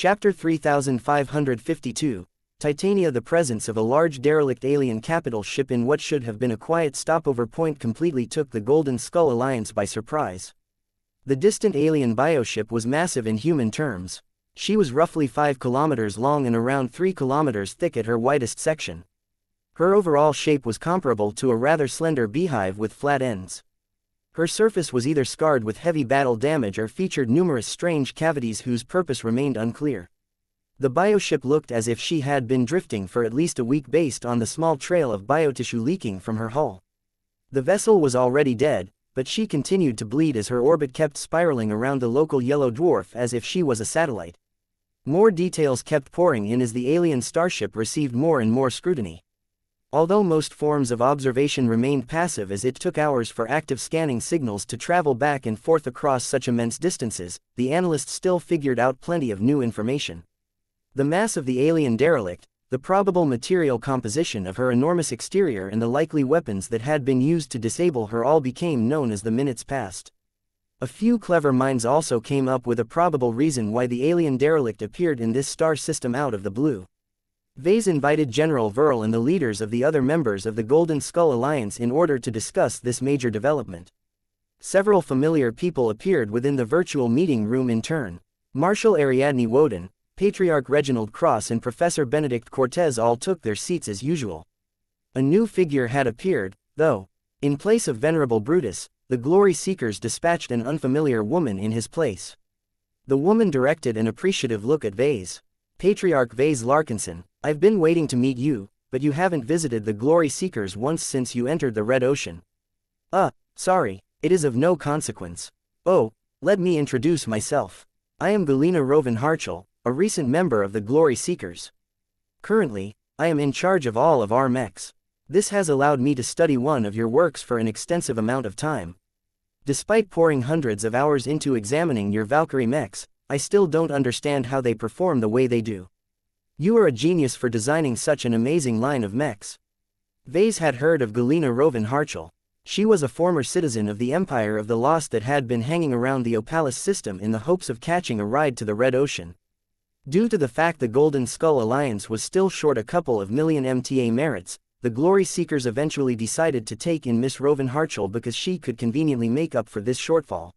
Chapter 3552, Titania. The presence of a large derelict alien capital ship in what should have been a quiet stopover point completely took the Golden Skull Alliance by surprise. The distant alien bioship was massive in human terms. She was roughly 5 kilometers long and around 3 kilometers thick at her widest section. Her overall shape was comparable to a rather slender beehive with flat ends. Her surface was either scarred with heavy battle damage or featured numerous strange cavities whose purpose remained unclear. The bioship looked as if she had been drifting for at least a week based on the small trail of biotissue leaking from her hull. The vessel was already dead, but she continued to bleed as her orbit kept spiraling around the local yellow dwarf as if she was a satellite. More details kept pouring in as the alien starship received more and more scrutiny. Although most forms of observation remained passive as it took hours for active scanning signals to travel back and forth across such immense distances, the analysts still figured out plenty of new information. The mass of the alien derelict, the probable material composition of her enormous exterior and the likely weapons that had been used to disable her all became known as the minutes passed. A few clever minds also came up with a probable reason why the alien derelict appeared in this star system out of the blue. Vase invited General Verl and the leaders of the other members of the Golden Skull Alliance in order to discuss this major development. Several familiar people appeared within the virtual meeting room in turn. Marshal Ariadne Woden, Patriarch Reginald Cross and Professor Benedict Cortez all took their seats as usual. A new figure had appeared, though. In place of Venerable Brutus, the Glory Seekers dispatched an unfamiliar woman in his place. The woman directed an appreciative look at Vase. Patriarch Vase Larkinson, I've been waiting to meet you, but you haven't visited the Glory Seekers once since you entered the Red Ocean. Sorry, it is of no consequence. Oh, let me introduce myself. I am Galena Rovan Harchel, a recent member of the Glory Seekers. Currently, I am in charge of all of our mechs. This has allowed me to study one of your works for an extensive amount of time. Despite pouring hundreds of hours into examining your Valkyrie mechs, I still don't understand how they perform the way they do. You are a genius for designing such an amazing line of mechs. Vase had heard of Galena Rovan Harchel. She was a former citizen of the Empire of the Lost that had been hanging around the Opalis system in the hopes of catching a ride to the Red Ocean. Due to the fact the Golden Skull Alliance was still short a couple of million MTA merits, the Glory Seekers eventually decided to take in Miss Rovan Harchel because she could conveniently make up for this shortfall.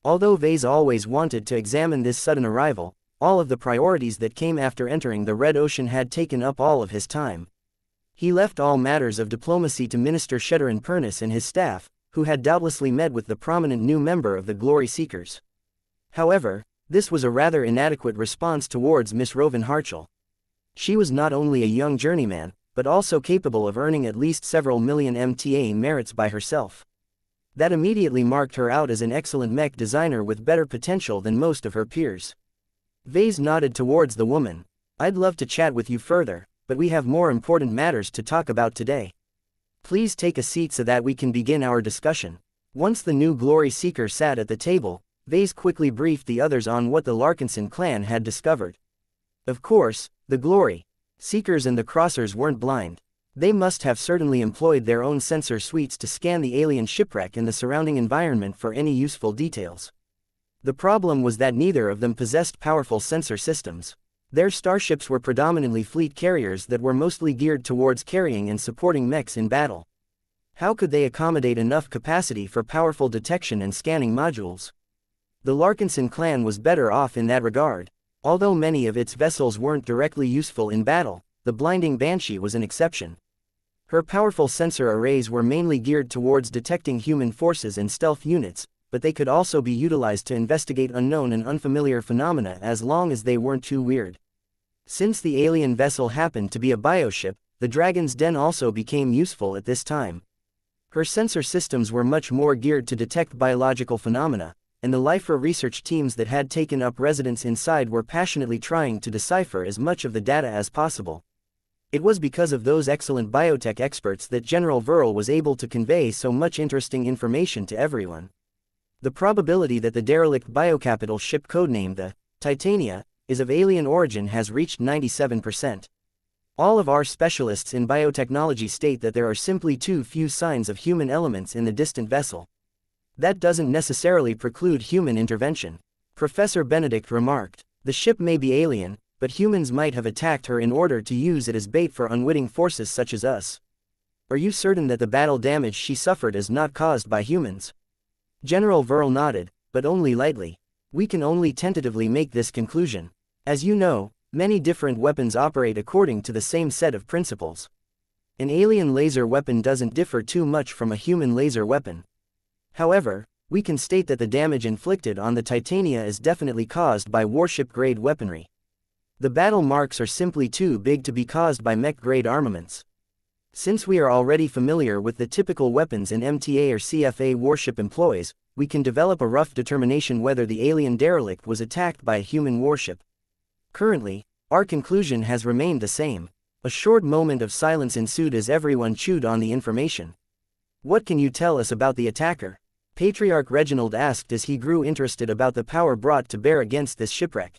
Although Vase always wanted to examine this sudden arrival, all of the priorities that came after entering the Red Ocean had taken up all of his time. He left all matters of diplomacy to Minister Sheddarin Pernis and his staff, who had doubtlessly met with the prominent new member of the Glory Seekers. However, this was a rather inadequate response towards Miss Rovan Harchel. She was not only a young journeyman, but also capable of earning at least several million MTA merits by herself. That immediately marked her out as an excellent mech designer with better potential than most of her peers. Vase nodded towards the woman. I'd love to chat with you further, but we have more important matters to talk about today. Please take a seat so that we can begin our discussion. Once the new Glory Seeker sat at the table, Vase quickly briefed the others on what the Larkinson clan had discovered. Of course, the Glory Seekers and the Crossers weren't blind. They must have certainly employed their own sensor suites to scan the alien shipwreck and the surrounding environment for any useful details. The problem was that neither of them possessed powerful sensor systems. Their starships were predominantly fleet carriers that were mostly geared towards carrying and supporting mechs in battle. How could they accommodate enough capacity for powerful detection and scanning modules? The Larkinson clan was better off in that regard. Although many of its vessels weren't directly useful in battle, the Blinding Banshee was an exception. Her powerful sensor arrays were mainly geared towards detecting human forces and stealth units, but they could also be utilized to investigate unknown and unfamiliar phenomena as long as they weren't too weird. Since the alien vessel happened to be a bioship, the Dragon's Den also became useful at this time. Her sensor systems were much more geared to detect biological phenomena, and the Lifer research teams that had taken up residence inside were passionately trying to decipher as much of the data as possible. It was because of those excellent biotech experts that General Verl was able to convey so much interesting information to everyone. The probability that the derelict biocapital ship codenamed the Titania is of alien origin has reached 97%. All of our specialists in biotechnology state that there are simply too few signs of human elements in the distant vessel. That doesn't necessarily preclude human intervention, Professor Benedict remarked. The ship may be alien, but humans might have attacked her in order to use it as bait for unwitting forces such as us. Are you certain that the battle damage she suffered is not caused by humans? General Verl nodded, but only lightly. We can only tentatively make this conclusion. As you know, many different weapons operate according to the same set of principles. An alien laser weapon doesn't differ too much from a human laser weapon. However, we can state that the damage inflicted on the Titania is definitely caused by warship-grade weaponry. The battle marks are simply too big to be caused by mech-grade armaments. Since we are already familiar with the typical weapons an MTA or CFA warship employs, we can develop a rough determination whether the alien derelict was attacked by a human warship. Currently, our conclusion has remained the same. A short moment of silence ensued as everyone chewed on the information. What can you tell us about the attacker? Patriarch Reginald asked as he grew interested about the power brought to bear against this shipwreck.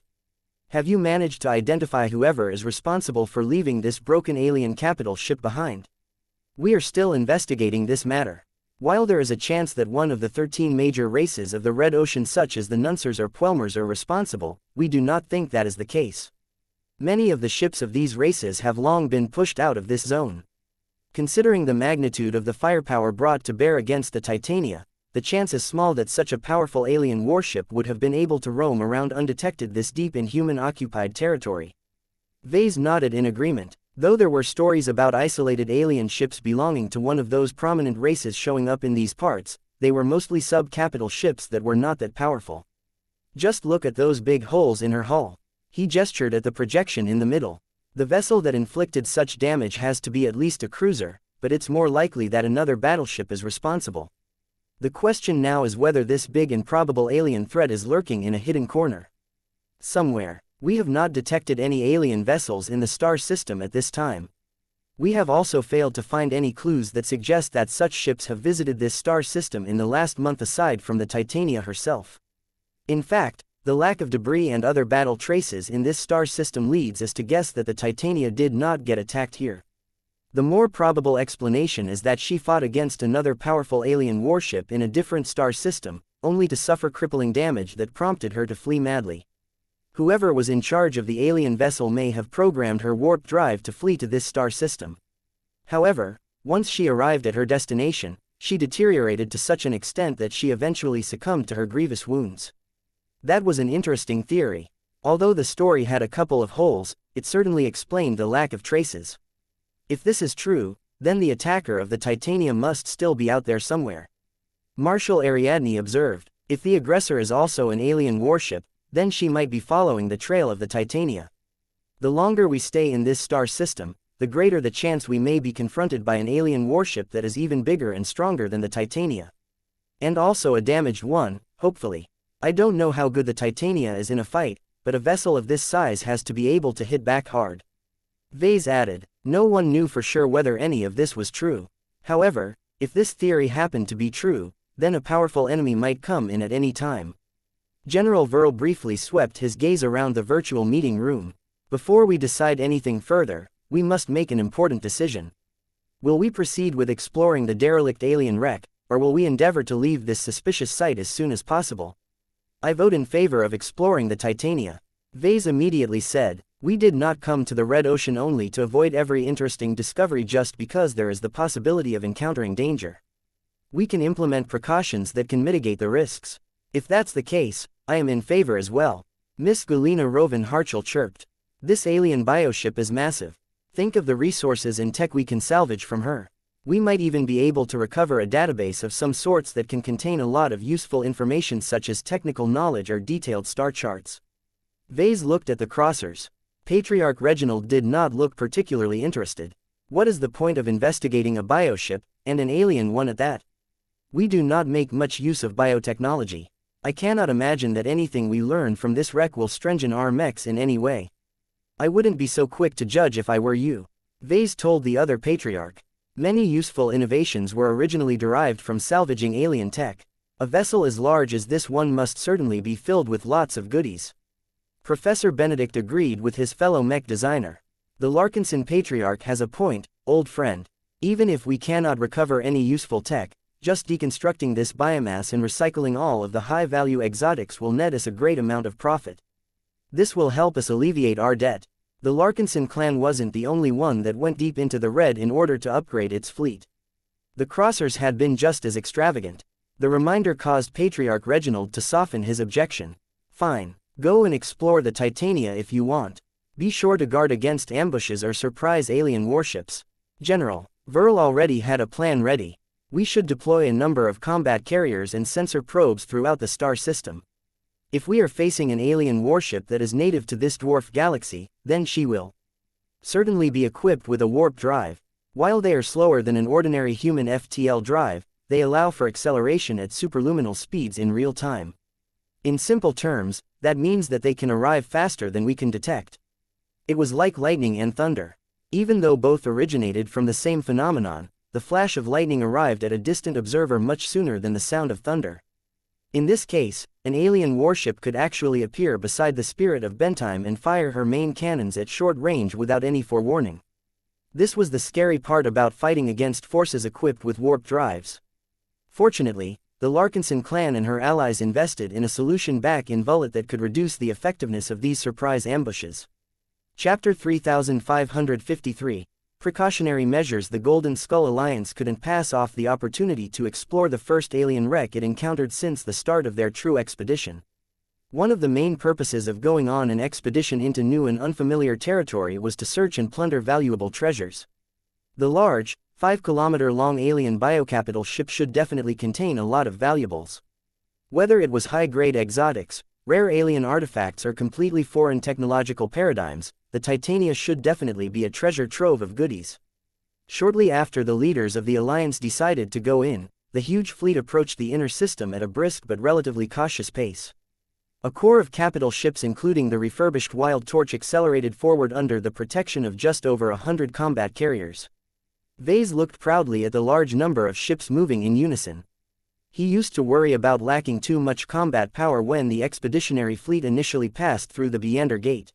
Have you managed to identify whoever is responsible for leaving this broken alien capital ship behind? We are still investigating this matter. While there is a chance that one of the 13 major races of the Red Ocean such as the Nuncers or Pwelmers are responsible, we do not think that is the case. Many of the ships of these races have long been pushed out of this zone. Considering the magnitude of the firepower brought to bear against the Titania, the chance is small that such a powerful alien warship would have been able to roam around undetected this deep in human-occupied territory. Vase nodded in agreement. Though there were stories about isolated alien ships belonging to one of those prominent races showing up in these parts, they were mostly sub-capital ships that were not that powerful. Just look at those big holes in her hull. He gestured at the projection in the middle. The vessel that inflicted such damage has to be at least a cruiser, but it's more likely that another battleship is responsible. The question now is whether this big and probable alien threat is lurking in a hidden corner somewhere. We have not detected any alien vessels in the star system at this time. We have also failed to find any clues that suggest that such ships have visited this star system in the last month aside from the Titania herself. In fact, the lack of debris and other battle traces in this star system leads us to guess that the Titania did not get attacked here. The more probable explanation is that she fought against another powerful alien warship in a different star system, only to suffer crippling damage that prompted her to flee madly. Whoever was in charge of the alien vessel may have programmed her warp drive to flee to this star system. However, once she arrived at her destination, she deteriorated to such an extent that she eventually succumbed to her grievous wounds. That was an interesting theory. Although the story had a couple of holes, it certainly explained the lack of traces. If this is true, then the attacker of the Titania must still be out there somewhere. Marshal Ariadne observed, if the aggressor is also an alien warship, then she might be following the trail of the Titania. The longer we stay in this star system, the greater the chance we may be confronted by an alien warship that is even bigger and stronger than the Titania. And also a damaged one, hopefully. I don't know how good the Titania is in a fight, but a vessel of this size has to be able to hit back hard. Vase added, no one knew for sure whether any of this was true. However, if this theory happened to be true, then a powerful enemy might come in at any time. General Verl briefly swept his gaze around the virtual meeting room. Before we decide anything further, we must make an important decision. Will we proceed with exploring the derelict alien wreck, or will we endeavor to leave this suspicious site as soon as possible? I vote in favor of exploring the Titania. Vase immediately said, we did not come to the Red Ocean only to avoid every interesting discovery just because there is the possibility of encountering danger. We can implement precautions that can mitigate the risks. If that's the case, I am in favor as well. Miss Galina Rovan Harchel chirped. This alien bioship is massive. Think of the resources and tech we can salvage from her. We might even be able to recover a database of some sorts that can contain a lot of useful information such as technical knowledge or detailed star charts. Vase looked at the crossers. Patriarch Reginald did not look particularly interested. What is the point of investigating a bioship, and an alien one at that? We do not make much use of biotechnology. I cannot imagine that anything we learn from this wreck will strengthen our mechs in any way. I wouldn't be so quick to judge if I were you. Vase told the other patriarch. Many useful innovations were originally derived from salvaging alien tech. A vessel as large as this one must certainly be filled with lots of goodies. Professor Benedict agreed with his fellow mech designer. The Larkinson patriarch has a point, old friend. Even if we cannot recover any useful tech, just deconstructing this biomass and recycling all of the high-value exotics will net us a great amount of profit. This will help us alleviate our debt. The Larkinson clan wasn't the only one that went deep into the red in order to upgrade its fleet. The Crossers had been just as extravagant. The reminder caused Patriarch Reginald to soften his objection. Fine. Go and explore the Titania if you want. Be sure to guard against ambushes or surprise alien warships. General, Verl already had a plan ready. We should deploy a number of combat carriers and sensor probes throughout the star system. If we are facing an alien warship that is native to this dwarf galaxy, then she will certainly be equipped with a warp drive. While they are slower than an ordinary human FTL drive, they allow for acceleration at superluminal speeds in real time. In simple terms, that means that they can arrive faster than we can detect. It was like lightning and thunder. Even though both originated from the same phenomenon, the flash of lightning arrived at a distant observer much sooner than the sound of thunder. In this case, an alien warship could actually appear beside the Spirit of Bentime and fire her main cannons at short range without any forewarning. This was the scary part about fighting against forces equipped with warp drives. Fortunately, the Larkinson clan and her allies invested in a solution back in Vullet that could reduce the effectiveness of these surprise ambushes. Chapter 3553, Precautionary Measures. The Golden Skull Alliance couldn't pass off the opportunity to explore the first alien wreck it encountered since the start of their true expedition. One of the main purposes of going on an expedition into new and unfamiliar territory was to search and plunder valuable treasures. The large, 5-kilometer-long alien biocapital ship should definitely contain a lot of valuables. Whether it was high-grade exotics, rare alien artifacts or completely foreign technological paradigms, the Titania should definitely be a treasure trove of goodies. Shortly after the leaders of the Alliance decided to go in, the huge fleet approached the inner system at a brisk but relatively cautious pace. A corps of capital ships including the refurbished Wild Torch accelerated forward under the protection of just over 100 combat carriers. Vase looked proudly at the large number of ships moving in unison. He used to worry about lacking too much combat power when the expeditionary fleet initially passed through the Beander Gate.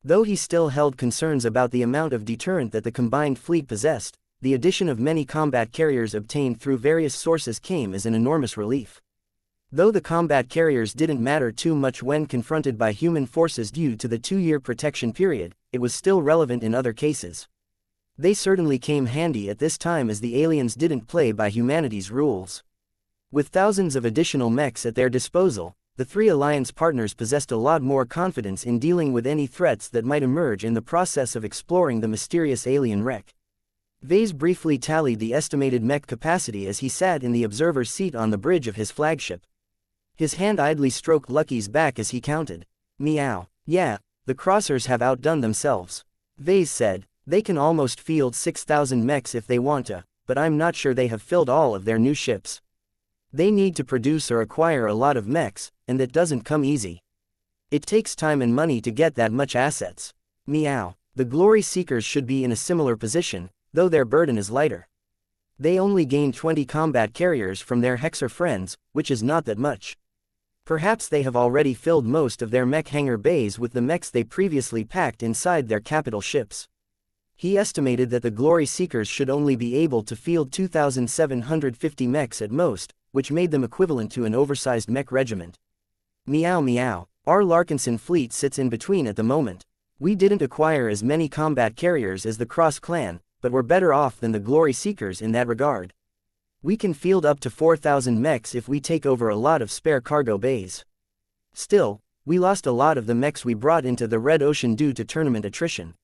Though he still held concerns about the amount of deterrent that the combined fleet possessed, the addition of many combat carriers obtained through various sources came as an enormous relief. Though the combat carriers didn't matter too much when confronted by human forces due to the 2-year protection period, it was still relevant in other cases. They certainly came handy at this time as the aliens didn't play by humanity's rules. With thousands of additional mechs at their disposal, the three Alliance partners possessed a lot more confidence in dealing with any threats that might emerge in the process of exploring the mysterious alien wreck. Vase briefly tallied the estimated mech capacity as he sat in the observer's seat on the bridge of his flagship. His hand idly stroked Lucky's back as he counted. Meow. Yeah, the Crossers have outdone themselves. Vase said, they can almost field 6,000 mechs if they want to, but I'm not sure they have filled all of their new ships. They need to produce or acquire a lot of mechs, and that doesn't come easy. It takes time and money to get that much assets. Meow. The Glory Seekers should be in a similar position, though their burden is lighter. They only gained 20 combat carriers from their Hexer friends, which is not that much. Perhaps they have already filled most of their mech hangar bays with the mechs they previously packed inside their capital ships. He estimated that the Glory Seekers should only be able to field 2,750 mechs at most, which made them equivalent to an oversized mech regiment. Meow meow. Our Larkinson fleet sits in between at the moment. We didn't acquire as many combat carriers as the Cross clan, but we're better off than the Glory Seekers in that regard. We can field up to 4,000 mechs if we take over a lot of spare cargo bays. Still, we lost a lot of the mechs we brought into the Red Ocean due to tournament attrition.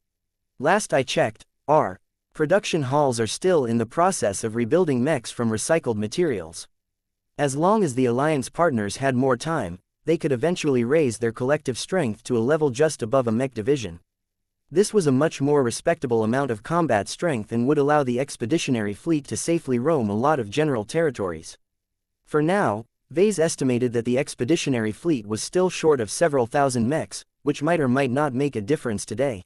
Last I checked, our production halls are still in the process of rebuilding mechs from recycled materials. As long as the Alliance partners had more time, they could eventually raise their collective strength to a level just above a mech division. This was a much more respectable amount of combat strength and would allow the expeditionary fleet to safely roam a lot of general territories. For now, Vase estimated that the expeditionary fleet was still short of several thousand mechs, which might or might not make a difference today.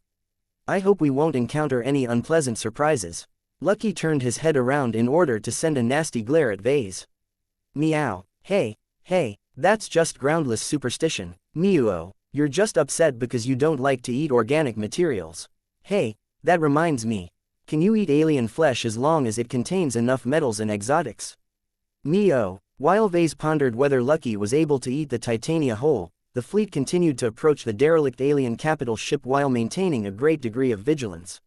I hope we won't encounter any unpleasant surprises. Lucky turned his head around in order to send a nasty glare at Vase. Meow. Hey, that's just groundless superstition. Meow. You're just upset because you don't like to eat organic materials. Hey, that reminds me. Can you eat alien flesh as long as it contains enough metals and exotics? Meow. While Vase pondered whether Lucky was able to eat the Titania whole, the fleet continued to approach the derelict alien capital ship while maintaining a great degree of vigilance.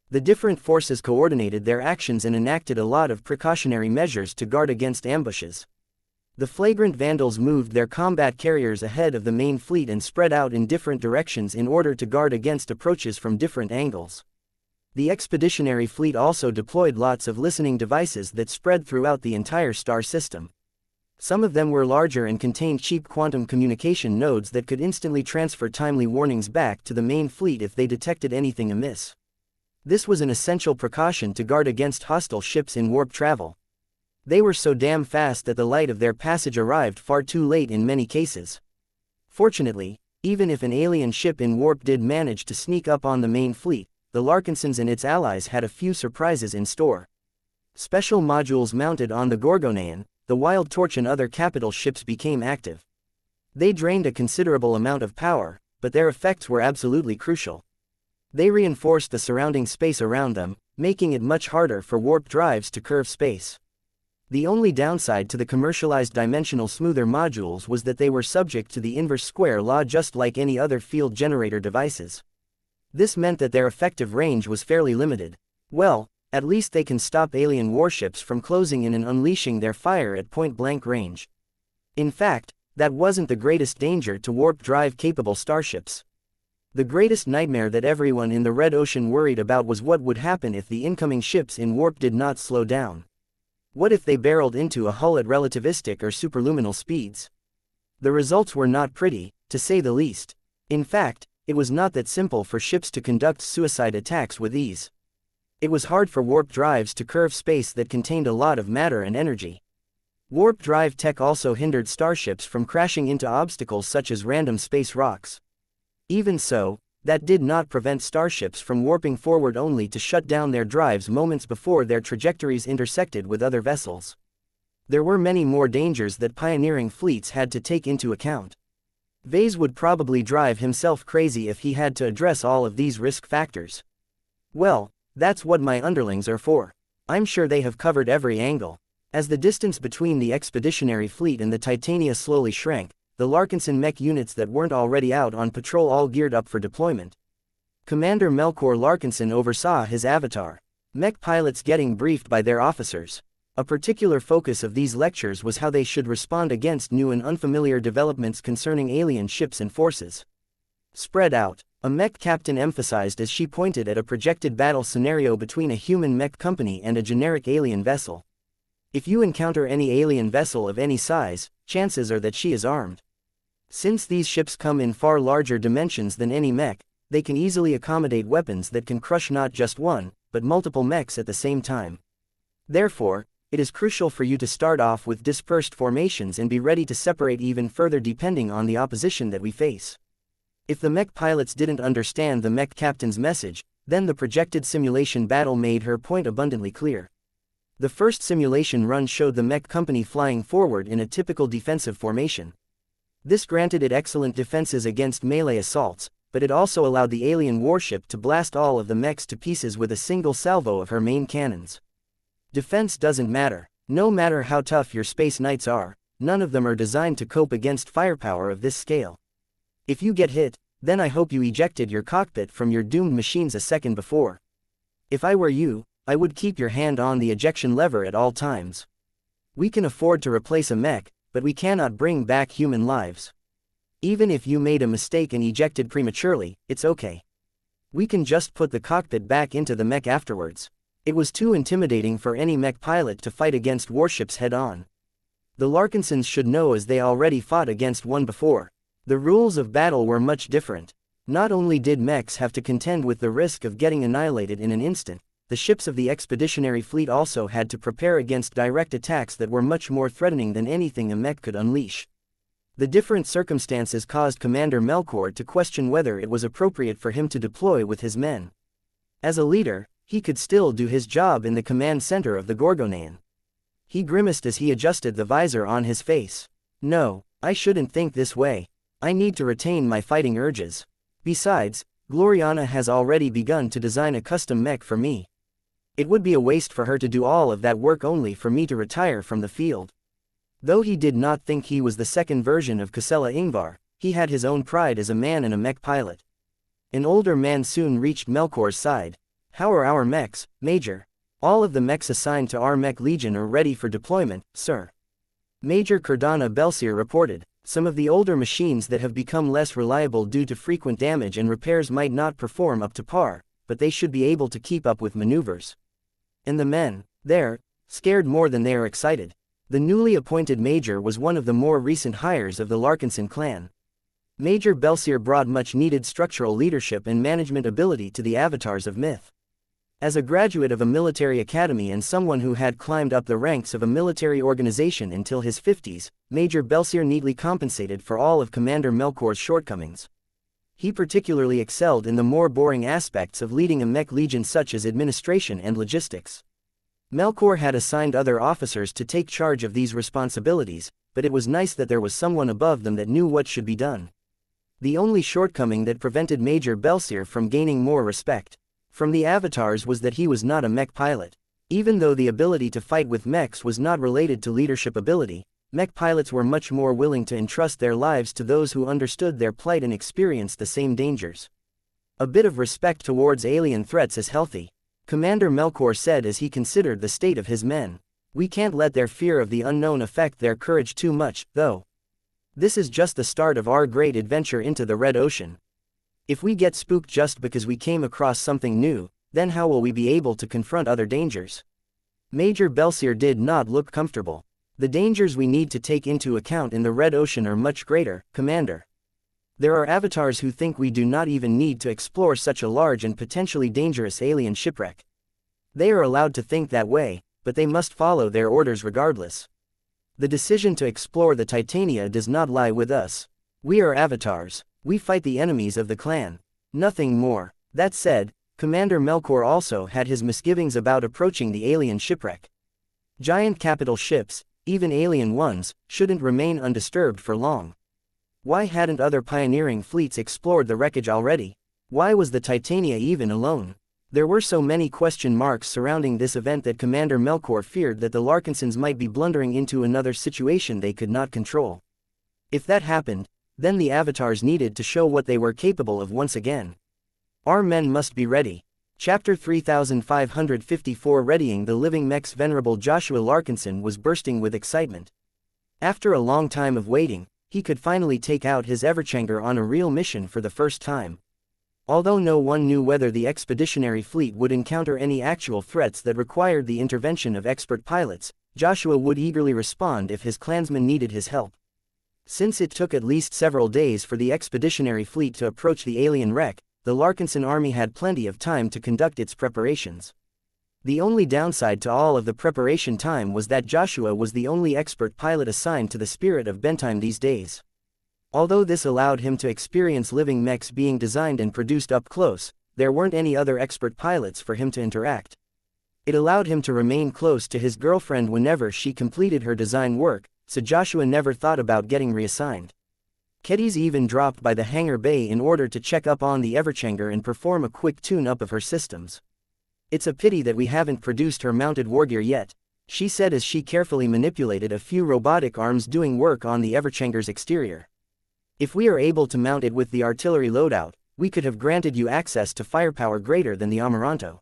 The different forces coordinated their actions and enacted a lot of precautionary measures to guard against ambushes. The flagrant vandals moved their combat carriers ahead of the main fleet and spread out in different directions in order to guard against approaches from different angles. The expeditionary fleet also deployed lots of listening devices that spread throughout the entire star system. Some of them were larger and contained cheap quantum communication nodes that could instantly transfer timely warnings back to the main fleet if they detected anything amiss. This was an essential precaution to guard against hostile ships in warp travel. They were so damn fast that the light of their passage arrived far too late in many cases. Fortunately, even if an alien ship in warp did manage to sneak up on the main fleet, the Larkinsons and its allies had a few surprises in store. Special modules mounted on the Gorgonean, the Wild Torch and other capital ships became active. They drained a considerable amount of power, but their effects were absolutely crucial. They reinforced the surrounding space around them, making it much harder for warp drives to curve space. The only downside to the commercialized dimensional smoother modules was that they were subject to the inverse square law just like any other field generator devices. This meant that their effective range was fairly limited. Well, at least they can stop alien warships from closing in and unleashing their fire at point-blank range. In fact, that wasn't the greatest danger to warp drive-capable starships. The greatest nightmare that everyone in the Red Ocean worried about was what would happen if the incoming ships in warp did not slow down. What if they barreled into a hull at relativistic or superluminal speeds? The results were not pretty, to say the least. In fact, it was not that simple for ships to conduct suicide attacks with ease. It was hard for warp drives to curve space that contained a lot of matter and energy. Warp drive tech also hindered starships from crashing into obstacles such as random space rocks. Even so, that did not prevent starships from warping forward only to shut down their drives moments before their trajectories intersected with other vessels. There were many more dangers that pioneering fleets had to take into account. Vase would probably drive himself crazy if he had to address all of these risk factors. Well, that's what my underlings are for. I'm sure they have covered every angle. As the distance between the expeditionary fleet and the Titania slowly shrank, the Larkinson mech units that weren't already out on patrol all geared up for deployment. Commander Melkor Larkinson oversaw his avatar. Mech pilots getting briefed by their officers. A particular focus of these lectures was how they should respond against new and unfamiliar developments concerning alien ships and forces. Spread out, a mech captain emphasized as she pointed at a projected battle scenario between a human mech company and a generic alien vessel. If you encounter any alien vessel of any size, chances are that she is armed. Since these ships come in far larger dimensions than any mech, they can easily accommodate weapons that can crush not just one, but multiple mechs at the same time. Therefore, it is crucial for you to start off with dispersed formations and be ready to separate even further depending on the opposition that we face. If the mech pilots didn't understand the mech captain's message, then the projected simulation battle made her point abundantly clear. The first simulation run showed the mech company flying forward in a typical defensive formation. This granted it excellent defenses against melee assaults, but it also allowed the alien warship to blast all of the mechs to pieces with a single salvo of her main cannons. Defense doesn't matter. No matter how tough your space knights are, none of them are designed to cope against firepower of this scale. If you get hit, then I hope you ejected your cockpit from your doomed machines a second before. If I were you, I would keep your hand on the ejection lever at all times. We can afford to replace a mech, but we cannot bring back human lives. Even if you made a mistake and ejected prematurely, it's okay. We can just put the cockpit back into the mech afterwards. It was too intimidating for any mech pilot to fight against warships head-on. The Larkinsons should know, as they already fought against one before. The rules of battle were much different. Not only did mechs have to contend with the risk of getting annihilated in an instant, the ships of the expeditionary fleet also had to prepare against direct attacks that were much more threatening than anything a mech could unleash. The different circumstances caused Commander Melkor to question whether it was appropriate for him to deploy with his men. As a leader, he could still do his job in the command center of the Gorgonean. He grimaced as he adjusted the visor on his face. No, I shouldn't think this way. I need to retain my fighting urges. Besides, Gloriana has already begun to design a custom mech for me. It would be a waste for her to do all of that work only for me to retire from the field. Though he did not think he was the second version of Casella Ingvar, He had his own pride as a man and a mech pilot. An older man soon reached Melkor's side. "How are our mechs, Major?" "All of the mechs assigned to our mech legion are ready for deployment, sir," Major Cardana Belsier reported. "Some of the older machines that have become less reliable due to frequent damage and repairs might not perform up to par, but they should be able to keep up with maneuvers. And the men, they're scared more than they are excited." The newly appointed major was one of the more recent hires of the Larkinson clan. Major Belsier brought much-needed structural leadership and management ability to the avatars of myth. As a graduate of a military academy and someone who had climbed up the ranks of a military organization until his 50s, Major Belsier neatly compensated for all of Commander Melkor's shortcomings. He particularly excelled in the more boring aspects of leading a mech legion such as administration and logistics. Melkor had assigned other officers to take charge of these responsibilities, but it was nice that there was someone above them that knew what should be done. The only shortcoming that prevented Major Belsier from gaining more respect from the avatars was that he was not a mech pilot. Even though the ability to fight with mechs was not related to leadership ability, mech pilots were much more willing to entrust their lives to those who understood their plight and experienced the same dangers. "A bit of respect towards alien threats is healthy," Commander Melkor said as he considered the state of his men. "We can't let their fear of the unknown affect their courage too much, though. This is just the start of our great adventure into the Red Ocean. If we get spooked just because we came across something new, then how will we be able to confront other dangers?" Major Belsier did not look comfortable. "The dangers we need to take into account in the Red Ocean are much greater, Commander. There are avatars who think we do not even need to explore such a large and potentially dangerous alien shipwreck. They are allowed to think that way, but they must follow their orders regardless. The decision to explore the Titania does not lie with us. We are avatars. We fight the enemies of the clan. Nothing more." That said, Commander Melkor also had his misgivings about approaching the alien shipwreck. Giant capital ships, even alien ones, shouldn't remain undisturbed for long. Why hadn't other pioneering fleets explored the wreckage already? Why was the Titania even alone? There were so many question marks surrounding this event that Commander Melkor feared that the Larkinsons might be blundering into another situation they could not control. If that happened, then the avatars needed to show what they were capable of once again. Our men must be ready. Chapter 3554 Readying the Living Mechs. Venerable Joshua Larkinson was bursting with excitement. After a long time of waiting, he could finally take out his Everchanger on a real mission for the first time. Although no one knew whether the expeditionary fleet would encounter any actual threats that required the intervention of expert pilots, Joshua would eagerly respond if his clansmen needed his help. Since it took at least several days for the expeditionary fleet to approach the alien wreck, the Larkinson army had plenty of time to conduct its preparations. The only downside to all of the preparation time was that Joshua was the only expert pilot assigned to the Spirit of Bentime these days. Although this allowed him to experience living mechs being designed and produced up close, there weren't any other expert pilots for him to interact. It allowed him to remain close to his girlfriend whenever she completed her design work, so Joshua never thought about getting reassigned. Keddies even dropped by the hangar bay in order to check up on the Everchanger and perform a quick tune-up of her systems. "It's a pity that we haven't produced her mounted wargear yet," she said as she carefully manipulated a few robotic arms doing work on the Everchanger's exterior. "If we are able to mount it with the artillery loadout, we could have granted you access to firepower greater than the Amaranto."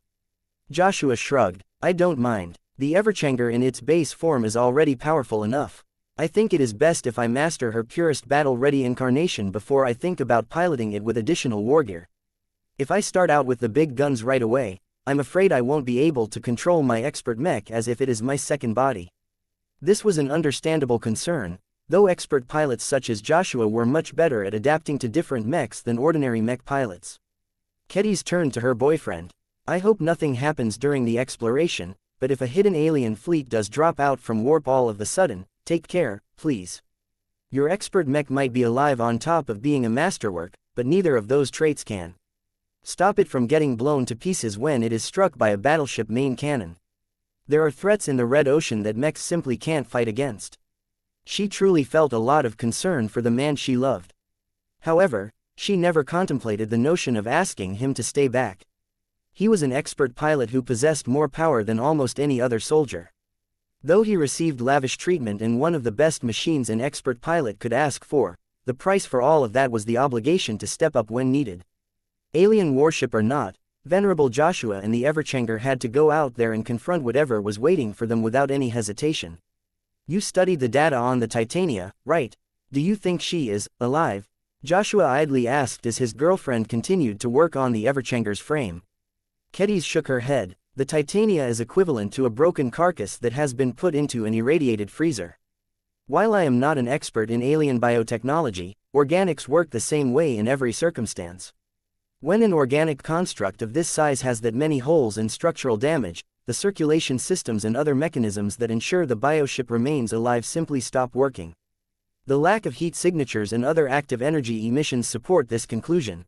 Joshua shrugged. "I don't mind. The Everchanger in its base form is already powerful enough. I think it is best if I master her purest battle-ready incarnation before I think about piloting it with additional wargear. If I start out with the big guns right away, I'm afraid I won't be able to control my expert mech as if it is my second body." This was an understandable concern, though expert pilots such as Joshua were much better at adapting to different mechs than ordinary mech pilots. Keddies turned to her boyfriend. "I hope nothing happens during the exploration, but if a hidden alien fleet does drop out from warp all of a sudden, take care, please. Your expert mech might be alive on top of being a masterwork, but neither of those traits can stop it from getting blown to pieces when it is struck by a battleship main cannon. There are threats in the Red Ocean that mechs simply can't fight against." She truly felt a lot of concern for the man she loved. However, she never contemplated the notion of asking him to stay back. He was an expert pilot who possessed more power than almost any other soldier. Though he received lavish treatment and one of the best machines an expert pilot could ask for, the price for all of that was the obligation to step up when needed. Alien warship or not, Venerable Joshua and the Everchanger had to go out there and confront whatever was waiting for them without any hesitation. You studied the data on the Titania, right? Do you think she is alive? Joshua idly asked as his girlfriend continued to work on the Everchanger's frame. Kedis shook her head. The Titania is equivalent to a broken carcass that has been put into an irradiated freezer. While I am not an expert in alien biotechnology, organics work the same way in every circumstance. When an organic construct of this size has that many holes and structural damage, the circulation systems and other mechanisms that ensure the bioship remains alive simply stop working. The lack of heat signatures and other active energy emissions support this conclusion.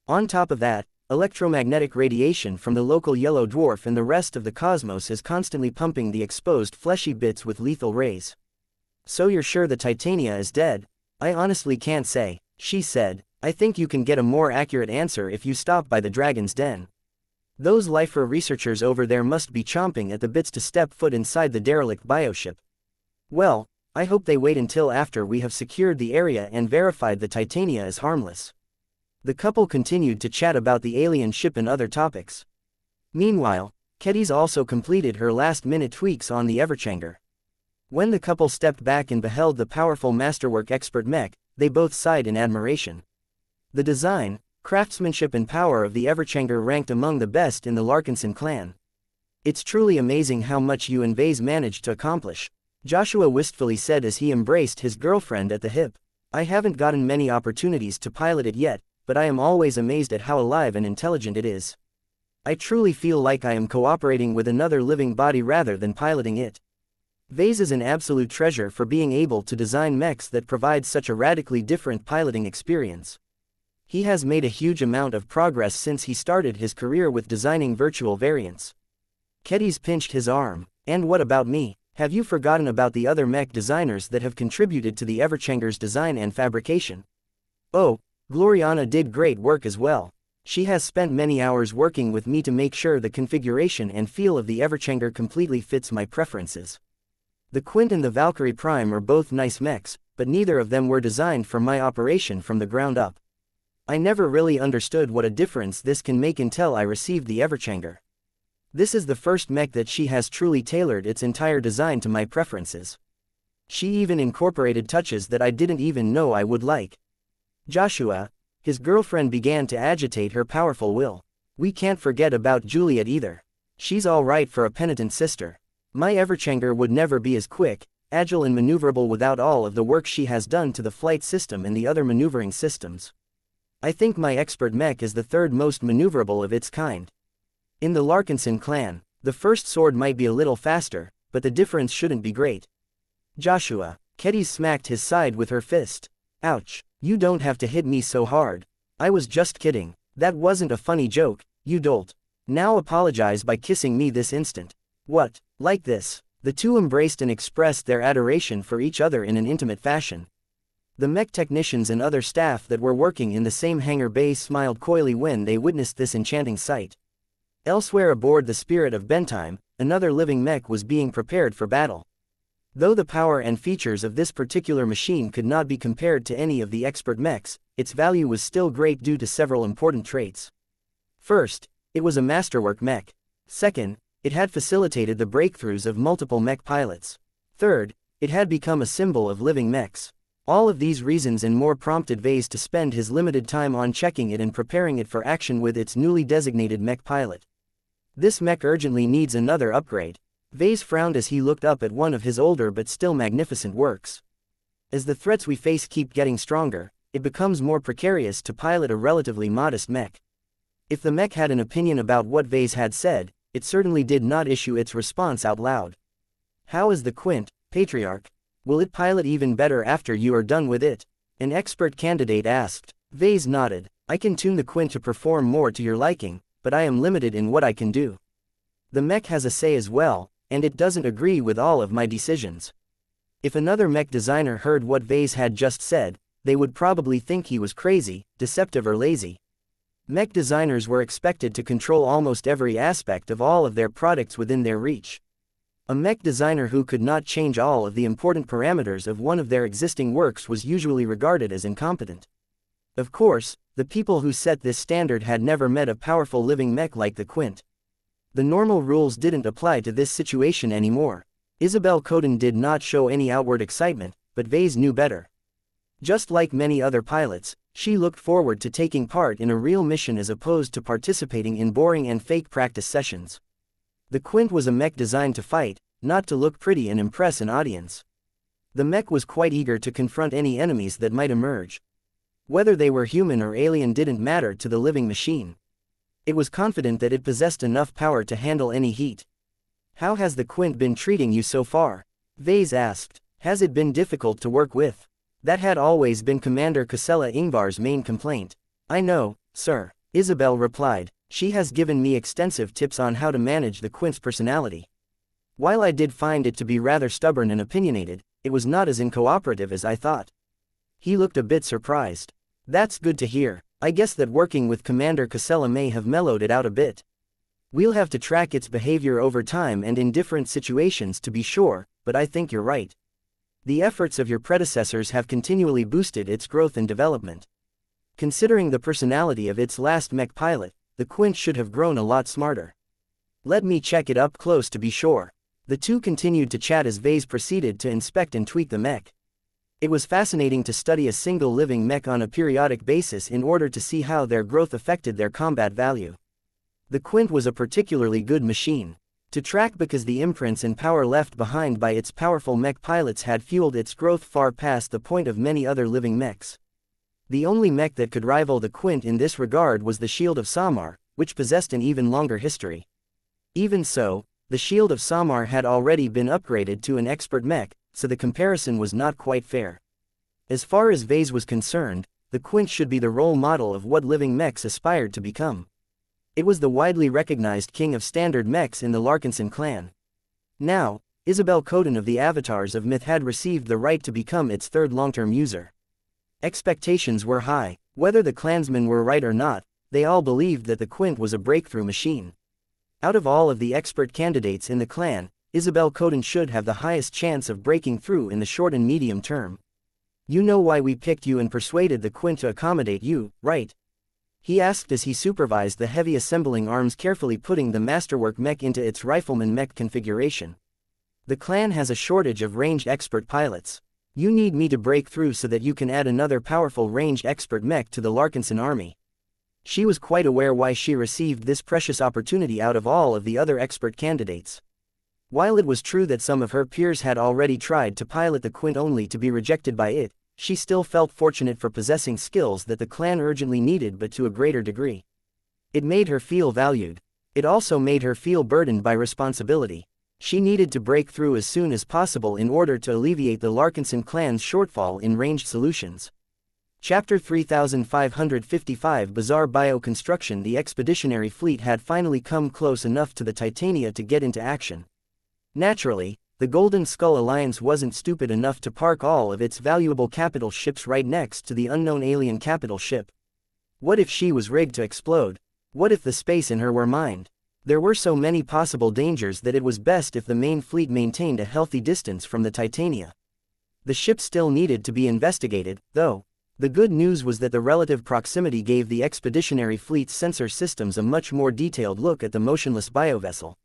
On top of that, electromagnetic radiation from the local yellow dwarf and the rest of the cosmos is constantly pumping the exposed fleshy bits with lethal rays. So you're sure the Titania is dead? I honestly can't say, she said. I think you can get a more accurate answer if you stop by the Dragon's Den. Those lifer researchers over there must be chomping at the bits to step foot inside the derelict bioship. Well, I hope they wait until after we have secured the area and verified the Titania is harmless. The couple continued to chat about the alien ship and other topics. Meanwhile, Kedis also completed her last-minute tweaks on the Everchanger. When the couple stepped back and beheld the powerful masterwork expert Mech, they both sighed in admiration. The design, craftsmanship and power of the Everchanger ranked among the best in the Larkinson clan. It's truly amazing how much you and Vase managed to accomplish, Joshua wistfully said as he embraced his girlfriend at the hip. I haven't gotten many opportunities to pilot it yet, but I am always amazed at how alive and intelligent it is. I truly feel like I am cooperating with another living body rather than piloting it. Vase is an absolute treasure for being able to design mechs that provide such a radically different piloting experience. He has made a huge amount of progress since he started his career with designing virtual variants. Kedis pinched his arm. And what about me? Have you forgotten about the other mech designers that have contributed to the Everchanger's design and fabrication? Oh, Gloriana did great work as well. She has spent many hours working with me to make sure the configuration and feel of the Everchanger completely fits my preferences. The Quint and the Valkyrie Prime are both nice mechs, but neither of them were designed for my operation from the ground up. I never really understood what a difference this can make until I received the Everchanger. This is the first mech that she has truly tailored its entire design to my preferences. She even incorporated touches that I didn't even know I would like. Joshua, his girlfriend began to agitate her powerful will. We can't forget about Juliet either. She's all right for a penitent sister. My Everchanger would never be as quick, agile and maneuverable without all of the work she has done to the flight system and the other maneuvering systems. I think my expert mech is the third most maneuverable of its kind. In the Larkinson clan, the first sword might be a little faster, but the difference shouldn't be great. Joshua, Kedis smacked his side with her fist. Ouch, you don't have to hit me so hard. I was just kidding. That wasn't a funny joke, you dolt. Now apologize by kissing me this instant. What, like this? The two embraced and expressed their adoration for each other in an intimate fashion. The mech technicians and other staff that were working in the same hangar bay smiled coyly when they witnessed this enchanting sight. Elsewhere aboard the Spirit of Bentime, another living mech was being prepared for battle. Though the power and features of this particular machine could not be compared to any of the expert mechs, its value was still great due to several important traits. First, it was a masterwork mech. Second, it had facilitated the breakthroughs of multiple mech pilots. Third, it had become a symbol of living mechs. All of these reasons and more prompted Vase to spend his limited time on checking it and preparing it for action with its newly designated mech pilot. This mech urgently needs another upgrade. Vase frowned as he looked up at one of his older but still magnificent works. As the threats we face keep getting stronger, it becomes more precarious to pilot a relatively modest mech. If the mech had an opinion about what Vase had said, it certainly did not issue its response out loud. How is the Quint, Patriarch? Will it pilot even better after you are done with it? An expert candidate asked. Vase nodded. I can tune the Quint to perform more to your liking, but I am limited in what I can do. The mech has a say as well, and it doesn't agree with all of my decisions. If another mech designer heard what Vase had just said, they would probably think he was crazy, deceptive or lazy. Mech designers were expected to control almost every aspect of all of their products within their reach. A mech designer who could not change all of the important parameters of one of their existing works was usually regarded as incompetent. Of course, the people who set this standard had never met a powerful living mech like the Quint. The normal rules didn't apply to this situation anymore. Isabel Coden did not show any outward excitement, but Vase knew better. Just like many other pilots, she looked forward to taking part in a real mission as opposed to participating in boring and fake practice sessions. The Quint was a mech designed to fight, not to look pretty and impress an audience. The mech was quite eager to confront any enemies that might emerge. Whether they were human or alien didn't matter to the living machine. It was confident that it possessed enough power to handle any heat. "How has the Quint been treating you so far?" Vase asked. "Has it been difficult to work with?" That had always been Commander Casella Ingvar's main complaint. "I know, sir," Isabel replied. "She has given me extensive tips on how to manage the Quint's personality. While I did find it to be rather stubborn and opinionated, it was not as uncooperative as I thought." He looked a bit surprised. "That's good to hear. I guess that working with Commander Casella may have mellowed it out a bit. We'll have to track its behavior over time and in different situations to be sure, but I think you're right. The efforts of your predecessors have continually boosted its growth and development. Considering the personality of its last mech pilot, the Quint should have grown a lot smarter. Let me check it up close to be sure." The two continued to chat as Vase proceeded to inspect and tweak the mech. It was fascinating to study a single living mech on a periodic basis in order to see how their growth affected their combat value. The Quint was a particularly good machine to track because the imprints and power left behind by its powerful mech pilots had fueled its growth far past the point of many other living mechs. The only mech that could rival the Quint in this regard was the Shield of Samar, which possessed an even longer history. Even so, the Shield of Samar had already been upgraded to an expert mech, so the comparison was not quite fair. As far as Vase was concerned, the Quint should be the role model of what living mechs aspired to become. It was the widely recognized king of standard mechs in the Larkinson clan. Now, Isabel Coden of the Avatars of Myth had received the right to become its third long-term user. Expectations were high. Whether the clansmen were right or not, they all believed that the Quint was a breakthrough machine. Out of all of the expert candidates in the clan, Isabel Coden should have the highest chance of breaking through in the short and medium term. "You know why we picked you and persuaded the Quint to accommodate you, right?" he asked as he supervised the heavy assembling arms carefully putting the masterwork mech into its rifleman mech configuration. "The clan has a shortage of ranged expert pilots. You need me to break through so that you can add another powerful ranged expert mech to the Larkinson army." She was quite aware why she received this precious opportunity out of all of the other expert candidates. While it was true that some of her peers had already tried to pilot the Quint only to be rejected by it, she still felt fortunate for possessing skills that the clan urgently needed but to a greater degree. It made her feel valued. It also made her feel burdened by responsibility. She needed to break through as soon as possible in order to alleviate the Larkinson clan's shortfall in ranged solutions. Chapter 3555 Bizarre Bioconstruction. The expeditionary fleet had finally come close enough to the Titania to get into action. Naturally, the Golden Skull Alliance wasn't stupid enough to park all of its valuable capital ships right next to the unknown alien capital ship. What if she was rigged to explode? What if the space in her were mined? There were so many possible dangers that it was best if the main fleet maintained a healthy distance from the Titania. The ship still needed to be investigated, though. The good news was that the relative proximity gave the expeditionary fleet's sensor systems a much more detailed look at the motionless biovessel.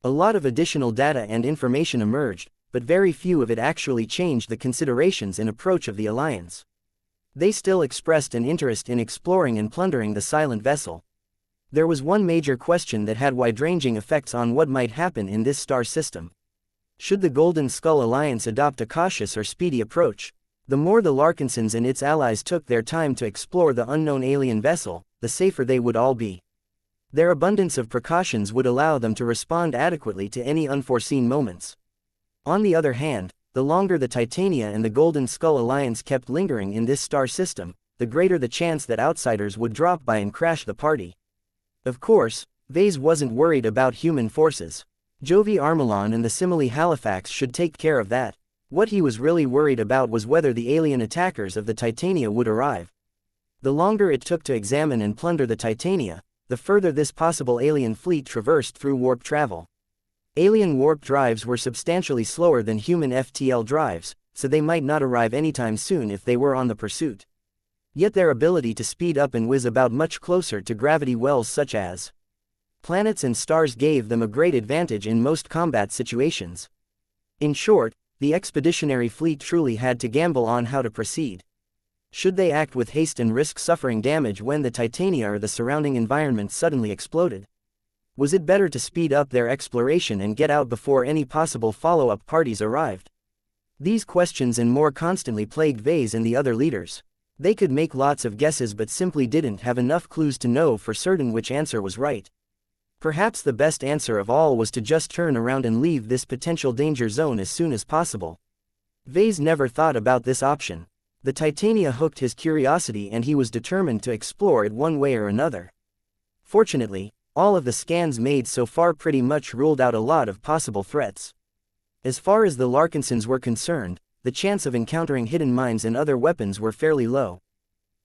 A lot of additional data and information emerged, but very few of it actually changed the considerations and approach of the Alliance. They still expressed an interest in exploring and plundering the silent vessel. There was one major question that had wide-ranging effects on what might happen in this star system. Should the Golden Skull Alliance adopt a cautious or speedy approach? The more the Larkinsons and its allies took their time to explore the unknown alien vessel, the safer they would all be. Their abundance of precautions would allow them to respond adequately to any unforeseen moments. On the other hand, the longer the Titania and the Golden Skull Alliance kept lingering in this star system, the greater the chance that outsiders would drop by and crash the party. Of course, Vase wasn't worried about human forces. Jovi Armelon and the Simile Halifax should take care of that. What he was really worried about was whether the alien attackers of the Titania would arrive. The longer it took to examine and plunder the Titania, the further this possible alien fleet traversed through warp travel. Alien warp drives were substantially slower than human FTL drives, so they might not arrive anytime soon if they were on the pursuit. Yet their ability to speed up and whiz about much closer to gravity wells such as planets and stars gave them a great advantage in most combat situations. In short, the expeditionary fleet truly had to gamble on how to proceed. Should they act with haste and risk suffering damage when the Titania or the surrounding environment suddenly exploded? Was it better to speed up their exploration and get out before any possible follow-up parties arrived? These questions and more constantly plagued Vase and the other leaders. They could make lots of guesses but simply didn't have enough clues to know for certain which answer was right. Perhaps the best answer of all was to just turn around and leave this potential danger zone as soon as possible. Vase never thought about this option. The Titania hooked his curiosity and he was determined to explore it one way or another. Fortunately, all of the scans made so far pretty much ruled out a lot of possible threats. As far as the Larkinsons were concerned, the chance of encountering hidden mines and other weapons were fairly low.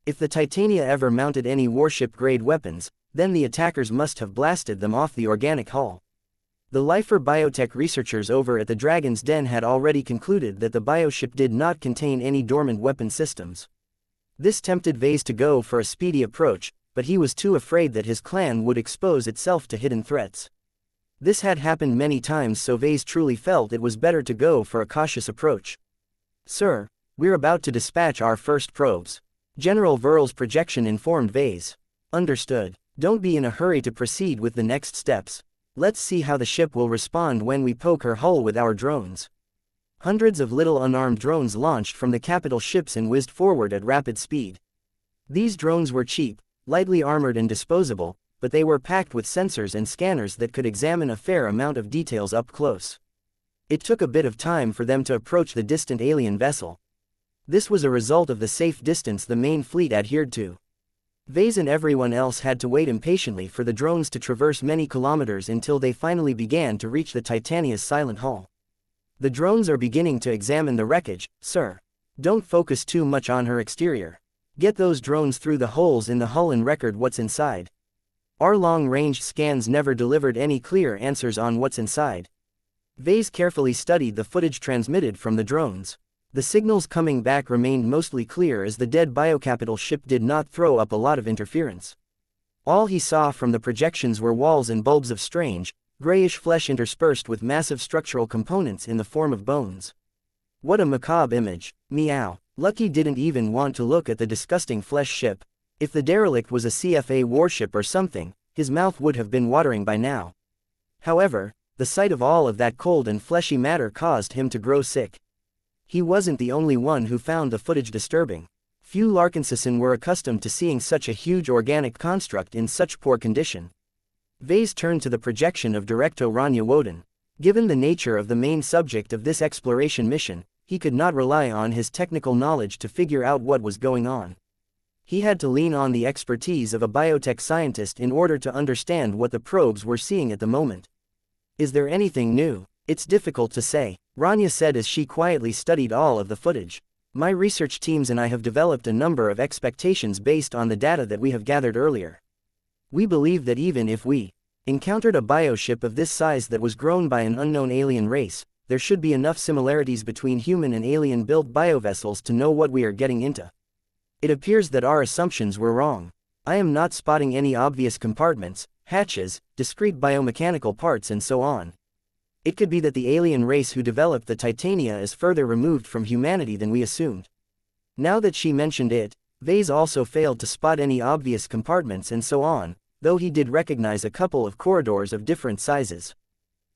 If the Titania ever mounted any warship-grade weapons, then the attackers must have blasted them off the organic hull. The Lifer biotech researchers over at the Dragon's Den had already concluded that the bioship did not contain any dormant weapon systems. This tempted Vase to go for a speedy approach, but he was too afraid that his clan would expose itself to hidden threats. This had happened many times, so Vase truly felt it was better to go for a cautious approach. "Sir, we're about to dispatch our first probes," General Verl's projection informed Vase. "Understood. Don't be in a hurry to proceed with the next steps. Let's see how the ship will respond when we poke her hull with our drones." Hundreds of little unarmed drones launched from the capital ships and whizzed forward at rapid speed. These drones were cheap, lightly armored and disposable, but they were packed with sensors and scanners that could examine a fair amount of details up close. It took a bit of time for them to approach the distant alien vessel. This was a result of the safe distance the main fleet adhered to. Vase and everyone else had to wait impatiently for the drones to traverse many kilometers until they finally began to reach the Titania's silent hull. "The drones are beginning to examine the wreckage, sir. Don't focus too much on her exterior. Get those drones through the holes in the hull and record what's inside." Our long-range scans never delivered any clear answers on what's inside. Vase carefully studied the footage transmitted from the drones. The signals coming back remained mostly clear as the dead biocapital ship did not throw up a lot of interference. All he saw from the projections were walls and bulbs of strange, grayish flesh interspersed with massive structural components in the form of bones. What a macabre image. Meow. Lucky didn't even want to look at the disgusting flesh ship. If the derelict was a CFA warship or something, his mouth would have been watering by now. However, the sight of all of that cold and fleshy matter caused him to grow sick. He wasn't the only one who found the footage disturbing. Few Larkinson were accustomed to seeing such a huge organic construct in such poor condition. Vase turned to the projection of Directo Rania Woden. Given the nature of the main subject of this exploration mission, he could not rely on his technical knowledge to figure out what was going on. He had to lean on the expertise of a biotech scientist in order to understand what the probes were seeing at the moment. "Is there anything new?" "It's difficult to say," Rania said as she quietly studied all of the footage. "My research teams and I have developed a number of expectations based on the data that we have gathered earlier. We believe that even if we encountered a bioship of this size that was grown by an unknown alien race, there should be enough similarities between human and alien-built biovessels to know what we are getting into. It appears that our assumptions were wrong. I am not spotting any obvious compartments, hatches, discrete biomechanical parts and so on. It could be that the alien race who developed the Titania is further removed from humanity than we assumed." Now that she mentioned it, Vase also failed to spot any obvious compartments and so on, though he did recognize a couple of corridors of different sizes.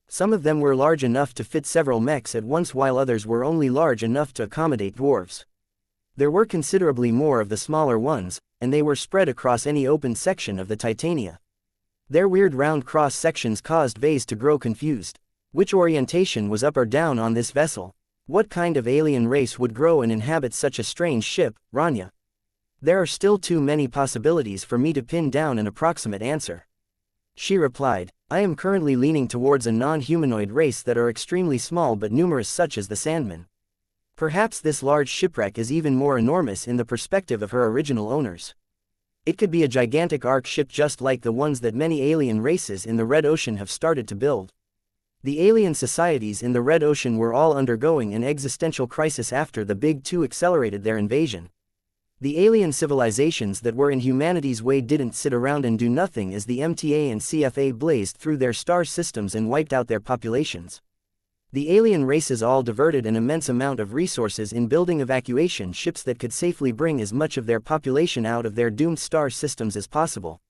Some of them were large enough to fit several mechs at once while others were only large enough to accommodate dwarves. There were considerably more of the smaller ones, and they were spread across any open section of the Titania. Their weird round cross-sections caused Vase to grow confused. Which orientation was up or down on this vessel? What kind of alien race would grow and inhabit such a strange ship, Rania? There are still too many possibilities for me to pin down an approximate answer. She replied, "I am currently leaning towards a non-humanoid race that are extremely small but numerous, such as the Sandmen. Perhaps this large shipwreck is even more enormous in the perspective of her original owners. It could be a gigantic arc ship just like the ones that many alien races in the Red Ocean have started to build. The alien societies in the Red Ocean were all undergoing an existential crisis after the Big Two accelerated their invasion. The alien civilizations that were in humanity's way didn't sit around and do nothing as the MTA and CFA blazed through their star systems and wiped out their populations. The alien races all diverted an immense amount of resources in building evacuation ships that could safely bring as much of their population out of their doomed star systems as possible.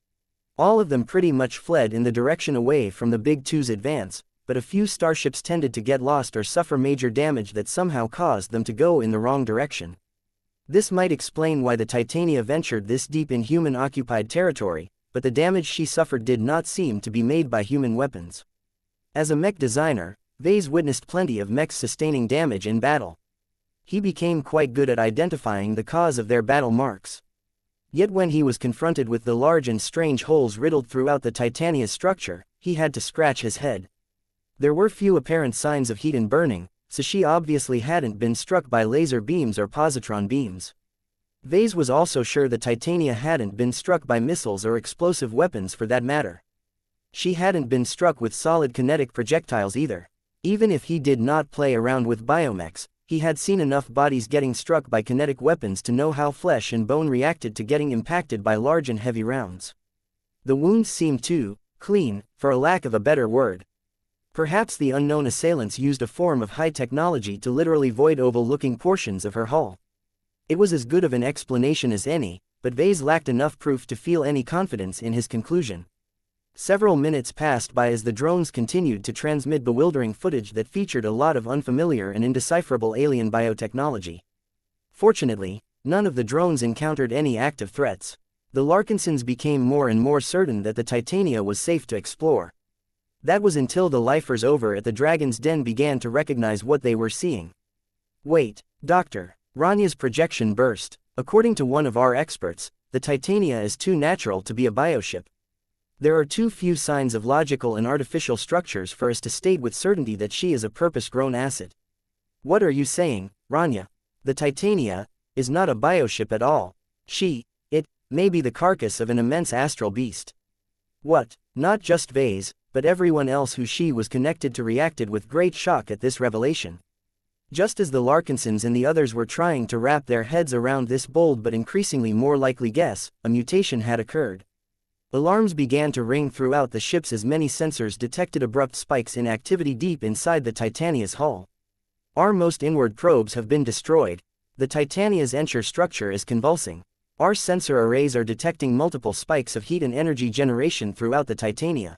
All of them pretty much fled in the direction away from the Big Two's advance, but a few starships tended to get lost or suffer major damage that somehow caused them to go in the wrong direction. This might explain why the Titania ventured this deep in human-occupied territory, but the damage she suffered did not seem to be made by human weapons. As a mech designer, Vase witnessed plenty of mechs sustaining damage in battle. He became quite good at identifying the cause of their battle marks. Yet when he was confronted with the large and strange holes riddled throughout the Titania's structure, he had to scratch his head. There were few apparent signs of heat and burning, so she obviously hadn't been struck by laser beams or positron beams. Vase was also sure the Titania hadn't been struck by missiles or explosive weapons for that matter. She hadn't been struck with solid kinetic projectiles either. Even if he did not play around with biomechs, he had seen enough bodies getting struck by kinetic weapons to know how flesh and bone reacted to getting impacted by large and heavy rounds. The wounds seemed too clean, for a lack of a better word. Perhaps the unknown assailants used a form of high technology to literally void oval-looking portions of her hull. It was as good of an explanation as any, but Vase lacked enough proof to feel any confidence in his conclusion. Several minutes passed by as the drones continued to transmit bewildering footage that featured a lot of unfamiliar and indecipherable alien biotechnology. Fortunately, none of the drones encountered any active threats. The Larkinsons became more and more certain that the Titania was safe to explore. That was until the lifers over at the Dragon's Den began to recognize what they were seeing. Wait, Doctor. Ranya's projection burst. According to one of our experts, the Titania is too natural to be a bioship. There are too few signs of logical and artificial structures for us to state with certainty that she is a purpose-grown asset. What are you saying, Ranya? The Titania is not a bioship at all. It may be the carcass of an immense astral beast. What? Not just Vase, but everyone else who she was connected to reacted with great shock at this revelation. Just as the Larkinsons and the others were trying to wrap their heads around this bold but increasingly more likely guess, a mutation had occurred. Alarms began to ring throughout the ships as many sensors detected abrupt spikes in activity deep inside the Titania's hull. Our most inward probes have been destroyed. The Titania's entire structure is convulsing. Our sensor arrays are detecting multiple spikes of heat and energy generation throughout the Titania.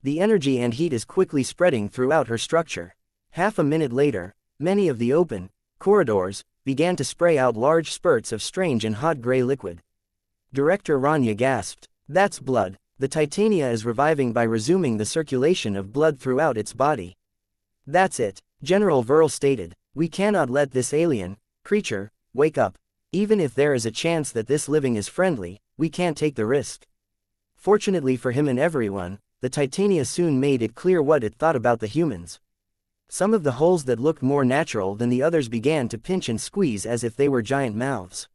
The energy and heat is quickly spreading throughout her structure. Half a minute later, many of the open corridors began to spray out large spurts of strange and hot gray liquid. Director Ranya gasped. That's blood. The Titania is reviving by resuming the circulation of blood throughout its body. That's it, General Verl stated. We cannot let this alien creature wake up. Even if there is a chance that this living is friendly, we can't take the risk. Fortunately for him and everyone, the Titania soon made it clear what it thought about the humans. Some of the holes that looked more natural than the others began to pinch and squeeze as if they were giant mouths.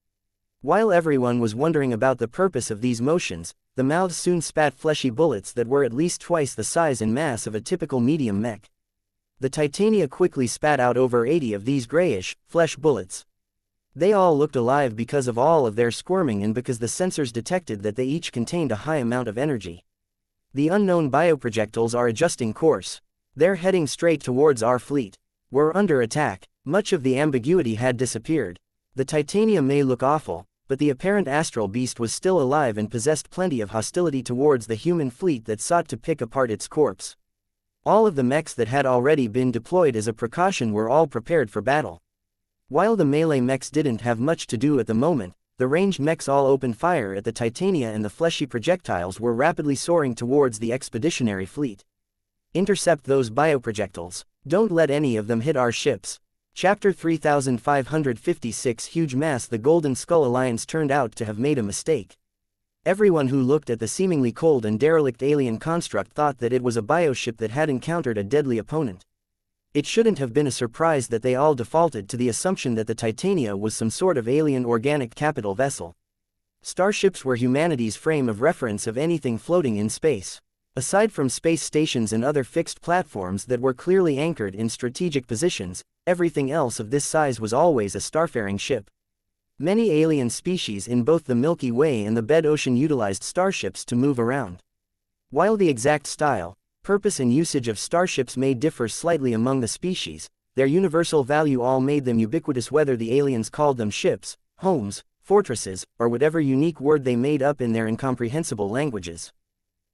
While everyone was wondering about the purpose of these motions, the mouths soon spat fleshy bullets that were at least twice the size and mass of a typical medium mech. The Titania quickly spat out over 80 of these grayish, flesh bullets. They all looked alive because of all of their squirming and because the sensors detected that they each contained a high amount of energy. The unknown bioprojectiles are adjusting course. They're heading straight towards our fleet. We're under attack. Much of the ambiguity had disappeared. The Titania may look awful, but the apparent astral beast was still alive and possessed plenty of hostility towards the human fleet that sought to pick apart its corpse. All of the mechs that had already been deployed as a precaution were all prepared for battle. While the melee mechs didn't have much to do at the moment, the ranged mechs all opened fire at the Titania and the fleshy projectiles were rapidly soaring towards the expeditionary fleet. Intercept those bioprojectiles. Don't let any of them hit our ships. Chapter 3556 Huge Mass. The Golden Skull Alliance turned out to have made a mistake. Everyone who looked at the seemingly cold and derelict alien construct thought that it was a bioship that had encountered a deadly opponent. It shouldn't have been a surprise that they all defaulted to the assumption that the Titania was some sort of alien organic capital vessel. Starships were humanity's frame of reference of anything floating in space. Aside from space stations and other fixed platforms that were clearly anchored in strategic positions, everything else of this size was always a starfaring ship. Many alien species in both the Milky Way and the Bed Ocean utilized starships to move around. While the exact style, purpose and usage of starships may differ slightly among the species, their universal value all made them ubiquitous, whether the aliens called them ships, homes, fortresses, or whatever unique word they made up in their incomprehensible languages.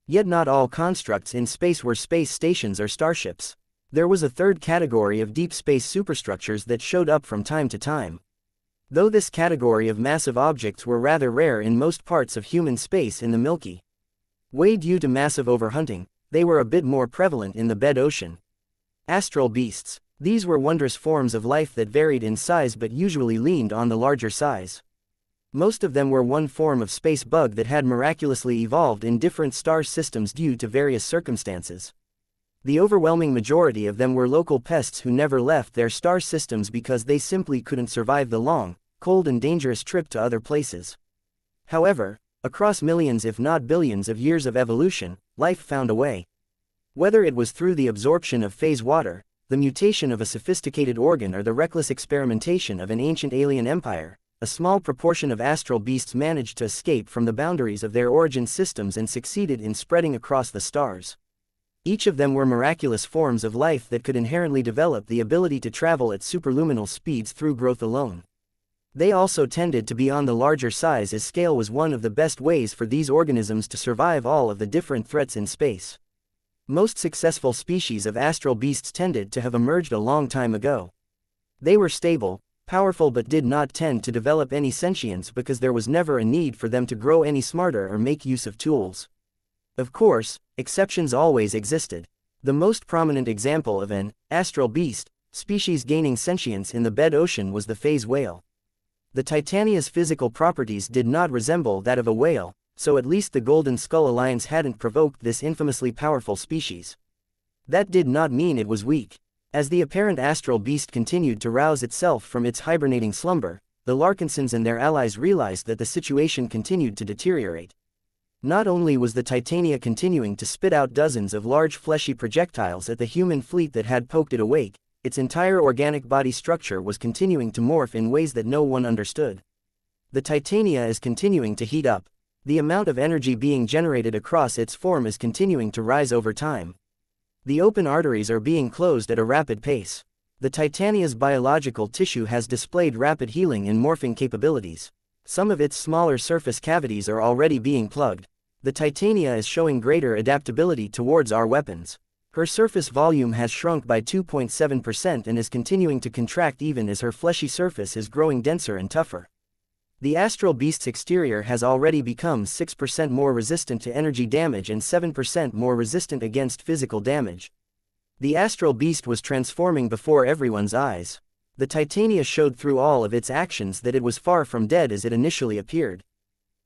Yet not all constructs in space were space stations or starships. There was a third category of deep space superstructures that showed up from time to time. Though this category of massive objects were rather rare in most parts of human space in the Milky Way due to massive overhunting, they were a bit more prevalent in the Bed Ocean. Astral beasts. These were wondrous forms of life that varied in size but usually leaned on the larger size. Most of them were one form of space bug that had miraculously evolved in different star systems due to various circumstances. The overwhelming majority of them were local pests who never left their star systems because they simply couldn't survive the long, cold and dangerous trip to other places. However, across millions if not billions of years of evolution, life found a way. Whether it was through the absorption of phase water, the mutation of a sophisticated organ, or the reckless experimentation of an ancient alien empire, a small proportion of astral beasts managed to escape from the boundaries of their origin systems and succeeded in spreading across the stars. Each of them were miraculous forms of life that could inherently develop the ability to travel at superluminal speeds through growth alone. They also tended to be on the larger size, as scale was one of the best ways for these organisms to survive all of the different threats in space. Most successful species of astral beasts tended to have emerged a long time ago. They were stable, powerful, but did not tend to develop any sentience because there was never a need for them to grow any smarter or make use of tools. Of course, exceptions always existed. The most prominent example of an astral beast species gaining sentience in the Bed Ocean was the phase whale. The Titania's physical properties did not resemble that of a whale, so at least the Golden Skull Alliance hadn't provoked this infamously powerful species. That did not mean it was weak. As the apparent astral beast continued to rouse itself from its hibernating slumber, the Larkinsons and their allies realized that the situation continued to deteriorate. Not only was the Titania continuing to spit out dozens of large fleshy projectiles at the human fleet that had poked it awake, its entire organic body structure was continuing to morph in ways that no one understood. The Titania is continuing to heat up. The amount of energy being generated across its form is continuing to rise over time. The open arteries are being closed at a rapid pace. The Titania's biological tissue has displayed rapid healing and morphing capabilities. Some of its smaller surface cavities are already being plugged. The Titania is showing greater adaptability towards our weapons. Her surface volume has shrunk by 2.7% and is continuing to contract even as her fleshy surface is growing denser and tougher. The astral beast's exterior has already become 6% more resistant to energy damage and 7% more resistant against physical damage. The astral beast was transforming before everyone's eyes. The Titania showed through all of its actions that it was far from dead as it initially appeared.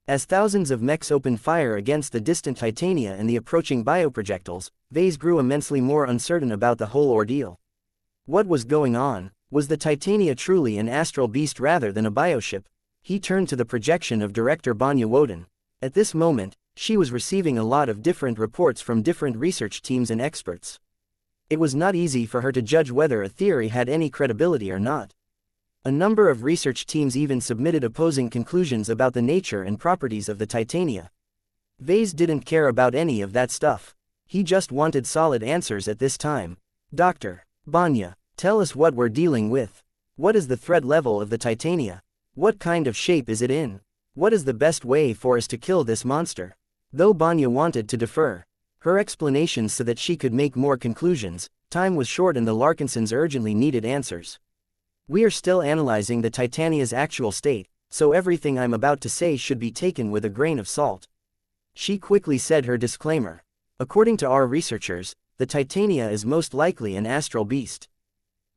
As thousands of mechs opened fire against the distant Titania and the approaching bioprojectiles, Vase grew immensely more uncertain about the whole ordeal. What was going on? Was the Titania truly an astral beast rather than a bioship? He turned to the projection of director Banya Woden. At this moment, she was receiving a lot of different reports from different research teams and experts. It was not easy for her to judge whether a theory had any credibility or not. A number of research teams even submitted opposing conclusions about the nature and properties of the Titania. Vase didn't care about any of that stuff. He just wanted solid answers at this time. Dr. Banya, tell us what we're dealing with. What is the threat level of the Titania? What kind of shape is it in? What is the best way for us to kill this monster? Though Banya wanted to defer her explanations so that she could make more conclusions, time was short and the Larkinsons urgently needed answers. We are still analyzing the Titania's actual state, so everything I'm about to say should be taken with a grain of salt. She quickly said her disclaimer. According to our researchers, the Titania is most likely an astral beast.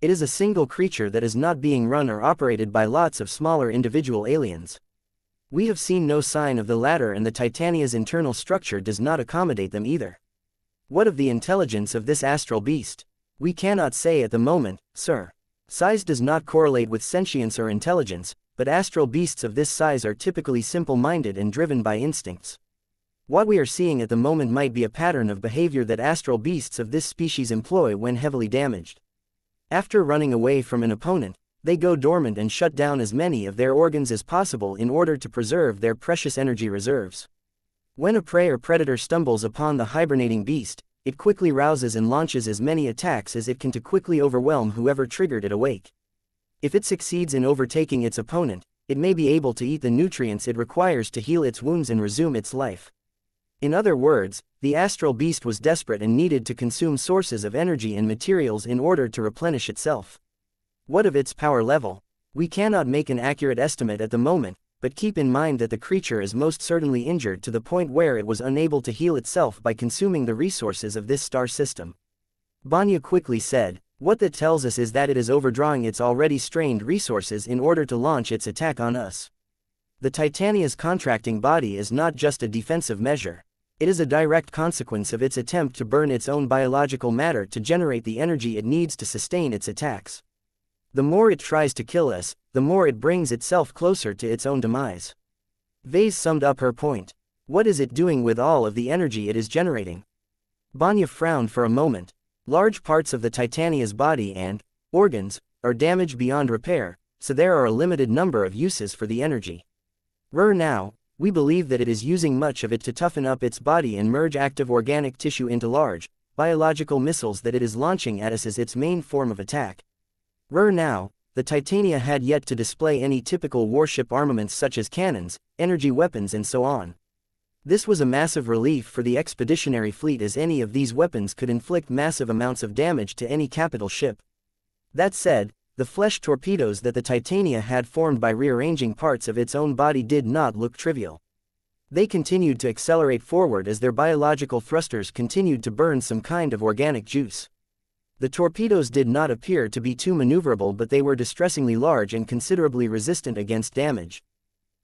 It is a single creature that is not being run or operated by lots of smaller individual aliens. We have seen no sign of the latter, and the Titania's internal structure does not accommodate them either. What of the intelligence of this astral beast? We cannot say at the moment, sir. Size does not correlate with sentience or intelligence, but astral beasts of this size are typically simple-minded and driven by instincts. What we are seeing at the moment might be a pattern of behavior that astral beasts of this species employ when heavily damaged. After running away from an opponent, they go dormant and shut down as many of their organs as possible in order to preserve their precious energy reserves. When a prey or predator stumbles upon the hibernating beast, it quickly rouses and launches as many attacks as it can to quickly overwhelm whoever triggered it awake. If it succeeds in overtaking its opponent, it may be able to eat the nutrients it requires to heal its wounds and resume its life. In other words, the astral beast was desperate and needed to consume sources of energy and materials in order to replenish itself. What of its power level? We cannot make an accurate estimate at the moment, but keep in mind that the creature is most certainly injured to the point where it was unable to heal itself by consuming the resources of this star system. Banya quickly said, "What that tells us is that it is overdrawing its already strained resources in order to launch its attack on us. The Titania's contracting body is not just a defensive measure. It is a direct consequence of its attempt to burn its own biological matter to generate the energy it needs to sustain its attacks. The more it tries to kill us, the more it brings itself closer to its own demise." Vase summed up her point. What is it doing with all of the energy it is generating? Banya frowned for a moment. Large parts of the Titania's body and organs are damaged beyond repair, so there are a limited number of uses for the energy. Now, we believe that it is using much of it to toughen up its body and merge active organic tissue into large, biological missiles that it is launching at us as its main form of attack. Now, the Titania had yet to display any typical warship armaments such as cannons, energy weapons and so on. This was a massive relief for the expeditionary fleet as any of these weapons could inflict massive amounts of damage to any capital ship. That said, the flesh torpedoes that the Titania had formed by rearranging parts of its own body did not look trivial. They continued to accelerate forward as their biological thrusters continued to burn some kind of organic juice. The torpedoes did not appear to be too maneuverable, but they were distressingly large and considerably resistant against damage.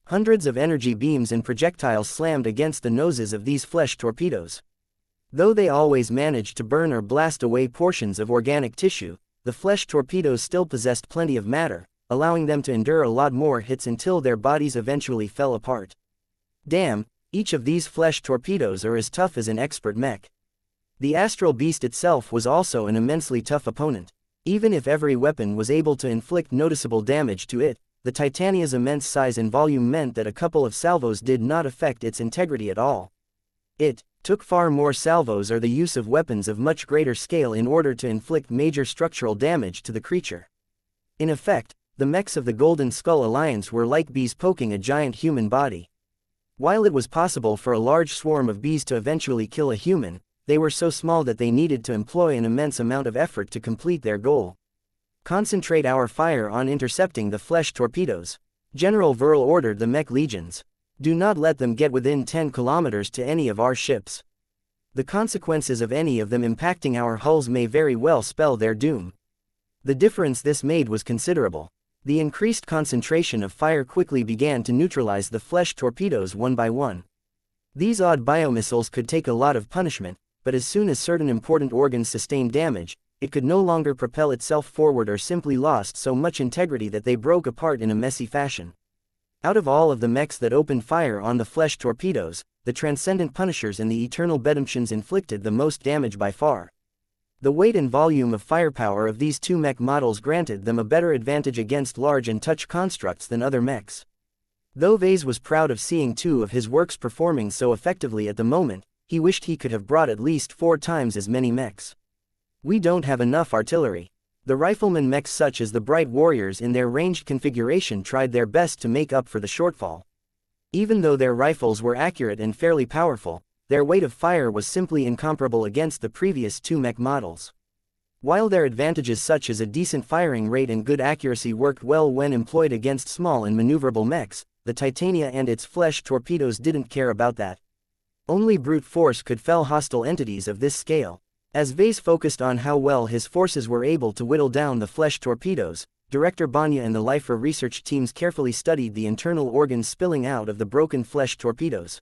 Hundreds of energy beams and projectiles slammed against the noses of these flesh torpedoes. Though they always managed to burn or blast away portions of organic tissue, the flesh torpedoes still possessed plenty of matter, allowing them to endure a lot more hits until their bodies eventually fell apart. Damn, each of these flesh torpedoes are as tough as an expert mech. The astral beast itself was also an immensely tough opponent. Even if every weapon was able to inflict noticeable damage to it, the Titania's immense size and volume meant that a couple of salvos did not affect its integrity at all. It took far more salvos or the use of weapons of much greater scale in order to inflict major structural damage to the creature. In effect, the mechs of the Golden Skull Alliance were like bees poking a giant human body. While it was possible for a large swarm of bees to eventually kill a human, they were so small that they needed to employ an immense amount of effort to complete their goal. Concentrate our fire on intercepting the flesh torpedoes. General Verl ordered the mech legions. Do not let them get within 10 kilometers to any of our ships. The consequences of any of them impacting our hulls may very well spell their doom. The difference this made was considerable. The increased concentration of fire quickly began to neutralize the flesh torpedoes one by one. These odd biomissiles could take a lot of punishment, but as soon as certain important organs sustained damage, it could no longer propel itself forward or simply lost so much integrity that they broke apart in a messy fashion. Out of all of the mechs that opened fire on the flesh torpedoes, the Transcendent Punishers and the Eternal Bedemptions inflicted the most damage by far. The weight and volume of firepower of these two mech models granted them a better advantage against large and touch constructs than other mechs. Though Vase was proud of seeing two of his works performing so effectively at the moment, he wished he could have brought at least 4 times as many mechs. We don't have enough artillery. The rifleman mechs such as the Bright Warriors in their ranged configuration tried their best to make up for the shortfall. Even though their rifles were accurate and fairly powerful, their weight of fire was simply incomparable against the previous 2 mech models. While their advantages such as a decent firing rate and good accuracy worked well when employed against small and maneuverable mechs, the Titania and its flesh torpedoes didn't care about that. Only brute force could fell hostile entities of this scale. As Vase focused on how well his forces were able to whittle down the flesh torpedoes, Director Banya and the Lifer research teams carefully studied the internal organs spilling out of the broken flesh torpedoes.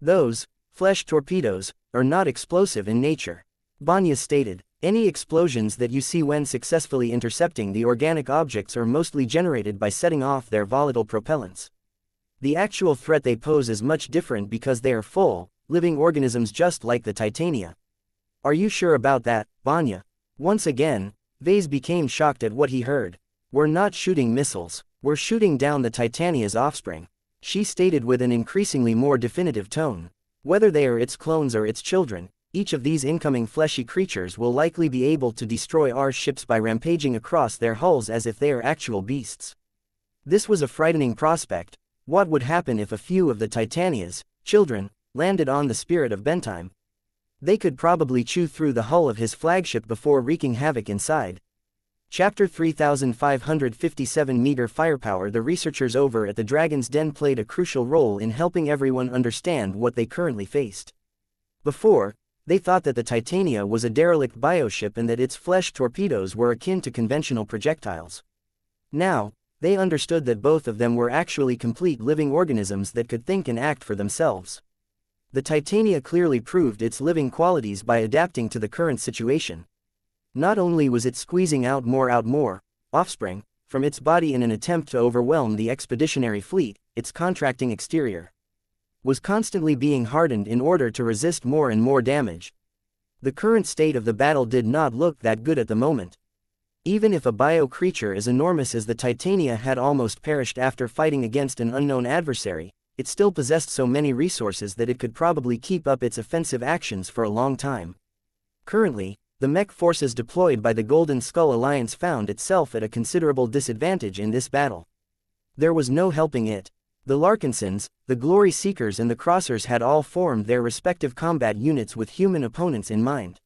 Those flesh torpedoes are not explosive in nature. Banya stated, any explosions that you see when successfully intercepting the organic objects are mostly generated by setting off their volatile propellants. The actual threat they pose is much different because they are full, living organisms just like the Titania. Are you sure about that, Vanya? Once again, Vase became shocked at what he heard. We're not shooting missiles, we're shooting down the Titania's offspring, she stated with an increasingly more definitive tone. Whether they are its clones or its children, each of these incoming fleshy creatures will likely be able to destroy our ships by rampaging across their hulls as if they are actual beasts. This was a frightening prospect. What would happen if a few of the Titania's children landed on the Spirit of Bentheim? They could probably chew through the hull of his flagship before wreaking havoc inside. Chapter 3557 Firepower. The researchers over at the Dragon's Den played a crucial role in helping everyone understand what they currently faced. Before, they thought that the Titania was a derelict bioship and that its flesh torpedoes were akin to conventional projectiles. Now, they understood that both of them were actually complete living organisms that could think and act for themselves. The Titania clearly proved its living qualities by adapting to the current situation. Not only was it squeezing out more offspring from its body in an attempt to overwhelm the expeditionary fleet, its contracting exterior was constantly being hardened in order to resist more and more damage. The current state of the battle did not look that good at the moment. Even if a bio creature as enormous as the Titania had almost perished after fighting against an unknown adversary, it still possessed so many resources that it could probably keep up its offensive actions for a long time. Currently, the mech forces deployed by the Golden Skull Alliance found itself at a considerable disadvantage in this battle. There was no helping it. The Larkinsons, the Glory Seekers and the Crossers had all formed their respective combat units with human opponents in mind.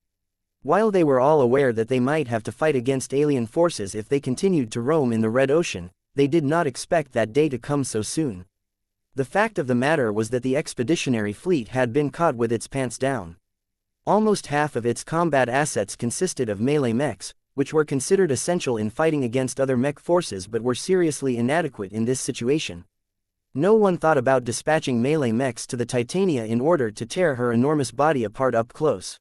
While they were all aware that they might have to fight against alien forces if they continued to roam in the Red Ocean, they did not expect that day to come so soon. The fact of the matter was that the expeditionary fleet had been caught with its pants down. Almost half of its combat assets consisted of melee mechs, which were considered essential in fighting against other mech forces but were seriously inadequate in this situation. No one thought about dispatching melee mechs to the Titania in order to tear her enormous body apart up close.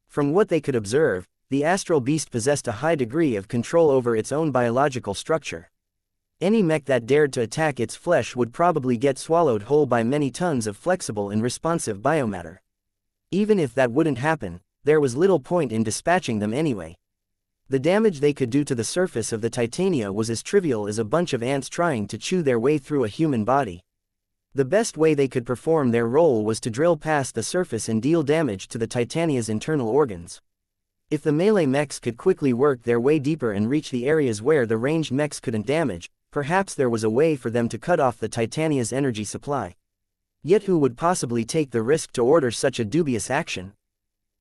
From what they could observe, the astral beast possessed a high degree of control over its own biological structure. Any mech that dared to attack its flesh would probably get swallowed whole by many tons of flexible and responsive biomatter. Even if that wouldn't happen, there was little point in dispatching them anyway. The damage they could do to the surface of the Titania was as trivial as a bunch of ants trying to chew their way through a human body. The best way they could perform their role was to drill past the surface and deal damage to the Titania's internal organs. If the melee mechs could quickly work their way deeper and reach the areas where the ranged mechs couldn't damage, perhaps there was a way for them to cut off the Titania's energy supply. Yet who would possibly take the risk to order such a dubious action?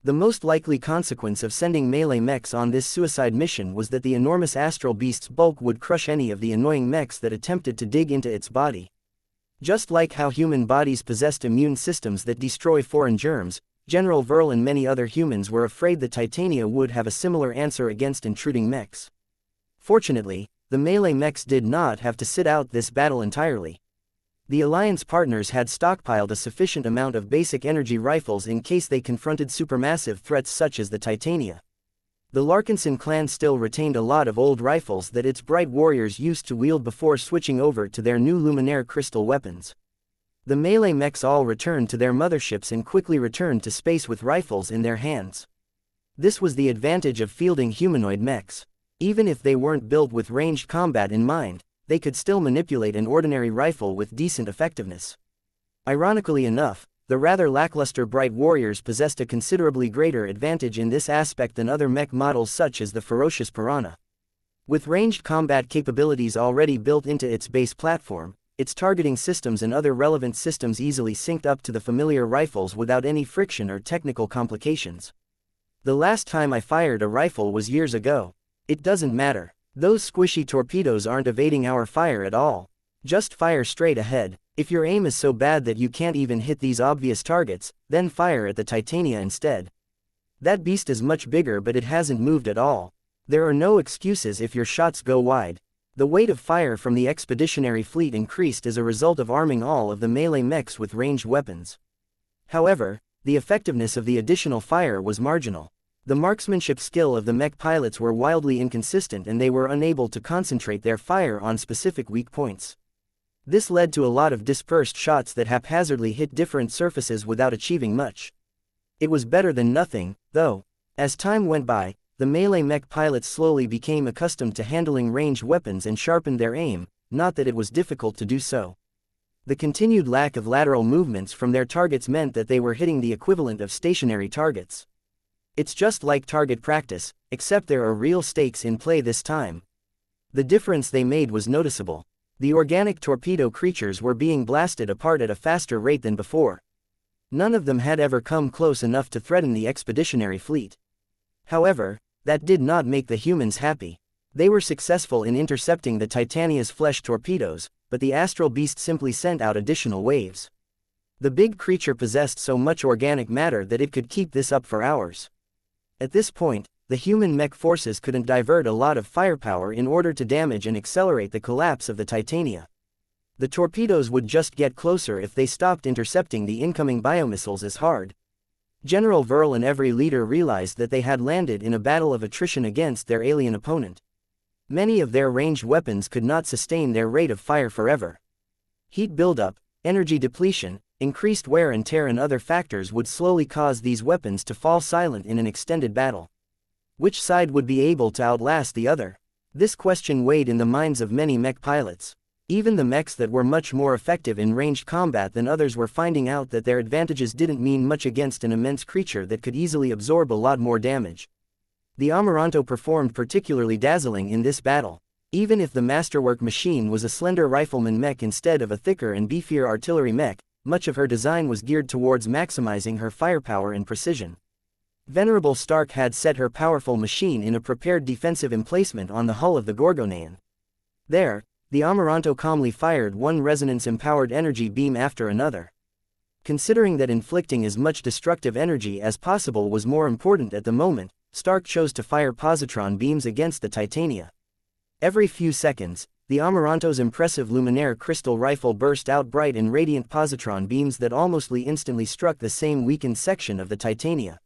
The most likely consequence of sending melee mechs on this suicide mission was that the enormous astral beast's bulk would crush any of the annoying mechs that attempted to dig into its body. Just like how human bodies possessed immune systems that destroy foreign germs, General Verl and many other humans were afraid the Titania would have a similar answer against intruding mechs. Fortunately, the melee mechs did not have to sit out this battle entirely. The Alliance partners had stockpiled a sufficient amount of basic energy rifles in case they confronted supermassive threats such as the Titania. The Larkinson clan still retained a lot of old rifles that its bright warriors used to wield before switching over to their new Luminaire crystal weapons. The melee mechs all returned to their motherships and quickly returned to space with rifles in their hands. This was the advantage of fielding humanoid mechs. Even if they weren't built with ranged combat in mind, they could still manipulate an ordinary rifle with decent effectiveness. Ironically enough, the rather lackluster Bright Warriors possessed a considerably greater advantage in this aspect than other mech models such as the Ferocious Piranha. With ranged combat capabilities already built into its base platform, its targeting systems and other relevant systems easily synced up to the familiar rifles without any friction or technical complications. The last time I fired a rifle was years ago. It doesn't matter. Those squishy torpedoes aren't evading our fire at all. Just fire straight ahead. If your aim is so bad that you can't even hit these obvious targets, then fire at the Titania instead. That beast is much bigger but it hasn't moved at all. There are no excuses if your shots go wide. The weight of fire from the expeditionary fleet increased as a result of arming all of the melee mechs with ranged weapons. However, the effectiveness of the additional fire was marginal. The marksmanship skill of the mech pilots were wildly inconsistent and they were unable to concentrate their fire on specific weak points. This led to a lot of dispersed shots that haphazardly hit different surfaces without achieving much. It was better than nothing, though. As time went by, the melee mech pilots slowly became accustomed to handling ranged weapons and sharpened their aim, not that it was difficult to do so. The continued lack of lateral movements from their targets meant that they were hitting the equivalent of stationary targets. It's just like target practice, except there are real stakes in play this time. The difference they made was noticeable. The organic torpedo creatures were being blasted apart at a faster rate than before. None of them had ever come close enough to threaten the expeditionary fleet. However, that did not make the humans happy. They were successful in intercepting the Titania's flesh torpedoes, but the astral beast simply sent out additional waves. The big creature possessed so much organic matter that it could keep this up for hours. At this point, the human mech forces couldn't divert a lot of firepower in order to damage and accelerate the collapse of the Titania. The torpedoes would just get closer if they stopped intercepting the incoming biomissiles as hard. General Verl and every leader realized that they had landed in a battle of attrition against their alien opponent. Many of their ranged weapons could not sustain their rate of fire forever. Heat buildup, energy depletion, increased wear and tear and other factors would slowly cause these weapons to fall silent in an extended battle. Which side would be able to outlast the other? This question weighed in the minds of many mech pilots. Even the mechs that were much more effective in ranged combat than others were finding out that their advantages didn't mean much against an immense creature that could easily absorb a lot more damage. The Amaranto performed particularly dazzling in this battle. Even if the masterwork machine was a slender rifleman mech instead of a thicker and beefier artillery mech, much of her design was geared towards maximizing her firepower and precision. Venerable Stark had set her powerful machine in a prepared defensive emplacement on the hull of the Gorgonean. There, the Amaranto calmly fired one resonance-empowered energy beam after another. Considering that inflicting as much destructive energy as possible was more important at the moment, Stark chose to fire positron beams against the Titania. Every few seconds, the Amaranto's impressive luminaire crystal rifle burst out bright and radiant positron beams that almost instantly struck the same weakened section of the Titania.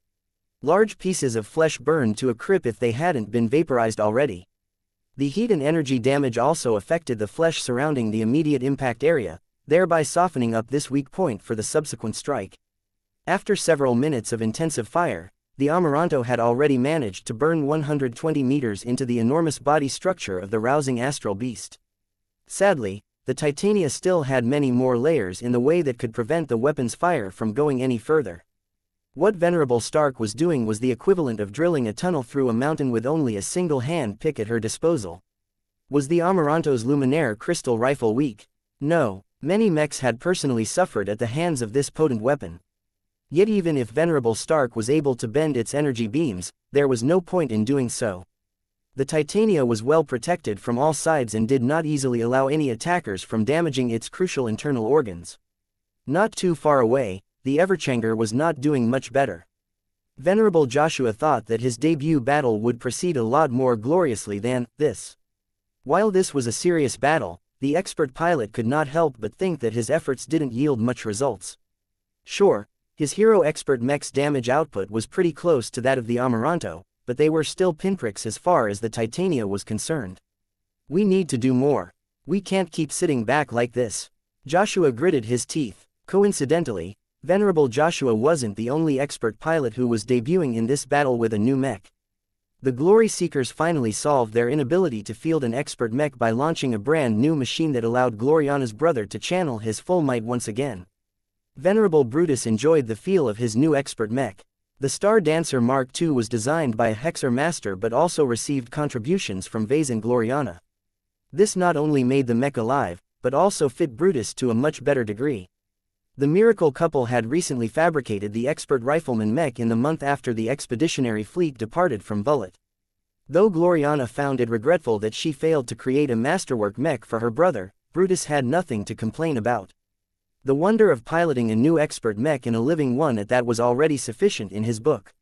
Large pieces of flesh burned to a crisp if they hadn't been vaporized already. The heat and energy damage also affected the flesh surrounding the immediate impact area, thereby softening up this weak point for the subsequent strike. After several minutes of intensive fire, the Amaranto had already managed to burn 120 meters into the enormous body structure of the rousing astral beast. Sadly, the Titania still had many more layers in the way that could prevent the weapon's fire from going any further. What Venerable Stark was doing was the equivalent of drilling a tunnel through a mountain with only a single hand pick at her disposal. Was the Amaranto's luminaire crystal rifle weak? No, many mechs had personally suffered at the hands of this potent weapon. Yet even if Venerable Stark was able to bend its energy beams, there was no point in doing so. The Titania was well protected from all sides and did not easily allow any attackers from damaging its crucial internal organs. Not too far away, the Everchanger was not doing much better. Venerable Joshua thought that his debut battle would proceed a lot more gloriously than this. While this was a serious battle, the expert pilot could not help but think that his efforts didn't yield much results. Sure, his hero expert mech's damage output was pretty close to that of the Amaranto, but they were still pinpricks as far as the Titania was concerned. We need to do more. We can't keep sitting back like this. Joshua gritted his teeth. Coincidentally, Venerable Joshua wasn't the only expert pilot who was debuting in this battle with a new mech. The Glory Seekers finally solved their inability to field an expert mech by launching a brand new machine that allowed Gloriana's brother to channel his full might once again. Venerable Brutus enjoyed the feel of his new expert mech. The Star Dancer Mark II was designed by a Hexer master but also received contributions from Vase and Gloriana. This not only made the mech alive, but also fit Brutus to a much better degree. The miracle couple had recently fabricated the expert rifleman mech in the month after the expeditionary fleet departed from Bullet. Though Gloriana found it regretful that she failed to create a masterwork mech for her brother, Brutus had nothing to complain about. The wonder of piloting a new expert mech and a living one at that was already sufficient in his book.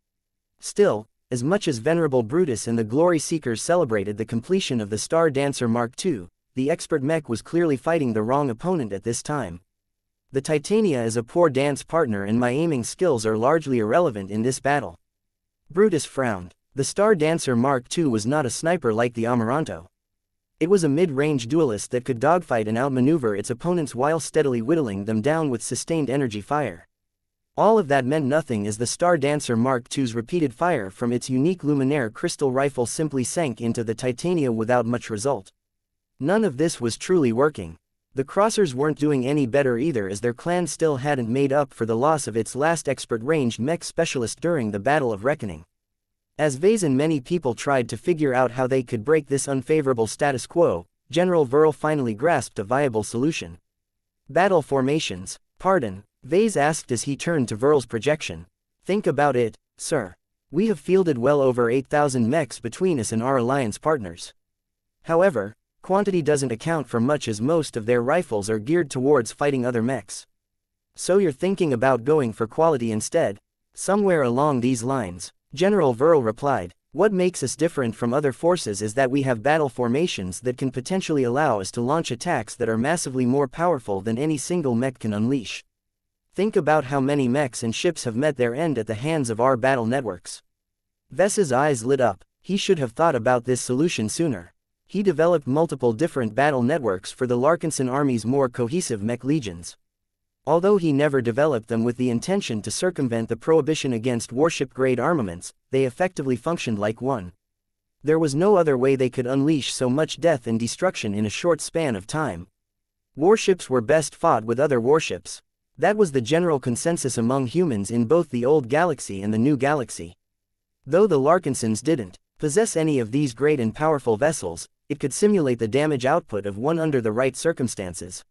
Still, as much as Venerable Brutus and the Glory Seekers celebrated the completion of the Star Dancer Mark II, the expert mech was clearly fighting the wrong opponent at this time. The Titania is a poor dance partner and my aiming skills are largely irrelevant in this battle. Brutus frowned. The Star Dancer Mark II was not a sniper like the Amaranto. It was a mid-range duelist that could dogfight and outmaneuver its opponents while steadily whittling them down with sustained energy fire. All of that meant nothing as the Star Dancer Mark II's repeated fire from its unique Luminaire crystal rifle simply sank into the Titania without much result. None of this was truly working. The Crossers weren't doing any better either as their clan still hadn't made up for the loss of its last expert ranged mech specialist during the Battle of Reckoning. As Vase and many people tried to figure out how they could break this unfavorable status quo, General Verl finally grasped a viable solution. Battle formations. Pardon, Vase asked as he turned to Verl's projection. Think about it, sir. We have fielded well over 8,000 mechs between us and our alliance partners. However, quantity doesn't account for much as most of their rifles are geared towards fighting other mechs. So you're thinking about going for quality instead? Somewhere along these lines, General Verl replied, what makes us different from other forces is that we have battle formations that can potentially allow us to launch attacks that are massively more powerful than any single mech can unleash. Think about how many mechs and ships have met their end at the hands of our battle networks. Vess's eyes lit up. He should have thought about this solution sooner. He developed multiple different battle networks for the Larkinson Army's more cohesive mech legions. Although he never developed them with the intention to circumvent the prohibition against warship-grade armaments, they effectively functioned like one. There was no other way they could unleash so much death and destruction in a short span of time. Warships were best fought with other warships. That was the general consensus among humans in both the old galaxy and the new galaxy. Though the Larkinsons didn't possess any of these great and powerful vessels, it could simulate the damage output of one under the right circumstances.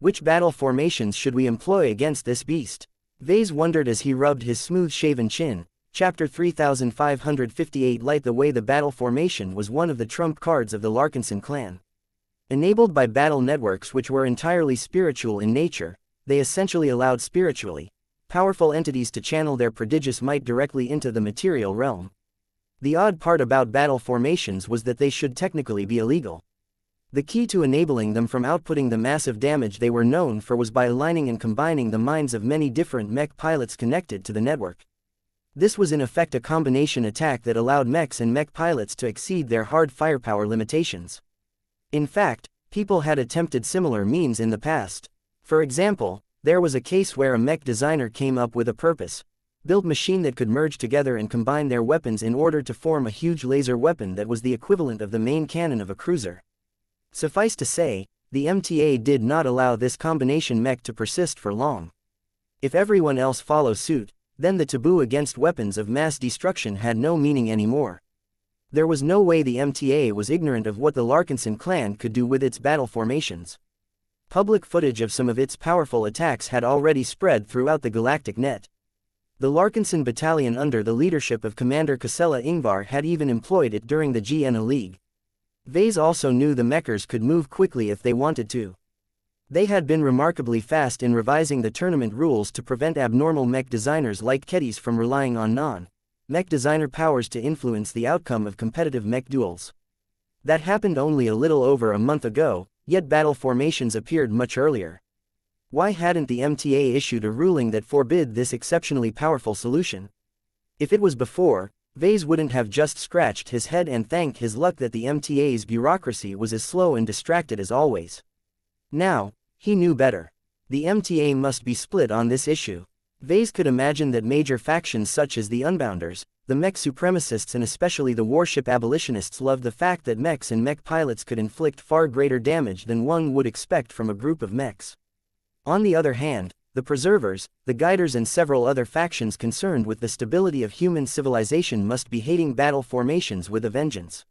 Which battle formations should we employ against this beast? Vase wondered as he rubbed his smooth-shaven chin. Chapter 3558 Light the Way. The battle formation was one of the trump cards of the Larkinson clan. Enabled by battle networks which were entirely spiritual in nature, they essentially allowed spiritually powerful entities to channel their prodigious might directly into the material realm. The odd part about battle formations was that they should technically be illegal. The key to enabling them from outputting the massive damage they were known for was by aligning and combining the minds of many different mech pilots connected to the network. This was in effect a combination attack that allowed mechs and mech pilots to exceed their hard firepower limitations. In fact, people had attempted similar means in the past. For example, there was a case where a mech designer came up with a purpose-built machine that could merge together and combine their weapons in order to form a huge laser weapon that was the equivalent of the main cannon of a cruiser. Suffice to say, the MTA did not allow this combination mech to persist for long. If everyone else follows suit, then the taboo against weapons of mass destruction had no meaning anymore. There was no way the MTA was ignorant of what the Larkinson clan could do with its battle formations. Public footage of some of its powerful attacks had already spread throughout the galactic net. The Larkinson battalion under the leadership of Commander Casella Ingvar had even employed it during the GNA League. Vase also knew the mechers could move quickly if they wanted to. They had been remarkably fast in revising the tournament rules to prevent abnormal mech designers like Kedis from relying on non-mech designer powers to influence the outcome of competitive mech duels. That happened only a little over a month ago, yet battle formations appeared much earlier. Why hadn't the MTA issued a ruling that forbid this exceptionally powerful solution? If it was before, Vase wouldn't have just scratched his head and thanked his luck that the MTA's bureaucracy was as slow and distracted as always. Now, he knew better. The MTA must be split on this issue. Vase could imagine that major factions such as the Unbounders, the mech supremacists and especially the warship abolitionists loved the fact that mechs and mech pilots could inflict far greater damage than one would expect from a group of mechs. On the other hand, the Preservers, the Guiders and several other factions concerned with the stability of human civilization must be hating battle formations with a vengeance.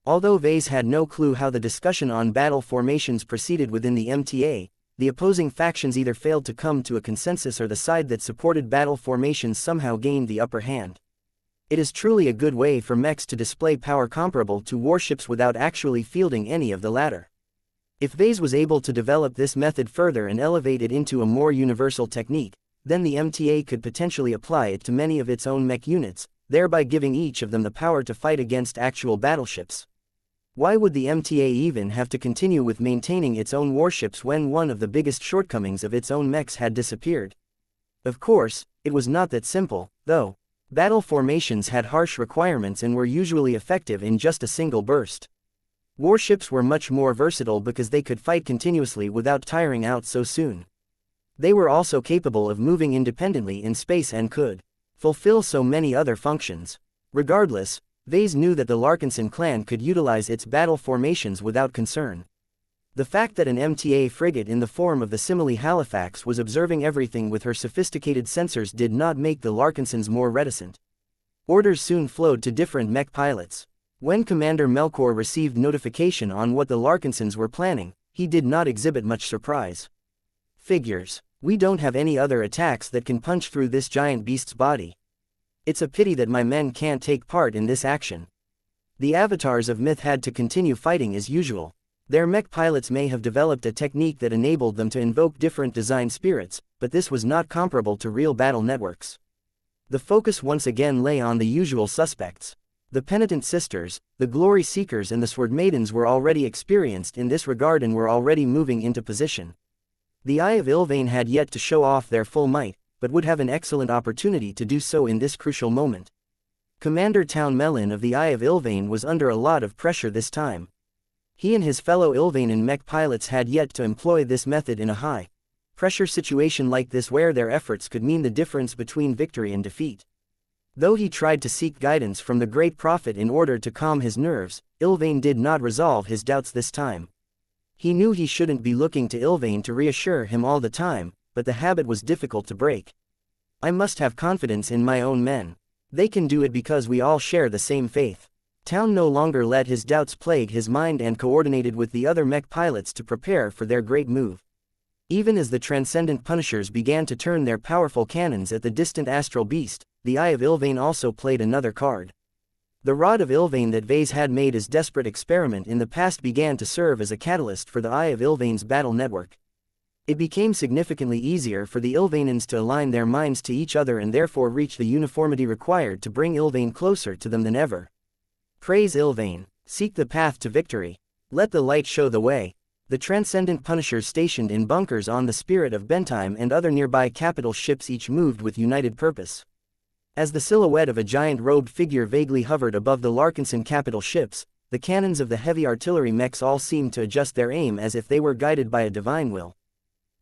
Although Vase had no clue how the discussion on battle formations proceeded within the MTA, the opposing factions either failed to come to a consensus or the side that supported battle formations somehow gained the upper hand. It is truly a good way for mechs to display power comparable to warships without actually fielding any of the latter. If Vase was able to develop this method further and elevate it into a more universal technique, then the MTA could potentially apply it to many of its own mech units, thereby giving each of them the power to fight against actual battleships. Why would the MTA even have to continue with maintaining its own warships when one of the biggest shortcomings of its own mechs had disappeared? Of course, it was not that simple, though. Battle formations had harsh requirements and were usually effective in just a single burst. Warships were much more versatile because they could fight continuously without tiring out so soon. They were also capable of moving independently in space and could fulfill so many other functions. Regardless, Vase knew that the Larkinson clan could utilize its battle formations without concern. The fact that an MTA frigate in the form of the Simile Halifax was observing everything with her sophisticated sensors did not make the Larkinsons more reticent. Orders soon flowed to different mech pilots. When Commander Melkor received notification on what the Larkinsons were planning, he did not exhibit much surprise. Figures. We don't have any other attacks that can punch through this giant beast's body. It's a pity that my men can't take part in this action. The avatars of myth had to continue fighting as usual. Their mech pilots may have developed a technique that enabled them to invoke different design spirits, but this was not comparable to real battle networks. The focus once again lay on the usual suspects. The Penitent Sisters, the Glory Seekers and the Sword Maidens were already experienced in this regard and were already moving into position. The Eye of Ilvain had yet to show off their full might, but would have an excellent opportunity to do so in this crucial moment. Commander Town Melin of the Eye of Ilvain was under a lot of pressure this time. He and his fellow Ilvanian mech pilots had yet to employ this method in a high-pressure situation like this where their efforts could mean the difference between victory and defeat. Though he tried to seek guidance from the Great Prophet in order to calm his nerves, Ilvain did not resolve his doubts this time. He knew he shouldn't be looking to Ilvain to reassure him all the time, but the habit was difficult to break. I must have confidence in my own men. They can do it because we all share the same faith. Town no longer let his doubts plague his mind and coordinated with the other mech pilots to prepare for their great move. Even as the Transcendent Punishers began to turn their powerful cannons at the distant astral beast, the Eye of Ilvain also played another card. The Rod of Ilvain that Vase had made as desperate experiment in the past began to serve as a catalyst for the Eye of Ilvain's battle network. It became significantly easier for the Ilvainans to align their minds to each other and therefore reach the uniformity required to bring Ilvain closer to them than ever. Praise Ilvain. Seek the path to victory. Let the light show the way. The Transcendent Punishers stationed in bunkers on the Spirit of Bentheim and other nearby capital ships each moved with united purpose. As the silhouette of a giant robed figure vaguely hovered above the Larkinson capital ships, the cannons of the heavy artillery mechs all seemed to adjust their aim as if they were guided by a divine will.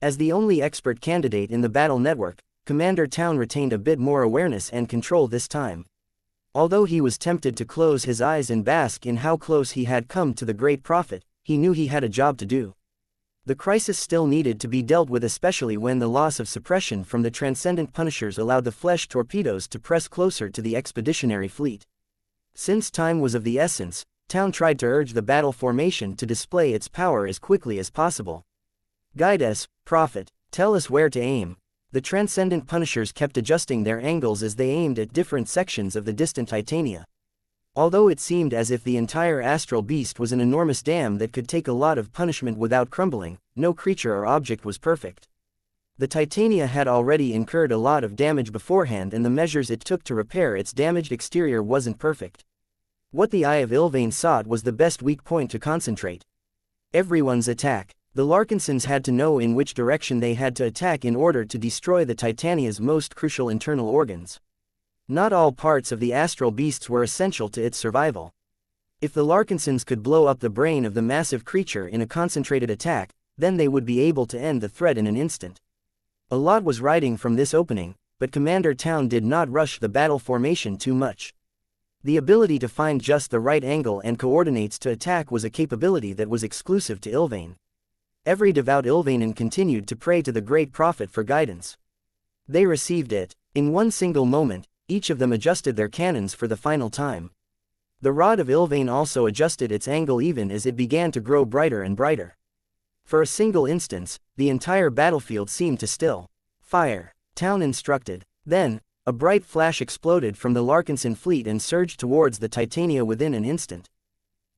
As the only expert candidate in the battle network, Commander Town retained a bit more awareness and control this time. Although he was tempted to close his eyes and bask in how close he had come to the Great Prophet, he knew he had a job to do. The crisis still needed to be dealt with, especially when the loss of suppression from the Transcendent Punishers allowed the flesh torpedoes to press closer to the expeditionary fleet. Since time was of the essence, Town tried to urge the battle formation to display its power as quickly as possible. Guide us, Prophet. Tell us where to aim. The Transcendent Punishers kept adjusting their angles as they aimed at different sections of the distant Titania. Although it seemed as if the entire astral beast was an enormous dam that could take a lot of punishment without crumbling, no creature or object was perfect. The Titania had already incurred a lot of damage beforehand, and the measures it took to repair its damaged exterior wasn't perfect. What the Eye of Ilvain sought was the best weak point to concentrate. Everyone's attack. The Larkinsons had to know in which direction they had to attack in order to destroy the Titania's most crucial internal organs. Not all parts of the astral beasts were essential to its survival. If the Larkinsons could blow up the brain of the massive creature in a concentrated attack, then they would be able to end the threat in an instant. A lot was riding from this opening, but Commander Town did not rush the battle formation too much. The ability to find just the right angle and coordinates to attack was a capability that was exclusive to Ilvain. Every devout Ilvanan continued to pray to the Great Prophet for guidance. They received it. In one single moment, each of them adjusted their cannons for the final time. The Rod of Ilvain also adjusted its angle even as it began to grow brighter and brighter. For a single instance, the entire battlefield seemed to still. Fire. Town instructed. Then, a bright flash exploded from the Larkinson fleet and surged towards the Titania within an instant.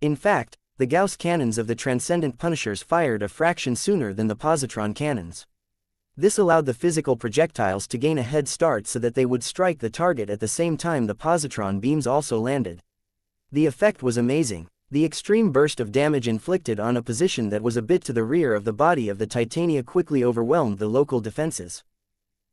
In fact, the Gauss cannons of the Transcendent Punishers fired a fraction sooner than the positron cannons. This allowed the physical projectiles to gain a head start so that they would strike the target at the same time the positron beams also landed. The effect was amazing. The extreme burst of damage inflicted on a position that was a bit to the rear of the body of the Titania quickly overwhelmed the local defenses.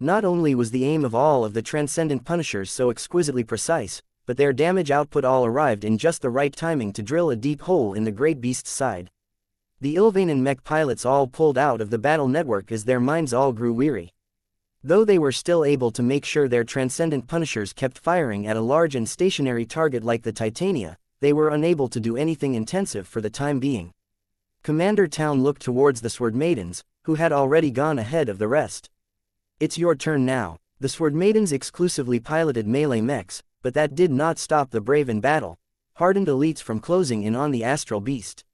Not only was the aim of all of the Transcendent Punishers so exquisitely precise, but their damage output all arrived in just the right timing to drill a deep hole in the great beast's side. The Ilvanan mech pilots all pulled out of the battle network as their minds all grew weary. Though they were still able to make sure their transcendent punishers kept firing at a large and stationary target like the Titania, they were unable to do anything intensive for the time being. Commander Town looked towards the Sword Maidens, who had already gone ahead of the rest. "It's your turn now." The Sword Maidens exclusively piloted melee mechs, but that did not stop the brave in battle, hardened elites from closing in on the astral beast.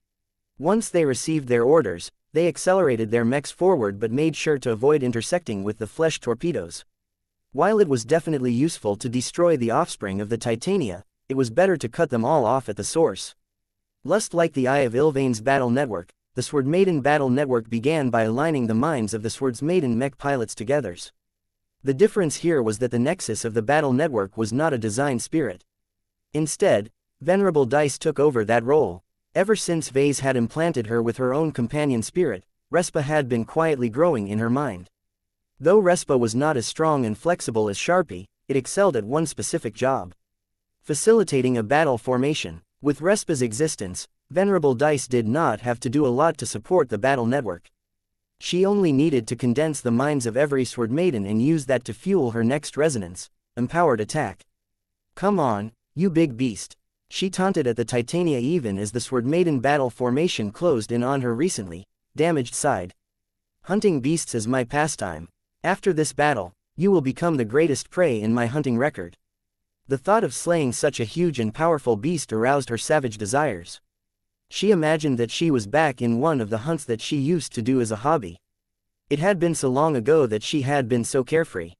Once they received their orders, they accelerated their mechs forward but made sure to avoid intersecting with the flesh torpedoes. While it was definitely useful to destroy the offspring of the Titania, it was better to cut them all off at the source. Lust like the Eye of Ilvain's battle network, the Sword Maiden battle network began by aligning the minds of the Sword Maiden mech pilots together. The difference here was that the nexus of the battle network was not a design spirit. Instead, Venerable Dice took over that role. Ever since Vase had implanted her with her own companion spirit, Respa had been quietly growing in her mind. Though Respa was not as strong and flexible as Sharpie, it excelled at one specific job: facilitating a battle formation. With Respa's existence, Venerable Dice did not have to do a lot to support the battle network. She only needed to condense the minds of every Sword Maiden and use that to fuel her next resonance, empowered attack. "Come on, you big beast," she taunted at the Titania even as the Sword Maiden battle formation closed in on her recently damaged side. "Hunting beasts is my pastime. After this battle, you will become the greatest prey in my hunting record." The thought of slaying such a huge and powerful beast aroused her savage desires. She imagined that she was back in one of the hunts that she used to do as a hobby. It had been so long ago that she had been so carefree.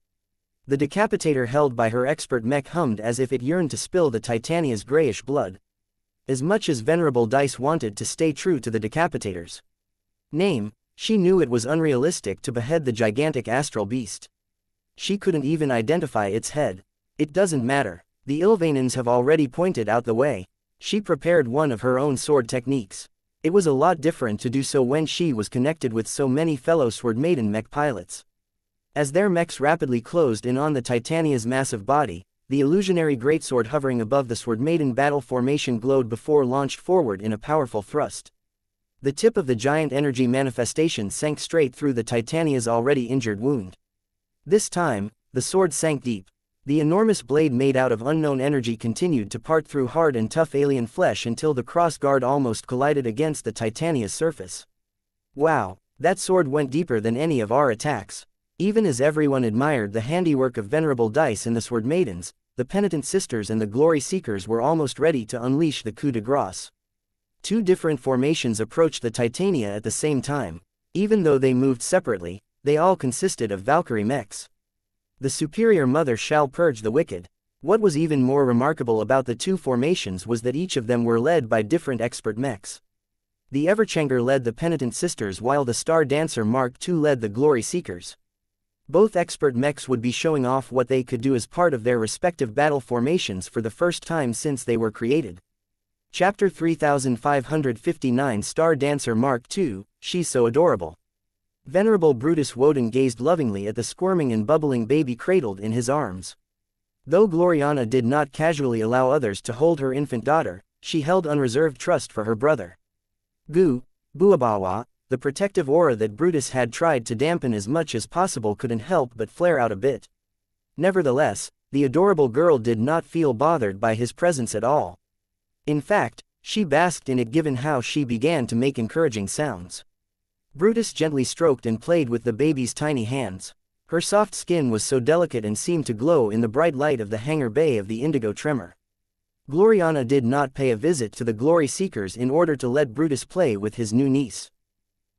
The decapitator held by her expert mech hummed as if it yearned to spill the Titania's grayish blood. As much as Venerable Dice wanted to stay true to the decapitator's name, she knew it was unrealistic to behead the gigantic astral beast. She couldn't even identify its head. It doesn't matter. The Ilvanans have already pointed out the way. She prepared one of her own sword techniques. It was a lot different to do so when she was connected with so many fellow Sword Maiden mech pilots. As their mechs rapidly closed in on the Titania's massive body, the illusionary greatsword hovering above the Sword Maiden battle formation glowed before launched forward in a powerful thrust. The tip of the giant energy manifestation sank straight through the Titania's already injured wound. This time, the sword sank deep. The enormous blade made out of unknown energy continued to part through hard and tough alien flesh until the crossguard almost collided against the Titania's surface. "Wow, that sword went deeper than any of our attacks." Even as everyone admired the handiwork of Venerable Dice and the Sword Maidens, the Penitent Sisters and the Glory Seekers were almost ready to unleash the coup de grace. Two different formations approached the Titania at the same time. Even though they moved separately, they all consisted of Valkyrie mechs. The Superior Mother shall purge the wicked. What was even more remarkable about the two formations was that each of them were led by different expert mechs. The Everchanger led the Penitent Sisters while the Star Dancer Mark II led the Glory Seekers. Both expert mechs would be showing off what they could do as part of their respective battle formations for the first time since they were created. Chapter 3559 Star Dancer Mark II, She's So Adorable. Venerable Brutus Woden gazed lovingly at the squirming and bubbling baby cradled in his arms. Though Gloriana did not casually allow others to hold her infant daughter, she held unreserved trust for her brother. Buabawa, the protective aura that Brutus had tried to dampen as much as possible couldn't help but flare out a bit. Nevertheless, the adorable girl did not feel bothered by his presence at all. In fact, she basked in it given how she began to make encouraging sounds. Brutus gently stroked and played with the baby's tiny hands. Her soft skin was so delicate and seemed to glow in the bright light of the hangar bay of the indigo tremor. Gloriana did not pay a visit to the Glory Seekers in order to let Brutus play with his new niece.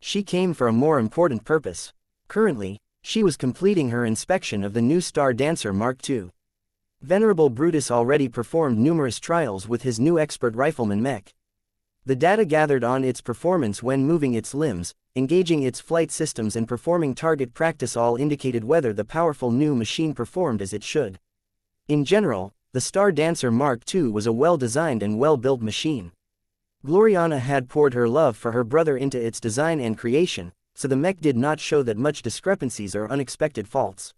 She came for a more important purpose. Currently, she was completing her inspection of the new Star Dancer Mark II. Venerable Brutus already performed numerous trials with his new expert rifleman mech. The data gathered on its performance when moving its limbs, engaging its flight systems and performing target practice all indicated whether the powerful new machine performed as it should. In general, the Star Dancer Mark II was a well-designed and well-built machine. Gloriana had poured her love for her brother into its design and creation, so the mech did not show that much discrepancies or unexpected faults.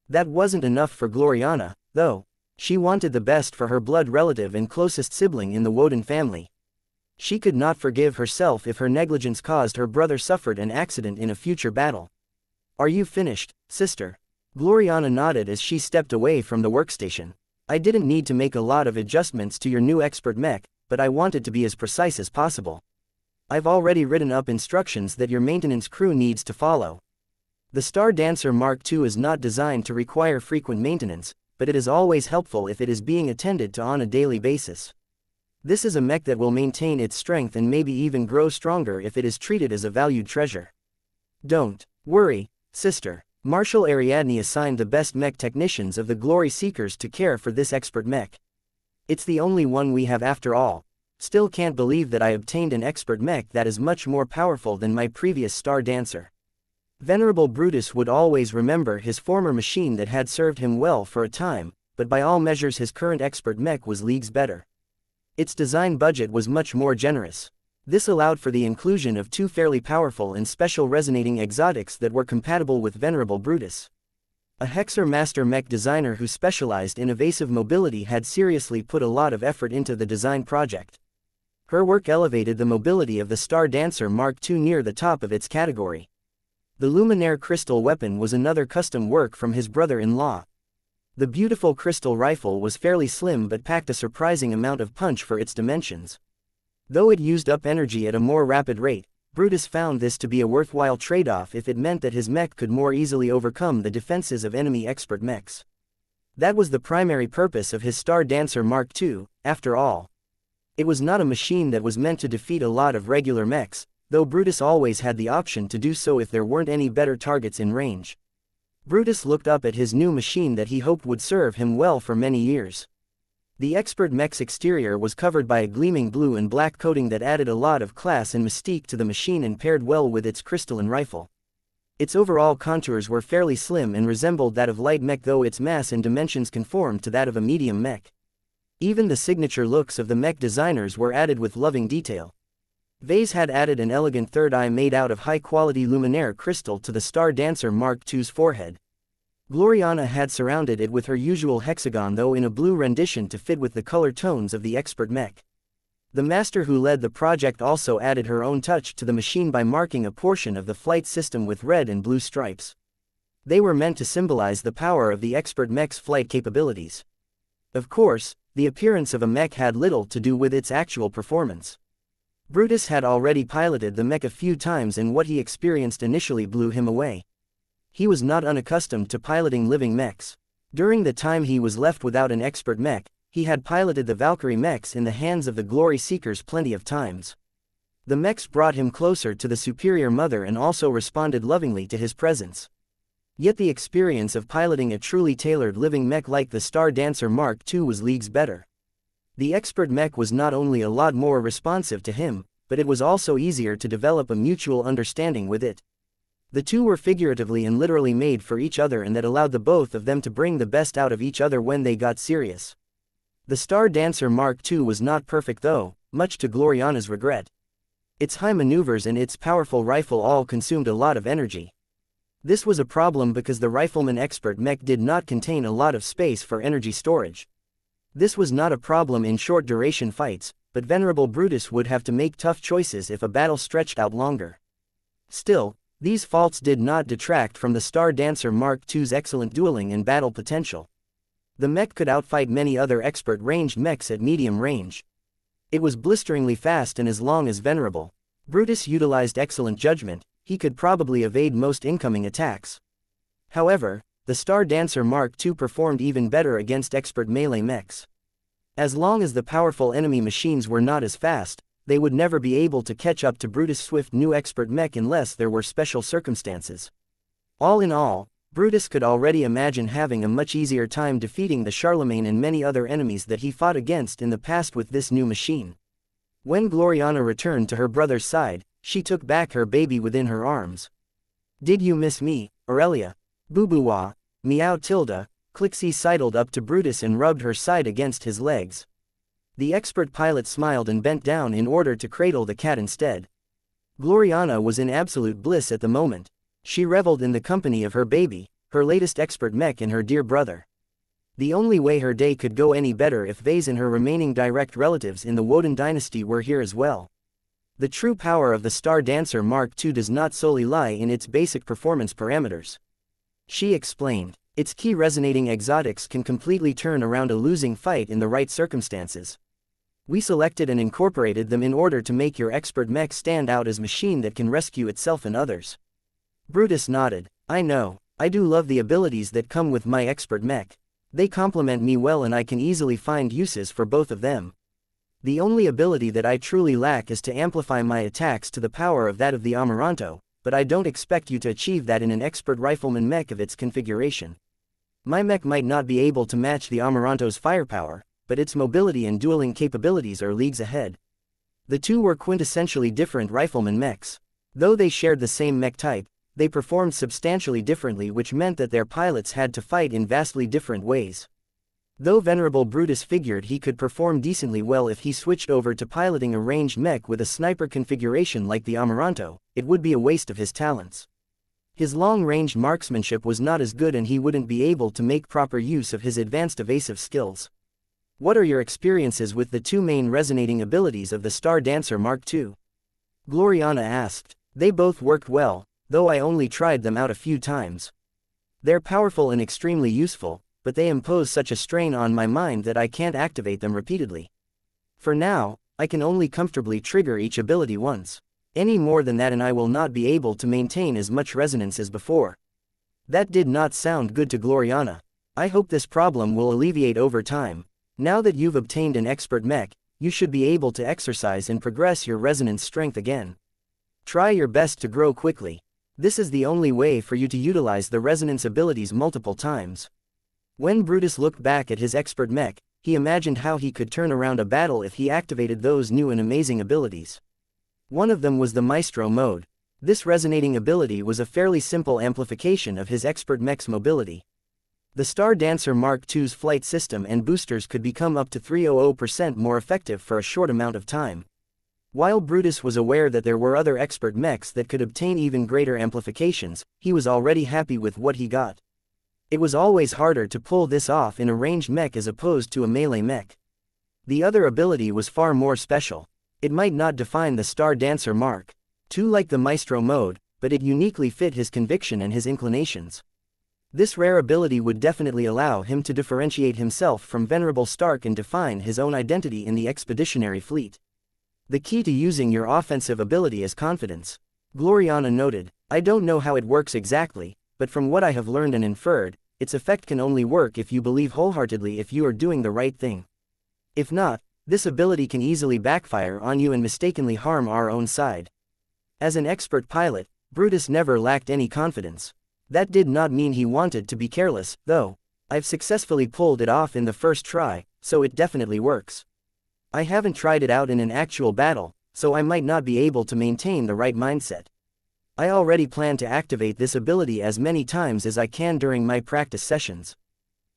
That wasn't enough for Gloriana, though. She wanted the best for her blood relative and closest sibling in the Woden family. She could not forgive herself if her negligence caused her brother suffered an accident in a future battle. "Are you finished, sister?" Gloriana nodded as she stepped away from the workstation. "I didn't need to make a lot of adjustments to your new expert mech, but I wanted to be as precise as possible. I've already written up instructions that your maintenance crew needs to follow. The Star Dancer Mark II is not designed to require frequent maintenance, but it is always helpful if it is being attended to on a daily basis. This is a mech that will maintain its strength and maybe even grow stronger if it is treated as a valued treasure. Don't worry, sister. Marshal Ariadne assigned the best mech technicians of the Glory Seekers to care for this expert mech. It's the only one we have after all. Still can't believe that I obtained an expert mech that is much more powerful than my previous Star Dancer." Venerable Brutus would always remember his former machine that had served him well for a time, but by all measures his current expert mech was leagues better. Its design budget was much more generous. This allowed for the inclusion of 2 fairly powerful and special resonating exotics that were compatible with Venerable Brutus. A Hexer master mech designer who specialized in evasive mobility had seriously put a lot of effort into the design project. Her work elevated the mobility of the Star Dancer Mark II near the top of its category. The Luminaire crystal weapon was another custom work from his brother-in-law. The beautiful crystal rifle was fairly slim but packed a surprising amount of punch for its dimensions. Though it used up energy at a more rapid rate, Brutus found this to be a worthwhile trade-off if it meant that his mech could more easily overcome the defenses of enemy expert mechs. That was the primary purpose of his Star Dancer Mark II, after all. It was not a machine that was meant to defeat a lot of regular mechs, though Brutus always had the option to do so if there weren't any better targets in range. Brutus looked up at his new machine that he hoped would serve him well for many years. The expert mech's exterior was covered by a gleaming blue and black coating that added a lot of class and mystique to the machine and paired well with its crystalline rifle. Its overall contours were fairly slim and resembled that of light mech, though its mass and dimensions conformed to that of a medium mech. Even the signature looks of the mech designers were added with loving detail. Vase had added an elegant third eye made out of high-quality Luminaire crystal to the Star Dancer Mark II's forehead. Gloriana had surrounded it with her usual hexagon, though in a blue rendition to fit with the color tones of the expert mech. The master who led the project also added her own touch to the machine by marking a portion of the flight system with red and blue stripes. They were meant to symbolize the power of the expert mech's flight capabilities. Of course, the appearance of a mech had little to do with its actual performance. Brutus had already piloted the mech a few times, and what he experienced initially blew him away. He was not unaccustomed to piloting living mechs. During the time he was left without an expert mech, he had piloted the Valkyrie mechs in the hands of the Glory Seekers plenty of times. The mechs brought him closer to the Superior Mother and also responded lovingly to his presence. Yet the experience of piloting a truly tailored living mech like the Star Dancer Mark II was leagues better. The expert mech was not only a lot more responsive to him, but it was also easier to develop a mutual understanding with it. The two were figuratively and literally made for each other, and that allowed the both of them to bring the best out of each other when they got serious. The Star Dancer Mark II was not perfect though, much to Gloriana's regret. Its high maneuvers and its powerful rifle all consumed a lot of energy. This was a problem because the Rifleman expert mech did not contain a lot of space for energy storage. This was not a problem in short-duration fights, but Venerable Brutus would have to make tough choices if a battle stretched out longer. Still, these faults did not detract from the Star Dancer Mark II's excellent dueling and battle potential. The mech could outfight many other expert ranged mechs at medium range. It was blisteringly fast, and as long as Venerable Brutus utilized excellent judgment, he could probably evade most incoming attacks. However, the Star Dancer Mark II performed even better against expert melee mechs. As long as the powerful enemy machines were not as fast, they would never be able to catch up to Brutus' swift new expert mech unless there were special circumstances. All in all, Brutus could already imagine having a much easier time defeating the Charlemagne and many other enemies that he fought against in the past with this new machine. When Gloriana returned to her brother's side, she took back her baby within her arms. "Did you miss me, Aurelia?" Boo-boo-wah, meow tilde, Clixie sidled up to Brutus and rubbed her side against his legs. The expert pilot smiled and bent down in order to cradle the cat instead. Gloriana was in absolute bliss at the moment. She reveled in the company of her baby, her latest expert mech, and her dear brother. The only way her day could go any better if Vase and her remaining direct relatives in the Woden dynasty were here as well. The true power of the Star Dancer Mark II does not solely lie in its basic performance parameters. She explained, its key resonating exotics can completely turn around a losing fight in the right circumstances. We selected and incorporated them in order to make your expert mech stand out as a machine that can rescue itself and others. Brutus nodded. I know, I do love the abilities that come with my expert mech. They complement me well and I can easily find uses for both of them. The only ability that I truly lack is to amplify my attacks to the power of that of the Amaranto, but I don't expect you to achieve that in an expert rifleman mech of its configuration. My mech might not be able to match the Amaranto's firepower, but its mobility and dueling capabilities are leagues ahead. The two were quintessentially different rifleman mechs. Though they shared the same mech type, they performed substantially differently, which meant that their pilots had to fight in vastly different ways. Though Venerable Brutus figured he could perform decently well if he switched over to piloting a ranged mech with a sniper configuration like the Amaranto, it would be a waste of his talents. His long-range marksmanship was not as good and he wouldn't be able to make proper use of his advanced evasive skills. What are your experiences with the two main resonating abilities of the Star Dancer Mark II? Gloriana asked. They both worked well, though I only tried them out a few times. They're powerful and extremely useful, but they impose such a strain on my mind that I can't activate them repeatedly. For now, I can only comfortably trigger each ability once. Any more than that and I will not be able to maintain as much resonance as before. That did not sound good to Gloriana. I hope this problem will alleviate over time. Now that you've obtained an expert mech, you should be able to exercise and progress your resonance strength again. Try your best to grow quickly. This is the only way for you to utilize the resonance abilities multiple times. When Brutus looked back at his expert mech, he imagined how he could turn around a battle if he activated those new and amazing abilities. One of them was the Maestro mode. This resonating ability was a fairly simple amplification of his expert mech's mobility. The Star Dancer Mark II's flight system and boosters could become up to 300% more effective for a short amount of time. While Brutus was aware that there were other expert mechs that could obtain even greater amplifications, he was already happy with what he got. It was always harder to pull this off in a ranged mech as opposed to a melee mech. The other ability was far more special. It might not define the Star Dancer Mark II like the Maestro mode, but it uniquely fit his conviction and his inclinations. This rare ability would definitely allow him to differentiate himself from Venerable Stark and define his own identity in the expeditionary fleet. The key to using your offensive ability is confidence. Gloriana noted, I don't know how it works exactly, but from what I have learned and inferred, its effect can only work if you believe wholeheartedly if you are doing the right thing. If not, this ability can easily backfire on you and mistakenly harm our own side. As an expert pilot, Brutus never lacked any confidence. That did not mean he wanted to be careless, though. I've successfully pulled it off in the first try, so it definitely works. I haven't tried it out in an actual battle, so I might not be able to maintain the right mindset. I already plan to activate this ability as many times as I can during my practice sessions.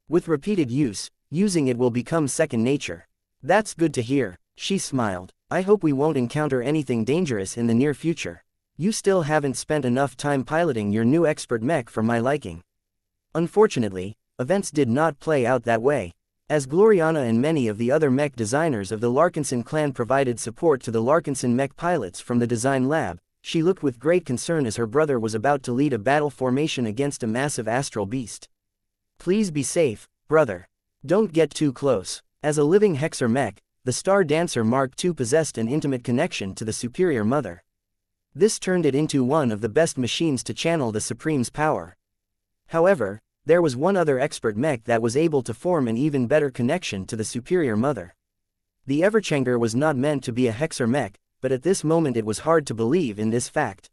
With repeated use, using it will become second nature. That's good to hear, she smiled. I hope we won't encounter anything dangerous in the near future. You still haven't spent enough time piloting your new expert mech for my liking. Unfortunately, events did not play out that way. As Gloriana and many of the other mech designers of the Larkinson clan provided support to the Larkinson mech pilots from the design lab, she looked with great concern as her brother was about to lead a battle formation against a massive astral beast. Please be safe, brother. Don't get too close. As a living Hexer mech, the Star Dancer Mark II possessed an intimate connection to the Superior Mother. This turned it into one of the best machines to channel the Supreme's power. However, there was one other expert mech that was able to form an even better connection to the Superior Mother. The Everchanger was not meant to be a Hexer mech, but at this moment it was hard to believe in this fact.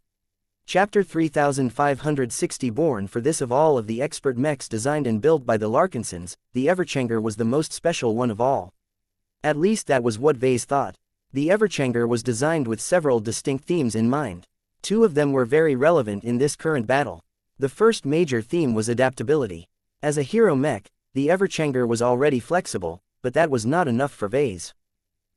Chapter 3560. Born for this of all of the expert mechs designed and built by the Larkinsons, the Everchanger was the most special one of all. At least that was what Vase thought. The Everchanger was designed with several distinct themes in mind. Two of them were very relevant in this current battle. The first major theme was adaptability. As a hero mech, the Everchanger was already flexible, but that was not enough for Vase.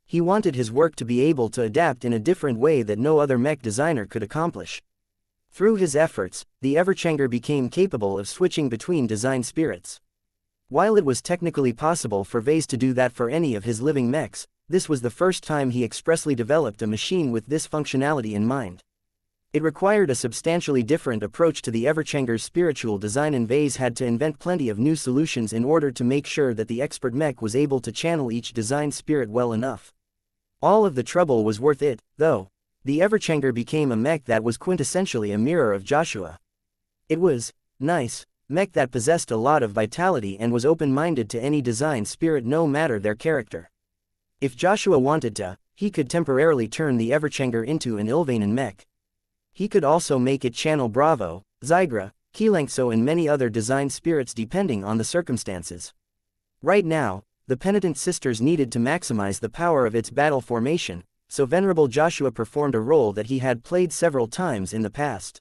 He wanted his work to be able to adapt in a different way that no other mech designer could accomplish. Through his efforts, the Everchanger became capable of switching between design spirits. While it was technically possible for Vase to do that for any of his living mechs, this was the first time he expressly developed a machine with this functionality in mind. It required a substantially different approach to the Everchanger's spiritual design, and Vase had to invent plenty of new solutions in order to make sure that the expert mech was able to channel each design spirit well enough. All of the trouble was worth it, though. The Everchanger became a mech that was quintessentially a mirror of Joshua. It was nice mech that possessed a lot of vitality and was open-minded to any design spirit no matter their character. If Joshua wanted to, he could temporarily turn the Everchanger into an Ilvanan mech. He could also make it channel Bravo, Zygra, Keelangso and many other design spirits depending on the circumstances. Right now, the Penitent Sisters needed to maximize the power of its battle formation, so Venerable Joshua performed a role that he had played several times in the past.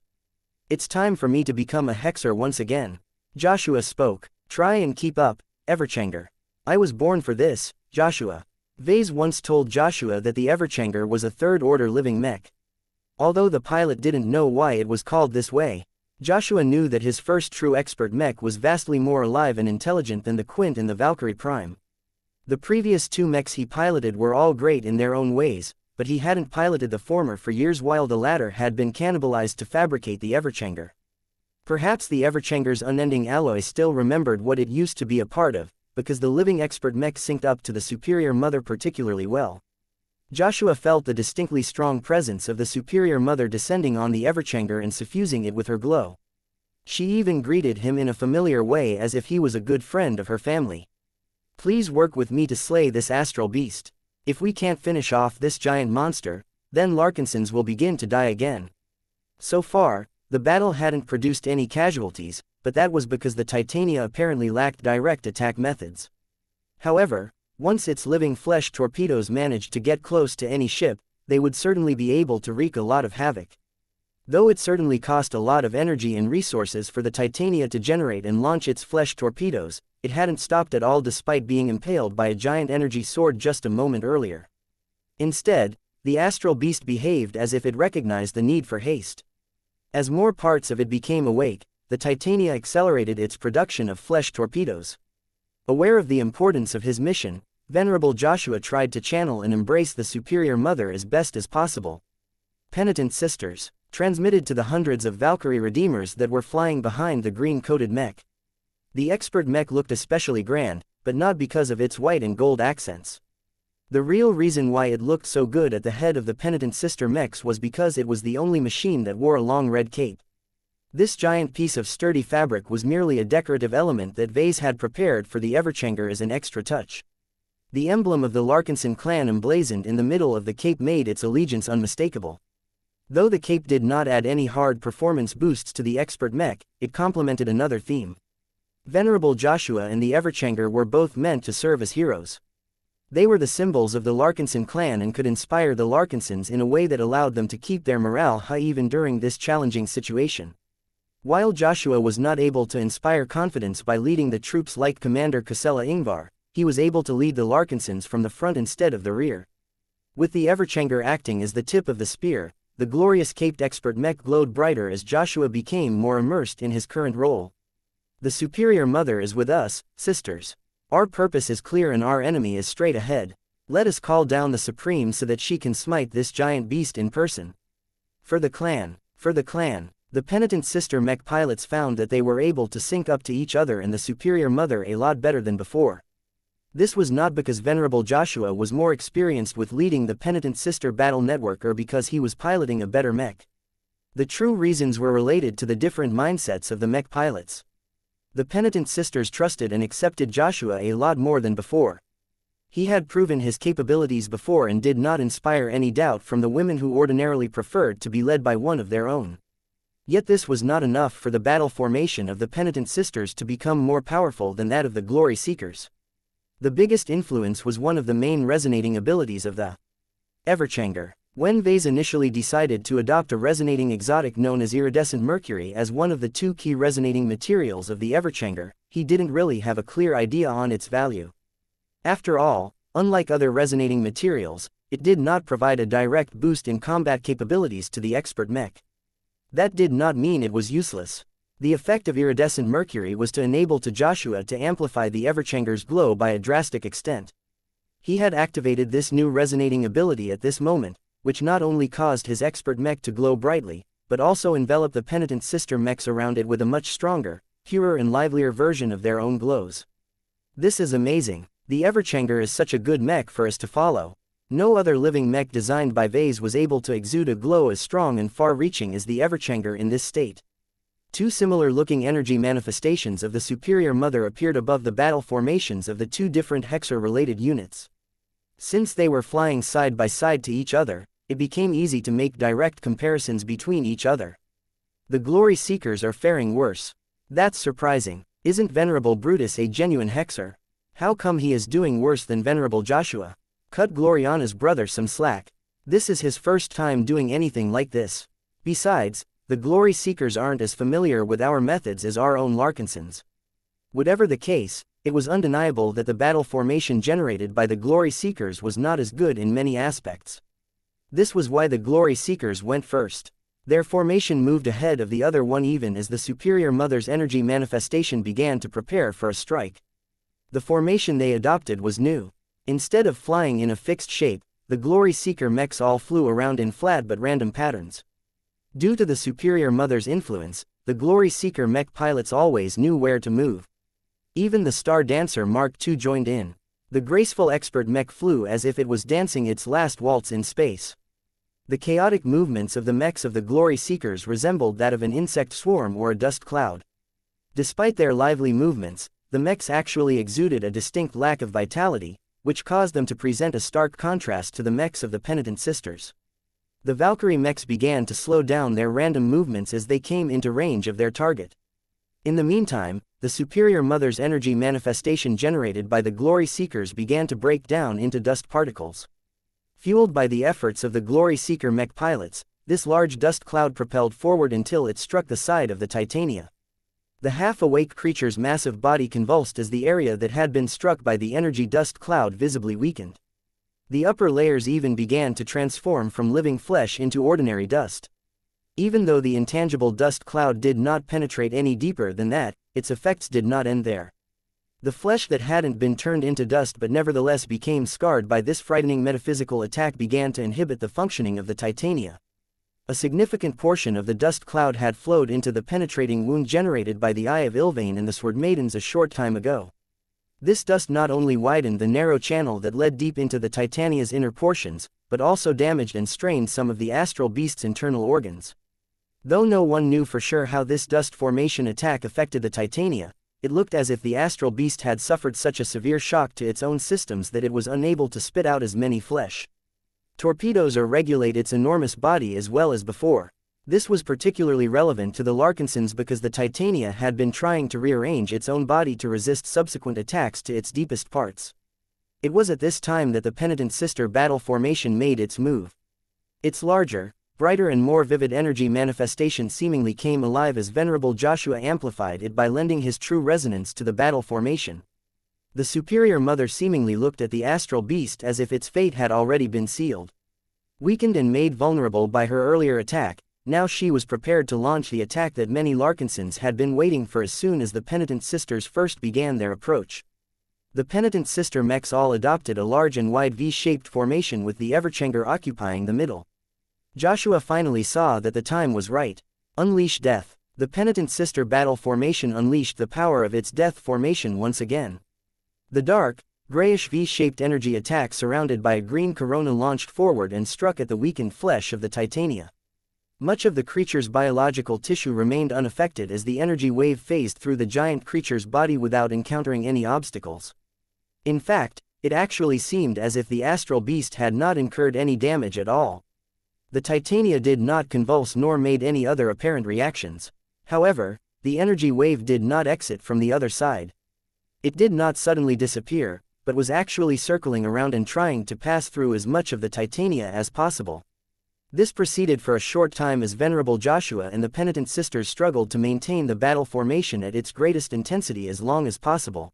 "It's time for me to become a hexer once again," Joshua spoke. "Try and keep up, Everchanger. I was born for this, Joshua." Vase once told Joshua that the Everchanger was a third-order living mech. Although the pilot didn't know why it was called this way, Joshua knew that his first true expert mech was vastly more alive and intelligent than the Quint and the Valkyrie Prime. The previous two mechs he piloted were all great in their own ways, but he hadn't piloted the former for years while the latter had been cannibalized to fabricate the Everchanger. Perhaps the Everchanger's unending alloy still remembered what it used to be a part of, because the living expert mech synced up to the superior mother particularly well. Joshua felt the distinctly strong presence of the superior mother descending on the Everchanger and suffusing it with her glow. She even greeted him in a familiar way as if he was a good friend of her family. "Please work with me to slay this astral beast. If we can't finish off this giant monster, then Larkinsons will begin to die again." So far, the battle hadn't produced any casualties, but that was because the Titania apparently lacked direct attack methods. However, once its living flesh torpedoes managed to get close to any ship, they would certainly be able to wreak a lot of havoc. Though it certainly cost a lot of energy and resources for the Titania to generate and launch its flesh torpedoes, it hadn't stopped at all despite being impaled by a giant energy sword just a moment earlier. Instead, the astral beast behaved as if it recognized the need for haste. As more parts of it became awake, the Titania accelerated its production of flesh torpedoes. Aware of the importance of his mission, Venerable Joshua tried to channel and embrace the superior mother as best as possible. Penitent Sisters, transmitted to the hundreds of Valkyrie Redeemers that were flying behind the green-coated mech. The expert mech looked especially grand, but not because of its white and gold accents. The real reason why it looked so good at the head of the Penitent Sister mechs was because it was the only machine that wore a long red cape. This giant piece of sturdy fabric was merely a decorative element that Vase had prepared for the Everchanger as an extra touch. The emblem of the Larkinson clan emblazoned in the middle of the cape made its allegiance unmistakable. Though the cape did not add any hard performance boosts to the expert mech, it complemented another theme. Venerable Joshua and the Everchanger were both meant to serve as heroes. They were the symbols of the Larkinson clan and could inspire the Larkinsons in a way that allowed them to keep their morale high even during this challenging situation. While Joshua was not able to inspire confidence by leading the troops like Commander Casella Ingvar, he was able to lead the Larkinsons from the front instead of the rear. With the Everchanger acting as the tip of the spear, the glorious caped expert mech glowed brighter as Joshua became more immersed in his current role. "The superior mother is with us, sisters. Our purpose is clear and our enemy is straight ahead. Let us call down the Supreme so that she can smite this giant beast in person. For the clan, for the clan." The Penitent Sister mech pilots found that they were able to sync up to each other and the superior mother a lot better than before. This was not because Venerable Joshua was more experienced with leading the Penitent Sister battle network or because he was piloting a better mech. The true reasons were related to the different mindsets of the mech pilots. The Penitent Sisters trusted and accepted Joshua a lot more than before. He had proven his capabilities before and did not inspire any doubt from the women who ordinarily preferred to be led by one of their own. Yet this was not enough for the battle formation of the Penitent Sisters to become more powerful than that of the Glory Seekers. The biggest influence was one of the main resonating abilities of the Everchanger. When Vase initially decided to adopt a resonating exotic known as iridescent mercury as one of the two key resonating materials of the Everchanger, he didn't really have a clear idea on its value. After all, unlike other resonating materials, it did not provide a direct boost in combat capabilities to the expert mech. That did not mean it was useless. The effect of iridescent mercury was to enable Joshua to amplify the Everchanger's glow by a drastic extent. He had activated this new resonating ability at this moment, which not only caused his expert mech to glow brightly, but also enveloped the penitent sister mechs around it with a much stronger, purer and livelier version of their own glows. This is amazing. The Everchanger is such a good mech for us to follow. No other living mech designed by Vase was able to exude a glow as strong and far-reaching as the Everchanger in this state. Two similar-looking energy manifestations of the Superior Mother appeared above the battle formations of the two different Hexer-related units. Since they were flying side by side to each other, it became easy to make direct comparisons between each other. The Glory Seekers are faring worse. That's surprising. Isn't Venerable Brutus a genuine Hexer? How come he is doing worse than Venerable Joshua? Cut Gloriana's brother some slack. This is his first time doing anything like this. Besides, the Glory Seekers aren't as familiar with our methods as our own Larkinsons. Whatever the case, it was undeniable that the battle formation generated by the Glory Seekers was not as good in many aspects. This was why the Glory Seekers went first. Their formation moved ahead of the other one even as the Superior Mother's energy manifestation began to prepare for a strike. The formation they adopted was new. Instead of flying in a fixed shape, the Glory Seeker mechs all flew around in flat but random patterns. Due to the Superior Mother's influence, the Glory Seeker mech pilots always knew where to move. Even the Star Dancer Mark II joined in. The graceful expert mech flew as if it was dancing its last waltz in space. The chaotic movements of the mechs of the Glory Seekers resembled that of an insect swarm or a dust cloud. Despite their lively movements, the mechs actually exuded a distinct lack of vitality, which caused them to present a stark contrast to the mechs of the Penitent Sisters. The Valkyrie mechs began to slow down their random movements as they came into range of their target. In the meantime, the Superior Mother's energy manifestation generated by the Glory Seekers began to break down into dust particles. Fueled by the efforts of the Glory Seeker mech pilots, this large dust cloud propelled forward until it struck the side of the Titania. The half-awake creature's massive body convulsed as the area that had been struck by the energy dust cloud visibly weakened. The upper layers even began to transform from living flesh into ordinary dust. Even though the intangible dust cloud did not penetrate any deeper than that, its effects did not end there. The flesh that hadn't been turned into dust but nevertheless became scarred by this frightening metaphysical attack began to inhibit the functioning of the Titania. A significant portion of the dust cloud had flowed into the penetrating wound generated by the Eye of Ilvain and the Sword Maidens a short time ago. This dust not only widened the narrow channel that led deep into the Titania's inner portions, but also damaged and strained some of the astral beast's internal organs. Though no one knew for sure how this dust formation attack affected the Titania, it looked as if the astral beast had suffered such a severe shock to its own systems that it was unable to spit out as many flesh torpedoes or regulate its enormous body as well as before. This was particularly relevant to the Larkinsons because the Titania had been trying to rearrange its own body to resist subsequent attacks to its deepest parts. It was at this time that the Penitent Sister battle formation made its move. Its larger, brighter and more vivid energy manifestation seemingly came alive as Venerable Joshua amplified it by lending his true resonance to the battle formation. The Superior Mother seemingly looked at the astral beast as if its fate had already been sealed. Weakened and made vulnerable by her earlier attack, now she was prepared to launch the attack that many Larkinsons had been waiting for as soon as the Penitent Sisters first began their approach. The Penitent Sister mechs all adopted a large and wide V-shaped formation with the Everchanger occupying the middle. Joshua finally saw that the time was right. Unleash Death. The Penitent Sister battle formation unleashed the power of its death formation once again. The dark, grayish V-shaped energy attack surrounded by a green corona launched forward and struck at the weakened flesh of the Titania. Much of the creature's biological tissue remained unaffected as the energy wave phased through the giant creature's body without encountering any obstacles. In fact, it actually seemed as if the astral beast had not incurred any damage at all. The Titania did not convulse nor made any other apparent reactions. However, the energy wave did not exit from the other side. It did not suddenly disappear, but was actually circling around and trying to pass through as much of the Titania as possible. This proceeded for a short time as Venerable Joshua and the Penitent Sisters struggled to maintain the battle formation at its greatest intensity as long as possible.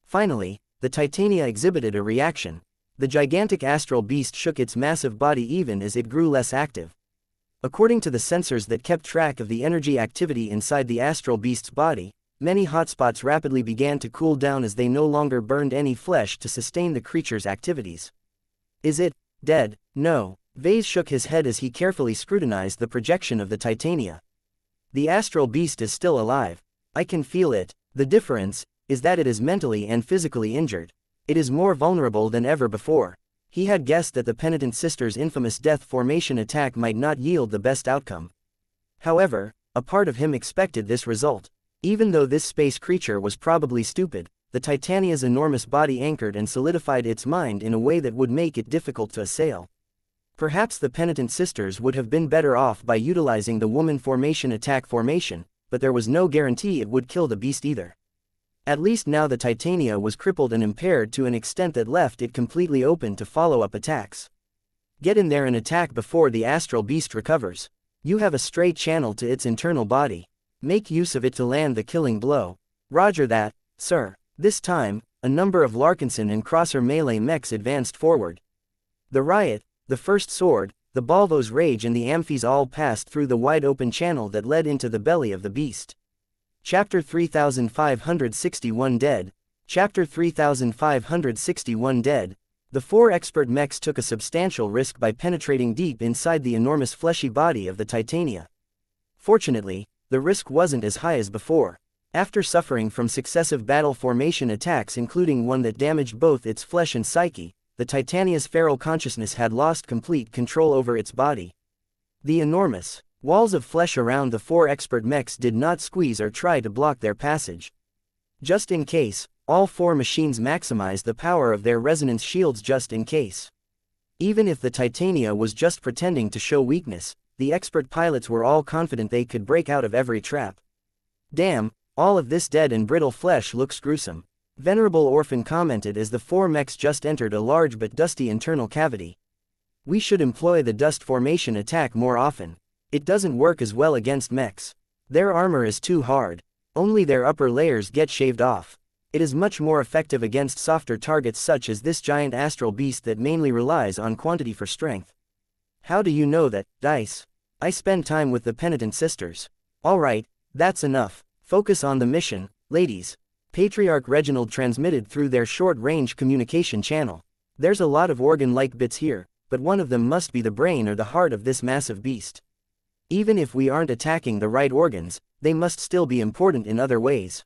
Finally, the Titania exhibited a reaction. The gigantic astral beast shook its massive body even as it grew less active. According to the sensors that kept track of the energy activity inside the astral beast's body, many hotspots rapidly began to cool down as they no longer burned any flesh to sustain the creature's activities. Is it dead? No. Vase shook his head as he carefully scrutinized the projection of the Titania. The astral beast is still alive. I can feel it. The difference is that it is mentally and physically injured. It is more vulnerable than ever before. He had guessed that the penitent sister's infamous death formation attack might not yield the best outcome. However, a part of him expected this result. Even though this space creature was probably stupid, the Titania's enormous body anchored and solidified its mind in a way that would make it difficult to assail. Perhaps the penitent sisters would have been better off by utilizing the woman formation attack formation, but there was no guarantee it would kill the beast either. At least now the Titania was crippled and impaired to an extent that left it completely open to follow-up attacks. Get in there and attack before the astral beast recovers. You have a straight channel to its internal body. Make use of it to land the killing blow. Roger that, sir. This time, a number of Larkinson and Crosser melee mechs advanced forward. The Riot, the First Sword, the Balvo's Rage and the Amphis all passed through the wide-open channel that led into the belly of the beast. Chapter 3561 Dead. Chapter 3561 Dead. The four expert mechs took a substantial risk by penetrating deep inside the enormous fleshy body of the Titania. Fortunately, the risk wasn't as high as before. After suffering from successive battle formation attacks including one that damaged both its flesh and psyche, the Titania's feral consciousness had lost complete control over its body. The enormous walls of flesh around the four expert mechs did not squeeze or try to block their passage. Just in case, all four machines maximized the power of their resonance shields just in case. Even if the Titania was just pretending to show weakness, the expert pilots were all confident they could break out of every trap. Damn, all of this dead and brittle flesh looks gruesome. Venerable Orphan commented as the four mechs just entered a large but dusty internal cavity. We should employ the dust formation attack more often. It doesn't work as well against mechs. Their armor is too hard. Only their upper layers get shaved off. It is much more effective against softer targets such as this giant astral beast that mainly relies on quantity for strength. How do you know that, Dice? I spend time with the penitent sisters. Alright, that's enough. Focus on the mission, ladies. Patriarch Reginald transmitted through their short-range communication channel. There's a lot of organ-like bits here, but one of them must be the brain or the heart of this massive beast. Even if we aren't attacking the right organs, they must still be important in other ways.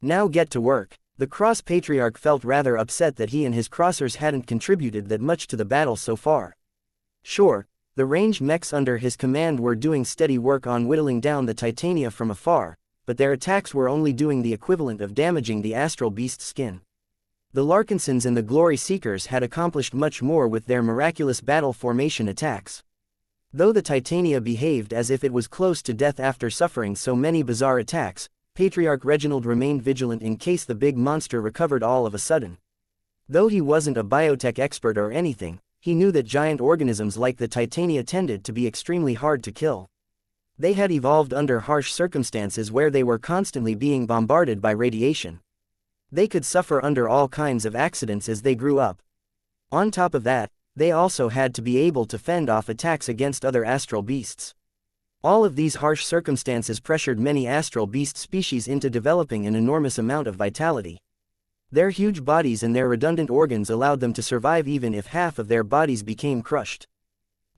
Now get to work. The Cross Patriarch felt rather upset that he and his crossers hadn't contributed that much to the battle so far. Sure, the ranged mechs under his command were doing steady work on whittling down the Titania from afar, but their attacks were only doing the equivalent of damaging the astral beast's skin. The Larkinsons and the Glory Seekers had accomplished much more with their miraculous battle formation attacks. Though the Titania behaved as if it was close to death after suffering so many bizarre attacks, Patriarch Reginald remained vigilant in case the big monster recovered all of a sudden. Though he wasn't a biotech expert or anything, he knew that giant organisms like the Titania tended to be extremely hard to kill. They had evolved under harsh circumstances where they were constantly being bombarded by radiation. They could suffer under all kinds of accidents as they grew up. On top of that, they also had to be able to fend off attacks against other astral beasts. All of these harsh circumstances pressured many astral beast species into developing an enormous amount of vitality. Their huge bodies and their redundant organs allowed them to survive even if half of their bodies became crushed.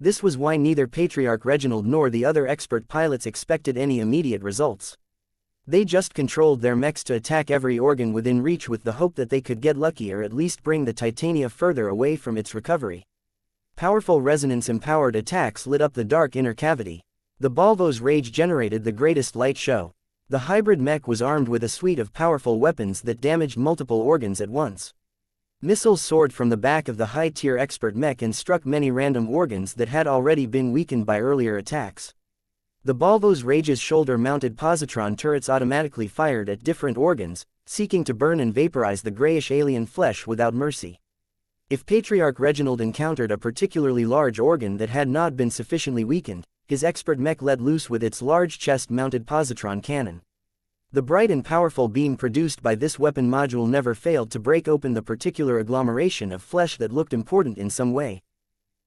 This was why neither Patriarch Reginald nor the other expert pilots expected any immediate results. They just controlled their mechs to attack every organ within reach with the hope that they could get lucky or at least bring the Titania further away from its recovery. Powerful resonance-empowered attacks lit up the dark inner cavity. The Balvo's Rage generated the greatest light show. The hybrid mech was armed with a suite of powerful weapons that damaged multiple organs at once. Missiles soared from the back of the high-tier expert mech and struck many random organs that had already been weakened by earlier attacks. The Balvo's Rage's shoulder-mounted positron turrets automatically fired at different organs, seeking to burn and vaporize the grayish alien flesh without mercy. If Patriarch Reginald encountered a particularly large organ that had not been sufficiently weakened, his expert mech let loose with its large chest-mounted positron cannon. The bright and powerful beam produced by this weapon module never failed to break open the particular agglomeration of flesh that looked important in some way.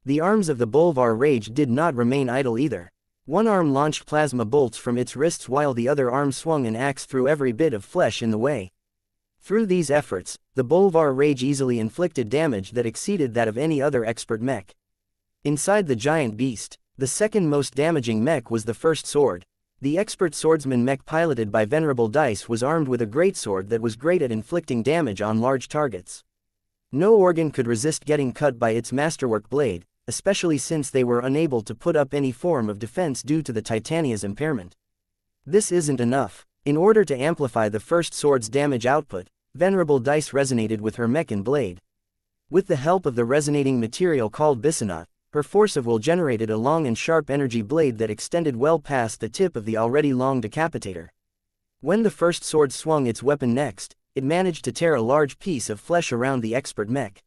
The arms of the Bolvar Rage did not remain idle either. One arm launched plasma bolts from its wrists while the other arm swung an axe through every bit of flesh in the way. Through these efforts, the Bolvar Rage easily inflicted damage that exceeded that of any other expert mech. Inside the giant beast, the second most damaging mech was the first sword. The expert swordsman mech piloted by Venerable Dice was armed with a greatsword that was great at inflicting damage on large targets. No organ could resist getting cut by its masterwork blade, especially since they were unable to put up any form of defense due to the Titania's impairment. This isn't enough. In order to amplify the first sword's damage output, Venerable Dice resonated with her mech and blade. With the help of the resonating material called Bisonot, her force of will generated a long and sharp energy blade that extended well past the tip of the already long decapitator. When the first sword swung its weapon next, it managed to tear a large piece of flesh around the expert mech.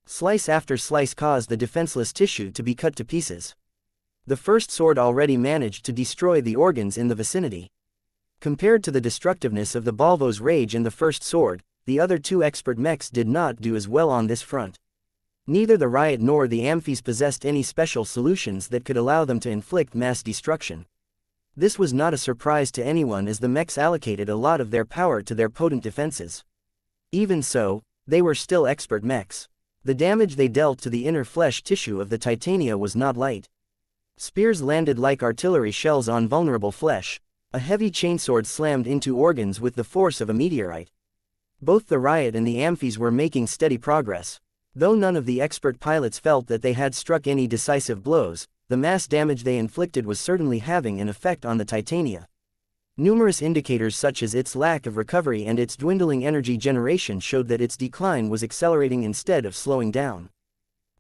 Slice after slice caused the defenseless tissue to be cut to pieces. The first sword already managed to destroy the organs in the vicinity. Compared to the destructiveness of the Bolvar's Rage and the first sword, the other two expert mechs did not do as well on this front. Neither the Riot nor the Amphies possessed any special solutions that could allow them to inflict mass destruction. This was not a surprise to anyone as the mechs allocated a lot of their power to their potent defenses. Even so, they were still expert mechs. The damage they dealt to the inner flesh tissue of the Titania was not light. Spears landed like artillery shells on vulnerable flesh. A heavy chainsword slammed into organs with the force of a meteorite. Both the Riot and the Amphies were making steady progress. Though none of the expert pilots felt that they had struck any decisive blows, the mass damage they inflicted was certainly having an effect on the Titania. Numerous indicators such as its lack of recovery and its dwindling energy generation showed that its decline was accelerating instead of slowing down.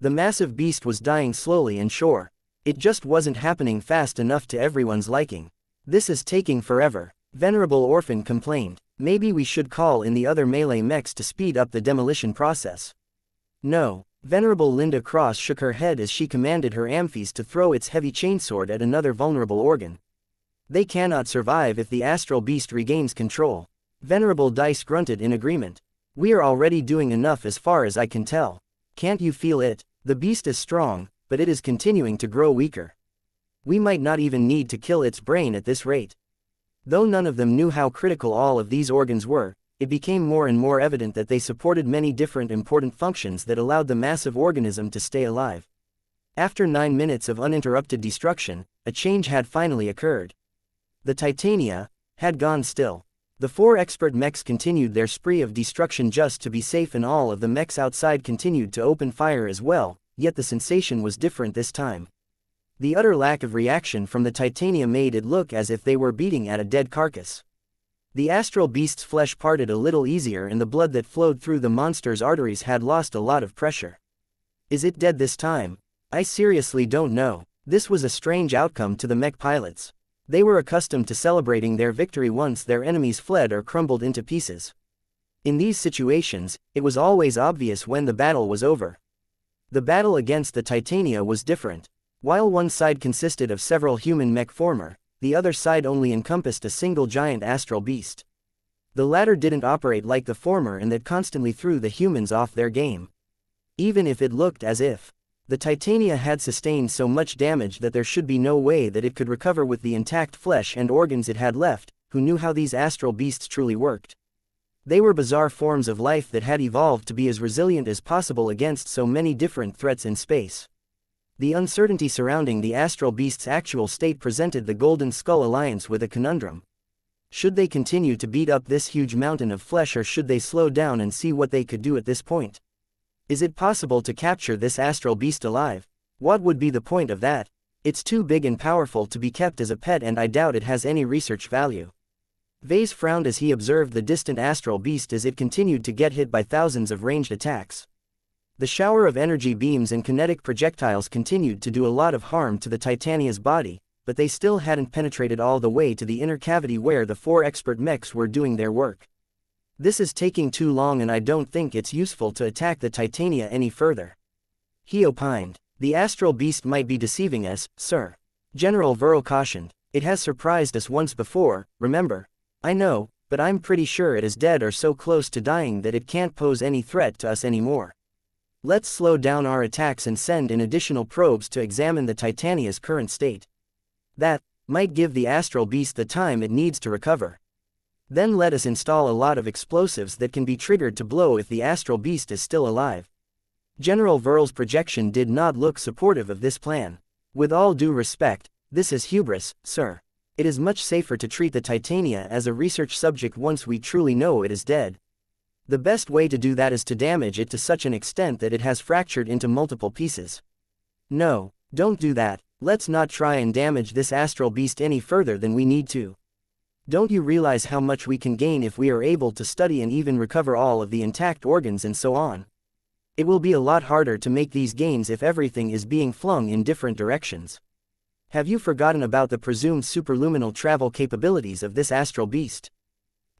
The massive beast was dying slowly and sure. It just wasn't happening fast enough to everyone's liking. "This is taking forever," Venerable Orphan complained. "Maybe we should call in the other melee mechs to speed up the demolition process." "No." Venerable Linda Cross shook her head as she commanded her Amphies to throw its heavy chainsword at another vulnerable organ. "They cannot survive if the astral beast regains control." Venerable Dice grunted in agreement. "We're already doing enough as far as I can tell. Can't you feel it? The beast is strong, but it is continuing to grow weaker. We might not even need to kill its brain at this rate." Though none of them knew how critical all of these organs were, it became more and more evident that they supported many different important functions that allowed the massive organism to stay alive. After 9 minutes of uninterrupted destruction, a change had finally occurred. The Titania had gone still. The 4 expert mechs continued their spree of destruction just to be safe, and all of the mechs outside continued to open fire as well, yet the sensation was different this time. The utter lack of reaction from the Titania made it look as if they were beating at a dead carcass. The astral beast's flesh parted a little easier and the blood that flowed through the monster's arteries had lost a lot of pressure. "Is it dead this time? I seriously don't know." This was a strange outcome to the mech pilots. They were accustomed to celebrating their victory once their enemies fled or crumbled into pieces. In these situations, it was always obvious when the battle was over. The battle against the Titania was different. While one side consisted of several human mech former, the other side only encompassed a single giant astral beast. The latter didn't operate like the former, and that constantly threw the humans off their game. Even if it looked as if the Titania had sustained so much damage that there should be no way that it could recover with the intact flesh and organs it had left, who knew how these astral beasts truly worked? They were bizarre forms of life that had evolved to be as resilient as possible against so many different threats in space. The uncertainty surrounding the astral beast's actual state presented the Golden Skull Alliance with a conundrum. Should they continue to beat up this huge mountain of flesh, or should they slow down and see what they could do at this point? Is it possible to capture this astral beast alive? What would be the point of that? It's too big and powerful to be kept as a pet, and I doubt it has any research value. Vase frowned as he observed the distant astral beast as it continued to get hit by thousands of ranged attacks. The shower of energy beams and kinetic projectiles continued to do a lot of harm to the Titania's body, but they still hadn't penetrated all the way to the inner cavity where the 4 expert mechs were doing their work. "This is taking too long, and I don't think it's useful to attack the Titania any further," he opined. "The astral beast might be deceiving us, sir," General Verl cautioned. "It has surprised us once before, remember?" "I know, but I'm pretty sure it is dead or so close to dying that it can't pose any threat to us anymore. Let's slow down our attacks and send in additional probes to examine the Titania's current state." That might give the astral beast the time it needs to recover. Then let us install a lot of explosives that can be triggered to blow if the astral beast is still alive. General Verl's projection did not look supportive of this plan. With all due respect, this is hubris, sir. It is much safer to treat the Titania as a research subject once we truly know it is dead. The best way to do that is to damage it to such an extent that it has fractured into multiple pieces. No, don't do that. Let's not try and damage this astral beast any further than we need to. Don't you realize how much we can gain if we are able to study and even recover all of the intact organs and so on? It will be a lot harder to make these gains if everything is being flung in different directions. Have you forgotten about the presumed superluminal travel capabilities of this astral beast?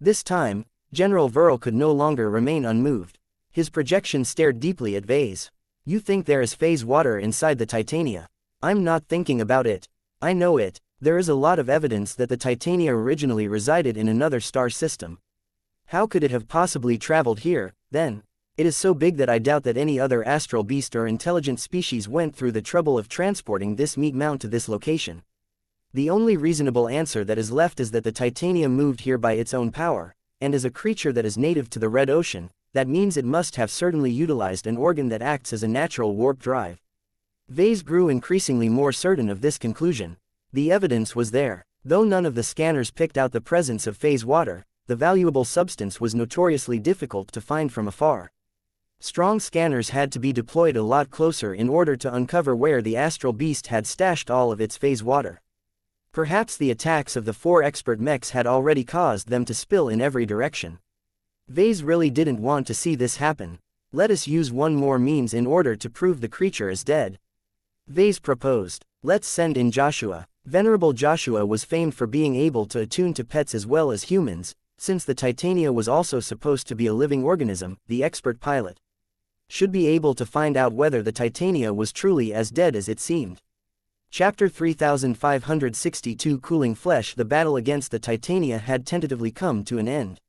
This time, General Verl could no longer remain unmoved. His projection stared deeply at Vase. You think there is phase water inside the Titania? I'm not thinking about it. I know it. There is a lot of evidence that the Titania originally resided in another star system. How could it have possibly traveled here, then? It is so big that I doubt that any other astral beast or intelligent species went through the trouble of transporting this meat mount to this location. The only reasonable answer that is left is that the Titania moved here by its own power, and as a creature that is native to the Red Ocean, that means it must have certainly utilized an organ that acts as a natural warp drive. Vase grew increasingly more certain of this conclusion. The evidence was there. Though none of the scanners picked out the presence of phase water, the valuable substance was notoriously difficult to find from afar. Strong scanners had to be deployed a lot closer in order to uncover where the astral beast had stashed all of its phase water. Perhaps the attacks of the 4 expert mechs had already caused them to spill in every direction. Vase really didn't want to see this happen. Let us use one more means in order to prove the creature is dead. Vase proposed. Let's send in Joshua. Venerable Joshua was famed for being able to attune to pets as well as humans, since the Titania was also supposed to be a living organism. The expert pilot should be able to find out whether the Titania was truly as dead as it seemed. Chapter 3562 Cooling Flesh. The battle against the Titania had tentatively come to an end.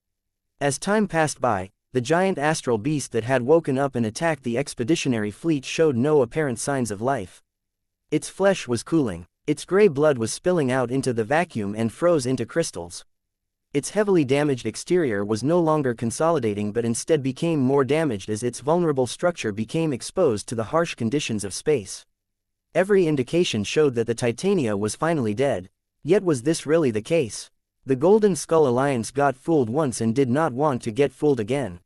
As time passed by, the giant astral beast that had woken up and attacked the expeditionary fleet showed no apparent signs of life. Its flesh was cooling, its gray blood was spilling out into the vacuum and froze into crystals. Its heavily damaged exterior was no longer consolidating but instead became more damaged as its vulnerable structure became exposed to the harsh conditions of space. Every indication showed that the Titania was finally dead. Yet was this really the case? The Golden Skull Alliance got fooled once and did not want to get fooled again.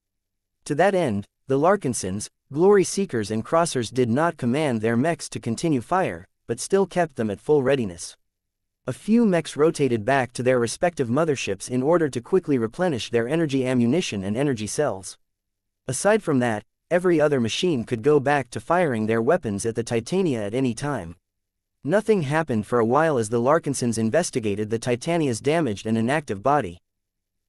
To that end, the Larkinsons, Glory Seekers and Crossers did not command their mechs to continue fire, but still kept them at full readiness. A few mechs rotated back to their respective motherships in order to quickly replenish their energy ammunition and energy cells. Aside from that, every other machine could go back to firing their weapons at the Titania at any time. Nothing happened for a while as the Larkinsons investigated the Titania's damaged and inactive body.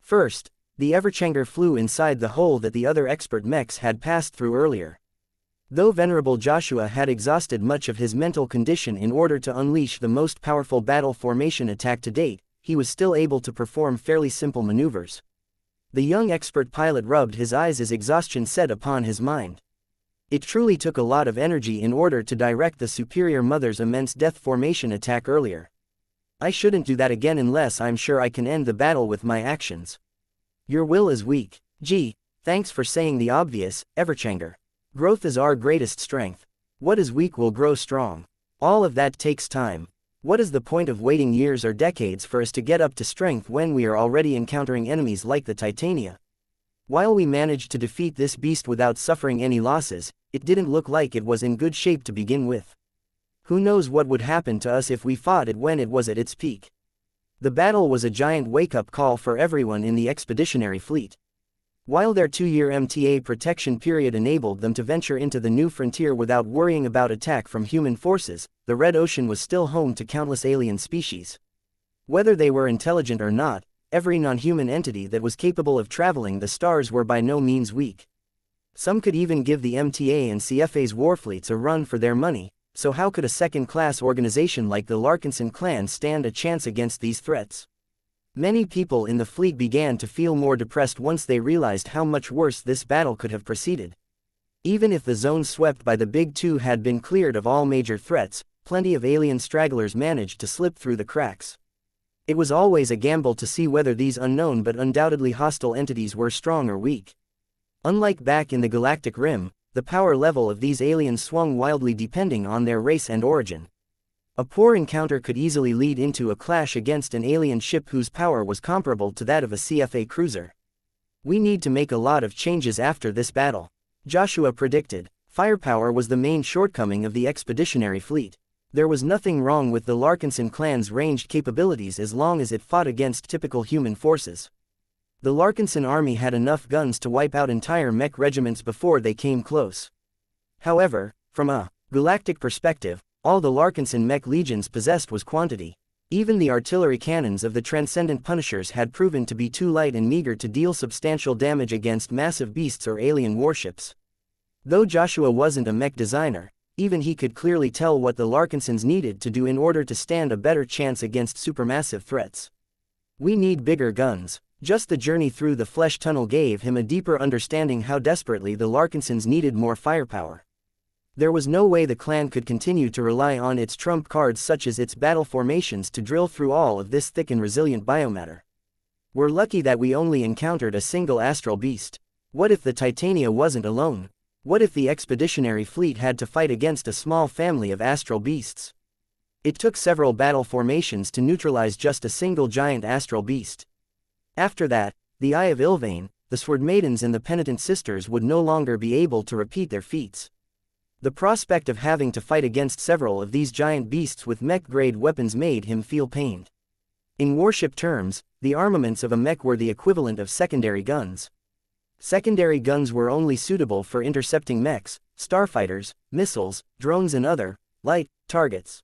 First, the Everchanger flew inside the hole that the other expert mechs had passed through earlier. Though Venerable Joshua had exhausted much of his mental condition in order to unleash the most powerful battle formation attack to date, he was still able to perform fairly simple maneuvers. The young expert pilot rubbed his eyes as exhaustion set upon his mind. It truly took a lot of energy in order to direct the Superior Mother's immense death formation attack earlier. I shouldn't do that again unless I'm sure I can end the battle with my actions. Your will is weak. Gee, thanks for saying the obvious, Everchanger. Growth is our greatest strength. What is weak will grow strong. All of that takes time. What is the point of waiting years or decades for us to get up to strength when we are already encountering enemies like the Titania? While we managed to defeat this beast without suffering any losses, it didn't look like it was in good shape to begin with. Who knows what would happen to us if we fought it when it was at its peak? The battle was a giant wake-up call for everyone in the expeditionary fleet. While their 2-year MTA protection period enabled them to venture into the new frontier without worrying about attack from human forces, the Red Ocean was still home to countless alien species. Whether they were intelligent or not, every non-human entity that was capable of traveling the stars were by no means weak. Some could even give the MTA and CFA's warfleets a run for their money, so how could a second-class organization like the Larkinson clan stand a chance against these threats? Many people in the fleet began to feel more depressed once they realized how much worse this battle could have proceeded. Even if the zone swept by the Big Two had been cleared of all major threats, plenty of alien stragglers managed to slip through the cracks. It was always a gamble to see whether these unknown but undoubtedly hostile entities were strong or weak. Unlike back in the galactic rim, the power level of these aliens swung wildly depending on their race and origin. A poor encounter could easily lead into a clash against an alien ship whose power was comparable to that of a CFA cruiser. "We need to make a lot of changes after this battle," Joshua predicted. Firepower was the main shortcoming of the expeditionary fleet. There was nothing wrong with the Larkinson clan's ranged capabilities as long as it fought against typical human forces. The Larkinson army had enough guns to wipe out entire mech regiments before they came close. However, from a galactic perspective, all the Larkinson mech legions possessed was quantity. Even the artillery cannons of the Transcendent Punishers had proven to be too light and meager to deal substantial damage against massive beasts or alien warships. Though Joshua wasn't a mech designer, even he could clearly tell what the Larkinsons needed to do in order to stand a better chance against supermassive threats. "We need bigger guns." Just the journey through the flesh tunnel gave him a deeper understanding how desperately the Larkinsons needed more firepower. There was no way the clan could continue to rely on its trump cards such as its battle formations to drill through all of this thick and resilient biomatter. "We're lucky that we only encountered a single astral beast. What if the Titania wasn't alone? What if the expeditionary fleet had to fight against a small family of astral beasts?" It took several battle formations to neutralize just a single giant astral beast. After that, the Eye of Ilvain, the Sword Maidens and the Penitent Sisters would no longer be able to repeat their feats. The prospect of having to fight against several of these giant beasts with mech-grade weapons made him feel pained. In warship terms, the armaments of a mech were the equivalent of secondary guns. Secondary guns were only suitable for intercepting mechs, starfighters, missiles, drones and other, light, targets.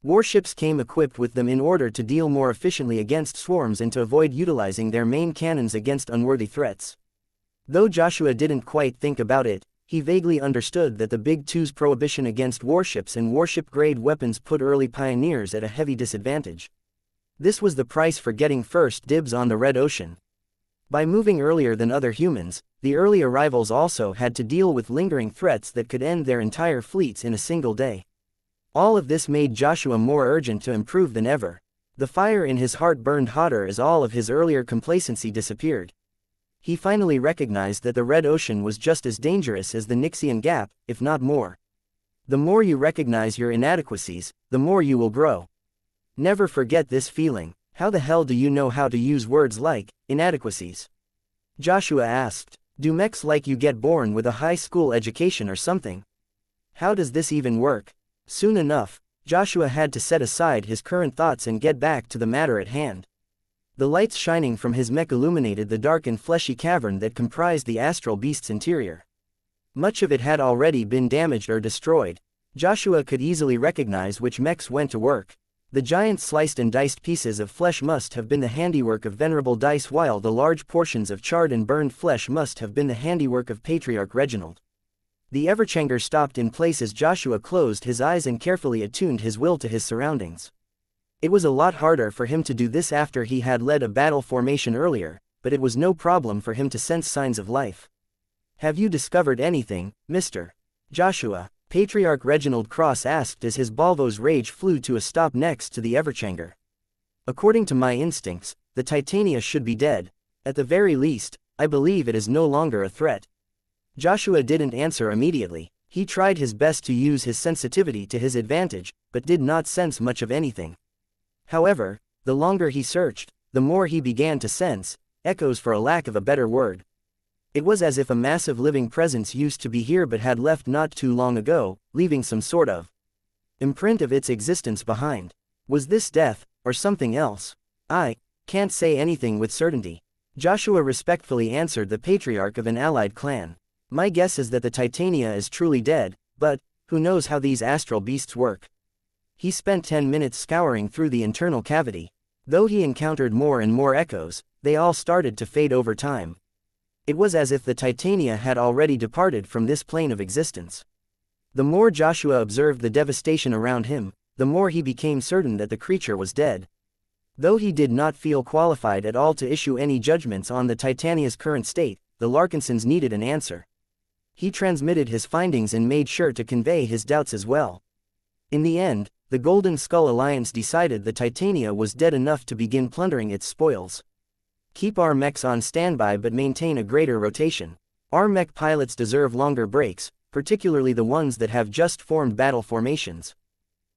Warships came equipped with them in order to deal more efficiently against swarms and to avoid utilizing their main cannons against unworthy threats. Though Joshua didn't quite think about it, he vaguely understood that the Big Two's prohibition against warships and warship-grade weapons put early pioneers at a heavy disadvantage. This was the price for getting first dibs on the Red Ocean. By moving earlier than other humans, the early arrivals also had to deal with lingering threats that could end their entire fleets in a single day. All of this made Joshua more urgent to improve than ever. The fire in his heart burned hotter as all of his earlier complacency disappeared. He finally recognized that the Red Ocean was just as dangerous as the Nixian Gap, if not more. The more you recognize your inadequacies, the more you will grow. Never forget this feeling. How the hell do you know how to use words like inadequacies? Joshua asked. Do mechs like you get born with a high school education or something? How does this even work? Soon enough, Joshua had to set aside his current thoughts and get back to the matter at hand. The lights shining from his mech illuminated the dark and fleshy cavern that comprised the astral beast's interior. Much of it had already been damaged or destroyed. Joshua could easily recognize which mechs went to work. The giant sliced and diced pieces of flesh must have been the handiwork of Venerable Dice, while the large portions of charred and burned flesh must have been the handiwork of Patriarch Reginald. The Everchanger stopped in place as Joshua closed his eyes and carefully attuned his will to his surroundings. It was a lot harder for him to do this after he had led a battle formation earlier, but it was no problem for him to sense signs of life. "Have you discovered anything, Mr. Joshua?" Patriarch Reginald Cross asked as his Balvo's rage flew to a stop next to the Everchanger. "According to my instincts, the Titania should be dead. At the very least, I believe it is no longer a threat." Joshua didn't answer immediately. He tried his best to use his sensitivity to his advantage, but did not sense much of anything. However, the longer he searched, the more he began to sense echoes, for a lack of a better word. It was as if a massive living presence used to be here but had left not too long ago, leaving some sort of imprint of its existence behind. Was this death, or something else? "I can't say anything with certainty," Joshua respectfully answered the patriarch of an allied clan. "My guess is that the Titania is truly dead, but who knows how these astral beasts work." He spent 10 minutes scouring through the internal cavity. Though he encountered more and more echoes, they all started to fade over time. It was as if the Titania had already departed from this plane of existence. The more Joshua observed the devastation around him, the more he became certain that the creature was dead. Though he did not feel qualified at all to issue any judgments on the Titania's current state, the Larkinsons needed an answer. He transmitted his findings and made sure to convey his doubts as well. In the end, the Golden Skull Alliance decided the Titania was dead enough to begin plundering its spoils. Keep our mechs on standby but maintain a greater rotation. Our mech pilots deserve longer breaks, particularly the ones that have just formed battle formations.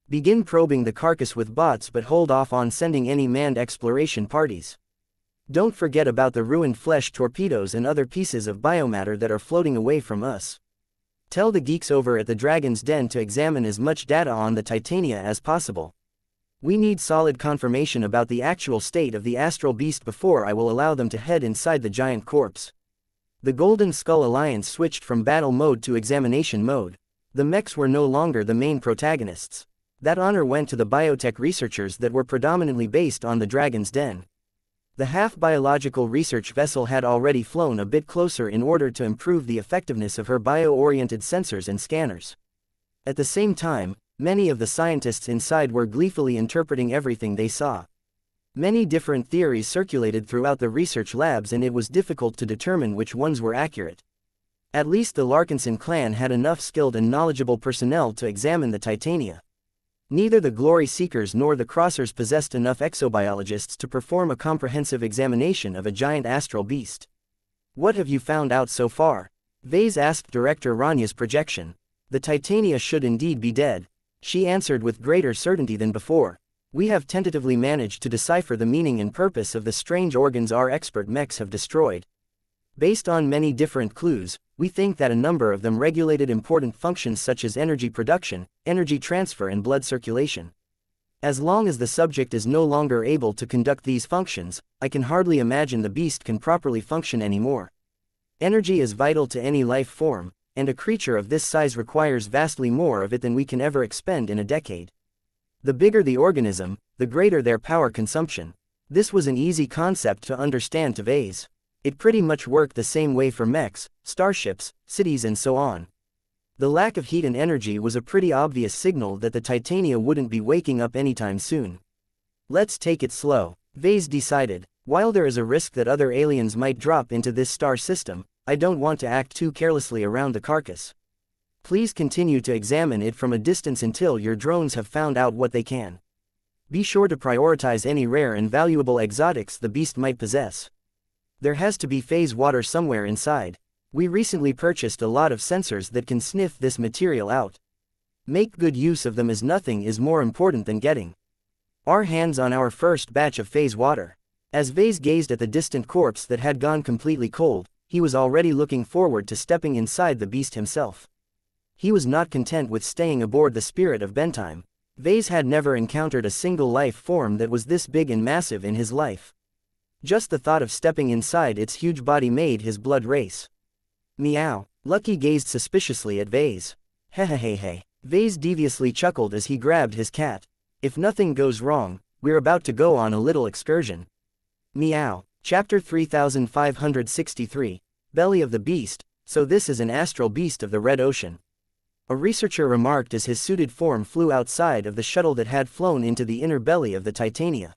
Begin probing the carcass with bots but hold off on sending any manned exploration parties. Don't forget about the ruined flesh torpedoes and other pieces of biomatter that are floating away from us. Tell the geeks over at the Dragon's Den to examine as much data on the Titania as possible. We need solid confirmation about the actual state of the astral beast before I will allow them to head inside the giant corpse. The Golden Skull Alliance switched from battle mode to examination mode. The mechs were no longer the main protagonists. That honor went to the biotech researchers that were predominantly based on the Dragon's Den. The half-biological research vessel had already flown a bit closer in order to improve the effectiveness of her bio-oriented sensors and scanners. At the same time, many of the scientists inside were gleefully interpreting everything they saw. Many different theories circulated throughout the research labs and it was difficult to determine which ones were accurate. At least the Larkinson clan had enough skilled and knowledgeable personnel to examine the Titania. Neither the Glory Seekers nor the Crossers possessed enough exobiologists to perform a comprehensive examination of a giant astral beast. What have you found out so far? Vase asked Director Ranya's projection. The Titania should indeed be dead. She answered with greater certainty than before. We have tentatively managed to decipher the meaning and purpose of the strange organs our expert mechs have destroyed. Based on many different clues, we think that a number of them regulated important functions such as energy production, energy transfer and blood circulation. As long as the subject is no longer able to conduct these functions, I can hardly imagine the beast can properly function anymore. Energy is vital to any life form, and a creature of this size requires vastly more of it than we can ever expend in a decade. The bigger the organism, the greater their power consumption. This was an easy concept to understand to Vase. It pretty much worked the same way for mechs, starships, cities and so on. The lack of heat and energy was a pretty obvious signal that the Titania wouldn't be waking up anytime soon. Let's take it slow, Vase decided. While there is a risk that other aliens might drop into this star system, I don't want to act too carelessly around the carcass. Please continue to examine it from a distance until your drones have found out what they can. Be sure to prioritize any rare and valuable exotics the beast might possess. There has to be phase water somewhere inside. We recently purchased a lot of sensors that can sniff this material out. Make good use of them as nothing is more important than getting our hands on our first batch of phase water. As Vase gazed at the distant corpse that had gone completely cold, he was already looking forward to stepping inside the beast himself. He was not content with staying aboard the Spirit of Bentime. Vase had never encountered a single life form that was this big and massive in his life. Just the thought of stepping inside its huge body made his blood race. Meow. Lucky gazed suspiciously at Vase. Hehehehe. Vase deviously chuckled as he grabbed his cat. If nothing goes wrong, we're about to go on a little excursion. Meow. Chapter 3563. Belly of the Beast. So this is an astral beast of the Red Ocean. A researcher remarked as his suited form flew outside of the shuttle that had flown into the inner belly of the Titania.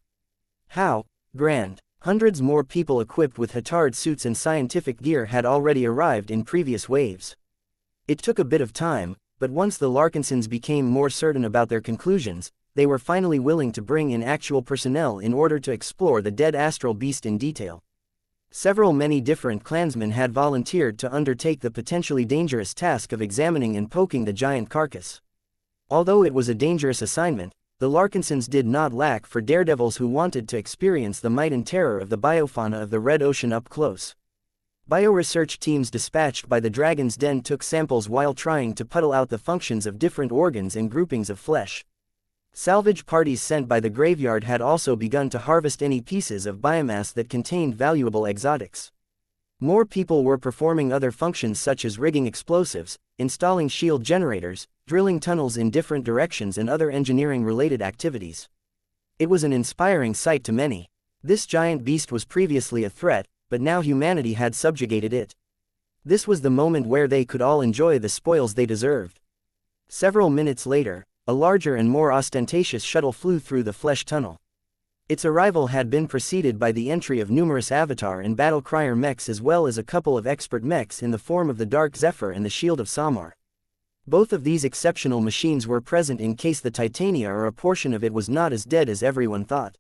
How grand. Hundreds more people equipped with Hatard suits and scientific gear had already arrived in previous waves. It took a bit of time, but once the Larkinsons became more certain about their conclusions, they were finally willing to bring in actual personnel in order to explore the dead astral beast in detail. Many different clansmen had volunteered to undertake the potentially dangerous task of examining and poking the giant carcass. Although it was a dangerous assignment, the Larkinsons did not lack for daredevils who wanted to experience the might and terror of the biofauna of the Red Ocean up close. Bioresearch teams dispatched by the Dragon's Den took samples while trying to puzzle out the functions of different organs and groupings of flesh. Salvage parties sent by the graveyard had also begun to harvest any pieces of biomass that contained valuable exotics. More people were performing other functions such as rigging explosives, installing shield generators, drilling tunnels in different directions and other engineering-related activities. It was an inspiring sight to many. This giant beast was previously a threat, but now humanity had subjugated it. This was the moment where they could all enjoy the spoils they deserved. Several minutes later, a larger and more ostentatious shuttle flew through the flesh tunnel. Its arrival had been preceded by the entry of numerous Avatar and Battle Crier mechs as well as a couple of expert mechs in the form of the Dark Zephyr and the Shield of Samar. Both of these exceptional machines were present in case the Titania or a portion of it was not as dead as everyone thought.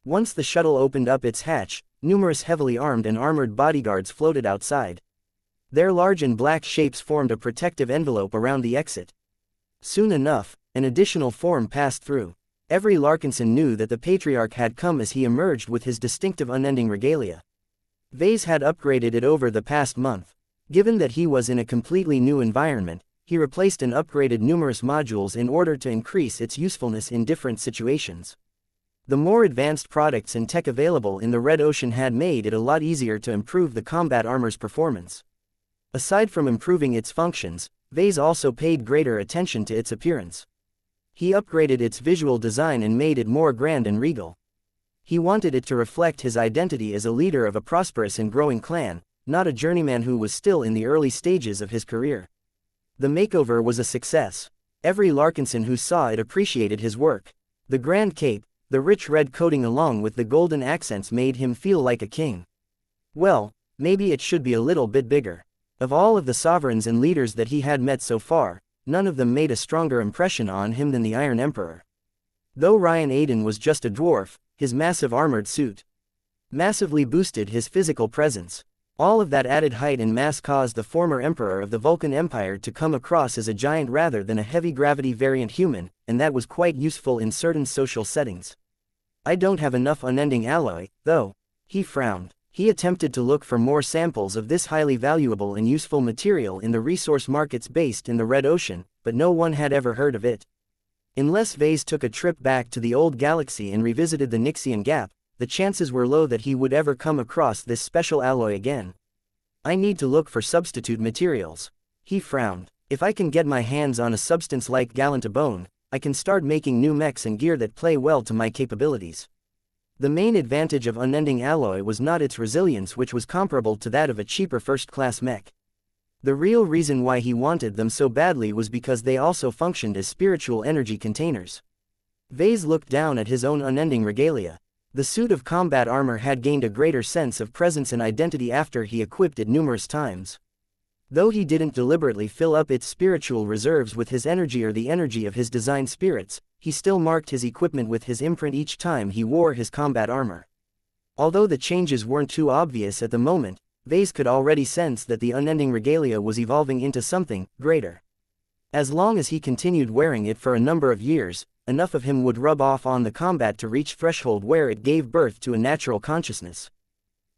Once the shuttle opened up its hatch, numerous heavily armed and armored bodyguards floated outside. Their large and black shapes formed a protective envelope around the exit. Soon enough, an additional form passed through. Every Larkinson knew that the Patriarch had come as he emerged with his distinctive unending regalia. Vase had upgraded it over the past month. Given that he was in a completely new environment, he replaced and upgraded numerous modules in order to increase its usefulness in different situations. The more advanced products and tech available in the Red Ocean had made it a lot easier to improve the combat armor's performance. Aside from improving its functions, Vase also paid greater attention to its appearance. He upgraded its visual design and made it more grand and regal. He wanted it to reflect his identity as a leader of a prosperous and growing clan, not a journeyman who was still in the early stages of his career. The makeover was a success. Every Larkinson who saw it appreciated his work. The grand cape, the rich red coating along with the golden accents made him feel like a king. Well, maybe it should be a little bit bigger. Of all of the sovereigns and leaders that he had met so far, none of them made a stronger impression on him than the Iron Emperor. Though Ryan Aiden was just a dwarf, his massive armored suit massively boosted his physical presence. All of that added height and mass caused the former emperor of the Vulcan Empire to come across as a giant rather than a heavy-gravity variant human, and that was quite useful in certain social settings. I don't have enough unending alloy, though. He frowned. He attempted to look for more samples of this highly valuable and useful material in the resource markets based in the Red Ocean, but no one had ever heard of it. Unless Vase took a trip back to the old galaxy and revisited the Nixian Gap, the chances were low that he would ever come across this special alloy again. I need to look for substitute materials. He frowned. If I can get my hands on a substance like Gallant-a-Bone, I can start making new mechs and gear that play well to my capabilities. The main advantage of unending alloy was not its resilience, which was comparable to that of a cheaper first-class mech. The real reason why he wanted them so badly was because they also functioned as spiritual energy containers. Vase looked down at his own unending regalia. The suit of combat armor had gained a greater sense of presence and identity after he equipped it numerous times. Though he didn't deliberately fill up its spiritual reserves with his energy or the energy of his design spirits, he still marked his equipment with his imprint each time he wore his combat armor. Although the changes weren't too obvious at the moment, Vase could already sense that the unending regalia was evolving into something greater. As long as he continued wearing it for a number of years, enough of him would rub off on the combat to reach threshold where it gave birth to a natural consciousness.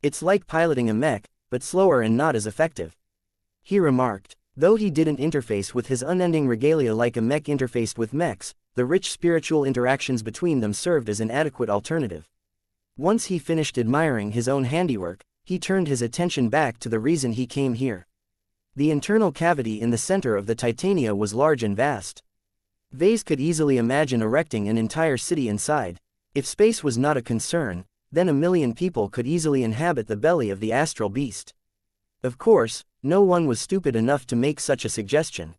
It's like piloting a mech, but slower and not as effective. He remarked. Though he didn't interface with his unending regalia like a mech interfaced with mechs, the rich spiritual interactions between them served as an adequate alternative. Once he finished admiring his own handiwork, he turned his attention back to the reason he came here. The internal cavity in the center of the Titania was large and vast. Vase could easily imagine erecting an entire city inside. If space was not a concern, then 1 million people could easily inhabit the belly of the astral beast. Of course, no one was stupid enough to make such a suggestion.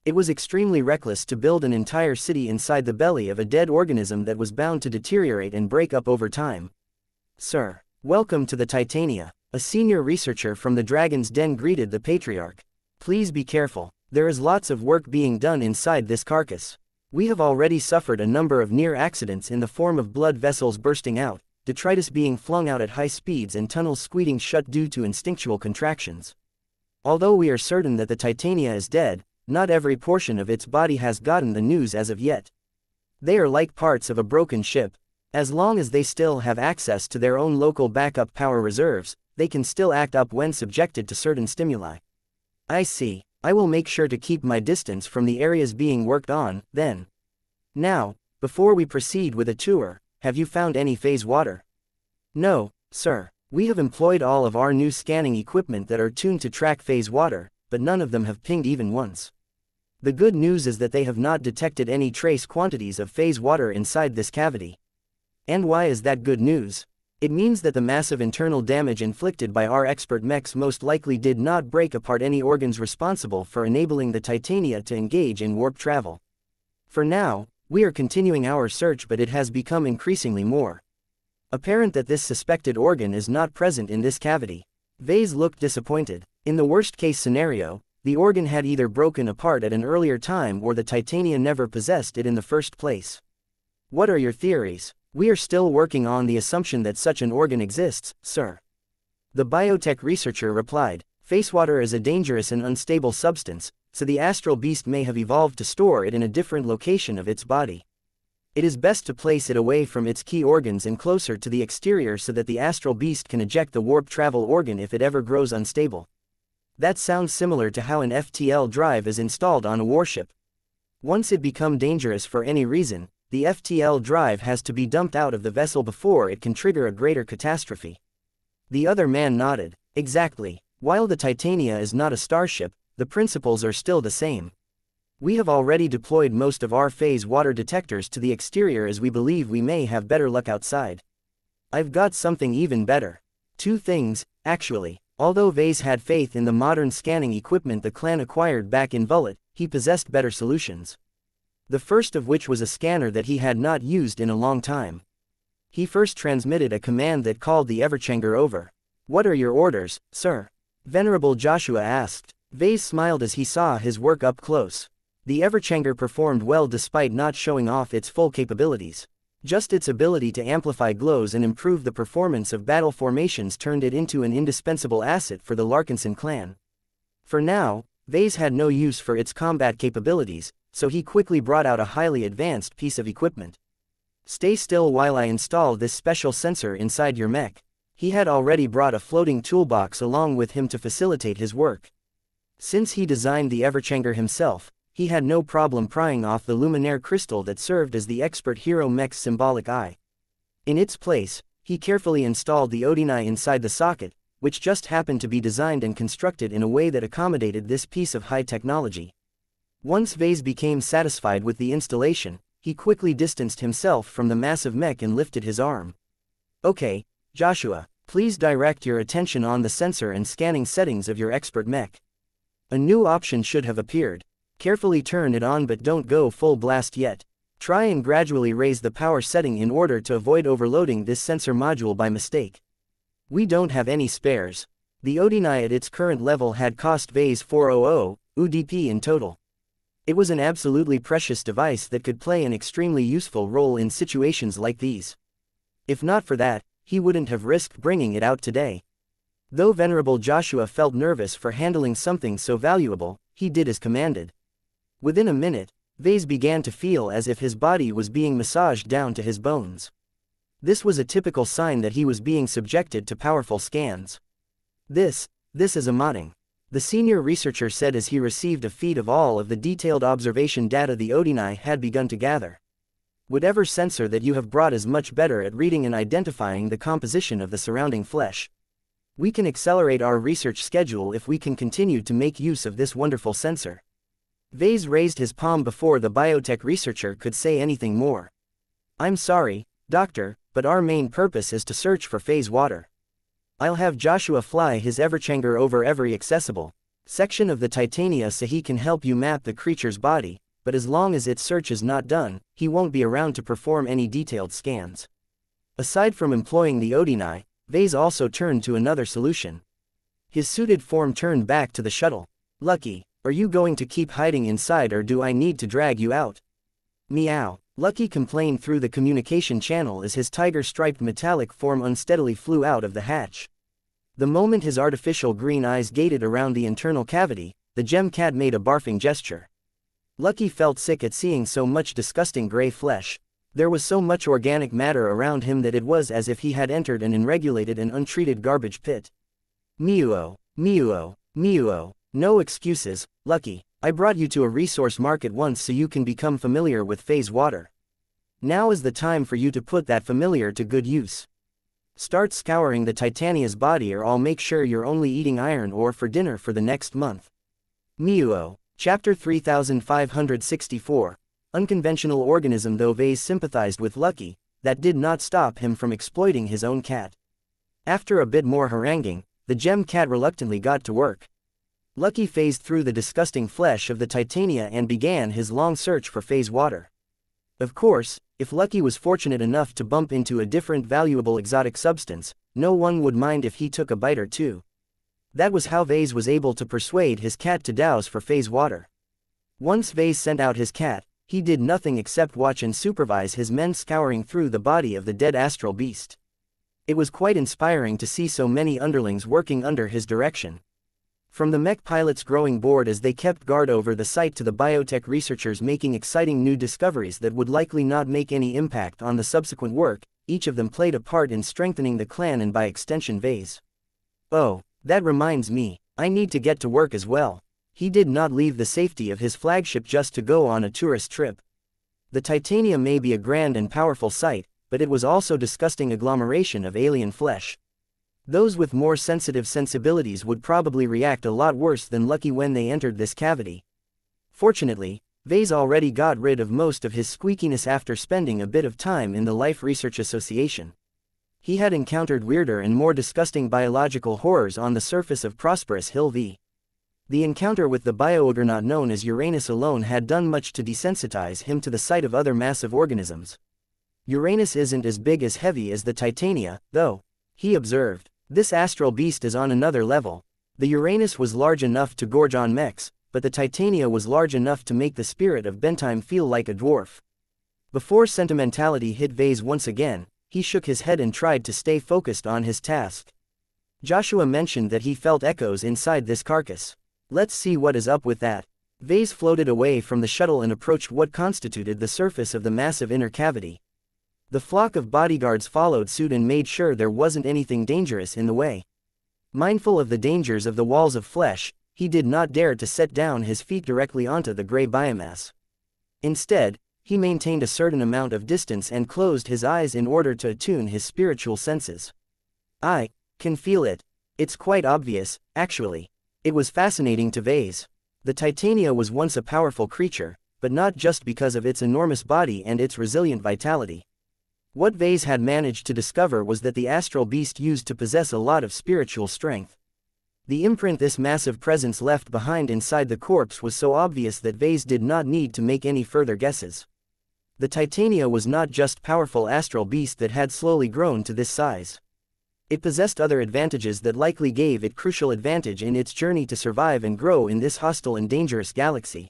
It was extremely reckless to build an entire city inside the belly of a dead organism that was bound to deteriorate and break up over time. Sir, welcome to the Titania. A senior researcher from the Dragon's Den greeted the Patriarch. Please be careful. There is lots of work being done inside this carcass. We have already suffered a number of near accidents in the form of blood vessels bursting out, detritus being flung out at high speeds and tunnels squeaking shut due to instinctual contractions. Although we are certain that the Titania is dead, not every portion of its body has gotten the news as of yet. They are like parts of a broken ship. As long as they still have access to their own local backup power reserves, they can still act up when subjected to certain stimuli. I see. I will make sure to keep my distance from the areas being worked on, then. Now, before we proceed with a tour, have you found any phase water? No, sir. We have employed all of our new scanning equipment that are tuned to track phase water, but none of them have pinged even once. The good news is that they have not detected any trace quantities of phase water inside this cavity. And why is that good news? It means that the massive internal damage inflicted by our expert mechs most likely did not break apart any organs responsible for enabling the Titania to engage in warp travel. For now, we are continuing our search, but it has become increasingly more apparent that this suspected organ is not present in this cavity. Vase looked disappointed. In the worst-case scenario, The organ had either broken apart at an earlier time or the Titania never possessed it in the first place. What are your theories? We are still working on the assumption that such an organ exists, sir. The biotech researcher replied, Facewater is a dangerous and unstable substance, so the astral beast may have evolved to store it in a different location of its body. It is best to place it away from its key organs and closer to the exterior so that the astral beast can eject the warp travel organ if it ever grows unstable. That sounds similar to how an FTL drive is installed on a warship. Once it becomes dangerous for any reason, the FTL drive has to be dumped out of the vessel before it can trigger a greater catastrophe. The other man nodded. Exactly. While the Titania is not a starship, the principles are still the same. We have already deployed most of our phase water detectors to the exterior as we believe we may have better luck outside. I've got something even better. Two things, actually. Although Vase had faith in the modern scanning equipment the clan acquired back in Vullet, he possessed better solutions. The first of which was a scanner that he had not used in a long time. He first transmitted a command that called the Everchanger over. What are your orders, sir? Venerable Joshua asked. Vase smiled as he saw his work up close. The Everchanger performed well despite not showing off its full capabilities. Just its ability to amplify glows and improve the performance of battle formations turned it into an indispensable asset for the Larkinson clan. For now, Vase had no use for its combat capabilities, so he quickly brought out a highly advanced piece of equipment. Stay still while I install this special sensor inside your mech. He had already brought a floating toolbox along with him to facilitate his work. Since he designed the Everchanger himself, he had no problem prying off the luminaire crystal that served as the expert hero mech's symbolic eye. In its place, he carefully installed the Odini inside the socket, which just happened to be designed and constructed in a way that accommodated this piece of high technology. Once Vase became satisfied with the installation, he quickly distanced himself from the massive mech and lifted his arm. Okay, Joshua, please direct your attention on the sensor and scanning settings of your expert mech. A new option should have appeared. Carefully turn it on but don't go full blast yet. Try and gradually raise the power setting in order to avoid overloading this sensor module by mistake. We don't have any spares. The Odini at its current level had cost Vase 400 UDP in total. It was an absolutely precious device that could play an extremely useful role in situations like these. If not for that, he wouldn't have risked bringing it out today. Though Venerable Joshua felt nervous for handling something so valuable, he did as commanded. Within a minute, Vase began to feel as if his body was being massaged down to his bones. This was a typical sign that he was being subjected to powerful scans. This is a modding. The senior researcher said as he received a feed of all of the detailed observation data the Odini had begun to gather. Whatever sensor that you have brought is much better at reading and identifying the composition of the surrounding flesh. We can accelerate our research schedule if we can continue to make use of this wonderful sensor. Vase raised his palm before the biotech researcher could say anything more. I'm sorry, Doctor, but our main purpose is to search for phase water. I'll have Joshua fly his Everchanger over every accessible section of the Titania so he can help you map the creature's body, but as long as its search is not done, he won't be around to perform any detailed scans. Aside from employing the Odini, Vase also turned to another solution. His suited form turned back to the shuttle. Lucky, are you going to keep hiding inside or do I need to drag you out? Meow. Lucky complained through the communication channel as his tiger-striped metallic form unsteadily flew out of the hatch. The moment his artificial green eyes gated around the internal cavity, the gem cat made a barfing gesture. Lucky felt sick at seeing so much disgusting gray flesh. There was so much organic matter around him that it was as if he had entered an unregulated and untreated garbage pit. Miuo, Miuo, Miuo. No excuses, Lucky. I brought you to a resource market once so you can become familiar with phase water. Now is the time for you to put that familiar to good use. Start scouring the Titania's body or I'll make sure you're only eating iron ore for dinner for the next month. Miuo. Chapter 3564. Unconventional organism. Though Vase sympathized with Lucky, that did not stop him from exploiting his own cat. After a bit more haranguing, the gem cat reluctantly got to work. Lucky phased through the disgusting flesh of the Titania and began his long search for phase water. Of course, if Lucky was fortunate enough to bump into a different valuable exotic substance, no one would mind if he took a bite or two. That was how Vase was able to persuade his cat to douse for phase water. Once Vase sent out his cat, he did nothing except watch and supervise his men scouring through the body of the dead astral beast. It was quite inspiring to see so many underlings working under his direction. From the mech pilots growing bored as they kept guard over the site to the biotech researchers making exciting new discoveries that would likely not make any impact on the subsequent work, each of them played a part in strengthening the clan and by extension Vase. Oh, that reminds me, I need to get to work as well. He did not leave the safety of his flagship just to go on a tourist trip. The Titania may be a grand and powerful sight, but it was also disgusting agglomeration of alien flesh. Those with more sensitive sensibilities would probably react a lot worse than Lucky when they entered this cavity. Fortunately, Vase already got rid of most of his squeakiness after spending a bit of time in the Life Research Association. He had encountered weirder and more disgusting biological horrors on the surface of Prosperous Hill V. The encounter with the bioogrenaut known as Uranus alone had done much to desensitize him to the sight of other massive organisms. Uranus isn't as big as heavy as the Titania, though, he observed. This astral beast is on another level. The Uranus was large enough to gorge on mechs, but the Titania was large enough to make the spirit of Bentime feel like a dwarf. Before sentimentality hit Vase once again, he shook his head and tried to stay focused on his task. Joshua mentioned that he felt echoes inside this carcass. Let's see what is up with that. Vase floated away from the shuttle and approached what constituted the surface of the massive inner cavity. The flock of bodyguards followed suit and made sure there wasn't anything dangerous in the way. Mindful of the dangers of the walls of flesh, he did not dare to set down his feet directly onto the gray biomass. Instead, he maintained a certain amount of distance and closed his eyes in order to attune his spiritual senses. I can feel it. It's quite obvious, actually. It was fascinating to Vase. The Titania was once a powerful creature, but not just because of its enormous body and its resilient vitality. What Vase had managed to discover was that the astral beast used to possess a lot of spiritual strength. The imprint this massive presence left behind inside the corpse was so obvious that Vase did not need to make any further guesses. The Titania was not just powerful astral beast that had slowly grown to this size. It possessed other advantages that likely gave it crucial advantage in its journey to survive and grow in this hostile and dangerous galaxy.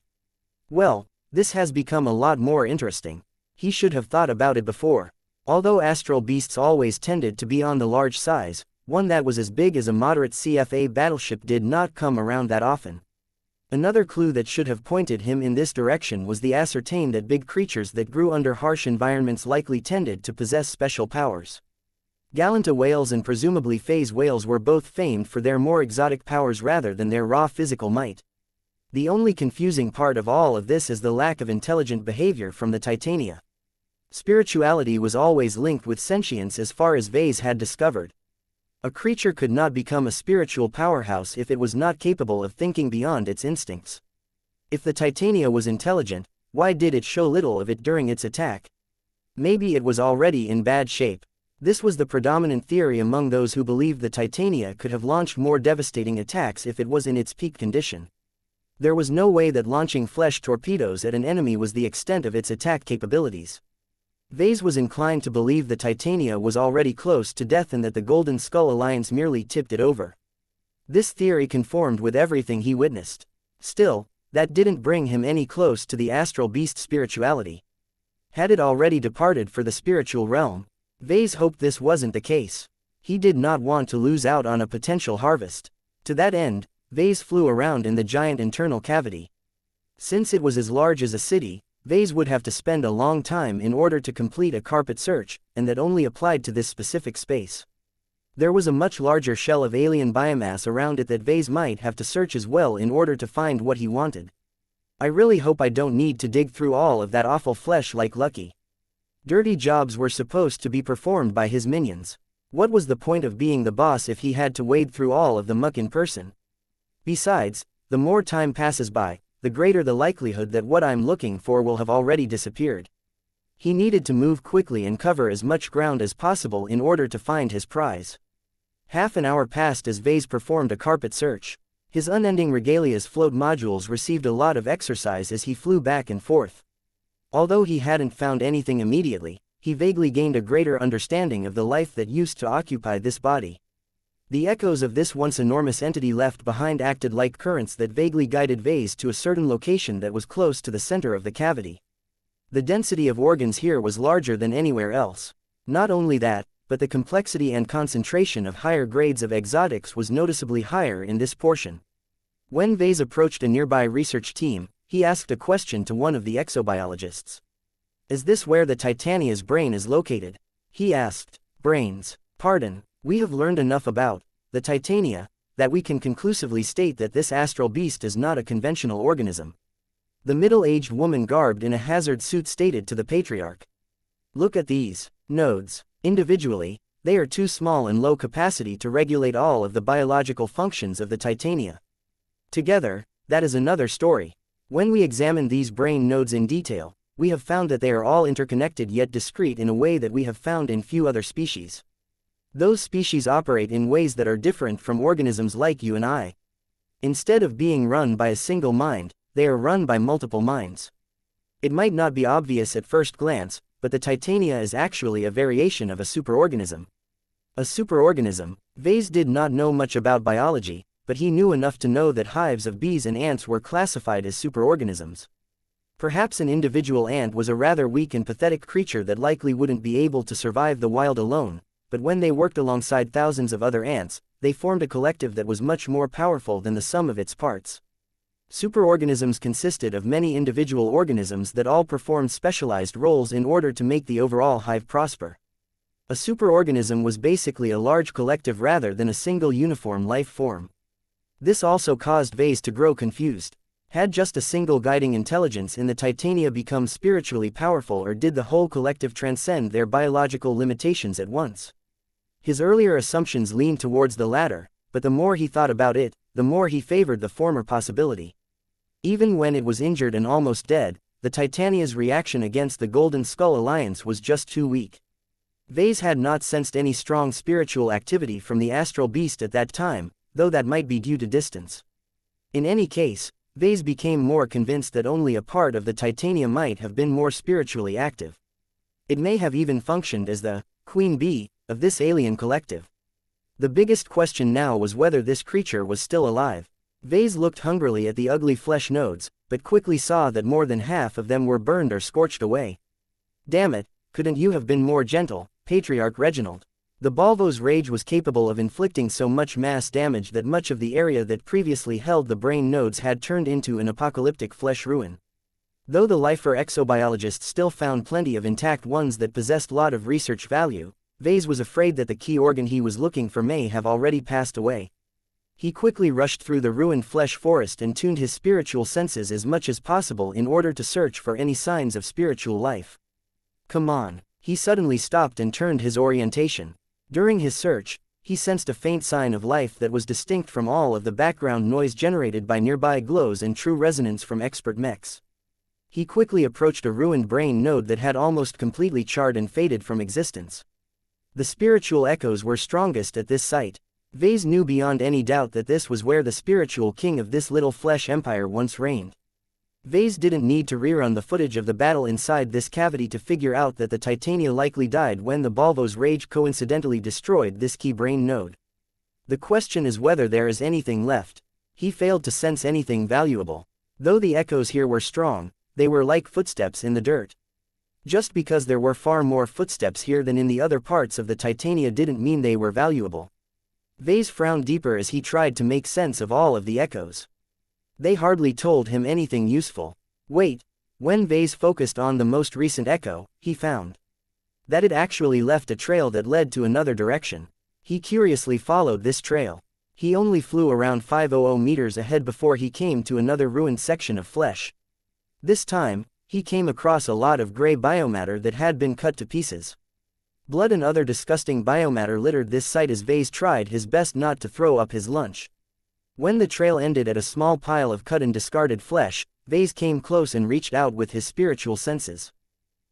Well, this has become a lot more interesting. He should have thought about it before. Although astral beasts always tended to be on the large size, one that was as big as a moderate CFA battleship did not come around that often. Another clue that should have pointed him in this direction was the ascertain that big creatures that grew under harsh environments likely tended to possess special powers. Galanta whales and presumably phase whales were both famed for their more exotic powers rather than their raw physical might. The only confusing part of all of this is the lack of intelligent behavior from the Titania. Spirituality was always linked with sentience as far as Vase had discovered. A creature could not become a spiritual powerhouse if it was not capable of thinking beyond its instincts. If the Titania was intelligent, why did it show little of it during its attack? Maybe it was already in bad shape. This was the predominant theory among those who believed the Titania could have launched more devastating attacks if it was in its peak condition. There was no way that launching flesh torpedoes at an enemy was the extent of its attack capabilities. Vase was inclined to believe the Titania was already close to death and that the Golden Skull Alliance merely tipped it over. This theory conformed with everything he witnessed. Still, that didn't bring him any close to the astral beast spirituality. Had it already departed for the spiritual realm? Vase hoped this wasn't the case. He did not want to lose out on a potential harvest. To that end, Vase flew around in the giant internal cavity. Since it was as large as a city, Vase would have to spend a long time in order to complete a carpet search, and that only applied to this specific space. There was a much larger shell of alien biomass around it that Vase might have to search as well in order to find what he wanted. I really hope I don't need to dig through all of that awful flesh like Lucky. Dirty jobs were supposed to be performed by his minions. What was the point of being the boss if he had to wade through all of the muck in person? Besides, the more time passes by, the greater the likelihood that what I'm looking for will have already disappeared. He needed to move quickly and cover as much ground as possible in order to find his prize. Half an hour passed as Vase performed a carpet search. His unending regalia's float modules received a lot of exercise as he flew back and forth. Although he hadn't found anything immediately, he vaguely gained a greater understanding of the life that used to occupy this body. The echoes of this once enormous entity left behind acted like currents that vaguely guided Vase to a certain location that was close to the center of the cavity. The density of organs here was larger than anywhere else. Not only that, but the complexity and concentration of higher grades of exotics was noticeably higher in this portion. When Vase approached a nearby research team, he asked a question to one of the exobiologists. "Is this where the Titania's brain is located?" he asked. "Brains. Pardon, we have learned enough about the Titania that we can conclusively state that this astral beast is not a conventional organism," the middle-aged woman garbed in a hazard suit stated to the patriarch. "Look at these nodes. Individually, they are too small and low capacity to regulate all of the biological functions of the Titania. Together, that is another story. When we examine these brain nodes in detail, we have found that they are all interconnected yet discrete in a way that we have found in few other species. Those species operate in ways that are different from organisms like you and I. Instead of being run by a single mind, they are run by multiple minds. It might not be obvious at first glance, but the Titania is actually a variation of a superorganism." A superorganism. Vase did not know much about biology, but he knew enough to know that hives of bees and ants were classified as superorganisms. Perhaps an individual ant was a rather weak and pathetic creature that likely wouldn't be able to survive the wild alone, but when they worked alongside thousands of other ants, they formed a collective that was much more powerful than the sum of its parts. Superorganisms consisted of many individual organisms that all performed specialized roles in order to make the overall hive prosper. A superorganism was basically a large collective rather than a single uniform life form. This also caused Vase to grow confused. Had just a single guiding intelligence in the Titania become spiritually powerful, or did the whole collective transcend their biological limitations at once? His earlier assumptions leaned towards the latter, but the more he thought about it, the more he favored the former possibility. Even when it was injured and almost dead, the Titania's reaction against the Golden Skull Alliance was just too weak. Vase had not sensed any strong spiritual activity from the astral beast at that time, though that might be due to distance. In any case, Vase became more convinced that only a part of the Titania might have been more spiritually active. It may have even functioned as the queen bee of this alien collective. The biggest question now was whether this creature was still alive. Vase looked hungrily at the ugly flesh nodes, but quickly saw that more than half of them were burned or scorched away. "Damn it, couldn't you have been more gentle, Patriarch Reginald?" The Balvo's rage was capable of inflicting so much mass damage that much of the area that previously held the brain nodes had turned into an apocalyptic flesh ruin. Though the lifer exobiologists still found plenty of intact ones that possessed lot of research value, Vase was afraid that the key organ he was looking for may have already passed away. He quickly rushed through the ruined flesh forest and tuned his spiritual senses as much as possible in order to search for any signs of spiritual life. "Come on." He suddenly stopped and turned his orientation. During his search, he sensed a faint sign of life that was distinct from all of the background noise generated by nearby glows and true resonance from expert mechs. He quickly approached a ruined brain node that had almost completely charred and faded from existence. The spiritual echoes were strongest at this site. Vase knew beyond any doubt that this was where the spiritual king of this little flesh empire once reigned. Vase didn't need to rerun the footage of the battle inside this cavity to figure out that the Titania likely died when the Balvo's rage coincidentally destroyed this key brain node. The question is whether there is anything left. He failed to sense anything valuable. Though the echoes here were strong, they were like footsteps in the dirt. Just because there were far more footsteps here than in the other parts of the Titania didn't mean they were valuable. Vase frowned deeper as he tried to make sense of all of the echoes. They hardly told him anything useful. Wait, when Vase focused on the most recent echo, he found that it actually left a trail that led to another direction. He curiously followed this trail. He only flew around 500 meters ahead before he came to another ruined section of flesh. This time, he came across a lot of gray biomatter that had been cut to pieces. Blood and other disgusting biomatter littered this site as Vase tried his best not to throw up his lunch. When the trail ended at a small pile of cut and discarded flesh, Vase came close and reached out with his spiritual senses.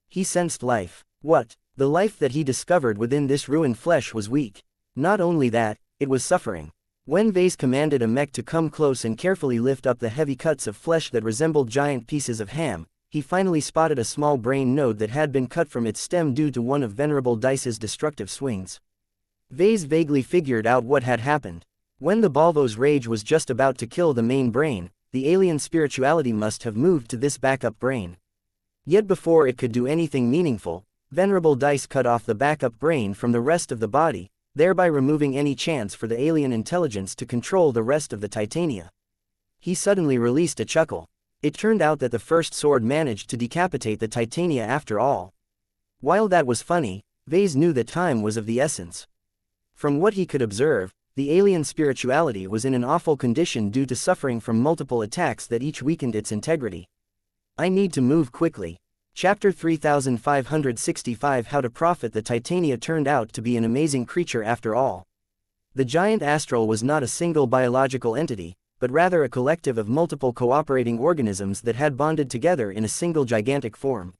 He sensed life. What? The life that he discovered within this ruined flesh was weak. Not only that, it was suffering. When Vase commanded a mech to come close and carefully lift up the heavy cuts of flesh that resembled giant pieces of ham, he finally spotted a small brain node that had been cut from its stem due to one of Venerable Dice's destructive swings. Vase vaguely figured out what had happened. When the Balvo's rage was just about to kill the main brain, the alien spirituality must have moved to this backup brain. Yet before it could do anything meaningful, Venerable Dice cut off the backup brain from the rest of the body, thereby removing any chance for the alien intelligence to control the rest of the Titania. He suddenly released a chuckle. It turned out that the first sword managed to decapitate the Titania after all. While that was funny, Vase knew that time was of the essence. From what he could observe, the alien spirituality was in an awful condition due to suffering from multiple attacks that each weakened its integrity. I need to move quickly. Chapter 3565 How to Profit. The Titania turned out to be an amazing creature after all. The giant astral was not a single biological entity, but rather a collective of multiple cooperating organisms that had bonded together in a single gigantic form.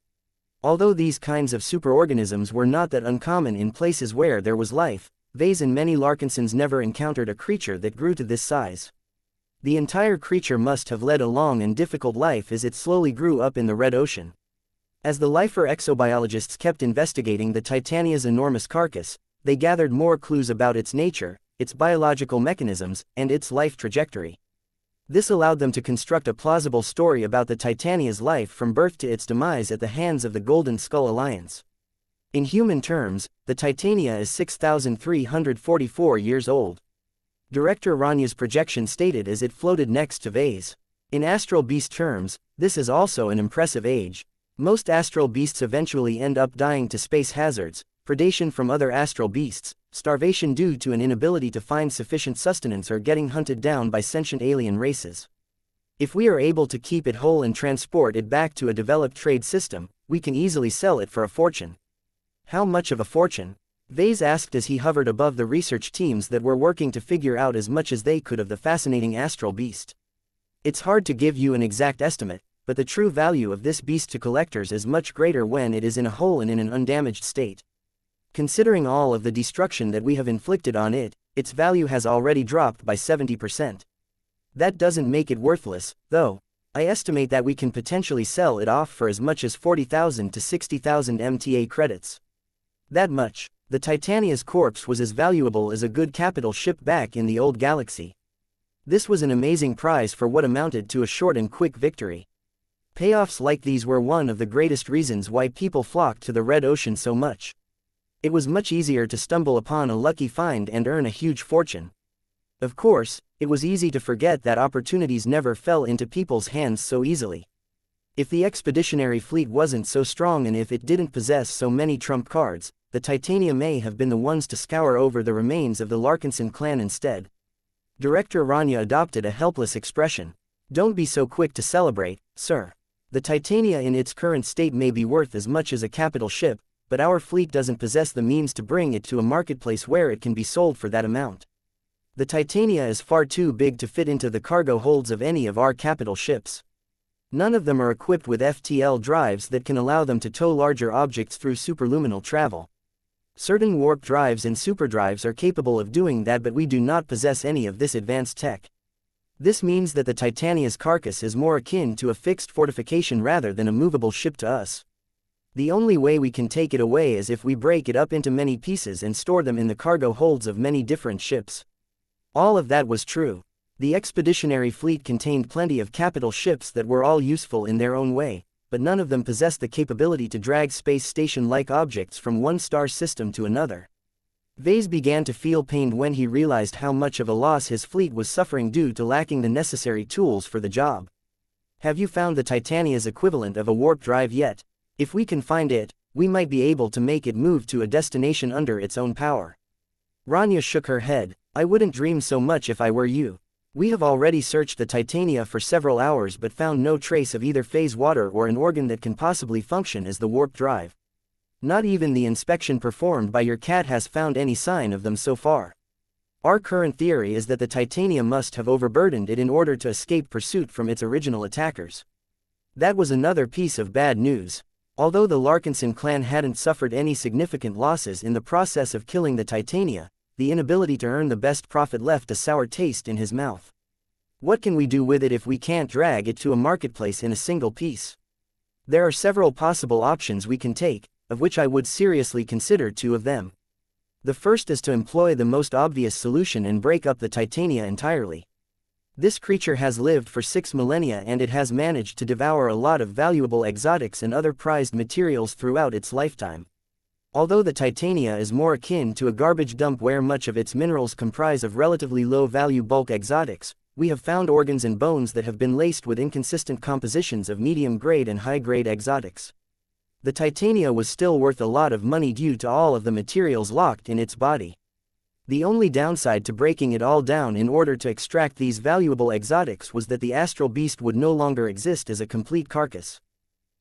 Although these kinds of superorganisms were not that uncommon in places where there was life, Vase and many Larkinsons never encountered a creature that grew to this size. The entire creature must have led a long and difficult life as it slowly grew up in the red ocean. As the lifer exobiologists kept investigating the Titania's enormous carcass, they gathered more clues about its nature, its biological mechanisms, and its life trajectory. This allowed them to construct a plausible story about the Titania's life from birth to its demise at the hands of the Golden Skull Alliance. In human terms, the Titania is 6,344 years old. Director Ranya's projection stated as it floated next to Vase. In astral beast terms, this is also an impressive age. Most astral beasts eventually end up dying to space hazards, predation from other astral beasts, starvation due to an inability to find sufficient sustenance, or getting hunted down by sentient alien races. If we are able to keep it whole and transport it back to a developed trade system, we can easily sell it for a fortune. How much of a fortune? Vase asked as he hovered above the research teams that were working to figure out as much as they could of the fascinating astral beast. It's hard to give you an exact estimate, but the true value of this beast to collectors is much greater when it is in a whole and in an undamaged state. Considering all of the destruction that we have inflicted on it, its value has already dropped by 70%. That doesn't make it worthless, though. I estimate that we can potentially sell it off for as much as 40,000 to 60,000 MTA credits. That much. The Titania's corpse was as valuable as a good capital ship back in the old galaxy. This was an amazing prize for what amounted to a short and quick victory. Payoffs like these were one of the greatest reasons why people flocked to the Red Ocean so much. It was much easier to stumble upon a lucky find and earn a huge fortune. Of course, it was easy to forget that opportunities never fell into people's hands so easily. If the expeditionary fleet wasn't so strong and if it didn't possess so many trump cards, the Titania may have been the ones to scour over the remains of the Larkinson clan instead. Director Ranya adopted a helpless expression. Don't be so quick to celebrate, sir. The Titania in its current state may be worth as much as a capital ship, but our fleet doesn't possess the means to bring it to a marketplace where it can be sold for that amount. The Titania is far too big to fit into the cargo holds of any of our capital ships. None of them are equipped with FTL drives that can allow them to tow larger objects through superluminal travel. Certain warp drives and superdrives are capable of doing that, but we do not possess any of this advanced tech. This means that the Titania's carcass is more akin to a fixed fortification rather than a movable ship to us. The only way we can take it away is if we break it up into many pieces and store them in the cargo holds of many different ships. All of that was true. The expeditionary fleet contained plenty of capital ships that were all useful in their own way, but none of them possessed the capability to drag space station-like objects from one star system to another. Vase began to feel pained when he realized how much of a loss his fleet was suffering due to lacking the necessary tools for the job. Have you found the Titania's equivalent of a warp drive yet? If we can find it, we might be able to make it move to a destination under its own power. Ranya shook her head. I wouldn't dream so much if I were you. We have already searched the Titania for several hours but found no trace of either phase water or an organ that can possibly function as the warp drive. Not even the inspection performed by your cat has found any sign of them so far. Our current theory is that the Titania must have overburdened it in order to escape pursuit from its original attackers. That was another piece of bad news. Although the Larkinson clan hadn't suffered any significant losses in the process of killing the Titania, the inability to earn the best profit left a sour taste in his mouth. What can we do with it if we can't drag it to a marketplace in a single piece? There are several possible options we can take, of which I would seriously consider two of them. The first is to employ the most obvious solution and break up the Titania entirely. This creature has lived for 6 millennia and it has managed to devour a lot of valuable exotics and other prized materials throughout its lifetime. Although the Titania is more akin to a garbage dump where much of its minerals comprise of relatively low-value bulk exotics, we have found organs and bones that have been laced with inconsistent compositions of medium-grade and high-grade exotics. The Titania was still worth a lot of money due to all of the materials locked in its body. The only downside to breaking it all down in order to extract these valuable exotics was that the astral beast would no longer exist as a complete carcass.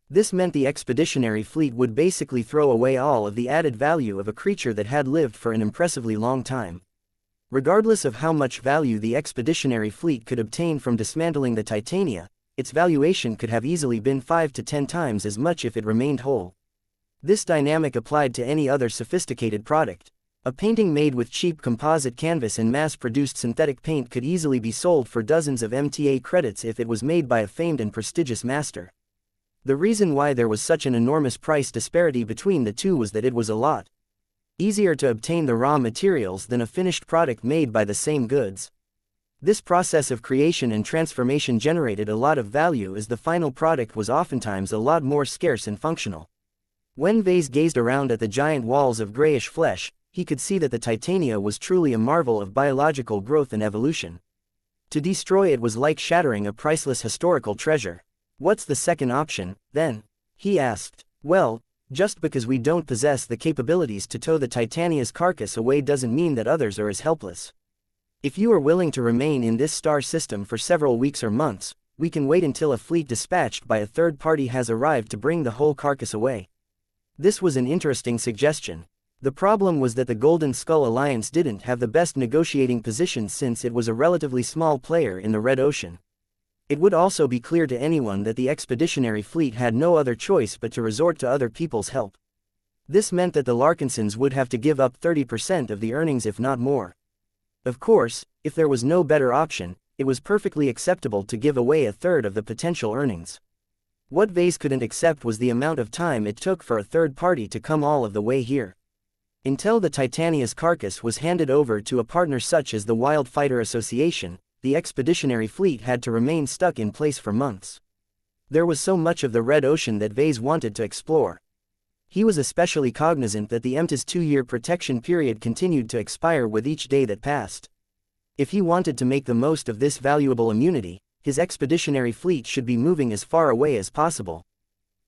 This meant the expeditionary fleet would basically throw away all of the added value of a creature that had lived for an impressively long time. Regardless of how much value the expeditionary fleet could obtain from dismantling the Titania, its valuation could have easily been 5 to 10 times as much if it remained whole. This dynamic applied to any other sophisticated product. A painting made with cheap composite canvas and mass-produced synthetic paint could easily be sold for dozens of MTA credits if it was made by a famed and prestigious master. The reason why there was such an enormous price disparity between the two was that it was a lot easier to obtain the raw materials than a finished product made by the same goods. This process of creation and transformation generated a lot of value as the final product was oftentimes a lot more scarce and functional. When Vase gazed around at the giant walls of grayish flesh, he could see that the Titania was truly a marvel of biological growth and evolution. To destroy it was like shattering a priceless historical treasure. What's the second option, then? He asked. Well, just because we don't possess the capabilities to tow the Titania's carcass away doesn't mean that others are as helpless. If you are willing to remain in this star system for several weeks or months, we can wait until a fleet dispatched by a third party has arrived to bring the whole carcass away. This was an interesting suggestion. The problem was that the Golden Skull Alliance didn't have the best negotiating position since it was a relatively small player in the Red Ocean. It would also be clear to anyone that the expeditionary fleet had no other choice but to resort to other people's help. This meant that the Larkinsons would have to give up 30% of the earnings if not more. Of course, if there was no better option, it was perfectly acceptable to give away a third of the potential earnings. What Vase couldn't accept was the amount of time it took for a third party to come all of the way here. Until the Titania's carcass was handed over to a partner such as the Wild Fighter Association, the expeditionary fleet had to remain stuck in place for months. There was so much of the Red Ocean that Vase wanted to explore. He was especially cognizant that the EMTA's 2-year protection period continued to expire with each day that passed. If he wanted to make the most of this valuable immunity, his expeditionary fleet should be moving as far away as possible.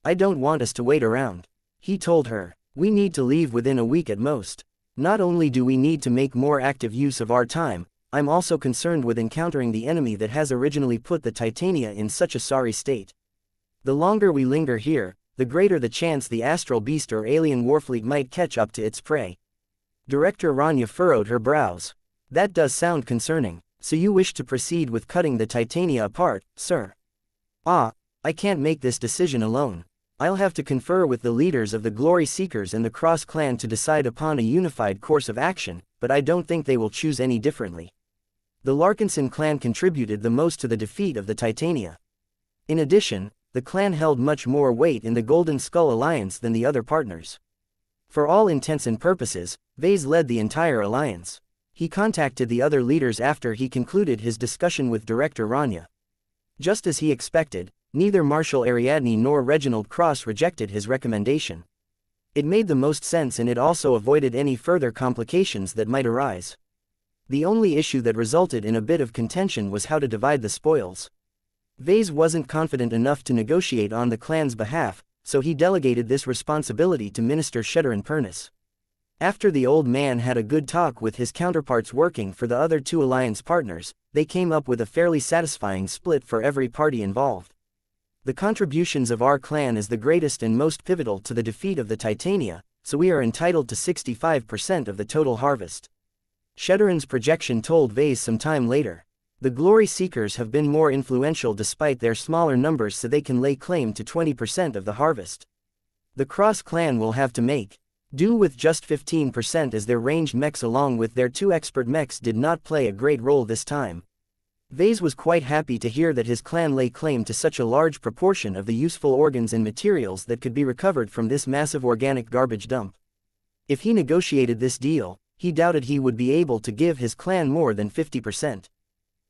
I don't want us to wait around, he told her. We need to leave within a week at most. Not only do we need to make more active use of our time, I'm also concerned with encountering the enemy that has originally put the Titania in such a sorry state. The longer we linger here, the greater the chance the astral beast or alien warfleet might catch up to its prey. Director Rania furrowed her brows. That does sound concerning. So you wish to proceed with cutting the Titania apart, sir? I can't make this decision alone. I'll have to confer with the leaders of the Glory Seekers and the Cross Clan to decide upon a unified course of action, but I don't think they will choose any differently. The Larkinson clan contributed the most to the defeat of the Titania. In addition, the clan held much more weight in the Golden Skull Alliance than the other partners. For all intents and purposes, Vase led the entire alliance. He contacted the other leaders after he concluded his discussion with Director Rania. Just as he expected, neither Marshal Ariadne nor Reginald Cross rejected his recommendation. It made the most sense and it also avoided any further complications that might arise. The only issue that resulted in a bit of contention was how to divide the spoils. Vase wasn't confident enough to negotiate on the clan's behalf, so he delegated this responsibility to Minister Sheddarin Pernis. After the old man had a good talk with his counterparts working for the other two alliance partners, they came up with a fairly satisfying split for every party involved. The contributions of our clan is the greatest and most pivotal to the defeat of the Titania, so we are entitled to 65% of the total harvest. Sheddarin's projection told Vase some time later. The Glory Seekers have been more influential despite their smaller numbers, so they can lay claim to 20% of the harvest. The Cross Clan will have to make do with just 15% as their ranged mechs along with their 2 expert mechs did not play a great role this time. Vase was quite happy to hear that his clan lay claim to such a large proportion of the useful organs and materials that could be recovered from this massive organic garbage dump. If he negotiated this deal, he doubted he would be able to give his clan more than 50%.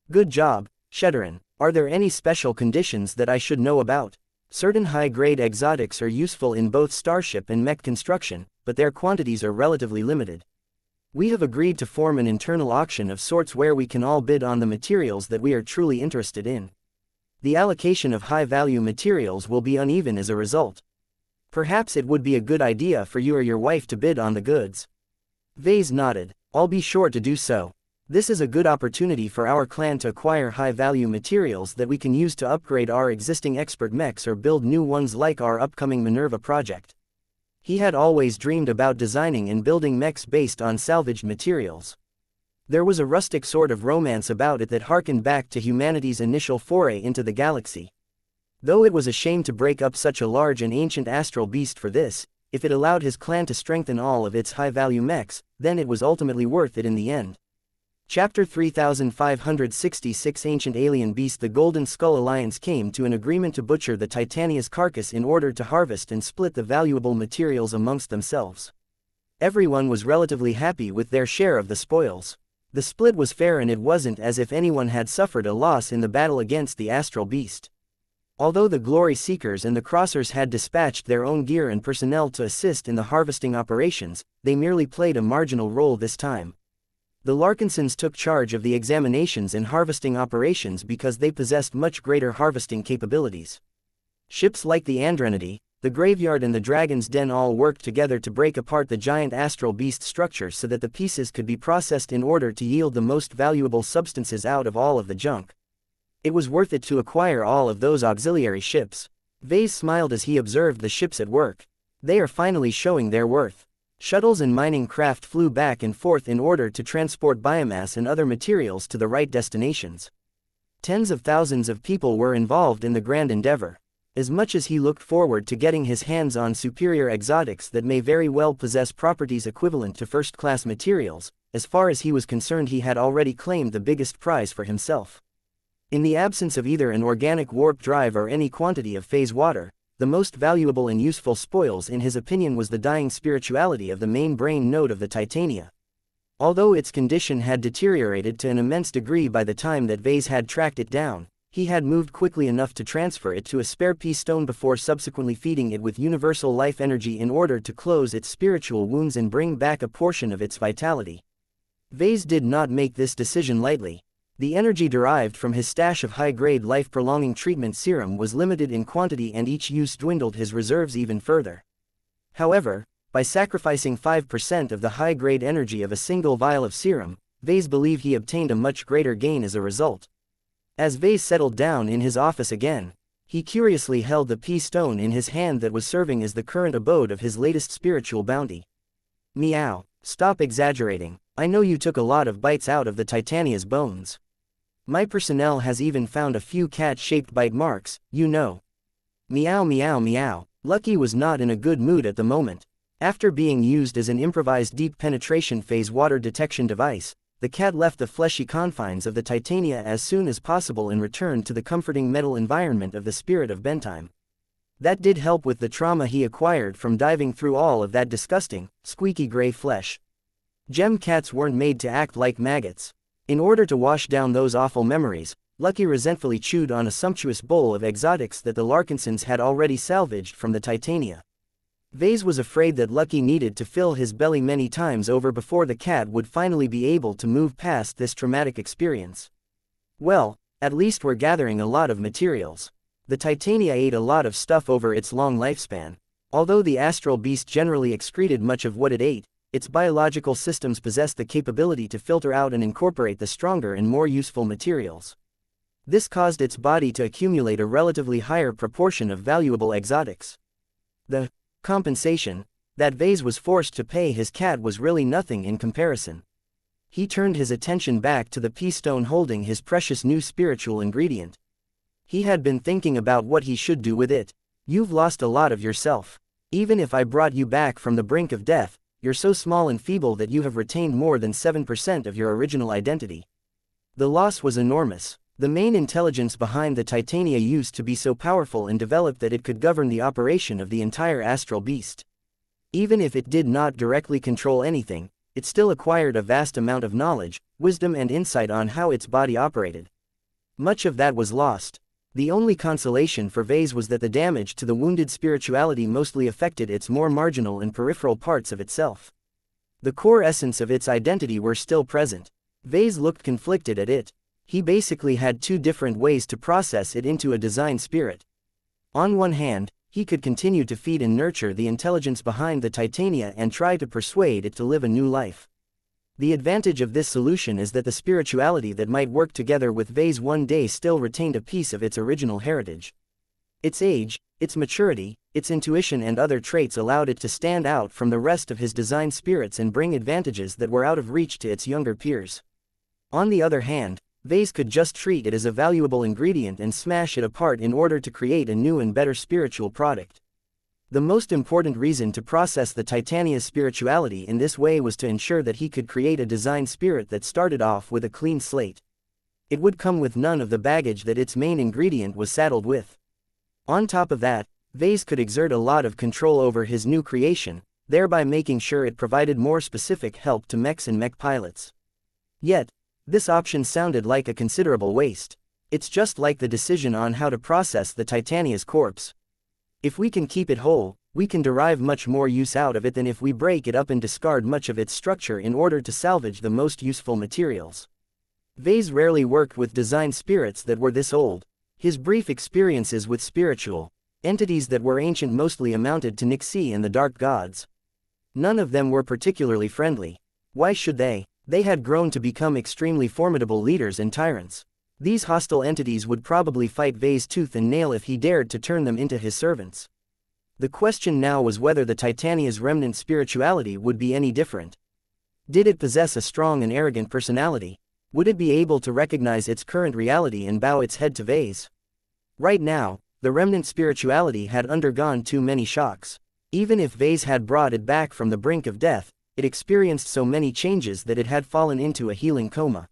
Good job, Sheddarin. Are there any special conditions that I should know about? Certain high-grade exotics are useful in both starship and mech construction, but their quantities are relatively limited. We have agreed to form an internal auction of sorts where we can all bid on the materials that we are truly interested in. The allocation of high-value materials will be uneven as a result. Perhaps it would be a good idea for you or your wife to bid on the goods. Vase nodded. I'll be sure to do so. This is a good opportunity for our clan to acquire high-value materials that we can use to upgrade our existing expert mechs or build new ones like our upcoming Minerva project. He had always dreamed about designing and building mechs based on salvaged materials. There was a rustic sort of romance about it that harkened back to humanity's initial foray into the galaxy. Though it was a shame to break up such a large and ancient astral beast for this, if it allowed his clan to strengthen all of its high-value mechs, then it was ultimately worth it in the end. Chapter 3566 Ancient Alien Beast. The Golden Skull Alliance came to an agreement to butcher the Titania's carcass in order to harvest and split the valuable materials amongst themselves. Everyone was relatively happy with their share of the spoils. The split was fair and it wasn't as if anyone had suffered a loss in the battle against the astral beast. Although the Glory Seekers and the Crossers had dispatched their own gear and personnel to assist in the harvesting operations, they merely played a marginal role this time. The Larkinsons took charge of the examinations and harvesting operations because they possessed much greater harvesting capabilities. Ships like the Andrenity, the Graveyard and the Dragon's Den all worked together to break apart the giant astral beast structure so that the pieces could be processed in order to yield the most valuable substances out of all of the junk. It was worth it to acquire all of those auxiliary ships. Vase smiled as he observed the ships at work. They are finally showing their worth. Shuttles and mining craft flew back and forth in order to transport biomass and other materials to the right destinations. Tens of thousands of people were involved in the grand endeavor. As much as he looked forward to getting his hands on superior exotics that may very well possess properties equivalent to first-class materials, as far as he was concerned he had already claimed the biggest prize for himself. In the absence of either an organic warp drive or any quantity of phase water, the most valuable and useful spoils in his opinion was the dying spirituality of the main brain node of the Titania. Although its condition had deteriorated to an immense degree by the time that Vase had tracked it down, he had moved quickly enough to transfer it to a spare P stone before subsequently feeding it with universal life energy in order to close its spiritual wounds and bring back a portion of its vitality. Vase did not make this decision lightly. The energy derived from his stash of high-grade life-prolonging treatment serum was limited in quantity and each use dwindled his reserves even further. However, by sacrificing 5% of the high-grade energy of a single vial of serum, Vase believed he obtained a much greater gain as a result. As Vase settled down in his office again, he curiously held the P-stone in his hand that was serving as the current abode of his latest spiritual bounty. Meow, stop exaggerating. I know you took a lot of bites out of the Titania's bones. My personnel has even found a few cat-shaped bite marks, you know. Meow meow meow. Lucky was not in a good mood at the moment. After being used as an improvised deep penetration phase water detection device, the cat left the fleshy confines of the Titania as soon as possible and returned to the comforting metal environment of the spirit of Bentime. That did help with the trauma he acquired from diving through all of that disgusting, squeaky gray flesh. Gem cats weren't made to act like maggots. In order to wash down those awful memories, Lucky resentfully chewed on a sumptuous bowl of exotics that the Larkinsons had already salvaged from the Titania. Vase was afraid that Lucky needed to fill his belly many times over before the cat would finally be able to move past this traumatic experience. Well, at least we're gathering a lot of materials. The Titania ate a lot of stuff over its long lifespan. Although the astral beast generally excreted much of what it ate, its biological systems possessed the capability to filter out and incorporate the stronger and more useful materials. This caused its body to accumulate a relatively higher proportion of valuable exotics. The compensation that Vase was forced to pay his cat was really nothing in comparison. He turned his attention back to the P-stone holding his precious new spiritual ingredient. He had been thinking about what he should do with it. You've lost a lot of yourself. Even if I brought you back from the brink of death, you're so small and feeble that you have retained more than 7% of your original identity. The loss was enormous. The main intelligence behind the Titania used to be so powerful and developed that it could govern the operation of the entire astral beast. Even if it did not directly control anything, it still acquired a vast amount of knowledge, wisdom and insight on how its body operated. Much of that was lost. The only consolation for Vase was that the damage to the wounded spirituality mostly affected its more marginal and peripheral parts of itself. The core essence of its identity were still present. Vase looked conflicted at it. He basically had two different ways to process it into a design spirit. On one hand, he could continue to feed and nurture the intelligence behind the Titania and try to persuade it to live a new life. The advantage of this solution is that the spirituality that might work together with Vase one day still retained a piece of its original heritage. Its age, its maturity, its intuition and other traits allowed it to stand out from the rest of his design spirits and bring advantages that were out of reach to its younger peers. On the other hand, Vase could just treat it as a valuable ingredient and smash it apart in order to create a new and better spiritual product. The most important reason to process the Titania's spirituality in this way was to ensure that he could create a design spirit that started off with a clean slate. It would come with none of the baggage that its main ingredient was saddled with. On top of that, Vase could exert a lot of control over his new creation, thereby making sure it provided more specific help to mechs and mech pilots. Yet, this option sounded like a considerable waste. It's just like the decision on how to process the Titania's corpse. If we can keep it whole, we can derive much more use out of it than if we break it up and discard much of its structure in order to salvage the most useful materials. Vase rarely worked with design spirits that were this old. His brief experiences with spiritual entities that were ancient mostly amounted to Nixie and the Dark Gods. None of them were particularly friendly. Why should they? They had grown to become extremely formidable leaders and tyrants. These hostile entities would probably fight Vase tooth and nail if he dared to turn them into his servants. The question now was whether the Titania's remnant spirituality would be any different. Did it possess a strong and arrogant personality? Would it be able to recognize its current reality and bow its head to Vase? Right now, the remnant spirituality had undergone too many shocks. Even if Vase had brought it back from the brink of death, it experienced so many changes that it had fallen into a healing coma.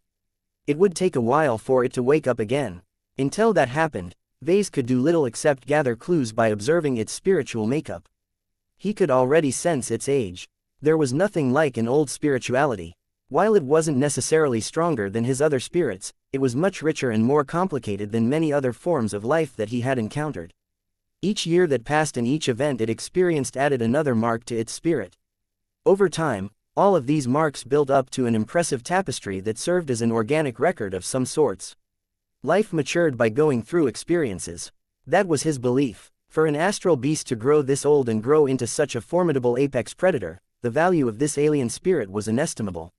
It would take a while for it to wake up again. Until that happened, Vase could do little except gather clues by observing its spiritual makeup. He could already sense its age. There was nothing like an old spirituality. While it wasn't necessarily stronger than his other spirits, it was much richer and more complicated than many other forms of life that he had encountered. Each year that passed and each event it experienced added another mark to its spirit. Over time, all of these marks built up to an impressive tapestry that served as an organic record of some sorts. Life matured by going through experiences. That was his belief. For an astral beast to grow this old and grow into such a formidable apex predator, the value of this alien spirit was inestimable.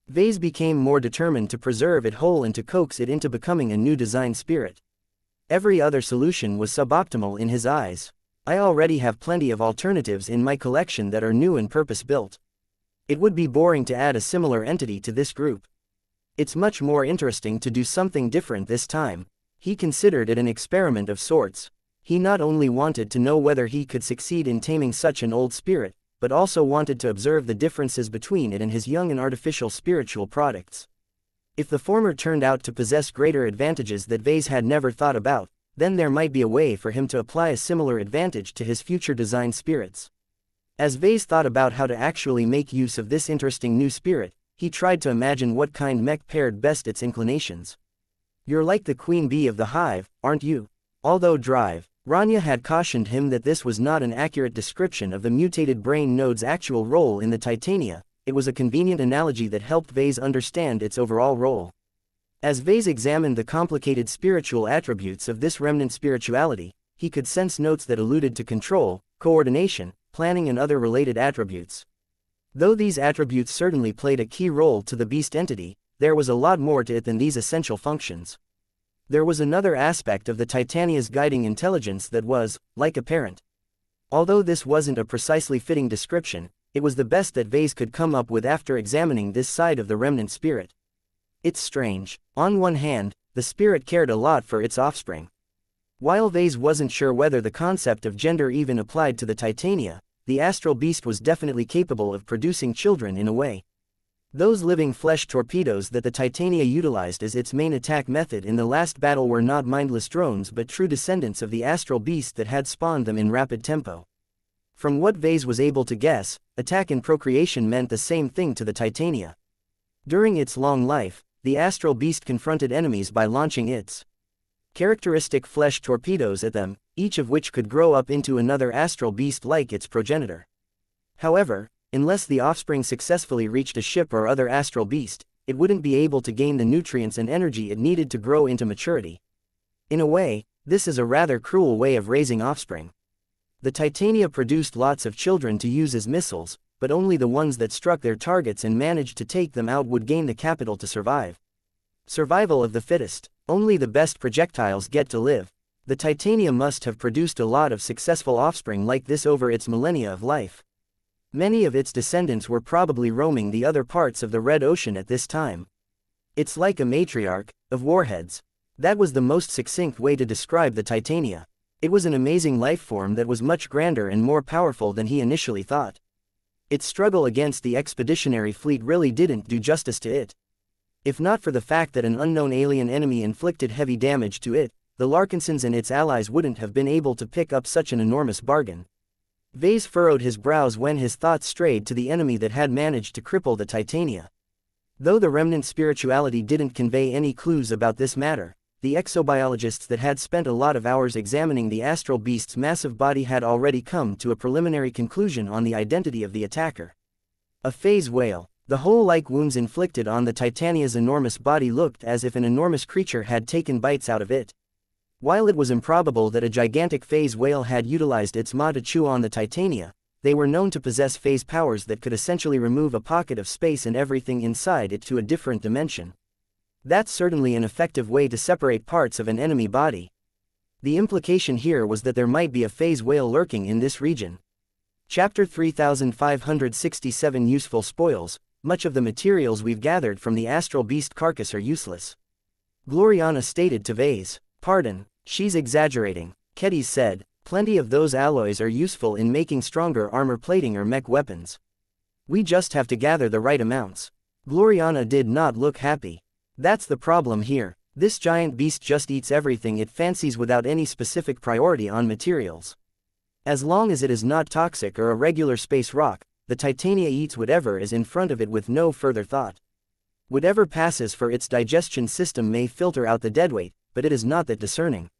Vase became more determined to preserve it whole and to coax it into becoming a new design spirit. Every other solution was suboptimal in his eyes. I already have plenty of alternatives in my collection that are new and purpose-built. It would be boring to add a similar entity to this group. It's much more interesting to do something different this time. He considered it an experiment of sorts. He not only wanted to know whether he could succeed in taming such an old spirit, but also wanted to observe the differences between it and his young and artificial spiritual products. If the former turned out to possess greater advantages that Vase had never thought about, then there might be a way for him to apply a similar advantage to his future design spirits. As Vase thought about how to actually make use of this interesting new spirit, he tried to imagine what kind mech paired best its inclinations. "You're like the queen bee of the hive, aren't you?" Although Drive, Rania had cautioned him that this was not an accurate description of the mutated brain node's actual role in the Titania, it was a convenient analogy that helped Vase understand its overall role. As Vase examined the complicated spiritual attributes of this remnant spirituality, he could sense notes that alluded to control, coordination, planning and other related attributes. Though these attributes certainly played a key role to the beast entity, there was a lot more to it than these essential functions. There was another aspect of the Titania's guiding intelligence that was, like a parent. Although this wasn't a precisely fitting description, it was the best that Vase could come up with after examining this side of the remnant spirit. It's strange. On one hand, the spirit cared a lot for its offspring. While Vase wasn't sure whether the concept of gender even applied to the Titania, the astral beast was definitely capable of producing children in a way. Those living flesh torpedoes that the Titania utilized as its main attack method in the last battle were not mindless drones but true descendants of the astral beast that had spawned them in rapid tempo. From what Vase was able to guess, attack and procreation meant the same thing to the Titania. During its long life, the astral beast confronted enemies by launching its characteristic flesh torpedoes at them, each of which could grow up into another astral beast like its progenitor. However, unless the offspring successfully reached a ship or other astral beast, it wouldn't be able to gain the nutrients and energy it needed to grow into maturity. In a way, this is a rather cruel way of raising offspring. The Titania produced lots of children to use as missiles, but only the ones that struck their targets and managed to take them out would gain the capital to survive. Survival of the fittest. Only the best projectiles get to live. The Titania must have produced a lot of successful offspring like this over its millennia of life. Many of its descendants were probably roaming the other parts of the Red Ocean at this time. It's like a matriarch of warheads. That was the most succinct way to describe the Titania. It was an amazing life form that was much grander and more powerful than he initially thought. Its struggle against the expeditionary fleet really didn't do justice to it. If not for the fact that an unknown alien enemy inflicted heavy damage to it, the Larkinsons and its allies wouldn't have been able to pick up such an enormous bargain. Vase furrowed his brows when his thoughts strayed to the enemy that had managed to cripple the Titania. Though the remnant spirituality didn't convey any clues about this matter, the exobiologists that had spent a lot of hours examining the astral beast's massive body had already come to a preliminary conclusion on the identity of the attacker. A phase whale. The hole-like wounds inflicted on the Titania's enormous body looked as if an enormous creature had taken bites out of it. While it was improbable that a gigantic phase whale had utilized its maw to chew on the Titania, they were known to possess phase powers that could essentially remove a pocket of space and everything inside it to a different dimension. That's certainly an effective way to separate parts of an enemy body. The implication here was that there might be a phase whale lurking in this region. Chapter 3567 Useful Spoils. Much of the materials we've gathered from the astral beast carcass are useless. Gloriana stated to Vase. Pardon, she's exaggerating, Kedis said. Plenty of those alloys are useful in making stronger armor plating or mech weapons. We just have to gather the right amounts. Gloriana did not look happy. That's the problem here. This giant beast just eats everything it fancies without any specific priority on materials. As long as it is not toxic or a regular space rock, the Titania eats whatever is in front of it with no further thought. Whatever passes for its digestion system may filter out the deadweight, but it is not that discerning.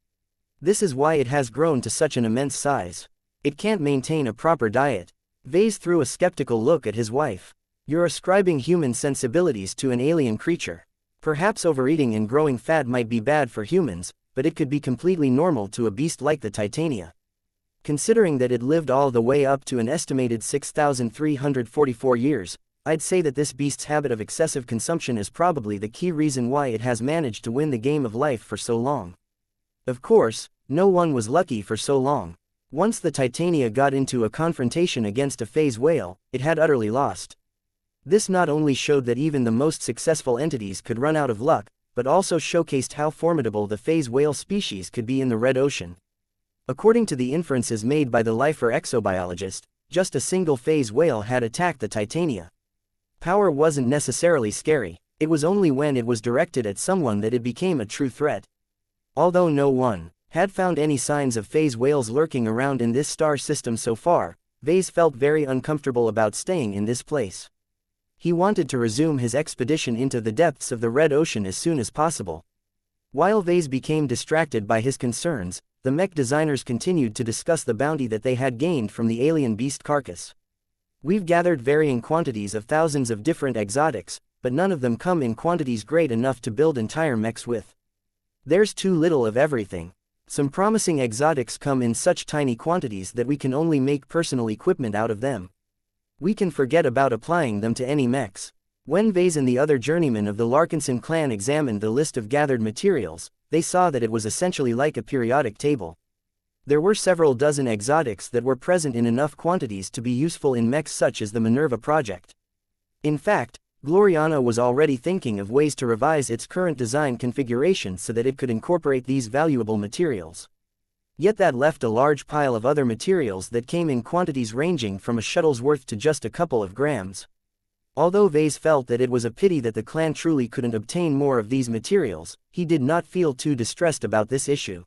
This is why it has grown to such an immense size. It can't maintain a proper diet. Vase threw a skeptical look at his wife. You're ascribing human sensibilities to an alien creature. Perhaps overeating and growing fat might be bad for humans, but it could be completely normal to a beast like the Titania. Considering that it lived all the way up to an estimated 6,344 years, I'd say that this beast's habit of excessive consumption is probably the key reason why it has managed to win the game of life for so long. Of course, no one was lucky for so long. Once the Titania got into a confrontation against a phase whale, it had utterly lost. This not only showed that even the most successful entities could run out of luck, but also showcased how formidable the phase whale species could be in the Red Ocean. According to the inferences made by the lifer exobiologist, just a single phase whale had attacked the Titania. Power wasn't necessarily scary, it was only when it was directed at someone that it became a true threat. Although no one had found any signs of phase whales lurking around in this star system so far, Vase felt very uncomfortable about staying in this place. He wanted to resume his expedition into the depths of the Red Ocean as soon as possible. While Vase became distracted by his concerns, the mech designers continued to discuss the bounty that they had gained from the alien beast carcass. We've gathered varying quantities of thousands of different exotics, but none of them come in quantities great enough to build entire mechs with. There's too little of everything. Some promising exotics come in such tiny quantities that we can only make personal equipment out of them. We can forget about applying them to any mechs. When Vase and the other journeymen of the Larkinson clan examined the list of gathered materials, they saw that it was essentially like a periodic table. There were several dozen exotics that were present in enough quantities to be useful in mechs such as the Minerva project. In fact, Gloriana was already thinking of ways to revise its current design configuration so that it could incorporate these valuable materials. Yet that left a large pile of other materials that came in quantities ranging from a shuttle's worth to just a couple of grams. Although Vase felt that it was a pity that the clan truly couldn't obtain more of these materials, he did not feel too distressed about this issue.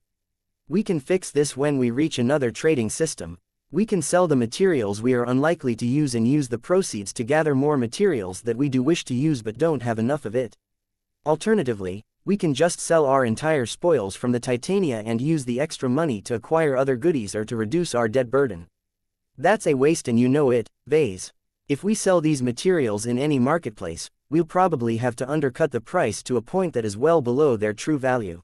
We can fix this when we reach another trading system. We can sell the materials we are unlikely to use and use the proceeds to gather more materials that we do wish to use but don't have enough of it. Alternatively, we can just sell our entire spoils from the Titania and use the extra money to acquire other goodies or to reduce our debt burden. That's a waste and you know it, Vase. If we sell these materials in any marketplace, we'll probably have to undercut the price to a point that is well below their true value.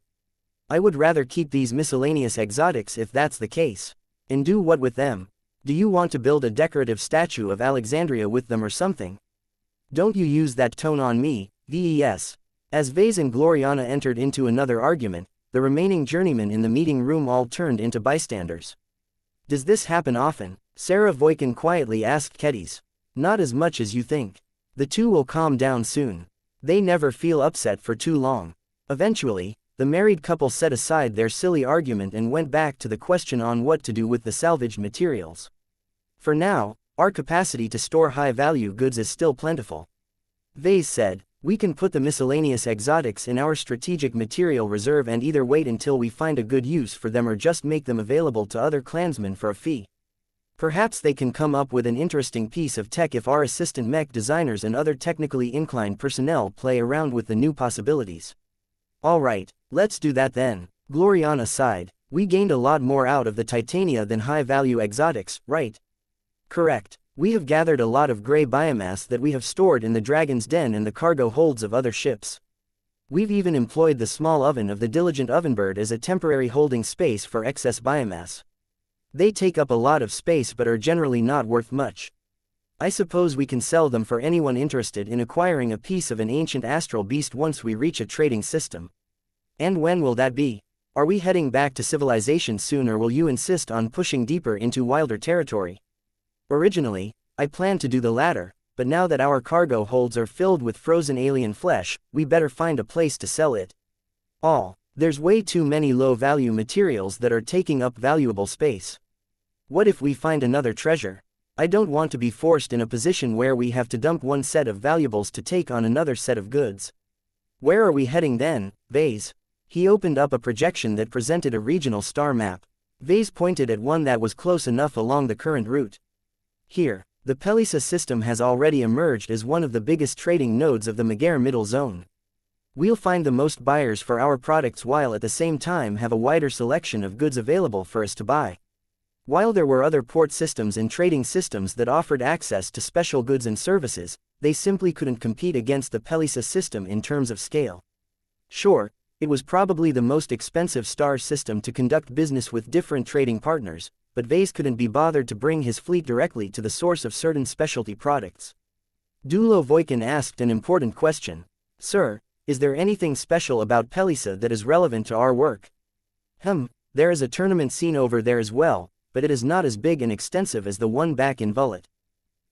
I would rather keep these miscellaneous exotics if that's the case. And do what with them? Do you want to build a decorative statue of Alexandria with them or something? Don't you use that tone on me, Ves. As Vase and Gloriana entered into another argument, the remaining journeymen in the meeting room all turned into bystanders. Does this happen often? Sarah Voikin quietly asked Kedis. Not as much as you think. The two will calm down soon. They never feel upset for too long. Eventually, the married couple set aside their silly argument and went back to the question on what to do with the salvaged materials. For now, our capacity to store high-value goods is still plentiful. Vase said, we can put the miscellaneous exotics in our strategic material reserve and either wait until we find a good use for them or just make them available to other clansmen for a fee. Perhaps they can come up with an interesting piece of tech if our assistant mech designers and other technically inclined personnel play around with the new possibilities. Alright, let's do that then. Gloriana sighed. We gained a lot more out of the Titania than high-value exotics, right? Correct. We have gathered a lot of gray biomass that we have stored in the Dragon's Den and the cargo holds of other ships. We've even employed the small oven of the Diligent Ovenbird as a temporary holding space for excess biomass. They take up a lot of space but are generally not worth much. I suppose we can sell them for anyone interested in acquiring a piece of an ancient astral beast once we reach a trading system. And when will that be? Are we heading back to civilization soon or will you insist on pushing deeper into wilder territory? Originally, I planned to do the latter, but now that our cargo holds are filled with frozen alien flesh, we better find a place to sell it. There's way too many low-value materials that are taking up valuable space. What if we find another treasure? I don't want to be forced in a position where we have to dump one set of valuables to take on another set of goods. Where are we heading then, Vase? He opened up a projection that presented a regional star map. Vase pointed at one that was close enough along the current route. Here, the Pelisa system has already emerged as one of the biggest trading nodes of the Megare Middle Zone. We'll find the most buyers for our products while at the same time have a wider selection of goods available for us to buy. While there were other port systems and trading systems that offered access to special goods and services, they simply couldn't compete against the Pelisa system in terms of scale. Sure, it was probably the most expensive star system to conduct business with different trading partners, but Vase couldn't be bothered to bring his fleet directly to the source of certain specialty products. Dulo Voikin asked an important question. Sir, is there anything special about Pelisa that is relevant to our work? There is a tournament scene over there as well, but it is not as big and extensive as the one back in Vullet.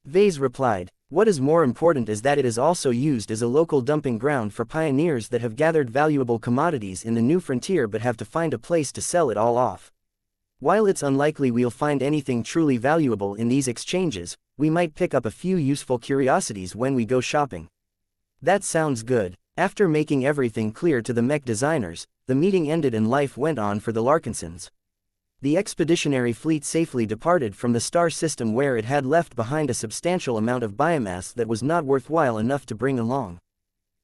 Vase replied, what is more important is that it is also used as a local dumping ground for pioneers that have gathered valuable commodities in the new frontier but have to find a place to sell it all off. While it's unlikely we'll find anything truly valuable in these exchanges, we might pick up a few useful curiosities when we go shopping. That sounds good. After making everything clear to the mech designers, the meeting ended and life went on for the Larkinsons. The expeditionary fleet safely departed from the star system where it had left behind a substantial amount of biomass that was not worthwhile enough to bring along.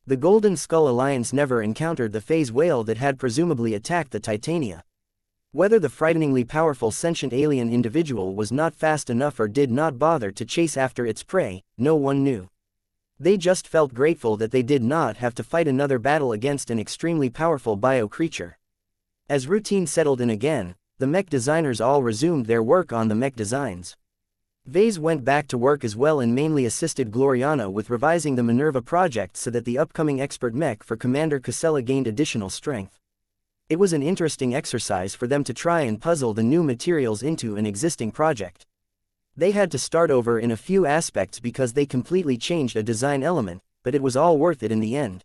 The Golden Skull Alliance never encountered the phase whale that had presumably attacked the Titania. Whether the frighteningly powerful sentient alien individual was not fast enough or did not bother to chase after its prey, no one knew. They just felt grateful that they did not have to fight another battle against an extremely powerful bio creature. As routine settled in again, the mech designers all resumed their work on the mech designs. Vase went back to work as well and mainly assisted Gloriana with revising the Minerva project so that the upcoming expert mech for Commander Casella gained additional strength. It was an interesting exercise for them to try and puzzle the new materials into an existing project. They had to start over in a few aspects because they completely changed a design element, but it was all worth it in the end.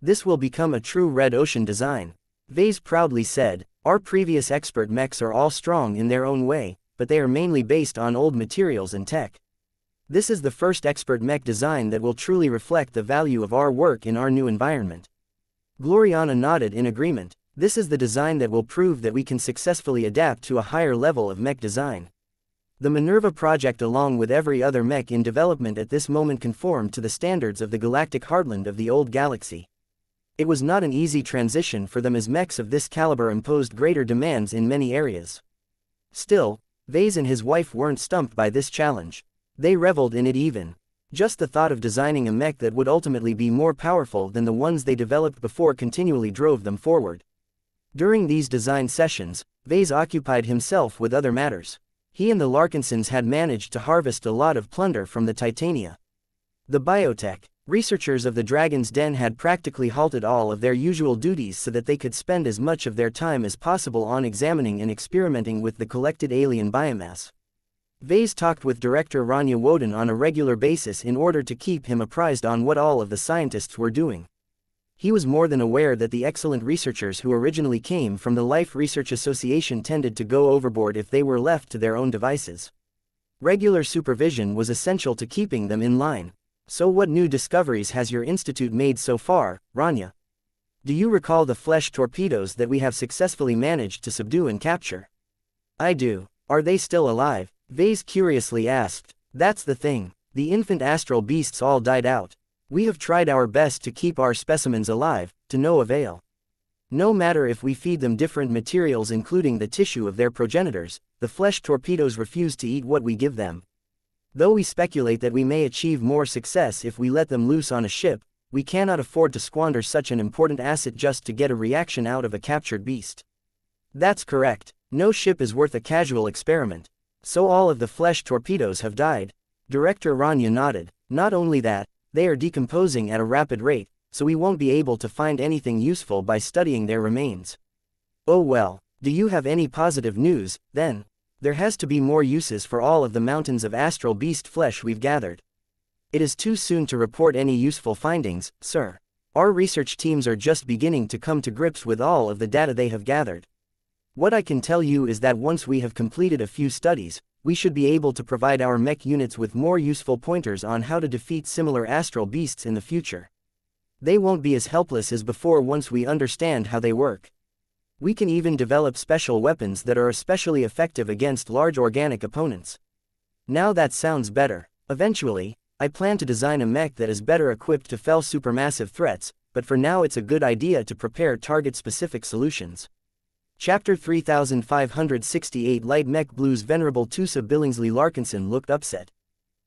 This will become a true Red Ocean design. Vase proudly said, our previous expert mechs are all strong in their own way, but they are mainly based on old materials and tech. This is the first expert mech design that will truly reflect the value of our work in our new environment. Gloriana nodded in agreement. This is the design that will prove that we can successfully adapt to a higher level of mech design. The Minerva project, along with every other mech in development at this moment, conformed to the standards of the galactic heartland of the old galaxy. It was not an easy transition for them, as mechs of this caliber imposed greater demands in many areas. Still, Vase and his wife weren't stumped by this challenge. They reveled in it even. Just the thought of designing a mech that would ultimately be more powerful than the ones they developed before continually drove them forward. During these design sessions, Vase occupied himself with other matters. He and the Larkinsons had managed to harvest a lot of plunder from the Titania. The biotech researchers of the Dragon's Den had practically halted all of their usual duties so that they could spend as much of their time as possible on examining and experimenting with the collected alien biomass. Vase talked with Director Rania Woden on a regular basis in order to keep him apprised on what all of the scientists were doing. He was more than aware that the excellent researchers who originally came from the Life Research Association tended to go overboard if they were left to their own devices. Regular supervision was essential to keeping them in line. So what new discoveries has your institute made so far, Rania? Do you recall the flesh torpedoes that we have successfully managed to subdue and capture? I do. Are they still alive? Vase curiously asked. That's the thing. The infant astral beasts all died out. We have tried our best to keep our specimens alive, to no avail. No matter if we feed them different materials including the tissue of their progenitors, the flesh torpedoes refuse to eat what we give them. Though we speculate that we may achieve more success if we let them loose on a ship, we cannot afford to squander such an important asset just to get a reaction out of a captured beast. That's correct. No ship is worth a casual experiment. So all of the flesh torpedoes have died. Director Rania nodded. Not only that, they are decomposing at a rapid rate, so we won't be able to find anything useful by studying their remains. Oh well, do you have any positive news, then? There has to be more uses for all of the mountains of astral beast flesh we've gathered. It is too soon to report any useful findings, sir. Our research teams are just beginning to come to grips with all of the data they have gathered. What I can tell you is that once we have completed a few studies, we should be able to provide our mech units with more useful pointers on how to defeat similar astral beasts in the future. They won't be as helpless as before once we understand how they work. We can even develop special weapons that are especially effective against large organic opponents. Now that sounds better. Eventually, I plan to design a mech that is better equipped to fell supermassive threats, but for now it's a good idea to prepare target-specific solutions. Chapter 3568 Light Mech Blues. Venerable Tusa Billingsley Larkinson looked upset.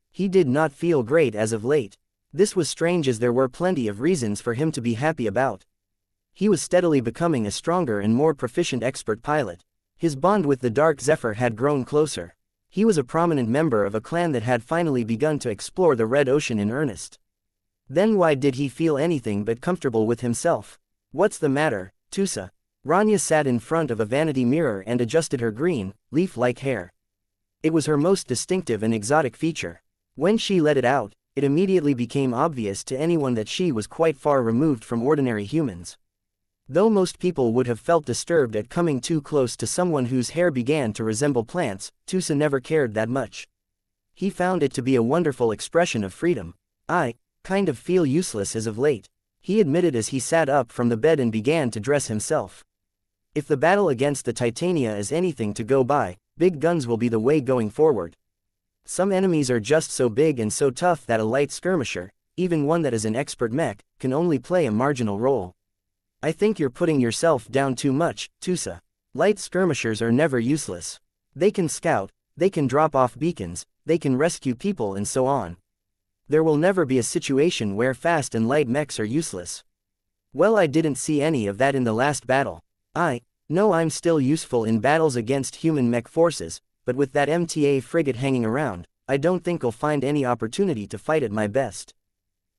He did not feel great as of late. This was strange, as there were plenty of reasons for him to be happy about. He was steadily becoming a stronger and more proficient expert pilot. His bond with the Dark Zephyr had grown closer. He was a prominent member of a clan that had finally begun to explore the Red Ocean in earnest. Then why did he feel anything but comfortable with himself? What's the matter, Tusa? Rania sat in front of a vanity mirror and adjusted her green, leaf-like hair. It was her most distinctive and exotic feature. When she let it out, it immediately became obvious to anyone that she was quite far removed from ordinary humans. Though most people would have felt disturbed at coming too close to someone whose hair began to resemble plants, Tusa never cared that much. He found it to be a wonderful expression of freedom. I kind of feel useless as of late, he admitted as he sat up from the bed and began to dress himself. If the battle against the Titania is anything to go by, big guns will be the way going forward. Some enemies are just so big and so tough that a light skirmisher, even one that is an expert mech, can only play a marginal role. I think you're putting yourself down too much, Tusa. Light skirmishers are never useless. They can scout, they can drop off beacons, they can rescue people and so on. There will never be a situation where fast and light mechs are useless. Well, I didn't see any of that in the last battle. I know I'm still useful in battles against human mech forces, but with that MTA frigate hanging around, I don't think I'll find any opportunity to fight at my best.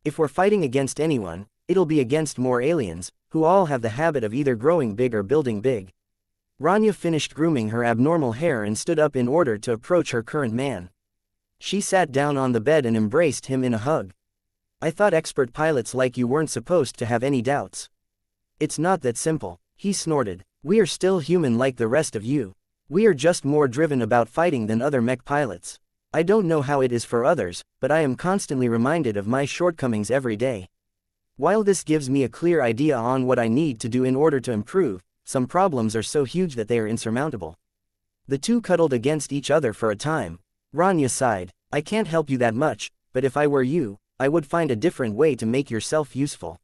If we're fighting against anyone, it'll be against more aliens, who all have the habit of either growing big or building big. Rania finished grooming her abnormal hair and stood up in order to approach her current man. She sat down on the bed and embraced him in a hug. I thought expert pilots like you weren't supposed to have any doubts. It's not that simple. He snorted. We are still human like the rest of you. We are just more driven about fighting than other mech pilots. I don't know how it is for others, but I am constantly reminded of my shortcomings every day. While this gives me a clear idea on what I need to do in order to improve, some problems are so huge that they are insurmountable. The two cuddled against each other for a time. Rania sighed. I can't help you that much, but if I were you, I would find a different way to make yourself useful.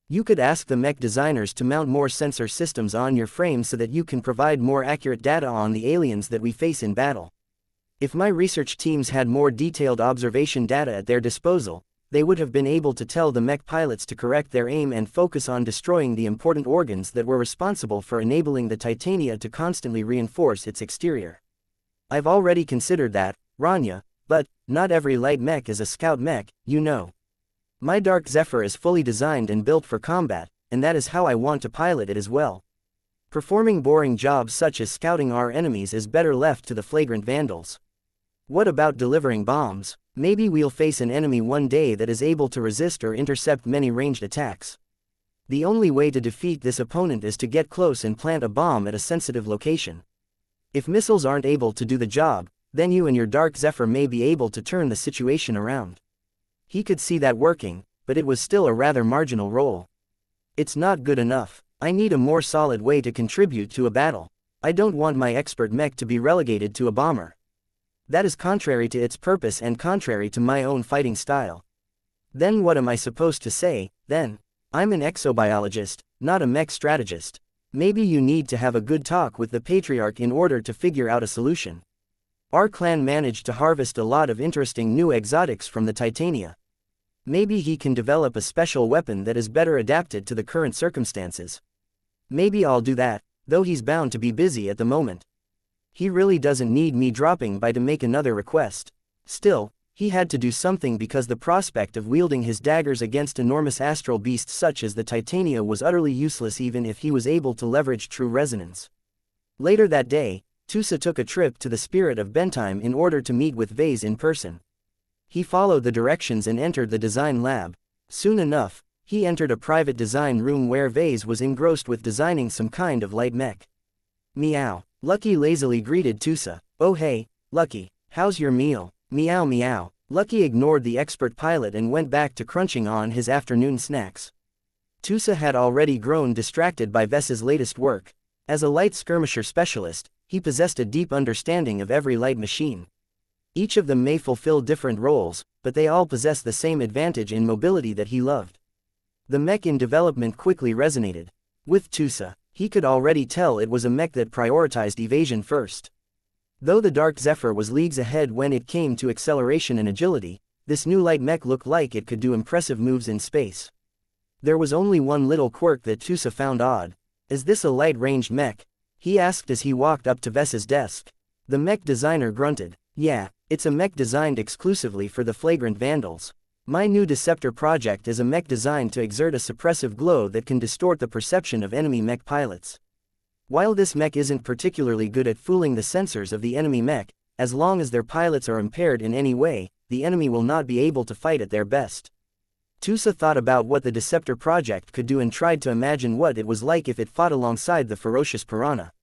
You could ask the mech designers to mount more sensor systems on your frame so that you can provide more accurate data on the aliens that we face in battle. If my research teams had more detailed observation data at their disposal, they would have been able to tell the mech pilots to correct their aim and focus on destroying the important organs that were responsible for enabling the Titania to constantly reinforce its exterior. I've already considered that, Rania, but not every light mech is a scout mech, you know. My Dark Zephyr is fully designed and built for combat, and that is how I want to pilot it as well. Performing boring jobs such as scouting our enemies is better left to the flagrant vandals. What about delivering bombs? Maybe we'll face an enemy one day that is able to resist or intercept many ranged attacks. The only way to defeat this opponent is to get close and plant a bomb at a sensitive location. If missiles aren't able to do the job, then you and your Dark Zephyr may be able to turn the situation around. He could see that working, but it was still a rather marginal role. It's not good enough. I need a more solid way to contribute to a battle. I don't want my expert mech to be relegated to a bomber. That is contrary to its purpose and contrary to my own fighting style. Then what am I supposed to say, then? I'm an exobiologist, not a mech strategist. Maybe you need to have a good talk with the Patriarch in order to figure out a solution. Our clan managed to harvest a lot of interesting new exotics from the Titania. Maybe he can develop a special weapon that is better adapted to the current circumstances. Maybe I'll do that, though he's bound to be busy at the moment. He really doesn't need me dropping by to make another request. Still, he had to do something because the prospect of wielding his daggers against enormous astral beasts such as the Titania was utterly useless even if he was able to leverage true resonance. Later that day, Tusa took a trip to the Spirit of Bentime in order to meet with Vase in person. He followed the directions and entered the design lab. Soon enough, he entered a private design room where Vase was engrossed with designing some kind of light mech. Meow. Lucky lazily greeted Tusa. Oh hey, Lucky, how's your meal? Meow meow. Lucky ignored the expert pilot and went back to crunching on his afternoon snacks. Tusa had already grown distracted by Ves's latest work. As a light skirmisher specialist, he possessed a deep understanding of every light machine. Each of them may fulfill different roles, but they all possess the same advantage in mobility that he loved. The mech in development quickly resonated with Tusa. He could already tell it was a mech that prioritized evasion first. Though the Dark Zephyr was leagues ahead when it came to acceleration and agility, this new light mech looked like it could do impressive moves in space. There was only one little quirk that Tusa found odd. Is this a light-ranged mech? He asked as he walked up to Ves's desk. The mech designer grunted. Yeah, it's a mech designed exclusively for the flagrant vandals. My new Deceptor project is a mech designed to exert a suppressive glow that can distort the perception of enemy mech pilots. While this mech isn't particularly good at fooling the sensors of the enemy mech, as long as their pilots are impaired in any way, the enemy will not be able to fight at their best. Tusa thought about what the Deceptor project could do and tried to imagine what it was like if it fought alongside the ferocious piranha.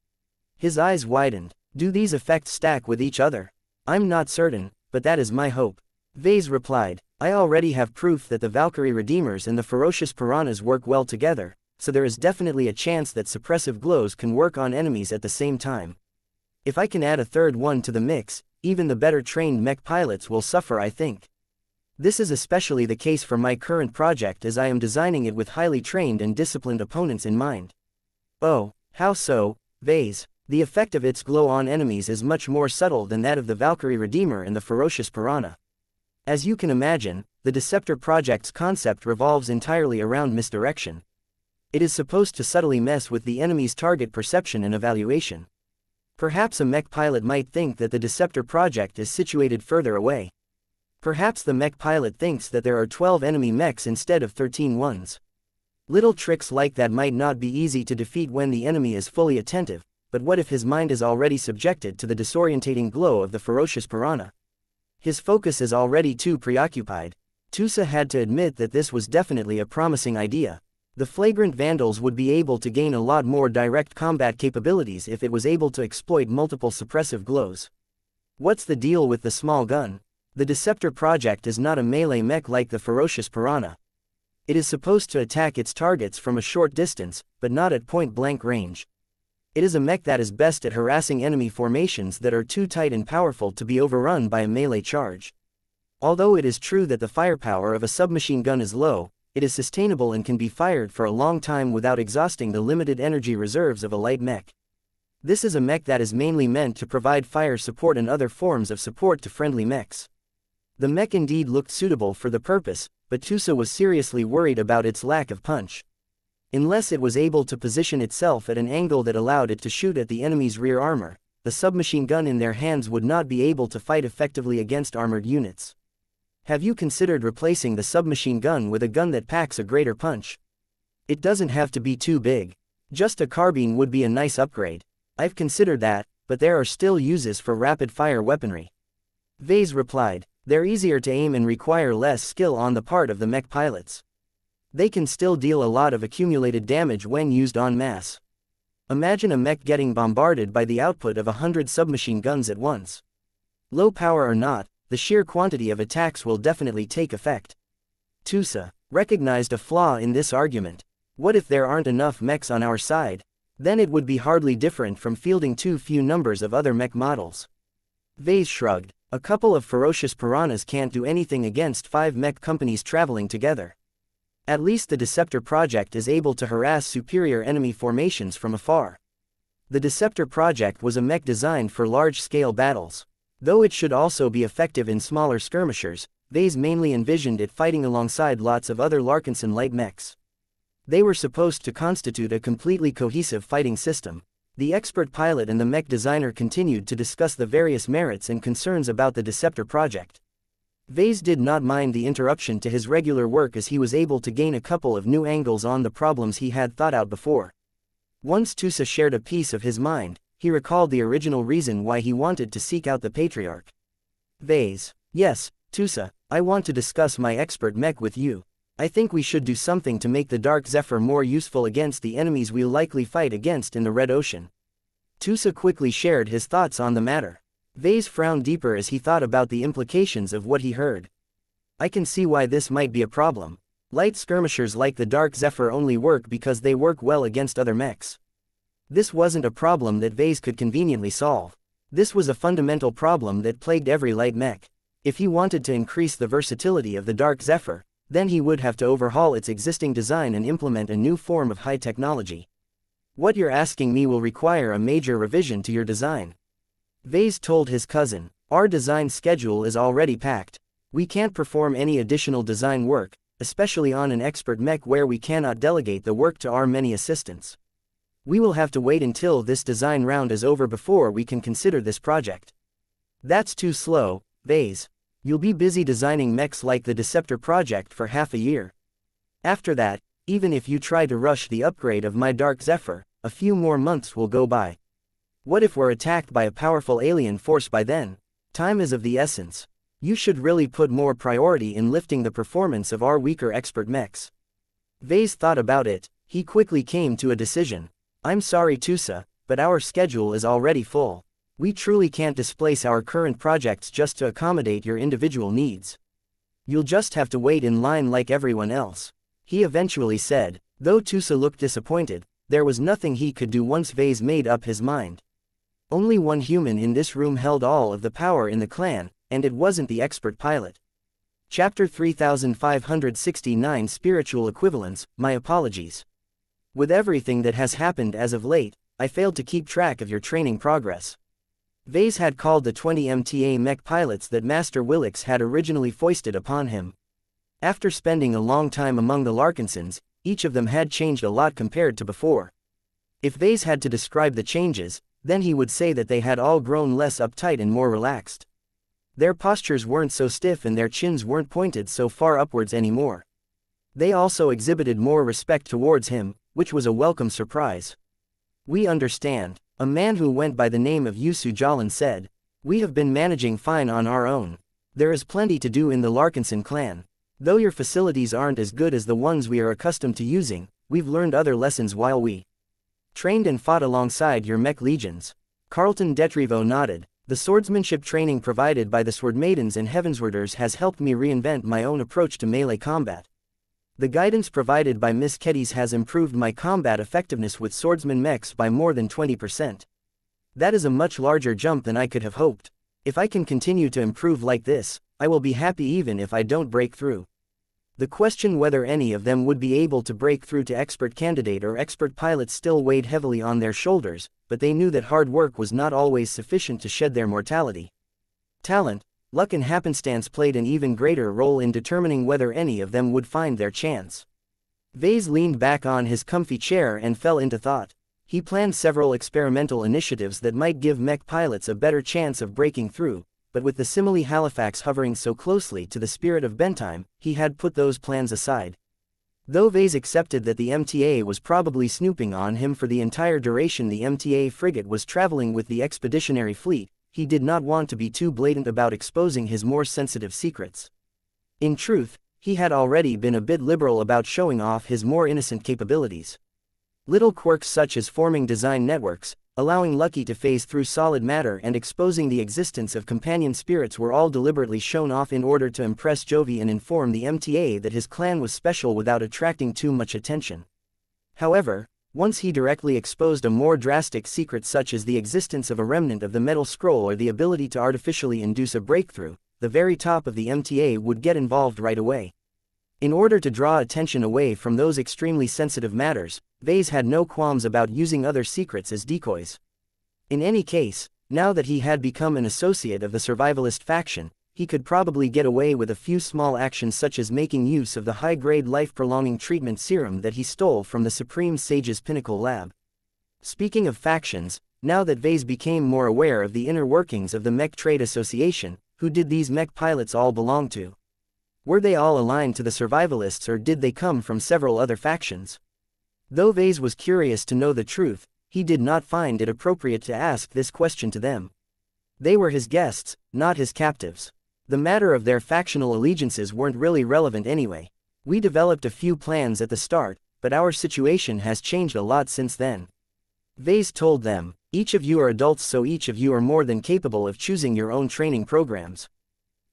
His eyes widened. Do these effects stack with each other? I'm not certain, but that is my hope. Vase replied. I already have proof that the Valkyrie Redeemers and the ferocious piranhas work well together, so there is definitely a chance that suppressive glows can work on enemies at the same time. If I can add a third one to the mix, even the better trained mech pilots will suffer, I think. This is especially the case for my current project as I am designing it with highly trained and disciplined opponents in mind. Oh, how so, Vase? The effect of its glow on enemies is much more subtle than that of the Valkyrie Redeemer and the ferocious piranha. As you can imagine, the Deceptor project's concept revolves entirely around misdirection. It is supposed to subtly mess with the enemy's target perception and evaluation. Perhaps a mech pilot might think that the Deceptor project is situated further away. Perhaps the mech pilot thinks that there are 12 enemy mechs instead of 13 ones. Little tricks like that might not be easy to defeat when the enemy is fully attentive, but what if his mind is already subjected to the disorientating glow of the ferocious piranha? His focus is already too preoccupied. Tusa had to admit that this was definitely a promising idea. The flagrant vandals would be able to gain a lot more direct combat capabilities if it was able to exploit multiple suppressive glows. What's the deal with the small gun? The Deceptor project is not a melee mech like the ferocious piranha. It is supposed to attack its targets from a short distance, but not at point-blank range. It is a mech that is best at harassing enemy formations that are too tight and powerful to be overrun by a melee charge. Although it is true that the firepower of a submachine gun is low, it is sustainable and can be fired for a long time without exhausting the limited energy reserves of a light mech. This is a mech that is mainly meant to provide fire support and other forms of support to friendly mechs. The mech indeed looked suitable for the purpose, but Tusa was seriously worried about its lack of punch. Unless it was able to position itself at an angle that allowed it to shoot at the enemy's rear armor, the submachine gun in their hands would not be able to fight effectively against armored units. Have you considered replacing the submachine gun with a gun that packs a greater punch? It doesn't have to be too big. Just a carbine would be a nice upgrade. I've considered that, but there are still uses for rapid-fire weaponry. Vase replied, they're easier to aim and require less skill on the part of the mech pilots. They can still deal a lot of accumulated damage when used en masse. Imagine a mech getting bombarded by the output of 100 submachine guns at once. Low power or not, the sheer quantity of attacks will definitely take effect. Tusa recognized a flaw in this argument. What if there aren't enough mechs on our side? Then it would be hardly different from fielding too few numbers of other mech models. Vase shrugged. A couple of ferocious piranhas can't do anything against 5 mech companies traveling together. At least the Deceptor Project is able to harass superior enemy formations from afar. The Deceptor Project was a mech designed for large-scale battles. Though it should also be effective in smaller skirmishers, Vase mainly envisioned it fighting alongside lots of other Larkinson light mechs. They were supposed to constitute a completely cohesive fighting system. The expert pilot and the mech designer continued to discuss the various merits and concerns about the Deceptor Project. Vase did not mind the interruption to his regular work as he was able to gain a couple of new angles on the problems he had thought out before. Once Tusa shared a piece of his mind, he recalled the original reason why he wanted to seek out the Patriarch. Vase: yes, Tusa, I want to discuss my expert mech with you. I think we should do something to make the Dark Zephyr more useful against the enemies we'll likely fight against in the Red Ocean. Tusa quickly shared his thoughts on the matter. Vase frowned deeper as he thought about the implications of what he heard. I can see why this might be a problem. Light skirmishers like the Dark Zephyr only work because they work well against other mechs. This wasn't a problem that Vase could conveniently solve. This was a fundamental problem that plagued every light mech. If he wanted to increase the versatility of the Dark Zephyr, then he would have to overhaul its existing design and implement a new form of high technology. What you're asking me will require a major revision to your design. Vase told his cousin, our design schedule is already packed. We can't perform any additional design work, especially on an expert mech where we cannot delegate the work to our many assistants. We will have to wait until this design round is over before we can consider this project. That's too slow, Vase. You'll be busy designing mechs like the Deceptor Project for half a year. After that, even if you try to rush the upgrade of my Dark Zephyr, a few more months will go by. What if we're attacked by a powerful alien force by then? Time is of the essence. You should really put more priority in lifting the performance of our weaker expert mechs. Vase thought about it. He quickly came to a decision. I'm sorry Tusa, but our schedule is already full. We truly can't displace our current projects just to accommodate your individual needs. You'll just have to wait in line like everyone else, he eventually said. Though Tusa looked disappointed, there was nothing he could do once Vase made up his mind. Only one human in this room held all of the power in the clan, and it wasn't the expert pilot. Chapter 3569 Spiritual Equivalence, My apologies. With everything that has happened as of late, I failed to keep track of your training progress. Vase had called the 20 MTA mech pilots that Master Willix had originally foisted upon him. After spending a long time among the Larkinsons, each of them had changed a lot compared to before. If Vase had to describe the changes, then he would say that they had all grown less uptight and more relaxed. Their postures weren't so stiff and their chins weren't pointed so far upwards anymore. They also exhibited more respect towards him, which was a welcome surprise. We understand, a man who went by the name of Yusu Jalan said. We have been managing fine on our own. There is plenty to do in the Larkinson clan. Though your facilities aren't as good as the ones we are accustomed to using, we've learned other lessons while we trained and fought alongside your mech legions. Carlton Detrivo nodded. The swordsmanship training provided by the Sword Maidens and Heavenswarders has helped me reinvent my own approach to melee combat. The guidance provided by Miss Keddies has improved my combat effectiveness with swordsman mechs by more than 20%. That is a much larger jump than I could have hoped. If I can continue to improve like this, I will be happy even if I don't break through. The question whether any of them would be able to break through to expert candidate or expert pilot still weighed heavily on their shoulders, but they knew that hard work was not always sufficient to shed their mortality. Talent, luck and happenstance played an even greater role in determining whether any of them would find their chance. Vase leaned back on his comfy chair and fell into thought. He planned several experimental initiatives that might give mech pilots a better chance of breaking through, but with the simile Halifax hovering so closely to the spirit of Bentheim, he had put those plans aside. Though Vase accepted that the MTA was probably snooping on him for the entire duration the MTA frigate was traveling with the expeditionary fleet, he did not want to be too blatant about exposing his more sensitive secrets. In truth, he had already been a bit liberal about showing off his more innocent capabilities. Little quirks such as forming design networks, allowing Lucky to phase through solid matter and exposing the existence of companion spirits were all deliberately shown off in order to impress Jovi and inform the MTA that his clan was special without attracting too much attention. However, once he directly exposed a more drastic secret such as the existence of a remnant of the metal scroll or the ability to artificially induce a breakthrough, the very top of the MTA would get involved right away. In order to draw attention away from those extremely sensitive matters, Vase had no qualms about using other secrets as decoys. In any case, now that he had become an associate of the survivalist faction, he could probably get away with a few small actions such as making use of the high-grade life-prolonging treatment serum that he stole from the Supreme Sage's Pinnacle Lab. Speaking of factions, now that Vase became more aware of the inner workings of the Mech Trade Association, who did these mech pilots all belong to? Were they all aligned to the survivalists or did they come from several other factions? Though Vase was curious to know the truth, he did not find it appropriate to ask this question to them. They were his guests, not his captives. The matter of their factional allegiances weren't really relevant anyway. We developed a few plans at the start, but our situation has changed a lot since then. Vase told them, each of you are adults, so each of you are more than capable of choosing your own training programs.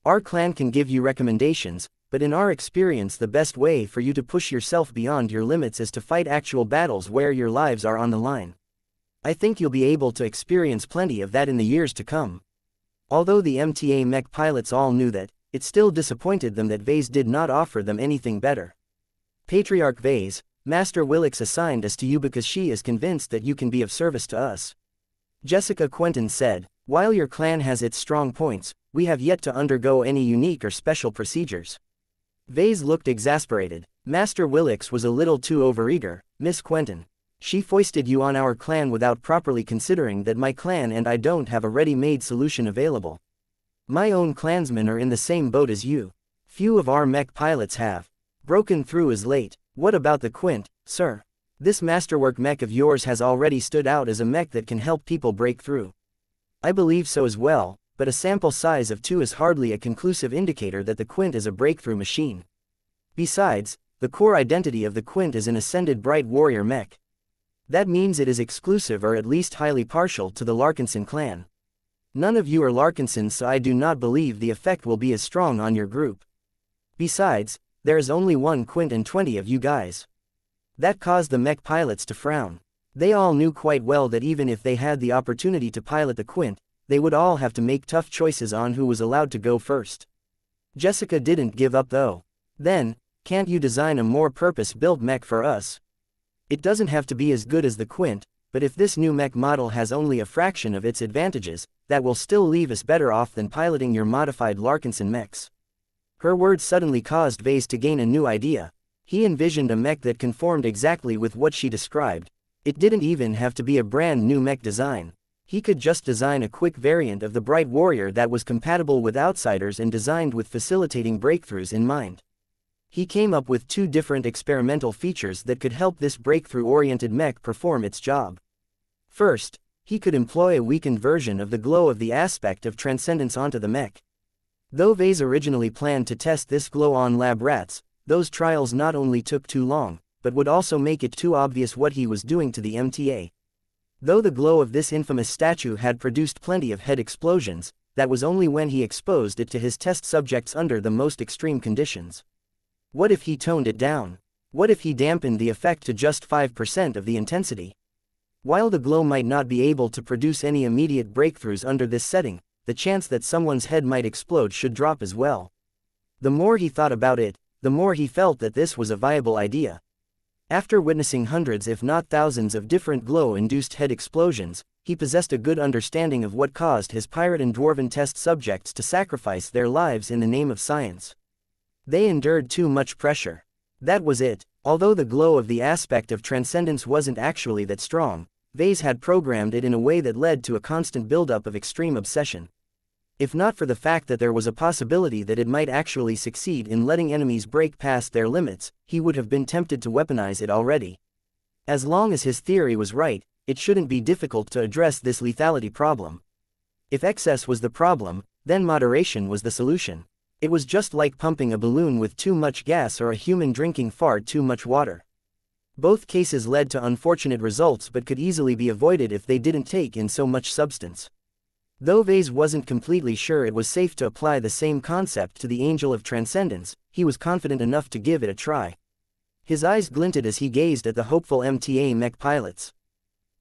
Our clan can give you recommendations, but in our experience the best way for you to push yourself beyond your limits is to fight actual battles where your lives are on the line. I think you'll be able to experience plenty of that in the years to come. Although the MTA mech pilots all knew that, it still disappointed them that Vase did not offer them anything better. Patriarch Vase, Master Willix assigned us to you because she is convinced that you can be of service to us. Jessica Quentin said, while your clan has its strong points, we have yet to undergo any unique or special procedures. Vase looked exasperated. Master Willix was a little too overeager, Miss Quentin. She foisted you on our clan without properly considering that my clan and I don't have a ready-made solution available. My own clansmen are in the same boat as you. Few of our mech pilots have broken through as late. What about the Quint, sir? This masterwork mech of yours has already stood out as a mech that can help people break through. I believe so as well, but a sample size of 2 is hardly a conclusive indicator that the Quint is a breakthrough machine. Besides, the core identity of the Quint is an ascended bright warrior mech. That means it is exclusive or at least highly partial to the Larkinson clan. None of you are Larkinsons, so I do not believe the effect will be as strong on your group. Besides, there is only one Quint and 20 of you guys. That caused the mech pilots to frown. They all knew quite well that even if they had the opportunity to pilot the Quint, they would all have to make tough choices on who was allowed to go first. Jessica didn't give up though. Then, can't you design a more purpose-built mech for us? It doesn't have to be as good as the Quint, but if this new mech model has only a fraction of its advantages, that will still leave us better off than piloting your modified Larkinson mechs. Her words suddenly caused Vase to gain a new idea. He envisioned a mech that conformed exactly with what she described. It didn't even have to be a brand new mech design. He could just design a quick variant of the Bright Warrior that was compatible with outsiders and designed with facilitating breakthroughs in mind. He came up with 2 different experimental features that could help this breakthrough-oriented mech perform its job. First, he could employ a weakened version of the glow of the aspect of transcendence onto the mech. Though Vase originally planned to test this glow on lab rats, those trials not only took too long, but would also make it too obvious what he was doing to the MTA. Though the glow of this infamous statue had produced plenty of head explosions, that was only when he exposed it to his test subjects under the most extreme conditions. What if he toned it down? What if he dampened the effect to just 5% of the intensity? While the glow might not be able to produce any immediate breakthroughs under this setting, the chance that someone's head might explode should drop as well. The more he thought about it, the more he felt that this was a viable idea. After witnessing hundreds if not thousands of different glow-induced head explosions, he possessed a good understanding of what caused his pirate and dwarven test subjects to sacrifice their lives in the name of science. They endured too much pressure. That was it. Although the glow of the aspect of transcendence wasn't actually that strong, Vase had programmed it in a way that led to a constant buildup of extreme obsession. If not for the fact that there was a possibility that it might actually succeed in letting enemies break past their limits, he would have been tempted to weaponize it already. As long as his theory was right, it shouldn't be difficult to address this lethality problem. If excess was the problem, then moderation was the solution. It was just like pumping a balloon with too much gas or a human drinking far too much water. Both cases led to unfortunate results but could easily be avoided if they didn't take in so much substance. Though Vase wasn't completely sure it was safe to apply the same concept to the Angel of Transcendence, he was confident enough to give it a try. His eyes glinted as he gazed at the hopeful MTA Mech pilots.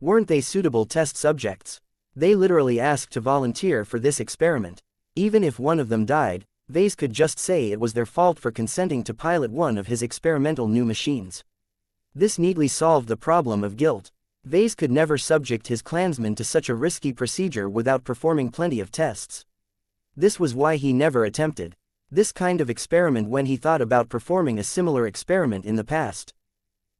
Weren't they suitable test subjects? They literally asked to volunteer for this experiment. Even if one of them died, Vase could just say it was their fault for consenting to pilot one of his experimental new machines. This neatly solved the problem of guilt. Vase could never subject his clansmen to such a risky procedure without performing plenty of tests. This was why he never attempted this kind of experiment when he thought about performing a similar experiment in the past.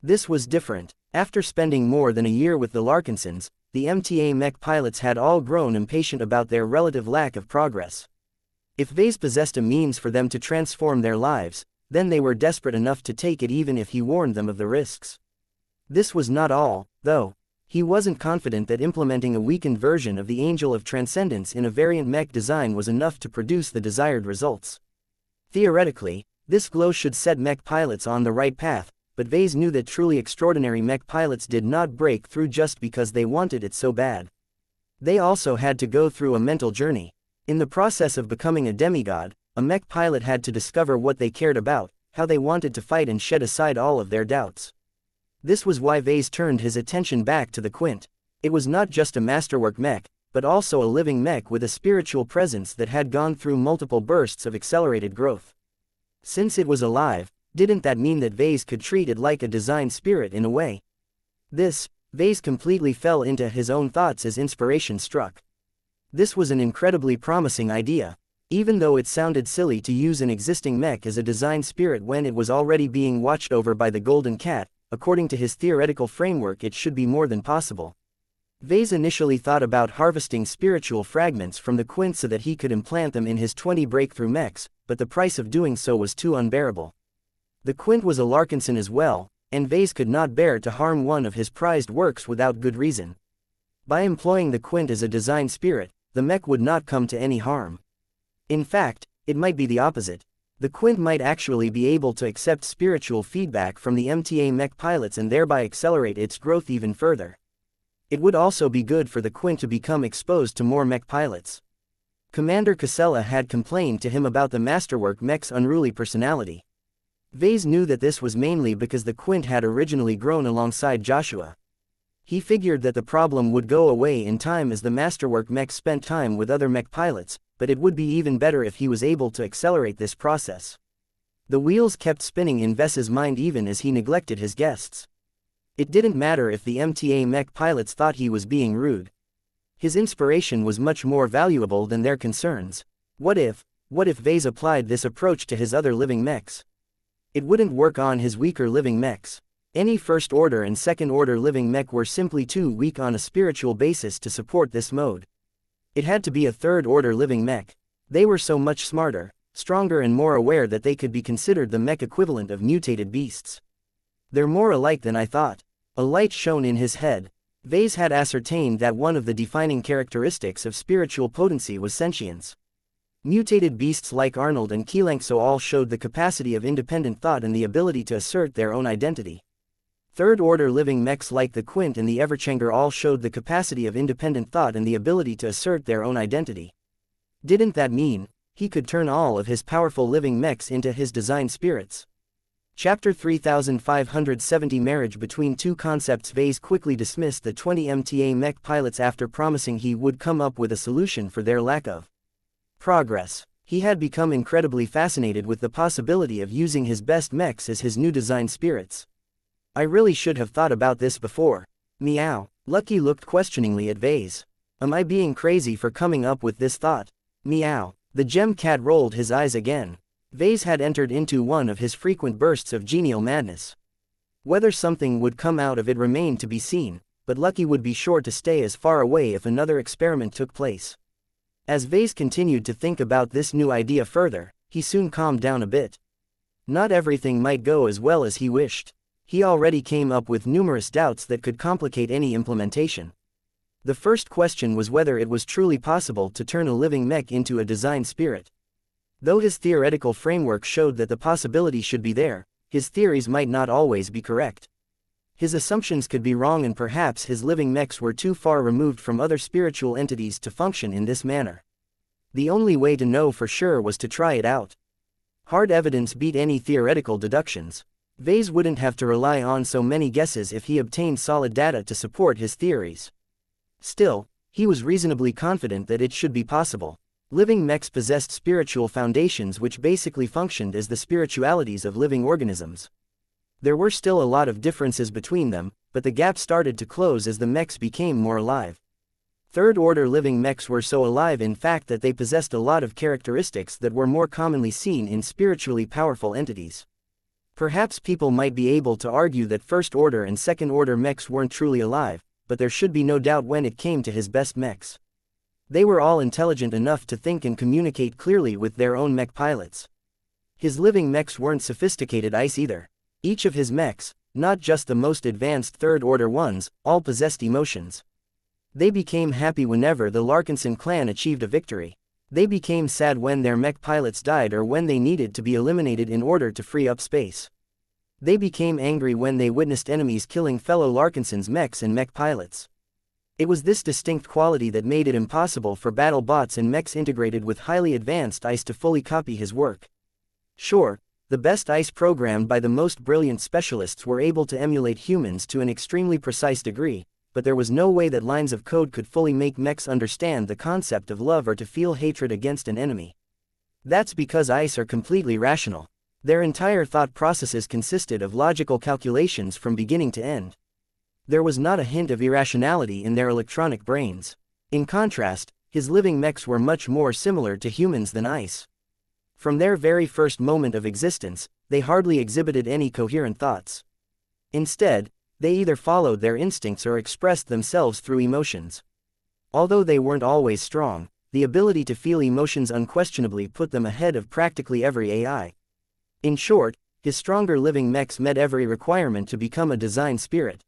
This was different. After spending more than a year with the Larkinsons, the MTA Mech pilots had all grown impatient about their relative lack of progress. If Vase possessed a means for them to transform their lives, then they were desperate enough to take it even if he warned them of the risks. This was not all, though. He wasn't confident that implementing a weakened version of the Angel of Transcendence in a variant mech design was enough to produce the desired results. Theoretically, this glow should set mech pilots on the right path, but Vase knew that truly extraordinary mech pilots did not break through just because they wanted it so bad. They also had to go through a mental journey. In the process of becoming a demigod, a mech pilot had to discover what they cared about, how they wanted to fight, and shed aside all of their doubts. This was why Vase turned his attention back to the Quint. It was not just a masterwork mech, but also a living mech with a spiritual presence that had gone through multiple bursts of accelerated growth. Since it was alive, didn't that mean that Vase could treat it like a design spirit in a way? Vase completely fell into his own thoughts as inspiration struck. This was an incredibly promising idea. Even though it sounded silly to use an existing mech as a design spirit when it was already being watched over by the Golden Cat, according to his theoretical framework it should be more than possible. Vase initially thought about harvesting spiritual fragments from the Quint so that he could implant them in his 20 breakthrough mechs, but the price of doing so was too unbearable. The Quint was a Larkinson as well, and Vase could not bear to harm one of his prized works without good reason. By employing the Quint as a design spirit, the mech would not come to any harm. In fact, it might be the opposite. The Quint might actually be able to accept spiritual feedback from the MTA Mech pilots and thereby accelerate its growth even further. It would also be good for the Quint to become exposed to more mech pilots. Commander Casella had complained to him about the Masterwork mech's unruly personality. Vase knew that this was mainly because the Quint had originally grown alongside Joshua. He figured that the problem would go away in time as the Masterwork mech spent time with other mech pilots, but it would be even better if he was able to accelerate this process. The wheels kept spinning in Ves's mind even as he neglected his guests. It didn't matter if the MTA Mech pilots thought he was being rude. His inspiration was much more valuable than their concerns. What if Vase applied this approach to his other living mechs? It wouldn't work on his weaker living mechs. Any first-order and second-order living mech were simply too weak on a spiritual basis to support this mode. It had to be a third-order living mech. They were so much smarter, stronger and more aware that they could be considered the mech equivalent of mutated beasts. They're more alike than I thought. A light shone in his head. Vase had ascertained that one of the defining characteristics of spiritual potency was sentience. Mutated beasts like Arnold and Keelangso all showed the capacity of independent thought and the ability to assert their own identity. Third-order living mechs like the Quint and the Everchanger all showed the capacity of independent thought and the ability to assert their own identity. Didn't that mean he could turn all of his powerful living mechs into his design spirits? Chapter 3570 Marriage between two concepts. Vase quickly dismissed the 20 MTA mech pilots after promising he would come up with a solution for their lack of progress. He had become incredibly fascinated with the possibility of using his best mechs as his new design spirits. I really should have thought about this before. Meow. Lucky looked questioningly at Vase. Am I being crazy for coming up with this thought? Meow. The gem cat rolled his eyes again. Vase had entered into one of his frequent bursts of genial madness. Whether something would come out of it remained to be seen, but Lucky would be sure to stay as far away if another experiment took place. As Vase continued to think about this new idea further, he soon calmed down a bit. Not everything might go as well as he wished. He already came up with numerous doubts that could complicate any implementation. The first question was whether it was truly possible to turn a living mech into a design spirit. Though his theoretical framework showed that the possibility should be there, his theories might not always be correct. His assumptions could be wrong, and perhaps his living mechs were too far removed from other spiritual entities to function in this manner. The only way to know for sure was to try it out. Hard evidence beat any theoretical deductions. Vase wouldn't have to rely on so many guesses if he obtained solid data to support his theories. Still, he was reasonably confident that it should be possible. Living mechs possessed spiritual foundations which basically functioned as the spiritualities of living organisms. There were still a lot of differences between them, but the gap started to close as the mechs became more alive. Third-order living mechs were so alive in fact that they possessed a lot of characteristics that were more commonly seen in spiritually powerful entities. Perhaps people might be able to argue that first-order and second-order mechs weren't truly alive, but there should be no doubt when it came to his best mechs. They were all intelligent enough to think and communicate clearly with their own mech pilots. His living mechs weren't sophisticated ice either. Each of his mechs, not just the most advanced third-order ones, all possessed emotions. They became happy whenever the Larkinson clan achieved a victory. They became sad when their mech pilots died or when they needed to be eliminated in order to free up space. They became angry when they witnessed enemies killing fellow Larkinson's mechs and mech pilots. It was this distinct quality that made it impossible for battle bots and mechs integrated with highly advanced ICE to fully copy his work. Sure, the best ICE programmed by the most brilliant specialists were able to emulate humans to an extremely precise degree, but there was no way that lines of code could fully make mechs understand the concept of love or to feel hatred against an enemy. That's because ICE are completely rational. Their entire thought processes consisted of logical calculations from beginning to end. There was not a hint of irrationality in their electronic brains. In contrast, his living mechs were much more similar to humans than ICE. From their very first moment of existence, they hardly exhibited any coherent thoughts. Instead, they either followed their instincts or expressed themselves through emotions. Although they weren't always strong, the ability to feel emotions unquestionably put them ahead of practically every AI. In short, his stronger living mechs met every requirement to become a design spirit.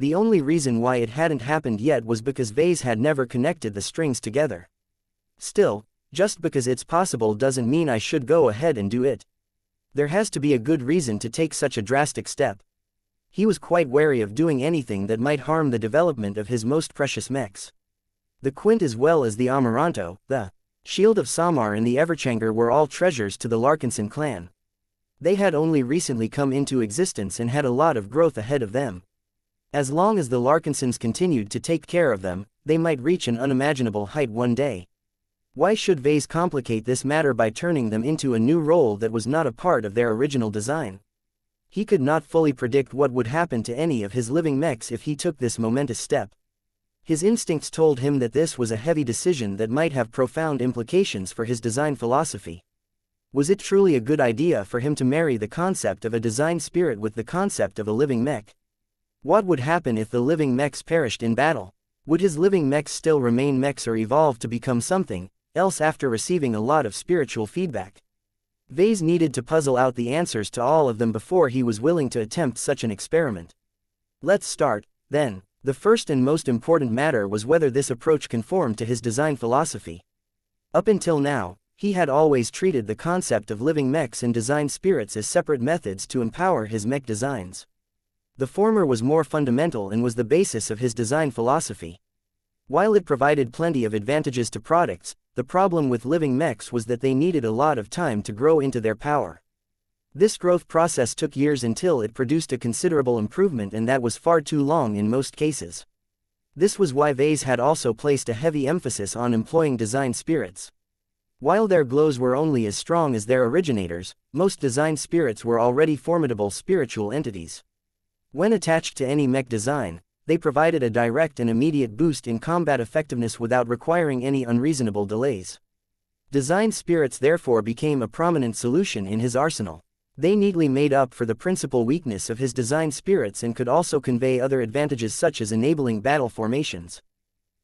The only reason why it hadn't happened yet was because Vase had never connected the strings together. Still, just because it's possible doesn't mean I should go ahead and do it. There has to be a good reason to take such a drastic step. He was quite wary of doing anything that might harm the development of his most precious mechs. The Quint as well as the Amaranto, the Shield of Samar and the Everchanger were all treasures to the Larkinson clan. They had only recently come into existence and had a lot of growth ahead of them. As long as the Larkinsons continued to take care of them, they might reach an unimaginable height one day. Why should Vase complicate this matter by turning them into a new role that was not a part of their original design? He could not fully predict what would happen to any of his living mechs if he took this momentous step. His instincts told him that this was a heavy decision that might have profound implications for his design philosophy. Was it truly a good idea for him to marry the concept of a design spirit with the concept of a living mech? What would happen if the living mechs perished in battle? Would his living mechs still remain mechs or evolve to become something else after receiving a lot of spiritual feedback? Vase needed to puzzle out the answers to all of them before he was willing to attempt such an experiment. Let's start, then. The first and most important matter was whether this approach conformed to his design philosophy. Up until now, he had always treated the concept of living mechs and design spirits as separate methods to empower his mech designs. The former was more fundamental and was the basis of his design philosophy. While it provided plenty of advantages to products, the problem with living mechs was that they needed a lot of time to grow into their power. This growth process took years until it produced a considerable improvement, and that was far too long in most cases. This was why Vase had also placed a heavy emphasis on employing design spirits. While their glows were only as strong as their originators, most design spirits were already formidable spiritual entities. When attached to any mech design, they provided a direct and immediate boost in combat effectiveness without requiring any unreasonable delays. Design spirits therefore became a prominent solution in his arsenal. They neatly made up for the principal weakness of his design spirits and could also convey other advantages such as enabling battle formations.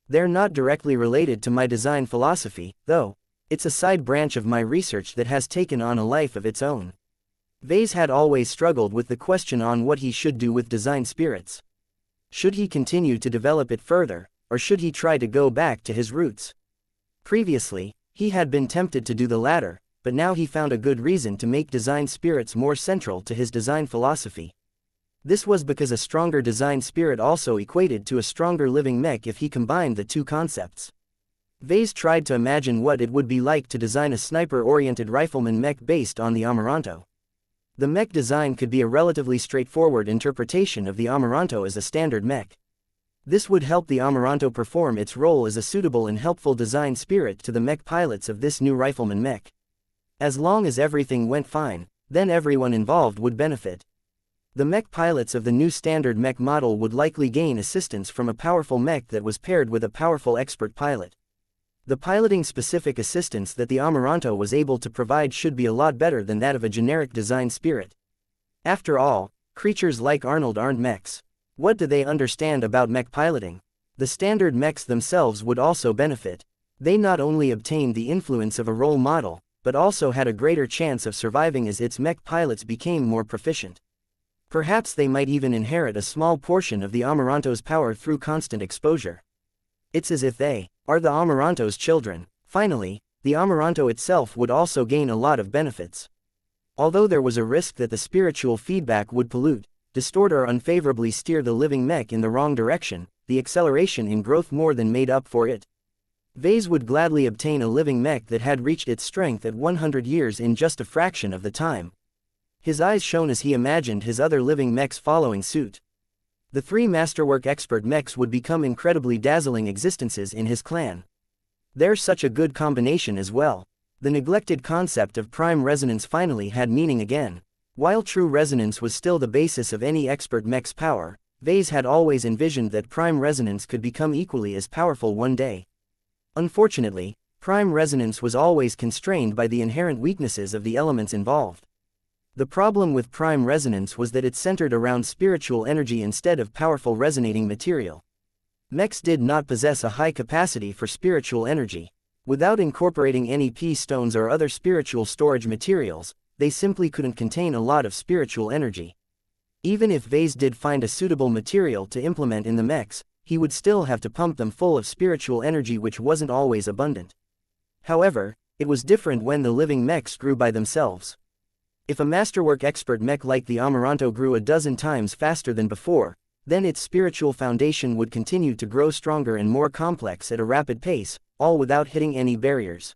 They're not directly related to my design philosophy, though. It's a side branch of my research that has taken on a life of its own. Vase had always struggled with the question on what he should do with design spirits. Should he continue to develop it further, or should he try to go back to his roots? Previously, he had been tempted to do the latter, but now he found a good reason to make design spirits more central to his design philosophy. This was because a stronger design spirit also equated to a stronger living mech if he combined the two concepts. Vase tried to imagine what it would be like to design a sniper-oriented rifleman mech based on the Amaranto. The mech design could be a relatively straightforward interpretation of the Amaranto as a standard mech. This would help the Amaranto perform its role as a suitable and helpful design spirit to the mech pilots of this new rifleman mech. As long as everything went fine, then everyone involved would benefit. The mech pilots of the new standard mech model would likely gain assistance from a powerful mech that was paired with a powerful expert pilot. The piloting-specific assistance that the Amaranto was able to provide should be a lot better than that of a generic design spirit. After all, creatures like Arnold aren't mechs. What do they understand about mech piloting? The standard mechs themselves would also benefit. They not only obtained the influence of a role model, but also had a greater chance of surviving as its mech pilots became more proficient. Perhaps they might even inherit a small portion of the Amaranto's power through constant exposure. It's as if they are the Amaranto's children. Finally, the Amaranto itself would also gain a lot of benefits. Although there was a risk that the spiritual feedback would pollute, distort or unfavorably steer the living mech in the wrong direction, the acceleration in growth more than made up for it. Vase would gladly obtain a living mech that had reached its strength at 100 years in just a fraction of the time. His eyes shone as he imagined his other living mechs following suit. The three masterwork expert mechs would become incredibly dazzling existences in his clan. They're such a good combination as well. The neglected concept of prime resonance finally had meaning again. While true resonance was still the basis of any expert mech's power, Vase had always envisioned that prime resonance could become equally as powerful one day. Unfortunately, prime resonance was always constrained by the inherent weaknesses of the elements involved. The problem with prime resonance was that it centered around spiritual energy instead of powerful resonating material. Mechs did not possess a high capacity for spiritual energy. Without incorporating any P-stones or other spiritual storage materials, they simply couldn't contain a lot of spiritual energy. Even if Vase did find a suitable material to implement in the mechs, he would still have to pump them full of spiritual energy, which wasn't always abundant. However, it was different when the living mechs grew by themselves. If a masterwork expert mech like the Amaranto grew a dozen times faster than before, then its spiritual foundation would continue to grow stronger and more complex at a rapid pace, all without hitting any barriers.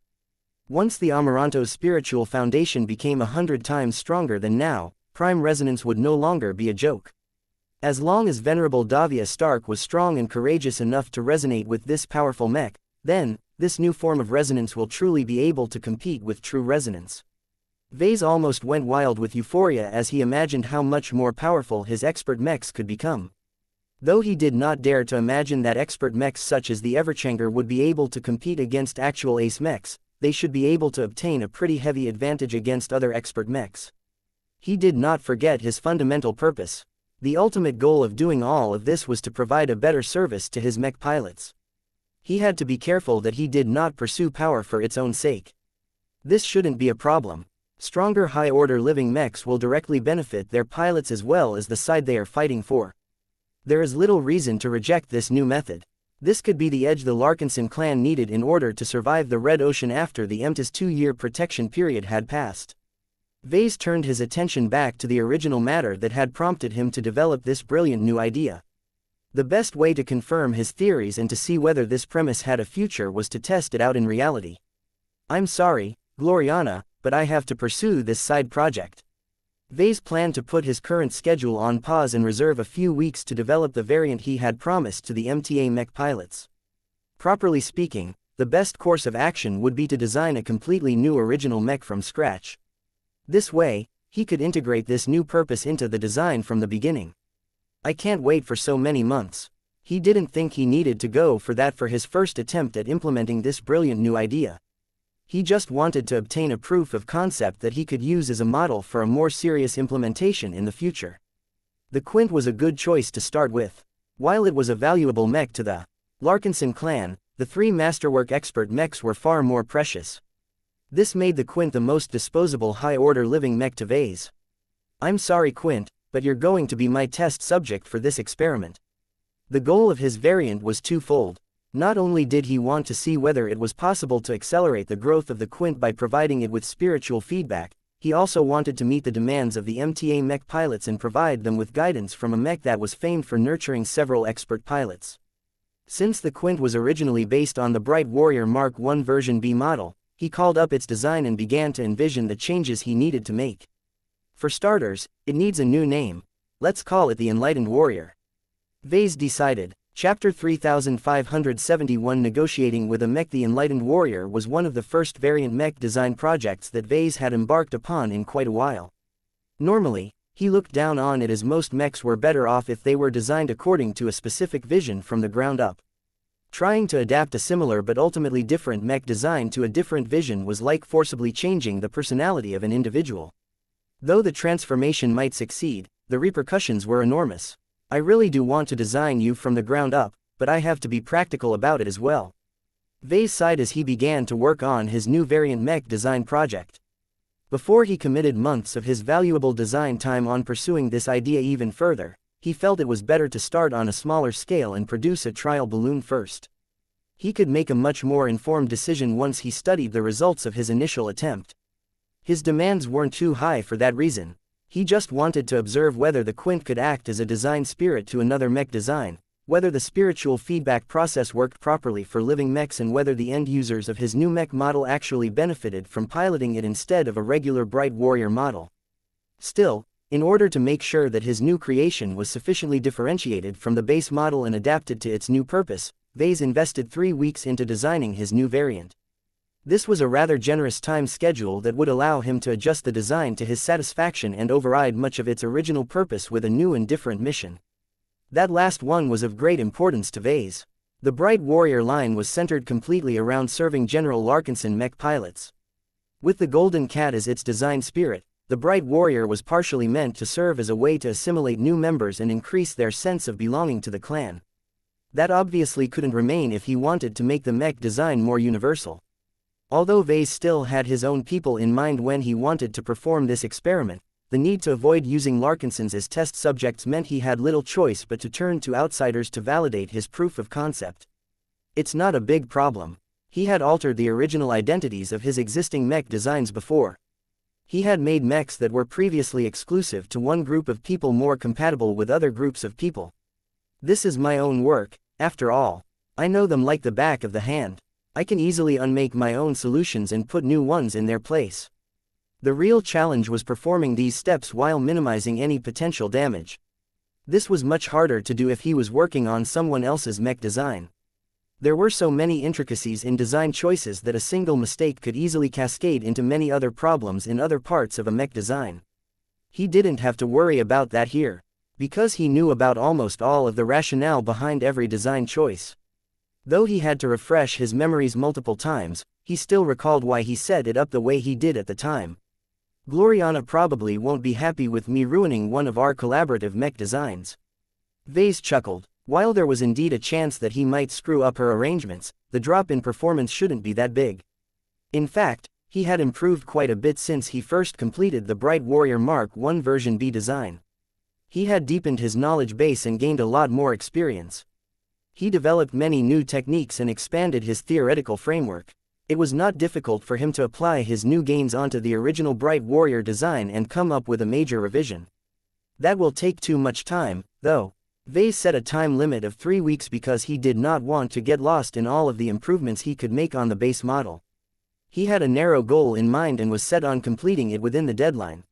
Once the Amaranto's spiritual foundation became 100 times stronger than now, prime resonance would no longer be a joke. As long as Venerable Davia Stark was strong and courageous enough to resonate with this powerful mech, then, this new form of resonance will truly be able to compete with true resonance. Vase almost went wild with euphoria as he imagined how much more powerful his expert mechs could become. Though he did not dare to imagine that expert mechs such as the Everchanger would be able to compete against actual ace mechs, they should be able to obtain a pretty heavy advantage against other expert mechs. He did not forget his fundamental purpose. The ultimate goal of doing all of this was to provide a better service to his mech pilots. He had to be careful that he did not pursue power for its own sake. This shouldn't be a problem. Stronger high-order living mechs will directly benefit their pilots as well as the side they are fighting for. There is little reason to reject this new method. This could be the edge the Larkinson clan needed in order to survive the Red Ocean after the EMTA's 2-year protection period had passed. Vase turned his attention back to the original matter that had prompted him to develop this brilliant new idea. The best way to confirm his theories and to see whether this premise had a future was to test it out in reality. "I'm sorry, Gloriana, but I have to pursue this side project. Vase planned to put his current schedule on pause and reserve a few weeks to develop the variant he had promised to the MTA Mech pilots. Properly speaking, the best course of action would be to design a completely new original mech from scratch. This way, he could integrate this new purpose into the design from the beginning. I can't wait for so many months. He didn't think he needed to go for that for his first attempt at implementing this brilliant new idea. He just wanted to obtain a proof of concept that he could use as a model for a more serious implementation in the future. The Quint was a good choice to start with. While it was a valuable mech to the Larkinson clan, the three masterwork expert mechs were far more precious. This made the Quint the most disposable high-order living mech to Vase. I'm sorry Quint, but you're going to be my test subject for this experiment. The goal of his variant was twofold. Not only did he want to see whether it was possible to accelerate the growth of the Quint by providing it with spiritual feedback, he also wanted to meet the demands of the MTA Mech pilots and provide them with guidance from a mech that was famed for nurturing several expert pilots. Since the Quint was originally based on the Bright Warrior Mark I version B model, he called up its design and began to envision the changes he needed to make. For starters, it needs a new name. Let's call it the Enlightened Warrior. Vase decided. Chapter 3571 Negotiating with a Mech. The Enlightened Warrior was one of the first variant mech design projects that Vase had embarked upon in quite a while. Normally, he looked down on it as most mechs were better off if they were designed according to a specific vision from the ground up. Trying to adapt a similar but ultimately different mech design to a different vision was like forcibly changing the personality of an individual. Though the transformation might succeed, the repercussions were enormous. I really do want to design you from the ground up, but I have to be practical about it as well. Vase sighed as he began to work on his new variant mech design project. Before he committed months of his valuable design time on pursuing this idea even further, he felt it was better to start on a smaller scale and produce a trial balloon first. He could make a much more informed decision once he studied the results of his initial attempt. His demands weren't too high for that reason. He just wanted to observe whether the Quint could act as a design spirit to another mech design, whether the spiritual feedback process worked properly for living mechs, and whether the end users of his new mech model actually benefited from piloting it instead of a regular Bright Warrior model. Still, in order to make sure that his new creation was sufficiently differentiated from the base model and adapted to its new purpose, Vase invested 3 weeks into designing his new variant. This was a rather generous time schedule that would allow him to adjust the design to his satisfaction and override much of its original purpose with a new and different mission. That last one was of great importance to Vase. The Bright Warrior line was centered completely around serving General Larkinson mech pilots. With the Golden Cat as its design spirit, the Bright Warrior was partially meant to serve as a way to assimilate new members and increase their sense of belonging to the clan. That obviously couldn't remain if he wanted to make the mech design more universal. Although Vase still had his own people in mind when he wanted to perform this experiment, the need to avoid using Larkinsons as test subjects meant he had little choice but to turn to outsiders to validate his proof of concept. It's not a big problem. He had altered the original identities of his existing mech designs before. He had made mechs that were previously exclusive to one group of people more compatible with other groups of people. This is my own work, after all. I know them like the back of the hand. I can easily unmake my own solutions and put new ones in their place. The real challenge was performing these steps while minimizing any potential damage. This was much harder to do if he was working on someone else's mech design. There were so many intricacies in design choices that a single mistake could easily cascade into many other problems in other parts of a mech design. He didn't have to worry about that here, because he knew about almost all of the rationale behind every design choice. Though he had to refresh his memories multiple times, he still recalled why he set it up the way he did at the time. Gloriana probably won't be happy with me ruining one of our collaborative mech designs. Vase chuckled. While there was indeed a chance that he might screw up her arrangements, the drop in performance shouldn't be that big. In fact, he had improved quite a bit since he first completed the Bright Warrior Mark I version B design. He had deepened his knowledge base and gained a lot more experience. He developed many new techniques and expanded his theoretical framework. It was not difficult for him to apply his new gains onto the original Bright Warrior design and come up with a major revision. That will take too much time, though. Vase set a time limit of 3 weeks because he did not want to get lost in all of the improvements he could make on the base model. He had a narrow goal in mind and was set on completing it within the deadline.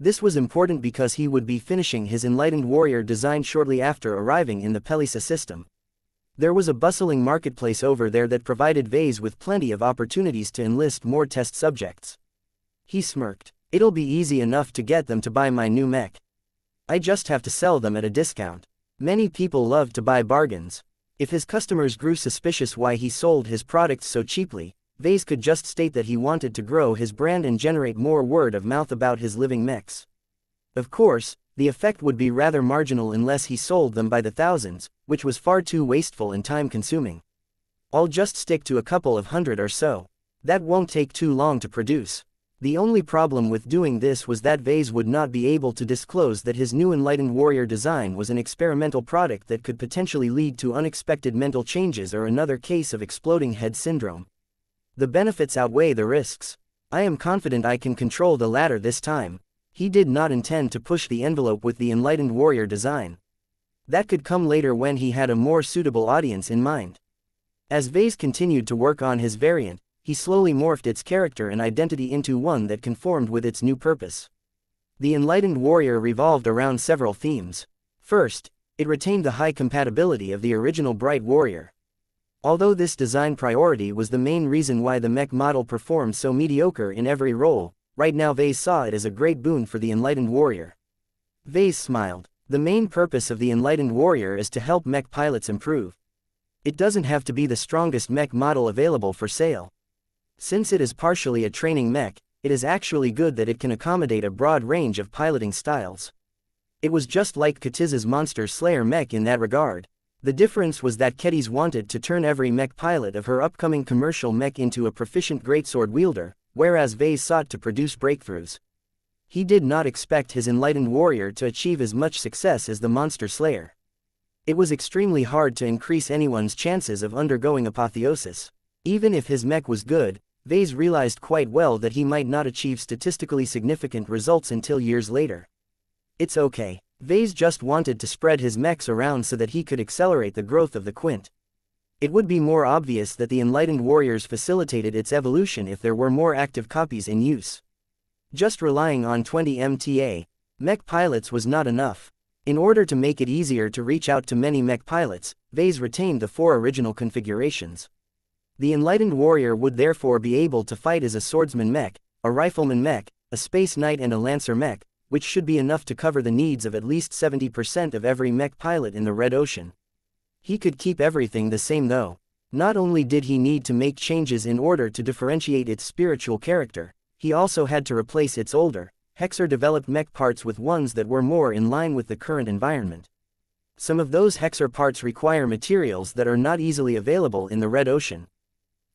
This was important because he would be finishing his Enlightened Warrior design shortly after arriving in the Pelisa system. There was a bustling marketplace over there that provided Vase with plenty of opportunities to enlist more test subjects. He smirked. It'll be easy enough to get them to buy my new mech. I just have to sell them at a discount. Many people love to buy bargains. If his customers grew suspicious why he sold his products so cheaply, Vase could just state that he wanted to grow his brand and generate more word of mouth about his living mechs. Of course, the effect would be rather marginal unless he sold them by the thousands, which was far too wasteful and time-consuming. I'll just stick to a couple of hundred or so. That won't take too long to produce. The only problem with doing this was that Vase would not be able to disclose that his new Enlightened Warrior design was an experimental product that could potentially lead to unexpected mental changes or another case of exploding head syndrome. The benefits outweigh the risks. I am confident I can control the latter this time. He did not intend to push the envelope with the Enlightened Warrior design. That could come later when he had a more suitable audience in mind. As Vase continued to work on his variant, he slowly morphed its character and identity into one that conformed with its new purpose. The Enlightened Warrior revolved around several themes. First, it retained the high compatibility of the original Bright Warrior. Although this design priority was the main reason why the mech model performed so mediocre in every role, right now Vase saw it as a great boon for the Enlightened Warrior. Vase smiled. The main purpose of the Enlightened Warrior is to help mech pilots improve. It doesn't have to be the strongest mech model available for sale. Since it is partially a training mech, it is actually good that it can accommodate a broad range of piloting styles. It was just like Katiz's Monster Slayer mech in that regard. The difference was that Kedis wanted to turn every mech pilot of her upcoming commercial mech into a proficient greatsword wielder, whereas Vase sought to produce breakthroughs. He did not expect his Enlightened Warrior to achieve as much success as the Monster Slayer. It was extremely hard to increase anyone's chances of undergoing apotheosis. Even if his mech was good, Vase realized quite well that he might not achieve statistically significant results until years later. It's okay. Vase just wanted to spread his mechs around so that he could accelerate the growth of the Quint. It would be more obvious that the Enlightened Warriors facilitated its evolution if there were more active copies in use. Just relying on 20 MTA mech pilots was not enough. In order to make it easier to reach out to many mech pilots, Vase retained the 4 original configurations. The Enlightened Warrior would therefore be able to fight as a swordsman mech, a rifleman mech, a space knight and a lancer mech, which should be enough to cover the needs of at least 70% of every mech pilot in the Red Ocean. He could keep everything the same though. Not only did he need to make changes in order to differentiate its spiritual character, he also had to replace its older, Hexer-developed mech parts with ones that were more in line with the current environment. Some of those Hexer parts require materials that are not easily available in the Red Ocean.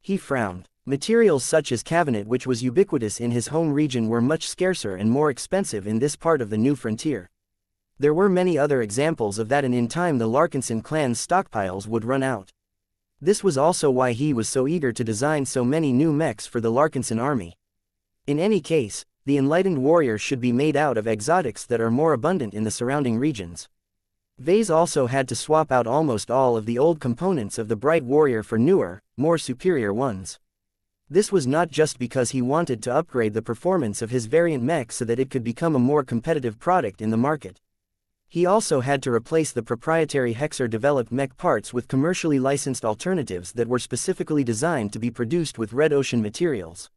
He frowned. Materials such as Cavanite, which was ubiquitous in his home region, were much scarcer and more expensive in this part of the new frontier. There were many other examples of that, and in time the Larkinson clan's stockpiles would run out. This was also why he was so eager to design so many new mechs for the Larkinson army. In any case, the Enlightened Warrior should be made out of exotics that are more abundant in the surrounding regions. Vase also had to swap out almost all of the old components of the Bright Warrior for newer, more superior ones. This was not just because he wanted to upgrade the performance of his variant mech so that it could become a more competitive product in the market. He also had to replace the proprietary Hexer-developed mech parts with commercially licensed alternatives that were specifically designed to be produced with Red Ocean materials.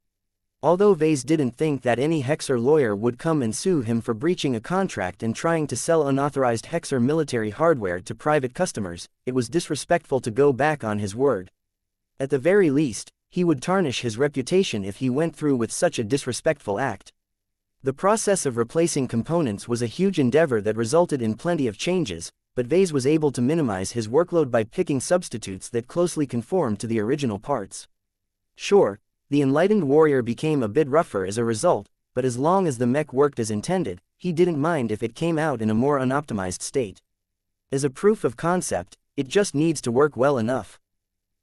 Although Vase didn't think that any Hexer lawyer would come and sue him for breaching a contract and trying to sell unauthorized Hexer military hardware to private customers, it was disrespectful to go back on his word. At the very least, he would tarnish his reputation if he went through with such a disrespectful act. The process of replacing components was a huge endeavor that resulted in plenty of changes, but Vase was able to minimize his workload by picking substitutes that closely conformed to the original parts. Sure, the Enlightened Warrior became a bit rougher as a result, but as long as the mech worked as intended, he didn't mind if it came out in a more unoptimized state. As a proof of concept, it just needs to work well enough.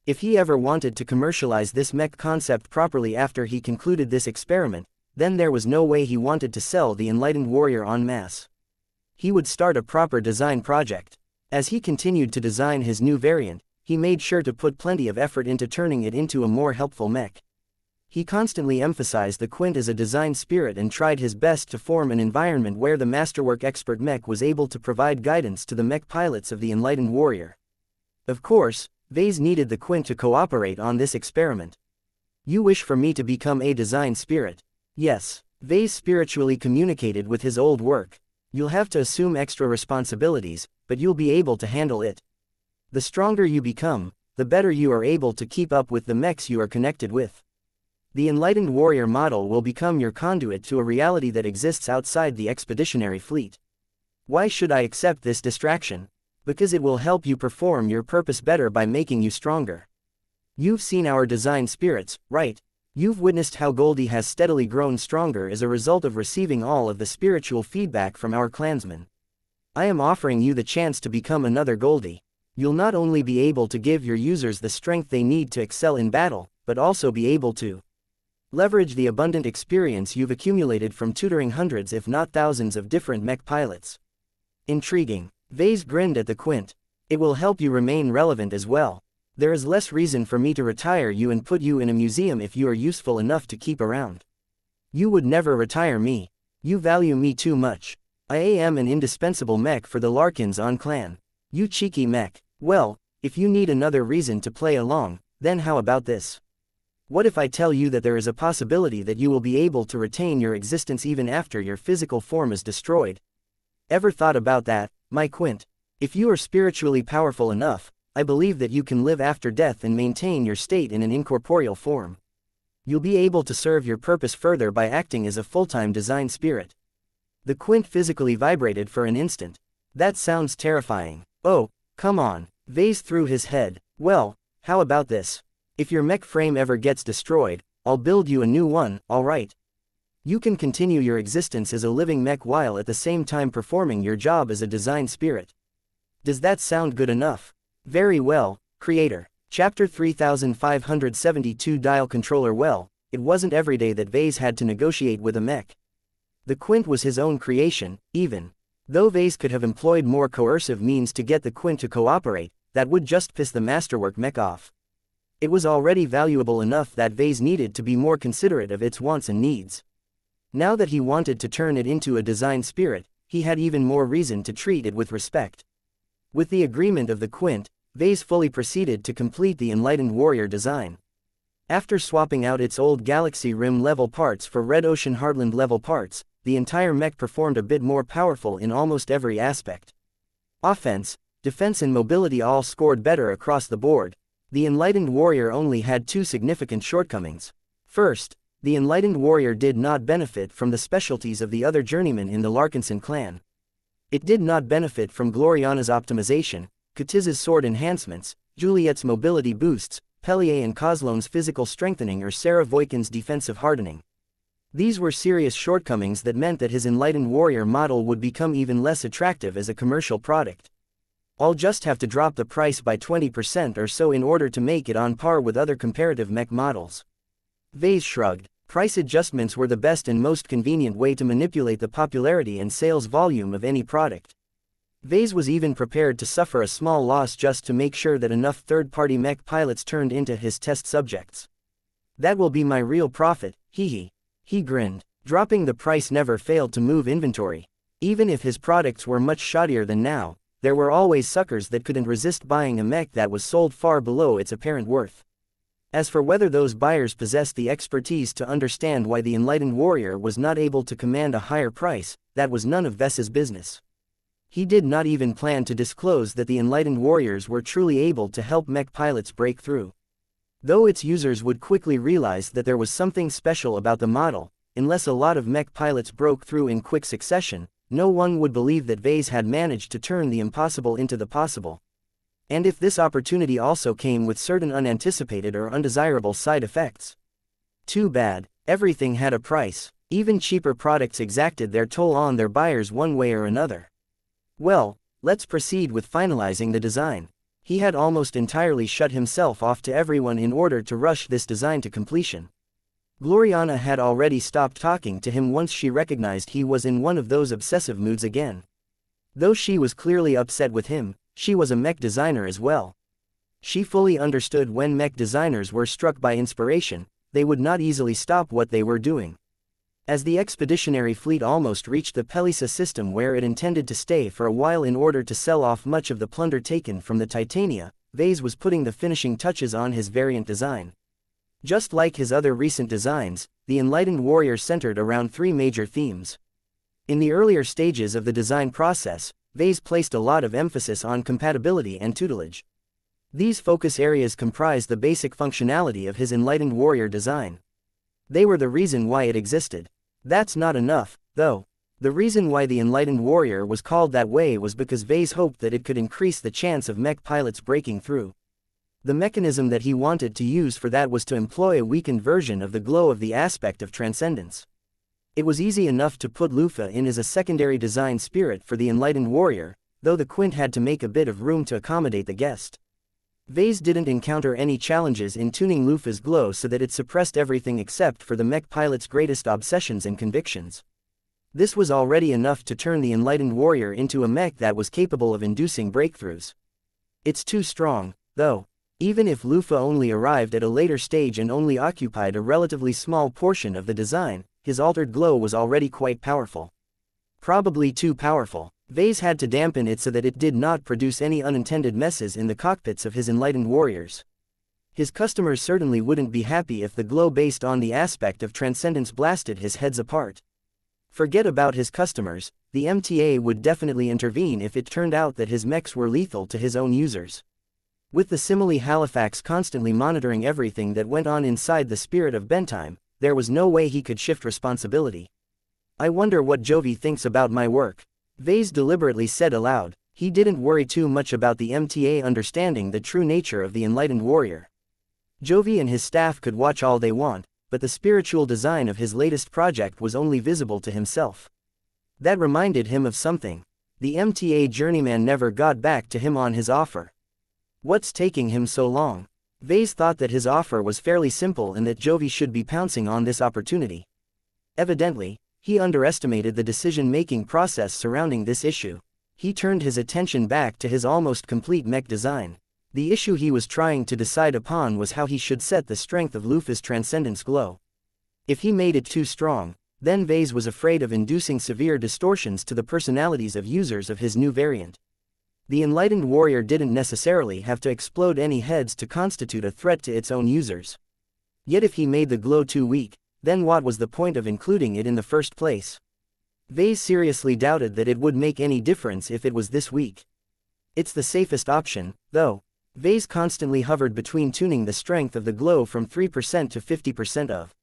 If he ever wanted to commercialize this mech concept properly after he concluded this experiment, then there was no way he wanted to sell the Enlightened Warrior en masse. He would start a proper design project. As he continued to design his new variant, he made sure to put plenty of effort into turning it into a more helpful mech. He constantly emphasized the Quint as a design spirit and tried his best to form an environment where the masterwork expert Mech was able to provide guidance to the mech pilots of the enlightened warrior. Of course, Vase needed the Quint to cooperate on this experiment. You wish for me to become a design spirit? Yes. Vase spiritually communicated with his old work. You'll have to assume extra responsibilities, but you'll be able to handle it. The stronger you become, the better you are able to keep up with the mechs you are connected with. The enlightened warrior model will become your conduit to a reality that exists outside the expeditionary fleet. Why should I accept this distraction? Because it will help you perform your purpose better by making you stronger. You've seen our design spirits, right? You've witnessed how Goldie has steadily grown stronger as a result of receiving all of the spiritual feedback from our clansmen. I am offering you the chance to become another Goldie. You'll not only be able to give your users the strength they need to excel in battle, but also be able to leverage the abundant experience you've accumulated from tutoring hundreds if not thousands of different mech pilots. Intriguing. Vase grinned at the Quint. It will help you remain relevant as well. There is less reason for me to retire you and put you in a museum if you are useful enough to keep around. You would never retire me. You value me too much. I am an indispensable mech for the Larkins on clan. You cheeky mech. Well, if you need another reason to play along, then how about this? What if I tell you that there is a possibility that you will be able to retain your existence even after your physical form is destroyed? Ever thought about that, my Quint? If you are spiritually powerful enough, I believe that you can live after death and maintain your state in an incorporeal form. You'll be able to serve your purpose further by acting as a full-time design spirit. The Quint physically vibrated for an instant. That sounds terrifying. Oh, come on. Vase threw his head. Well, how about this? If your mech frame ever gets destroyed, I'll build you a new one, alright? You can continue your existence as a living mech while at the same time performing your job as a design spirit. Does that sound good enough? Very well, Creator. Chapter 3572 Dial Controller. Well, it wasn't every day that Vase had to negotiate with a mech. The Quint was his own creation, even though Vase could have employed more coercive means to get the Quint to cooperate, that would just piss the masterwork mech off. It was already valuable enough that Vase needed to be more considerate of its wants and needs. Now that he wanted to turn it into a design spirit, he had even more reason to treat it with respect. With the agreement of the Quint, Vase fully proceeded to complete the enlightened warrior design. After swapping out its old Galaxy Rim level parts for Red Ocean Heartland level parts, the entire mech performed a bit more powerful in almost every aspect. Offense, defense and mobility all scored better across the board. The enlightened warrior only had two significant shortcomings. First, the enlightened warrior did not benefit from the specialties of the other journeymen in the Larkinson clan. It did not benefit from Gloriana's optimization, Katiz's sword enhancements, Juliet's mobility boosts, Pellier and Kozlone's physical strengthening or Sarah Voikin's defensive hardening. These were serious shortcomings that meant that his enlightened warrior model would become even less attractive as a commercial product. I'll just have to drop the price by 20% or so in order to make it on par with other comparative mech models. Vase shrugged. Price adjustments were the best and most convenient way to manipulate the popularity and sales volume of any product. Vase was even prepared to suffer a small loss just to make sure that enough third-party mech pilots turned into his test subjects. That will be my real profit, hee. He grinned. Dropping the price never failed to move inventory. Even if his products were much shoddier than now, there were always suckers that couldn't resist buying a mech that was sold far below its apparent worth. As for whether those buyers possessed the expertise to understand why the enlightened warrior was not able to command a higher price, that was none of Ves's business. He did not even plan to disclose that the enlightened warriors were truly able to help mech pilots break through. Though its users would quickly realize that there was something special about the model, unless a lot of mech pilots broke through in quick succession, no one would believe that Vase had managed to turn the impossible into the possible. And if this opportunity also came with certain unanticipated or undesirable side effects. Too bad, everything had a price. Even cheaper products exacted their toll on their buyers one way or another. Well, let's proceed with finalizing the design. He had almost entirely shut himself off to everyone in order to rush this design to completion. Gloriana had already stopped talking to him once she recognized he was in one of those obsessive moods again. Though she was clearly upset with him, she was a mech designer as well. She fully understood when mech designers were struck by inspiration, they would not easily stop what they were doing. As the expeditionary fleet almost reached the Pelisa system where it intended to stay for a while in order to sell off much of the plunder taken from the Titania, Vase was putting the finishing touches on his variant design. Just like his other recent designs, the Enlightened Warrior centered around three major themes. In the earlier stages of the design process, Vase placed a lot of emphasis on compatibility and tutelage. These focus areas comprise the basic functionality of his Enlightened Warrior design. They were the reason why it existed. That's not enough, though. The reason why the Enlightened Warrior was called that way was because Vase hoped that it could increase the chance of mech pilots breaking through. The mechanism that he wanted to use for that was to employ a weakened version of the glow of the aspect of transcendence. It was easy enough to put Lufa in as a secondary design spirit for the Enlightened Warrior, though the Quint had to make a bit of room to accommodate the guest. Vase didn't encounter any challenges in tuning Lufa's glow so that it suppressed everything except for the mech pilot's greatest obsessions and convictions. This was already enough to turn the Enlightened Warrior into a mech that was capable of inducing breakthroughs. It's too strong, though. Even if Lufa only arrived at a later stage and only occupied a relatively small portion of the design, his altered glow was already quite powerful. Probably too powerful. Vase had to dampen it so that it did not produce any unintended messes in the cockpits of his Enlightened Warriors. His customers certainly wouldn't be happy if the glow based on the aspect of transcendence blasted his heads apart. Forget about his customers, the MTA would definitely intervene if it turned out that his mechs were lethal to his own users. With the Simile Halifax constantly monitoring everything that went on inside the Spirit of Bentime, there was no way he could shift responsibility. I wonder what Jovi thinks about my work. Vase deliberately said aloud. He didn't worry too much about the MTA understanding the true nature of the Enlightened Warrior. Jovi and his staff could watch all they want, but the spiritual design of his latest project was only visible to himself. That reminded him of something. The MTA journeyman never got back to him on his offer. What's taking him so long? Vase thought that his offer was fairly simple and that Jovi should be pouncing on this opportunity. Evidently, he underestimated the decision-making process surrounding this issue. He turned his attention back to his almost complete mech design. The issue he was trying to decide upon was how he should set the strength of Lufa's transcendence glow. If he made it too strong, then Vase was afraid of inducing severe distortions to the personalities of users of his new variant. The Enlightened Warrior didn't necessarily have to explode any heads to constitute a threat to its own users. Yet if he made the glow too weak, then what was the point of including it in the first place? Vase seriously doubted that it would make any difference if it was this weak. It's the safest option, though. Vase constantly hovered between tuning the strength of the glow from 3% to 50% of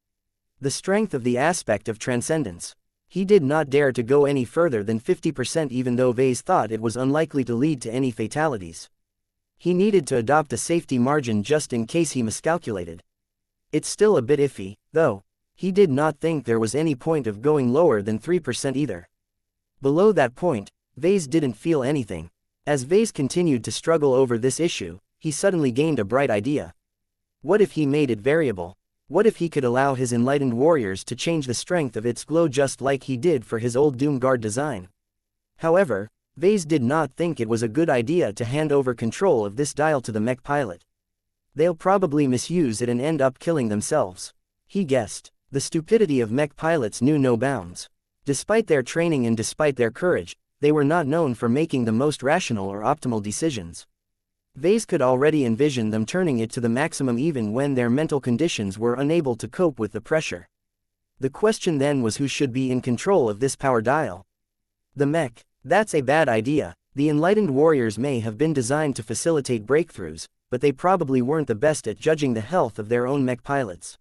the strength of the aspect of transcendence. He did not dare to go any further than 50% even though Vase thought it was unlikely to lead to any fatalities. He needed to adopt a safety margin just in case he miscalculated. It's still a bit iffy, though. He did not think there was any point of going lower than 3% either. Below that point, Vase didn't feel anything. As Vase continued to struggle over this issue, he suddenly gained a bright idea. What if he made it variable? What if he could allow his Enlightened Warriors to change the strength of its glow just like he did for his old Doomguard design? However, Vase did not think it was a good idea to hand over control of this dial to the mech pilot. They'll probably misuse it and end up killing themselves. He guessed. The stupidity of mech pilots knew no bounds. Despite their training and despite their courage, they were not known for making the most rational or optimal decisions. Vase could already envision them turning it to the maximum even when their mental conditions were unable to cope with the pressure. The question then was who should be in control of this power dial? The mech. That's a bad idea. The Enlightened Warriors may have been designed to facilitate breakthroughs, but they probably weren't the best at judging the health of their own mech pilots.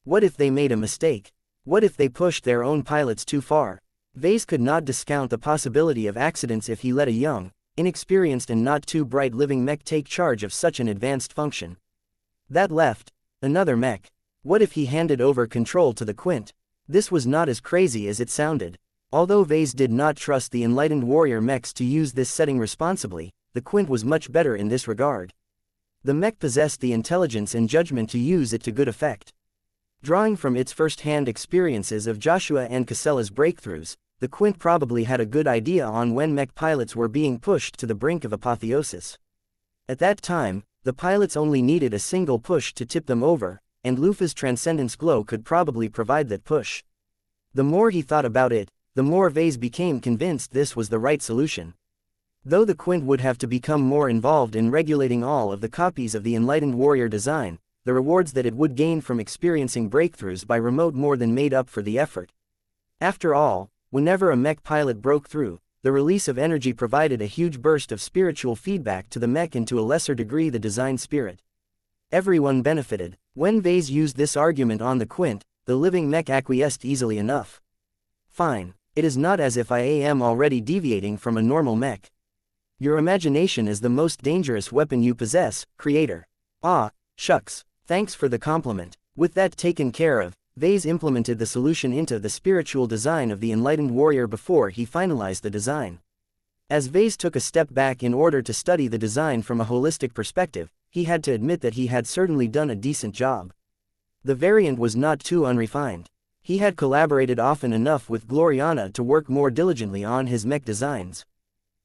What if they made a mistake? What if they pushed their own pilots too far? Vase could not discount the possibility of accidents if he let a young, inexperienced and not too bright living mech take charge of such an advanced function. That left another mech. What if he handed over control to the Quint? This was not as crazy as it sounded. Although Vase did not trust the Enlightened Warrior mechs to use this setting responsibly, the Quint was much better in this regard. The mech possessed the intelligence and judgment to use it to good effect. Drawing from its first-hand experiences of Joshua and Casella's breakthroughs, the Quint probably had a good idea on when mech pilots were being pushed to the brink of apotheosis. At that time, the pilots only needed a single push to tip them over, and Lufa's transcendence glow could probably provide that push. The more he thought about it, the more Vase became convinced this was the right solution. Though the Quint would have to become more involved in regulating all of the copies of the Enlightened Warrior design, the rewards that it would gain from experiencing breakthroughs by remote more than made up for the effort. After all, whenever a mech pilot broke through, the release of energy provided a huge burst of spiritual feedback to the mech and to a lesser degree the design spirit. Everyone benefited. When Vase used this argument on the Quint, the living mech acquiesced easily enough. Fine, it is not as if I am already deviating from a normal mech. Your imagination is the most dangerous weapon you possess, creator. Ah, shucks, thanks for the compliment. With that taken care of, Vase implemented the solution into the spiritual design of the Enlightened Warrior before he finalized the design. As Vase took a step back in order to study the design from a holistic perspective, he had to admit that he had certainly done a decent job. The variant was not too unrefined. He had collaborated often enough with Gloriana to work more diligently on his mech designs.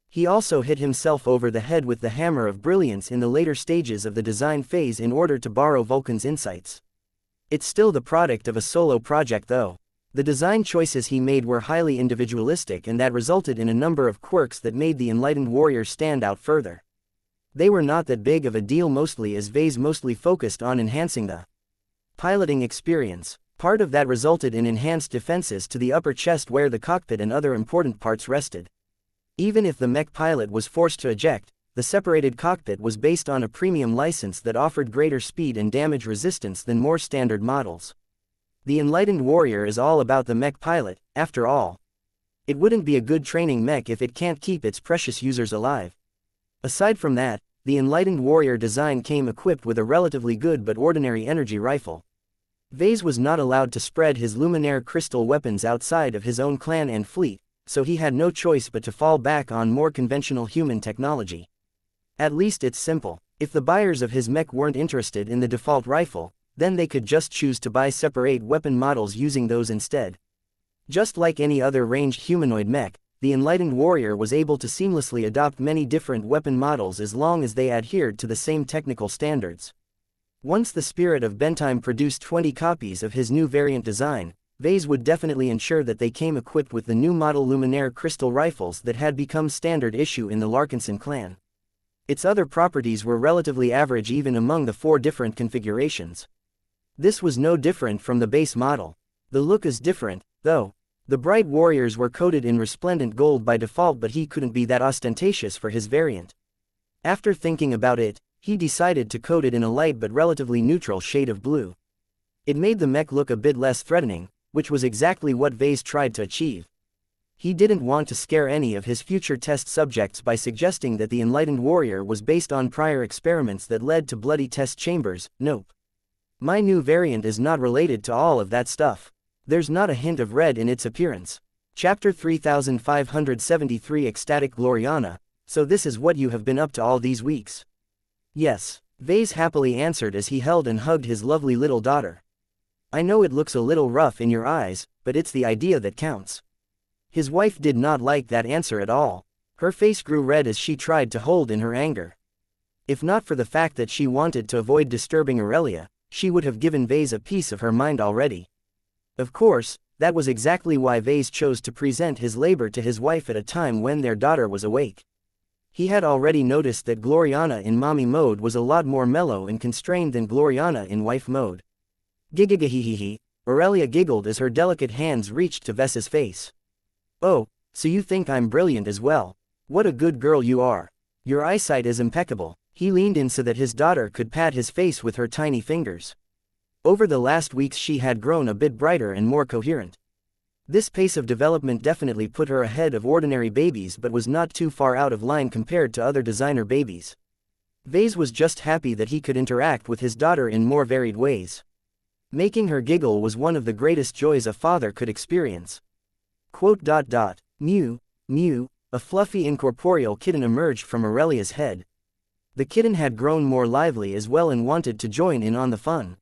He also hit himself over the head with the hammer of brilliance in the later stages of the design phase in order to borrow Vulcan's insights. It's still the product of a solo project though. The design choices he made were highly individualistic and that resulted in a number of quirks that made the Enlightened Warrior stand out further. They were not that big of a deal mostly as Vase mostly focused on enhancing the piloting experience. Part of that resulted in enhanced defenses to the upper chest where the cockpit and other important parts rested. Even if the mech pilot was forced to eject, the separated cockpit was based on a premium license that offered greater speed and damage resistance than more standard models. The Enlightened Warrior is all about the mech pilot, after all. It wouldn't be a good training mech if it can't keep its precious users alive. Aside from that, the Enlightened Warrior design came equipped with a relatively good but ordinary energy rifle. Vase was not allowed to spread his Luminaire crystal weapons outside of his own clan and fleet, so he had no choice but to fall back on more conventional human technology. At least it's simple. If the buyers of his mech weren't interested in the default rifle, then they could just choose to buy separate weapon models using those instead. Just like any other ranged humanoid mech, the Enlightened Warrior was able to seamlessly adopt many different weapon models as long as they adhered to the same technical standards. Once the Spirit of Bentime produced 20 copies of his new variant design, Vase would definitely ensure that they came equipped with the new model Luminaire crystal rifles that had become standard issue in the Larkinson clan. Its other properties were relatively average even among the 4 different configurations. This was no different from the base model. The look is different, though. The bright warriors were coated in resplendent gold by default, but he couldn't be that ostentatious for his variant. After thinking about it, he decided to coat it in a light but relatively neutral shade of blue. It made the mech look a bit less threatening, which was exactly what Vase tried to achieve. He didn't want to scare any of his future test subjects by suggesting that the Enlightened Warrior was based on prior experiments that led to bloody test chambers. Nope. My new variant is not related to all of that stuff. There's not a hint of red in its appearance. Chapter 3573 Ecstatic Gloriana, so this is what you have been up to all these weeks? Yes, Vase happily answered as he held and hugged his lovely little daughter. I know it looks a little rough in your eyes, but it's the idea that counts. His wife did not like that answer at all. Her face grew red as she tried to hold in her anger. If not for the fact that she wanted to avoid disturbing Aurelia, she would have given Vase a piece of her mind already. Of course, that was exactly why Vase chose to present his labor to his wife at a time when their daughter was awake. He had already noticed that Gloriana in mommy mode was a lot more mellow and constrained than Gloriana in wife mode. Gigigahihihi, Aurelia giggled as her delicate hands reached to Vess's face. Oh, so you think I'm brilliant as well? What a good girl you are. Your eyesight is impeccable. He leaned in so that his daughter could pat his face with her tiny fingers. Over the last weeks she had grown a bit brighter and more coherent. This pace of development definitely put her ahead of ordinary babies but was not too far out of line compared to other designer babies. Vase was just happy that he could interact with his daughter in more varied ways. Making her giggle was one of the greatest joys a father could experience. Mew, mew, a fluffy incorporeal kitten emerged from Aurelia's head. The kitten had grown more lively as well and wanted to join in on the fun.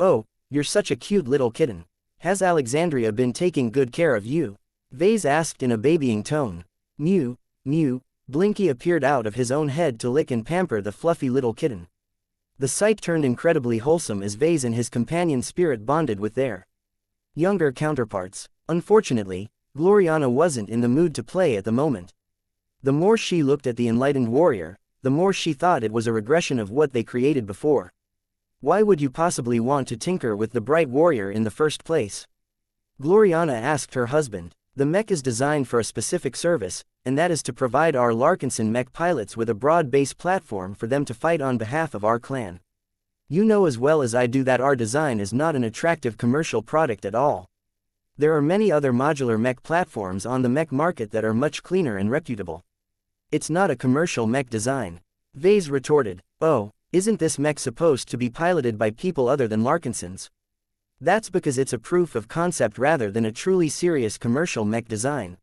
Oh, you're such a cute little kitten. Has Alexandria been taking good care of you? Vase asked in a babying tone. Mew, mew, Blinky appeared out of his own head to lick and pamper the fluffy little kitten. The sight turned incredibly wholesome as Vase and his companion spirit bonded with their younger counterparts. Unfortunately, Gloriana wasn't in the mood to play at the moment. The more she looked at the enlightened warrior, the more she thought it was a regression of what they created before. Why would you possibly want to tinker with the bright warrior in the first place? Gloriana asked her husband. The mech is designed for a specific service, and that is to provide our Larkinson mech pilots with a broad-based platform for them to fight on behalf of our clan. You know as well as I do that our design is not an attractive commercial product at all. There are many other modular mech platforms on the mech market that are much cleaner and reputable. It's not a commercial mech design. Vase retorted, "Oh, isn't this mech supposed to be piloted by people other than Larkinsons? That's because it's a proof of concept rather than a truly serious commercial mech design.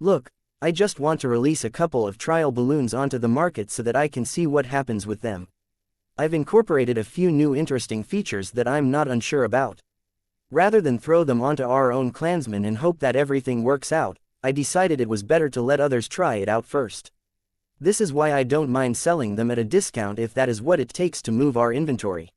Look, I just want to release a couple of trial balloons onto the market so that I can see what happens with them. I've incorporated a few new interesting features that I'm not unsure about. Rather than throw them onto our own clansmen and hope that everything works out, I decided it was better to let others try it out first. This is why I don't mind selling them at a discount if that is what it takes to move our inventory."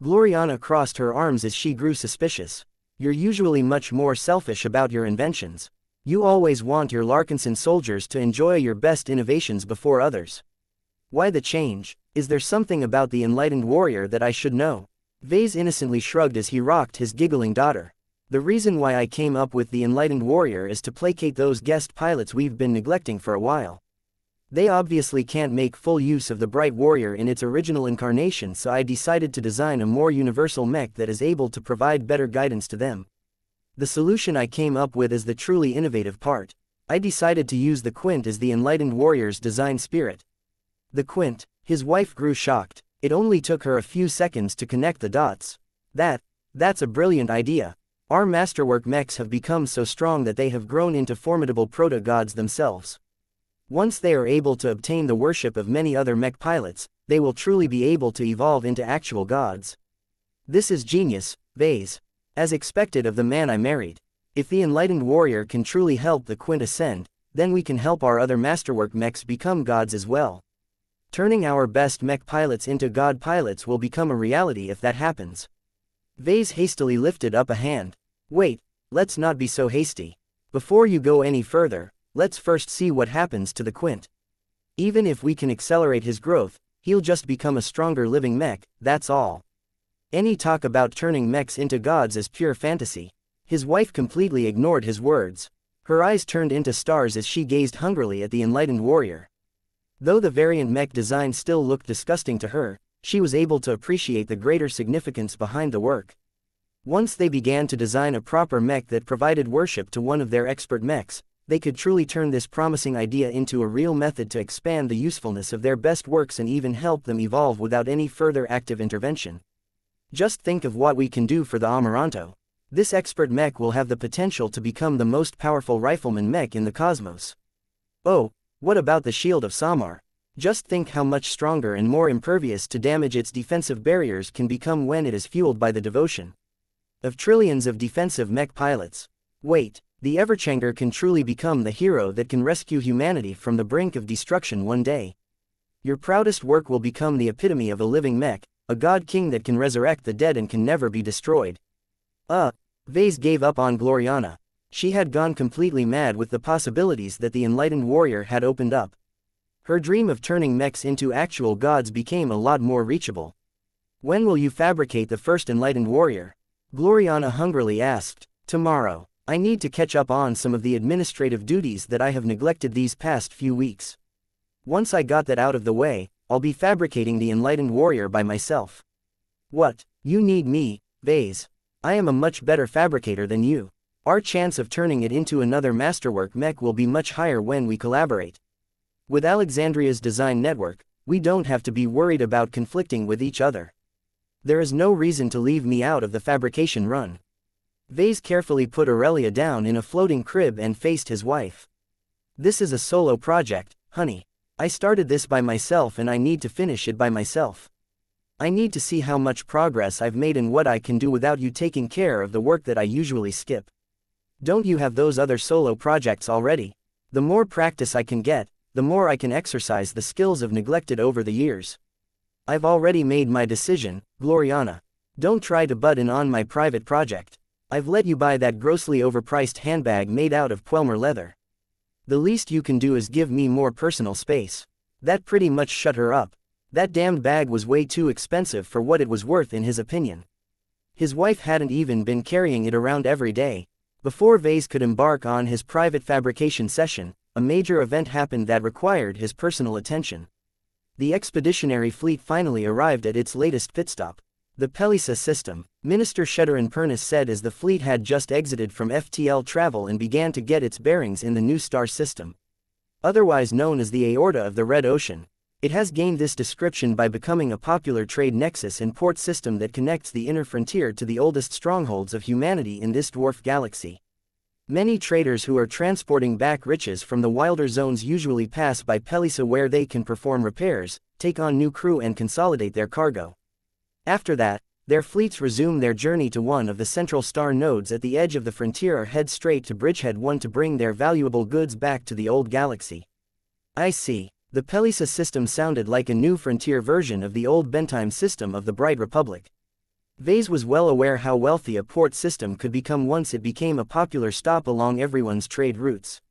Gloriana crossed her arms as she grew suspicious. "You're usually much more selfish about your inventions. You always want your Larkinson soldiers to enjoy your best innovations before others. Why the change? Is there something about the enlightened warrior that I should know?" Vase innocently shrugged as he rocked his giggling daughter. "The reason why I came up with the enlightened warrior is to placate those guest pilots we've been neglecting for a while. They obviously can't make full use of the bright warrior in its original incarnation, so I decided to design a more universal mech that is able to provide better guidance to them. The solution I came up with is the truly innovative part. I decided to use the Quint as the enlightened warrior's design spirit." The Quint. His wife grew shocked. It only took her a few seconds to connect the dots. That's a brilliant idea. Our masterwork mechs have become so strong that they have grown into formidable proto-gods themselves. Once they are able to obtain the worship of many other mech pilots, they will truly be able to evolve into actual gods. This is genius, Vase. As expected of the man I married. If the enlightened warrior can truly help the Quint ascend, then we can help our other masterwork mechs become gods as well. Turning our best mech pilots into god pilots will become a reality if that happens." Vase hastily lifted up a hand. "Wait, let's not be so hasty. Before you go any further, let's first see what happens to the Quint. Even if we can accelerate his growth, he'll just become a stronger living mech, that's all. Any talk about turning mechs into gods is pure fantasy." His wife completely ignored his words. Her eyes turned into stars as she gazed hungrily at the enlightened warrior. Though the variant mech design still looked disgusting to her, she was able to appreciate the greater significance behind the work. Once they began to design a proper mech that provided worship to one of their expert mechs, they could truly turn this promising idea into a real method to expand the usefulness of their best works and even help them evolve without any further active intervention. Just think of what we can do for the Amaranto. This expert mech will have the potential to become the most powerful rifleman mech in the cosmos. Oh, what about the Shield of Samar? Just think how much stronger and more impervious to damage its defensive barriers can become when it is fueled by the devotion of trillions of defensive mech pilots. Wait. The Everchanger can truly become the hero that can rescue humanity from the brink of destruction one day. Your proudest work will become the epitome of a living mech, a god king that can resurrect the dead and can never be destroyed. Vase gave up on Gloriana. She had gone completely mad with the possibilities that the enlightened warrior had opened up. Her dream of turning mechs into actual gods became a lot more reachable. "When will you fabricate the first enlightened warrior?" Gloriana hungrily asked. "Tomorrow. I need to catch up on some of the administrative duties that I have neglected these past few weeks. Once I got that out of the way, I'll be fabricating the enlightened warrior by myself." "What? You need me, Vase? I am a much better fabricator than you. Our chance of turning it into another masterwork mech will be much higher when we collaborate. With Alexandria's design network, we don't have to be worried about conflicting with each other. There is no reason to leave me out of the fabrication run." Vase carefully put Aurelia down in a floating crib and faced his wife. "This is a solo project, honey. I started this by myself and I need to finish it by myself. I need to see how much progress I've made and what I can do without you taking care of the work that I usually skip. Don't you have those other solo projects already? The more practice I can get, the more I can exercise the skills I've neglected over the years." I've already made my decision, Gloriana. Don't try to butt in on my private project. I've let you buy that grossly overpriced handbag made out of Puelmer leather. The least you can do is give me more personal space. That pretty much shut her up. That damned bag was way too expensive for what it was worth in his opinion. His wife hadn't even been carrying it around every day. Before Vase could embark on his private fabrication session, a major event happened that required his personal attention. The expeditionary fleet finally arrived at its latest pit stop. The Pelisa system, Minister Sheddarin Pernis said as the fleet had just exited from FTL travel and began to get its bearings in the new star system. Otherwise known as the aorta of the Red Ocean, it has gained this description by becoming a popular trade nexus and port system that connects the inner frontier to the oldest strongholds of humanity in this dwarf galaxy. Many traders who are transporting back riches from the wilder zones usually pass by Pelisa where they can perform repairs, take on new crew and consolidate their cargo. After that, their fleets resume their journey to one of the central star nodes at the edge of the frontier or head straight to Bridgehead 1 to bring their valuable goods back to the old galaxy. I see. The Pelisa system sounded like a new frontier version of the old Bentime system of the Bright Republic. Vase was well aware how wealthy a port system could become once it became a popular stop along everyone's trade routes.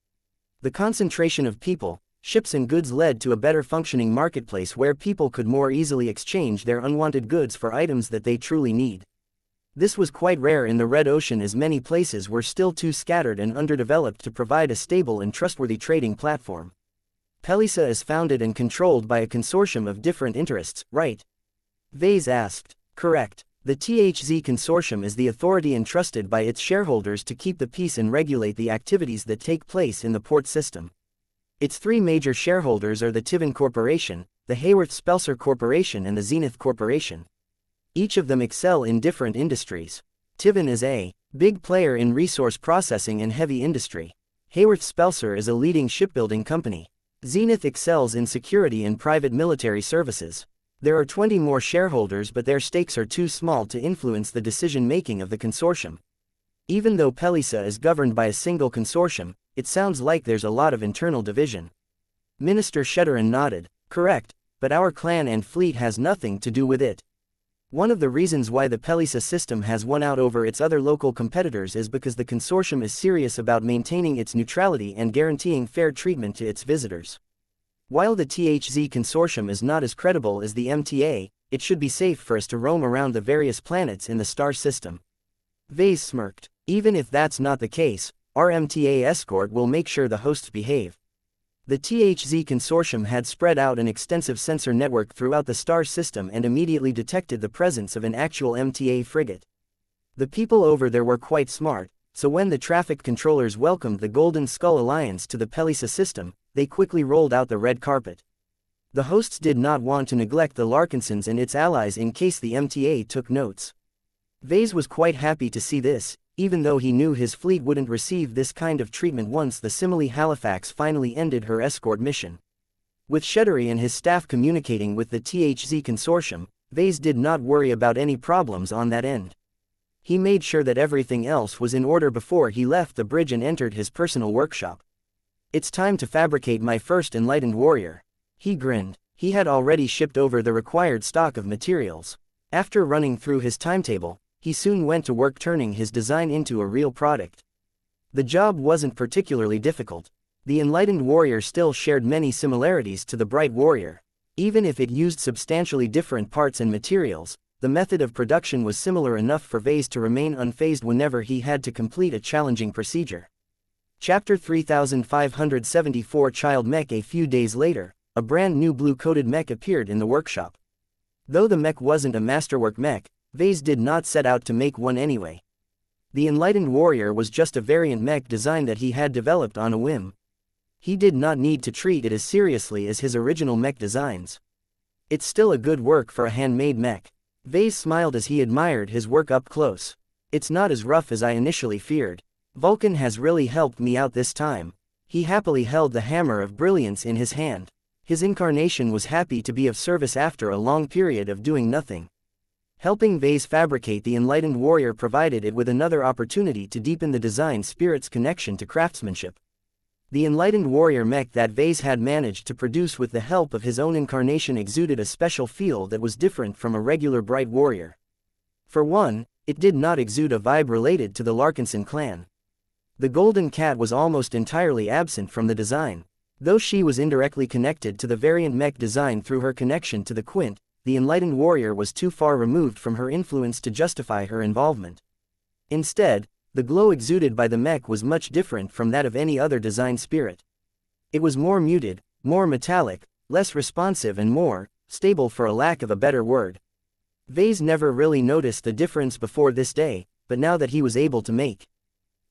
The concentration of people, ships and goods led to a better functioning marketplace where people could more easily exchange their unwanted goods for items that they truly need. This was quite rare in the Red Ocean as many places were still too scattered and underdeveloped to provide a stable and trustworthy trading platform. Pelisa is founded and controlled by a consortium of different interests, right? Vase asked. Correct. The THZ consortium is the authority entrusted by its shareholders to keep the peace and regulate the activities that take place in the port system. Its three major shareholders are the Tivan Corporation, the Hayworth-Spelcer Corporation and the Zenith Corporation. Each of them excel in different industries. Tivan is a big player in resource processing and heavy industry. Hayworth-Spelcer is a leading shipbuilding company. Zenith excels in security and private military services. There are 20 more shareholders but their stakes are too small to influence the decision-making of the consortium. Even though Pelisa is governed by a single consortium, it sounds like there's a lot of internal division. Minister Sheddarin nodded. Correct, but our clan and fleet has nothing to do with it. One of the reasons why the Pelisa system has won out over its other local competitors is because the consortium is serious about maintaining its neutrality and guaranteeing fair treatment to its visitors. While the THZ consortium is not as credible as the MTA, it should be safe for us to roam around the various planets in the star system. Vase smirked. Even if that's not the case, our MTA escort will make sure the hosts behave. The THZ consortium had spread out an extensive sensor network throughout the star system and immediately detected the presence of an actual MTA frigate. The people over there were quite smart, so when the traffic controllers welcomed the Golden Skull Alliance to the Pelisa system, they quickly rolled out the red carpet. The hosts did not want to neglect the Larkinsons and its allies in case the MTA took notes. Vase was quite happy to see this, even though he knew his fleet wouldn't receive this kind of treatment once the Simile Halifax finally ended her escort mission. With Sheddarin and his staff communicating with the THZ consortium, Vase did not worry about any problems on that end. He made sure that everything else was in order before he left the bridge and entered his personal workshop. It's time to fabricate my first enlightened warrior. He grinned. He had already shipped over the required stock of materials. After running through his timetable, he soon went to work turning his design into a real product. The job wasn't particularly difficult. The enlightened warrior still shared many similarities to the bright warrior. Even if it used substantially different parts and materials, the method of production was similar enough for Vase to remain unfazed whenever he had to complete a challenging procedure. Chapter 3574 Child Mech. A few days later, a brand new blue-coated mech appeared in the workshop. Though the mech wasn't a masterwork mech, Vase did not set out to make one anyway. The enlightened warrior was just a variant mech design that he had developed on a whim. He did not need to treat it as seriously as his original mech designs. It's still a good work for a handmade mech. Vase smiled as he admired his work up close. It's not as rough as I initially feared. Vulcan has really helped me out this time. He happily held the hammer of brilliance in his hand. His incarnation was happy to be of service after a long period of doing nothing. Helping Vase fabricate the enlightened warrior provided it with another opportunity to deepen the design spirit's connection to craftsmanship. The enlightened warrior mech that Vase had managed to produce with the help of his own incarnation exuded a special feel that was different from a regular bright warrior. For one, it did not exude a vibe related to the Larkinson clan. The golden cat was almost entirely absent from the design. Though she was indirectly connected to the variant mech design through her connection to the Quint, the enlightened warrior was too far removed from her influence to justify her involvement. Instead, the glow exuded by the mech was much different from that of any other design spirit. It was more muted, more metallic, less responsive and more stable, for a lack of a better word. Vase never really noticed the difference before this day, but now that he was able to make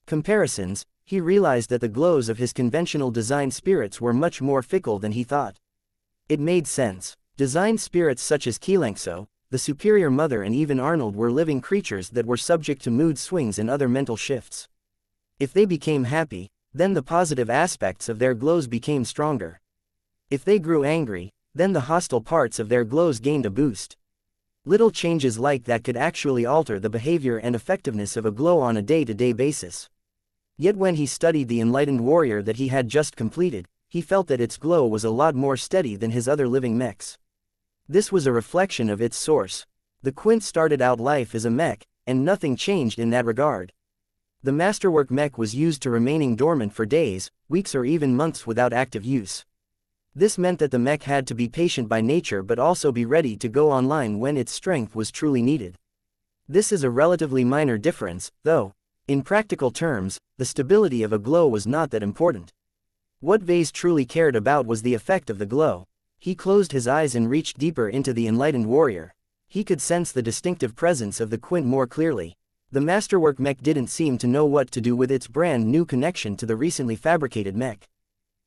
comparisons, he realized that the glows of his conventional design spirits were much more fickle than he thought. It made sense. Design spirits such as Keelangso, the superior mother, and even Arnold were living creatures that were subject to mood swings and other mental shifts. If they became happy, then the positive aspects of their glows became stronger. If they grew angry, then the hostile parts of their glows gained a boost. Little changes like that could actually alter the behavior and effectiveness of a glow on a day-to-day basis. Yet when he studied the enlightened warrior that he had just completed, he felt that its glow was a lot more steady than his other living mechs. This was a reflection of its source. The Quint started out life as a mech, and nothing changed in that regard. The masterwork mech was used to remaining dormant for days, weeks or even months without active use. This meant that the mech had to be patient by nature but also be ready to go online when its strength was truly needed. This is a relatively minor difference, though. In practical terms, the stability of a glow was not that important. What Vase truly cared about was the effect of the glow. He closed his eyes and reached deeper into the enlightened warrior. He could sense the distinctive presence of the Quint more clearly. The masterwork mech didn't seem to know what to do with its brand new connection to the recently fabricated mech.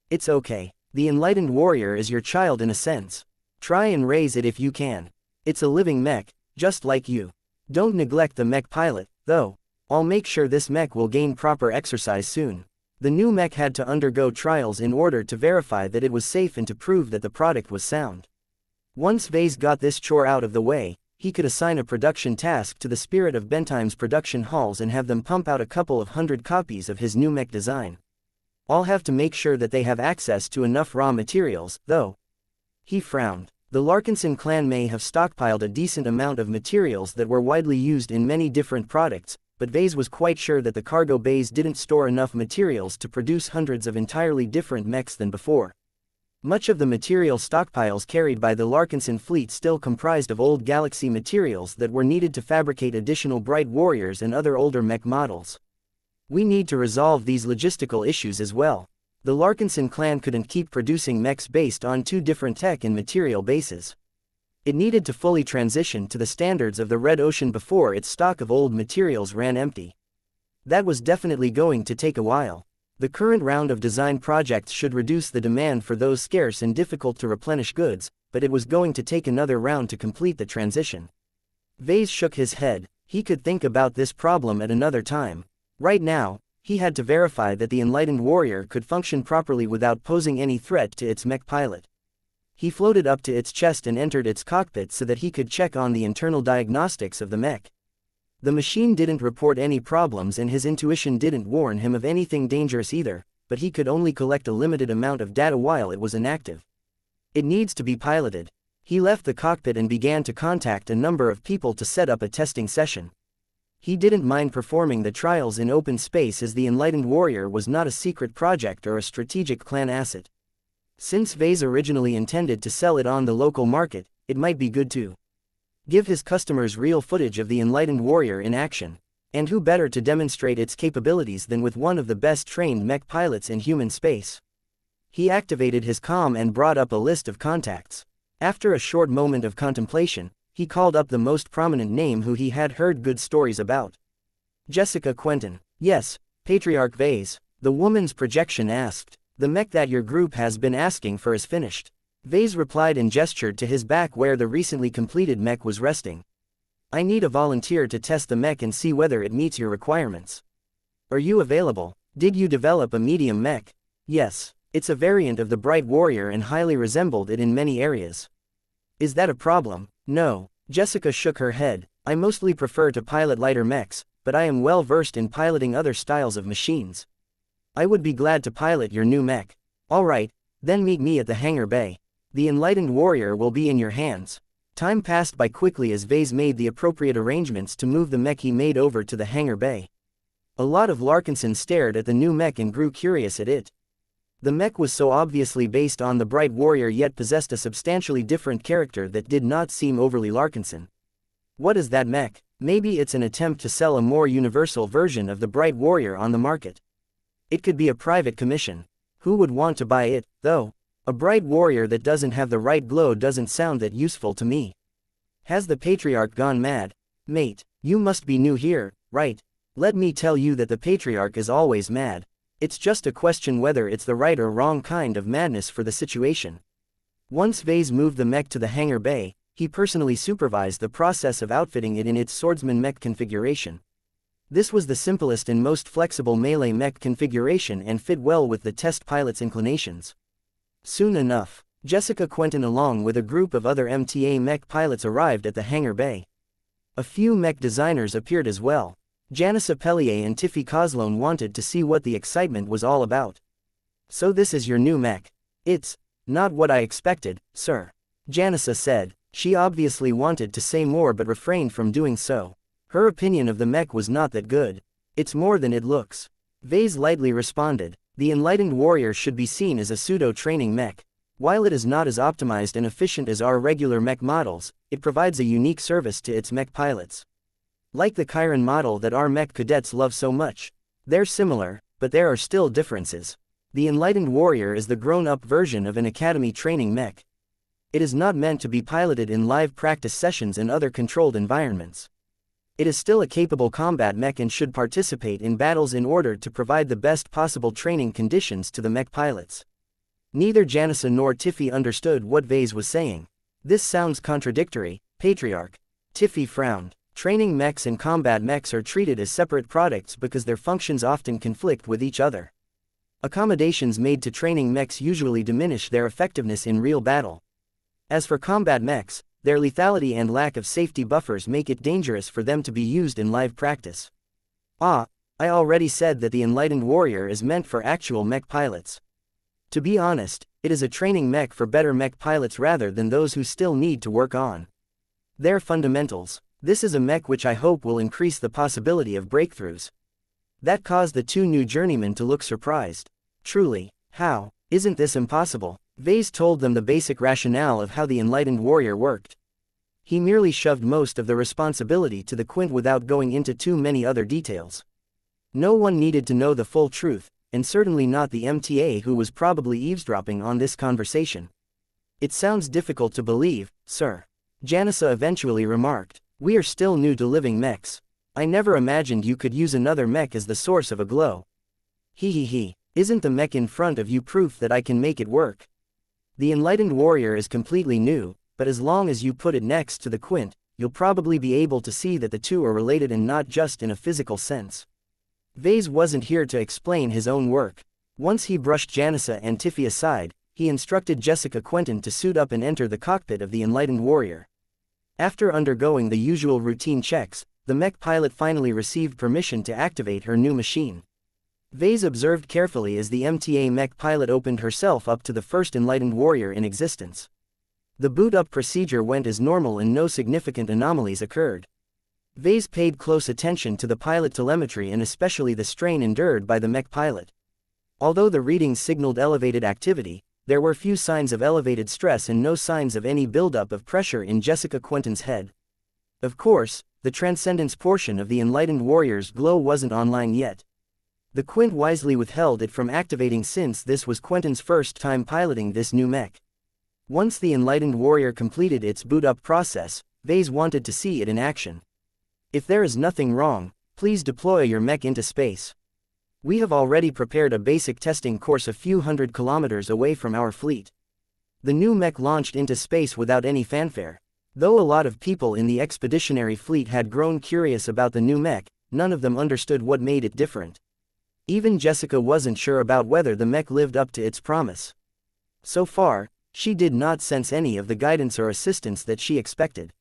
It's okay. The enlightened warrior is your child in a sense. Try and raise it if you can. It's a living mech, just like you. Don't neglect the mech pilot, though. I'll make sure this mech will gain proper exercise soon. The new mech had to undergo trials in order to verify that it was safe and to prove that the product was sound. Once Vase got this chore out of the way, he could assign a production task to the spirit of Bentime's production halls and have them pump out a couple of hundred copies of his new mech design. I'll have to make sure that they have access to enough raw materials, though. He frowned. The Larkinson clan may have stockpiled a decent amount of materials that were widely used in many different products, but Vase was quite sure that the cargo bays didn't store enough materials to produce hundreds of entirely different mechs than before. Much of the material stockpiles carried by the Larkinson fleet still comprised of old Galaxy materials that were needed to fabricate additional Bright Warriors and other older mech models. We need to resolve these logistical issues as well. The Larkinson clan couldn't keep producing mechs based on two different tech and material bases. It needed to fully transition to the standards of the Red Ocean before its stock of old materials ran empty. That was definitely going to take a while. The current round of design projects should reduce the demand for those scarce and difficult to replenish goods, but it was going to take another round to complete the transition. Vase shook his head. He could think about this problem at another time. Right now, he had to verify that the enlightened warrior could function properly without posing any threat to its mech pilot. He floated up to its chest and entered its cockpit so that he could check on the internal diagnostics of the mech. The machine didn't report any problems and his intuition didn't warn him of anything dangerous either, but he could only collect a limited amount of data while it was inactive. It needs to be piloted. He left the cockpit and began to contact a number of people to set up a testing session. He didn't mind performing the trials in open space as the enlightened warrior was not a secret project or a strategic clan asset. Since Vase originally intended to sell it on the local market, it might be good to give his customers real footage of the enlightened warrior in action. And who better to demonstrate its capabilities than with one of the best trained mech pilots in human space? He activated his comm and brought up a list of contacts. After a short moment of contemplation, he called up the most prominent name who he had heard good stories about. Jessica Quentin. Yes, Patriarch Vase. The woman's projection asked. The mech that your group has been asking for is finished. Vase replied and gestured to his back where the recently completed mech was resting. I need a volunteer to test the mech and see whether it meets your requirements. Are you available? Did you develop a medium mech? Yes. It's a variant of the Bright Warrior and highly resembled it in many areas. Is that a problem? No. Jessica shook her head. I mostly prefer to pilot lighter mechs, but I am well versed in piloting other styles of machines. I would be glad to pilot your new mech. Alright, then meet me at the hangar bay. The enlightened warrior will be in your hands. Time passed by quickly as Vase made the appropriate arrangements to move the mech he made over to the hangar bay. A lot of Larkinson stared at the new mech and grew curious at it. The mech was so obviously based on the bright warrior yet possessed a substantially different character that did not seem overly Larkinson. What is that mech? Maybe it's an attempt to sell a more universal version of the bright warrior on the market. It could be a private commission. Who would want to buy it, though? A bright warrior that doesn't have the right glow doesn't sound that useful to me. Has the Patriarch gone mad? Mate, you must be new here, right? Let me tell you that the Patriarch is always mad. It's just a question whether it's the right or wrong kind of madness for the situation. Once Vase moved the mech to the hangar bay, he personally supervised the process of outfitting it in its swordsman mech configuration. This was the simplest and most flexible melee mech configuration and fit well with the test pilot's inclinations. Soon enough, Jessica Quentin along with a group of other MTA mech pilots arrived at the hangar bay. A few mech designers appeared as well. Janice Pellier and Tiffy Kozlone wanted to see what the excitement was all about. So this is your new mech. It's not what I expected, sir. Janice said. She obviously wanted to say more but refrained from doing so. Her opinion of the mech was not that good. It's more than it looks. Vase lightly responded. The enlightened warrior should be seen as a pseudo-training mech. While it is not as optimized and efficient as our regular mech models, it provides a unique service to its mech pilots. Like the Chiron model that our mech cadets love so much. They're similar, but there are still differences. The enlightened warrior is the grown-up version of an academy training mech. It is not meant to be piloted in live practice sessions and other controlled environments. It is still a capable combat mech and should participate in battles in order to provide the best possible training conditions to the mech pilots. Neither Janice nor Tiffy understood what Vase was saying. This sounds contradictory, Patriarch. Tiffy frowned. Training mechs and combat mechs are treated as separate products because their functions often conflict with each other. Accommodations made to training mechs usually diminish their effectiveness in real battle. As for combat mechs, their lethality and lack of safety buffers make it dangerous for them to be used in live practice. I already said that the enlightened warrior is meant for actual mech pilots. To be honest, it is a training mech for better mech pilots rather than those who still need to work on their fundamentals. This is a mech which I hope will increase the possibility of breakthroughs. That caused the two new journeymen to look surprised. Truly, how? Isn't this impossible? Vase told them the basic rationale of how the enlightened warrior worked. He merely shoved most of the responsibility to the Quint without going into too many other details. No one needed to know the full truth, and certainly not the MTA who was probably eavesdropping on this conversation. It sounds difficult to believe, sir. Janice eventually remarked. We are still new to living mechs. I never imagined you could use another mech as the source of a glow. Isn't the mech in front of you proof that I can make it work? The enlightened warrior is completely new, but as long as you put it next to the Quint, you'll probably be able to see that the two are related and not just in a physical sense. Vase wasn't here to explain his own work. Once he brushed Janice and Tiffy aside, he instructed Jessica Quentin to suit up and enter the cockpit of the enlightened warrior. After undergoing the usual routine checks, the mech pilot finally received permission to activate her new machine. Vase observed carefully as the MTA mech pilot opened herself up to the first enlightened warrior in existence. The boot-up procedure went as normal and no significant anomalies occurred. Vase paid close attention to the pilot telemetry and especially the strain endured by the mech pilot. Although the readings signaled elevated activity, there were few signs of elevated stress and no signs of any buildup of pressure in Jessica Quentin's head. Of course, the transcendence portion of the enlightened warrior's glow wasn't online yet. The Quint wisely withheld it from activating since this was Quentin's first time piloting this new mech. Once the enlightened warrior completed its boot-up process, Vase wanted to see it in action. If there is nothing wrong, please deploy your mech into space. We have already prepared a basic testing course a few hundred kilometers away from our fleet. The new mech launched into space without any fanfare. Though a lot of people in the expeditionary fleet had grown curious about the new mech, none of them understood what made it different. Even Jessica wasn't sure about whether the mech lived up to its promise. So far, she did not sense any of the guidance or assistance that she expected.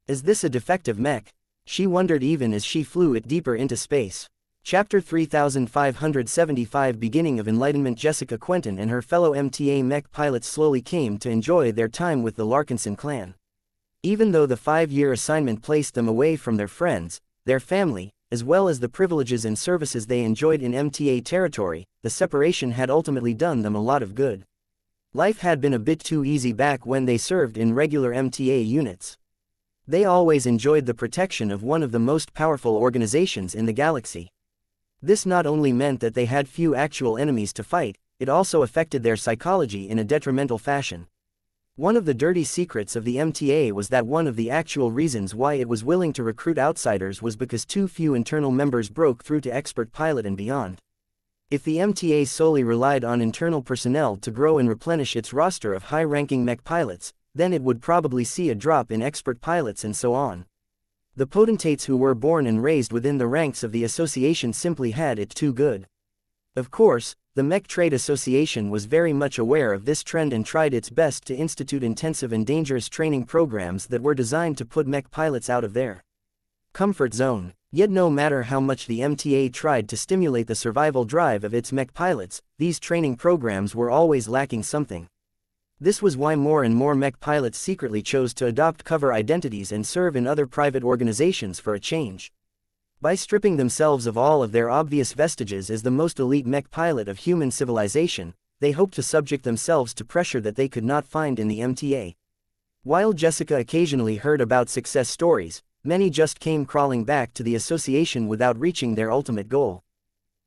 Is this a defective mech? She wondered even as she flew it deeper into space. Chapter 3575 Beginning of Enlightenment. Jessica Quentin and her fellow MTA mech pilots slowly came to enjoy their time with the Larkinson clan. Even though the 5-year assignment placed them away from their friends, their family, as well as the privileges and services they enjoyed in MTA territory, the separation had ultimately done them a lot of good. Life had been a bit too easy back when they served in regular MTA units. They always enjoyed the protection of one of the most powerful organizations in the galaxy. This not only meant that they had few actual enemies to fight, it also affected their psychology in a detrimental fashion. One of the dirty secrets of the MTA was that one of the actual reasons why it was willing to recruit outsiders was because too few internal members broke through to expert pilot and beyond. If the MTA solely relied on internal personnel to grow and replenish its roster of high-ranking mech pilots, then it would probably see a drop in expert pilots and so on. The potentates who were born and raised within the ranks of the association simply had it too good. Of course, the Mech Trade Association was very much aware of this trend and tried its best to institute intensive and dangerous training programs that were designed to put mech pilots out of their comfort zone. Yet no matter how much the MTA tried to stimulate the survival drive of its mech pilots, these training programs were always lacking something. This was why more and more mech pilots secretly chose to adopt cover identities and serve in other private organizations for a change. By stripping themselves of all of their obvious vestiges as the most elite mech pilot of human civilization, they hoped to subject themselves to pressure that they could not find in the MTA. While Jessica occasionally heard about success stories, many just came crawling back to the association without reaching their ultimate goal.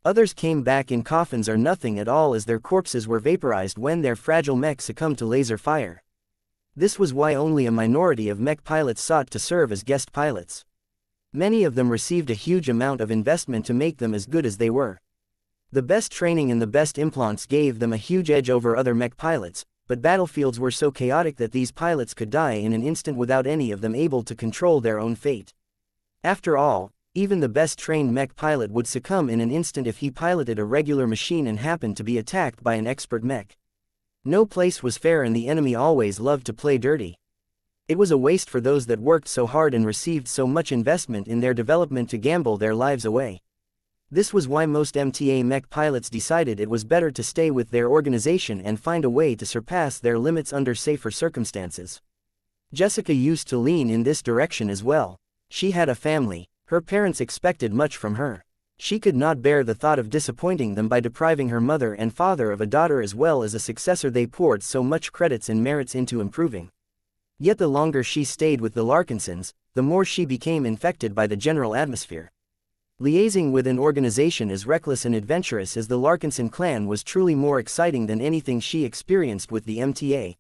Others came back in coffins or nothing at all as their corpses were vaporized when their fragile mech succumbed to laser fire. This was why only a minority of mech pilots sought to serve as guest pilots. Many of them received a huge amount of investment to make them as good as they were. The best training and the best implants gave them a huge edge over other mech pilots, but battlefields were so chaotic that these pilots could die in an instant without any of them able to control their own fate. After all, even the best trained mech pilot would succumb in an instant if he piloted a regular machine and happened to be attacked by an expert mech. No place was fair and the enemy always loved to play dirty. It was a waste for those that worked so hard and received so much investment in their development to gamble their lives away. This was why most MTA mech pilots decided it was better to stay with their organization and find a way to surpass their limits under safer circumstances. Jessica used to lean in this direction as well. She had a family. Her parents expected much from her. She could not bear the thought of disappointing them by depriving her mother and father of a daughter as well as a successor they poured so much credits and merits into improving. Yet the longer she stayed with the Larkinsons, the more she became infected by the general atmosphere. Liaising with an organization as reckless and adventurous as the Larkinson clan was truly more exciting than anything she experienced with the MTA.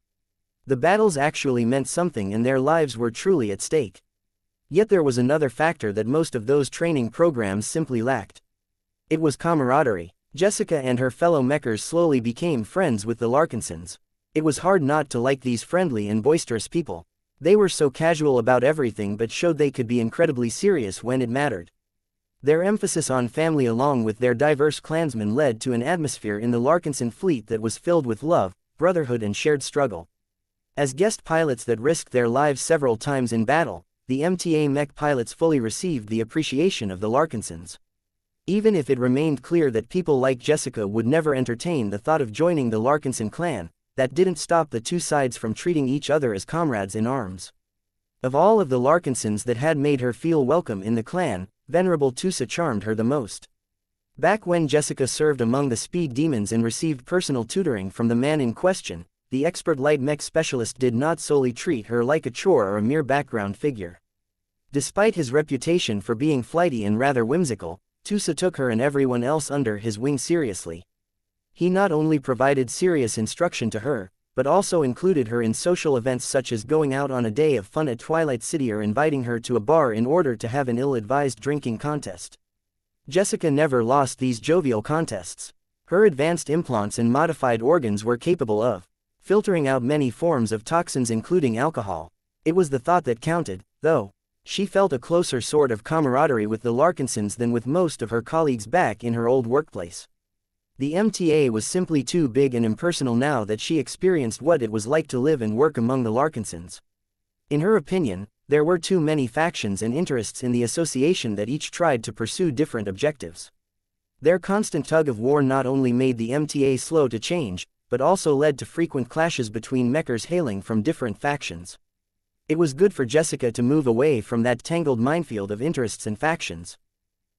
The battles actually meant something and their lives were truly at stake. Yet there was another factor that most of those training programs simply lacked. It was camaraderie. Jessica and her fellow mechers slowly became friends with the Larkinsons. It was hard not to like these friendly and boisterous people. They were so casual about everything but showed they could be incredibly serious when it mattered. Their emphasis on family along with their diverse clansmen led to an atmosphere in the Larkinson fleet that was filled with love, brotherhood and shared struggle. As guest pilots that risked their lives several times in battle, the MTA mech pilots fully received the appreciation of the Larkinsons. Even if it remained clear that people like Jessica would never entertain the thought of joining the Larkinson clan, that didn't stop the two sides from treating each other as comrades in arms. Of all of the Larkinsons that had made her feel welcome in the clan, Venerable Tusa charmed her the most. Back when Jessica served among the speed demons and received personal tutoring from the man in question, the expert light mech specialist did not solely treat her like a chore or a mere background figure. Despite his reputation for being flighty and rather whimsical, Tusa took her and everyone else under his wing seriously. He not only provided serious instruction to her, but also included her in social events such as going out on a day of fun at Twilight City or inviting her to a bar in order to have an ill-advised drinking contest. Jessica never lost these jovial contests. Her advanced implants and modified organs were capable of filtering out many forms of toxins including alcohol. It was the thought that counted, though. She felt a closer sort of camaraderie with the Larkinsons than with most of her colleagues back in her old workplace. The MTA was simply too big and impersonal now that she experienced what it was like to live and work among the Larkinsons. In her opinion, there were too many factions and interests in the association that each tried to pursue different objectives. Their constant tug of war not only made the MTA slow to change, but also led to frequent clashes between mechers hailing from different factions. It was good for Jessica to move away from that tangled minefield of interests and factions.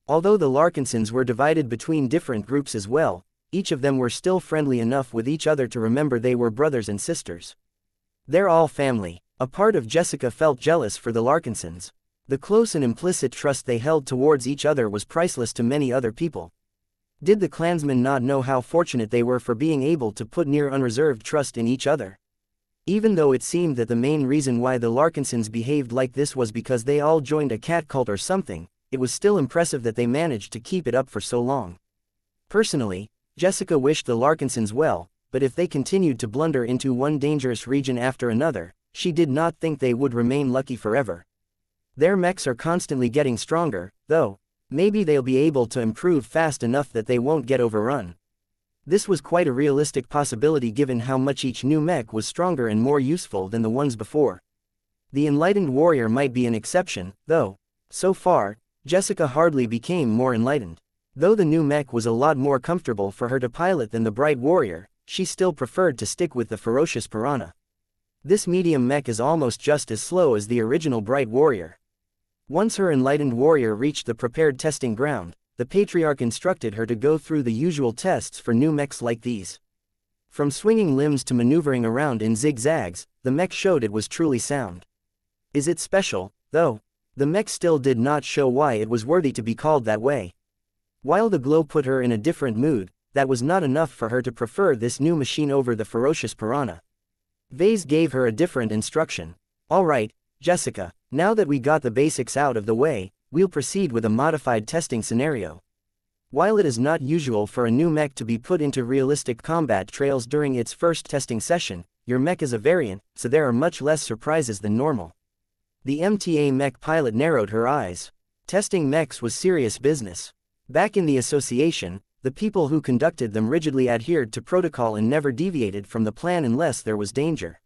Although the Larkinsons were divided between different groups as well, each of them were still friendly enough with each other to remember they were brothers and sisters. They're all family. A part of Jessica felt jealous for the Larkinsons. The close and implicit trust they held towards each other was priceless to many other people. Did the clansmen not know how fortunate they were for being able to put near unreserved trust in each other? Even though it seemed that the main reason why the Larkinsons behaved like this was because they all joined a cat cult or something, it was still impressive that they managed to keep it up for so long. Personally, Jessica wished the Larkinsons well, but if they continued to blunder into one dangerous region after another, she did not think they would remain lucky forever. Their mechs are constantly getting stronger, though. Maybe they'll be able to improve fast enough that they won't get overrun. This was quite a realistic possibility given how much each new mech was stronger and more useful than the ones before. The enlightened warrior might be an exception, though. So far, Jessica hardly became more enlightened. Though the new mech was a lot more comfortable for her to pilot than the bright warrior, she still preferred to stick with the ferocious piranha. This medium mech is almost just as slow as the original bright warrior. Once her enlightened warrior reached the prepared testing ground, the Patriarch instructed her to go through the usual tests for new mechs like these. From swinging limbs to maneuvering around in zigzags, the mech showed it was truly sound. Is it special, though? The mech still did not show why it was worthy to be called that way. While the glow put her in a different mood, that was not enough for her to prefer this new machine over the ferocious piranha. Vase gave her a different instruction. Alright, Jessica, now that we got the basics out of the way, we'll proceed with a modified testing scenario. While it is not usual for a new mech to be put into realistic combat trails during its first testing session, your mech is a variant, so there are much less surprises than normal. The MTA mech pilot narrowed her eyes. Testing mechs was serious business. Back in the association, the people who conducted them rigidly adhered to protocol and never deviated from the plan unless there was danger.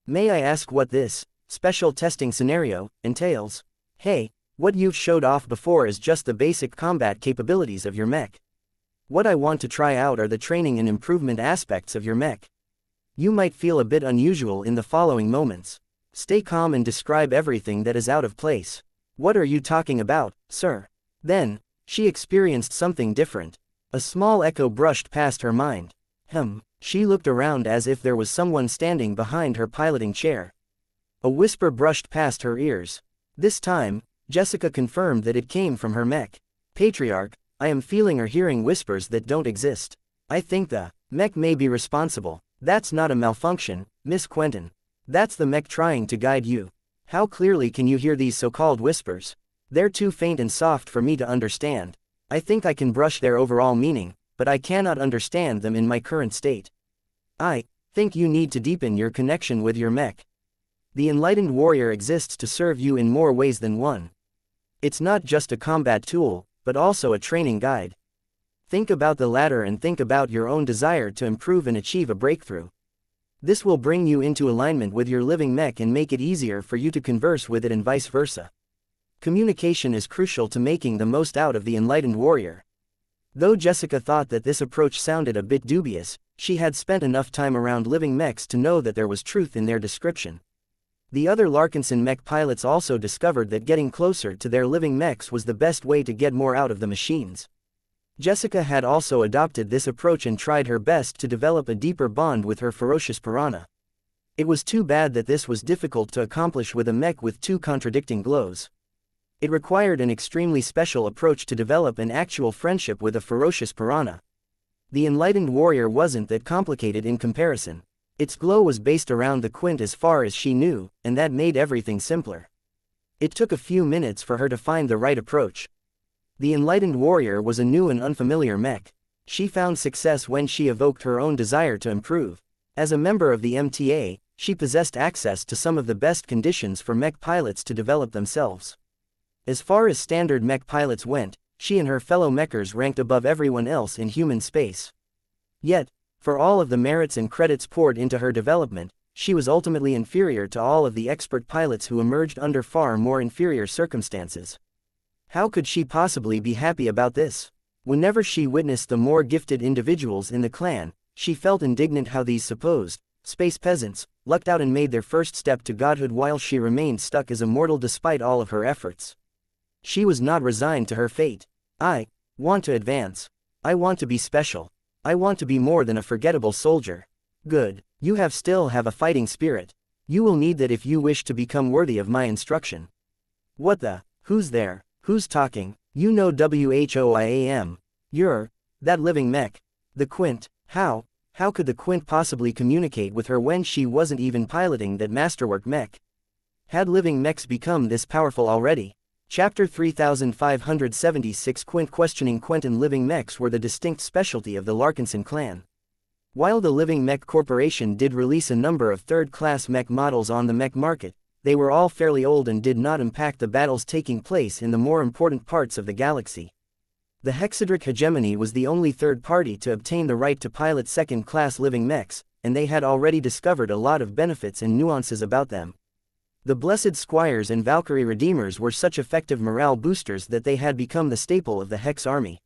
May I ask what this special testing scenario entails? Hey, what you've showed off before is just the basic combat capabilities of your mech. What I want to try out are the training and improvement aspects of your mech. You might feel a bit unusual in the following moments. Stay calm and describe everything that is out of place. What are you talking about, sir? Then, she experienced something different. A small echo brushed past her mind. She looked around as if there was someone standing behind her piloting chair. A whisper brushed past her ears. This time, Jessica confirmed that it came from her mech. Patriarch, I am feeling or hearing whispers that don't exist. I think the mech may be responsible. That's not a malfunction, Miss Quentin. That's the mech trying to guide you. How clearly can you hear these so-called whispers? They're too faint and soft for me to understand. I think I can brush their overall meaning, but I cannot understand them in my current state. I think you need to deepen your connection with your mech. The enlightened warrior exists to serve you in more ways than one. It's not just a combat tool, but also a training guide. Think about the latter and think about your own desire to improve and achieve a breakthrough. This will bring you into alignment with your living mech and make it easier for you to converse with it and vice versa. Communication is crucial to making the most out of the enlightened warrior. Though Jessica thought that this approach sounded a bit dubious, she had spent enough time around living mechs to know that there was truth in their description. The other Larkinson mech pilots also discovered that getting closer to their living mechs was the best way to get more out of the machines. Jessica had also adopted this approach and tried her best to develop a deeper bond with her ferocious piranha. It was too bad that this was difficult to accomplish with a mech with two contradicting glows. It required an extremely special approach to develop an actual friendship with a ferocious piranha. The enlightened warrior wasn't that complicated in comparison. Its glow was based around the quint as far as she knew, and that made everything simpler. It took a few minutes for her to find the right approach. The enlightened warrior was a new and unfamiliar mech. She found success when she evoked her own desire to improve. As a member of the MTA, she possessed access to some of the best conditions for mech pilots to develop themselves. As far as standard mech pilots went, she and her fellow mechers ranked above everyone else in human space. Yet, for all of the merits and credits poured into her development, she was ultimately inferior to all of the expert pilots who emerged under far more inferior circumstances. How could she possibly be happy about this? Whenever she witnessed the more gifted individuals in the clan, she felt indignant how these supposed space peasants lucked out and made their first step to godhood while she remained stuck as a mortal despite all of her efforts. She was not resigned to her fate. I want to advance. I want to be special. I want to be more than a forgettable soldier. Good. You still have a fighting spirit. You will need that if you wish to become worthy of my instruction. What the? Who's there? Who's talking? You know WHOIAM. You're that living mech. The Quint. How could the Quint possibly communicate with her when she wasn't even piloting that masterwork mech? Had living mechs become this powerful already? Chapter 3576 Quint questioning Quentin. Living mechs were the distinct specialty of the Larkinson clan. While the Living Mech Corporation did release a number of third-class mech models on the mech market, they were all fairly old and did not impact the battles taking place in the more important parts of the galaxy. The Hexadric hegemony was the only third party to obtain the right to pilot second-class living mechs, and they had already discovered a lot of benefits and nuances about them. The Blessed Squires and Valkyrie Redeemers were such effective morale boosters that they had become the staple of the Hex army.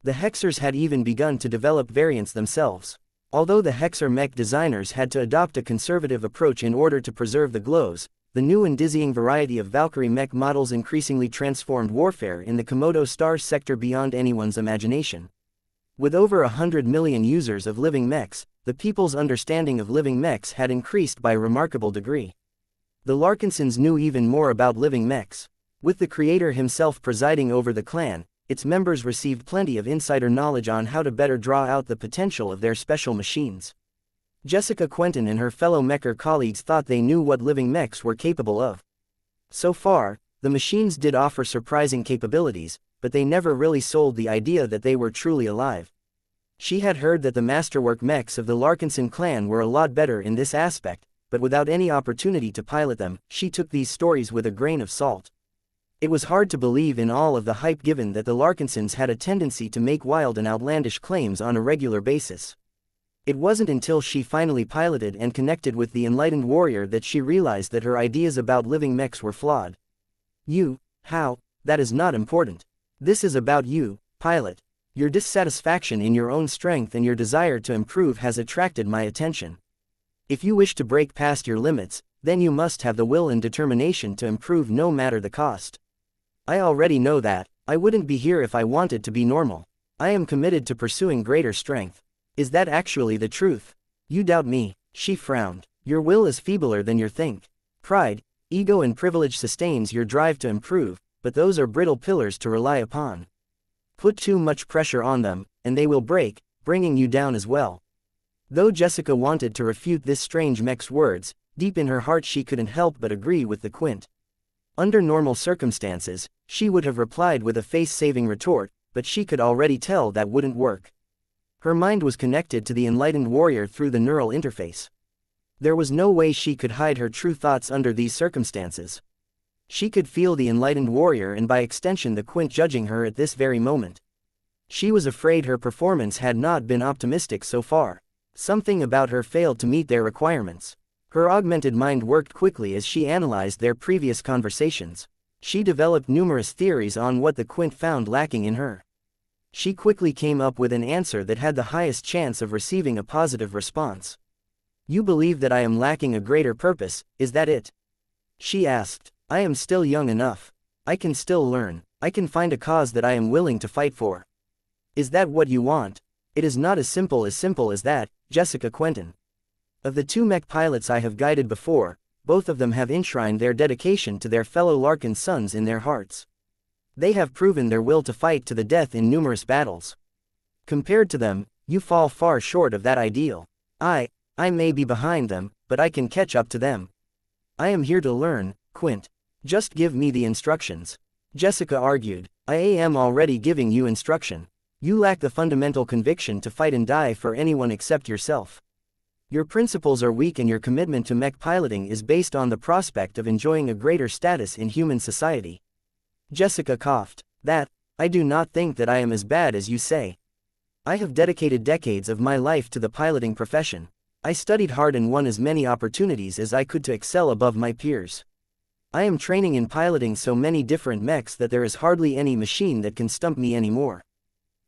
The Hexers had even begun to develop variants themselves. Although the Hexer mech designers had to adopt a conservative approach in order to preserve the glows, the new and dizzying variety of Valkyrie mech models increasingly transformed warfare in the Komodo Star sector beyond anyone's imagination. With over 100 million users of living mechs, the people's understanding of living mechs had increased by a remarkable degree. The Larkinsons knew even more about living mechs. With the creator himself presiding over the clan, its members received plenty of insider knowledge on how to better draw out the potential of their special machines. Jessica Quentin and her fellow mecher colleagues thought they knew what living mechs were capable of. So far, the machines did offer surprising capabilities, but they never really sold the idea that they were truly alive. She had heard that the masterwork mechs of the Larkinson clan were a lot better in this aspect, but without any opportunity to pilot them, she took these stories with a grain of salt. It was hard to believe in all of the hype given that the Larkinsons had a tendency to make wild and outlandish claims on a regular basis. It wasn't until she finally piloted and connected with the enlightened warrior that she realized that her ideas about living mechs were flawed. That is not important. This is about you, pilot. Your dissatisfaction in your own strength and your desire to improve has attracted my attention. If you wish to break past your limits, then you must have the will and determination to improve no matter the cost. I already know that. I wouldn't be here if I wanted to be normal. I am committed to pursuing greater strength. Is that actually the truth? You doubt me. She frowned. Your will is feebler than you think. Pride, ego and privilege sustains your drive to improve, but those are brittle pillars to rely upon. Put too much pressure on them, and they will break, bringing you down as well. Though Jessica wanted to refute this strange mech's words, deep in her heart she couldn't help but agree with the Quint. Under normal circumstances, she would have replied with a face-saving retort, but she could already tell that wouldn't work. Her mind was connected to the enlightened warrior through the neural interface. There was no way she could hide her true thoughts under these circumstances. She could feel the enlightened warrior and by extension the Quint judging her at this very moment. She was afraid her performance had not been optimistic so far. Something about her failed to meet their requirements. Her augmented mind worked quickly as she analyzed their previous conversations. She developed numerous theories on what the Quint found lacking in her. She quickly came up with an answer that had the highest chance of receiving a positive response. You believe that I am lacking a greater purpose, is that it? She asked. I am still young enough. I can still learn. I can find a cause that I am willing to fight for. Is that what you want? It is not as simple as that, Jessica Quentin. Of the two mech pilots I have guided before, both of them have enshrined their dedication to their fellow Larkin sons in their hearts. They have proven their will to fight to the death in numerous battles. Compared to them, you fall far short of that ideal. I may be behind them, but I can catch up to them. I am here to learn, Quint. Just give me the instructions. Jessica argued. I am already giving you instruction. You lack the fundamental conviction to fight and die for anyone except yourself. Your principles are weak and your commitment to mech piloting is based on the prospect of enjoying a greater status in human society. Jessica coughed. I do not think that I am as bad as you say. I have dedicated decades of my life to the piloting profession. I studied hard and won as many opportunities as I could to excel above my peers. I am training in piloting so many different mechs that there is hardly any machine that can stump me anymore.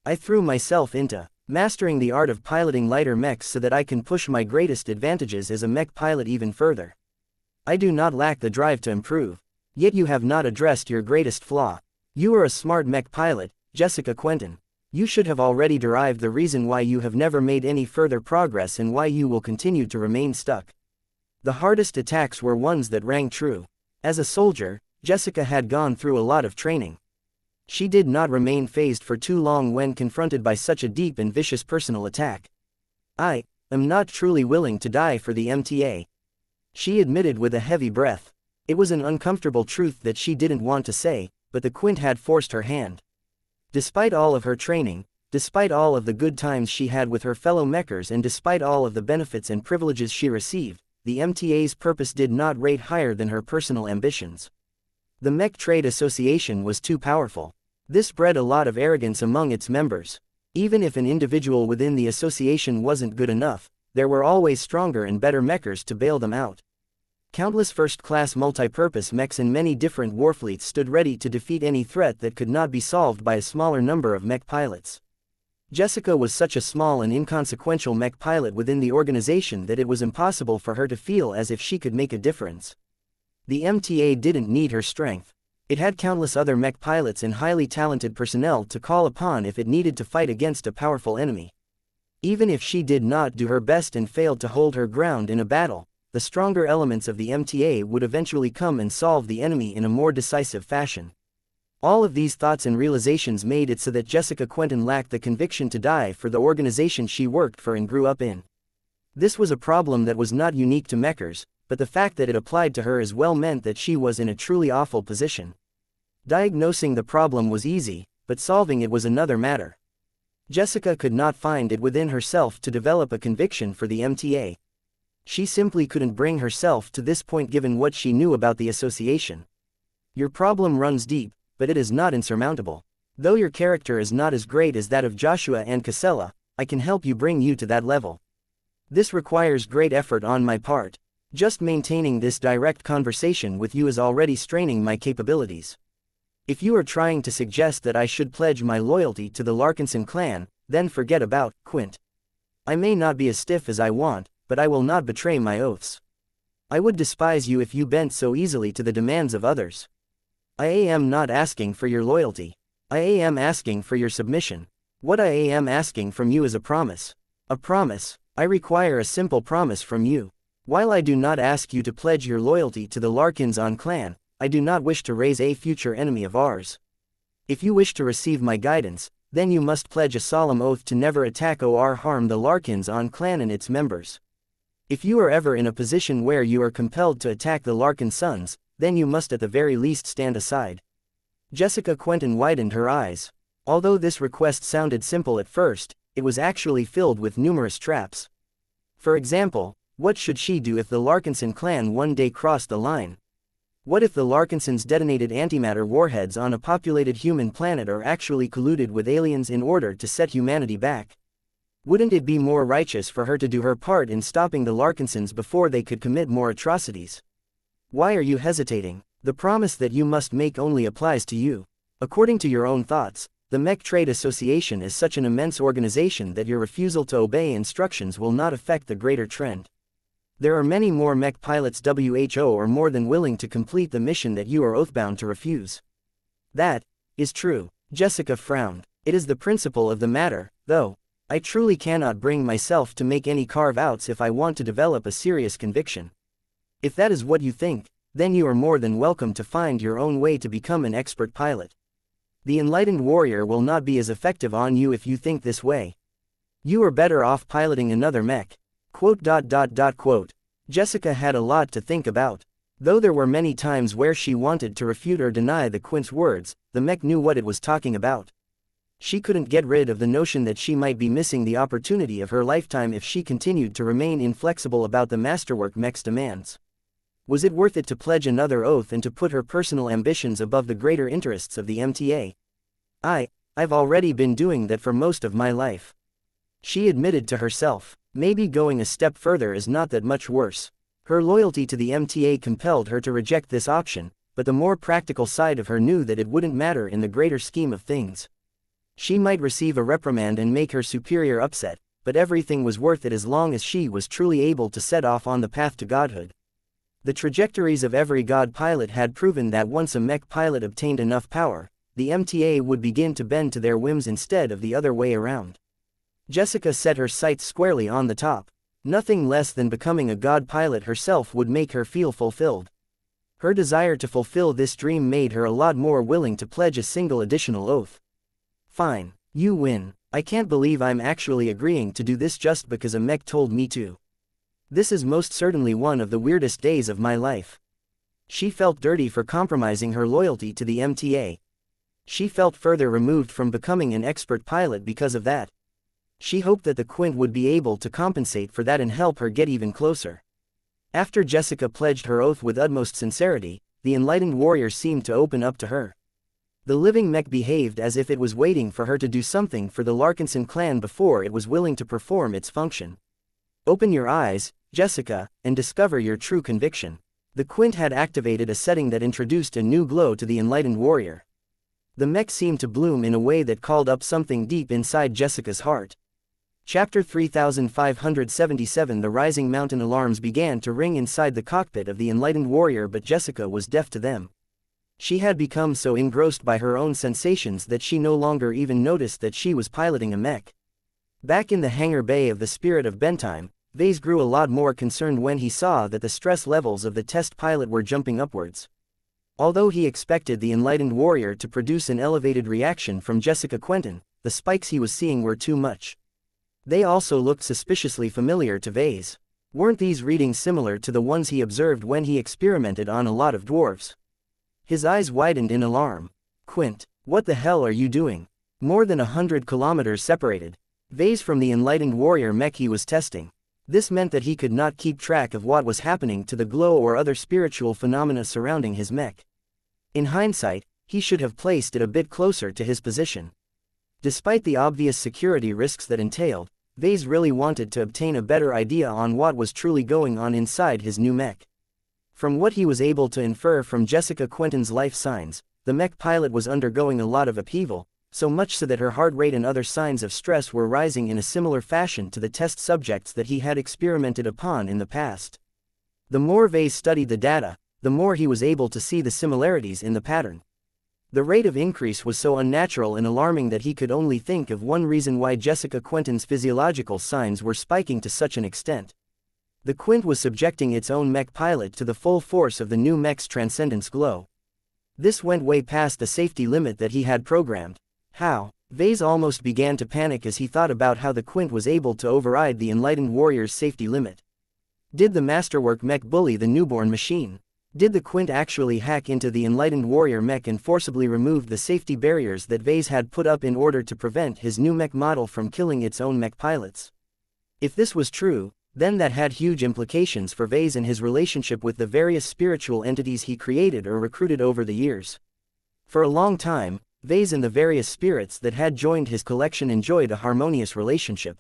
I threw myself into mastering the art of piloting lighter mechs so that I can push my greatest advantages as a mech pilot even further. I do not lack the drive to improve. Yet you have not addressed your greatest flaw. You are a smart mech pilot, Jessica Quentin. You should have already derived the reason why you have never made any further progress and why you will continue to remain stuck. The hardest attacks were ones that rang true. As a soldier, Jessica had gone through a lot of training. She did not remain phased for too long when confronted by such a deep and vicious personal attack. I am not truly willing to die for the MTA. She admitted with a heavy breath. It was an uncomfortable truth that she didn't want to say, but the Quint had forced her hand. Despite all of her training, despite all of the good times she had with her fellow mechers and despite all of the benefits and privileges she received, the MTA's purpose did not rate higher than her personal ambitions. The Mech Trade Association was too powerful. This bred a lot of arrogance among its members. Even if an individual within the association wasn't good enough, there were always stronger and better mechers to bail them out. Countless first-class multi-purpose mechs in many different warfleets stood ready to defeat any threat that could not be solved by a smaller number of mech pilots. Jessica was such a small and inconsequential mech pilot within the organization that it was impossible for her to feel as if she could make a difference. The MTA didn't need her strength. It had countless other mech pilots and highly talented personnel to call upon if it needed to fight against a powerful enemy. Even if she did not do her best and failed to hold her ground in a battle, the stronger elements of the MTA would eventually come and solve the enemy in a more decisive fashion. All of these thoughts and realizations made it so that Jessica Quentin lacked the conviction to die for the organization she worked for and grew up in. This was a problem that was not unique to mechers, but the fact that it applied to her as well meant that she was in a truly awful position. Diagnosing the problem was easy, but solving it was another matter. Jessica could not find it within herself to develop a conviction for the MTA. She simply couldn't bring herself to this point given what she knew about the association. Your problem runs deep, but it is not insurmountable. Though your character is not as great as that of Joshua and Casella, I can help you bring you to that level. This requires great effort on my part. Just maintaining this direct conversation with you is already straining my capabilities. If you are trying to suggest that I should pledge my loyalty to the Larkinson clan, then forget about Quint. I may not be as stiff as I want, but I will not betray my oaths. I would despise you if you bent so easily to the demands of others. I am not asking for your loyalty. I am asking for your submission. What I am asking from you is a promise. A promise. I require a simple promise from you. While I do not ask you to pledge your loyalty to the Larkinson clan, I do not wish to raise a future enemy of ours. If you wish to receive my guidance, then you must pledge a solemn oath to never attack or harm the Larkinson clan and its members. If you are ever in a position where you are compelled to attack the Larkin sons, then you must at the very least stand aside. Jessica Quentin widened her eyes. Although this request sounded simple at first, it was actually filled with numerous traps. For example, what should she do if the Larkinson clan one day crossed the line? What if the Larkinsons detonated antimatter warheads on a populated human planet or actually colluded with aliens in order to set humanity back? Wouldn't it be more righteous for her to do her part in stopping the Larkinsons before they could commit more atrocities? Why are you hesitating? The promise that you must make only applies to you. According to your own thoughts, the Mech Trade Association is such an immense organization that your refusal to obey instructions will not affect the greater trend. There are many more mech pilots who are more than willing to complete the mission that you are oathbound to refuse. That is true. Jessica frowned. It is the principle of the matter, though. I truly cannot bring myself to make any carve-outs if I want to develop a serious conviction. If that is what you think, then you are more than welcome to find your own way to become an expert pilot. The enlightened warrior will not be as effective on you if you think this way. You are better off piloting another mech. Quote. Jessica had a lot to think about. Though there were many times where she wanted to refute or deny the Quint's words, the mech knew what it was talking about. She couldn't get rid of the notion that she might be missing the opportunity of her lifetime if she continued to remain inflexible about the masterwork mech's demands. Was it worth it to pledge another oath and to put her personal ambitions above the greater interests of the MTA? I've already been doing that for most of my life. She admitted to herself. Maybe going a step further is not that much worse. Her loyalty to the MTA compelled her to reject this option, but the more practical side of her knew that it wouldn't matter in the greater scheme of things. She might receive a reprimand and make her superior upset, but everything was worth it as long as she was truly able to set off on the path to godhood. The trajectories of every god pilot had proven that once a mech pilot obtained enough power, the MTA would begin to bend to their whims instead of the other way around. Jessica set her sights squarely on the top. Nothing less than becoming a god pilot herself would make her feel fulfilled. Her desire to fulfill this dream made her a lot more willing to pledge a single additional oath. Fine, you win. I can't believe I'm actually agreeing to do this just because a mech told me to. This is most certainly one of the weirdest days of my life. She felt dirty for compromising her loyalty to the MTA. She felt further removed from becoming an expert pilot because of that. She hoped that the Quint would be able to compensate for that and help her get even closer. After Jessica pledged her oath with utmost sincerity, the enlightened warrior seemed to open up to her. The living mech behaved as if it was waiting for her to do something for the Larkinson clan before it was willing to perform its function. Open your eyes, Jessica, and discover your true conviction. The Quint had activated a setting that introduced a new glow to the enlightened warrior. The mech seemed to bloom in a way that called up something deep inside Jessica's heart. Chapter 3577. The rising mountain alarms began to ring inside the cockpit of the enlightened warrior, but Jessica was deaf to them. She had become so engrossed by her own sensations that she no longer even noticed that she was piloting a mech. Back in the hangar bay of the Spirit of Bentime, Vase grew a lot more concerned when he saw that the stress levels of the test pilot were jumping upwards. Although he expected the enlightened warrior to produce an elevated reaction from Jessica Quentin, the spikes he was seeing were too much. They also looked suspiciously familiar to Vase. Weren't these readings similar to the ones he observed when he experimented on a lot of dwarves? His eyes widened in alarm. Quint, what the hell are you doing? More than 100 kilometers separated Vase from the enlightened warrior mech he was testing. This meant that he could not keep track of what was happening to the glow or other spiritual phenomena surrounding his mech. In hindsight, he should have placed it a bit closer to his position. Despite the obvious security risks that entailed, Vase really wanted to obtain a better idea on what was truly going on inside his new mech. From what he was able to infer from Jessica Quentin's life signs, the mech pilot was undergoing a lot of upheaval, so much so that her heart rate and other signs of stress were rising in a similar fashion to the test subjects that he had experimented upon in the past. The more Vase studied the data, the more he was able to see the similarities in the pattern. The rate of increase was so unnatural and alarming that he could only think of one reason why Jessica Quentin's physiological signs were spiking to such an extent. The Quint was subjecting its own mech pilot to the full force of the new mech's transcendence glow. This went way past the safety limit that he had programmed. How? Vase almost began to panic as he thought about how the Quint was able to override the enlightened warrior's safety limit. Did the masterwork mech bully the newborn machine? Did the Quint actually hack into the enlightened warrior mech and forcibly remove the safety barriers that Vase had put up in order to prevent his new mech model from killing its own mech pilots? If this was true, then that had huge implications for Vase and his relationship with the various spiritual entities he created or recruited over the years. For a long time, Vase and the various spirits that had joined his collection enjoyed a harmonious relationship.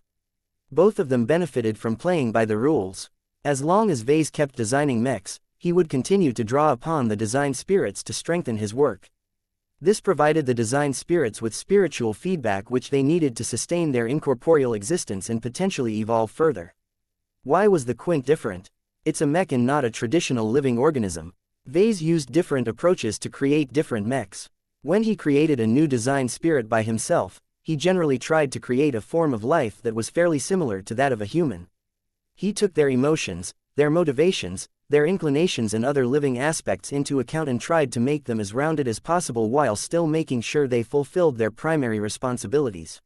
Both of them benefited from playing by the rules. As long as Vase kept designing mechs, he would continue to draw upon the design spirits to strengthen his work. This provided the design spirits with spiritual feedback which they needed to sustain their incorporeal existence and potentially evolve further. Why was the Quint different? It's a mech and not a traditional living organism. Vase used different approaches to create different mechs. When he created a new design spirit by himself, he generally tried to create a form of life that was fairly similar to that of a human. He took their emotions, their motivations, their inclinations and other living aspects into account and tried to make them as rounded as possible while still making sure they fulfilled their primary responsibilities.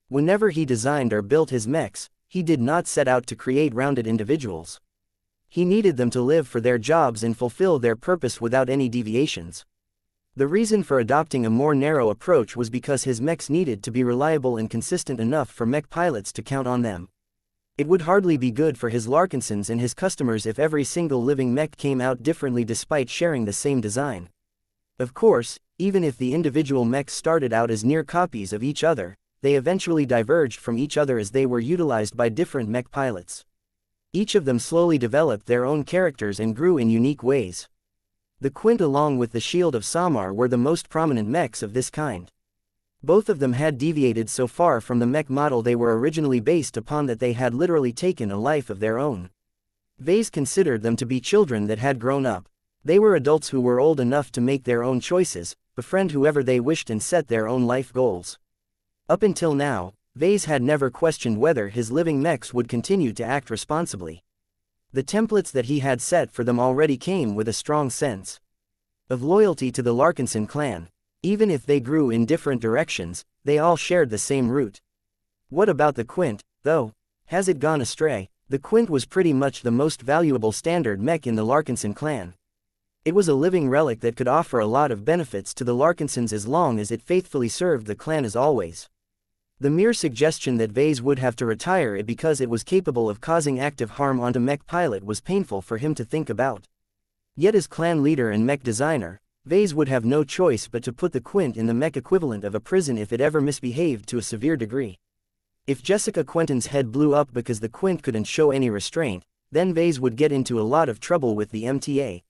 Whenever he designed or built his mechs, he did not set out to create rounded individuals. He needed them to live for their jobs and fulfill their purpose without any deviations. The reason for adopting a more narrow approach was because his mechs needed to be reliable and consistent enough for mech pilots to count on them. It would hardly be good for his Larkinsons and his customers if every single living mech came out differently despite sharing the same design. Of course, even if the individual mechs started out as near copies of each other, they eventually diverged from each other as they were utilized by different mech pilots. Each of them slowly developed their own characters and grew in unique ways. The Quint along with the Shield of Samar were the most prominent mechs of this kind. Both of them had deviated so far from the Mech model they were originally based upon that they had literally taken a life of their own. Vase considered them to be children that had grown up. They were adults who were old enough to make their own choices, befriend whoever they wished and set their own life goals. Up until now, Vase had never questioned whether his living mechs would continue to act responsibly. The templates that he had set for them already came with a strong sense of loyalty to the Larkinson clan. Even if they grew in different directions, they all shared the same root. What about the Quint, though? Has it gone astray? The Quint was pretty much the most valuable standard mech in the Larkinson clan. It was a living relic that could offer a lot of benefits to the Larkinsons as long as it faithfully served the clan as always. The mere suggestion that Vase would have to retire it because it was capable of causing active harm onto Mech Pilot was painful for him to think about. Yet as clan leader and mech designer, Vase would have no choice but to put the Quint in the mech equivalent of a prison if it ever misbehaved to a severe degree. If Jessica Quentin's head blew up because the Quint couldn't show any restraint, then Vase would get into a lot of trouble with the MTA.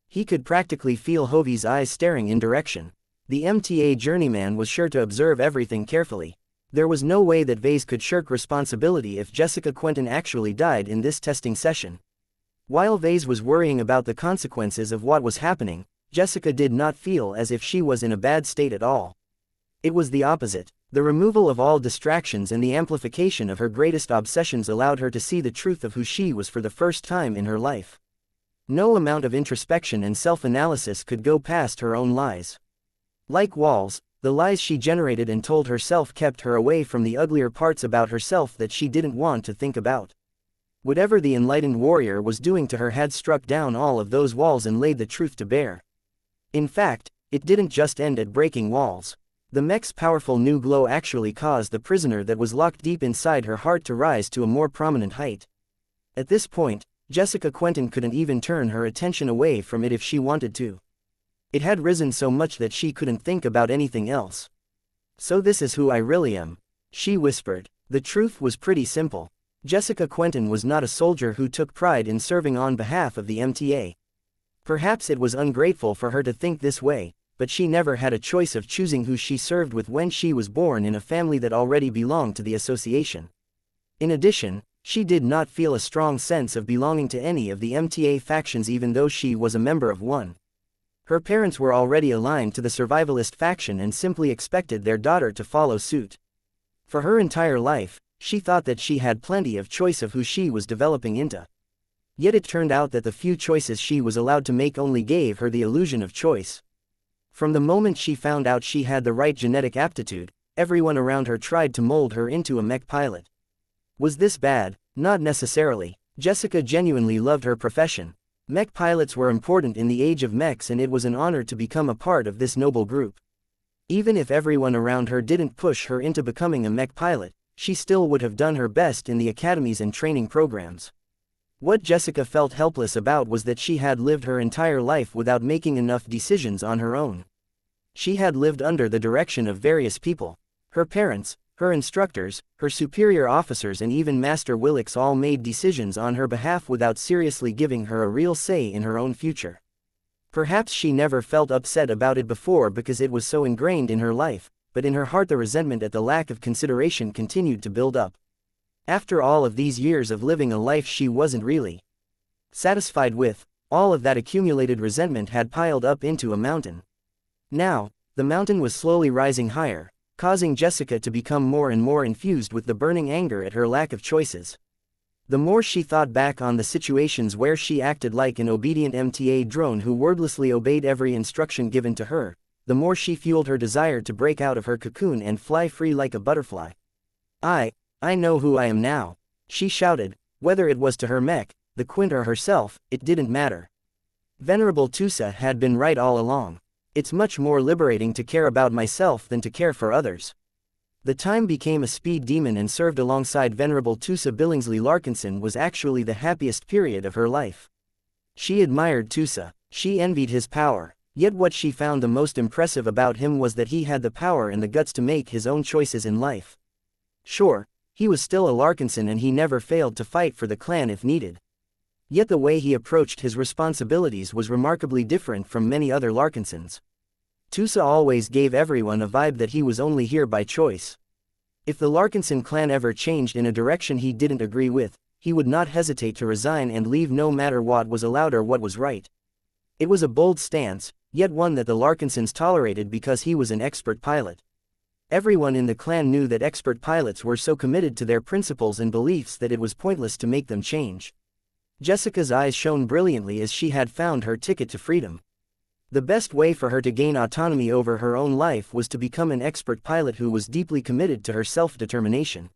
He could practically feel Hovey's eyes staring in direction. The MTA journeyman was sure to observe everything carefully. There was no way that Vase could shirk responsibility if Jessica Quentin actually died in this testing session. While Vase was worrying about the consequences of what was happening, Jessica did not feel as if she was in a bad state at all. It was the opposite. The removal of all distractions and the amplification of her greatest obsessions allowed her to see the truth of who she was for the first time in her life. No amount of introspection and self-analysis could go past her own lies. Like walls, the lies she generated and told herself kept her away from the uglier parts about herself that she didn't want to think about. Whatever the enlightened warrior was doing to her had struck down all of those walls and laid the truth to bear. In fact, it didn't just end at breaking walls. The mech's powerful new glow actually caused the prisoner that was locked deep inside her heart to rise to a more prominent height. At this point, Jessica Quentin couldn't even turn her attention away from it if she wanted to. It had risen so much that she couldn't think about anything else. "So this is who I really am," she whispered. The truth was pretty simple. Jessica Quentin was not a soldier who took pride in serving on behalf of the MTA. Perhaps it was ungrateful for her to think this way, but she never had a choice of choosing who she served with when she was born in a family that already belonged to the association. In addition, she did not feel a strong sense of belonging to any of the MTA factions even though she was a member of one. Her parents were already aligned to the survivalist faction and simply expected their daughter to follow suit. For her entire life, she thought that she had plenty of choice of who she was developing into. Yet it turned out that the few choices she was allowed to make only gave her the illusion of choice. From the moment she found out she had the right genetic aptitude, everyone around her tried to mold her into a mech pilot. Was this bad? Not necessarily. Jessica genuinely loved her profession. Mech pilots were important in the age of mechs and it was an honor to become a part of this noble group. Even if everyone around her didn't push her into becoming a mech pilot, she still would have done her best in the academies and training programs. What Jessica felt helpless about was that she had lived her entire life without making enough decisions on her own. She had lived under the direction of various people. Her parents, her instructors, her superior officers and even Master Willix all made decisions on her behalf without seriously giving her a real say in her own future. Perhaps she never felt upset about it before because it was so ingrained in her life, but in her heart the resentment at the lack of consideration continued to build up. After all of these years of living a life she wasn't really satisfied with, all of that accumulated resentment had piled up into a mountain. Now, the mountain was slowly rising higher, causing Jessica to become more and more infused with the burning anger at her lack of choices. The more she thought back on the situations where she acted like an obedient MTA drone who wordlessly obeyed every instruction given to her, the more she fueled her desire to break out of her cocoon and fly free like a butterfly. I know who I am now," she shouted. Whether it was to her mech, the Quint or herself, it didn't matter. Venerable Tusa had been right all along. It's much more liberating to care about myself than to care for others. The time became a speed demon and served alongside Venerable Tusa Billingsley Larkinson was actually the happiest period of her life. She admired Tusa. She envied his power. Yet what she found the most impressive about him was that he had the power and the guts to make his own choices in life. Sure, he was still a Larkinson and he never failed to fight for the clan if needed. Yet the way he approached his responsibilities was remarkably different from many other Larkinsons. Tusa always gave everyone a vibe that he was only here by choice. If the Larkinson clan ever changed in a direction he didn't agree with, he would not hesitate to resign and leave no matter what was allowed or what was right. It was a bold stance, yet one that the Larkinsons tolerated because he was an expert pilot. Everyone in the clan knew that expert pilots were so committed to their principles and beliefs that it was pointless to make them change. Jessica's eyes shone brilliantly as she had found her ticket to freedom. The best way for her to gain autonomy over her own life was to become an expert pilot who was deeply committed to her self-determination.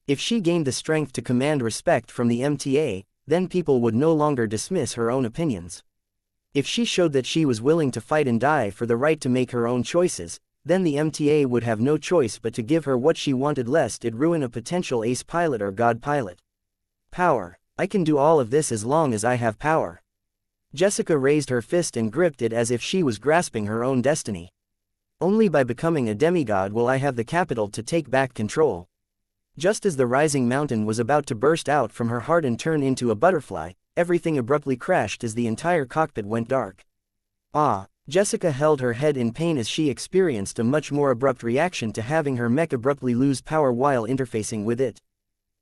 If she gained the strength to command respect from the MTA, then people would no longer dismiss her own opinions. If she showed that she was willing to fight and die for the right to make her own choices, then the MTA would have no choice but to give her what she wanted lest it ruin a potential ace pilot or god pilot. Power. I can do all of this as long as I have power. Jessica raised her fist and gripped it as if she was grasping her own destiny. Only by becoming a demigod will I have the capital to take back control. Just as the rising mountain was about to burst out from her heart and turn into a butterfly, everything abruptly crashed as the entire cockpit went dark. Ah! Jessica held her head in pain as she experienced a much more abrupt reaction to having her mech abruptly lose power while interfacing with it.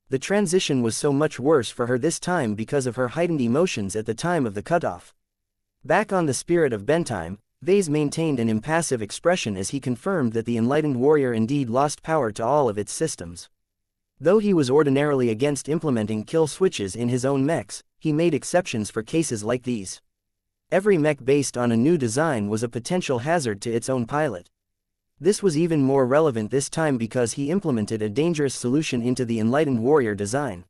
The transition was so much worse for her this time because of her heightened emotions at the time of the cutoff. Back on the Spirit of Bentime, Vase maintained an impassive expression as he confirmed that the enlightened warrior indeed lost power to all of its systems. Though he was ordinarily against implementing kill switches in his own mechs, he made exceptions for cases like these. Every mech based on a new design was a potential hazard to its own pilot. This was even more relevant this time because he implemented a dangerous solution into the Enlightened Warrior design.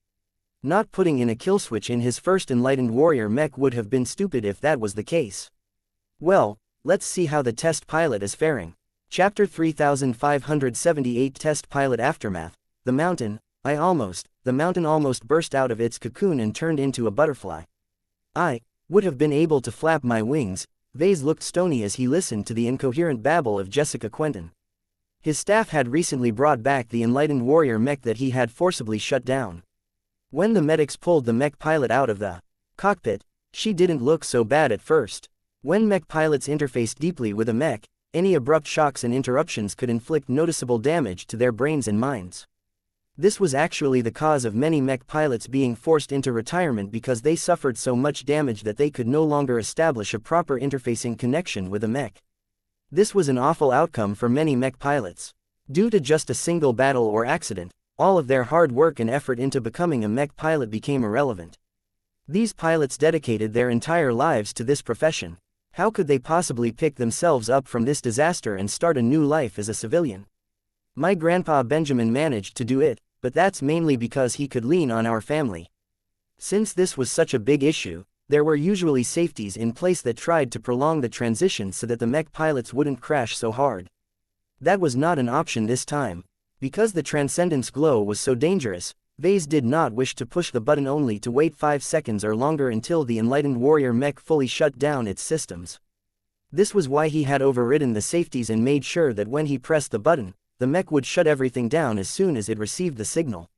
Not putting in a kill switch in his first Enlightened Warrior mech would have been stupid if that was the case. Well, let's see how the test pilot is faring. Chapter 3578 Test Pilot Aftermath. The mountain almost burst out of its cocoon and turned into a butterfly. I would have been able to flap my wings. Vase looked stony as he listened to the incoherent babble of Jessica Quentin. His staff had recently brought back the Enlightened Warrior mech that he had forcibly shut down. When the medics pulled the mech pilot out of the cockpit, she didn't look so bad at first. When mech pilots interfaced deeply with a mech, any abrupt shocks and interruptions could inflict noticeable damage to their brains and minds. This was actually the cause of many mech pilots being forced into retirement because they suffered so much damage that they could no longer establish a proper interfacing connection with a mech. This was an awful outcome for many mech pilots. Due to just a single battle or accident, all of their hard work and effort into becoming a mech pilot became irrelevant. These pilots dedicated their entire lives to this profession. How could they possibly pick themselves up from this disaster and start a new life as a civilian? My grandpa Benjamin managed to do it, but that's mainly because he could lean on our family. Since this was such a big issue, there were usually safeties in place that tried to prolong the transition so that the mech pilots wouldn't crash so hard. That was not an option this time. Because the Transcendence glow was so dangerous, Vase did not wish to push the button only to wait 5 seconds or longer until the Enlightened Warrior mech fully shut down its systems. This was why he had overridden the safeties and made sure that when he pressed the button, the mech would shut everything down as soon as it received the signal.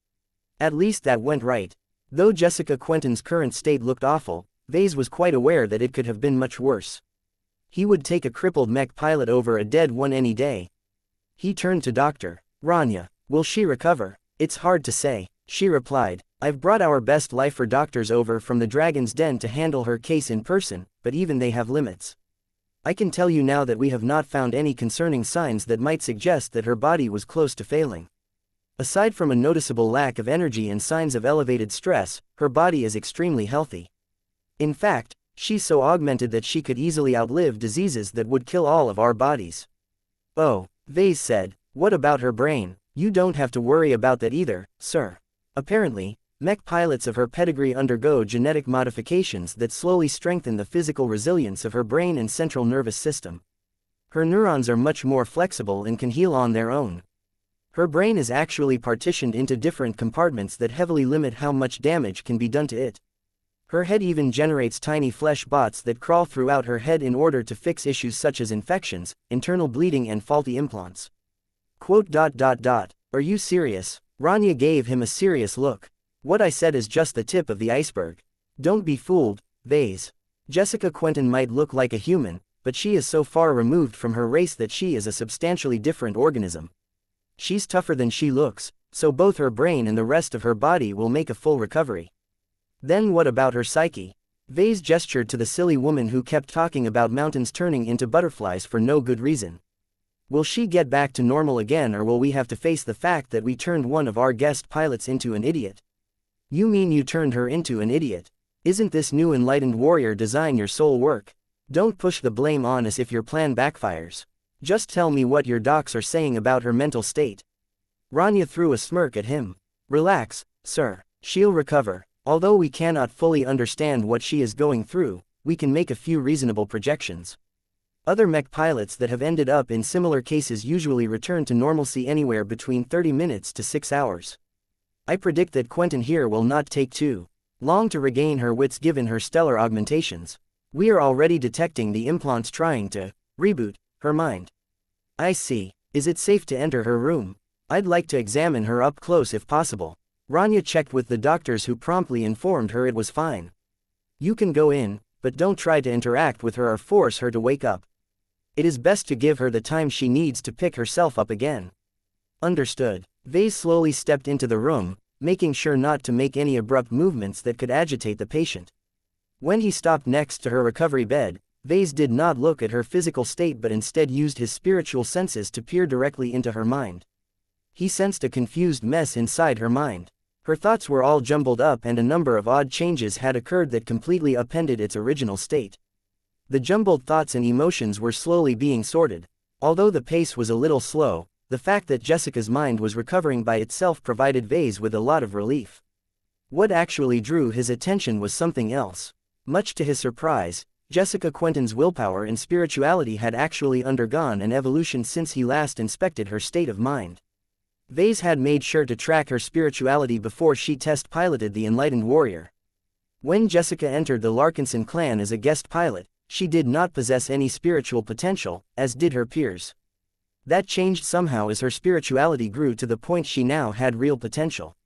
At least that went right. Though Jessica Quentin's current state looked awful, Vase was quite aware that it could have been much worse. He would take a crippled mech pilot over a dead one any day. He turned to Dr. Rania. Will she recover? It's hard to say, she replied. I've brought our best lifer doctors over from the Dragon's Den to handle her case in person, but even they have limits. I can tell you now that we have not found any concerning signs that might suggest that her body was close to failing. Aside from a noticeable lack of energy and signs of elevated stress, her body is extremely healthy. In fact, she's so augmented that she could easily outlive diseases that would kill all of our bodies. Oh, Vase said, what about her brain? You don't have to worry about that either, sir. Apparently, mech pilots of her pedigree undergo genetic modifications that slowly strengthen the physical resilience of her brain and central nervous system. Her neurons are much more flexible and can heal on their own. Her brain is actually partitioned into different compartments that heavily limit how much damage can be done to it. Her head even generates tiny flesh bots that crawl throughout her head in order to fix issues such as infections, internal bleeding and faulty implants. Are you serious? Rania gave him a serious look. What I said is just the tip of the iceberg. Don't be fooled, Vase. Jessica Quentin might look like a human, but she is so far removed from her race that she is a substantially different organism. She's tougher than she looks, so both her brain and the rest of her body will make a full recovery. Then what about her psyche? Vase gestured to the silly woman who kept talking about mountains turning into butterflies for no good reason. Will she get back to normal again, or will we have to face the fact that we turned one of our guest pilots into an idiot? You mean you turned her into an idiot? Isn't this new enlightened warrior design your sole work? Don't push the blame on us if your plan backfires. Just tell me what your docs are saying about her mental state. Rania threw a smirk at him. Relax, sir. She'll recover. Although we cannot fully understand what she is going through, we can make a few reasonable projections. Other mech pilots that have ended up in similar cases usually return to normalcy anywhere between 30 minutes to 6 hours. I predict that Quentin here will not take too long to regain her wits given her stellar augmentations. We are already detecting the implants trying to reboot her mind. I see. Is it safe to enter her room? I'd like to examine her up close if possible. Rania checked with the doctors, who promptly informed her it was fine. You can go in, but don't try to interact with her or force her to wake up. It is best to give her the time she needs to pick herself up again. Understood. Vase slowly stepped into the room, making sure not to make any abrupt movements that could agitate the patient. When he stopped next to her recovery bed, Vase did not look at her physical state but instead used his spiritual senses to peer directly into her mind. He sensed a confused mess inside her mind. Her thoughts were all jumbled up and a number of odd changes had occurred that completely upended its original state. The jumbled thoughts and emotions were slowly being sorted. Although the pace was a little slow, the fact that Jessica's mind was recovering by itself provided Vase with a lot of relief. What actually drew his attention was something else. Much to his surprise, Jessica Quentin's willpower and spirituality had actually undergone an evolution since he last inspected her state of mind. Vase had made sure to track her spirituality before she test-piloted the Enlightened Warrior. When Jessica entered the Larkinson clan as a guest pilot, she did not possess any spiritual potential, as did her peers. That changed somehow as her spirituality grew to the point she now had real potential.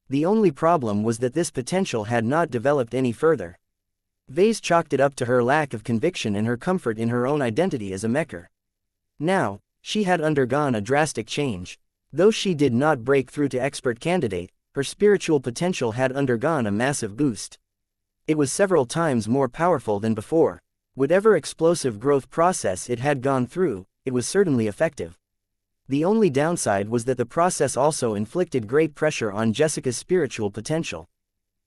The only problem was that this potential had not developed any further. Vase chalked it up to her lack of conviction and her comfort in her own identity as a mecher. Now, she had undergone a drastic change. Though she did not break through to expert candidate, her spiritual potential had undergone a massive boost. It was several times more powerful than before. Whatever explosive growth process it had gone through, it was certainly effective. The only downside was that the process also inflicted great pressure on Jessica's spiritual potential.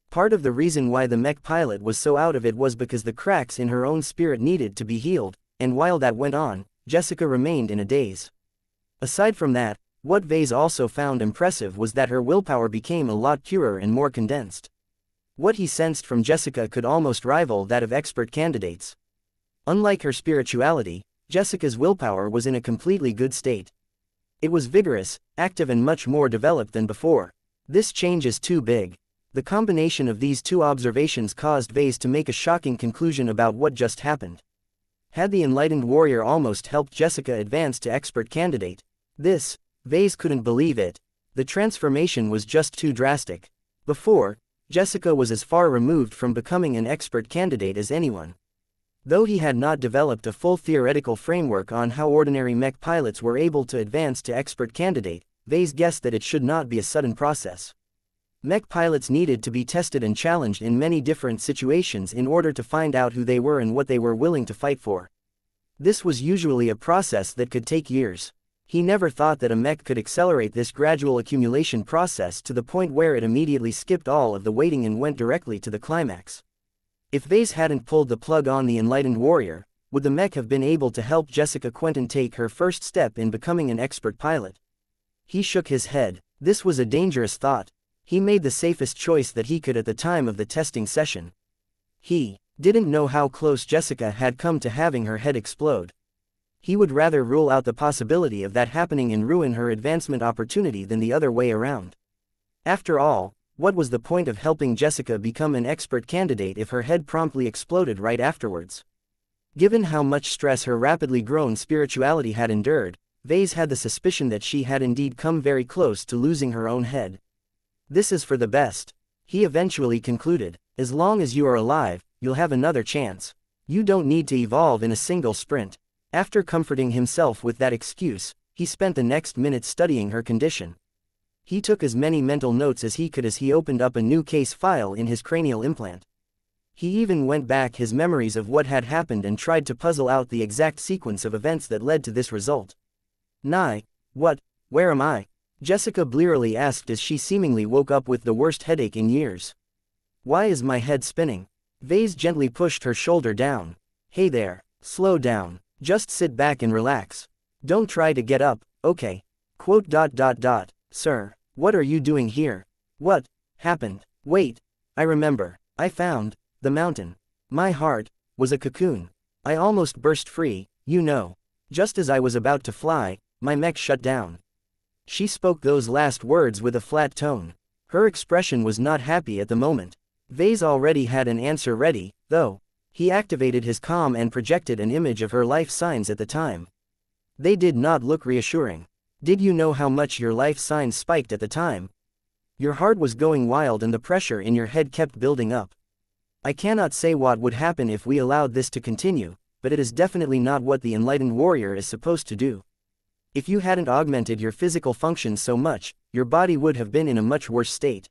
Part of the reason why the mech pilot was so out of it was because the cracks in her own spirit needed to be healed, and while that went on, Jessica remained in a daze. Aside from that, what Vase also found impressive was that her willpower became a lot purer and more condensed. What he sensed from Jessica could almost rival that of expert candidates. Unlike her spirituality, Jessica's willpower was in a completely good state. It was vigorous, active and much more developed than before. This change is too big. The combination of these two observations caused Vase to make a shocking conclusion about what just happened. Had the Enlightened Warrior almost helped Jessica advance to expert candidate? Vase couldn't believe it. The transformation was just too drastic. Before, Jessica was as far removed from becoming an expert candidate as anyone. Though he had not developed a full theoretical framework on how ordinary mech pilots were able to advance to expert candidate, Vase guessed that it should not be a sudden process. Mech pilots needed to be tested and challenged in many different situations in order to find out who they were and what they were willing to fight for. This was usually a process that could take years. He never thought that a mech could accelerate this gradual accumulation process to the point where it immediately skipped all of the waiting and went directly to the climax. If Vase hadn't pulled the plug on the Enlightened Warrior, would the mech have been able to help Jessica Quentin take her first step in becoming an expert pilot? He shook his head. This was a dangerous thought. He made the safest choice that he could at the time of the testing session. He didn't know how close Jessica had come to having her head explode. He would rather rule out the possibility of that happening and ruin her advancement opportunity than the other way around. After all, what was the point of helping Jessica become an expert candidate if her head promptly exploded right afterwards? Given how much stress her rapidly grown spirituality had endured, Vase had the suspicion that she had indeed come very close to losing her own head. This is for the best. He eventually concluded. As long as you are alive, you'll have another chance. You don't need to evolve in a single sprint. After comforting himself with that excuse, he spent the next minute studying her condition. He took as many mental notes as he could as he opened up a new case file in his cranial implant. He even went back his memories of what had happened and tried to puzzle out the exact sequence of events that led to this result. What? Where am I? Jessica blearily asked as she seemingly woke up with the worst headache in years. Why is my head spinning? Vase gently pushed her shoulder down. Hey there, slow down, just sit back and relax. Don't try to get up, okay? Sir, what are you doing here? What happened? Wait, I remember, I found the mountain. My heart was a cocoon. I almost burst free, you know. Just as I was about to fly, my mech shut down. She spoke those last words with a flat tone. Her expression was not happy at the moment. Vase already had an answer ready, though. He activated his comm and projected an image of her life signs at the time. They did not look reassuring. Did you know how much your life signs spiked at the time? Your heart was going wild and the pressure in your head kept building up. I cannot say what would happen if we allowed this to continue, but it is definitely not what the enlightened warrior is supposed to do. If you hadn't augmented your physical functions so much, your body would have been in a much worse state.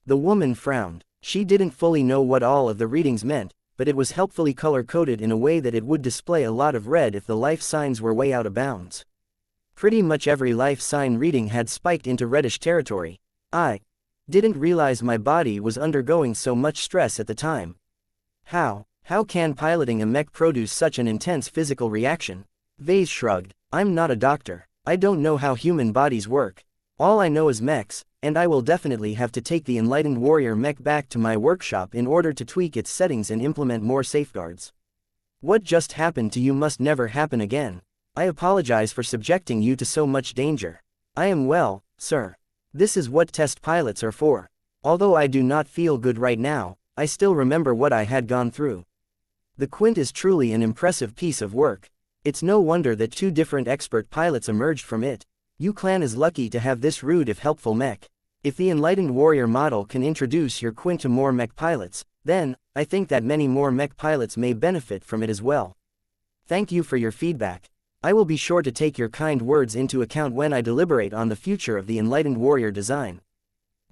The woman frowned. She didn't fully know what all of the readings meant, but it was helpfully color-coded in a way that it would display a lot of red if the life signs were way out of bounds. Pretty much every life sign reading had spiked into reddish territory. I didn't realize my body was undergoing so much stress at the time. How can piloting a mech produce such an intense physical reaction? Vase shrugged. I'm not a doctor. I don't know how human bodies work. All I know is mechs, and I will definitely have to take the enlightened warrior mech back to my workshop in order to tweak its settings and implement more safeguards. What just happened to you must never happen again. I apologize for subjecting you to so much danger. I am well, sir. This is what test pilots are for. Although I do not feel good right now, I still remember what I had gone through. The Quint is truly an impressive piece of work. It's no wonder that 2 different expert pilots emerged from it. You clan is lucky to have this rude if helpful mech. If the enlightened warrior model can introduce your Quint to more mech pilots, then, I think that many more mech pilots may benefit from it as well. Thank you for your feedback. I will be sure to take your kind words into account when I deliberate on the future of the enlightened warrior design.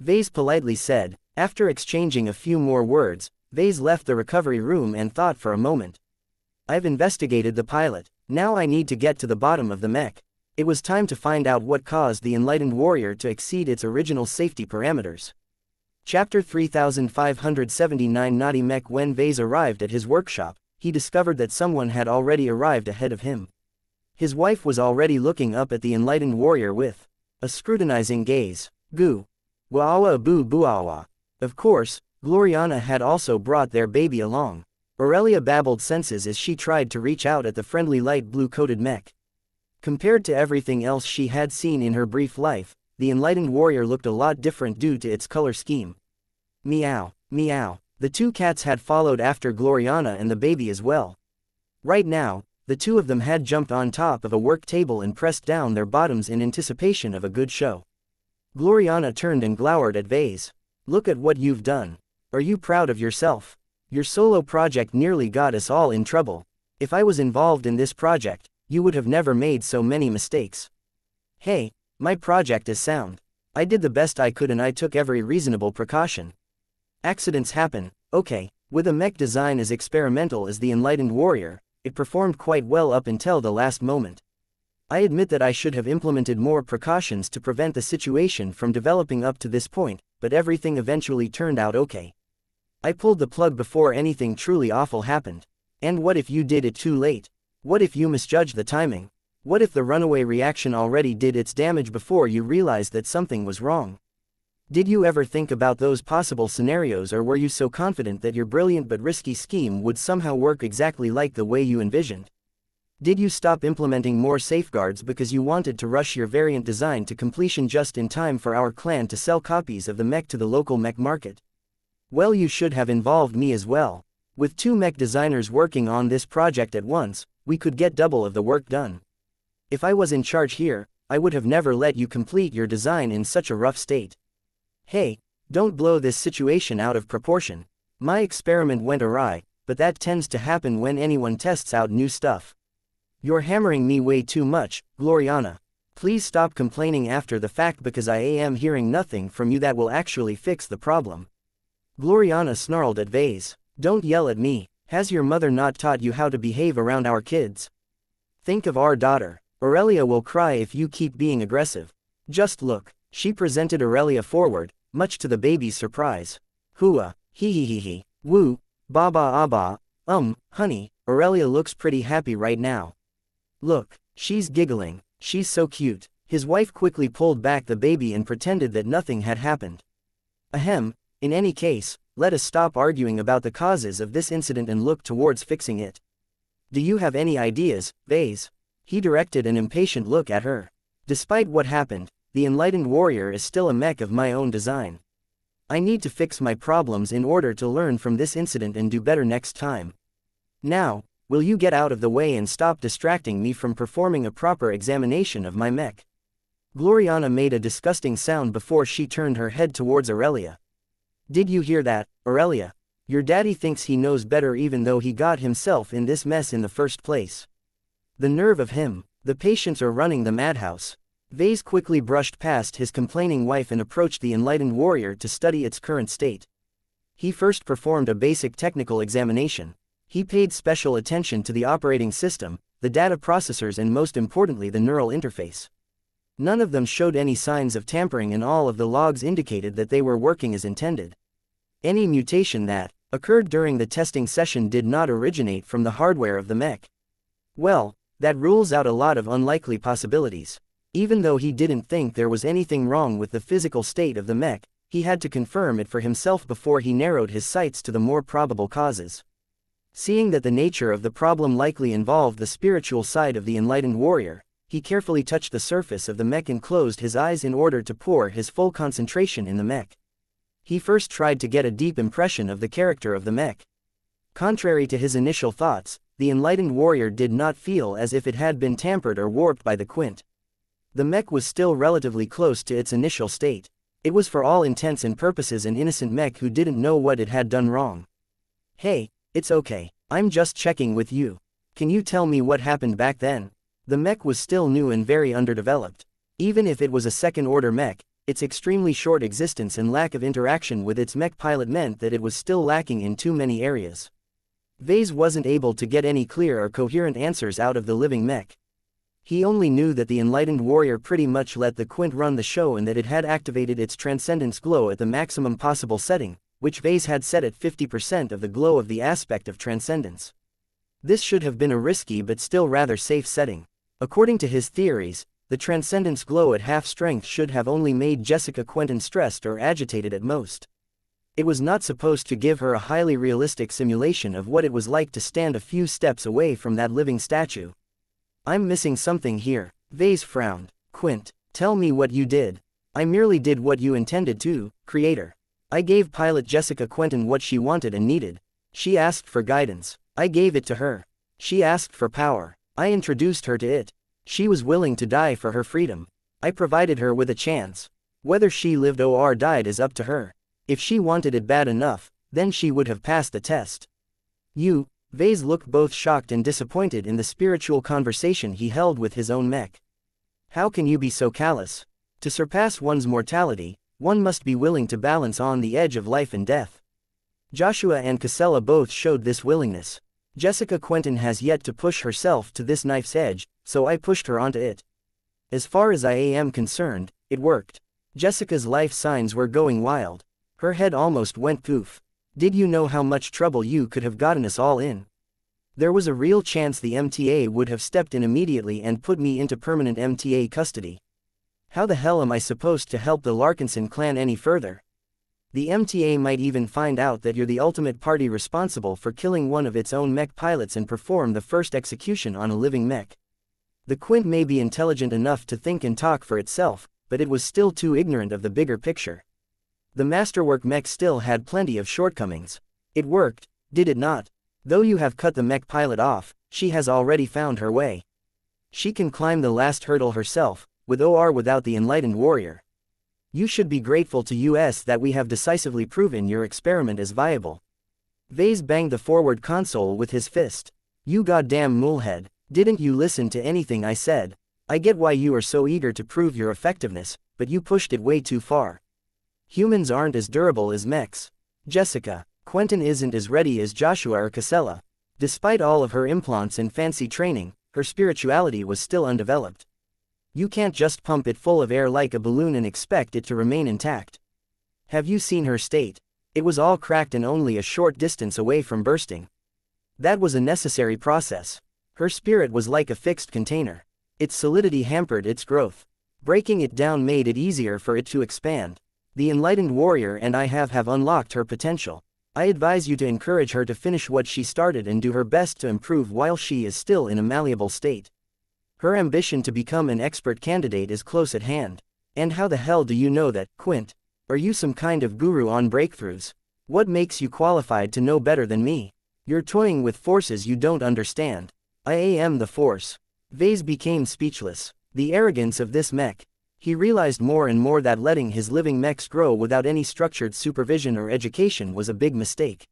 Vase politely said. After exchanging a few more words, Vase left the recovery room and thought for a moment. I've investigated the pilot. Now I need to get to the bottom of the mech. It was time to find out what caused the enlightened warrior to exceed its original safety parameters. Chapter 3579 Naughty Mech. When Vase arrived at his workshop, he discovered that someone had already arrived ahead of him. His wife was already looking up at the enlightened warrior with a scrutinizing gaze. Goo. Waawa boo booawa. Of course, Gloriana had also brought their baby along. Aurelia babbled senses as she tried to reach out at the friendly light blue-coated mech. Compared to everything else she had seen in her brief life, the enlightened warrior looked a lot different due to its color scheme. Meow, meow. The 2 cats had followed after Gloriana and the baby as well. Right now, the 2 of them had jumped on top of a work table and pressed down their bottoms in anticipation of a good show. Gloriana turned and glowered at Vase. Look at what you've done. Are you proud of yourself? Your solo project nearly got us all in trouble. If I was involved in this project, you would have never made so many mistakes. Hey, my project is sound. I did the best I could and I took every reasonable precaution. Accidents happen, okay. With a mech design as experimental as the enlightened warrior, it performed quite well up until the last moment. I admit that I should have implemented more precautions to prevent the situation from developing up to this point, but everything eventually turned out okay. I pulled the plug before anything truly awful happened. And what if you did it too late? What if you misjudged the timing? What if the runaway reaction already did its damage before you realized that something was wrong? Did you ever think about those possible scenarios, or were you so confident that your brilliant but risky scheme would somehow work exactly like the way you envisioned? Did you stop implementing more safeguards because you wanted to rush your variant design to completion just in time for our clan to sell copies of the mech to the local mech market? Well, you should have involved me as well. With 2 mech designers working on this project at once, we could get double of the work done. If I was in charge here, I would have never let you complete your design in such a rough state. Hey, don't blow this situation out of proportion. My experiment went awry, but that tends to happen when anyone tests out new stuff. You're hammering me way too much, Gloriana. Please stop complaining after the fact because I am hearing nothing from you that will actually fix the problem. Gloriana snarled at Vase. Don't yell at me. Has your mother not taught you how to behave around our kids? Think of our daughter. Aurelia will cry if you keep being aggressive. Just look. She presented Aurelia forward, much to the baby's surprise. Hooah, hee. Woo, ba ba ah ba, honey, Aurelia looks pretty happy right now. Look, she's giggling, she's so cute. His wife quickly pulled back the baby and pretended that nothing had happened. Ahem, in any case, let us stop arguing about the causes of this incident and look towards fixing it. Do you have any ideas, Vase? He directed an impatient look at her. Despite what happened, the enlightened warrior is still a mech of my own design. I need to fix my problems in order to learn from this incident and do better next time. Now, will you get out of the way and stop distracting me from performing a proper examination of my mech? Gloriana made a disgusting sound before she turned her head towards Aurelia. Did you hear that, Aurelia? Your daddy thinks he knows better even though he got himself in this mess in the first place. The nerve of him. The patients are running the madhouse. Vase quickly brushed past his complaining wife and approached the enlightened warrior to study its current state. He first performed a basic technical examination. He paid special attention to the operating system, the data processors and most importantly the neural interface. None of them showed any signs of tampering and all of the logs indicated that they were working as intended. Any mutation that occurred during the testing session did not originate from the hardware of the mech. Well, that rules out a lot of unlikely possibilities. Even though he didn't think there was anything wrong with the physical state of the mech, he had to confirm it for himself before he narrowed his sights to the more probable causes. Seeing that the nature of the problem likely involved the spiritual side of the enlightened warrior, he carefully touched the surface of the mech and closed his eyes in order to pour his full concentration in the mech. He first tried to get a deep impression of the character of the mech. Contrary to his initial thoughts, the enlightened warrior did not feel as if it had been tampered or warped by the Quint. The mech was still relatively close to its initial state. It was for all intents and purposes an innocent mech who didn't know what it had done wrong. Hey, it's okay, I'm just checking with you. Can you tell me what happened back then? The mech was still new and very underdeveloped. Even if it was a second-order mech, its extremely short existence and lack of interaction with its mech pilot meant that it was still lacking in too many areas. Vase wasn't able to get any clear or coherent answers out of the living mech. He only knew that the enlightened warrior pretty much let the Quint run the show and that it had activated its transcendence glow at the maximum possible setting, which Vase had set at 50% of the glow of the aspect of transcendence. This should have been a risky but still rather safe setting. According to his theories, the transcendence glow at half strength should have only made Jessica Quentin stressed or agitated at most. It was not supposed to give her a highly realistic simulation of what it was like to stand a few steps away from that living statue. I'm missing something here, Vase frowned. Quint, tell me what you did. I merely did what you intended to, Creator. I gave pilot Jessica Quentin what she wanted and needed. She asked for guidance. I gave it to her. She asked for power. I introduced her to it. She was willing to die for her freedom. I provided her with a chance. Whether she lived or died is up to her. If she wanted it bad enough, then she would have passed the test. You, Vase looked both shocked and disappointed in the spiritual conversation he held with his own mech. How can you be so callous? To surpass one's mortality, one must be willing to balance on the edge of life and death. Joshua and Casella both showed this willingness. Jessica Quentin has yet to push herself to this knife's edge, so I pushed her onto it. As far as I am concerned, it worked. Jessica's life signs were going wild. Her head almost went poof. Did you know how much trouble you could have gotten us all in? There was a real chance the MTA would have stepped in immediately and put me into permanent MTA custody. How the hell am I supposed to help the Larkinson clan any further? The MTA might even find out that you're the ultimate party responsible for killing one of its own mech pilots and perform the first execution on a living mech. The Quint may be intelligent enough to think and talk for itself, but it was still too ignorant of the bigger picture. The masterwork mech still had plenty of shortcomings. It worked, did it not? Though you have cut the mech pilot off, she has already found her way. She can climb the last hurdle herself, with or without the enlightened warrior. You should be grateful to us that we have decisively proven your experiment as viable. Vase banged the forward console with his fist. You goddamn molehead, didn't you listen to anything I said? I get why you are so eager to prove your effectiveness, but you pushed it way too far. Humans aren't as durable as mechs. Jessica, Quentin isn't as ready as Joshua or Casella. Despite all of her implants and fancy training, her spirituality was still undeveloped. You can't just pump it full of air like a balloon and expect it to remain intact. Have you seen her state? It was all cracked and only a short distance away from bursting. That was a necessary process. Her spirit was like a fixed container. Its solidity hampered its growth. Breaking it down made it easier for it to expand. The enlightened warrior and I have unlocked her potential. I advise you to encourage her to finish what she started and do her best to improve while she is still in a malleable state. Her ambition to become an expert candidate is close at hand. And how the hell do you know that, Quint? Are you some kind of guru on breakthroughs? What makes you qualified to know better than me? You're toying with forces you don't understand. I am the force. Vase became speechless. The arrogance of this mech. He realized more and more that letting his living mechs grow without any structured supervision or education was a big mistake.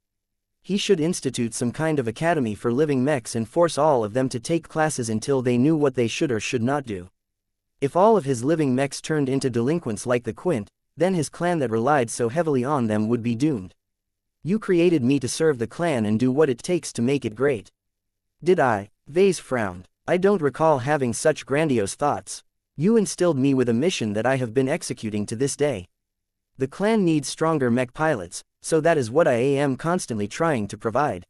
He should institute some kind of academy for living mechs and force all of them to take classes until they knew what they should or should not do. If all of his living mechs turned into delinquents like the Quint, then his clan that relied so heavily on them would be doomed. You created me to serve the clan and do what it takes to make it great. Did I? Vase frowned. I don't recall having such grandiose thoughts. You instilled me with a mission that I have been executing to this day. The clan needs stronger mech pilots, so that is what I am constantly trying to provide.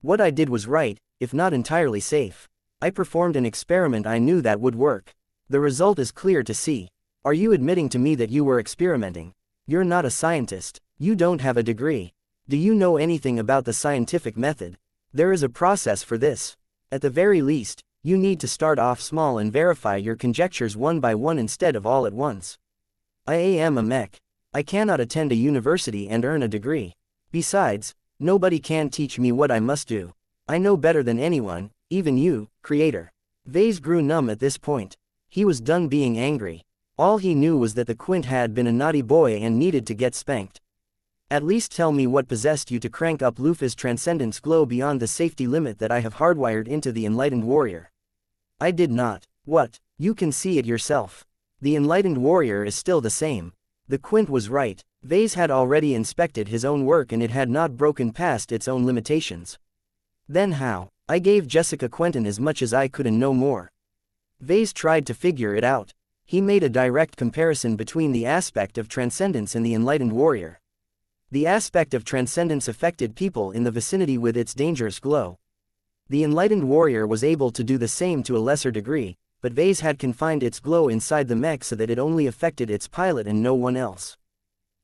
What I did was right, if not entirely safe. I performed an experiment I knew that would work. The result is clear to see. Are you admitting to me that you were experimenting? You're not a scientist. You don't have a degree. Do you know anything about the scientific method? There is a process for this. At the very least, you need to start off small and verify your conjectures one by one instead of all at once. I am a mech. I cannot attend a university and earn a degree. Besides, nobody can teach me what I must do. I know better than anyone, even you, creator. Vase grew numb at this point. He was done being angry. All he knew was that the Quint had been a naughty boy and needed to get spanked. At least tell me what possessed you to crank up Lufa's transcendence glow beyond the safety limit that I have hardwired into the enlightened warrior. I did not. What? You can see it yourself. The enlightened warrior is still the same. The Quint was right. Vase had already inspected his own work and it had not broken past its own limitations. Then how? I gave Jessica Quentin as much as I could and no more. Vase tried to figure it out. He made a direct comparison between the aspect of transcendence and the enlightened warrior. The aspect of transcendence affected people in the vicinity with its dangerous glow. The enlightened warrior was able to do the same to a lesser degree, but Vase had confined its glow inside the mech so that it only affected its pilot and no one else.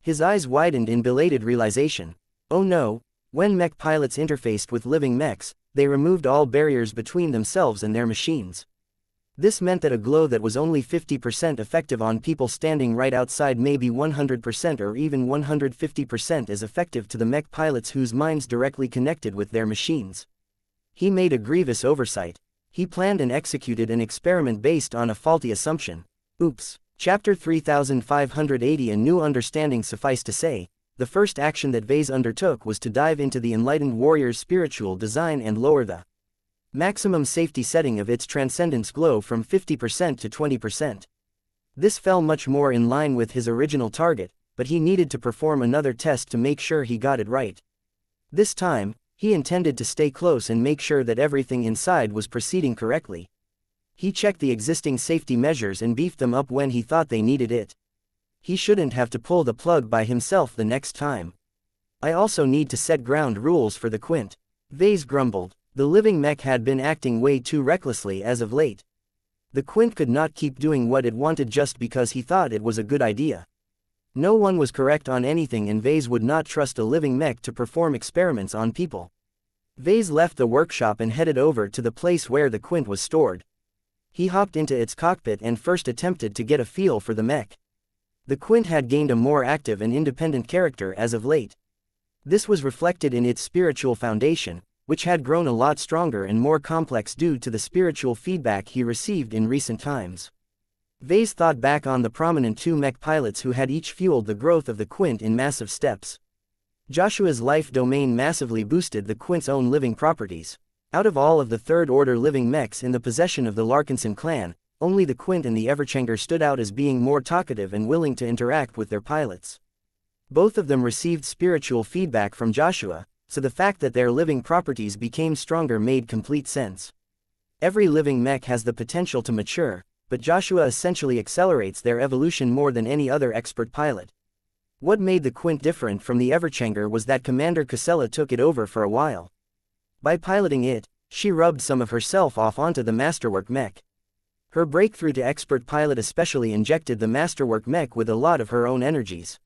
His eyes widened in belated realization. Oh no, when mech pilots interfaced with living mechs, they removed all barriers between themselves and their machines. This meant that a glow that was only 50% effective on people standing right outside may be 100% or even 150% as effective to the mech pilots whose minds directly connected with their machines. He made a grievous oversight. He planned and executed an experiment based on a faulty assumption. Oops. Chapter 3580. A new understanding. Suffice to say, the first action that Vase undertook was to dive into the enlightened warrior's spiritual design and lower the maximum safety setting of its transcendence glow from 50% to 20%. This fell much more in line with his original target, but he needed to perform another test to make sure he got it right. This time, he intended to stay close and make sure that everything inside was proceeding correctly. He checked the existing safety measures and beefed them up when he thought they needed it. He shouldn't have to pull the plug by himself the next time. I also need to set ground rules for the Quint. Vase grumbled. The living mech had been acting way too recklessly as of late. The Quint could not keep doing what it wanted just because he thought it was a good idea. No one was correct on anything and Vase would not trust a living mech to perform experiments on people. Vase left the workshop and headed over to the place where the Quint was stored. He hopped into its cockpit and first attempted to get a feel for the mech. The Quint had gained a more active and independent character as of late. This was reflected in its spiritual foundation, which had grown a lot stronger and more complex due to the spiritual feedback he received in recent times. Vase thought back on the prominent two mech pilots who had each fueled the growth of the Quint in massive steps. Joshua's life domain massively boosted the Quint's own living properties. Out of all of the third-order living mechs in the possession of the Larkinson clan, only the Quint and the Everchanger stood out as being more talkative and willing to interact with their pilots. Both of them received spiritual feedback from Joshua, so the fact that their living properties became stronger made complete sense. Every living mech has the potential to mature, but Joshua essentially accelerates their evolution more than any other expert pilot. What made the Quint different from the Everchanger was that Commander Casella took it over for a while. By piloting it, she rubbed some of herself off onto the Masterwork mech. Her breakthrough to expert pilot especially injected the Masterwork mech with a lot of her own energies.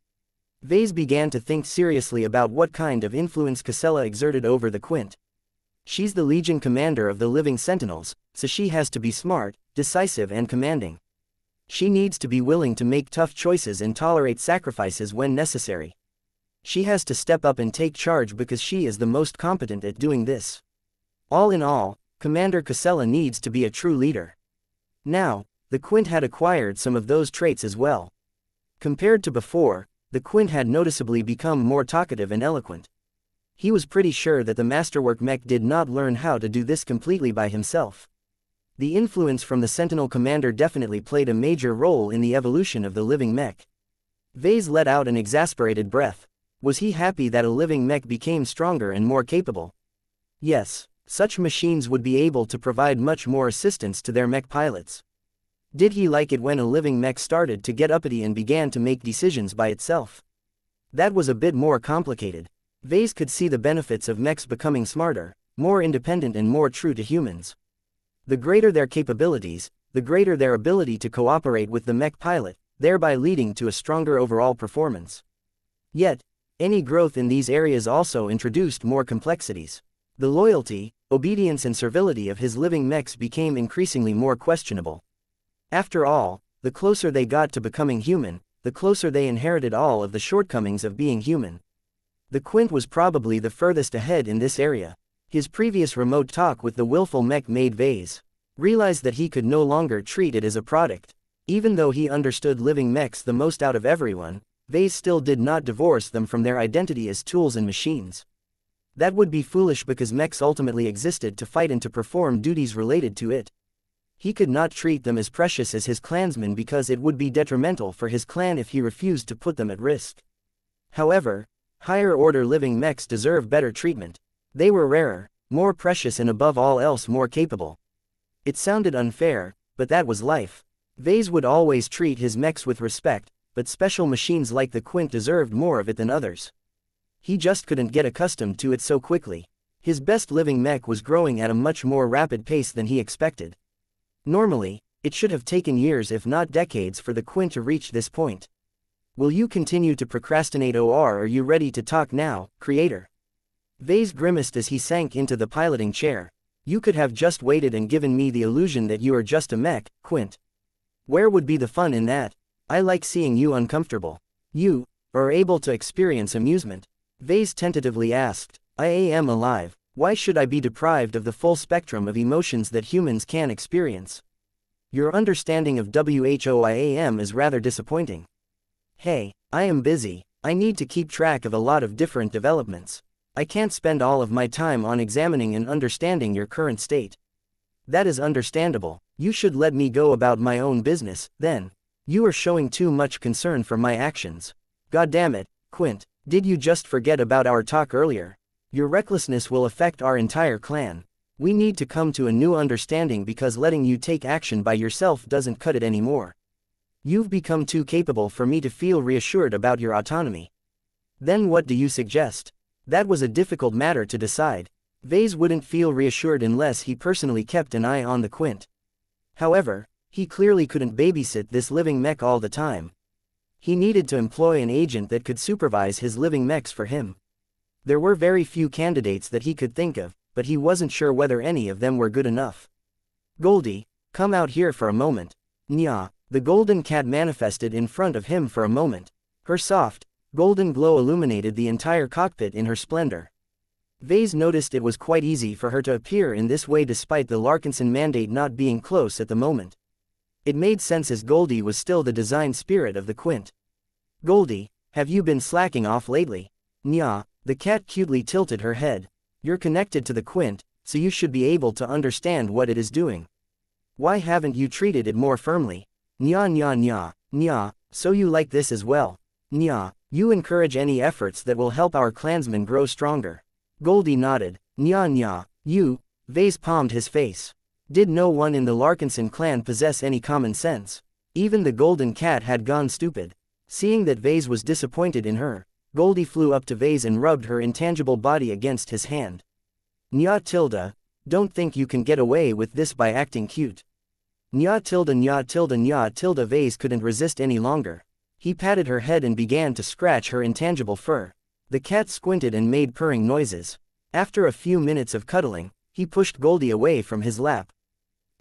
Vase began to think seriously about what kind of influence Casella exerted over the Quint. She's the Legion commander of the Living Sentinels, so she has to be smart, decisive and commanding. She needs to be willing to make tough choices and tolerate sacrifices when necessary. She has to step up and take charge because she is the most competent at doing this. All in all, Commander Casella needs to be a true leader. Now, the Quint had acquired some of those traits as well. Compared to before, the Quint had noticeably become more talkative and eloquent. He was pretty sure that the Masterwork mech did not learn how to do this completely by himself. The influence from the Sentinel commander definitely played a major role in the evolution of the living mech. Vase let out an exasperated breath. Was he happy that a living mech became stronger and more capable? Yes, such machines would be able to provide much more assistance to their mech pilots. Did he like it when a living mech started to get uppity and began to make decisions by itself? That was a bit more complicated. Vase could see the benefits of mechs becoming smarter, more independent and more true to humans. The greater their capabilities, the greater their ability to cooperate with the mech pilot, thereby leading to a stronger overall performance. Yet, any growth in these areas also introduced more complexities. The loyalty, obedience and servility of his living mechs became increasingly more questionable. After all, the closer they got to becoming human, the closer they inherited all of the shortcomings of being human. The Quint was probably the furthest ahead in this area. His previous remote talk with the willful mech made Vase realize that he could no longer treat it as a product. Even though he understood living mechs the most out of everyone, Vase still did not divorce them from their identity as tools and machines. That would be foolish because mechs ultimately existed to fight and to perform duties related to it. He could not treat them as precious as his clansmen because it would be detrimental for his clan if he refused to put them at risk. However, higher-order living mechs deserve better treatment. They were rarer, more precious and above all else more capable. It sounded unfair, but that was life. Vase would always treat his mechs with respect, but special machines like the Quint deserved more of it than others. He just couldn't get accustomed to it so quickly. His best living mech was growing at a much more rapid pace than he expected. Normally, it should have taken years if not decades for the Quint to reach this point. Will you continue to procrastinate or are you ready to talk now, Creator? Vase grimaced as he sank into the piloting chair. You could have just waited and given me the illusion that you are just a mech, Quint. Where would be the fun in that? I like seeing you uncomfortable. You are able to experience amusement. Vase tentatively asked. I am alive. Why should I be deprived of the full spectrum of emotions that humans can experience? Your understanding of WHOIAM is rather disappointing. Hey, I am busy. I need to keep track of a lot of different developments. I can't spend all of my time on examining and understanding your current state. That is understandable. You should let me go about my own business, then. You are showing too much concern for my actions. God damn it, Quint, did you just forget about our talk earlier? Your recklessness will affect our entire clan. We need to come to a new understanding because letting you take action by yourself doesn't cut it anymore. You've become too capable for me to feel reassured about your autonomy. Then what do you suggest? That was a difficult matter to decide. Vase wouldn't feel reassured unless he personally kept an eye on the Quint. However, he clearly couldn't babysit this living mech all the time. He needed to employ an agent that could supervise his living mechs for him. There were very few candidates that he could think of, but he wasn't sure whether any of them were good enough. Goldie, come out here for a moment. Nya, the golden cat manifested in front of him for a moment. Her soft, golden glow illuminated the entire cockpit in her splendor. Vase noticed it was quite easy for her to appear in this way despite the Larkinson mandate not being close at the moment. It made sense as Goldie was still the design spirit of the Quint. Goldie, have you been slacking off lately? Nya, The cat cutely tilted her head. You're connected to the Quint, so you should be able to understand what it is doing. Why haven't you treated it more firmly? Nya nya nya, nya, so you like this as well. Nya, you encourage any efforts that will help our clansmen grow stronger. Goldie nodded. Nya nya, you. Vase palmed his face. Did no one in the Larkinson clan possess any common sense? Even the golden cat had gone stupid. Seeing that Vase was disappointed in her, Goldie flew up to Vase and rubbed her intangible body against his hand. Nya tilde, don't think you can get away with this by acting cute. Nya tilde nya tilde nya tilde. Vase couldn't resist any longer. He patted her head and began to scratch her intangible fur. The cat squinted and made purring noises. After a few minutes of cuddling, he pushed Goldie away from his lap.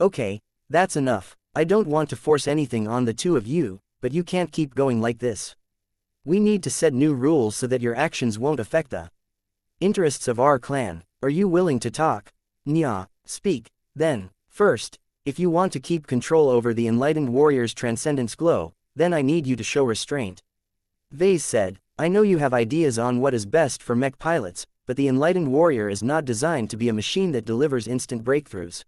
Okay, that's enough. I don't want to force anything on the two of you, but you can't keep going like this. We need to set new rules so that your actions won't affect the interests of our clan. Are you willing to talk? Nya, speak, then. First, if you want to keep control over the enlightened warrior's transcendence glow, then I need you to show restraint. Vase said, I know you have ideas on what is best for mech pilots, but the enlightened warrior is not designed to be a machine that delivers instant breakthroughs.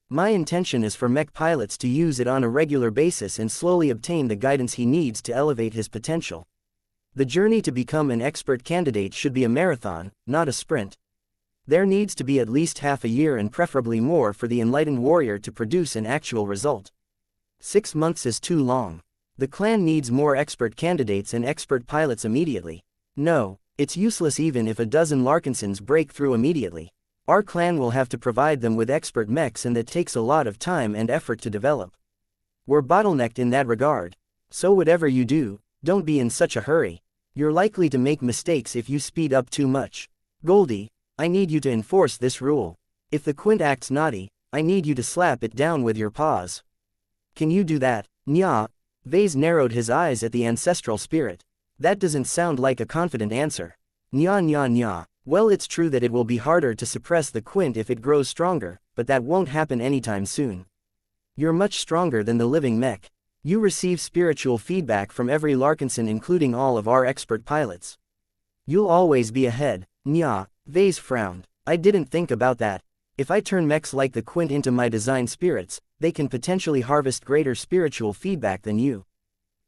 My intention is for mech pilots to use it on a regular basis and slowly obtain the guidance he needs to elevate his potential. The journey to become an expert candidate should be a marathon, not a sprint. There needs to be at least half a year and preferably more for the enlightened warrior to produce an actual result. 6 months is too long. The clan needs more expert candidates and expert pilots immediately. No, it's useless even if a dozen Larkinsons break through immediately. Our clan will have to provide them with expert mechs, and that takes a lot of time and effort to develop. We're bottlenecked in that regard. So whatever you do, don't be in such a hurry. You're likely to make mistakes if you speed up too much. Goldie, I need you to enforce this rule. If the Quint acts naughty, I need you to slap it down with your paws. Can you do that? Nya. Vase narrowed his eyes at the ancestral spirit. That doesn't sound like a confident answer. Nya nya nya. Well, it's true that it will be harder to suppress the Quint if it grows stronger, but that won't happen anytime soon. You're much stronger than the living mech. You receive spiritual feedback from every Larkinson, including all of our expert pilots. You'll always be ahead. Nya. Vase frowned. I didn't think about that. If I turn mechs like the Quint into my design spirits, they can potentially harvest greater spiritual feedback than you.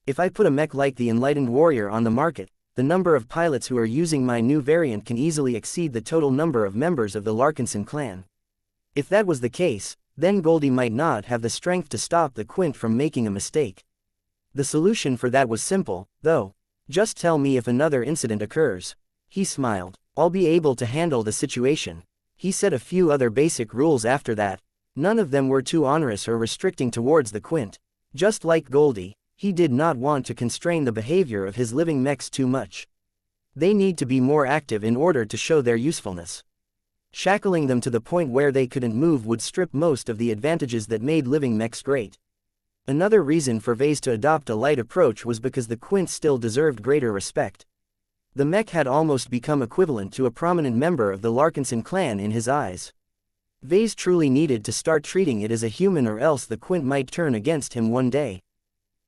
If I put a mech like the Enlightened Warrior on the market, the number of pilots who are using my new variant can easily exceed the total number of members of the Larkinson clan. If that was the case, then Goldie might not have the strength to stop the Quint from making a mistake. The solution for that was simple, though. Just tell me if another incident occurs. He smiled. I'll be able to handle the situation. He set a few other basic rules after that. None of them were too onerous or restricting towards the Quint. Just like Goldie, he did not want to constrain the behavior of his living mechs too much. They need to be more active in order to show their usefulness. Shackling them to the point where they couldn't move would strip most of the advantages that made living mechs great. Another reason for Vase to adopt a light approach was because the Quint still deserved greater respect. The mech had almost become equivalent to a prominent member of the Larkinson clan in his eyes. Vase truly needed to start treating it as a human, or else the Quint might turn against him one day.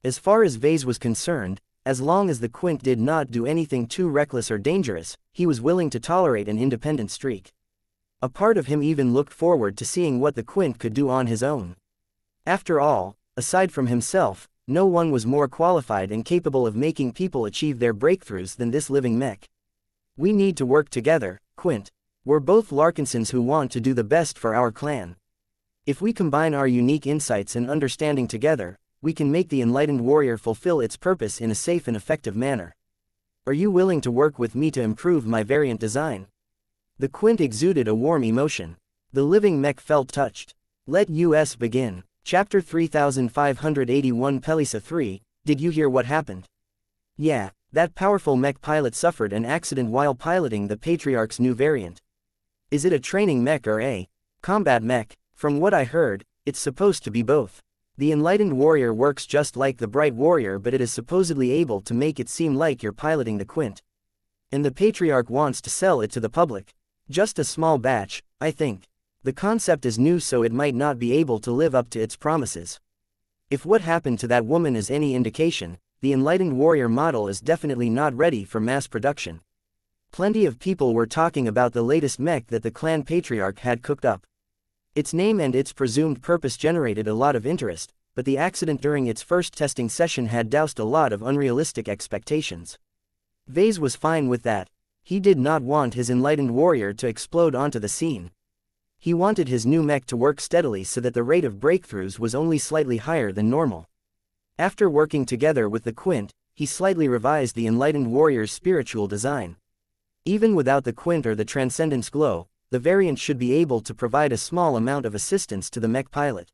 As far as Vase was concerned, as long as the Quint did not do anything too reckless or dangerous, he was willing to tolerate an independent streak. A part of him even looked forward to seeing what the Quint could do on his own. After all, aside from himself, no one was more qualified and capable of making people achieve their breakthroughs than this living mech. We need to work together, Quint. We're both Larkinsons who want to do the best for our clan. If we combine our unique insights and understanding together, we can make the Enlightened Warrior fulfill its purpose in a safe and effective manner. Are you willing to work with me to improve my variant design? The Quint exuded a warm emotion. The living mech felt touched. Let us begin. Chapter 3581 Pelisa 3, did you hear what happened? Yeah, that powerful mech pilot suffered an accident while piloting the Patriarch's new variant. Is it a training mech or a combat mech? From what I heard, it's supposed to be both. The Enlightened Warrior works just like the Bright Warrior, but it is supposedly able to make it seem like you're piloting the Quint. And the Patriarch wants to sell it to the public. Just a small batch, I think. The concept is new, so it might not be able to live up to its promises. If what happened to that woman is any indication, the Enlightened Warrior model is definitely not ready for mass production. Plenty of people were talking about the latest mech that the clan patriarch had cooked up. Its name and its presumed purpose generated a lot of interest, but the accident during its first testing session had doused a lot of unrealistic expectations. Vase was fine with that. He did not want his enlightened warrior to explode onto the scene. He wanted his new mech to work steadily so that the rate of breakthroughs was only slightly higher than normal. After working together with the Quint, he slightly revised the enlightened warrior's spiritual design. Even without the Quint or the Transcendence Glow, the variant should be able to provide a small amount of assistance to the mech pilot.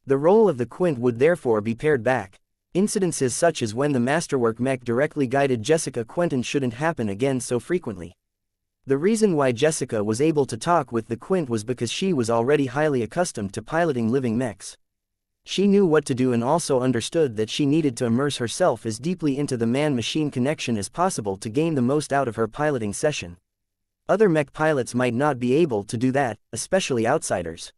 The role of the Quint would therefore be pared back. Incidences such as when the Masterwork mech directly guided Jessica Quentin shouldn't happen again so frequently. The reason why Jessica was able to talk with the Quint was because she was already highly accustomed to piloting living mechs. She knew what to do and also understood that she needed to immerse herself as deeply into the man-machine connection as possible to gain the most out of her piloting session. Other mech pilots might not be able to do that, especially outsiders.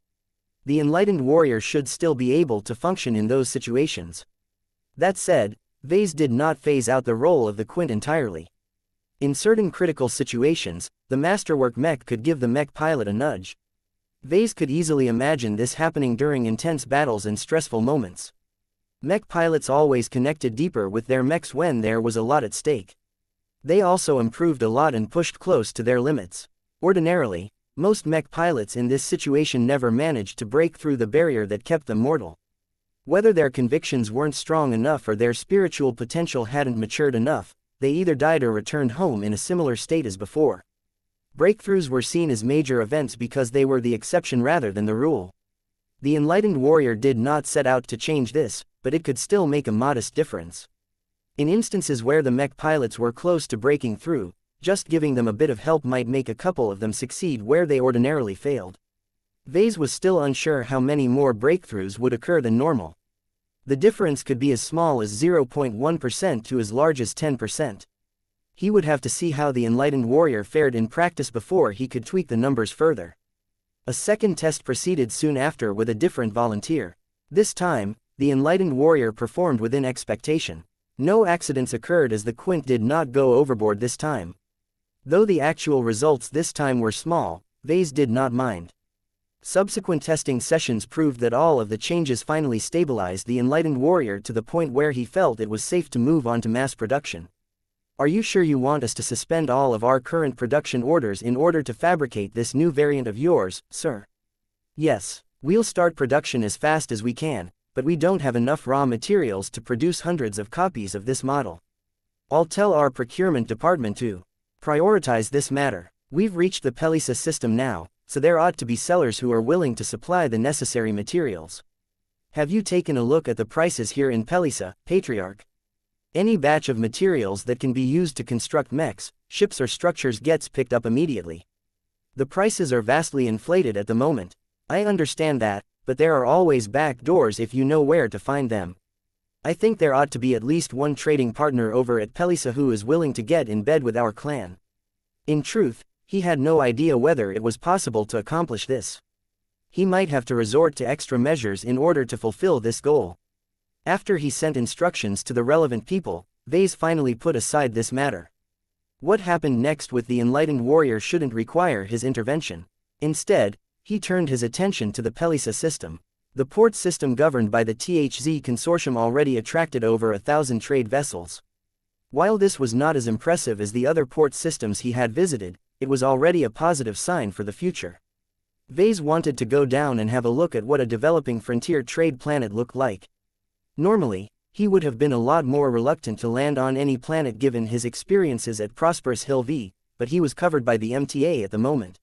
The enlightened warrior should still be able to function in those situations. That said, Vase did not phase out the role of the Quint entirely. In certain critical situations, the Masterwork mech could give the mech pilot a nudge. Vase could easily imagine this happening during intense battles and stressful moments. Mech pilots always connected deeper with their mechs when there was a lot at stake. They also improved a lot and pushed close to their limits. Ordinarily, most mech pilots in this situation never managed to break through the barrier that kept them mortal. Whether their convictions weren't strong enough or their spiritual potential hadn't matured enough, they either died or returned home in a similar state as before. Breakthroughs were seen as major events because they were the exception rather than the rule. The enlightened warrior did not set out to change this, but it could still make a modest difference. In instances where the mech pilots were close to breaking through, just giving them a bit of help might make a couple of them succeed where they ordinarily failed. Vase was still unsure how many more breakthroughs would occur than normal. The difference could be as small as 0.1% to as large as 10%. He would have to see how the enlightened warrior fared in practice before he could tweak the numbers further. A second test proceeded soon after with a different volunteer. This time, the enlightened warrior performed within expectation. No accidents occurred as the Quint did not go overboard this time. Though the actual results this time were small, Vase did not mind. Subsequent testing sessions proved that all of the changes finally stabilized the enlightened warrior to the point where he felt it was safe to move on to mass production. Are you sure you want us to suspend all of our current production orders in order to fabricate this new variant of yours, sir? Yes, we'll start production as fast as we can, but we don't have enough raw materials to produce hundreds of copies of this model. I'll tell our procurement department to prioritize this matter. We've reached the Pelisa system now, so there ought to be sellers who are willing to supply the necessary materials. Have you taken a look at the prices here in Pelisa, Patriarch? Any batch of materials that can be used to construct mechs, ships or structures gets picked up immediately. The prices are vastly inflated at the moment. I understand that, but there are always back doors if you know where to find them. I think there ought to be at least one trading partner over at Pelisa who is willing to get in bed with our clan. In truth, he had no idea whether it was possible to accomplish this. He might have to resort to extra measures in order to fulfill this goal. After he sent instructions to the relevant people, Vase finally put aside this matter. What happened next with the enlightened warrior shouldn't require his intervention. Instead, he turned his attention to the Pelisa system. The port system governed by the THZ consortium already attracted over 1,000 trade vessels. While this was not as impressive as the other port systems he had visited, it was already a positive sign for the future. Vase wanted to go down and have a look at what a developing frontier trade planet looked like. Normally, he would have been a lot more reluctant to land on any planet given his experiences at Prosperous Hill V, but he was covered by the MTA at the moment.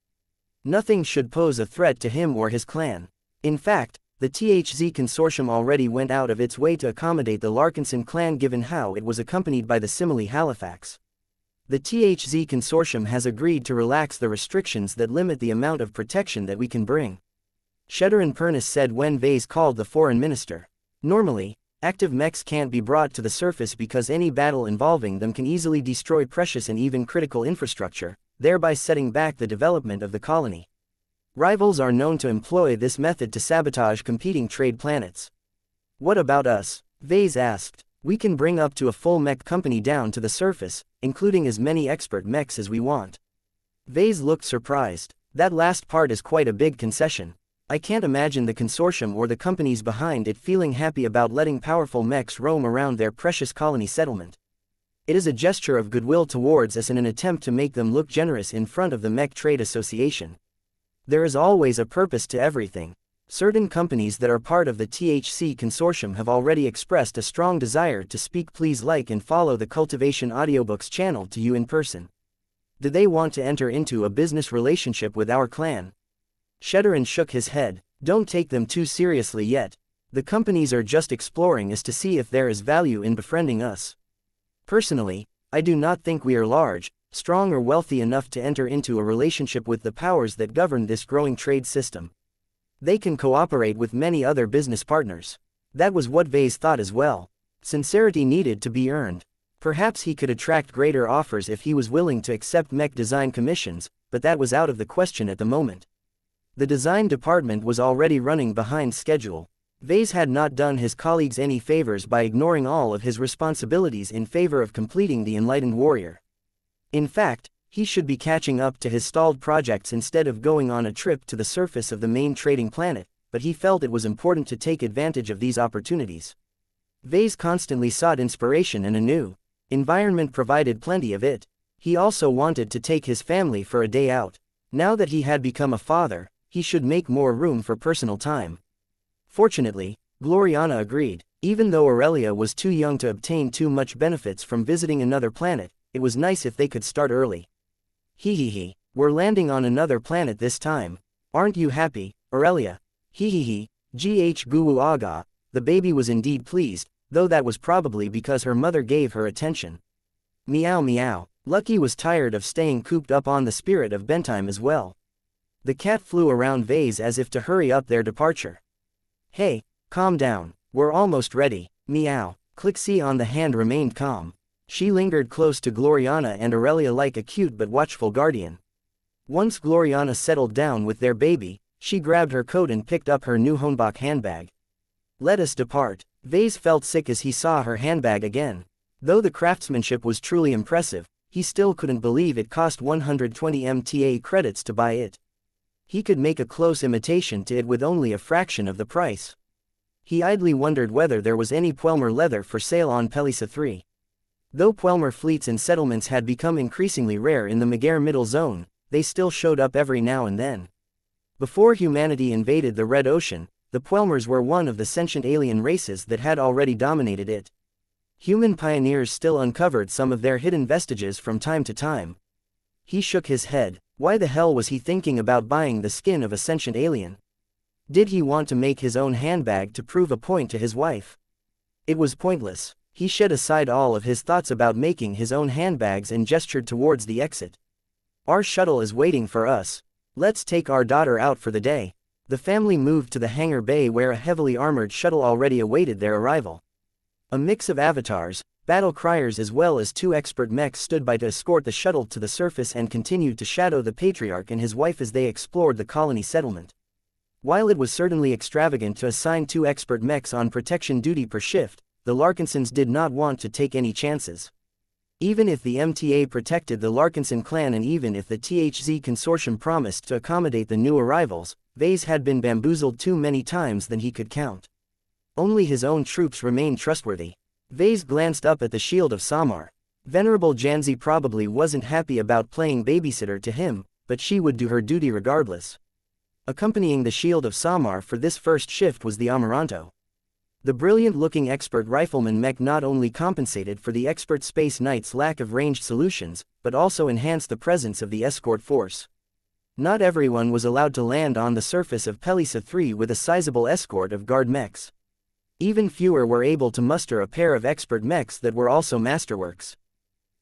Nothing should pose a threat to him or his clan. In fact, the THZ consortium already went out of its way to accommodate the Larkinson clan given how it was accompanied by the Simile Halifax. The THZ consortium has agreed to relax the restrictions that limit the amount of protection that we can bring. Sheddarin Pernus said when Vase called the foreign minister. Normally, active mechs can't be brought to the surface because any battle involving them can easily destroy precious and even critical infrastructure, thereby setting back the development of the colony. Rivals are known to employ this method to sabotage competing trade planets. What about us? Vase asked. We can bring up to a full mech company down to the surface, including as many expert mechs as we want. Vase looked surprised. That last part is quite a big concession. I can't imagine the consortium or the companies behind it feeling happy about letting powerful mechs roam around their precious colony settlement. It is a gesture of goodwill towards us and an attempt to make them look generous in front of the Mech Trade Association. There is always a purpose to everything. Certain companies that are part of the THC consortium have already expressed a strong desire to speak. Please like and follow the Cultivation Audiobooks channel to you in person. Do they want to enter into a business relationship with our clan? Sheddarin shook his head. Don't take them too seriously yet. The companies are just exploring as to see if there is value in befriending us. Personally, I do not think we are large, strong or wealthy enough to enter into a relationship with the powers that govern this growing trade system. They can cooperate with many other business partners. That was what Vase thought as well. Sincerity needed to be earned. Perhaps he could attract greater offers if he was willing to accept mech design commissions, but that was out of the question at the moment. The design department was already running behind schedule. Vase had not done his colleagues any favors by ignoring all of his responsibilities in favor of completing the Enlightened Warrior. In fact, he should be catching up to his stalled projects instead of going on a trip to the surface of the main trading planet, but he felt it was important to take advantage of these opportunities. Vase constantly sought inspiration and a new environment provided plenty of it. He also wanted to take his family for a day out. Now that he had become a father, he should make more room for personal time. Fortunately, Gloriana agreed. Even though Aurelia was too young to obtain too much benefits from visiting another planet, it was nice if they could start early. Hehehe, we're landing on another planet this time. Aren't you happy, Aurelia? Hehehe, Ghu Aga. The baby was indeed pleased, though that was probably because her mother gave her attention. Meow meow. Lucky was tired of staying cooped up on the spirit of bedtime as well. The cat flew around Vase as if to hurry up their departure. Hey, calm down, we're almost ready. Meow. Clixie on the hand remained calm. She lingered close to Gloriana and Aurelia like a cute but watchful guardian. Once Gloriana settled down with their baby, she grabbed her coat and picked up her new Honbach handbag. Let us depart. Vase felt sick as he saw her handbag again. Though the craftsmanship was truly impressive, he still couldn't believe it cost 120 MTA credits to buy it. He could make a close imitation to it with only a fraction of the price. He idly wondered whether there was any Puelmer leather for sale on Pelisa 3. Though Puelmer fleets and settlements had become increasingly rare in the Megair Middle Zone, they still showed up every now and then. Before humanity invaded the Red Ocean, the Puelmers were one of the sentient alien races that had already dominated it. Human pioneers still uncovered some of their hidden vestiges from time to time. He shook his head. Why the hell was he thinking about buying the skin of a sentient alien? Did he want to make his own handbag to prove a point to his wife? It was pointless. He shed aside all of his thoughts about making his own handbags and gestured towards the exit. Our shuttle is waiting for us. Let's take our daughter out for the day. The family moved to the hangar bay where a heavily armored shuttle already awaited their arrival. A mix of avatars, battle criers as well as 2 expert mechs stood by to escort the shuttle to the surface and continued to shadow the patriarch and his wife as they explored the colony settlement. While it was certainly extravagant to assign 2 expert mechs on protection duty per shift, the Larkinsons did not want to take any chances. Even if the MTA protected the Larkinson clan and even if the THZ consortium promised to accommodate the new arrivals, Vase had been bamboozled too many times than he could count. Only his own troops remained trustworthy. Vase glanced up at the shield of Samar. Venerable Janzi probably wasn't happy about playing babysitter to him, but she would do her duty regardless. Accompanying the shield of Samar for this first shift was the Amaranto. The brilliant-looking expert rifleman mech not only compensated for the expert space knight's lack of ranged solutions, but also enhanced the presence of the escort force. Not everyone was allowed to land on the surface of Pelisa 3 with a sizable escort of guard mechs. Even fewer were able to muster a pair of expert mechs that were also masterworks.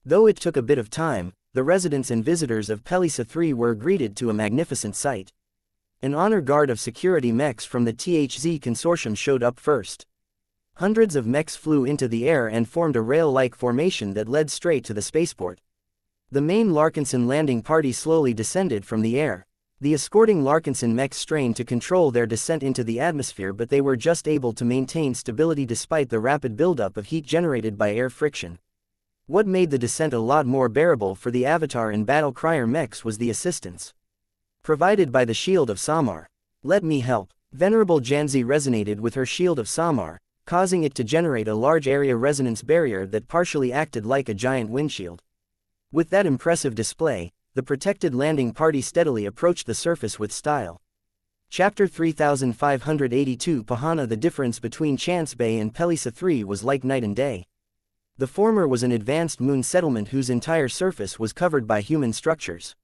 Though it took a bit of time, the residents and visitors of Pelisa 3 were greeted to a magnificent sight. An honor guard of security mechs from the THZ consortium showed up first. Hundreds of mechs flew into the air and formed a rail-like formation that led straight to the spaceport. The main Larkinson landing party slowly descended from the air. The escorting Larkinson mechs strained to control their descent into the atmosphere, but they were just able to maintain stability despite the rapid buildup of heat generated by air friction. What made the descent a lot more bearable for the Avatar and Battle Crier mechs was the assistance provided by the Shield of Samar. "Let me help." Venerable Janzi resonated with her Shield of Samar, causing it to generate a large area resonance barrier that partially acted like a giant windshield. With that impressive display, the protected landing party steadily approached the surface with style. Chapter 3582 Pahana. The difference between Chance Bay and Pelisa 3 was like night and day. The former was an advanced moon settlement whose entire surface was covered by human structures.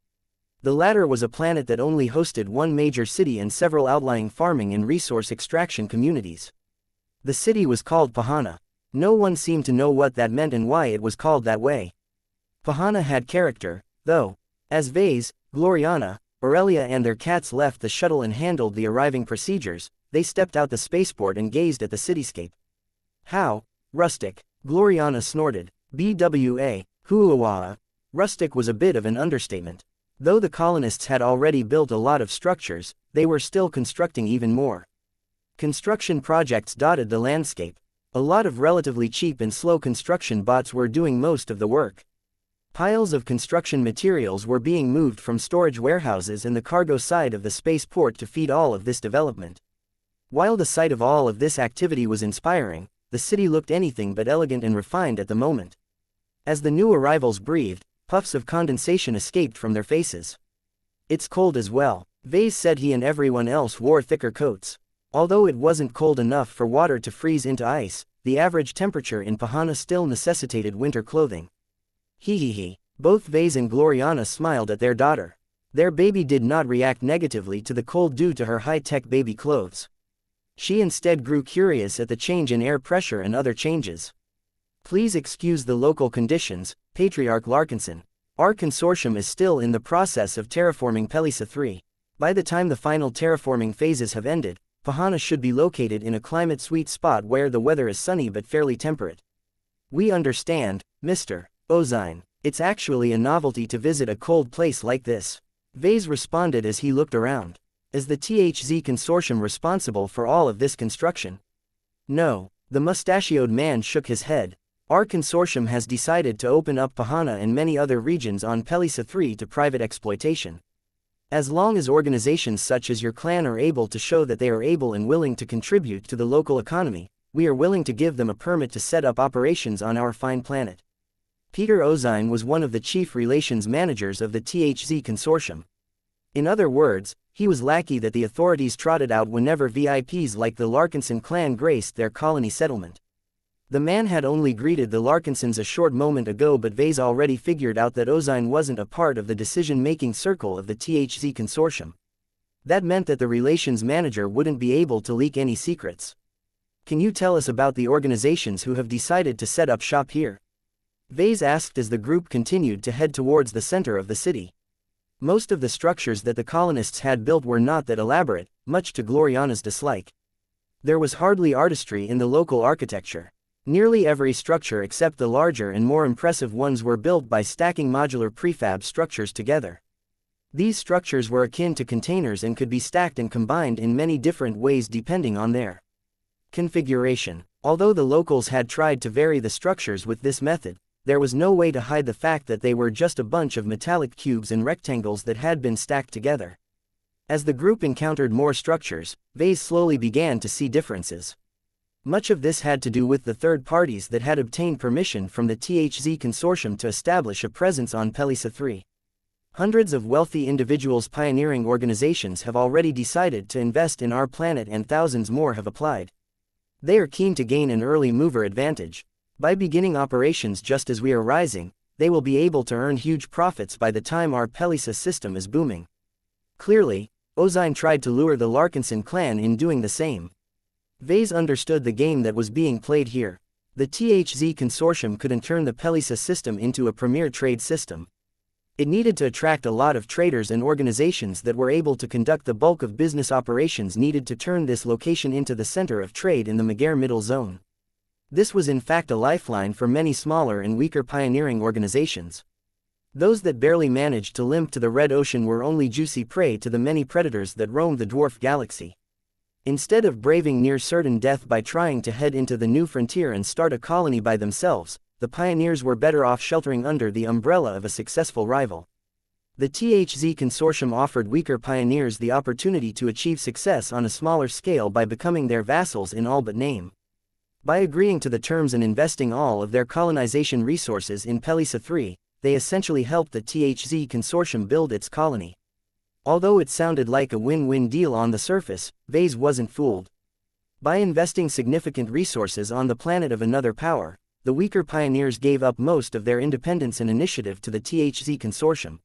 The latter was a planet that only hosted one major city and several outlying farming and resource extraction communities. The city was called Pahana. No one seemed to know what that meant and why it was called that way. Pahana had character, though. As Vase, Gloriana, Aurelia and their cats left the shuttle and handled the arriving procedures, they stepped out the spaceport and gazed at the cityscape. "How rustic," Gloriana snorted. "Bwa, Huawaa." Rustic was a bit of an understatement. Though the colonists had already built a lot of structures, they were still constructing even more. Construction projects dotted the landscape. A lot of relatively cheap and slow construction bots were doing most of the work. Piles of construction materials were being moved from storage warehouses and the cargo side of the spaceport to feed all of this development. While the sight of all of this activity was inspiring, the city looked anything but elegant and refined at the moment. As the new arrivals breathed, puffs of condensation escaped from their faces. "It's cold as well," Vase said. He and everyone else wore thicker coats. Although it wasn't cold enough for water to freeze into ice, the average temperature in Pahana still necessitated winter clothing. He. Both Vase and Gloriana smiled at their daughter. Their baby did not react negatively to the cold due to her high-tech baby clothes. She instead grew curious at the change in air pressure and other changes. "Please excuse the local conditions, Patriarch Larkinson. Our consortium is still in the process of terraforming Pelisa 3. By the time the final terraforming phases have ended, Pahana should be located in a climate-sweet spot where the weather is sunny but fairly temperate." "We understand, Mr. Ozine. It's actually a novelty to visit a cold place like this," Vase responded as he looked around. "Is the THZ consortium responsible for all of this construction?" "No." The mustachioed man shook his head. "Our consortium has decided to open up Pahana and many other regions on Pelisa 3 to private exploitation. As long as organizations such as your clan are able to show that they are able and willing to contribute to the local economy, we are willing to give them a permit to set up operations on our fine planet." Peter Ozine was one of the chief relations managers of the THZ consortium. In other words, he was lucky that the authorities trotted out whenever VIPs like the Larkinson clan graced their colony settlement. The man had only greeted the Larkinsons a short moment ago, but Vase already figured out that Ozine wasn't a part of the decision-making circle of the THZ consortium. That meant that the relations manager wouldn't be able to leak any secrets. "Can you tell us about the organizations who have decided to set up shop here?" Vase asked as the group continued to head towards the center of the city. Most of the structures that the colonists had built were not that elaborate, much to Gloriana's dislike. There was hardly artistry in the local architecture. Nearly every structure except the larger and more impressive ones were built by stacking modular prefab structures together. These structures were akin to containers and could be stacked and combined in many different ways depending on their configuration. Although the locals had tried to vary the structures with this method, there was no way to hide the fact that they were just a bunch of metallic cubes and rectangles that had been stacked together. As the group encountered more structures, Vase slowly began to see differences. Much of this had to do with the third parties that had obtained permission from the THZ consortium to establish a presence on Pelisa 3. Hundreds of wealthy individuals, pioneering organizations have already decided to invest in our planet and thousands more have applied. They are keen to gain an early mover advantage. By beginning operations just as we are rising, they will be able to earn huge profits by the time our Pelisa system is booming. Clearly, Ozine tried to lure the Larkinson clan in doing the same. Vase understood the game that was being played here. The THZ consortium couldn't turn the Pelisa system into a premier trade system. It needed to attract a lot of traders and organizations that were able to conduct the bulk of business operations needed to turn this location into the center of trade in the Magare Middle Zone. This was in fact a lifeline for many smaller and weaker pioneering organizations. Those that barely managed to limp to the red ocean were only juicy prey to the many predators that roamed the dwarf galaxy. Instead of braving near certain death by trying to head into the new frontier and start a colony by themselves, the pioneers were better off sheltering under the umbrella of a successful rival. The THZ consortium offered weaker pioneers the opportunity to achieve success on a smaller scale by becoming their vassals in all but name. By agreeing to the terms and investing all of their colonization resources in Pelissa III, they essentially helped the THZ consortium build its colony. Although it sounded like a win-win deal on the surface, Vase wasn't fooled. By investing significant resources on the planet of another power, the weaker pioneers gave up most of their independence and initiative to the THZ consortium.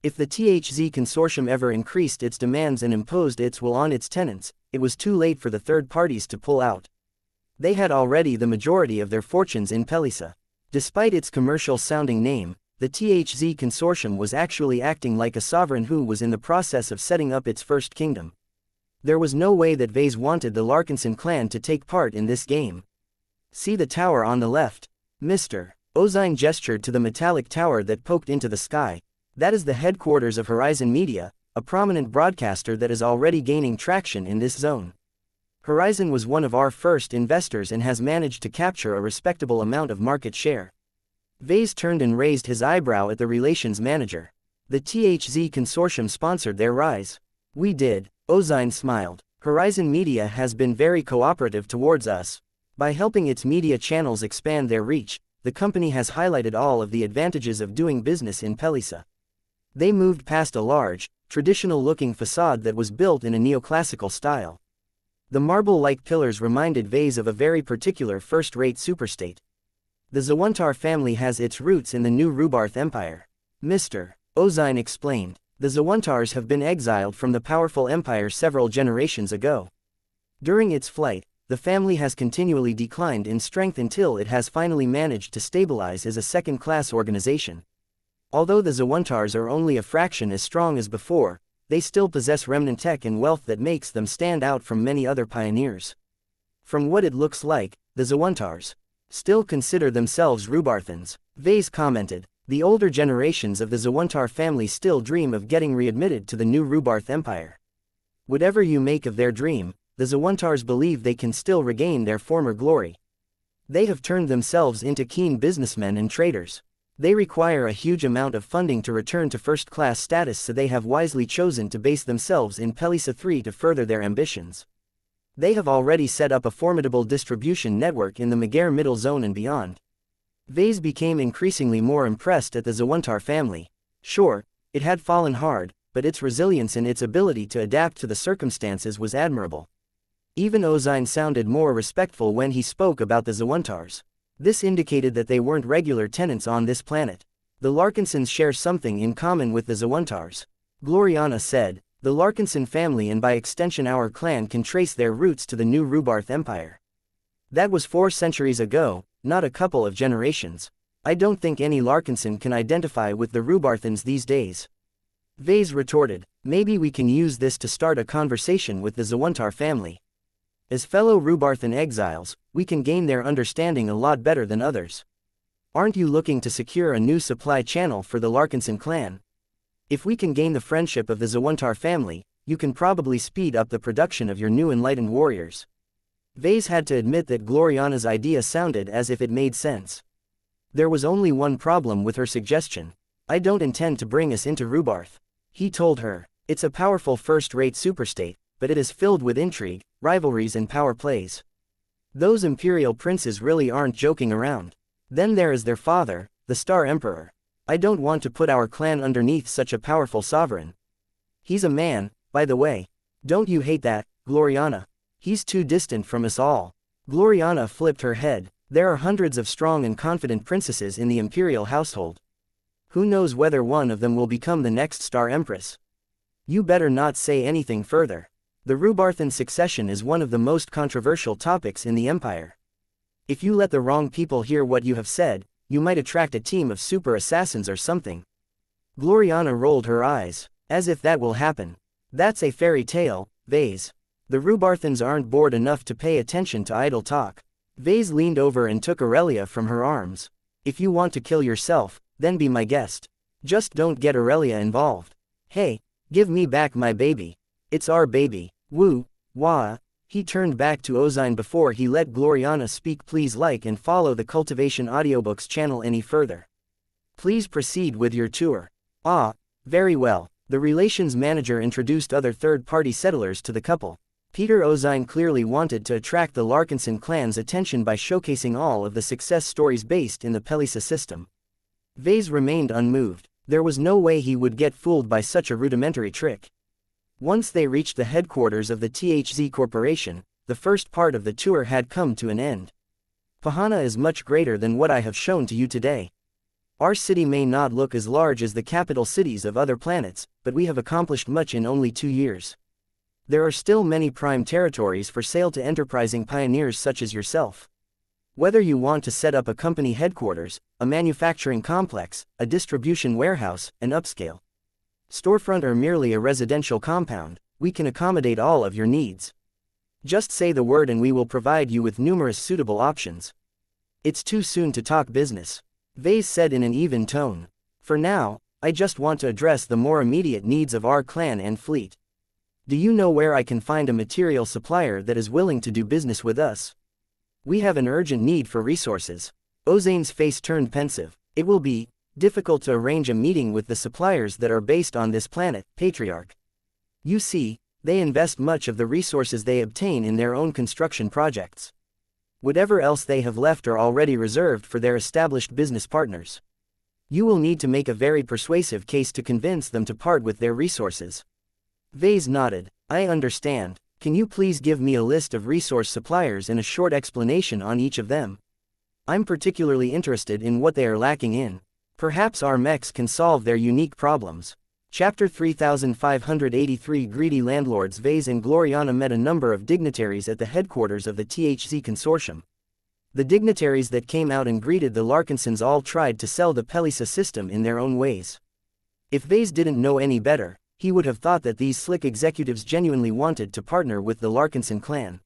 If the THZ consortium ever increased its demands and imposed its will on its tenants, it was too late for the third parties to pull out. They had already the majority of their fortunes in Pelissa. Despite its commercial-sounding name, the THZ consortium was actually acting like a sovereign who was in the process of setting up its first kingdom. There was no way that Vase wanted the Larkinson clan to take part in this game. See the tower on the left. Mr. Ozine gestured to the metallic tower that poked into the sky. That is the headquarters of Horizon Media, a prominent broadcaster that is already gaining traction in this zone. Horizon was one of our first investors and has managed to capture a respectable amount of market share. Vase turned and raised his eyebrow at the relations manager. The THZ consortium sponsored their rise. We did. Ozine smiled. Horizon Media has been very cooperative towards us. By helping its media channels expand their reach, the company has highlighted all of the advantages of doing business in Pelissa. They moved past a large, traditional-looking facade that was built in a neoclassical style. The marble-like pillars reminded Vase of a very particular first-rate superstate. The Zawantar family has its roots in the new Rubarth Empire. Mr. Ozine explained. The Zawantars have been exiled from the powerful empire several generations ago. During its flight, the family has continually declined in strength until it has finally managed to stabilize as a second-class organization. Although the Zawantars are only a fraction as strong as before, they still possess remnant tech and wealth that makes them stand out from many other pioneers. From what it looks like, the Zawantars still consider themselves Rubarthans, Vase commented. The older generations of the Zawantar family still dream of getting readmitted to the new Rubarth Empire. Whatever you make of their dream, the Zawantars believe they can still regain their former glory. They have turned themselves into keen businessmen and traders. They require a huge amount of funding to return to first-class status, so they have wisely chosen to base themselves in Pelissa III to further their ambitions. They have already set up a formidable distribution network in the Megair Middle Zone and beyond. Vase became increasingly more impressed at the Zawantar family. Sure, it had fallen hard, but its resilience and its ability to adapt to the circumstances was admirable. Even Ozine sounded more respectful when he spoke about the Zawantars. This indicated that they weren't regular tenants on this planet. The Larkinsons share something in common with the Zawantars. Gloriana said, the Larkinson family and by extension our clan can trace their roots to the new Rubarth Empire. That was 4 centuries ago, not a couple of generations. I don't think any Larkinson can identify with the Rubarthans these days. Vase retorted, maybe we can use this to start a conversation with the Zawantar family. As fellow Rubarthan exiles, we can gain their understanding a lot better than others. Aren't you looking to secure a new supply channel for the Larkinson clan? If we can gain the friendship of the Zawantar family, you can probably speed up the production of your new enlightened warriors. Vase had to admit that Gloriana's idea sounded as if it made sense. There was only one problem with her suggestion. I don't intend to bring us into Rubarth. He told her, it's a powerful first-rate superstate, but it is filled with intrigue, rivalries and power plays. Those imperial princes really aren't joking around. Then there is their father, the Star Emperor. I don't want to put our clan underneath such a powerful sovereign. He's a man, by the way. Don't you hate that, Gloriana? He's too distant from us all. Gloriana flipped her head. There are hundreds of strong and confident princesses in the imperial household. Who knows whether one of them will become the next Star Empress? You better not say anything further. The Rubarthan succession is one of the most controversial topics in the empire. If you let the wrong people hear what you have said, you might attract a team of super assassins or something. Gloriana rolled her eyes. As if that will happen. That's a fairy tale, Vase. The Rubarthans aren't bored enough to pay attention to idle talk. Vase leaned over and took Aurelia from her arms. If you want to kill yourself, then be my guest. Just don't get Aurelia involved. Hey, give me back my baby. It's our baby. Woo, wah. He turned back to Ozine before he let Gloriana speak. Please like and follow the Cultivation Audiobooks channel any further. Please proceed with your tour. Ah, very well. The relations manager introduced other third-party settlers to the couple. Peter Ozine clearly wanted to attract the Larkinson clan's attention by showcasing all of the success stories based in the Pelisa system. Vase remained unmoved. There was no way he would get fooled by such a rudimentary trick. Once they reached the headquarters of the THZ Corporation, the first part of the tour had come to an end. Pahana is much greater than what I have shown to you today. Our city may not look as large as the capital cities of other planets, but we have accomplished much in only 2 years. There are still many prime territories for sale to enterprising pioneers such as yourself. Whether you want to set up a company headquarters, a manufacturing complex, a distribution warehouse, an upscale storefront, or merely a residential compound, we can accommodate all of your needs. Just say the word and we will provide you with numerous suitable options. It's too soon to talk business, Vase said in an even tone. For now, I just want to address the more immediate needs of our clan and fleet. Do you know where I can find a material supplier that is willing to do business with us? We have an urgent need for resources. Ozane's face turned pensive. It will be difficult to arrange a meeting with the suppliers that are based on this planet, Patriarch. You see, they invest much of the resources they obtain in their own construction projects. Whatever else they have left are already reserved for their established business partners. You will need to make a very persuasive case to convince them to part with their resources. Vase nodded. I understand. Can you please give me a list of resource suppliers and a short explanation on each of them? I'm particularly interested in what they are lacking in. Perhaps our mechs can solve their unique problems. Chapter 3583 Greedy Landlords. Vase and Gloriana met a number of dignitaries at the headquarters of the THZ Consortium. The dignitaries that came out and greeted the Larkinsons all tried to sell the Pelisa system in their own ways. If Vase didn't know any better, he would have thought that these slick executives genuinely wanted to partner with the Larkinson clan.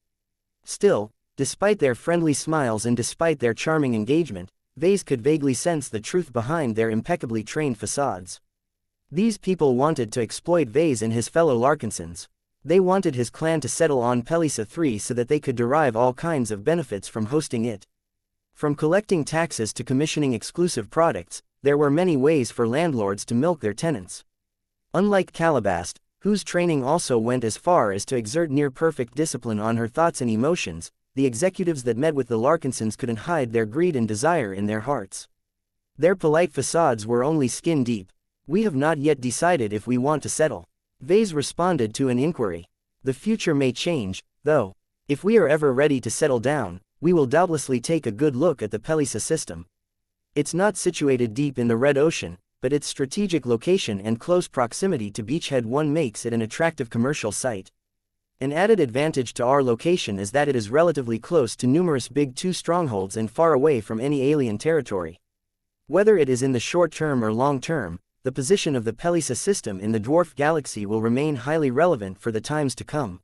Still, despite their friendly smiles and despite their charming engagement, Vase could vaguely sense the truth behind their impeccably trained facades. These people wanted to exploit Vase and his fellow Larkinsons. They wanted his clan to settle on Pelisa 3 so that they could derive all kinds of benefits from hosting it. From collecting taxes to commissioning exclusive products, there were many ways for landlords to milk their tenants. Unlike Calabast, whose training also went as far as to exert near-perfect discipline on her thoughts and emotions, the executives that met with the Larkinsons couldn't hide their greed and desire in their hearts. Their polite facades were only skin-deep. We have not yet decided if we want to settle. Vase responded to an inquiry. The future may change, though. If we are ever ready to settle down, we will doubtlessly take a good look at the Pelisa system. It's not situated deep in the Red Ocean, but its strategic location and close proximity to Beachhead 1 makes it an attractive commercial site. An added advantage to our location is that it is relatively close to numerous Big 2 strongholds and far away from any alien territory. Whether it is in the short term or long term, the position of the Pelisa system in the dwarf galaxy will remain highly relevant for the times to come.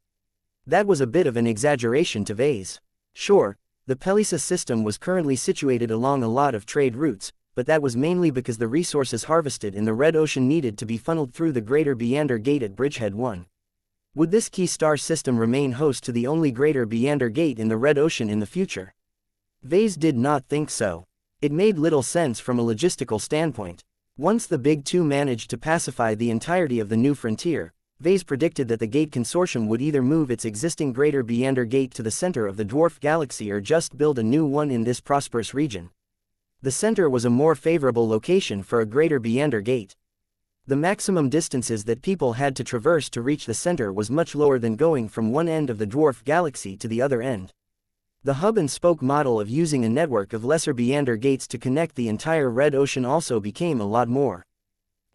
That was a bit of an exaggeration to Vase. Sure, the Pelisa system was currently situated along a lot of trade routes, but that was mainly because the resources harvested in the Red Ocean needed to be funneled through the Greater Beander Gate at Bridgehead 1. Would this key star system remain host to the only Greater Beander Gate in the Red Ocean in the future? Vase did not think so. It made little sense from a logistical standpoint. Once the Big 2 managed to pacify the entirety of the new frontier, Vase predicted that the Gate Consortium would either move its existing Greater Beander Gate to the center of the dwarf galaxy or just build a new one in this prosperous region. The center was a more favorable location for a Greater Beander Gate. The maximum distances that people had to traverse to reach the center was much lower than going from one end of the dwarf galaxy to the other end. The hub-and-spoke model of using a network of lesser Beander gates to connect the entire Red Ocean also became a lot more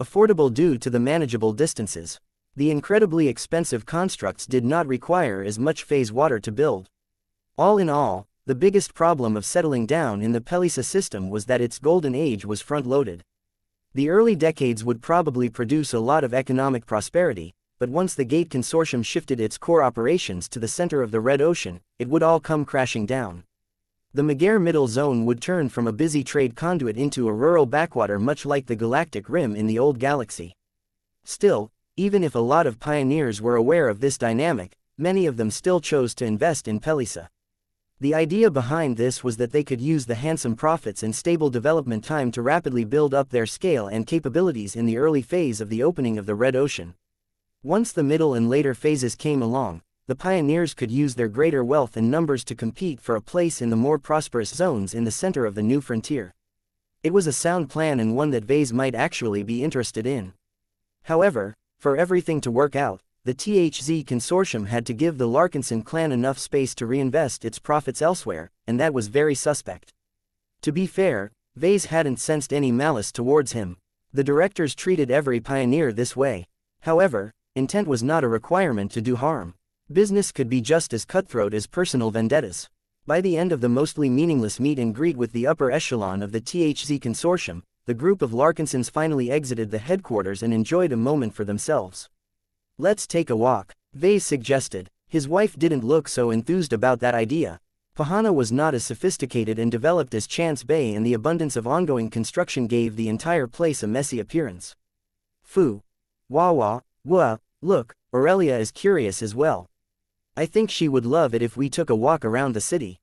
affordable due to the manageable distances. The incredibly expensive constructs did not require as much phase water to build. All in all, the biggest problem of settling down in the Pelisa system was that its golden age was front-loaded. The early decades would probably produce a lot of economic prosperity, but once the Gate Consortium shifted its core operations to the center of the Red Ocean, it would all come crashing down. The Megair Middle Zone would turn from a busy trade conduit into a rural backwater much like the galactic rim in the old galaxy. Still, even if a lot of pioneers were aware of this dynamic, many of them still chose to invest in Pelissa. The idea behind this was that they could use the handsome profits and stable development time to rapidly build up their scale and capabilities in the early phase of the opening of the Red Ocean. Once the middle and later phases came along, the pioneers could use their greater wealth and numbers to compete for a place in the more prosperous zones in the center of the new frontier. It was a sound plan and one that Vase might actually be interested in. However, for everything to work out, the THZ consortium had to give the Larkinson clan enough space to reinvest its profits elsewhere, and that was very suspect. To be fair, Vase hadn't sensed any malice towards him. The directors treated every pioneer this way. However, intent was not a requirement to do harm. Business could be just as cutthroat as personal vendettas. By the end of the mostly meaningless meet and greet with the upper echelon of the THZ consortium, the group of Larkinsons finally exited the headquarters and enjoyed a moment for themselves. "Let's take a walk," Vase suggested. His wife didn't look so enthused about that idea. Pahana was not as sophisticated and developed as Chance Bay, and the abundance of ongoing construction gave the entire place a messy appearance. Fu. Wah. Look, Aurelia is curious as well. I think she would love it if we took a walk around the city.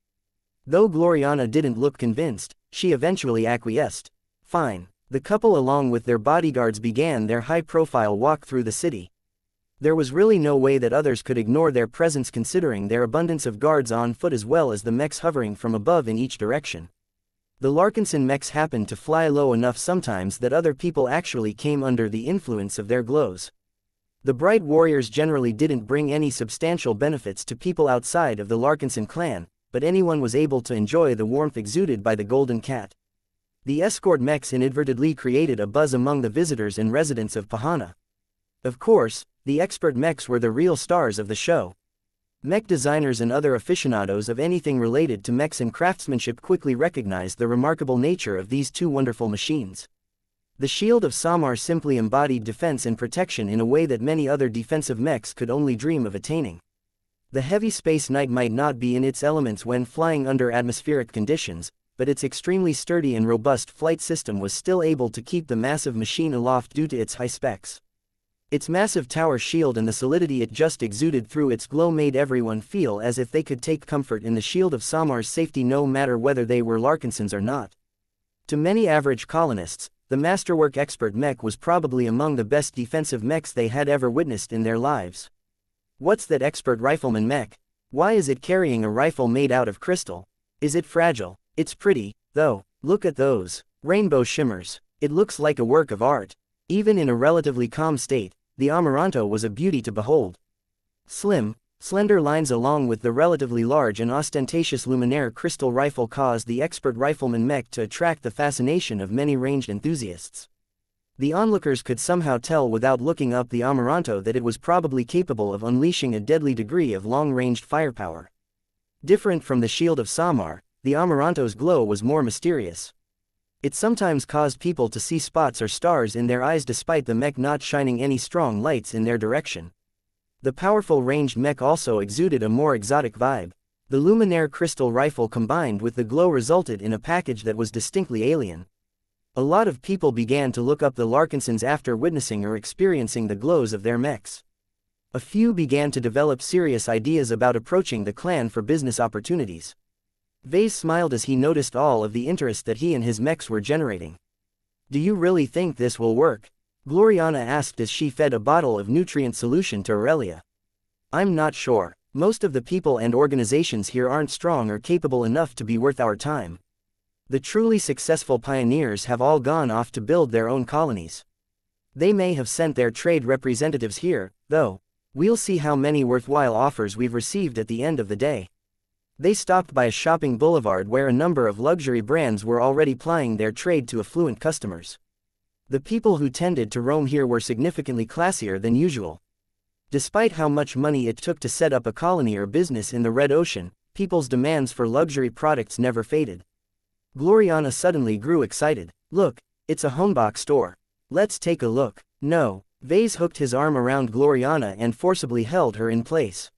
Though Gloriana didn't look convinced, she eventually acquiesced. Fine. The couple along with their bodyguards began their high-profile walk through the city. There was really no way that others could ignore their presence considering their abundance of guards on foot as well as the mechs hovering from above in each direction. The Larkinson mechs happened to fly low enough sometimes that other people actually came under the influence of their glows. The bright warriors generally didn't bring any substantial benefits to people outside of the Larkinson clan, but anyone was able to enjoy the warmth exuded by the Golden Cat. The escort mechs inadvertently created a buzz among the visitors and residents of Pahana. Of course, the expert mechs were the real stars of the show. Mech designers and other aficionados of anything related to mechs and craftsmanship quickly recognized the remarkable nature of these two wonderful machines. The Shield of Samar simply embodied defense and protection in a way that many other defensive mechs could only dream of attaining. The heavy Space Knight might not be in its elements when flying under atmospheric conditions, but its extremely sturdy and robust flight system was still able to keep the massive machine aloft due to its high specs. Its massive tower shield and the solidity it just exuded through its glow made everyone feel as if they could take comfort in the Shield of Samar's safety no matter whether they were Larkinsons or not. To many average colonists, the Masterwork Expert Mech was probably among the best defensive mechs they had ever witnessed in their lives. What's that Expert Rifleman Mech? Why is it carrying a rifle made out of crystal? Is it fragile? It's pretty, though. Look at those rainbow shimmers. It looks like a work of art. Even in a relatively calm state, the Amaranto was a beauty to behold. Slender lines along with the relatively large and ostentatious Luminaire crystal rifle caused the Expert Rifleman Mech to attract the fascination of many ranged enthusiasts. The onlookers could somehow tell without looking up the Amaranto that it was probably capable of unleashing a deadly degree of long-ranged firepower. Different from the Shield of Samar, the Amaranto's glow was more mysterious. It sometimes caused people to see spots or stars in their eyes despite the mech not shining any strong lights in their direction. The powerful ranged mech also exuded a more exotic vibe. The Luminaire crystal rifle combined with the glow resulted in a package that was distinctly alien. A lot of people began to look up the Larkinsons after witnessing or experiencing the glows of their mechs. A few began to develop serious ideas about approaching the clan for business opportunities. Vase smiled as he noticed all of the interest that he and his mechs were generating. "Do you really think this will work?" Gloriana asked as she fed a bottle of nutrient solution to Aurelia. "I'm not sure. Most of the people and organizations here aren't strong or capable enough to be worth our time. The truly successful pioneers have all gone off to build their own colonies. They may have sent their trade representatives here, though. We'll see how many worthwhile offers we've received at the end of the day." They stopped by a shopping boulevard where a number of luxury brands were already plying their trade to affluent customers. The people who tended to roam here were significantly classier than usual. Despite how much money it took to set up a colony or business in the Red Ocean, people's demands for luxury products never faded. Gloriana suddenly grew excited. "Look, it's a homebox store. Let's take a look." "No." Vase hooked his arm around Gloriana and forcibly held her in place.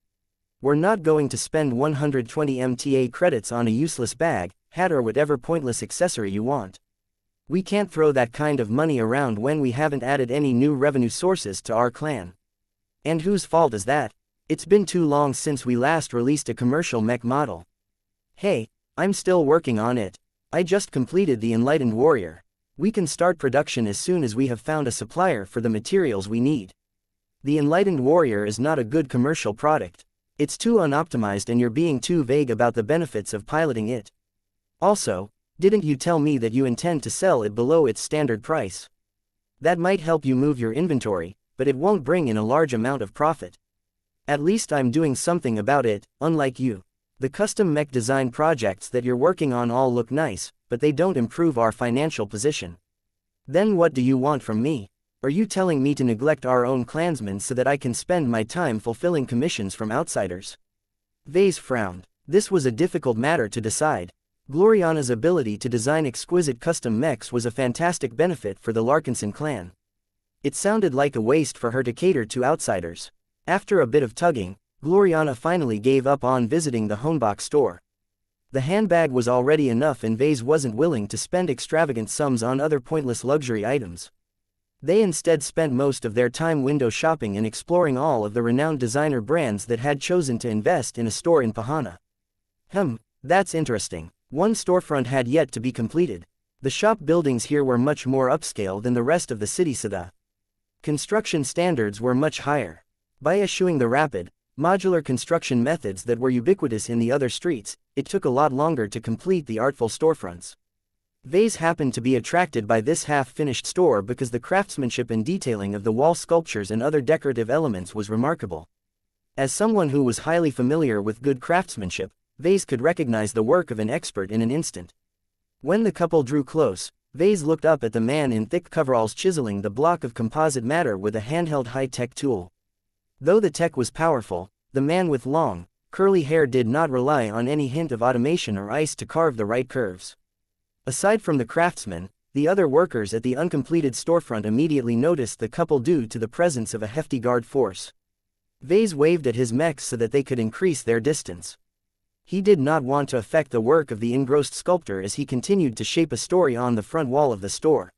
We're not going to spend 120 MTA credits on a useless bag, hat or whatever pointless accessory you want. We can't throw that kind of money around when we haven't added any new revenue sources to our clan. And whose fault is that? It's been too long since we last released a commercial mech model. Hey, I'm still working on it. I just completed the Enlightened Warrior. We can start production as soon as we have found a supplier for the materials we need. The Enlightened Warrior is not a good commercial product. It's too unoptimized and you're being too vague about the benefits of piloting it. Also, didn't you tell me that you intend to sell it below its standard price? That might help you move your inventory, but it won't bring in a large amount of profit. At least I'm doing something about it, unlike you. The custom mech design projects that you're working on all look nice, but they don't improve our financial position. Then what do you want from me? Are you telling me to neglect our own clansmen so that I can spend my time fulfilling commissions from outsiders? Vase frowned. This was a difficult matter to decide. Gloriana's ability to design exquisite custom mechs was a fantastic benefit for the Larkinson clan. It sounded like a waste for her to cater to outsiders. After a bit of tugging, Gloriana finally gave up on visiting the Honbach store. The handbag was already enough and Vase wasn't willing to spend extravagant sums on other pointless luxury items. They instead spent most of their time window shopping and exploring all of the renowned designer brands that had chosen to invest in a store in Pahana. That's interesting. One storefront had yet to be completed. The shop buildings here were much more upscale than the rest of the city. The construction standards were much higher. By eschewing the rapid, modular construction methods that were ubiquitous in the other streets, it took a lot longer to complete the artful storefronts. Vase happened to be attracted by this half-finished store because the craftsmanship and detailing of the wall sculptures and other decorative elements was remarkable. As someone who was highly familiar with good craftsmanship, Vase could recognize the work of an expert in an instant. When the couple drew close, Vase looked up at the man in thick coveralls chiseling the block of composite matter with a handheld high-tech tool. Though the tech was powerful, the man with long, curly hair did not rely on any hint of automation or ice to carve the right curves. Aside from the craftsman, the other workers at the uncompleted storefront immediately noticed the couple due to the presence of a hefty guard force. Vase waved at his mechs so that they could increase their distance. He did not want to affect the work of the engrossed sculptor as he continued to shape a story on the front wall of the store.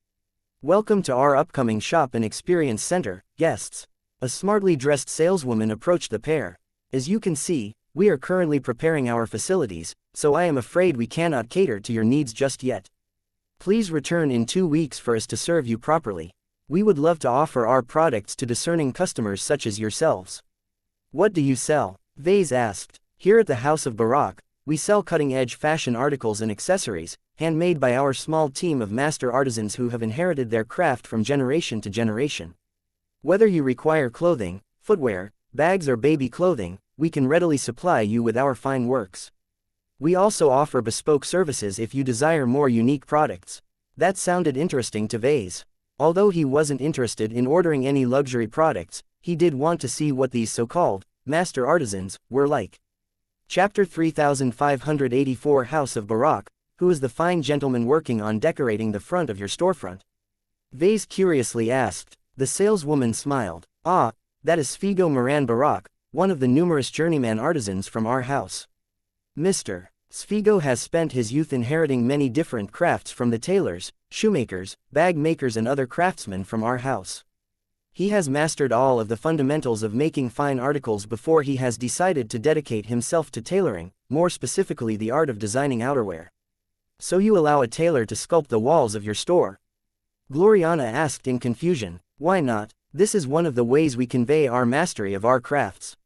Welcome to our upcoming shop and experience center, guests. A smartly dressed saleswoman approached the pair. As you can see, we are currently preparing our facilities, so I am afraid we cannot cater to your needs just yet. Please return in 2 weeks for us to serve you properly. We would love to offer our products to discerning customers such as yourselves. What do you sell? Vase asked. Here at the House of Barak, we sell cutting-edge fashion articles and accessories, handmade by our small team of master artisans who have inherited their craft from generation to generation. Whether you require clothing, footwear, bags or baby clothing, we can readily supply you with our fine works. We also offer bespoke services if you desire more unique products. That sounded interesting to Vase. Although he wasn't interested in ordering any luxury products, he did want to see what these so-called master artisans were like. Chapter 3584 House of Barak, who is the fine gentleman working on decorating the front of your storefront? Vase curiously asked. The saleswoman smiled. Ah, that is Sfigo Moran Barak, one of the numerous journeyman artisans from our house. Mr. Sfigo has spent his youth inheriting many different crafts from the tailors, shoemakers, bag makers and other craftsmen from our house. He has mastered all of the fundamentals of making fine articles before he has decided to dedicate himself to tailoring, more specifically the art of designing outerwear. So you allow a tailor to sculpt the walls of your store? Gloriana asked in confusion. Why not? This is one of the ways we convey our mastery of our crafts.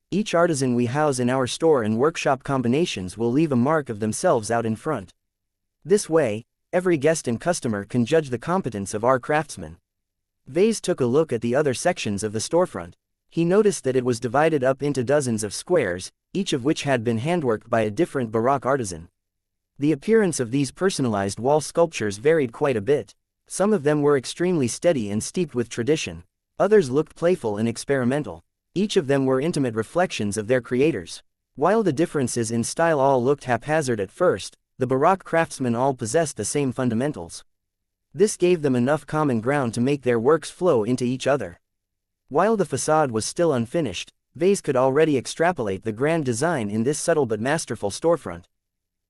Each artisan we house in our store and workshop combinations will leave a mark of themselves out in front. This way, every guest and customer can judge the competence of our craftsmen. Vase took a look at the other sections of the storefront. He noticed that it was divided up into dozens of squares, each of which had been handworked by a different Barak artisan. The appearance of these personalized wall sculptures varied quite a bit. Some of them were extremely steady and steeped with tradition. Others looked playful and experimental. Each of them were intimate reflections of their creators. While the differences in style all looked haphazard at first, the Barak craftsmen all possessed the same fundamentals. This gave them enough common ground to make their works flow into each other. While the facade was still unfinished, Vase could already extrapolate the grand design in this subtle but masterful storefront.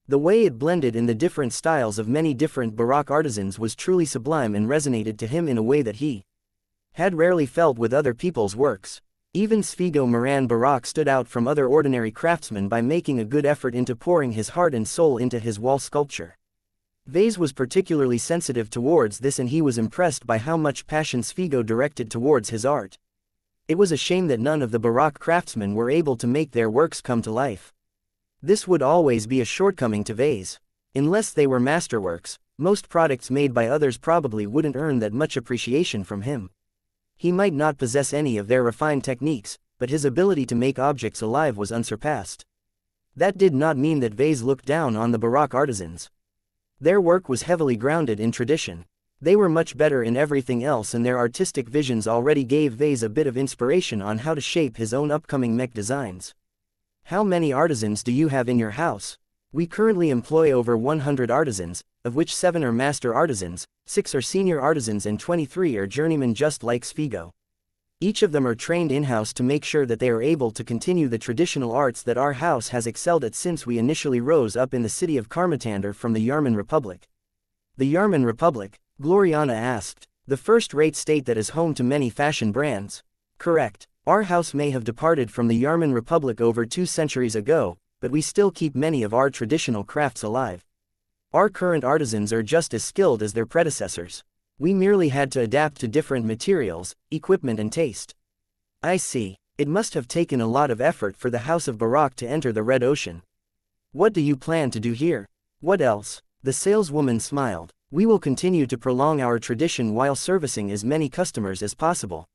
The way it blended in the different styles of many different Baroque artisans was truly sublime and resonated to him in a way that he had rarely felt with other people's works. Even Sfigo Moran Baroque stood out from other ordinary craftsmen by making a good effort into pouring his heart and soul into his wall sculpture. Vase was particularly sensitive towards this, and he was impressed by how much passion Sfigo directed towards his art. It was a shame that none of the Baroque craftsmen were able to make their works come to life. This would always be a shortcoming to Vase. Unless they were masterworks, most products made by others probably wouldn't earn that much appreciation from him. He might not possess any of their refined techniques, but his ability to make objects alive was unsurpassed. That did not mean that Vase looked down on the Baroque artisans. Their work was heavily grounded in tradition. They were much better in everything else, and their artistic visions already gave Vase a bit of inspiration on how to shape his own upcoming mech designs. How many artisans do you have in your house? We currently employ over 100 artisans, of which 7 are master artisans, 6 are senior artisans, and 23 are journeymen, just like Sfigo. Each of them are trained in-house to make sure that they are able to continue the traditional arts that our house has excelled at since we initially rose up in the city of Karmatander from the Yarman Republic. The Yarman Republic? Gloriana asked. The first-rate state that is home to many fashion brands. Correct. Our house may have departed from the Yarman Republic over 2 centuries ago, but we still keep many of our traditional crafts alive. Our current artisans are just as skilled as their predecessors. We merely had to adapt to different materials, equipment, and taste. I see. It must have taken a lot of effort for the House of Baroque to enter the Red Ocean. What do you plan to do here? What else? The saleswoman smiled. We will continue to prolong our tradition while servicing as many customers as possible.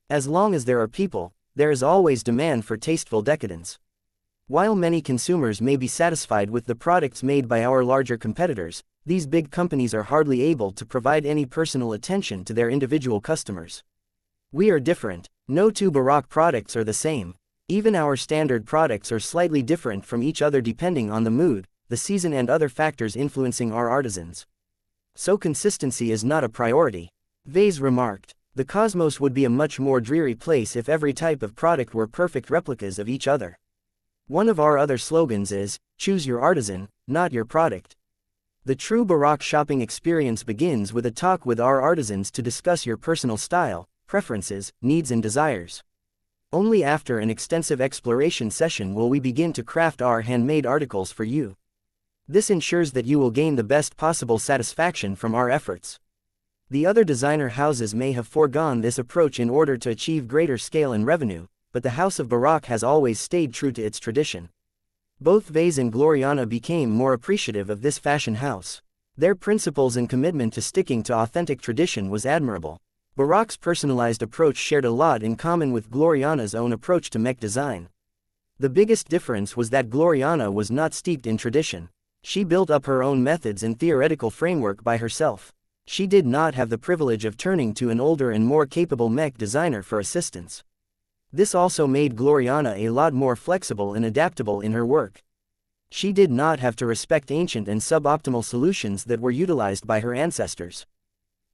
As long as there are people, there is always demand for tasteful decadence. While many consumers may be satisfied with the products made by our larger competitors, these big companies are hardly able to provide any personal attention to their individual customers. We are different. No 2 Baroque products are the same. Even our standard products are slightly different from each other depending on the mood, the season, and other factors influencing our artisans. So consistency is not a priority. Vase remarked. The cosmos would be a much more dreary place if every type of product were perfect replicas of each other. One of our other slogans is, choose your artisan, not your product. The true Baroque shopping experience begins with a talk with our artisans to discuss your personal style, preferences, needs, and desires. Only after an extensive exploration session will we begin to craft our handmade articles for you. This ensures that you will gain the best possible satisfaction from our efforts. The other designer houses may have foregone this approach in order to achieve greater scale and revenue, but the House of Baroque has always stayed true to its tradition. Both Vase and Gloriana became more appreciative of this fashion house. Their principles and commitment to sticking to authentic tradition was admirable. Baroque's personalized approach shared a lot in common with Gloriana's own approach to mech design. The biggest difference was that Gloriana was not steeped in tradition. She built up her own methods and theoretical framework by herself. She did not have the privilege of turning to an older and more capable mech designer for assistance. This also made Gloriana a lot more flexible and adaptable in her work. She did not have to respect ancient and suboptimal solutions that were utilized by her ancestors.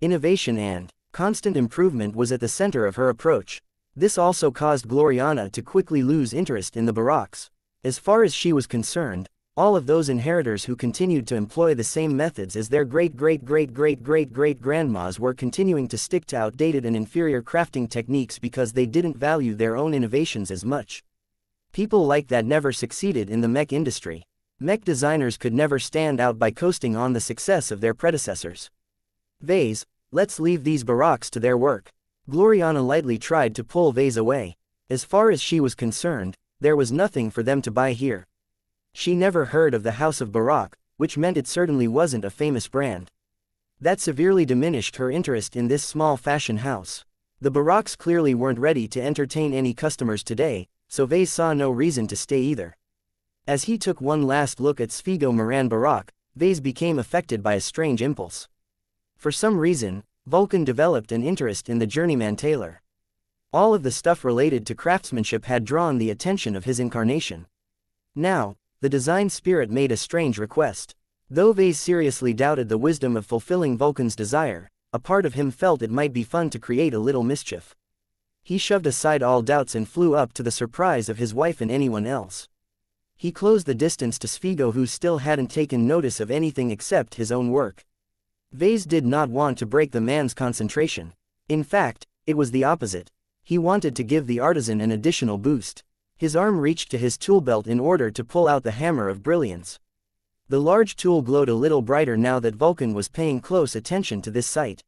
Innovation and constant improvement was at the center of her approach. This also caused Gloriana to quickly lose interest in the Baroques. As far as she was concerned, all of those inheritors who continued to employ the same methods as their great-great-great-great-great-grandmas were continuing to stick to outdated and inferior crafting techniques because they didn't value their own innovations as much. People like that never succeeded in the mech industry. Mech designers could never stand out by coasting on the success of their predecessors. Vase, let's leave these Baroques to their work. Gloriana lightly tried to pull Vase away. As far as she was concerned, there was nothing for them to buy here. She never heard of the House of Baroque, which meant it certainly wasn't a famous brand. That severely diminished her interest in this small fashion house. The Baroques clearly weren't ready to entertain any customers today, so Vase saw no reason to stay either. As he took one last look at Sfigo Moran Baroque, Vase became affected by a strange impulse. For some reason, Vulcan developed an interest in the journeyman tailor. All of the stuff related to craftsmanship had drawn the attention of his incarnation. Now, the design spirit made a strange request. Though Vase seriously doubted the wisdom of fulfilling Vulcan's desire, a part of him felt it might be fun to create a little mischief. He shoved aside all doubts and flew up to the surprise of his wife and anyone else. He closed the distance to Svigo, who still hadn't taken notice of anything except his own work. Vase did not want to break the man's concentration. In fact, it was the opposite. He wanted to give the artisan an additional boost. His arm reached to his tool belt in order to pull out the hammer of brilliance. The large tool glowed a little brighter now that Vulcan was paying close attention to this sight.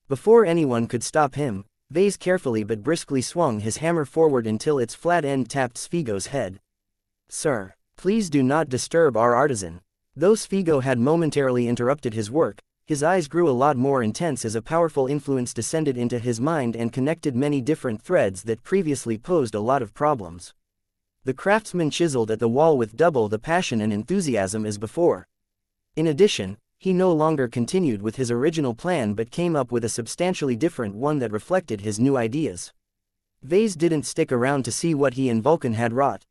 Before anyone could stop him, Vase carefully but briskly swung his hammer forward until its flat end tapped Svigo's head. "Sir, please do not disturb our artisan." Though Svigo had momentarily interrupted his work, his eyes grew a lot more intense as a powerful influence descended into his mind and connected many different threads that previously posed a lot of problems. The craftsman chiseled at the wall with double the passion and enthusiasm as before. In addition, he no longer continued with his original plan but came up with a substantially different one that reflected his new ideas. Vase didn't stick around to see what he and Vulcan had wrought.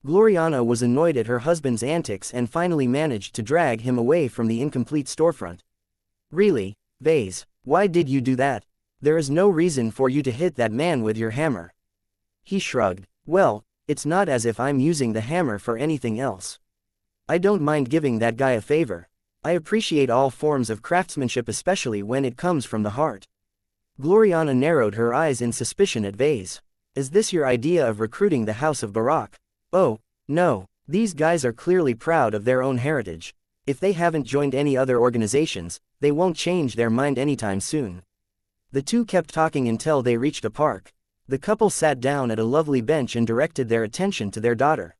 Gloriana was annoyed at her husband's antics and finally managed to drag him away from the incomplete storefront. "Really, Vase, why did you do that? There is no reason for you to hit that man with your hammer." He shrugged. "Well, it's not as if I'm using the hammer for anything else. I don't mind giving that guy a favor. I appreciate all forms of craftsmanship, especially when it comes from the heart." Gloriana narrowed her eyes in suspicion at Vase. "Is this your idea of recruiting the House of Barak?" "Oh, no, these guys are clearly proud of their own heritage. If they haven't joined any other organizations, they won't change their mind anytime soon." The two kept talking until they reached a park. The couple sat down at a lovely bench and directed their attention to their daughter.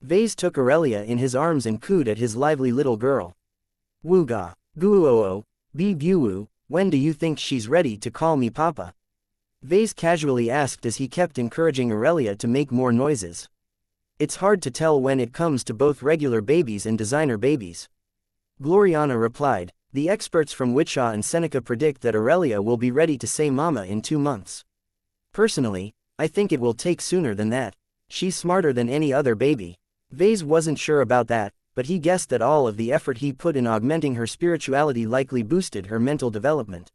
Vase took Aurelia in his arms and cooed at his lively little girl. "Wooga, guuoo, be buwu, when do you think she's ready to call me Papa?" Vase casually asked as he kept encouraging Aurelia to make more noises. "It's hard to tell when it comes to both regular babies and designer babies," Gloriana replied. "The experts from Witshaw and Seneca predict that Aurelia will be ready to say mama in 2 months. Personally, I think it will take sooner than that. She's smarter than any other baby." Vase wasn't sure about that, but he guessed that all of the effort he put in augmenting her spirituality likely boosted her mental development.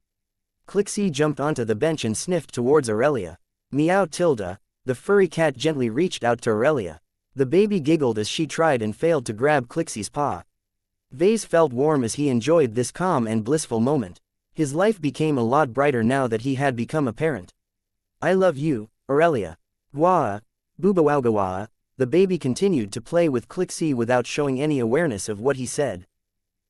Clixie jumped onto the bench and sniffed towards Aurelia. "Meow Tilda." The furry cat gently reached out to Aurelia. The baby giggled as she tried and failed to grab Clixie's paw. Vase felt warm as he enjoyed this calm and blissful moment. His life became a lot brighter now that he had become a parent. "I love you, Aurelia." "Gwaa, boobawowgawaa." The baby continued to play with Clixie without showing any awareness of what he said.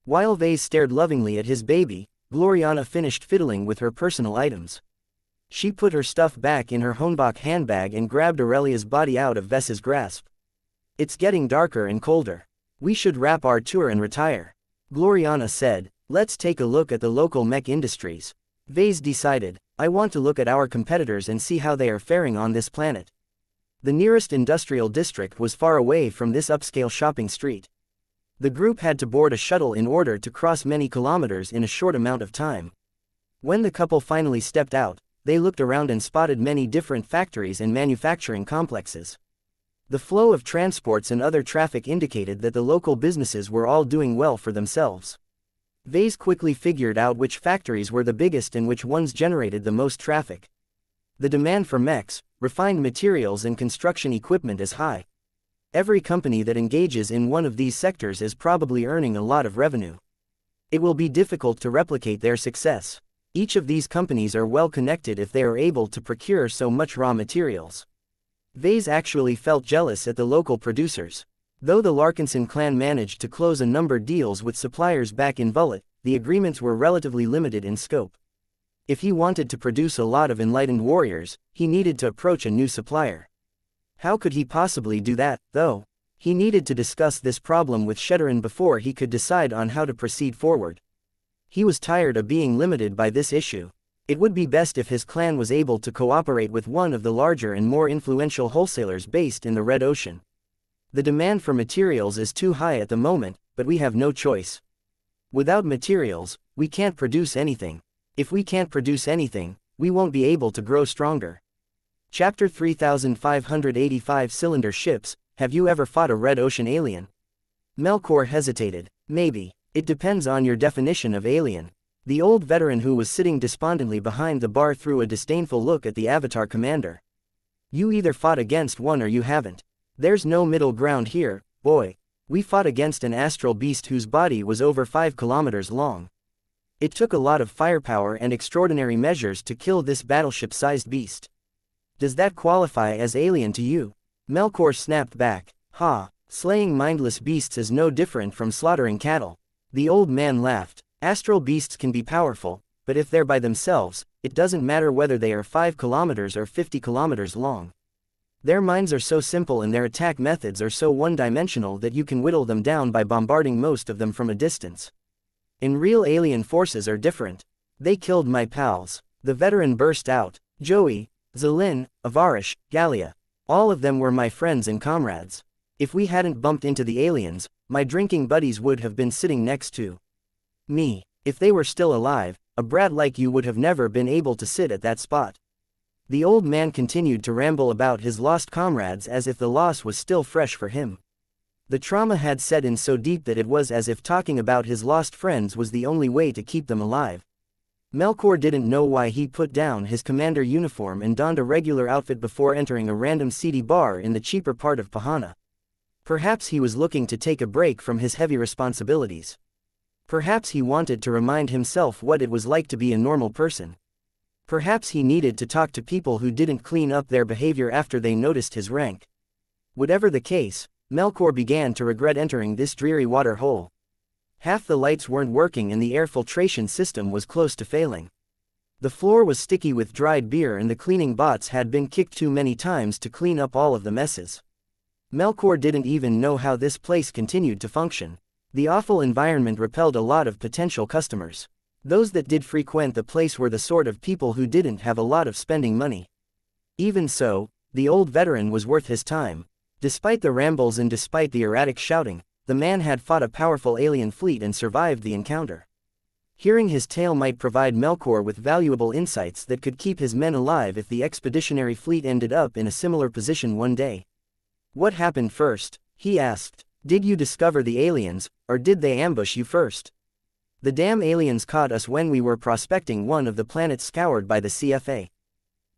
While Vase stared lovingly at his baby, Gloriana finished fiddling with her personal items. She put her stuff back in her Honbach handbag and grabbed Aurelia's body out of Ves's grasp. "It's getting darker and colder. We should wrap our tour and retire," Gloriana said. "Let's take a look at the local Mech industries." Vase decided, "I want to look at our competitors and see how they are faring on this planet." The nearest industrial district was far away from this upscale shopping street. The group had to board a shuttle in order to cross many kilometers in a short amount of time. When the couple finally stepped out, they looked around and spotted many different factories and manufacturing complexes. The flow of transports and other traffic indicated that the local businesses were all doing well for themselves. Vase quickly figured out which factories were the biggest and which ones generated the most traffic. The demand for mechs, refined materials and construction equipment is high. Every company that engages in one of these sectors is probably earning a lot of revenue. It will be difficult to replicate their success. Each of these companies are well connected if they are able to procure so much raw materials. Vase actually felt jealous at the local producers. Though the Larkinson clan managed to close a number of deals with suppliers back in Vullet, the agreements were relatively limited in scope. If he wanted to produce a lot of enlightened warriors, he needed to approach a new supplier. How could he possibly do that, though? He needed to discuss this problem with Sheddarin before he could decide on how to proceed forward. He was tired of being limited by this issue. It would be best if his clan was able to cooperate with one of the larger and more influential wholesalers based in the Red Ocean. The demand for materials is too high at the moment, but we have no choice. Without materials, we can't produce anything. If we can't produce anything, we won't be able to grow stronger. Chapter 3585 Cylinder Ships. Have you ever fought a Red Ocean alien? Melkor hesitated. Maybe. It depends on your definition of alien. The old veteran who was sitting despondently behind the bar threw a disdainful look at the Avatar commander. You either fought against one or you haven't. There's no middle ground here, boy. We fought against an astral beast whose body was over 5 kilometers long. It took a lot of firepower and extraordinary measures to kill this battleship-sized beast. Does that qualify as alien to you? Melkor snapped back. Ha, slaying mindless beasts is no different from slaughtering cattle. The old man laughed. Astral beasts can be powerful, but if they're by themselves, it doesn't matter whether they are 5 kilometers or 50 kilometers long. Their minds are so simple and their attack methods are so one-dimensional that you can whittle them down by bombarding most of them from a distance. In real alien forces are different. They killed my pals. The veteran burst out. Joey, Zelin, Avarish, Galia. All of them were my friends and comrades. If we hadn't bumped into the aliens, my drinking buddies would have been sitting next to me. If they were still alive, a brat like you would have never been able to sit at that spot. The old man continued to ramble about his lost comrades as if the loss was still fresh for him. The trauma had set in so deep that it was as if talking about his lost friends was the only way to keep them alive. Melkor didn't know why he put down his commander uniform and donned a regular outfit before entering a random seedy bar in the cheaper part of Pahana. Perhaps he was looking to take a break from his heavy responsibilities. Perhaps he wanted to remind himself what it was like to be a normal person. Perhaps he needed to talk to people who didn't clean up their behavior after they noticed his rank. Whatever the case, Melkor began to regret entering this dreary water hole. Half the lights weren't working and the air filtration system was close to failing. The floor was sticky with dried beer and the cleaning bots had been kicked too many times to clean up all of the messes. Melkor didn't even know how this place continued to function. The awful environment repelled a lot of potential customers. Those that did frequent the place were the sort of people who didn't have a lot of spending money. Even so, the old veteran was worth his time. Despite the rambles and despite the erratic shouting, the man had fought a powerful alien fleet and survived the encounter. Hearing his tale might provide Melkor with valuable insights that could keep his men alive if the expeditionary fleet ended up in a similar position one day. What happened first? He asked. Did you discover the aliens, or did they ambush you first? The damn aliens caught us when we were prospecting one of the planets scoured by the CFA.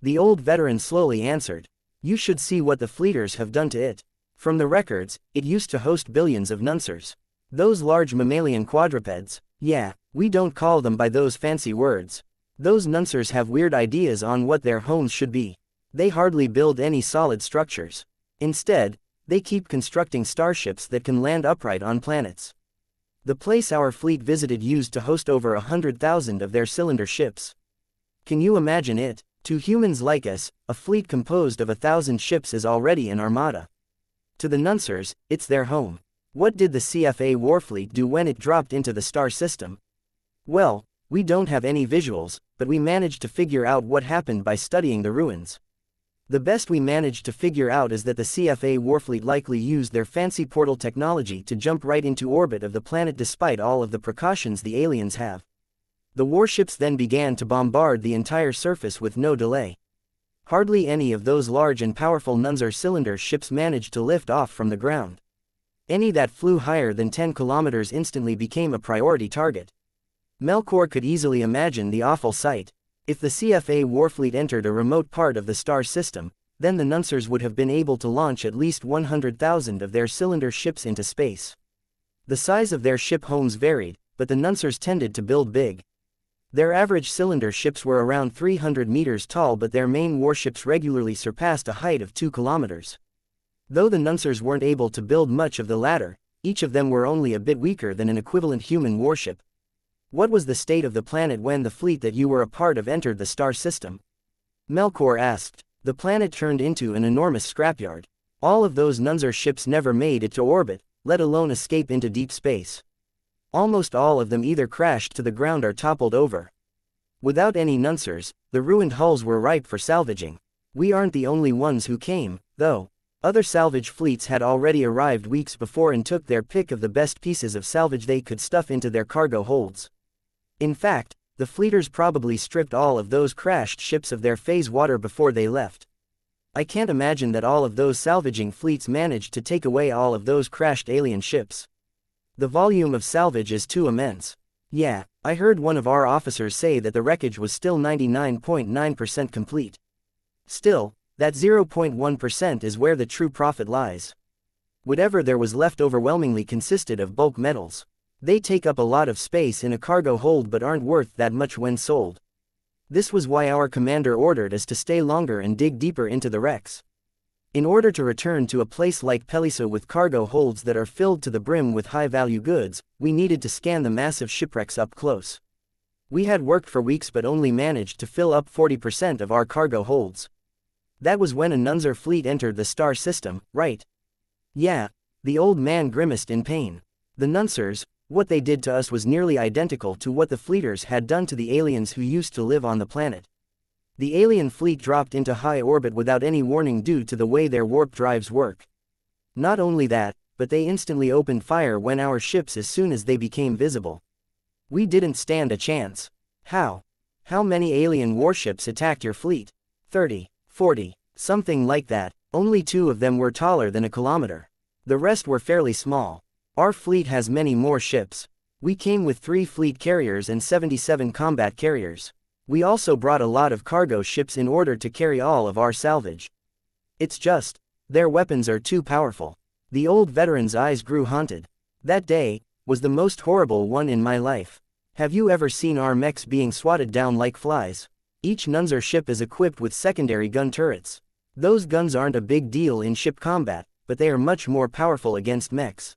The old veteran slowly answered. You should see what the fleeters have done to it. From the records, it used to host billions of nunsers. Those large mammalian quadrupeds. Yeah, we don't call them by those fancy words. Those nunsers have weird ideas on what their homes should be. They hardly build any solid structures. Instead, they keep constructing starships that can land upright on planets. The place our fleet visited used to host over 100,000 of their cylinder ships. Can you imagine it? To humans like us, a fleet composed of 1,000 ships is already an armada. To the nunsers, it's their home. What did the CFA warfleet do when it dropped into the star system? Well, we don't have any visuals, but we managed to figure out what happened by studying the ruins. The best we managed to figure out is that the CFA warfleet likely used their fancy portal technology to jump right into orbit of the planet despite all of the precautions the aliens have. The warships then began to bombard the entire surface with no delay. Hardly any of those large and powerful Nunzer cylinder ships managed to lift off from the ground. Any that flew higher than 10 kilometers instantly became a priority target. Melkor could easily imagine the awful sight. If the CFA warfleet entered a remote part of the star system, then the Nunsers would have been able to launch at least 100,000 of their cylinder ships into space. The size of their ship homes varied, but the Nunsers tended to build big. Their average cylinder ships were around 300 meters tall, but their main warships regularly surpassed a height of 2 kilometers. Though the Nunsers weren't able to build much of the latter, each of them were only a bit weaker than an equivalent human warship. What was the state of the planet when the fleet that you were a part of entered the star system? Melkor asked. The planet turned into an enormous scrapyard. All of those Nunzer ships never made it to orbit, let alone escape into deep space. Almost all of them either crashed to the ground or toppled over. Without any Nunsers, the ruined hulls were ripe for salvaging. We aren't the only ones who came, though. Other salvage fleets had already arrived weeks before and took their pick of the best pieces of salvage they could stuff into their cargo holds. In fact, the fleeters probably stripped all of those crashed ships of their phase water before they left. I can't imagine that all of those salvaging fleets managed to take away all of those crashed alien ships. The volume of salvage is too immense. Yeah, I heard one of our officers say that the wreckage was still 99.9% complete. Still, that 0.1% is where the true profit lies. Whatever there was left overwhelmingly consisted of bulk metals. They take up a lot of space in a cargo hold but aren't worth that much when sold. This was why our commander ordered us to stay longer and dig deeper into the wrecks. In order to return to a place like Peliso with cargo holds that are filled to the brim with high-value goods, we needed to scan the massive shipwrecks up close. We had worked for weeks but only managed to fill up 40% of our cargo holds. That was when a Nunzer fleet entered the star system, right? Yeah, the old man grimaced in pain. The Nuncers, what they did to us was nearly identical to what the fleeters had done to the aliens who used to live on the planet. The alien fleet dropped into high orbit without any warning due to the way their warp drives work. Not only that, but they instantly opened fire when our ships as soon as they became visible. We didn't stand a chance. How? How many alien warships attacked your fleet? 30, 40, something like that. Only 2 of them were taller than a kilometer. The rest were fairly small. Our fleet has many more ships. We came with 3 fleet carriers and 77 combat carriers. We also brought a lot of cargo ships in order to carry all of our salvage. It's just, their weapons are too powerful. The old veteran's eyes grew haunted. That day was the most horrible one in my life. Have you ever seen our mechs being swatted down like flies? Each Nunzer ship is equipped with secondary gun turrets. Those guns aren't a big deal in ship combat, but they are much more powerful against mechs.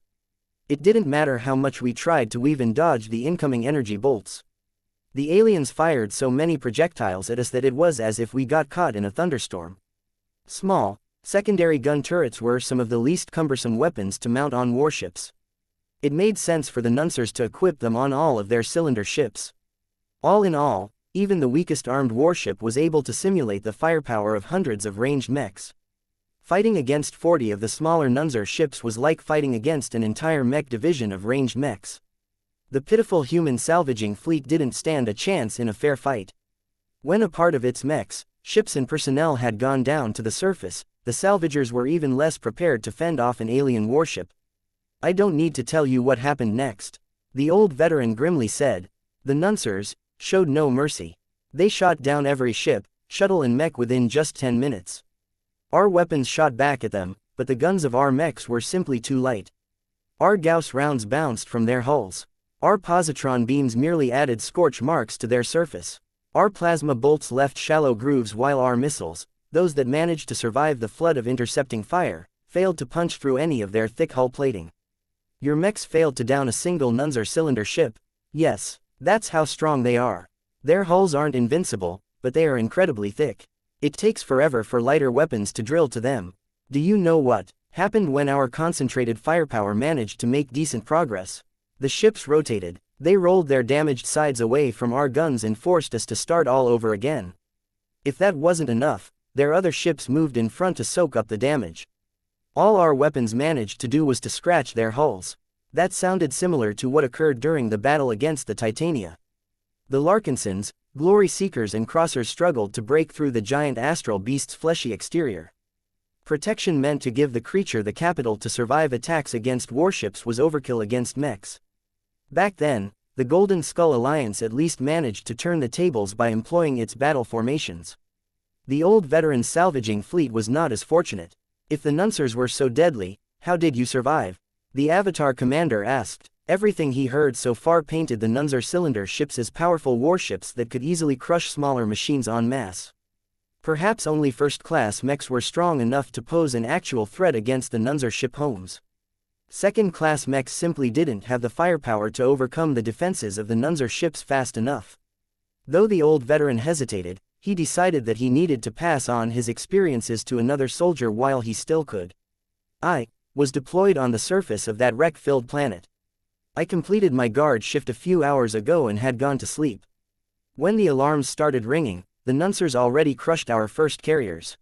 It didn't matter how much we tried to weave and dodge the incoming energy bolts. The aliens fired so many projectiles at us that it was as if we got caught in a thunderstorm. Small, secondary gun turrets were some of the least cumbersome weapons to mount on warships. It made sense for the Nuncers to equip them on all of their cylinder ships. All in all, even the weakest armed warship was able to simulate the firepower of hundreds of ranged mechs. Fighting against 40 of the smaller Nunzer ships was like fighting against an entire mech division of ranged mechs. The pitiful human salvaging fleet didn't stand a chance in a fair fight. When a part of its mechs, ships and personnel had gone down to the surface, the salvagers were even less prepared to fend off an alien warship. I don't need to tell you what happened next. The old veteran grimly said. The Nuncers showed no mercy. They shot down every ship, shuttle and mech within just 10 minutes. Our weapons shot back at them, but the guns of our mechs were simply too light. Our Gauss rounds bounced from their hulls. Our positron beams merely added scorch marks to their surface. Our plasma bolts left shallow grooves while our missiles, those that managed to survive the flood of intercepting fire, failed to punch through any of their thick hull plating. Your mechs failed to down a single Nunzer cylinder ship. Yes, that's how strong they are. Their hulls aren't invincible, but they are incredibly thick. It takes forever for lighter weapons to drill to them. Do you know what happened when our concentrated firepower managed to make decent progress? The ships rotated. They rolled their damaged sides away from our guns and forced us to start all over again. If that wasn't enough, their other ships moved in front to soak up the damage. All our weapons managed to do was to scratch their hulls. That sounded similar to what occurred during the battle against the Titania. The Larkinsons, Glory Seekers and Crossers struggled to break through the giant astral beast's fleshy exterior. Protection meant to give the creature the capital to survive attacks against warships was overkill against mechs. Back then, the Golden Skull Alliance at least managed to turn the tables by employing its battle formations. The old veteran salvaging fleet was not as fortunate. If the Nuncers were so deadly, how did you survive? The Avatar commander asked. Everything he heard so far painted the Nunzer cylinder ships as powerful warships that could easily crush smaller machines en masse. Perhaps only first-class mechs were strong enough to pose an actual threat against the Nunzer ship homes. Second-class mechs simply didn't have the firepower to overcome the defenses of the Nunzer ships fast enough. Though the old veteran hesitated, he decided that he needed to pass on his experiences to another soldier while he still could. I was deployed on the surface of that wreck-filled planet. I completed my guard shift a few hours ago and had gone to sleep. When the alarms started ringing, the Nuncers already crushed our first carriers.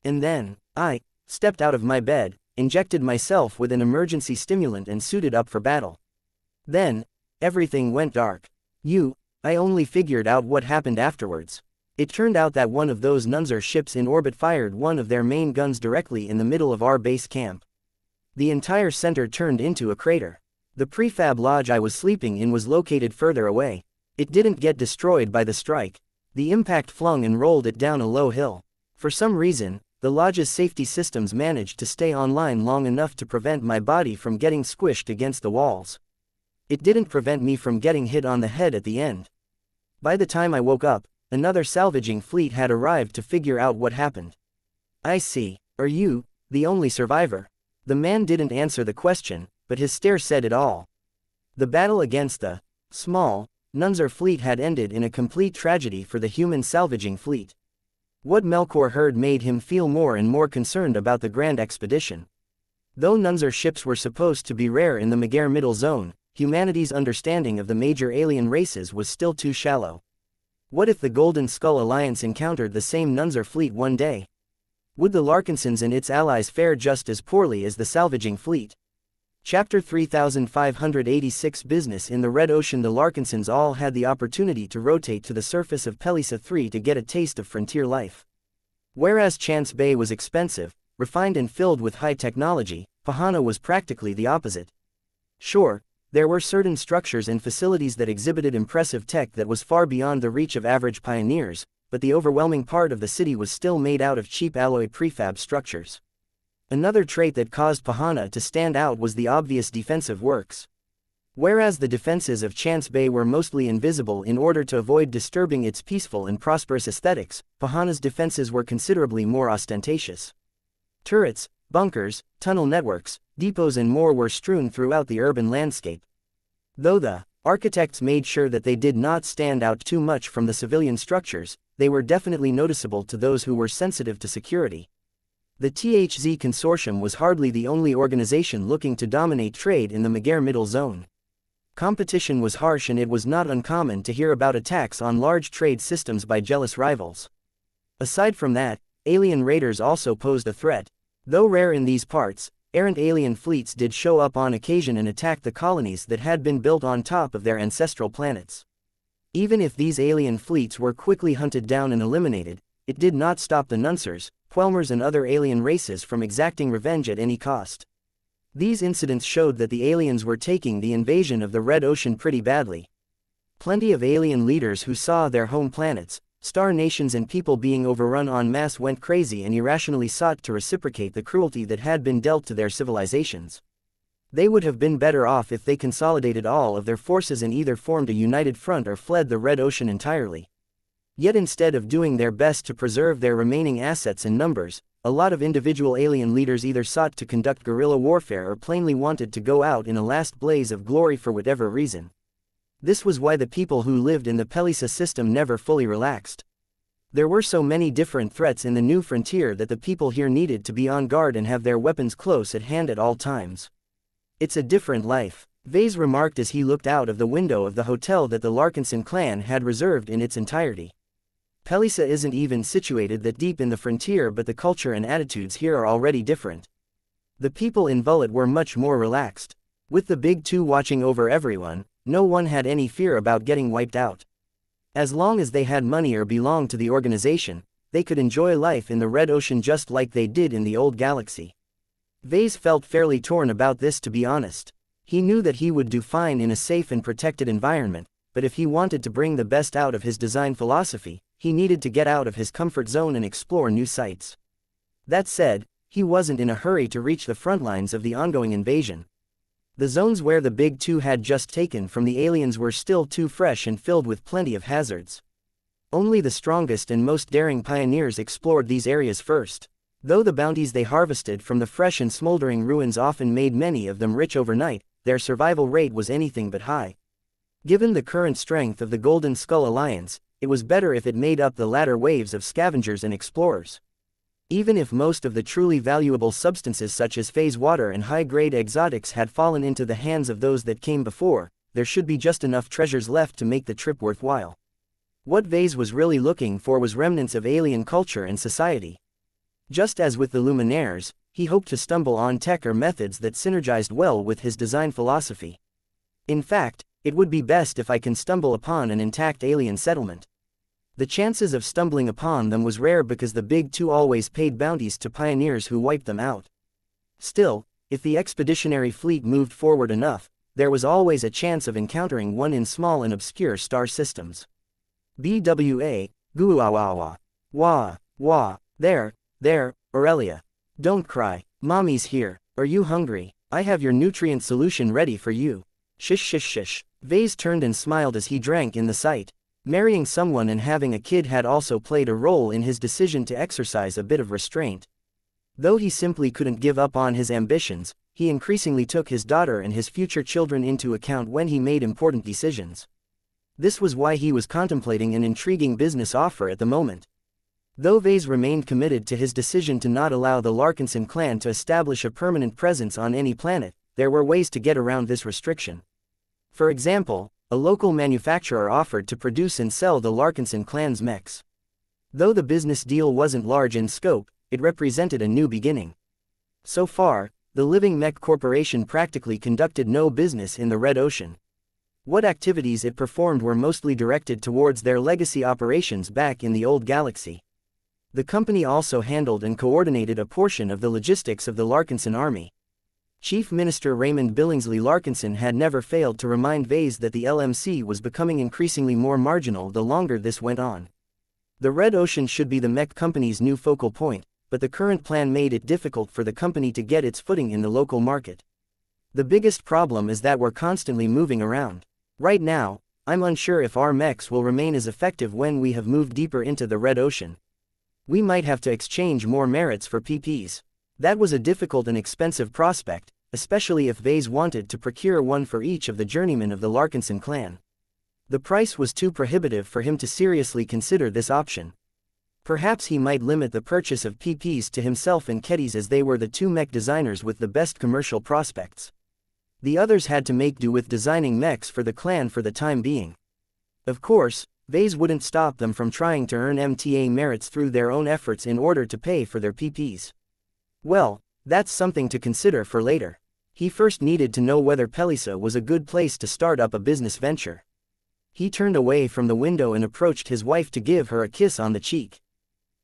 And then, I stepped out of my bed, injected myself with an emergency stimulant and suited up for battle. Then, everything went dark. I only figured out what happened afterwards. It turned out that one of those Nunzer ships in orbit fired one of their main guns directly in the middle of our base camp. The entire center turned into a crater. The prefab lodge I was sleeping in was located further away. It didn't get destroyed by the strike. The impact flung and rolled it down a low hill. For some reason, the lodge's safety systems managed to stay online long enough to prevent my body from getting squished against the walls. It didn't prevent me from getting hit on the head at the end. By the time I woke up, another salvaging fleet had arrived to figure out what happened. I see. Are you the only survivor? The man didn't answer the question, but his stare said it all. The battle against the small Nunzer fleet had ended in a complete tragedy for the human salvaging fleet. What Melkor heard made him feel more and more concerned about the grand expedition. Though Nunzer ships were supposed to be rare in the Megair Middle Zone, humanity's understanding of the major alien races was still too shallow. What if the Golden Skull Alliance encountered the same Nunzer fleet one day? Would the Larkinsons and its allies fare just as poorly as the salvaging fleet? Chapter 3586 Business in the Red Ocean. The Larkinsons all had the opportunity to rotate to the surface of Pelissa 3 to get a taste of frontier life. Whereas Chance Bay was expensive, refined and filled with high technology, Pahana was practically the opposite. Sure, there were certain structures and facilities that exhibited impressive tech that was far beyond the reach of average pioneers, but the overwhelming part of the city was still made out of cheap alloy prefab structures. Another trait that caused Pahana to stand out was the obvious defensive works. Whereas the defenses of Chance Bay were mostly invisible in order to avoid disturbing its peaceful and prosperous aesthetics, Pahana's defenses were considerably more ostentatious. Turrets, bunkers, tunnel networks, depots and more were strewn throughout the urban landscape. Though the architects made sure that they did not stand out too much from the civilian structures, they were definitely noticeable to those who were sensitive to security. The THZ Consortium was hardly the only organization looking to dominate trade in the Megair Middle Zone. Competition was harsh and it was not uncommon to hear about attacks on large trade systems by jealous rivals. Aside from that, alien raiders also posed a threat. Though rare in these parts, errant alien fleets did show up on occasion and attack the colonies that had been built on top of their ancestral planets. Even if these alien fleets were quickly hunted down and eliminated, it did not stop the Nuncers, Quelmers and other alien races from exacting revenge at any cost. These incidents showed that the aliens were taking the invasion of the Red Ocean pretty badly. Plenty of alien leaders who saw their home planets, star nations and people being overrun en masse went crazy and irrationally sought to reciprocate the cruelty that had been dealt to their civilizations. They would have been better off if they consolidated all of their forces and either formed a united front or fled the Red Ocean entirely. Yet instead of doing their best to preserve their remaining assets and numbers, a lot of individual alien leaders either sought to conduct guerrilla warfare or plainly wanted to go out in a last blaze of glory for whatever reason. This was why the people who lived in the Pelissa system never fully relaxed. There were so many different threats in the new frontier that the people here needed to be on guard and have their weapons close at hand at all times. It's a different life, Vase remarked as he looked out of the window of the hotel that the Larkinson clan had reserved in its entirety. Pelissa isn't even situated that deep in the frontier, but the culture and attitudes here are already different. The people in Vullet were much more relaxed. With the Big Two watching over everyone, no one had any fear about getting wiped out. As long as they had money or belonged to the organization, they could enjoy life in the Red Ocean just like they did in the old galaxy. Vase felt fairly torn about this, to be honest. He knew that he would do fine in a safe and protected environment, but if he wanted to bring the best out of his design philosophy, he needed to get out of his comfort zone and explore new sights. That said, he wasn't in a hurry to reach the front lines of the ongoing invasion. The zones where the Big Two had just taken from the aliens were still too fresh and filled with plenty of hazards. Only the strongest and most daring pioneers explored these areas first. Though the bounties they harvested from the fresh and smoldering ruins often made many of them rich overnight, their survival rate was anything but high. Given the current strength of the Golden Skull Alliance, it was better if it made up the latter waves of scavengers and explorers. Even if most of the truly valuable substances such as phase water and high-grade exotics had fallen into the hands of those that came before, there should be just enough treasures left to make the trip worthwhile. What Vase was really looking for was remnants of alien culture and society. Just as with the Luminaires, he hoped to stumble on tech or methods that synergized well with his design philosophy. In fact, it would be best if I can stumble upon an intact alien settlement. The chances of stumbling upon them was rare because the Big Two always paid bounties to pioneers who wiped them out. Still, if the expeditionary fleet moved forward enough, there was always a chance of encountering one in small and obscure star systems. BWA, Guawawa. Wah, wah, there, Aurelia. Don't cry, mommy's here. Are you hungry? I have your nutrient solution ready for you. Shish shish shish. Vase turned and smiled as he drank in the sight. Marrying someone and having a kid had also played a role in his decision to exercise a bit of restraint. Though he simply couldn't give up on his ambitions, he increasingly took his daughter and his future children into account when he made important decisions. This was why he was contemplating an intriguing business offer at the moment. Though Vase remained committed to his decision to not allow the Larkinson clan to establish a permanent presence on any planet, there were ways to get around this restriction. For example, a local manufacturer offered to produce and sell the Larkinson clan's mechs. Though the business deal wasn't large in scope, it represented a new beginning. So far, the Living Mech Corporation practically conducted no business in the Red Ocean. What activities it performed were mostly directed towards their legacy operations back in the old galaxy. The company also handled and coordinated a portion of the logistics of the Larkinson army. Chief Minister Raymond Billingsley Larkinson had never failed to remind Vase that the LMC was becoming increasingly more marginal the longer this went on. The Red Ocean should be the Mech company's new focal point, but the current plan made it difficult for the company to get its footing in the local market. The biggest problem is that we're constantly moving around. Right now, I'm unsure if our mechs will remain as effective when we have moved deeper into the Red Ocean. We might have to exchange more merits for PPs. That was a difficult and expensive prospect, especially if Vase wanted to procure one for each of the journeymen of the Larkinson clan. The price was too prohibitive for him to seriously consider this option. Perhaps he might limit the purchase of PPs to himself and Keddies, as they were the two mech designers with the best commercial prospects. The others had to make do with designing mechs for the clan for the time being. Of course, Vase wouldn't stop them from trying to earn MTA merits through their own efforts in order to pay for their PPs. Well, that's something to consider for later. He first needed to know whether Pelisa was a good place to start up a business venture. He turned away from the window and approached his wife to give her a kiss on the cheek.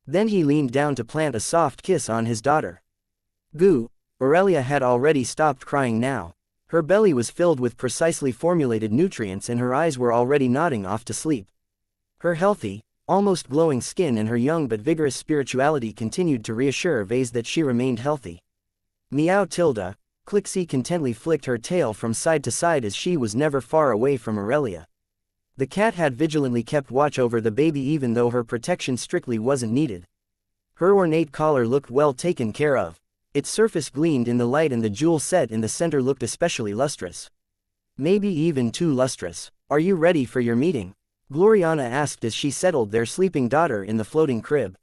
Then he leaned down to plant a soft kiss on his daughter. Goo, Aurelia had already stopped crying now. Her belly was filled with precisely formulated nutrients and her eyes were already nodding off to sleep. Her healthy, almost glowing skin and her young but vigorous spirituality continued to reassure Vase that she remained healthy. Meow Tilda, Clixie contently flicked her tail from side to side as she was never far away from Aurelia. The cat had vigilantly kept watch over the baby even though her protection strictly wasn't needed. Her ornate collar looked well taken care of. Its surface gleamed in the light and the jewel set in the center looked especially lustrous. Maybe even too lustrous. Are you ready for your meeting? Gloriana asked as she settled their sleeping daughter in the floating crib.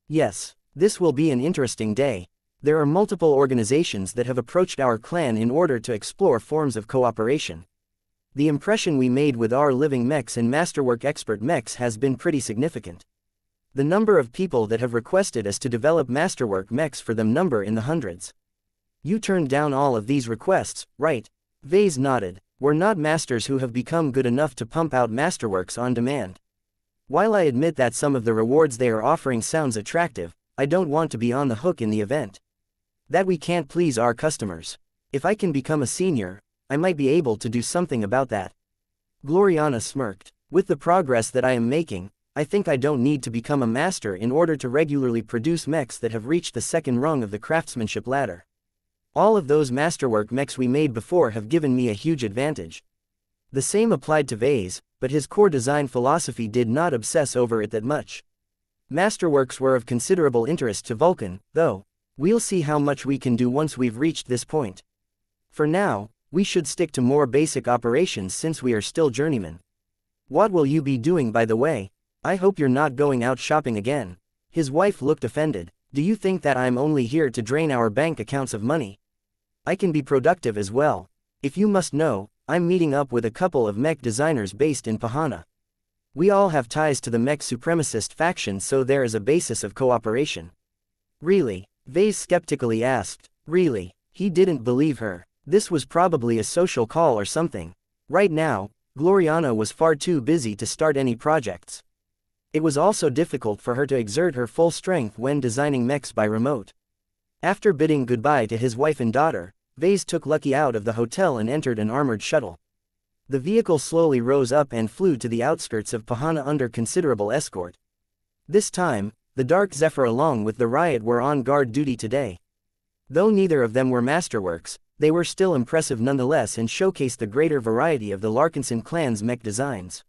Yes, this will be an interesting day. There are multiple organizations that have approached our clan in order to explore forms of cooperation. The impression we made with our living mechs and masterwork expert mechs has been pretty significant. The number of people that have requested us to develop masterwork mechs for them number in the hundreds. You turned down all of these requests, right? Vase nodded. We're not masters who have become good enough to pump out masterworks on demand. While I admit that some of the rewards they are offering sounds attractive, I don't want to be on the hook in the event that we can't please our customers. If I can become a senior, I might be able to do something about that. Gloriana smirked. With the progress that I am making, I think I don't need to become a master in order to regularly produce mechs that have reached the second rung of the craftsmanship ladder. All of those masterwork mechs we made before have given me a huge advantage. The same applied to Vase, but his core design philosophy did not obsess over it that much. Masterworks were of considerable interest to Vulcan, though. We'll see how much we can do once we've reached this point. For now, we should stick to more basic operations since we are still journeymen. What will you be doing, by the way? I hope you're not going out shopping again. His wife looked offended. Do you think that I'm only here to drain our bank accounts of money? I can be productive as well. If you must know, I'm meeting up with a couple of mech designers based in Pahana. We all have ties to the mech supremacist faction, so there is a basis of cooperation. Really? Vase skeptically asked. Really? He didn't believe her. This was probably a social call or something. Right now, Gloriana was far too busy to start any projects. It was also difficult for her to exert her full strength when designing mechs by remote. After bidding goodbye to his wife and daughter, Vase took Lucky out of the hotel and entered an armored shuttle. The vehicle slowly rose up and flew to the outskirts of Pahana under considerable escort. This time, the Dark Zephyr along with the Riot were on guard duty today. Though neither of them were masterworks, they were still impressive nonetheless and showcased the greater variety of the Larkinson clan's mech designs.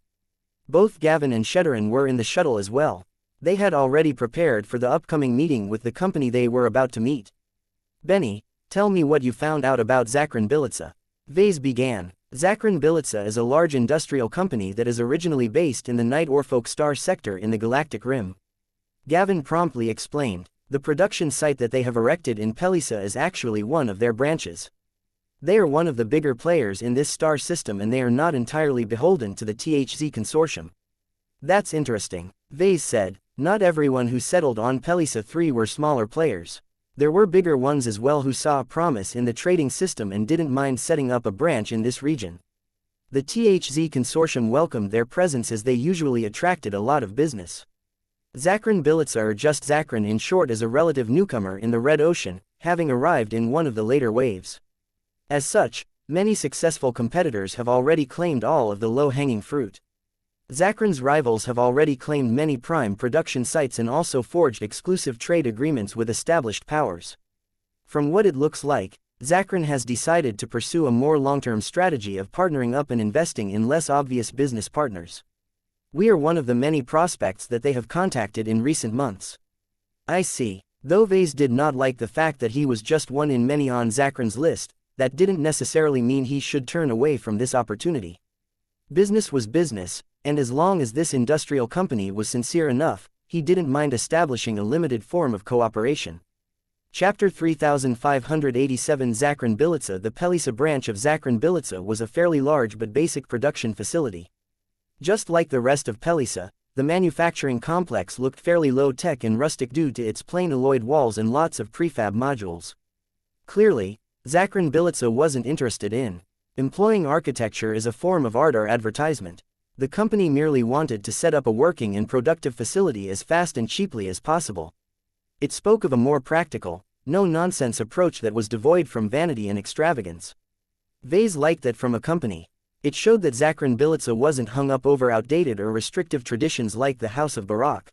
Both Gavin and Shedderin were in the shuttle as well. They had already prepared for the upcoming meeting with the company they were about to meet. Benny, tell me what you found out about Zakrin Bilitsa. Vase began. Zakrin Bilitsa is a large industrial company that is originally based in the Night Orfolk Star sector in the Galactic Rim. Gavin promptly explained. The production site that they have erected in Pelissa is actually one of their branches. They are one of the bigger players in this star system and they are not entirely beholden to the THZ consortium. That's interesting, Vase said. Not everyone who settled on Pelissa 3 were smaller players. There were bigger ones as well who saw a promise in the trading system and didn't mind setting up a branch in this region. The THZ consortium welcomed their presence as they usually attracted a lot of business. Zakrin Bilitsa, or just Zakrin in short, is a relative newcomer in the Red Ocean, having arrived in one of the later waves. As such, many successful competitors have already claimed all of the low-hanging fruit. Zakrin's rivals have already claimed many prime production sites and also forged exclusive trade agreements with established powers. From what it looks like, Zakrin has decided to pursue a more long-term strategy of partnering up and investing in less obvious business partners. We are one of the many prospects that they have contacted in recent months. I see. Though Vase did not like the fact that he was just one in many on Zakrin's list, that didn't necessarily mean he should turn away from this opportunity. Business was business, and as long as this industrial company was sincere enough, he didn't mind establishing a limited form of cooperation. Chapter 3587 Zakrin Bilitsa. The Pelissa branch of Zakrin Bilitsa was a fairly large but basic production facility. Just like the rest of Pelissa, the manufacturing complex looked fairly low-tech and rustic due to its plain alloyed walls and lots of prefab modules. Clearly, Zakrin Bilitsa wasn't interested in employing architecture as a form of art or advertisement. The company merely wanted to set up a working and productive facility as fast and cheaply as possible. It spoke of a more practical, no-nonsense approach that was devoid from vanity and extravagance. Vase liked that from a company. It showed that Zakrin Bilitsa wasn't hung up over outdated or restrictive traditions like the House of Barak.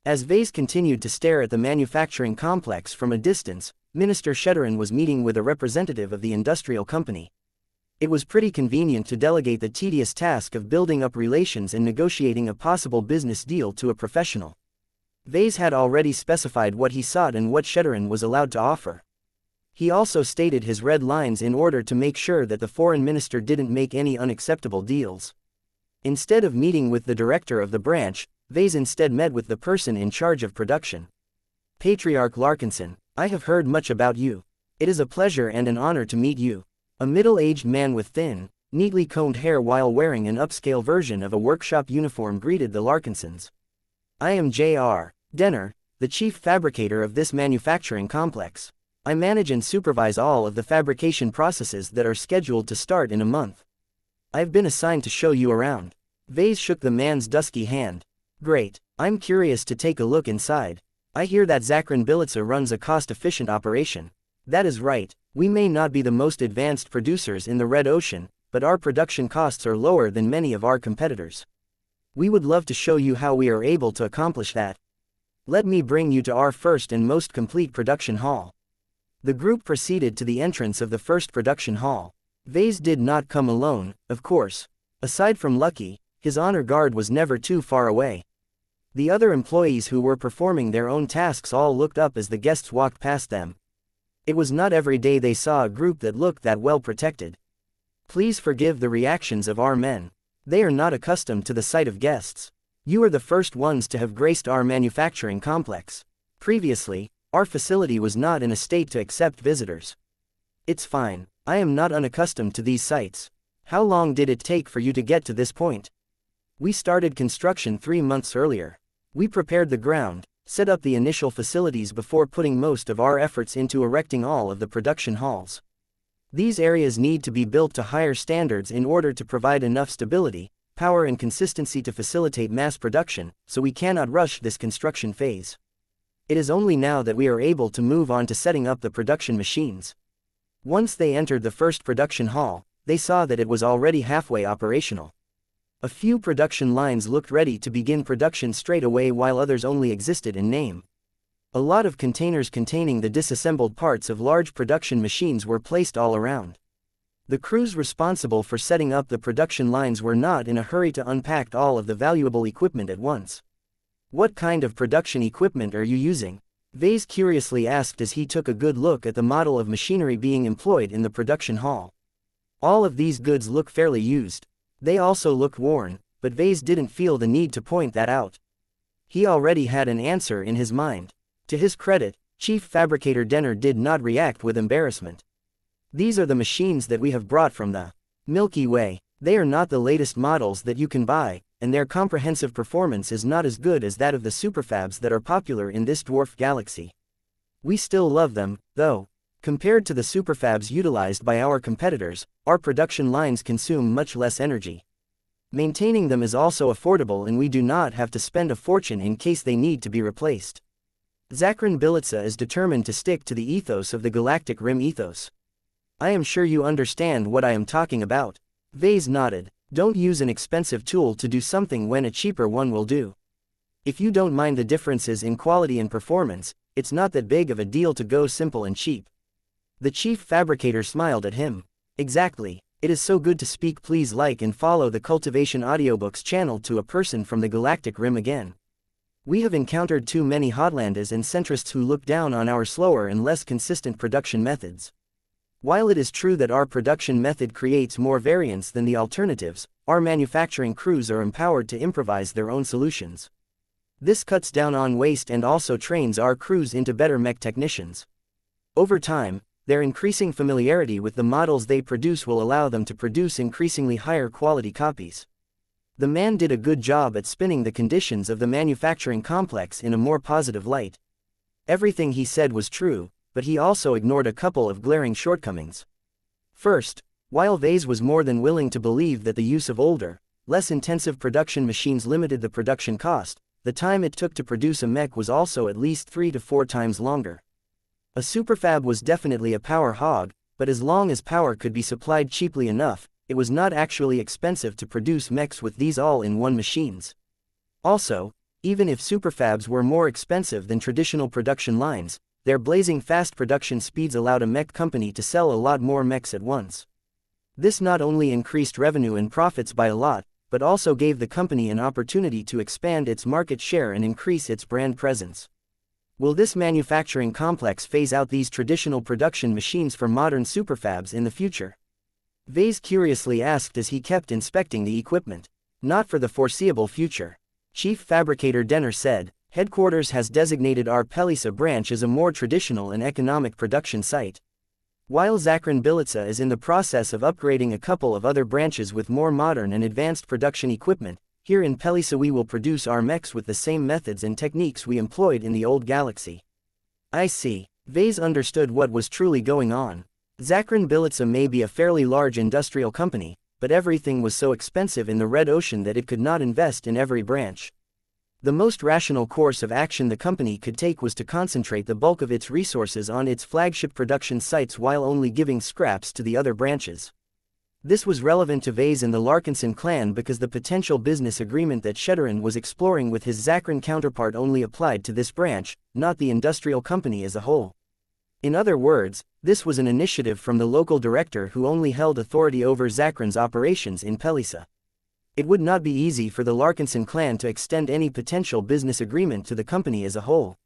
As Vase continued to stare at the manufacturing complex from a distance, Minister Shedderin was meeting with a representative of the industrial company. It was pretty convenient to delegate the tedious task of building up relations and negotiating a possible business deal to a professional. Vase had already specified what he sought and what Shedderin was allowed to offer. He also stated his red lines in order to make sure that the foreign minister didn't make any unacceptable deals. Instead of meeting with the director of the branch, Vase instead met with the person in charge of production. Patriarch Larkinson, I have heard much about you. It is a pleasure and an honor to meet you. A middle-aged man with thin, neatly combed hair while wearing an upscale version of a workshop uniform greeted the Larkinsons. I am J.R. Denner, the chief fabricator of this manufacturing complex. I manage and supervise all of the fabrication processes that are scheduled to start in a month. I've been assigned to show you around. Vase shook the man's dusky hand. Great, I'm curious to take a look inside. I hear that Zakrin Bilitsa runs a cost-efficient operation. That is right, we may not be the most advanced producers in the Red Ocean, but our production costs are lower than many of our competitors. We would love to show you how we are able to accomplish that. Let me bring you to our first and most complete production hall. The group proceeded to the entrance of the first production hall. Vase did not come alone, of course. Aside from Lucky, his honor guard was never too far away. The other employees who were performing their own tasks all looked up as the guests walked past them. It was not every day they saw a group that looked that well protected. Please forgive the reactions of our men. They are not accustomed to the sight of guests. You are the first ones to have graced our manufacturing complex. Previously, our facility was not in a state to accept visitors. It's fine, I am not unaccustomed to these sights. How long did it take for you to get to this point? We started construction 3 months earlier. We prepared the ground, set up the initial facilities before putting most of our efforts into erecting all of the production halls. These areas need to be built to higher standards in order to provide enough stability, power and consistency to facilitate mass production, so we cannot rush this construction phase. It is only now that we are able to move on to setting up the production machines. Once they entered the first production hall, they saw that it was already halfway operational. A few production lines looked ready to begin production straight away while others only existed in name. A lot of containers containing the disassembled parts of large production machines were placed all around. The crews responsible for setting up the production lines were not in a hurry to unpack all of the valuable equipment at once. "What kind of production equipment are you using?" Vase curiously asked as he took a good look at the model of machinery being employed in the production hall. All of these goods look fairly used. They also looked worn, but Vase didn't feel the need to point that out. He already had an answer in his mind. To his credit, Chief Fabricator Denner did not react with embarrassment. "These are the machines that we have brought from the Milky Way. They are not the latest models that you can buy, and their comprehensive performance is not as good as that of the superfabs that are popular in this dwarf galaxy. We still love them, though. Compared to the superfabs utilized by our competitors, our production lines consume much less energy. Maintaining them is also affordable and we do not have to spend a fortune in case they need to be replaced." Zakrin Bilitsa is determined to stick to the ethos of the Galactic Rim ethos. "I am sure you understand what I am talking about." Vase nodded. "Don't use an expensive tool to do something when a cheaper one will do. If you don't mind the differences in quality and performance, it's not that big of a deal to go simple and cheap." The chief fabricator smiled at him. "Exactly. It is so good to speak. Please like and follow the Cultivation Audiobooks channel to a person from the Galactic Rim again. We have encountered too many Hotlanders and centrists who look down on our slower and less consistent production methods. While it is true that our production method creates more variance than the alternatives, our manufacturing crews are empowered to improvise their own solutions. This cuts down on waste and also trains our crews into better mech technicians. Over time, their increasing familiarity with the models they produce will allow them to produce increasingly higher quality copies." The man did a good job at spinning the conditions of the manufacturing complex in a more positive light. Everything he said was true, but he also ignored a couple of glaring shortcomings. First, while Vase was more than willing to believe that the use of older, less intensive production machines limited the production cost, the time it took to produce a mech was also at least 3 to 4 times longer. A superfab was definitely a power hog, but as long as power could be supplied cheaply enough, it was not actually expensive to produce mechs with these all-in-one machines. Also, even if superfabs were more expensive than traditional production lines, their blazing fast production speeds allowed a mech company to sell a lot more mechs at once. This not only increased revenue and profits by a lot, but also gave the company an opportunity to expand its market share and increase its brand presence. Will this manufacturing complex phase out these traditional production machines for modern superfabs in the future? Vase curiously asked as he kept inspecting the equipment. "Not for the foreseeable future," Chief Fabricator Denner said. "Headquarters has designated our Pelisa branch as a more traditional and economic production site. While Zakrin Bilitsa is in the process of upgrading a couple of other branches with more modern and advanced production equipment, here in Pelisa we will produce our mechs with the same methods and techniques we employed in the old galaxy." "I see." Vase understood what was truly going on. Zakrin Bilitsa may be a fairly large industrial company, but everything was so expensive in the Red Ocean that it could not invest in every branch. The most rational course of action the company could take was to concentrate the bulk of its resources on its flagship production sites while only giving scraps to the other branches. This was relevant to Vase and the Larkinson clan because the potential business agreement that Sheddarin was exploring with his Zakrin counterpart only applied to this branch, not the industrial company as a whole. In other words, this was an initiative from the local director who only held authority over Zakrin's operations in Pelisa. It would not be easy for the Larkinson clan to extend any potential business agreement to the company as a whole.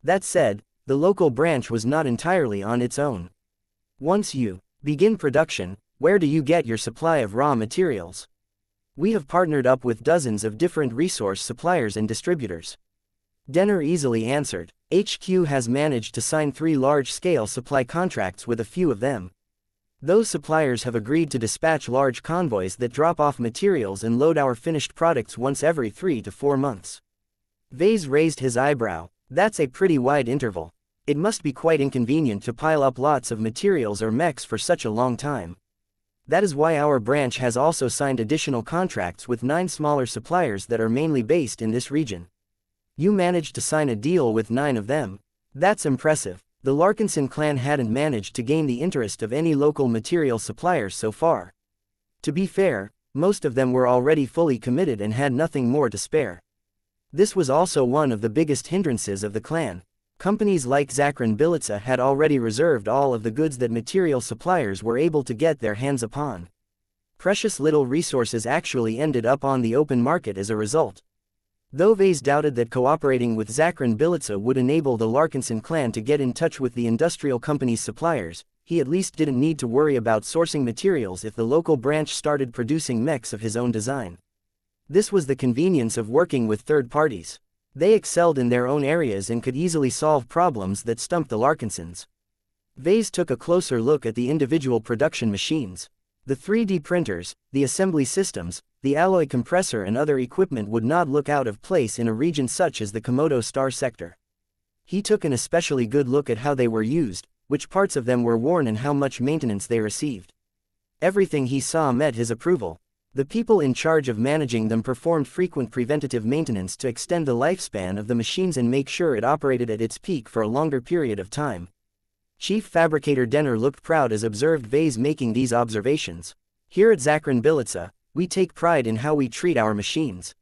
That said, the local branch was not entirely on its own. "Once you begin production, where do you get your supply of raw materials?" "We have partnered up with dozens of different resource suppliers and distributors." Denner easily answered. "HQ has managed to sign 3 large-scale supply contracts with a few of them. Those suppliers have agreed to dispatch large convoys that drop off materials and load our finished products once every 3 to 4 months. Vase raised his eyebrow. "That's a pretty wide interval. It must be quite inconvenient to pile up lots of materials or mechs for such a long time. That is why our branch has also signed additional contracts with 9 smaller suppliers that are mainly based in this region." "You managed to sign a deal with 9 of them. That's impressive." The Larkinson clan hadn't managed to gain the interest of any local material suppliers so far. To be fair, most of them were already fully committed and had nothing more to spare. This was also one of the biggest hindrances of the clan. Companies like Zakrin Bilica had already reserved all of the goods that material suppliers were able to get their hands upon. Precious little resources actually ended up on the open market as a result. Though Vase doubted that cooperating with Zakrin Bilica would enable the Larkinson clan to get in touch with the industrial company's suppliers, he at least didn't need to worry about sourcing materials if the local branch started producing mechs of his own design. This was the convenience of working with third parties. They excelled in their own areas and could easily solve problems that stumped the Larkinsons. Vase took a closer look at the individual production machines. The 3D printers, the assembly systems, the alloy compressor and other equipment would not look out of place in a region such as the Komodo Star sector. He took an especially good look at how they were used, which parts of them were worn and how much maintenance they received. Everything he saw met his approval. The people in charge of managing them performed frequent preventative maintenance to extend the lifespan of the machines and make sure it operated at its peak for a longer period of time. Chief Fabricator Denner looked proud as observed Vase making these observations. Here at Zakrin Bilica, we take pride in how we treat our machines.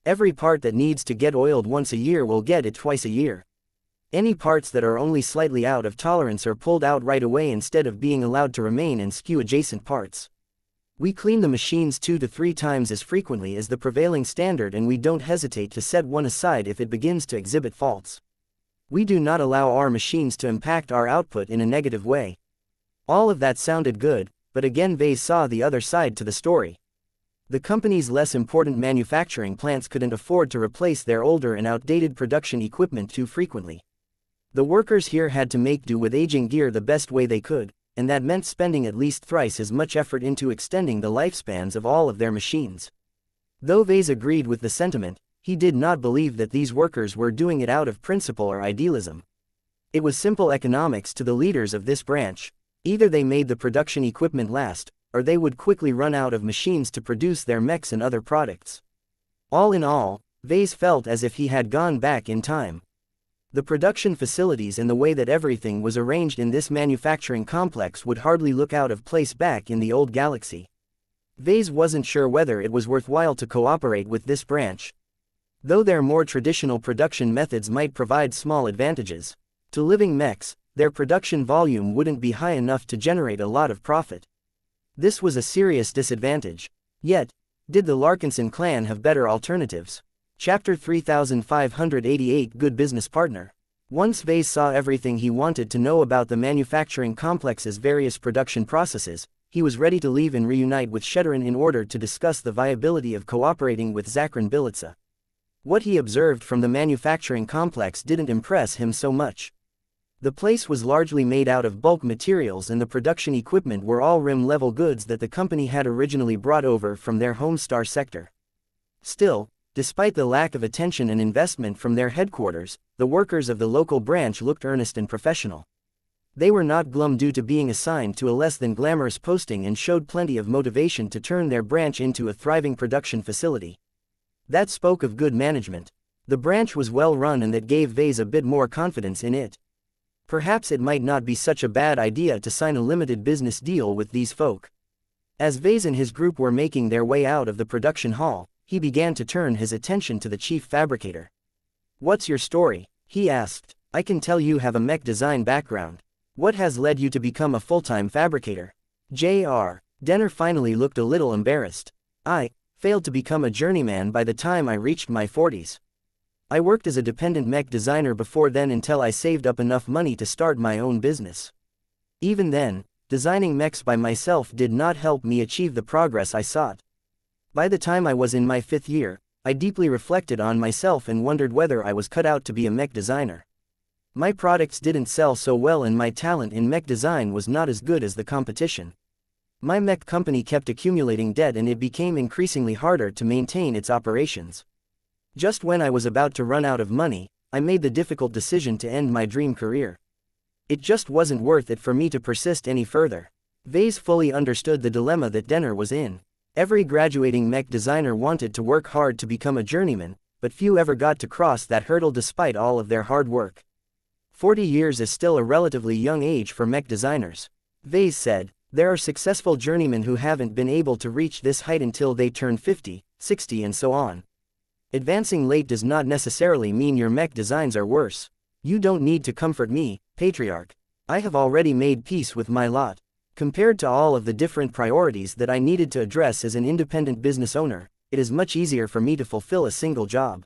Every part that needs to get oiled once a year will get it twice a year. Any parts that are only slightly out of tolerance are pulled out right away instead of being allowed to remain and skew adjacent parts. We clean the machines 2 to 3 times as frequently as the prevailing standard, and we don't hesitate to set one aside if it begins to exhibit faults. We do not allow our machines to impact our output in a negative way. All of that sounded good, but again Vase saw the other side to the story. The company's less important manufacturing plants couldn't afford to replace their older and outdated production equipment too frequently. The workers here had to make do with aging gear the best way they could, and that meant spending at least thrice as much effort into extending the lifespans of all of their machines. Though Vase agreed with the sentiment, he did not believe that these workers were doing it out of principle or idealism. It was simple economics to the leaders of this branch. Either they made the production equipment last, or they would quickly run out of machines to produce their mechs and other products. All in all, Vase felt as if he had gone back in time. The production facilities and the way that everything was arranged in this manufacturing complex would hardly look out of place back in the old galaxy. Vase wasn't sure whether it was worthwhile to cooperate with this branch. Though their more traditional production methods might provide small advantages to living mechs, their production volume wouldn't be high enough to generate a lot of profit. This was a serious disadvantage. Yet, did the Larkinson clan have better alternatives? Chapter 3588 Good Business Partner. Once Vase saw everything he wanted to know about the manufacturing complex's various production processes, he was ready to leave and reunite with Shedrin in order to discuss the viability of cooperating with Zakrin Bilica. What he observed from the manufacturing complex didn't impress him so much. The place was largely made out of bulk materials and the production equipment were all rim-level goods that the company had originally brought over from their home Star sector. Still, despite the lack of attention and investment from their headquarters, the workers of the local branch looked earnest and professional. They were not glum due to being assigned to a less than glamorous posting and showed plenty of motivation to turn their branch into a thriving production facility. That spoke of good management. The branch was well run and that gave Vase a bit more confidence in it. Perhaps it might not be such a bad idea to sign a limited business deal with these folk. As Vase and his group were making their way out of the production hall, he began to turn his attention to the chief fabricator. "What's your story?" he asked. "I can tell you have a mech design background. What has led you to become a full-time fabricator?" Jr. Denner finally looked a little embarrassed. "I failed to become a journeyman by the time I reached my 40s. I worked as a dependent mech designer before then until I saved up enough money to start my own business. Even then, designing mechs by myself did not help me achieve the progress I sought. By the time I was in my 5th year, I deeply reflected on myself and wondered whether I was cut out to be a mech designer. My products didn't sell so well and my talent in mech design was not as good as the competition. My mech company kept accumulating debt and it became increasingly harder to maintain its operations. Just when I was about to run out of money, I made the difficult decision to end my dream career. It just wasn't worth it for me to persist any further." Vase fully understood the dilemma that Denner was in. Every graduating mech designer wanted to work hard to become a journeyman, but few ever got to cross that hurdle despite all of their hard work. 40 years is still a relatively young age for mech designers. Vase said, there are successful journeymen who haven't been able to reach this height until they turn 50, 60 and so on. Advancing late does not necessarily mean your mech designs are worse. You don't need to comfort me, Patriarch. I have already made peace with my lot. Compared to all of the different priorities that I needed to address as an independent business owner, it is much easier for me to fulfill a single job.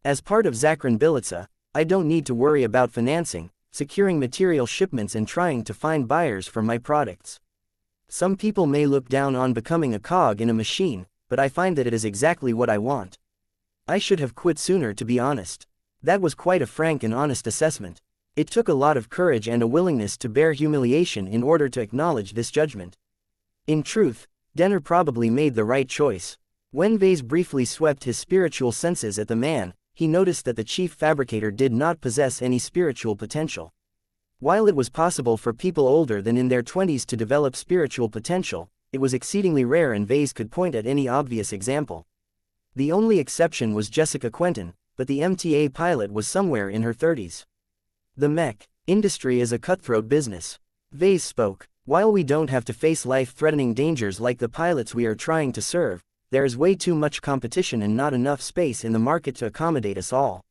As part of Zakrin Bilica, I don't need to worry about financing, securing material shipments and trying to find buyers for my products. Some people may look down on becoming a cog in a machine, but I find that it is exactly what I want. I should have quit sooner, to be honest. That was quite a frank and honest assessment. It took a lot of courage and a willingness to bear humiliation in order to acknowledge this judgment. In truth, Denner probably made the right choice. When Vase briefly swept his spiritual senses at the man, he noticed that the chief fabricator did not possess any spiritual potential. While it was possible for people older than in their 20s to develop spiritual potential, it was exceedingly rare and Vase could point at any obvious example. The only exception was Jessica Quentin, but the MTA pilot was somewhere in her 30s. The mech industry is a cutthroat business. Vase spoke. While we don't have to face life-threatening dangers like the pilots we are trying to serve, there is way too much competition and not enough space in the market to accommodate us all.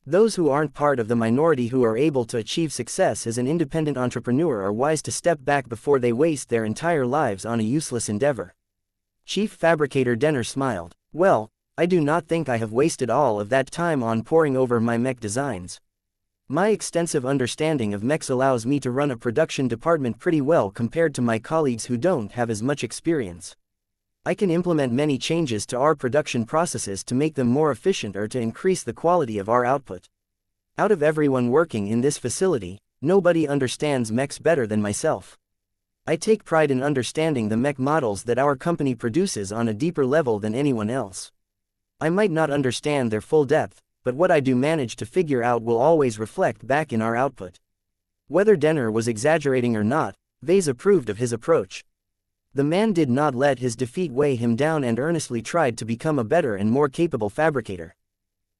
Those who aren't part of the minority who are able to achieve success as an independent entrepreneur are wise to step back before they waste their entire lives on a useless endeavor. Chief Fabricator Denner smiled. Well, I do not think I have wasted all of that time on poring over my mech designs. My extensive understanding of mechs allows me to run a production department pretty well compared to my colleagues who don't have as much experience. I can implement many changes to our production processes to make them more efficient or to increase the quality of our output. Out of everyone working in this facility, nobody understands mechs better than myself. I take pride in understanding the mech models that our company produces on a deeper level than anyone else. I might not understand their full depth, but what I do manage to figure out will always reflect back in our output. Whether Denner was exaggerating or not, Vase approved of his approach. The man did not let his defeat weigh him down and earnestly tried to become a better and more capable fabricator.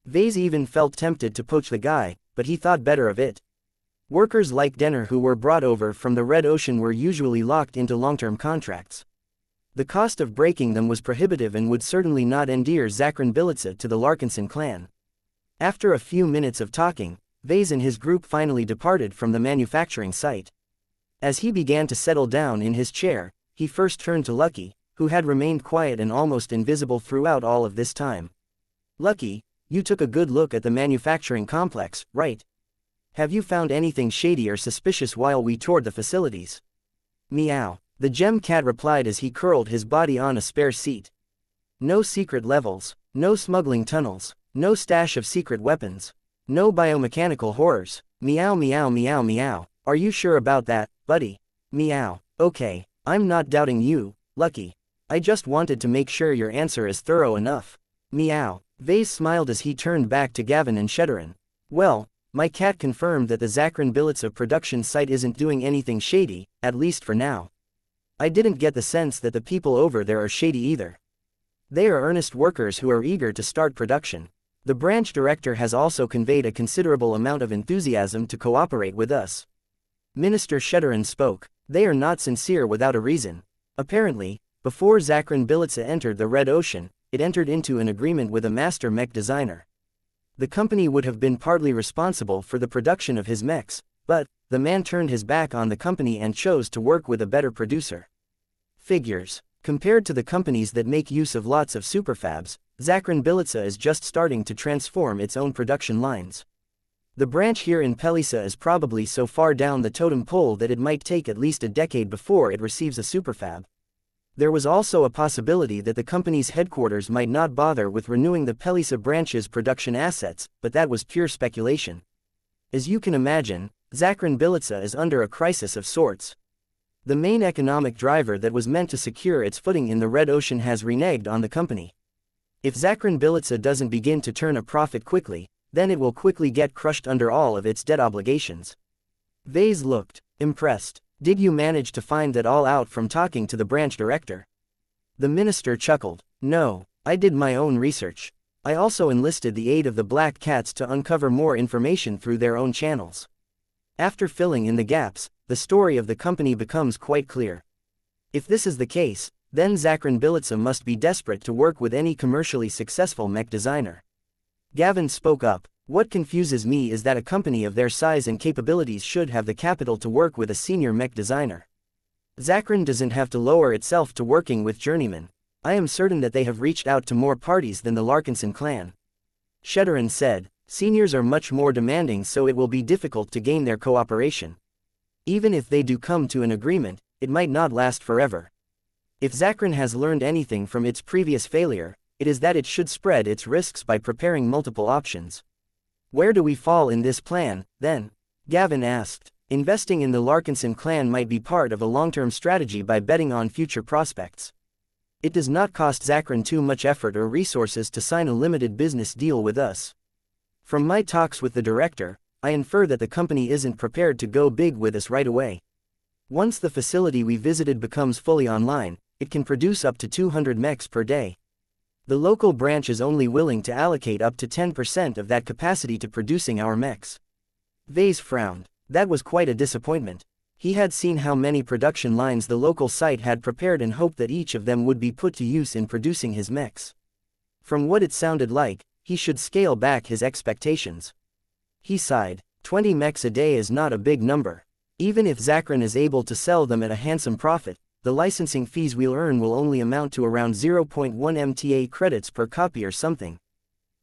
Vase even felt tempted to poach the guy, but he thought better of it. Workers like Denner who were brought over from the Red Ocean were usually locked into long-term contracts. The cost of breaking them was prohibitive and would certainly not endear Zakrin Bilica to the Larkinson clan. After a few minutes of talking, Vase and his group finally departed from the manufacturing site. As he began to settle down in his chair, he first turned to Lucky, who had remained quiet and almost invisible throughout all of this time. Lucky, you took a good look at the manufacturing complex, right? Have you found anything shady or suspicious while we toured the facilities? Meow. The gem cat replied as he curled his body on a spare seat. No secret levels, no smuggling tunnels, no stash of secret weapons, no biomechanical horrors. Meow meow meow meow. Are you sure about that, buddy? Meow. Okay, I'm not doubting you, Lucky. I just wanted to make sure your answer is thorough enough. Meow. Vase smiled as he turned back to Gavin and Shedderin. Well, my cat confirmed that the Zakrin Bilica production site isn't doing anything shady, at least for now. I didn't get the sense that the people over there are shady either. They are earnest workers who are eager to start production. The branch director has also conveyed a considerable amount of enthusiasm to cooperate with us. Minister Shedderin spoke. They are not sincere without a reason. Apparently, before Zakrin Bilica entered the Red Ocean, it entered into an agreement with a master mech designer. The company would have been partly responsible for the production of his mechs, but the man turned his back on the company and chose to work with a better producer. Figures. Compared to the companies that make use of lots of superfabs, Zakrin Bilica is just starting to transform its own production lines. The branch here in Pelisa is probably so far down the totem pole that it might take at least a decade before it receives a superfab. There was also a possibility that the company's headquarters might not bother with renewing the Pelisa branch's production assets, but that was pure speculation. As you can imagine, Zakrin Bilica is under a crisis of sorts. The main economic driver that was meant to secure its footing in the Red Ocean has reneged on the company. If Zakrin Bilica doesn't begin to turn a profit quickly, then it will quickly get crushed under all of its debt obligations. Vase looked impressed. Did you manage to find that all out from talking to the branch director? The minister chuckled. No, I did my own research. I also enlisted the aid of the Black Cats to uncover more information through their own channels. After filling in the gaps, the story of the company becomes quite clear. If this is the case, then Zakran Bilica must be desperate to work with any commercially successful mech designer. Gavin spoke up. What confuses me is that a company of their size and capabilities should have the capital to work with a senior mech designer. Zakran doesn't have to lower itself to working with journeymen. I am certain that they have reached out to more parties than the Larkinson clan. Sheddarin said, seniors are much more demanding, so it will be difficult to gain their cooperation. Even if they do come to an agreement, it might not last forever. If Zakran has learned anything from its previous failure, it is that it should spread its risks by preparing multiple options. Where do we fall in this plan, then? Gavin asked. Investing in the Larkinson clan might be part of a long-term strategy by betting on future prospects. It does not cost Zakran too much effort or resources to sign a limited business deal with us. From my talks with the director, I infer that the company isn't prepared to go big with us right away. Once the facility we visited becomes fully online, it can produce up to 200 mechs per day. The local branch is only willing to allocate up to 10% of that capacity to producing our mechs. Vase frowned. That was quite a disappointment. He had seen how many production lines the local site had prepared and hoped that each of them would be put to use in producing his mechs. From what it sounded like, he should scale back his expectations. He sighed. 20 mechs a day is not a big number. Even if Zakran is able to sell them at a handsome profit, the licensing fees we'll earn will only amount to around 0.1 MTA credits per copy or something.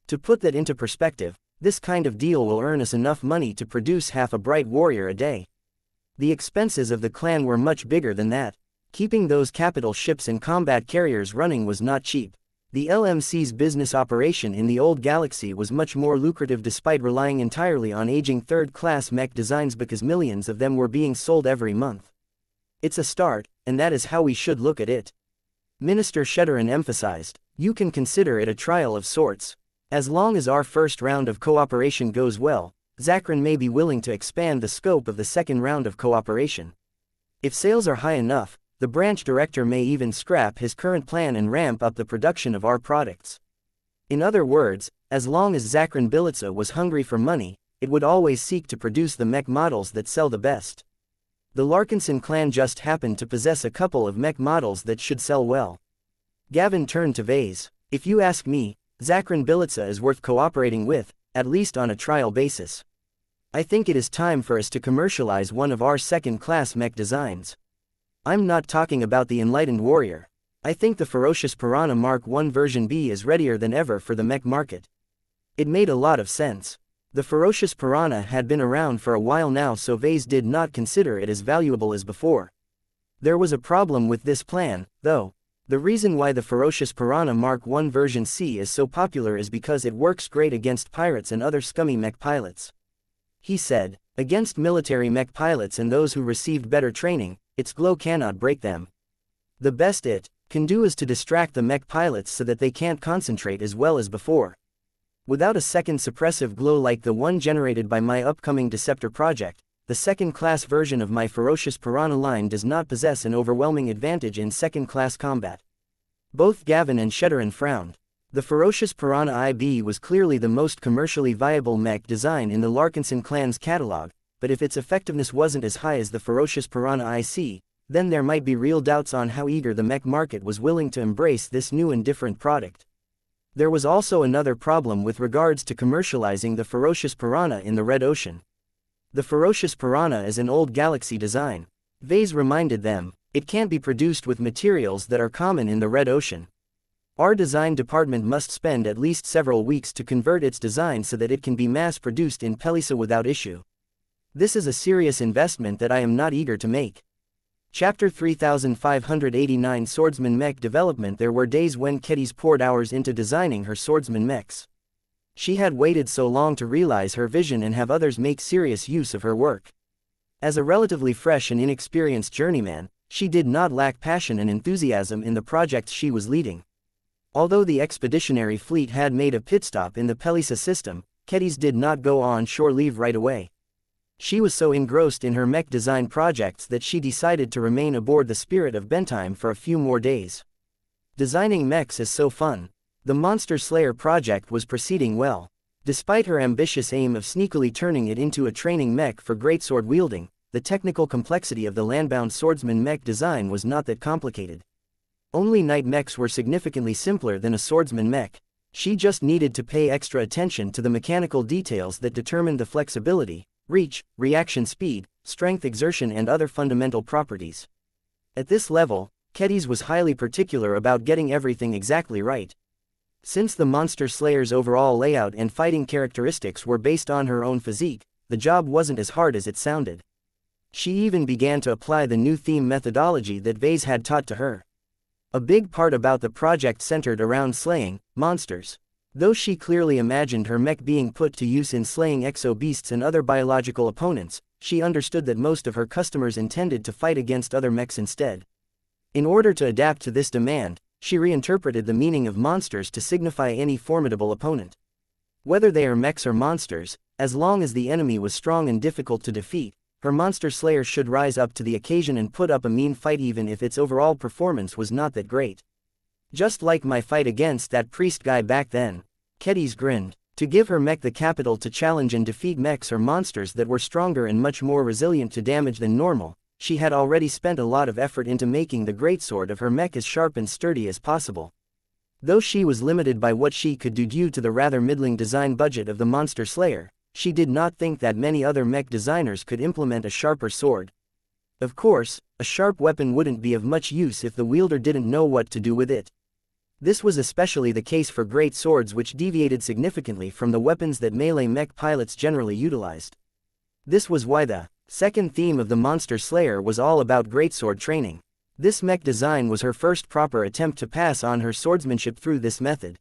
To put that into perspective, this kind of deal will earn us enough money to produce half a bright warrior a day. The expenses of the clan were much bigger than that. Keeping those capital ships and combat carriers running was not cheap. The LMC's business operation in the old galaxy was much more lucrative despite relying entirely on aging third-class mech designs because millions of them were being sold every month. It's a start, and that is how we should look at it. Minister Sheddarin emphasized, you can consider it a trial of sorts. As long as our first round of cooperation goes well, Zakran may be willing to expand the scope of the second round of cooperation. If sales are high enough, the branch director may even scrap his current plan and ramp up the production of our products. In other words, as long as Zakran Bilica was hungry for money, it would always seek to produce the mech models that sell the best. The Larkinson clan just happened to possess a couple of mech models that should sell well. Gavin turned to Vase. If you ask me, Zakran Bilica is worth cooperating with, at least on a trial basis. I think it is time for us to commercialize one of our second-class mech designs. I'm not talking about the Enlightened Warrior. I think the Ferocious Piranha Mark I version B is readier than ever for the mech market. It made a lot of sense. The Ferocious Piranha had been around for a while now, so Vase did not consider it as valuable as before. There was a problem with this plan, though. The reason why the Ferocious Piranha Mark I version C is so popular is because it works great against pirates and other scummy mech pilots. He said, against military mech pilots and those who received better training, its glow cannot break them. The best it can do is to distract the mech pilots so that they can't concentrate as well as before. Without a second suppressive glow like the one generated by my upcoming Deceptor project, the second-class version of my Ferocious Piranha line does not possess an overwhelming advantage in second-class combat. Both Gavin and Sheddarin frowned. The Ferocious Piranha IB was clearly the most commercially viable mech design in the Larkinson clan's catalog, but if its effectiveness wasn't as high as the Ferocious Piranha IC, then there might be real doubts on how eager the mech market was willing to embrace this new and different product. There was also another problem with regards to commercializing the Ferocious Piranha in the Red Ocean. The Ferocious Piranha is an old galaxy design. Vase reminded them, it can't be produced with materials that are common in the Red Ocean. Our design department must spend at least several weeks to convert its design so that it can be mass-produced in Pelisa without issue. This is a serious investment that I am not eager to make. Chapter 3589 Swordsman Mech Development. There were days when Kedis poured hours into designing her swordsman mechs. She had waited so long to realize her vision and have others make serious use of her work. As a relatively fresh and inexperienced journeyman, she did not lack passion and enthusiasm in the projects she was leading. Although the expeditionary fleet had made a pit stop in the Pelisa system, Kedis did not go on shore leave right away. She was so engrossed in her mech design projects that she decided to remain aboard the Spirit of Bentime for a few more days. Designing mechs is so fun. The Monster Slayer project was proceeding well. Despite her ambitious aim of sneakily turning it into a training mech for greatsword wielding, the technical complexity of the landbound swordsman mech design was not that complicated. Only knight mechs were significantly simpler than a swordsman mech. She just needed to pay extra attention to the mechanical details that determined the flexibility, reach, reaction speed, strength exertion and other fundamental properties. At this level, Kedis was highly particular about getting everything exactly right. Since the Monster Slayer's overall layout and fighting characteristics were based on her own physique, the job wasn't as hard as it sounded. She even began to apply the new theme methodology that Vase had taught to her. A big part about the project centered around slaying monsters. Though she clearly imagined her mech being put to use in slaying exo-beasts and other biological opponents, she understood that most of her customers intended to fight against other mechs instead. In order to adapt to this demand, she reinterpreted the meaning of monsters to signify any formidable opponent. Whether they are mechs or monsters, as long as the enemy was strong and difficult to defeat, her monster slayer should rise up to the occasion and put up a mean fight even if its overall performance was not that great. Just like my fight against that priest guy back then. Kedis grinned. To give her mech the capital to challenge and defeat mechs or monsters that were stronger and much more resilient to damage than normal, she had already spent a lot of effort into making the greatsword of her mech as sharp and sturdy as possible. Though she was limited by what she could do due to the rather middling design budget of the Monster Slayer, she did not think that many other mech designers could implement a sharper sword. Of course, a sharp weapon wouldn't be of much use if the wielder didn't know what to do with it. This was especially the case for great swords which deviated significantly from the weapons that melee mech pilots generally utilized. This was why the second theme of the Monster Slayer was all about greatsword training. This mech design was her first proper attempt to pass on her swordsmanship through this method.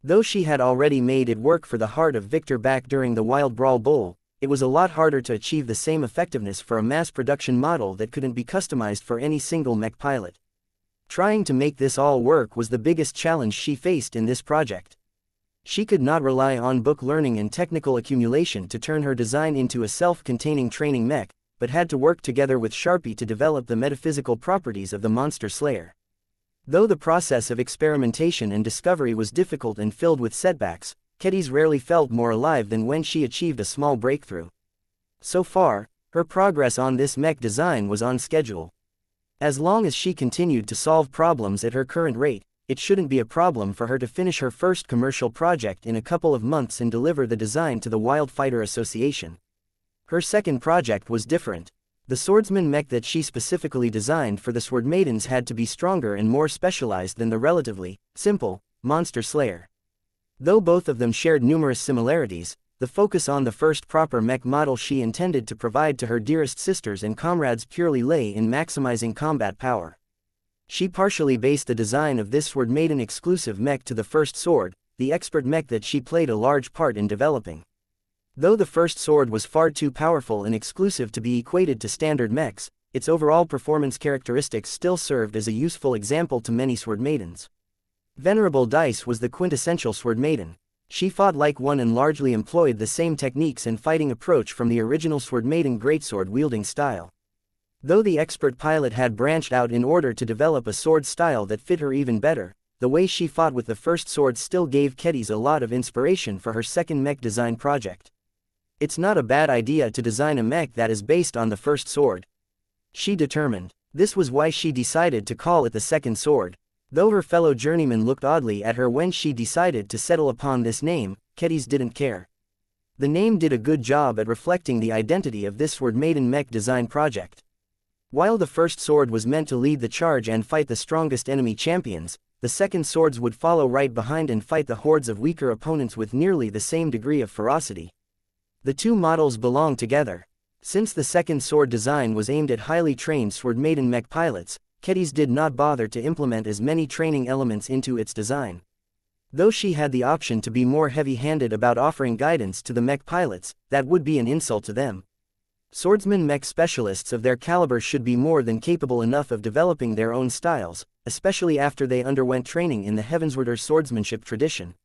Though she had already made it work for the heart of Victor back during the Wild Brawl Bowl, it was a lot harder to achieve the same effectiveness for a mass production model that couldn't be customized for any single mech pilot. Trying to make this all work was the biggest challenge she faced in this project. She could not rely on book learning and technical accumulation to turn her design into a self-containing training mech, but had to work together with Sharpie to develop the metaphysical properties of the Monster Slayer. Though the process of experimentation and discovery was difficult and filled with setbacks, Kedis rarely felt more alive than when she achieved a small breakthrough. So far, her progress on this mech design was on schedule. As long as she continued to solve problems at her current rate, it shouldn't be a problem for her to finish her first commercial project in a couple of months and deliver the design to the Wildfighter Association. Her second project was different. The swordsman mech that she specifically designed for the Sword Maidens had to be stronger and more specialized than the relatively simple Monster Slayer. Though both of them shared numerous similarities, the focus on the first proper mech model she intended to provide to her dearest sisters and comrades purely lay in maximizing combat power. She partially based the design of this Sword Maiden exclusive mech to the first sword, the expert mech that she played a large part in developing. Though the first sword was far too powerful and exclusive to be equated to standard mechs, its overall performance characteristics still served as a useful example to many Sword Maidens. Venerable Dice was the quintessential Sword Maiden. She fought like one and largely employed the same techniques and fighting approach from the original Sword Maiden greatsword wielding style. Though the expert pilot had branched out in order to develop a sword style that fit her even better, the way she fought with the first sword still gave Kedis a lot of inspiration for her second mech design project. It's not a bad idea to design a mech that is based on the first sword, she determined. This was why she decided to call it the second sword. Though her fellow journeymen looked oddly at her when she decided to settle upon this name, Kedis didn't care. The name did a good job at reflecting the identity of this Sword Maiden mech design project. While the first sword was meant to lead the charge and fight the strongest enemy champions, the second swords would follow right behind and fight the hordes of weaker opponents with nearly the same degree of ferocity. The two models belong together. Since the second sword design was aimed at highly trained Sword Maiden mech pilots, Kedis did not bother to implement as many training elements into its design. Though she had the option to be more heavy-handed about offering guidance to the mech pilots, that would be an insult to them. Swordsman mech specialists of their caliber should be more than capable enough of developing their own styles, especially after they underwent training in the Heavenswarder swordsmanship tradition.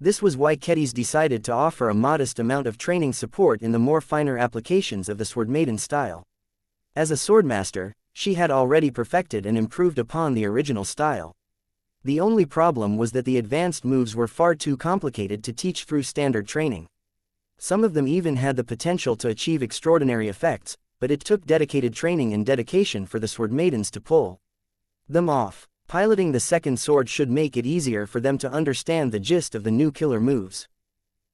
This was why Kedis decided to offer a modest amount of training support in the more finer applications of the Sword Maiden style. As a swordmaster, she had already perfected and improved upon the original style. The only problem was that the advanced moves were far too complicated to teach through standard training. Some of them even had the potential to achieve extraordinary effects, but it took dedicated training and dedication for the sword maidens to pull them off. Piloting the second sword should make it easier for them to understand the gist of the new killer moves.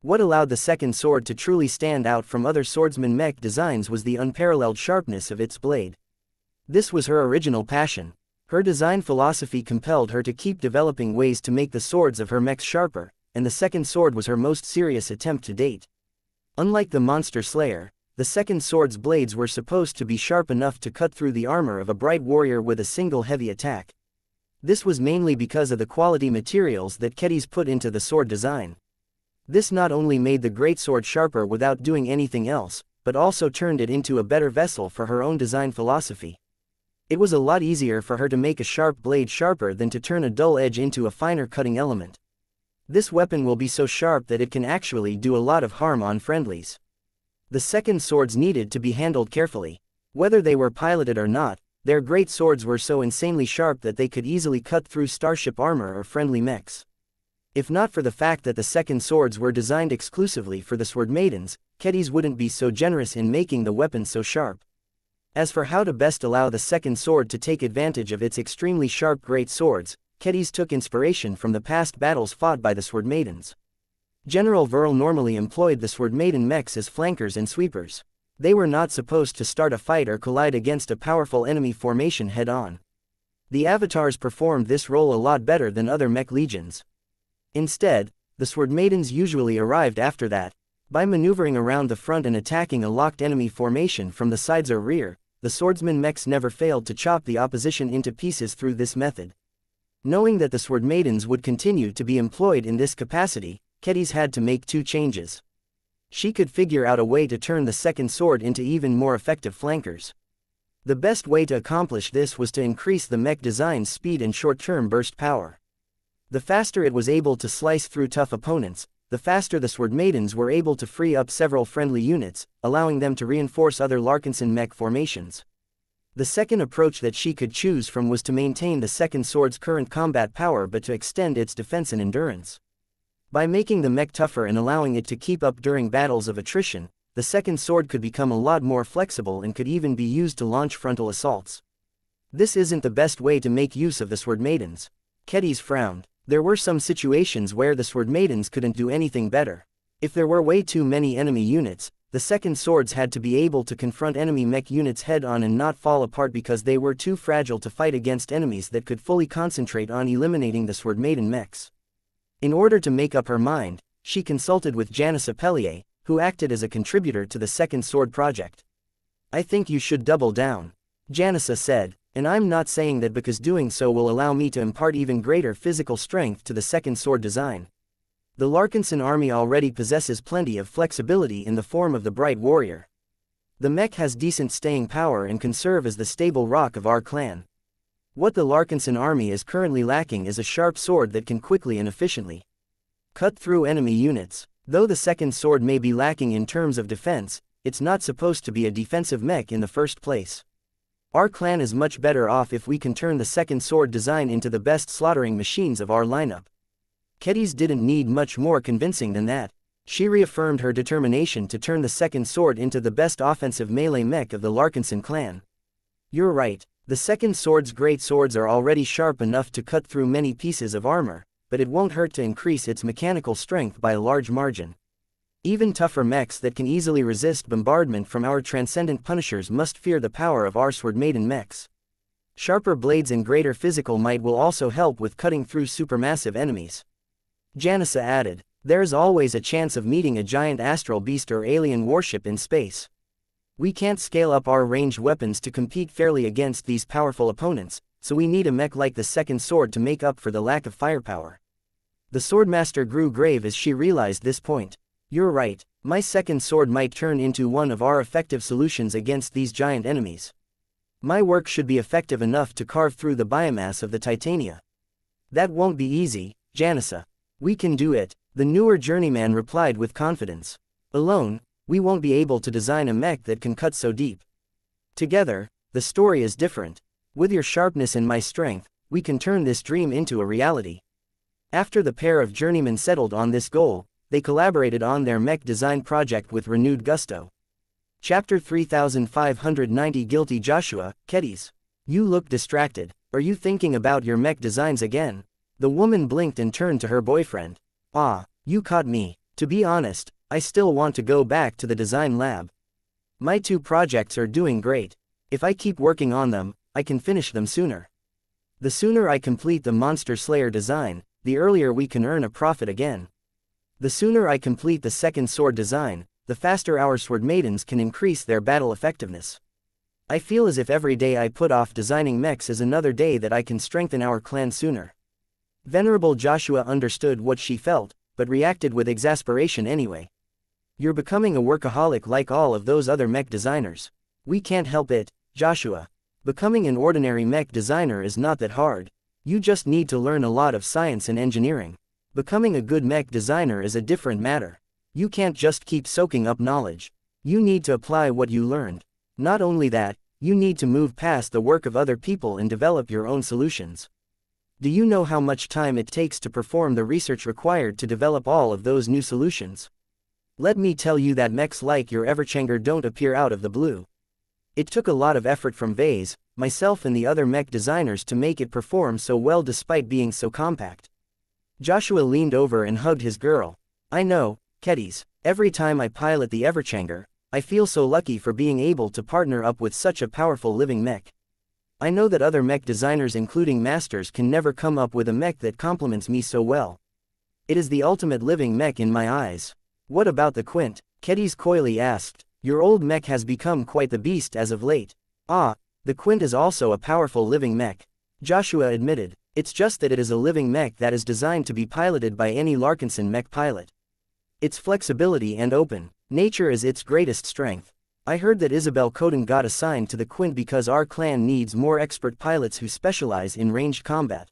What allowed the second sword to truly stand out from other swordsman mech designs was the unparalleled sharpness of its blade. This was her original passion. Her design philosophy compelled her to keep developing ways to make the swords of her mechs sharper, and the second sword was her most serious attempt to date. Unlike the Monster Slayer, the second sword's blades were supposed to be sharp enough to cut through the armor of a bright warrior with a single heavy attack. This was mainly because of the quality materials that Kedis put into the sword design. This not only made the greatsword sharper without doing anything else, but also turned it into a better vessel for her own design philosophy. It was a lot easier for her to make a sharp blade sharper than to turn a dull edge into a finer cutting element. This weapon will be so sharp that it can actually do a lot of harm on friendlies. The second swords needed to be handled carefully. Whether they were piloted or not, their great swords were so insanely sharp that they could easily cut through starship armor or friendly mechs. If not for the fact that the second swords were designed exclusively for the sword maidens, Kedis wouldn't be so generous in making the weapon so sharp. As for how to best allow the second sword to take advantage of its extremely sharp great swords, Kedis took inspiration from the past battles fought by the sword maidens. General Verl normally employed the sword maiden mechs as flankers and sweepers. They were not supposed to start a fight or collide against a powerful enemy formation head-on. The avatars performed this role a lot better than other mech legions. Instead, the sword maidens usually arrived after that. By maneuvering around the front and attacking a locked enemy formation from the sides or rear, the swordsman mechs never failed to chop the opposition into pieces through this method. Knowing that the sword maidens would continue to be employed in this capacity, Kedis had to make two changes. She could figure out a way to turn the second sword into even more effective flankers. The best way to accomplish this was to increase the mech design's speed and short-term burst power. The faster it was able to slice through tough opponents, the faster the sword maidens were able to free up several friendly units, allowing them to reinforce other Larkinson mech formations. The second approach that she could choose from was to maintain the second sword's current combat power but to extend its defense and endurance. By making the mech tougher and allowing it to keep up during battles of attrition, the second sword could become a lot more flexible and could even be used to launch frontal assaults. This isn't the best way to make use of the sword maidens. Kedis frowned. There were some situations where the sword maidens couldn't do anything better. If there were way too many enemy units, the second swords had to be able to confront enemy mech units head-on and not fall apart because they were too fragile to fight against enemies that could fully concentrate on eliminating the sword maiden mechs. In order to make up her mind, she consulted with Janice Pellier, who acted as a contributor to the second sword project. "I think you should double down," Janice said. "And I'm not saying that because doing so will allow me to impart even greater physical strength to the second sword design. The Larkinson army already possesses plenty of flexibility in the form of the Bright Warrior. The mech has decent staying power and can serve as the stable rock of our clan. What the Larkinson army is currently lacking is a sharp sword that can quickly and efficiently cut through enemy units. Though the second sword may be lacking in terms of defense, it's not supposed to be a defensive mech in the first place. Our clan is much better off if we can turn the second sword design into the best slaughtering machines of our lineup." Kedis didn't need much more convincing than that. She reaffirmed her determination to turn the second sword into the best offensive melee mech of the Larkinson clan. "You're right, the second sword's great swords are already sharp enough to cut through many pieces of armor, but it won't hurt to increase its mechanical strength by a large margin. Even tougher mechs that can easily resist bombardment from our transcendent punishers must fear the power of our sword maiden mechs. Sharper blades and greater physical might will also help with cutting through supermassive enemies." Janice added, "There's always a chance of meeting a giant astral beast or alien warship in space. We can't scale up our ranged weapons to compete fairly against these powerful opponents, so we need a mech like the second sword to make up for the lack of firepower." The swordmaster grew grave as she realized this point. "You're right, my second sword might turn into one of our effective solutions against these giant enemies. My work should be effective enough to carve through the biomass of the Titania." "That won't be easy, Janice. We can do it," the newer journeyman replied with confidence. "Alone, we won't be able to design a mech that can cut so deep. Together, the story is different. With your sharpness and my strength, we can turn this dream into a reality. After the pair of journeymen settled on this goal, they collaborated on their mech design project with renewed gusto. Chapter 3590 Guilty Joshua, Keddies. You look distracted. Are you thinking about your mech designs again? The woman blinked and turned to her boyfriend. Ah, you caught me. To be honest, I still want to go back to the design lab. My two projects are doing great. If I keep working on them, I can finish them sooner. The sooner I complete the Monster Slayer design, the earlier we can earn a profit again. The sooner I complete the second sword design, the faster our sword maidens can increase their battle effectiveness. I feel as if every day I put off designing mechs is another day that I can strengthen our clan sooner. Venerable Joshua understood what she felt, but reacted with exasperation anyway. You're becoming a workaholic like all of those other mech designers. We can't help it, Joshua. Becoming an ordinary mech designer is not that hard. You just need to learn a lot of science and engineering. Becoming a good mech designer is a different matter. You can't just keep soaking up knowledge. You need to apply what you learned. Not only that, you need to move past the work of other people and develop your own solutions. Do you know how much time it takes to perform the research required to develop all of those new solutions? Let me tell you that mechs like your Everchanger don't appear out of the blue. It took a lot of effort from Vase, myself and the other mech designers to make it perform so well despite being so compact. Joshua leaned over and hugged his girl. I know, Keddies, every time I pilot the Everchanger, I feel so lucky for being able to partner up with such a powerful living mech. I know that other mech designers including masters can never come up with a mech that complements me so well. It is the ultimate living mech in my eyes. What about the Quint? Keddies coyly asked. Your old mech has become quite the beast as of late. Ah, the Quint is also a powerful living mech. Joshua admitted. It's just that it is a living mech that is designed to be piloted by any Larkinson mech pilot. Its flexibility and open nature is its greatest strength. I heard that Isabel Coden got assigned to the Quint because our clan needs more expert pilots who specialize in ranged combat.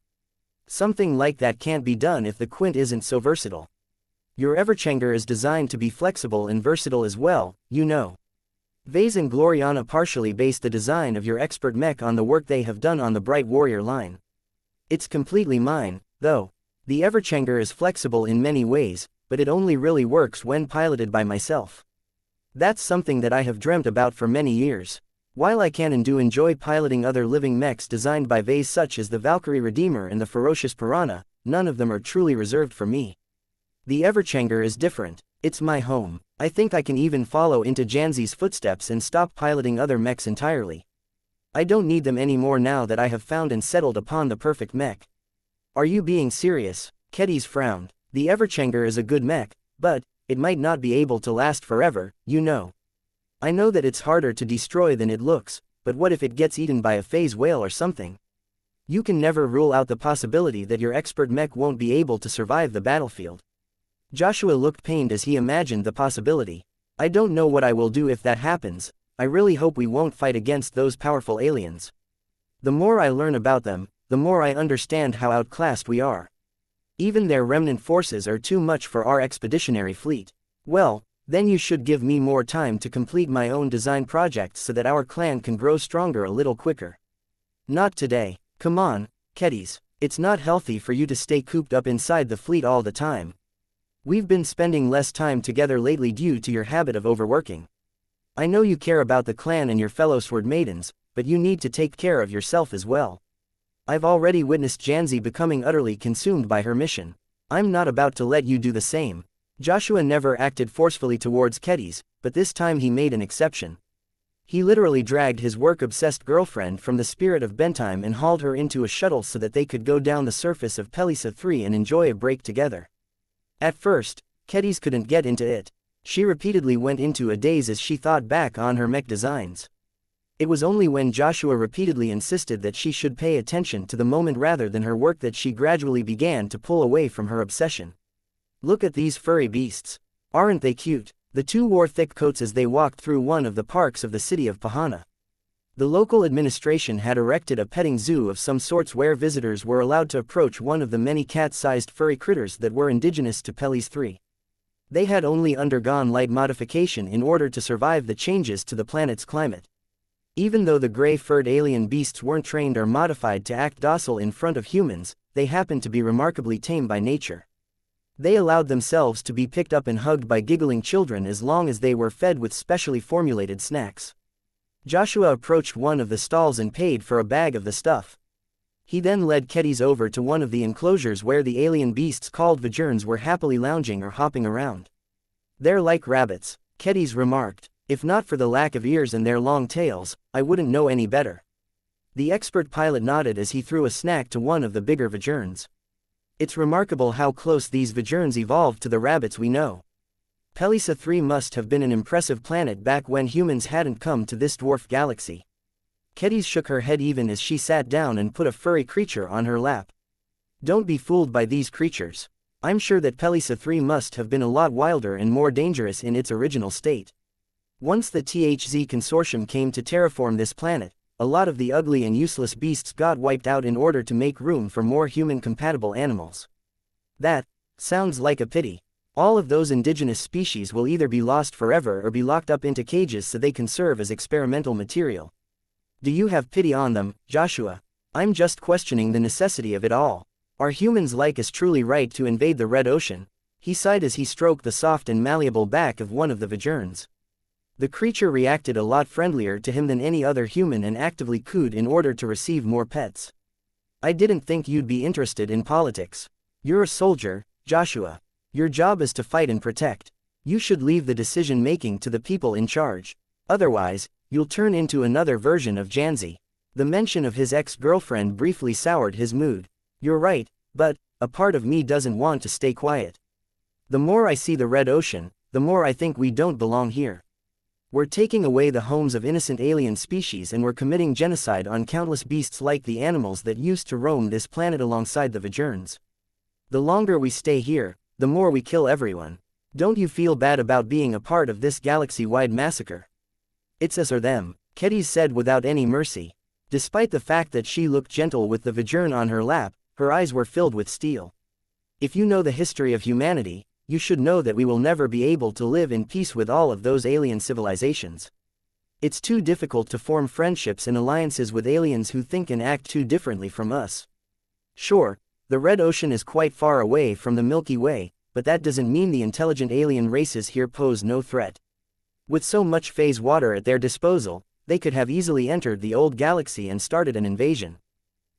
Something like that can't be done if the Quint isn't so versatile. Your Everchanger is designed to be flexible and versatile as well, you know. Vase and Gloriana partially based the design of your expert mech on the work they have done on the Bright Warrior line. It's completely mine, though. The Everchanger is flexible in many ways, but it only really works when piloted by myself. That's something that I have dreamt about for many years. While I can and do enjoy piloting other living mechs designed by Vase such as the Valkyrie Redeemer and the Ferocious Piranha, none of them are truly reserved for me. The Everchanger is different. It's my home. I think I can even follow into Janzi's footsteps and stop piloting other mechs entirely. I don't need them anymore now that I have found and settled upon the perfect mech. Are you being serious? Keddies frowned. The Everchanger is a good mech, but it might not be able to last forever, you know. I know that it's harder to destroy than it looks, but what if it gets eaten by a phase whale or something? You can never rule out the possibility that your expert mech won't be able to survive the battlefield. Joshua looked pained as he imagined the possibility. I don't know what I will do if that happens. I really hope we won't fight against those powerful aliens. The more I learn about them, the more I understand how outclassed we are. Even their remnant forces are too much for our expeditionary fleet. Well, then you should give me more time to complete my own design projects so that our clan can grow stronger a little quicker. Not today. Come on, Keddies. It's not healthy for you to stay cooped up inside the fleet all the time. We've been spending less time together lately due to your habit of overworking. I know you care about the clan and your fellow sword maidens, but you need to take care of yourself as well. I've already witnessed Janzi becoming utterly consumed by her mission. I'm not about to let you do the same. Joshua never acted forcefully towards Keddies, but this time he made an exception. He literally dragged his work-obsessed girlfriend from the Spirit of Bentime and hauled her into a shuttle so that they could go down the surface of Pelisa 3 and enjoy a break together. At first, Keddies couldn't get into it. She repeatedly went into a daze as she thought back on her mech designs. It was only when Joshua repeatedly insisted that she should pay attention to the moment rather than her work that she gradually began to pull away from her obsession. Look at these furry beasts. Aren't they cute? The two wore thick coats as they walked through one of the parks of the city of Pahana. The local administration had erected a petting zoo of some sorts where visitors were allowed to approach one of the many cat-sized furry critters that were indigenous to Pelis 3. They had only undergone light modification in order to survive the changes to the planet's climate. Even though the gray-furred alien beasts weren't trained or modified to act docile in front of humans, they happened to be remarkably tame by nature. They allowed themselves to be picked up and hugged by giggling children as long as they were fed with specially formulated snacks. Joshua approached one of the stalls and paid for a bag of the stuff. He then led Keddies over to one of the enclosures where the alien beasts called Vajerns were happily lounging or hopping around. "They're like rabbits," Keddies remarked. "If not for the lack of ears and their long tails, I wouldn't know any better." The expert pilot nodded as he threw a snack to one of the bigger Vajerns. "It's remarkable how close these Vajerns evolved to the rabbits we know. Pelisa 3 must have been an impressive planet back when humans hadn't come to this dwarf galaxy." Keddies shook her head even as she sat down and put a furry creature on her lap. "Don't be fooled by these creatures. I'm sure that Pelisa 3 must have been a lot wilder and more dangerous in its original state. Once the THZ consortium came to terraform this planet, a lot of the ugly and useless beasts got wiped out in order to make room for more human-compatible animals. That sounds like a pity. All of those indigenous species will either be lost forever or be locked up into cages so they can serve as experimental material. Do you have pity on them, Joshua? I'm just questioning the necessity of it all. Are humans like us truly right to invade the Red Ocean?" He sighed as he stroked the soft and malleable back of one of the Vajerns. The creature reacted a lot friendlier to him than any other human and actively cooed in order to receive more pets. "I didn't think you'd be interested in politics. You're a soldier, Joshua. Your job is to fight and protect. You should leave the decision-making to the people in charge. Otherwise, you'll turn into another version of Janzi." The mention of his ex-girlfriend briefly soured his mood. "You're right, but a part of me doesn't want to stay quiet. The more I see the Red Ocean, the more I think we don't belong here. We're taking away the homes of innocent alien species and we're committing genocide on countless beasts like the animals that used to roam this planet alongside the Vajerns. The longer we stay here, the more we kill everyone. Don't you feel bad about being a part of this galaxy-wide massacre?" "It's us or them," Keddies said without any mercy. Despite the fact that she looked gentle with the Vajern on her lap, her eyes were filled with steel. "If you know the history of humanity, you should know that we will never be able to live in peace with all of those alien civilizations. It's too difficult to form friendships and alliances with aliens who think and act too differently from us. Sure, the Red Ocean is quite far away from the Milky Way, but that doesn't mean the intelligent alien races here pose no threat. With so much phase water at their disposal, they could have easily entered the old galaxy and started an invasion."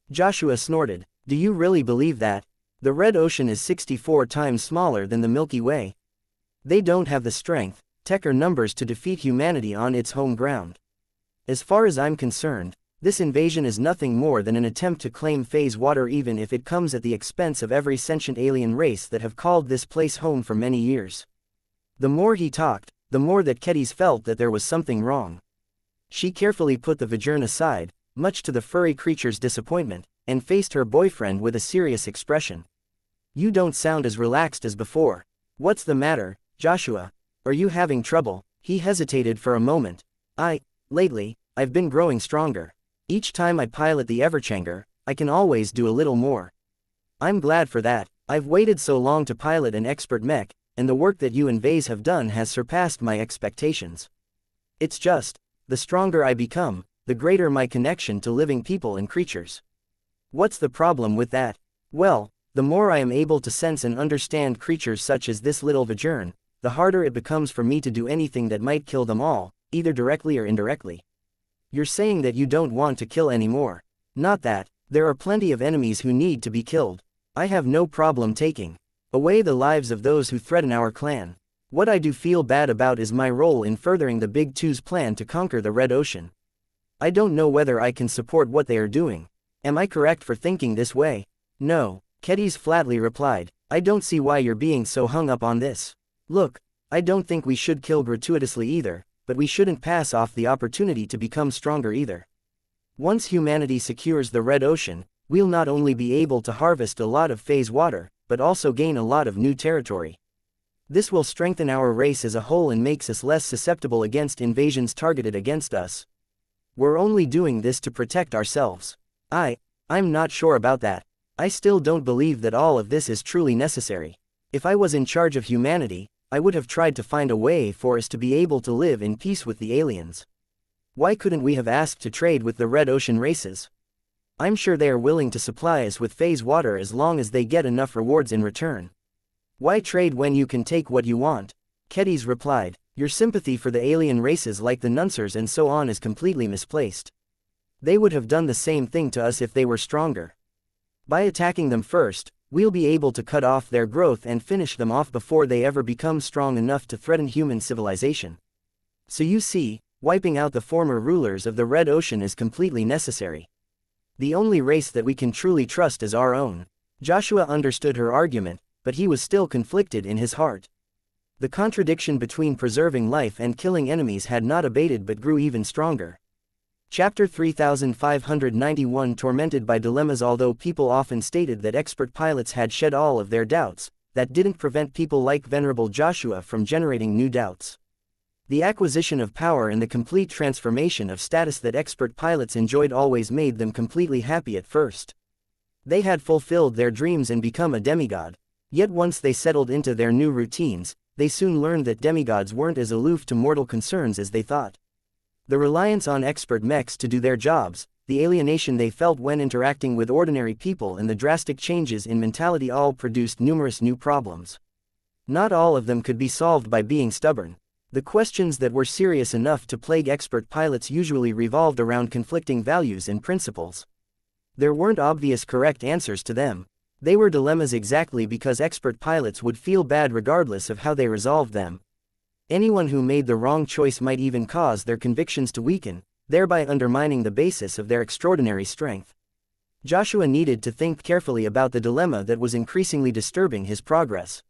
Joshua snorted. "Do you really believe that? The Red Ocean is 64 times smaller than the Milky Way. They don't have the strength, tech or numbers to defeat humanity on its home ground. As far as I'm concerned, this invasion is nothing more than an attempt to claim phase water even if it comes at the expense of every sentient alien race that have called this place home for many years." The more he talked, the more that Keddies felt that there was something wrong. She carefully put the Vajern aside, much to the furry creature's disappointment, and faced her boyfriend with a serious expression. "You don't sound as relaxed as before. What's the matter, Joshua? Are you having trouble?" He hesitated for a moment. Lately, I've been growing stronger. Each time I pilot the Everchanger, I can always do a little more." "I'm glad for that. I've waited so long to pilot an expert mech, and the work that you and Vase have done has surpassed my expectations. It's just, the stronger I become, the greater my connection to living people and creatures." "What's the problem with that?" "Well, the more I am able to sense and understand creatures such as this little Vajern, the harder it becomes for me to do anything that might kill them all, either directly or indirectly." "You're saying that you don't want to kill anymore." "Not that. There are plenty of enemies who need to be killed. I have no problem taking away the lives of those who threaten our clan. What I do feel bad about is my role in furthering the Big Two's plan to conquer the Red Ocean. I don't know whether I can support what they are doing. Am I correct for thinking this way?" "No," Keddies flatly replied. "I don't see why you're being so hung up on this. Look, I don't think we should kill gratuitously either, but we shouldn't pass off the opportunity to become stronger either. Once humanity secures the Red Ocean, we'll not only be able to harvest a lot of phase water, but also gain a lot of new territory. This will strengthen our race as a whole and makes us less susceptible against invasions targeted against us. We're only doing this to protect ourselves." I'm not sure about that. I still don't believe that all of this is truly necessary. If I was in charge of humanity, I would have tried to find a way for us to be able to live in peace with the aliens. Why couldn't we have asked to trade with the Red Ocean races? I'm sure they are willing to supply us with phase water as long as they get enough rewards in return. Why trade when you can take what you want? Kedis replied, your sympathy for the alien races like the Nunsers and so on is completely misplaced. They would have done the same thing to us if they were stronger. By attacking them first, we'll be able to cut off their growth and finish them off before they ever become strong enough to threaten human civilization. So you see, wiping out the former rulers of the Red Ocean is completely necessary. The only race that we can truly trust is our own. Joshua understood her argument, but he was still conflicted in his heart. The contradiction between preserving life and killing enemies had not abated but grew even stronger. Chapter 3591 Tormented by dilemmas. Although people often stated that expert pilots had shed all of their doubts, that didn't prevent people like Venerable Joshua from generating new doubts. The acquisition of power and the complete transformation of status that expert pilots enjoyed always made them completely happy at first. They had fulfilled their dreams and become a demigod. Yet once they settled into their new routines, they soon learned that demigods weren't as aloof to mortal concerns as they thought. The reliance on expert mechs to do their jobs, the alienation they felt when interacting with ordinary people and the drastic changes in mentality all produced numerous new problems. Not all of them could be solved by being stubborn. The questions that were serious enough to plague expert pilots usually revolved around conflicting values and principles. There weren't obvious correct answers to them. They were dilemmas exactly because expert pilots would feel bad regardless of how they resolved them. Anyone who made the wrong choice might even cause their convictions to weaken, thereby undermining the basis of their extraordinary strength. Joshua needed to think carefully about the dilemma that was increasingly disturbing his progress.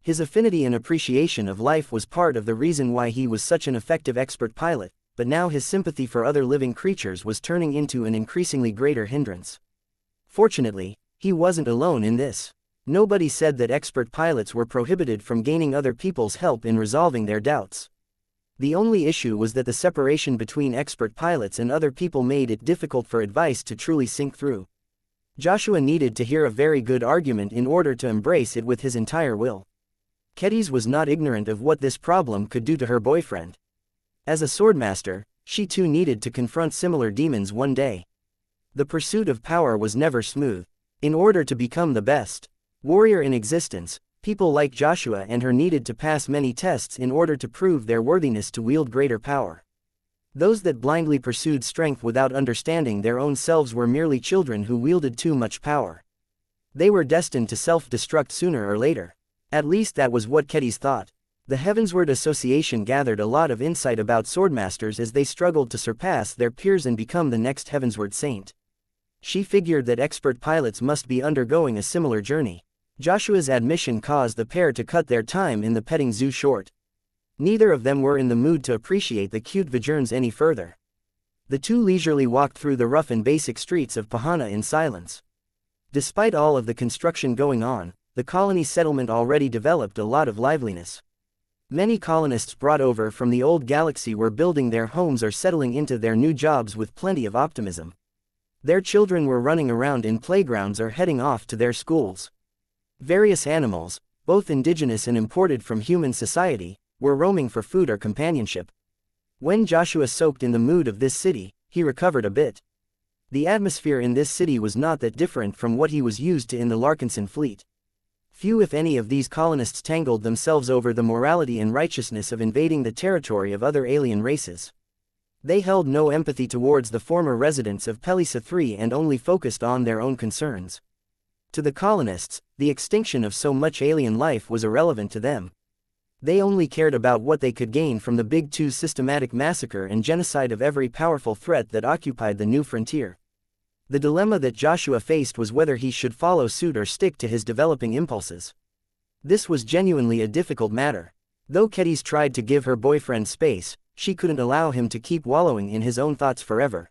His affinity and appreciation of life was part of the reason why he was such an effective expert pilot, but now his sympathy for other living creatures was turning into an increasingly greater hindrance. Fortunately, he wasn't alone in this. Nobody said that expert pilots were prohibited from gaining other people's help in resolving their doubts. The only issue was that the separation between expert pilots and other people made it difficult for advice to truly sink through. Joshua needed to hear a very good argument in order to embrace it with his entire will. Kedis was not ignorant of what this problem could do to her boyfriend. As a swordmaster, she too needed to confront similar demons one day. The pursuit of power was never smooth. In order to become the best warrior in existence, people like Joshua and her needed to pass many tests in order to prove their worthiness to wield greater power. Those that blindly pursued strength without understanding their own selves were merely children who wielded too much power. They were destined to self-destruct sooner or later. At least that was what Kedis thought. The Heavensward Association gathered a lot of insight about swordmasters as they struggled to surpass their peers and become the next Heavensward saint. She figured that expert pilots must be undergoing a similar journey. Joshua's admission caused the pair to cut their time in the petting zoo short. Neither of them were in the mood to appreciate the cute Vajerns any further. The two leisurely walked through the rough and basic streets of Pahana in silence. Despite all of the construction going on, the colony settlement already developed a lot of liveliness. Many colonists brought over from the old galaxy were building their homes or settling into their new jobs with plenty of optimism. Their children were running around in playgrounds or heading off to their schools. Various animals, both indigenous and imported from human society, were roaming for food or companionship. When Joshua soaked in the mood of this city, he recovered a bit. The atmosphere in this city was not that different from what he was used to in the Larkinson fleet. Few if any of these colonists tangled themselves over the morality and righteousness of invading the territory of other alien races. They held no empathy towards the former residents of Pelisa III and only focused on their own concerns. To the colonists, the extinction of so much alien life was irrelevant to them. They only cared about what they could gain from the Big Two's systematic massacre and genocide of every powerful threat that occupied the new frontier. The dilemma that Joshua faced was whether he should follow suit or stick to his developing impulses. This was genuinely a difficult matter. Though Kedis tried to give her boyfriend space, she couldn't allow him to keep wallowing in his own thoughts forever.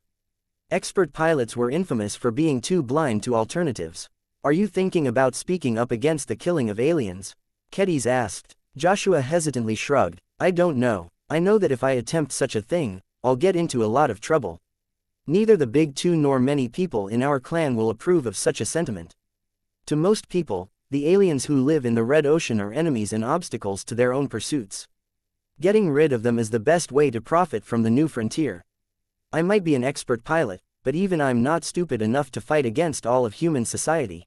Expert pilots were infamous for being too blind to alternatives. "Are you thinking about speaking up against the killing of aliens?" Kedis asked. Joshua hesitantly shrugged. "I don't know. I know that if I attempt such a thing, I'll get into a lot of trouble. Neither the Big Two nor many people in our clan will approve of such a sentiment. To most people, the aliens who live in the Red Ocean are enemies and obstacles to their own pursuits. Getting rid of them is the best way to profit from the new frontier." I might be an expert pilot, but even I'm not stupid enough to fight against all of human society.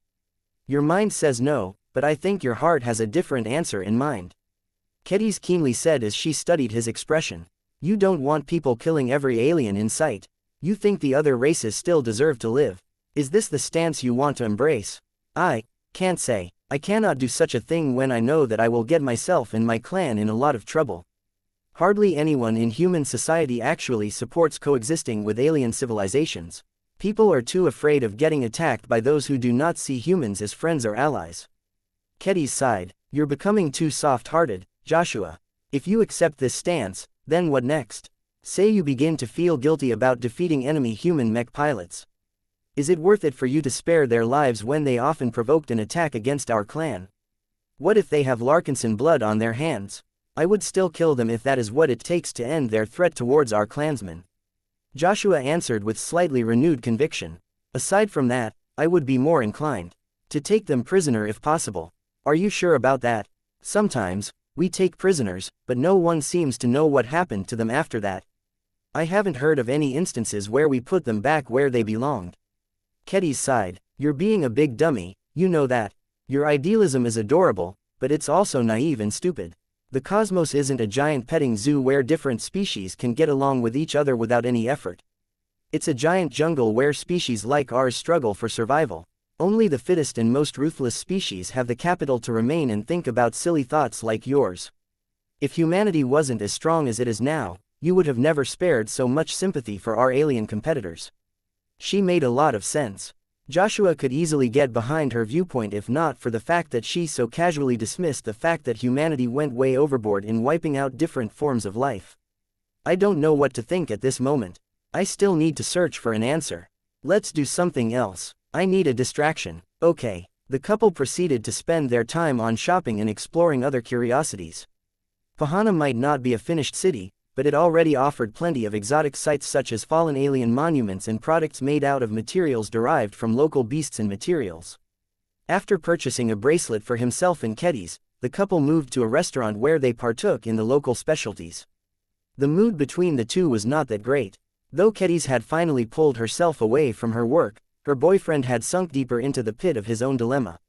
Your mind says no, but I think your heart has a different answer in mind. Kedis keenly said as she studied his expression. You don't want people killing every alien in sight. You think the other races still deserve to live. Is this the stance you want to embrace? I can't say. I cannot do such a thing when I know that I will get myself and my clan in a lot of trouble. Hardly anyone in human society actually supports coexisting with alien civilizations. People are too afraid of getting attacked by those who do not see humans as friends or allies. Kedis sighed. You're becoming too soft-hearted, Joshua. If you accept this stance, then what next? Say you begin to feel guilty about defeating enemy human mech pilots. Is it worth it for you to spare their lives when they often provoked an attack against our clan? What if they have Larkinson blood on their hands? I would still kill them if that is what it takes to end their threat towards our clansmen. Joshua answered with slightly renewed conviction. Aside from that, I would be more inclined to take them prisoner if possible. Are you sure about that? Sometimes, we take prisoners, but no one seems to know what happened to them after that. I haven't heard of any instances where we put them back where they belonged. Kedis sighed. You're being a big dummy, you know that. Your idealism is adorable, but it's also naive and stupid. The cosmos isn't a giant petting zoo where different species can get along with each other without any effort. It's a giant jungle where species like ours struggle for survival. Only the fittest and most ruthless species have the capital to remain and think about silly thoughts like yours. If humanity wasn't as strong as it is now, you would have never spared so much sympathy for our alien competitors. She made a lot of sense. Joshua could easily get behind her viewpoint if not for the fact that she so casually dismissed the fact that humanity went way overboard in wiping out different forms of life. I don't know what to think at this moment. I still need to search for an answer. Let's do something else. I need a distraction. Okay. The couple proceeded to spend their time on shopping and exploring other curiosities. Pahana might not be a finished city, but it already offered plenty of exotic sights such as fallen alien monuments and products made out of materials derived from local beasts and materials. After purchasing a bracelet for himself and Kedis, the couple moved to a restaurant where they partook in the local specialties. The mood between the two was not that great. Though Kedis had finally pulled herself away from her work, her boyfriend had sunk deeper into the pit of his own dilemma.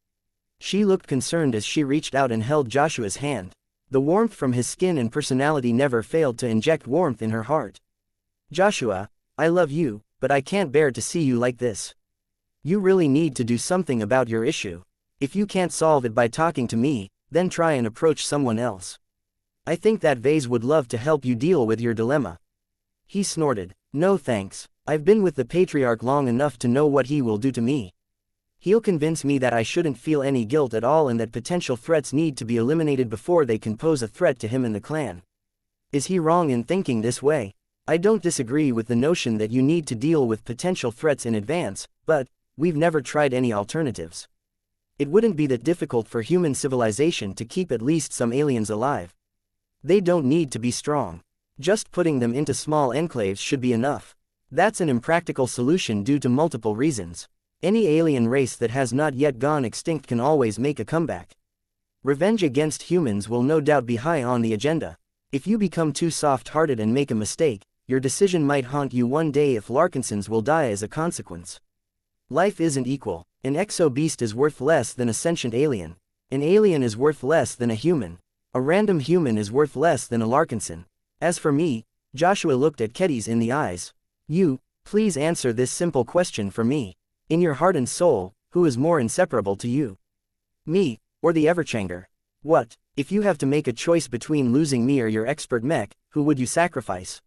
She looked concerned as she reached out and held Joshua's hand. The warmth from his skin and personality never failed to inject warmth in her heart. Joshua, I love you, but I can't bear to see you like this. You really need to do something about your issue. If you can't solve it by talking to me, then try and approach someone else. I think that vase would love to help you deal with your dilemma. He snorted. No thanks. I've been with the patriarch long enough to know what he will do to me. He'll convince me that I shouldn't feel any guilt at all and that potential threats need to be eliminated before they can pose a threat to him and the clan. Is he wrong in thinking this way? I don't disagree with the notion that you need to deal with potential threats in advance, but we've never tried any alternatives. It wouldn't be that difficult for human civilization to keep at least some aliens alive. They don't need to be strong. Just putting them into small enclaves should be enough. That's an impractical solution due to multiple reasons. Any alien race that has not yet gone extinct can always make a comeback. Revenge against humans will no doubt be high on the agenda. If you become too soft-hearted and make a mistake, your decision might haunt you one day if Larkinsons will die as a consequence. Life isn't equal. An exo-beast is worth less than a sentient alien. An alien is worth less than a human. A random human is worth less than a Larkinson. As for me, Joshua looked at Kedis in the eyes. You, please answer this simple question for me. In your heart and soul, who is more inseparable to you? Me, or the Everchanger? What, if you have to make a choice between losing me or your expert mech, who would you sacrifice?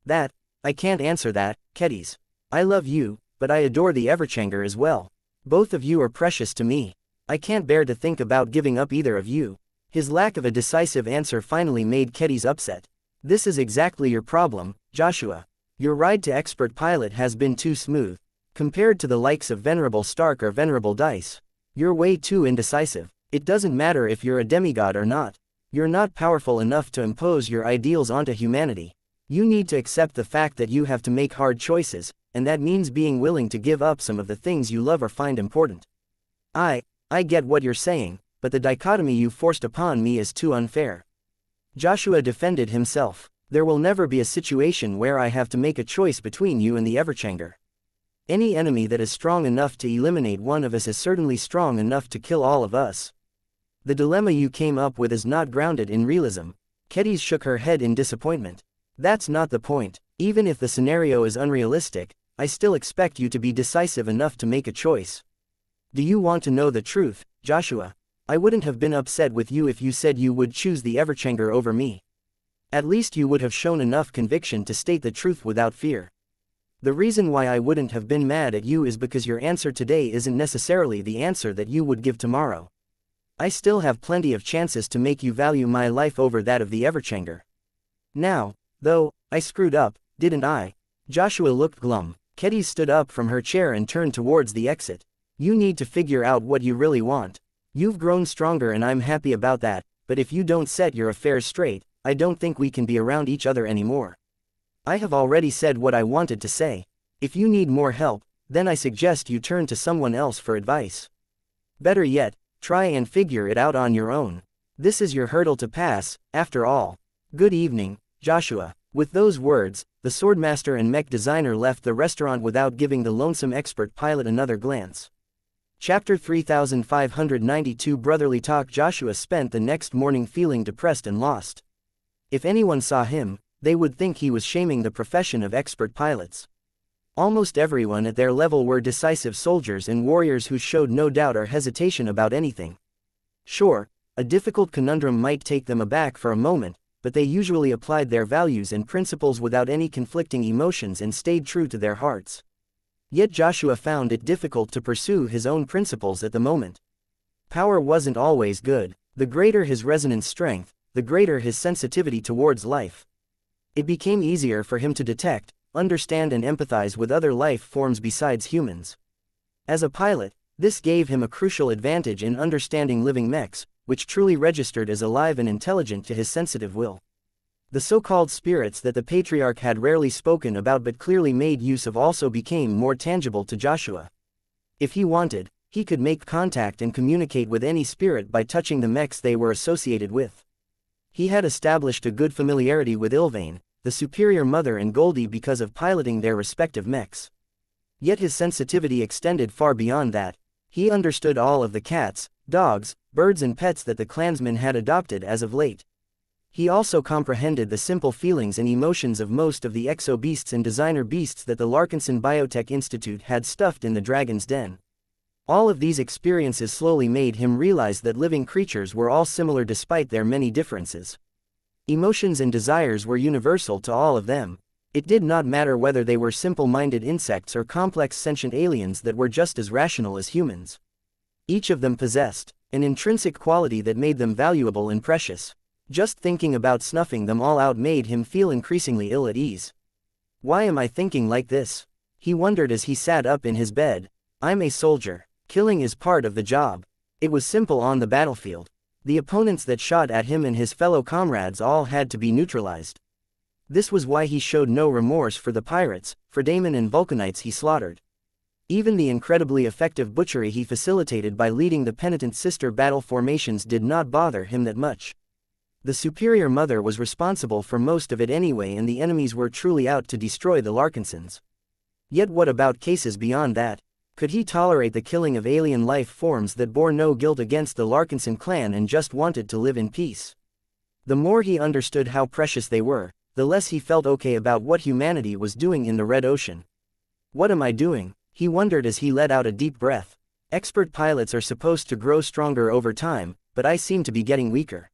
That, I can't answer that, Kedis. I love you, but I adore the Everchanger as well. Both of you are precious to me. I can't bear to think about giving up either of you. His lack of a decisive answer finally made Kedis upset. This is exactly your problem, Joshua. Your ride to expert pilot has been too smooth. Compared to the likes of Venerable Stark or Venerable Dice, you're way too indecisive. It doesn't matter if you're a demigod or not. You're not powerful enough to impose your ideals onto humanity. You need to accept the fact that you have to make hard choices, and that means being willing to give up some of the things you love or find important. I get what you're saying, but the dichotomy you forced upon me is too unfair. Joshua defended himself. There will never be a situation where I have to make a choice between you and the Everchanger. Any enemy that is strong enough to eliminate one of us is certainly strong enough to kill all of us. The dilemma you came up with is not grounded in realism. Kedis shook her head in disappointment. That's not the point. Even if the scenario is unrealistic, I still expect you to be decisive enough to make a choice. Do you want to know the truth, Joshua? I wouldn't have been upset with you if you said you would choose the Everchanger over me. At least you would have shown enough conviction to state the truth without fear. The reason why I wouldn't have been mad at you is because your answer today isn't necessarily the answer that you would give tomorrow. I still have plenty of chances to make you value my life over that of the Everchanger. Now, though, I screwed up, didn't I? Joshua looked glum. Kedis stood up from her chair and turned towards the exit. You need to figure out what you really want. You've grown stronger and I'm happy about that, but if you don't set your affairs straight, I don't think we can be around each other anymore. I have already said what I wanted to say. If you need more help, then I suggest you turn to someone else for advice. Better yet, try and figure it out on your own. This is your hurdle to pass, after all. Good evening, Joshua. With those words, the swordmaster and mech designer left the restaurant without giving the lonesome expert pilot another glance. Chapter 3592 Brotherly Talk. Joshua spent the next morning feeling depressed and lost. If anyone saw him, they would think he was shaming the profession of expert pilots. Almost everyone at their level were decisive soldiers and warriors who showed no doubt or hesitation about anything. Sure, a difficult conundrum might take them aback for a moment, but they usually applied their values and principles without any conflicting emotions and stayed true to their hearts. Yet Joshua found it difficult to pursue his own principles at the moment. Power wasn't always good. The greater his resonance strength, the greater his sensitivity towards life. It became easier for him to detect, understand and empathize with other life forms besides humans. As a pilot, this gave him a crucial advantage in understanding living mechs, which truly registered as alive and intelligent to his sensitive will. The so-called spirits that the patriarch had rarely spoken about but clearly made use of also became more tangible to Joshua. If he wanted, he could make contact and communicate with any spirit by touching the mechs they were associated with. He had established a good familiarity with Ilvain, the superior mother and Goldie because of piloting their respective mechs. Yet his sensitivity extended far beyond that. He understood all of the cats, dogs, birds and pets that the clansmen had adopted as of late. He also comprehended the simple feelings and emotions of most of the exo-beasts and designer beasts that the Larkinson Biotech Institute had stuffed in the Dragon's Den. All of these experiences slowly made him realize that living creatures were all similar despite their many differences. Emotions and desires were universal to all of them. It did not matter whether they were simple-minded insects or complex sentient aliens that were just as rational as humans. Each of them possessed an intrinsic quality that made them valuable and precious. Just thinking about snuffing them all out made him feel increasingly ill at ease. Why am I thinking like this? He wondered as he sat up in his bed. I'm a soldier. Killing is part of the job. It was simple on the battlefield. The opponents that shot at him and his fellow comrades all had to be neutralized. This was why he showed no remorse for the pirates, for Daemon and Vulcanites he slaughtered. Even the incredibly effective butchery he facilitated by leading the penitent sister battle formations did not bother him that much. The superior mother was responsible for most of it anyway, and the enemies were truly out to destroy the Larkinsons. Yet what about cases beyond that? Could he tolerate the killing of alien life forms that bore no guilt against the Larkinson clan and just wanted to live in peace? The more he understood how precious they were, the less he felt okay about what humanity was doing in the Red Ocean. What am I doing? He wondered as he let out a deep breath. Expert pilots are supposed to grow stronger over time, but I seem to be getting weaker.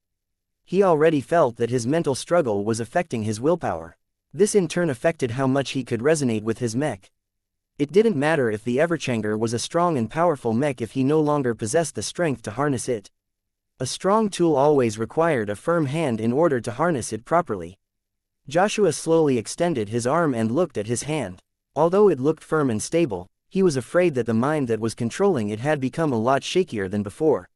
He already felt that his mental struggle was affecting his willpower. This in turn affected how much he could resonate with his mech. It didn't matter if the Everchanger was a strong and powerful mech if he no longer possessed the strength to harness it. A strong tool always required a firm hand in order to harness it properly. Joshua slowly extended his arm and looked at his hand. Although it looked firm and stable, he was afraid that the mind that was controlling it had become a lot shakier than before.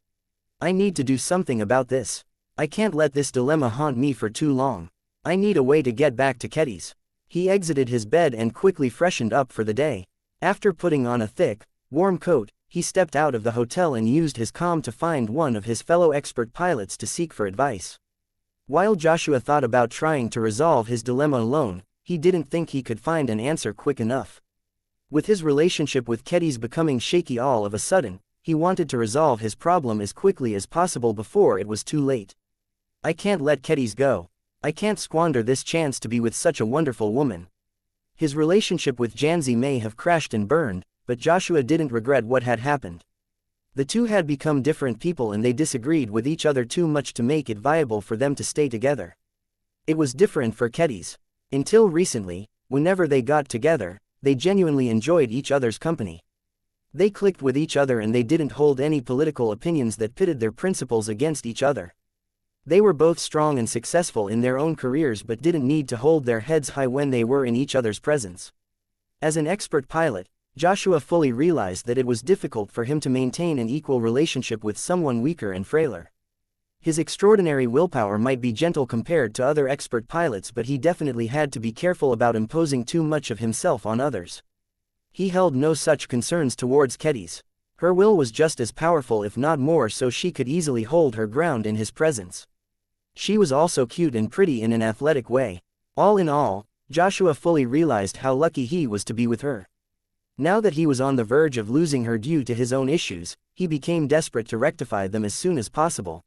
I need to do something about this. I can't let this dilemma haunt me for too long. I need a way to get back to Kedis. He exited his bed and quickly freshened up for the day. After putting on a thick, warm coat, he stepped out of the hotel and used his comm to find one of his fellow expert pilots to seek for advice. While Joshua thought about trying to resolve his dilemma alone, he didn't think he could find an answer quick enough. With his relationship with Kedis becoming shaky all of a sudden, he wanted to resolve his problem as quickly as possible before it was too late. I can't let Kedis go. I can't squander this chance to be with such a wonderful woman. His relationship with Janzi may have crashed and burned, but Joshua didn't regret what had happened. The two had become different people and they disagreed with each other too much to make it viable for them to stay together. It was different for Kedis. Until recently, whenever they got together, they genuinely enjoyed each other's company. They clicked with each other and they didn't hold any political opinions that pitted their principles against each other. They were both strong and successful in their own careers but didn't need to hold their heads high when they were in each other's presence. As an expert pilot, Joshua fully realized that it was difficult for him to maintain an equal relationship with someone weaker and frailer. His extraordinary willpower might be gentle compared to other expert pilots, but he definitely had to be careful about imposing too much of himself on others. He held no such concerns towards Kedis. Her will was just as powerful if not more, so she could easily hold her ground in his presence. She was also cute and pretty in an athletic way. All in all, Joshua fully realized how lucky he was to be with her. Now that he was on the verge of losing her due to his own issues, he became desperate to rectify them as soon as possible.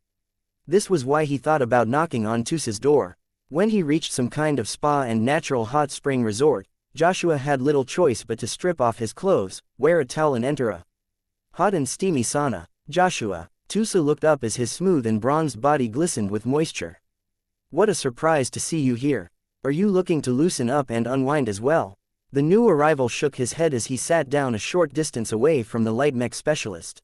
This was why he thought about knocking on Tusa's door. When he reached some kind of spa and natural hot spring resort, Joshua had little choice but to strip off his clothes, wear a towel and enter a hot and steamy sauna. Joshua. Tusa looked up as his smooth and bronzed body glistened with moisture. What a surprise to see you here. Are you looking to loosen up and unwind as well? The new arrival shook his head as he sat down a short distance away from the light mech specialist.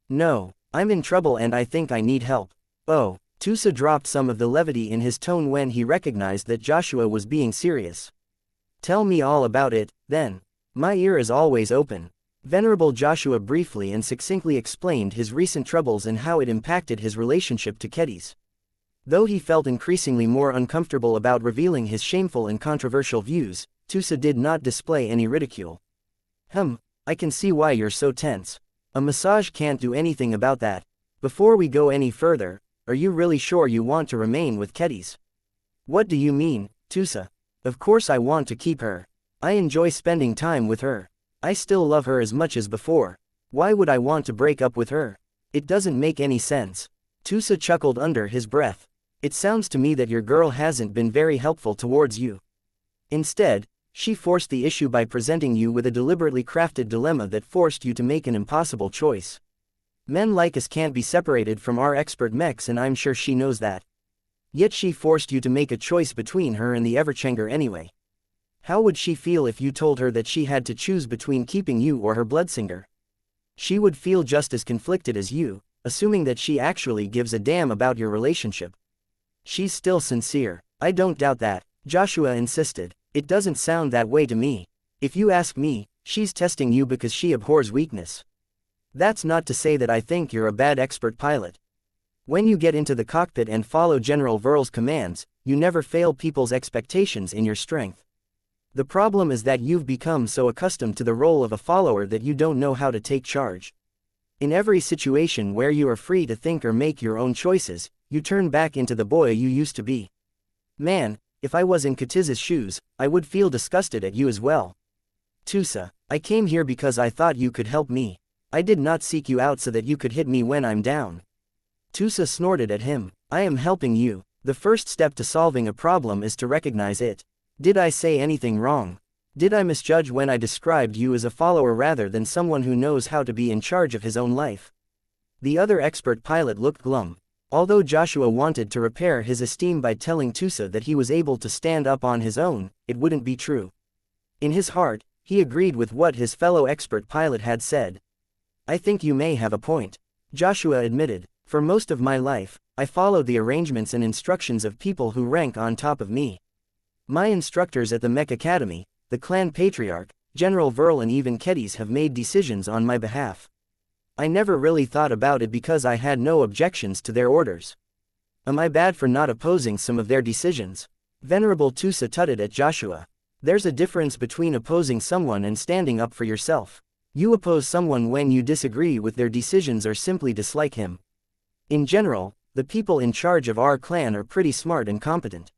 No, I'm in trouble and I think I need help. Oh, Tusa dropped some of the levity in his tone when he recognized that Joshua was being serious. Tell me all about it, then. My ear is always open. Venerable Joshua briefly and succinctly explained his recent troubles and how it impacted his relationship to Kedis. Though he felt increasingly more uncomfortable about revealing his shameful and controversial views, Tusa did not display any ridicule. I can see why you're so tense. A massage can't do anything about that. Before we go any further, are you really sure you want to remain with Kedis? What do you mean, Tusa? Of course I want to keep her. I enjoy spending time with her. I still love her as much as before. Why would I want to break up with her? It doesn't make any sense. Tusa chuckled under his breath. It sounds to me that your girl hasn't been very helpful towards you. Instead, she forced the issue by presenting you with a deliberately crafted dilemma that forced you to make an impossible choice. Men like us can't be separated from our expert mechs and I'm sure she knows that. Yet she forced you to make a choice between her and the Everchanger anyway. How would she feel if you told her that she had to choose between keeping you or her Bloodsinger? She would feel just as conflicted as you, assuming that she actually gives a damn about your relationship. She's still sincere. I don't doubt that, Joshua insisted. It doesn't sound that way to me. If you ask me, she's testing you because she abhors weakness. That's not to say that I think you're a bad expert pilot. When you get into the cockpit and follow General Verl's commands, you never fail people's expectations in your strength. The problem is that you've become so accustomed to the role of a follower that you don't know how to take charge. In every situation where you are free to think or make your own choices, you turn back into the boy you used to be. Man, if I was in Katiza's shoes, I would feel disgusted at you as well. Tusa, I came here because I thought you could help me. I did not seek you out so that you could hit me when I'm down. Tusa snorted at him. I am helping you. The first step to solving a problem is to recognize it. Did I say anything wrong? Did I misjudge when I described you as a follower rather than someone who knows how to be in charge of his own life? The other expert pilot looked glum. Although Joshua wanted to repair his esteem by telling Tusa that he was able to stand up on his own, it wouldn't be true. In his heart, he agreed with what his fellow expert pilot had said. I think you may have a point, Joshua admitted. For most of my life, I followed the arrangements and instructions of people who rank on top of me. My instructors at the Mech Academy, the clan patriarch, General Verl and even Kedis have made decisions on my behalf. I never really thought about it because I had no objections to their orders. Am I bad for not opposing some of their decisions? Venerable Tusa tutted at Joshua. There's a difference between opposing someone and standing up for yourself. You oppose someone when you disagree with their decisions or simply dislike him. In general, the people in charge of our clan are pretty smart and competent.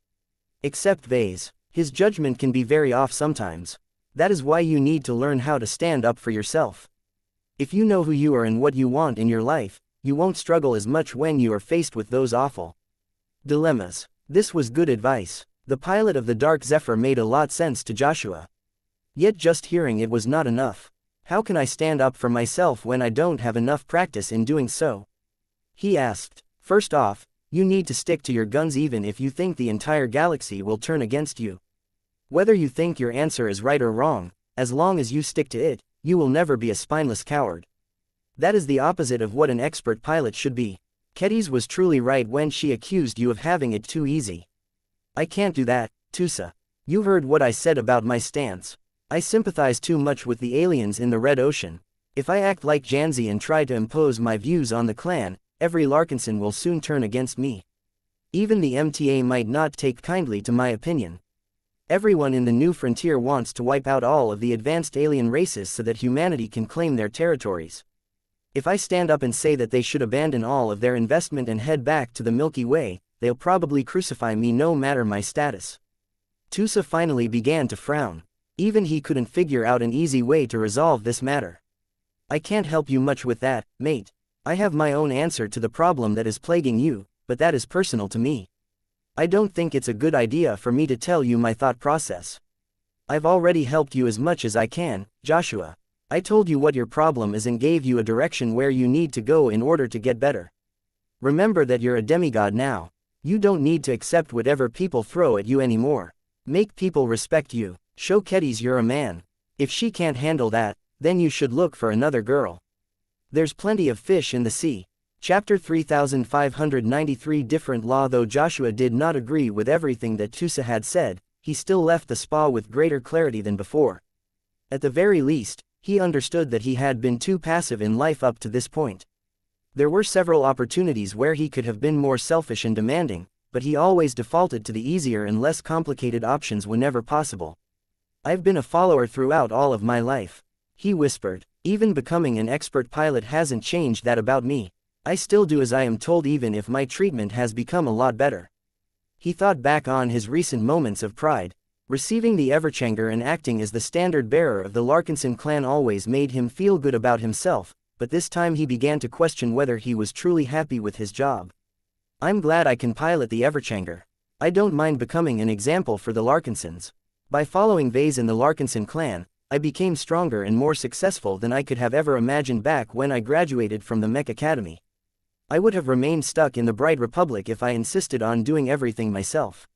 Except Vase. His judgment can be very off sometimes. That is why you need to learn how to stand up for yourself. If you know who you are and what you want in your life, you won't struggle as much when you are faced with those awful dilemmas. This was good advice. The pilot of the Dark Zephyr made a lot sense to Joshua. Yet just hearing it was not enough. How can I stand up for myself when I don't have enough practice in doing so? He asked. First off, you need to stick to your guns even if you think the entire galaxy will turn against you. Whether you think your answer is right or wrong, as long as you stick to it, you will never be a spineless coward. That is the opposite of what an expert pilot should be. Kedis was truly right when she accused you of having it too easy. I can't do that, Tusa. You heard what I said about my stance. I sympathize too much with the aliens in the Red Ocean. If I act like Janzi and try to impose my views on the clan, every Larkinson will soon turn against me. Even the MTA might not take kindly to my opinion. Everyone in the new frontier wants to wipe out all of the advanced alien races so that humanity can claim their territories. If I stand up and say that they should abandon all of their investment and head back to the Milky Way, they'll probably crucify me no matter my status. Tusa finally began to frown. Even he couldn't figure out an easy way to resolve this matter. I can't help you much with that, mate. I have my own answer to the problem that is plaguing you, but that is personal to me. I don't think it's a good idea for me to tell you my thought process. I've already helped you as much as I can, Joshua. I told you what your problem is and gave you a direction where you need to go in order to get better. Remember that you're a demigod now. You don't need to accept whatever people throw at you anymore. Make people respect you. Show Kedis you're a man. If she can't handle that, then you should look for another girl. There's plenty of fish in the sea. Chapter 3593 Different Law. Though Joshua did not agree with everything that Tusa had said, he still left the spa with greater clarity than before. At the very least, he understood that he had been too passive in life up to this point. There were several opportunities where he could have been more selfish and demanding, but he always defaulted to the easier and less complicated options whenever possible. I've been a follower throughout all of my life, he whispered. Even becoming an expert pilot hasn't changed that about me. I still do as I am told even if my treatment has become a lot better. He thought back on his recent moments of pride. Receiving the Everchanger and acting as the standard bearer of the Larkinson clan always made him feel good about himself, but this time he began to question whether he was truly happy with his job. I'm glad I can pilot the Everchanger. I don't mind becoming an example for the Larkinsons. By following Vase in the Larkinson clan, I became stronger and more successful than I could have ever imagined back when I graduated from the Mech Academy. I would have remained stuck in the Bright Republic if I insisted on doing everything myself.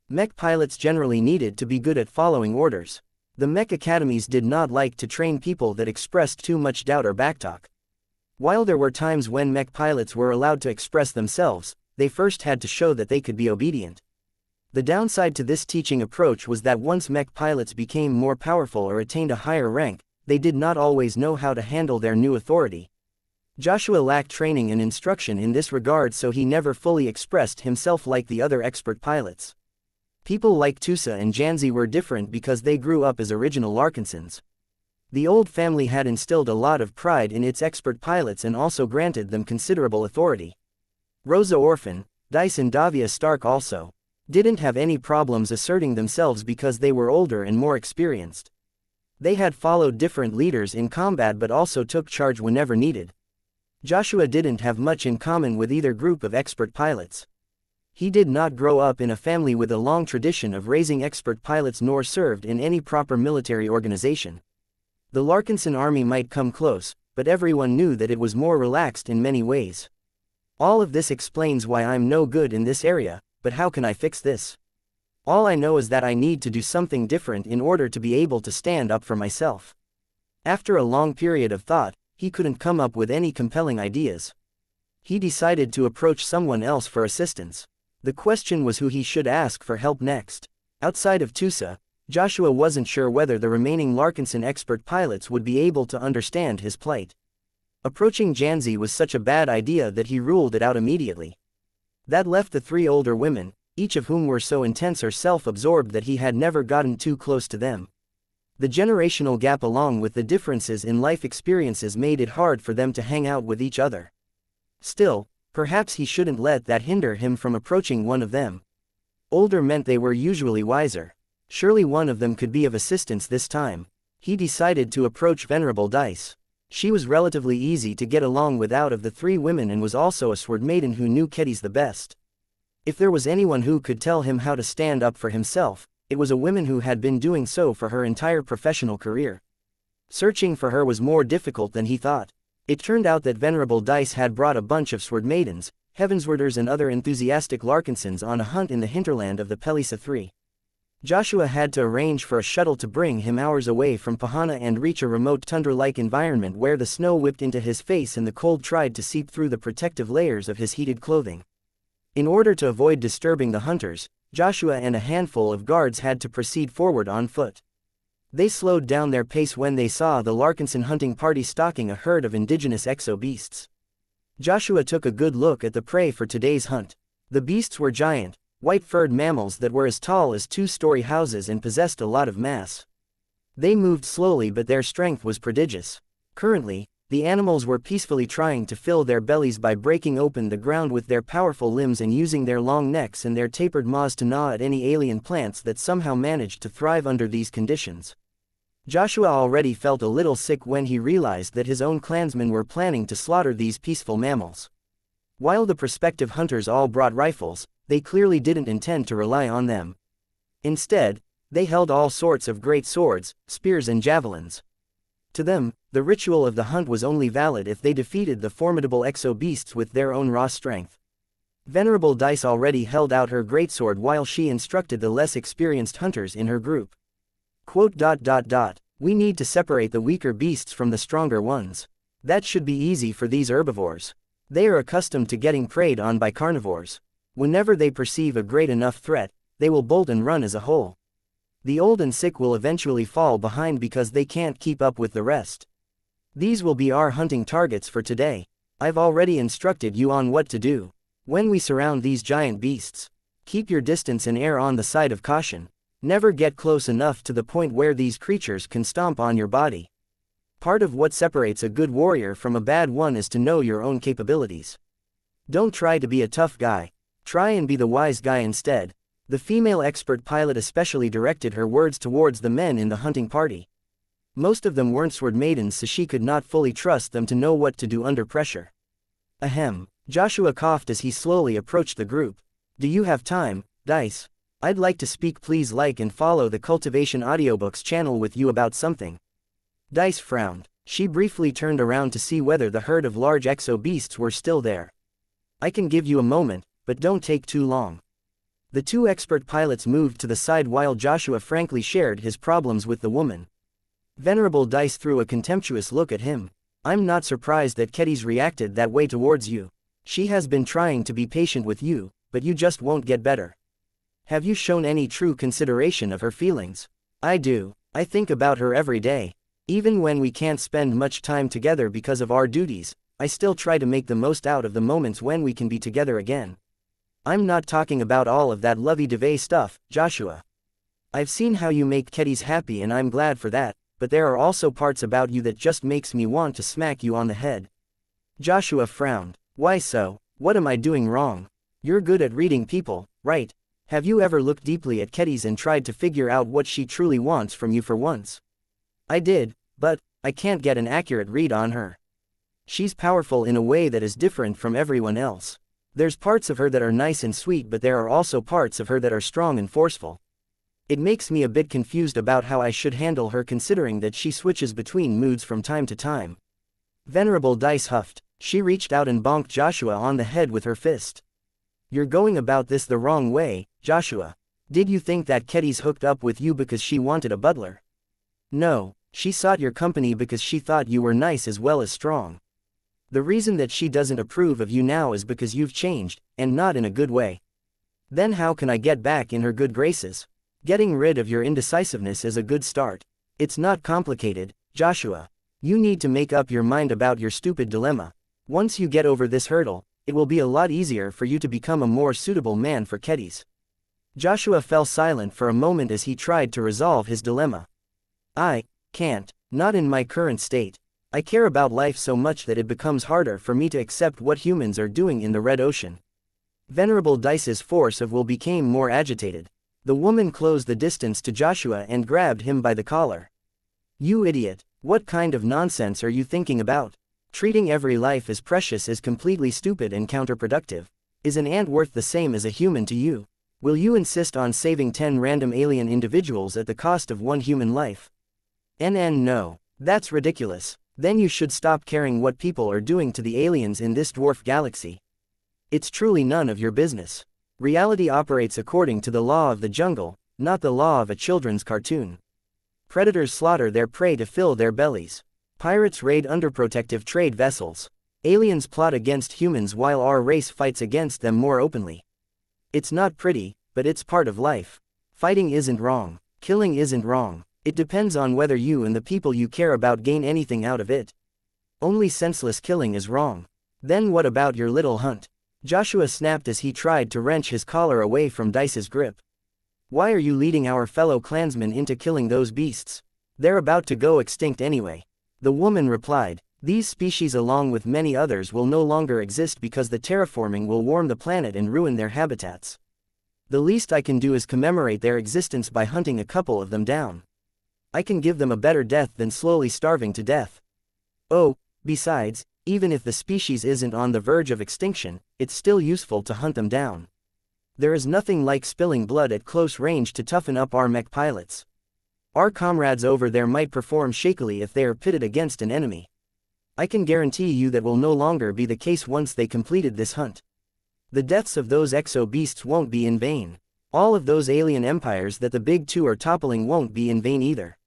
Mech pilots generally needed to be good at following orders. The Mech Academies did not like to train people that expressed too much doubt or backtalk. While there were times when Mech pilots were allowed to express themselves, they first had to show that they could be obedient. The downside to this teaching approach was that once Mech pilots became more powerful or attained a higher rank, they did not always know how to handle their new authority. Joshua lacked training and instruction in this regard, so he never fully expressed himself like the other expert pilots. People like Tusa and Janzi were different because they grew up as original Larkinsons. The old family had instilled a lot of pride in its expert pilots and also granted them considerable authority. Rosa Orphan, Dice and Davia Stark also didn't have any problems asserting themselves because they were older and more experienced. They had followed different leaders in combat but also took charge whenever needed. Joshua didn't have much in common with either group of expert pilots. He did not grow up in a family with a long tradition of raising expert pilots nor served in any proper military organization. The Larkinson army might come close, but everyone knew that it was more relaxed in many ways. All of this explains why I'm no good in this area, but how can I fix this? All I know is that I need to do something different in order to be able to stand up for myself. After a long period of thought, he couldn't come up with any compelling ideas. He decided to approach someone else for assistance. The question was who he should ask for help next. Outside of Tusa, Joshua wasn't sure whether the remaining Larkinson expert pilots would be able to understand his plight. Approaching Janzi was such a bad idea that he ruled it out immediately. That left the three older women, each of whom were so intense or self-absorbed that he had never gotten too close to them. The generational gap along with the differences in life experiences made it hard for them to hang out with each other. Still, Perhaps he shouldn't let that hinder him from approaching one of them. Older meant they were usually wiser. Surely one of them could be of assistance this time. He decided to approach Venerable Dice. She was relatively easy to get along with out of the three women and was also a sword maiden who knew Kedis the best. If there was anyone who could tell him how to stand up for himself, it was a woman who had been doing so for her entire professional career. Searching for her was more difficult than he thought. It turned out that Venerable Dice had brought a bunch of sword maidens, Heavenswarders and other enthusiastic Larkinsons on a hunt in the hinterland of the Pelisa 3. Joshua had to arrange for a shuttle to bring him hours away from Pahana and reach a remote tundra-like environment where the snow whipped into his face and the cold tried to seep through the protective layers of his heated clothing. In order to avoid disturbing the hunters, Joshua and a handful of guards had to proceed forward on foot. They slowed down their pace when they saw the Larkinson hunting party stalking a herd of indigenous exo-beasts. Joshua took a good look at the prey for today's hunt. The beasts were giant, white-furred mammals that were as tall as two-story houses and possessed a lot of mass. They moved slowly but their strength was prodigious. Currently, the animals were peacefully trying to fill their bellies by breaking open the ground with their powerful limbs and using their long necks and their tapered maws to gnaw at any alien plants that somehow managed to thrive under these conditions. Joshua already felt a little sick when he realized that his own clansmen were planning to slaughter these peaceful mammals. While the prospective hunters all brought rifles, they clearly didn't intend to rely on them. Instead, they held all sorts of great swords, spears and javelins. To them, the ritual of the hunt was only valid if they defeated the formidable exo-beasts with their own raw strength. Venerable Dice already held out her greatsword while she instructed the less experienced hunters in her group. "We need to separate the weaker beasts from the stronger ones. That should be easy for these herbivores. They are accustomed to getting preyed on by carnivores. Whenever they perceive a great enough threat, they will bolt and run as a whole. The old and sick will eventually fall behind because they can't keep up with the rest. These will be our hunting targets for today. I've already instructed you on what to do. When we surround these giant beasts, keep your distance and err on the side of caution. Never get close enough to the point where these creatures can stomp on your body. Part of what separates a good warrior from a bad one is to know your own capabilities. Don't try to be a tough guy. Try and be the wise guy instead." The female expert pilot especially directed her words towards the men in the hunting party. Most of them weren't sword maidens, so she could not fully trust them to know what to do under pressure. Ahem. Joshua coughed as he slowly approached the group. "Do you have time, Dice? I'd like to speak. Please like and follow the Cultivation Audiobooks channel with you about something." Dice frowned. She briefly turned around to see whether the herd of large exo-beasts were still there. "I can give you a moment, but don't take too long." The two expert pilots moved to the side while Joshua frankly shared his problems with the woman. Venerable Dice threw a contemptuous look at him. "I'm not surprised that Kedis reacted that way towards you. She has been trying to be patient with you, but you just won't get better. Have you shown any true consideration of her feelings?" "I do. I think about her every day. Even when we can't spend much time together because of our duties, I still try to make the most out of the moments when we can be together again. I'm not talking about all of that lovey-dovey stuff, Joshua. I've seen how you make Kedis happy and I'm glad for that, but there are also parts about you that just makes me want to smack you on the head." Joshua frowned. "Why so? What am I doing wrong? You're good at reading people, right? Have you ever looked deeply at Kedis and tried to figure out what she truly wants from you for once?" "I did, but I can't get an accurate read on her. She's powerful in a way that is different from everyone else. There's parts of her that are nice and sweet, but there are also parts of her that are strong and forceful. It makes me a bit confused about how I should handle her considering that she switches between moods from time to time." Venerable Dice huffed. She reached out and bonked Joshua on the head with her fist. "You're going about this the wrong way, Joshua. Did you think that Kedis hooked up with you because she wanted a butler? No, she sought your company because she thought you were nice as well as strong. The reason that she doesn't approve of you now is because you've changed, and not in a good way. Then how can I get back in her good graces? Getting rid of your indecisiveness is a good start. It's not complicated, Joshua. You need to make up your mind about your stupid dilemma. Once you get over this hurdle, it will be a lot easier for you to become a more suitable man for Kedis." Joshua fell silent for a moment as he tried to resolve his dilemma. "I can't, not in my current state. I care about life so much that it becomes harder for me to accept what humans are doing in the Red Ocean. Venerable Dice's force of will became more agitated. The woman closed the distance to Joshua and grabbed him by the collar. You idiot, what kind of nonsense are you thinking about? Treating every life as precious is completely stupid and counterproductive. Is an ant worth the same as a human to you? Will you insist on saving 10 random alien individuals at the cost of 1 human life? No. That's ridiculous. Then you should stop caring what people are doing to the aliens in this dwarf galaxy. It's truly none of your business. Reality operates according to the law of the jungle, not the law of a children's cartoon. Predators slaughter their prey to fill their bellies. Pirates raid underprotective trade vessels. Aliens plot against humans while our race fights against them more openly. It's not pretty, but it's part of life. Fighting isn't wrong. Killing isn't wrong. It depends on whether you and the people you care about gain anything out of it. Only senseless killing is wrong. Then what about your little hunt? Joshua snapped as he tried to wrench his collar away from Dice's grip. Why are you leading our fellow clansmen into killing those beasts? They're about to go extinct anyway. The woman replied, these species along with many others will no longer exist because the terraforming will warm the planet and ruin their habitats. The least I can do is commemorate their existence by hunting a couple of them down. I can give them a better death than slowly starving to death. Oh, besides, even if the species isn't on the verge of extinction, it's still useful to hunt them down. There is nothing like spilling blood at close range to toughen up our mech pilots. Our comrades over there might perform shakily if they are pitted against an enemy. I can guarantee you that will no longer be the case once they completed this hunt. The deaths of those exo-beasts won't be in vain. All of those alien empires that the big two are toppling won't be in vain either.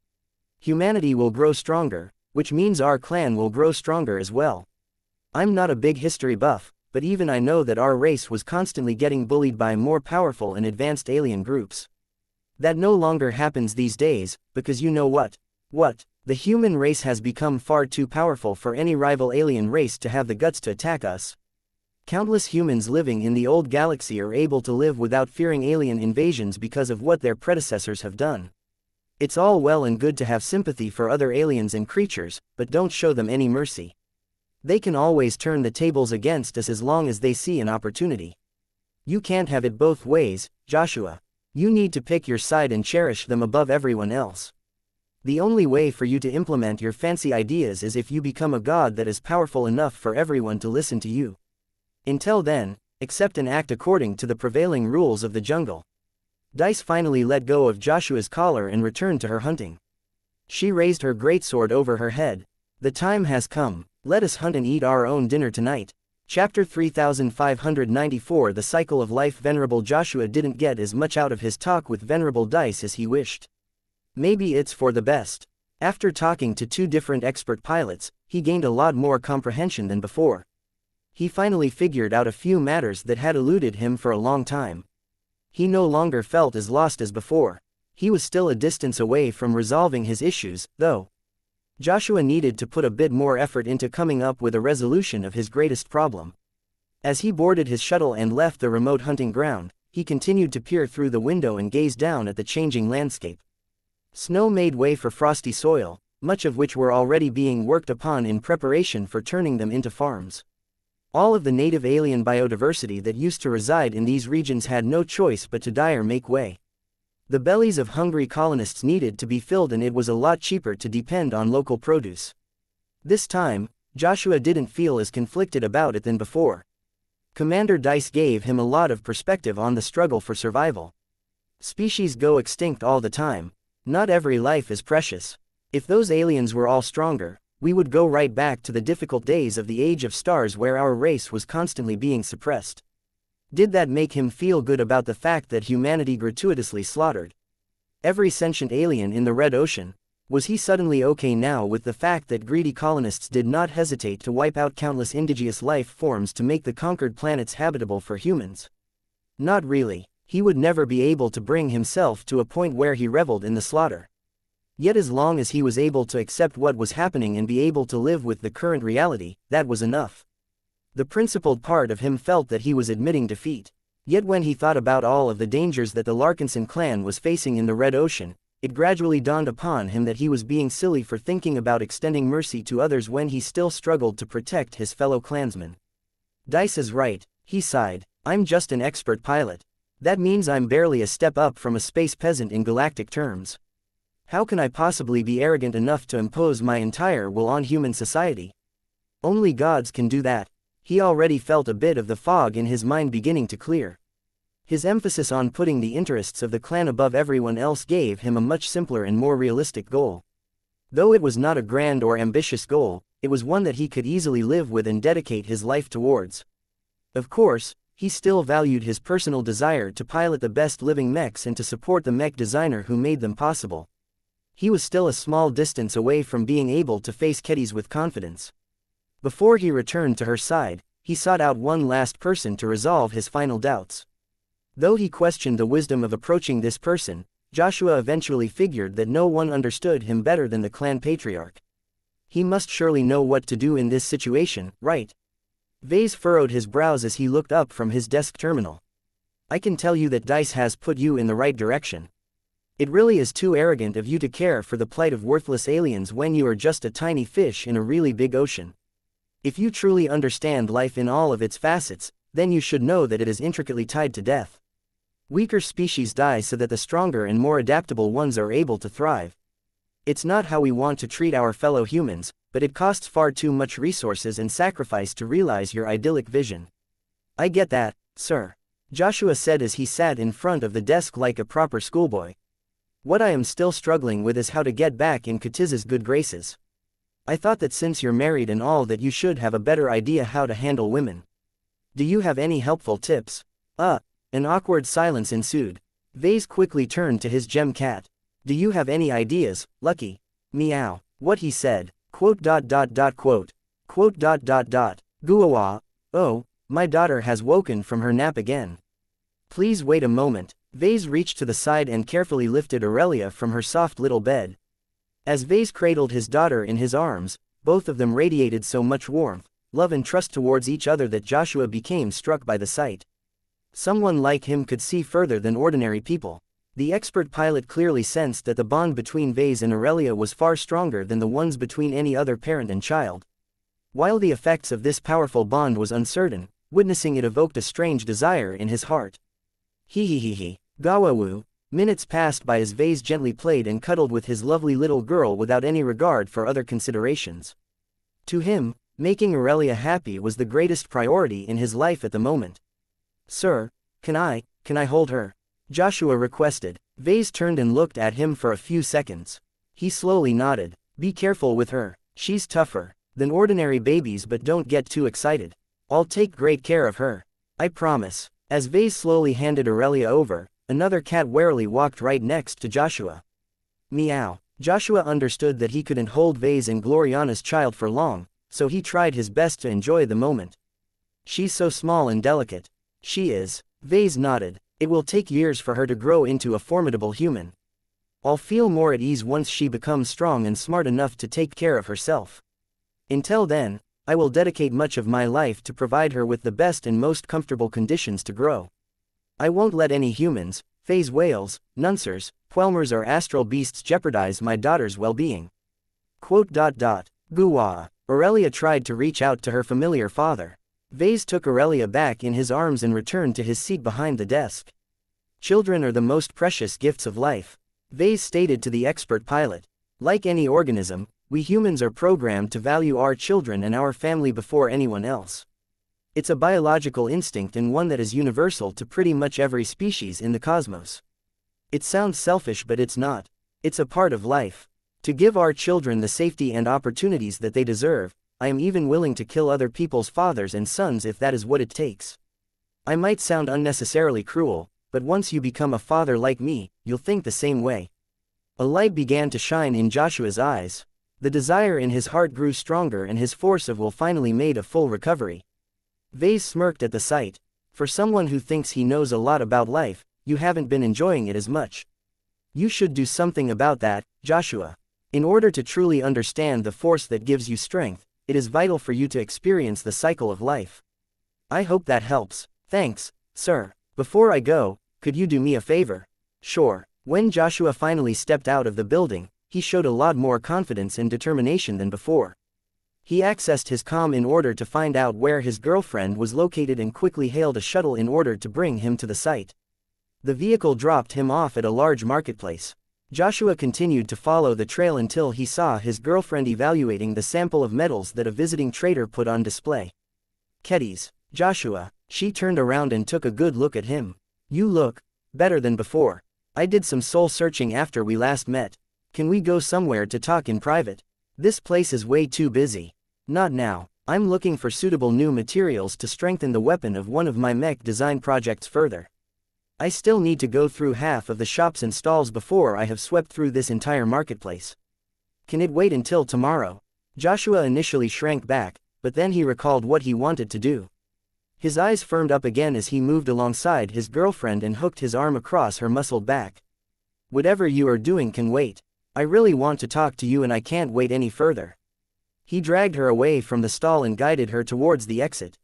Humanity will grow stronger, which means our clan will grow stronger as well. I'm not a big history buff, but even I know that our race was constantly getting bullied by more powerful and advanced alien groups. That no longer happens these days, because you know what? The human race has become far too powerful for any rival alien race to have the guts to attack us. Countless humans living in the old galaxy are able to live without fearing alien invasions because of what their predecessors have done. It's all well and good to have sympathy for other aliens and creatures, but don't show them any mercy. They can always turn the tables against us as long as they see an opportunity. You can't have it both ways, Joshua. You need to pick your side and cherish them above everyone else. The only way for you to implement your fancy ideas is if you become a god that is powerful enough for everyone to listen to you. Until then, accept and act according to the prevailing rules of the jungle. Dice finally let go of Joshua's collar and returned to her hunting. She raised her greatsword over her head. The time has come, let us hunt and eat our own dinner tonight. Chapter 3594 The Cycle of Life. Venerable Joshua didn't get as much out of his talk with Venerable Dice as he wished. Maybe it's for the best. After talking to 2 different expert pilots, he gained a lot more comprehension than before. He finally figured out a few matters that had eluded him for a long time. He no longer felt as lost as before. He was still a distance away from resolving his issues, though. Joshua needed to put a bit more effort into coming up with a resolution of his greatest problem. As he boarded his shuttle and left the remote hunting ground, he continued to peer through the window and gaze down at the changing landscape. Snow made way for frosty soil, much of which were already being worked upon in preparation for turning them into farms. All of the native alien biodiversity that used to reside in these regions had no choice but to die or make way. The bellies of hungry colonists needed to be filled, and it was a lot cheaper to depend on local produce. This time, Joshua didn't feel as conflicted about it than before. Commander Dice gave him a lot of perspective on the struggle for survival. Species go extinct all the time. Not every life is precious. If those aliens were all stronger, we would go right back to the difficult days of the Age of Stars where our race was constantly being suppressed. Did that make him feel good about the fact that humanity gratuitously slaughtered every sentient alien in the Red Ocean? Was he suddenly okay now with the fact that greedy colonists did not hesitate to wipe out countless indigenous life forms to make the conquered planets habitable for humans? Not really. He would never be able to bring himself to a point where he reveled in the slaughter. Yet as long as he was able to accept what was happening and be able to live with the current reality, that was enough. The principled part of him felt that he was admitting defeat. Yet when he thought about all of the dangers that the Larkinson clan was facing in the Red Ocean, it gradually dawned upon him that he was being silly for thinking about extending mercy to others when he still struggled to protect his fellow clansmen. Dice is right, he sighed. I'm just an expert pilot. That means I'm barely a step up from a space peasant in galactic terms. How can I possibly be arrogant enough to impose my entire will on human society? Only gods can do that. He already felt a bit of the fog in his mind beginning to clear. His emphasis on putting the interests of the clan above everyone else gave him a much simpler and more realistic goal. Though it was not a grand or ambitious goal, it was one that he could easily live with and dedicate his life towards. Of course, he still valued his personal desire to pilot the best living mechs and to support the mech designer who made them possible. He was still a small distance away from being able to face Kedis with confidence. Before he returned to her side, he sought out one last person to resolve his final doubts. Though he questioned the wisdom of approaching this person, Joshua eventually figured that no one understood him better than the clan patriarch. He must surely know what to do in this situation, right? Vase furrowed his brows as he looked up from his desk terminal. I can tell you that Dice has put you in the right direction. It really is too arrogant of you to care for the plight of worthless aliens when you are just a tiny fish in a really big ocean. If you truly understand life in all of its facets, then you should know that it is intricately tied to death. Weaker species die so that the stronger and more adaptable ones are able to thrive. It's not how we want to treat our fellow humans, but it costs far too much resources and sacrifice to realize your idyllic vision. I get that, sir, Joshua said as he sat in front of the desk like a proper schoolboy. What I am still struggling with is how to get back in Katiz's good graces. I thought that since you're married and all that you should have a better idea how to handle women. Do you have any helpful tips? An awkward silence ensued. Vase quickly turned to his gem cat. Do you have any ideas, Lucky? Meow. What he said. Quote. Guawa. Oh, my daughter has woken from her nap again. Please wait a moment. Vase reached to the side and carefully lifted Aurelia from her soft little bed. As Vase cradled his daughter in his arms, both of them radiated so much warmth, love and trust towards each other that Joshua became struck by the sight. Someone like him could see further than ordinary people. The expert pilot clearly sensed that the bond between Vase and Aurelia was far stronger than the ones between any other parent and child. While the effects of this powerful bond was uncertain, witnessing it evoked a strange desire in his heart. Gawawu. Minutes passed by as Vase gently played and cuddled with his lovely little girl without any regard for other considerations. To him, making Aurelia happy was the greatest priority in his life at the moment. Sir, can I hold her? Joshua requested. Vase turned and looked at him for a few seconds. He slowly nodded. Be careful with her, she's tougher than ordinary babies, but don't get too excited. I'll take great care of her. I promise. As Vase slowly handed Aurelia over, another cat warily walked right next to Joshua. Meow. Joshua understood that he couldn't hold Vase and Gloriana's child for long, so he tried his best to enjoy the moment. She's so small and delicate. She is. Vase nodded. It will take years for her to grow into a formidable human. I'll feel more at ease once she becomes strong and smart enough to take care of herself. Until then, I will dedicate much of my life to provide her with the best and most comfortable conditions to grow. I won't let any humans, phase whales, nunsers, Pwelmers or astral beasts jeopardize my daughter's well-being. Quote. Guwa. Aurelia tried to reach out to her familiar father. Vase took Aurelia back in his arms and returned to his seat behind the desk. Children are the most precious gifts of life, Vase stated to the expert pilot. Like any organism, we humans are programmed to value our children and our family before anyone else. It's a biological instinct and one that is universal to pretty much every species in the cosmos. It sounds selfish, but it's not. It's a part of life. To give our children the safety and opportunities that they deserve, I am even willing to kill other people's fathers and sons if that is what it takes. I might sound unnecessarily cruel, but once you become a father like me, you'll think the same way. A light began to shine in Joshua's eyes. The desire in his heart grew stronger and his force of will finally made a full recovery. Vase smirked at the sight. For someone who thinks he knows a lot about life, you haven't been enjoying it as much. You should do something about that, Joshua. In order to truly understand the force that gives you strength, it is vital for you to experience the cycle of life. I hope that helps. Thanks, sir. Before I go, could you do me a favor? Sure. When Joshua finally stepped out of the building, he showed a lot more confidence and determination than before. He accessed his comm in order to find out where his girlfriend was located and quickly hailed a shuttle in order to bring him to the site. The vehicle dropped him off at a large marketplace. Joshua continued to follow the trail until he saw his girlfriend evaluating the sample of metals that a visiting trader put on display. "Keddies, Joshua," she turned around and took a good look at him. "You look better than before. I did some soul searching after we last met. Can we go somewhere to talk in private? This place is way too busy." "Not now. I'm looking for suitable new materials to strengthen the weapon of one of my mech design projects further. I still need to go through half of the shops and stalls before I have swept through this entire marketplace. Can it wait until tomorrow?" Joshua initially shrank back, but then he recalled what he wanted to do. His eyes firmed up again as he moved alongside his girlfriend and hooked his arm across her muscled back. "Whatever you are doing can wait. I really want to talk to you and I can't wait any further." He dragged her away from the stall and guided her towards the exit.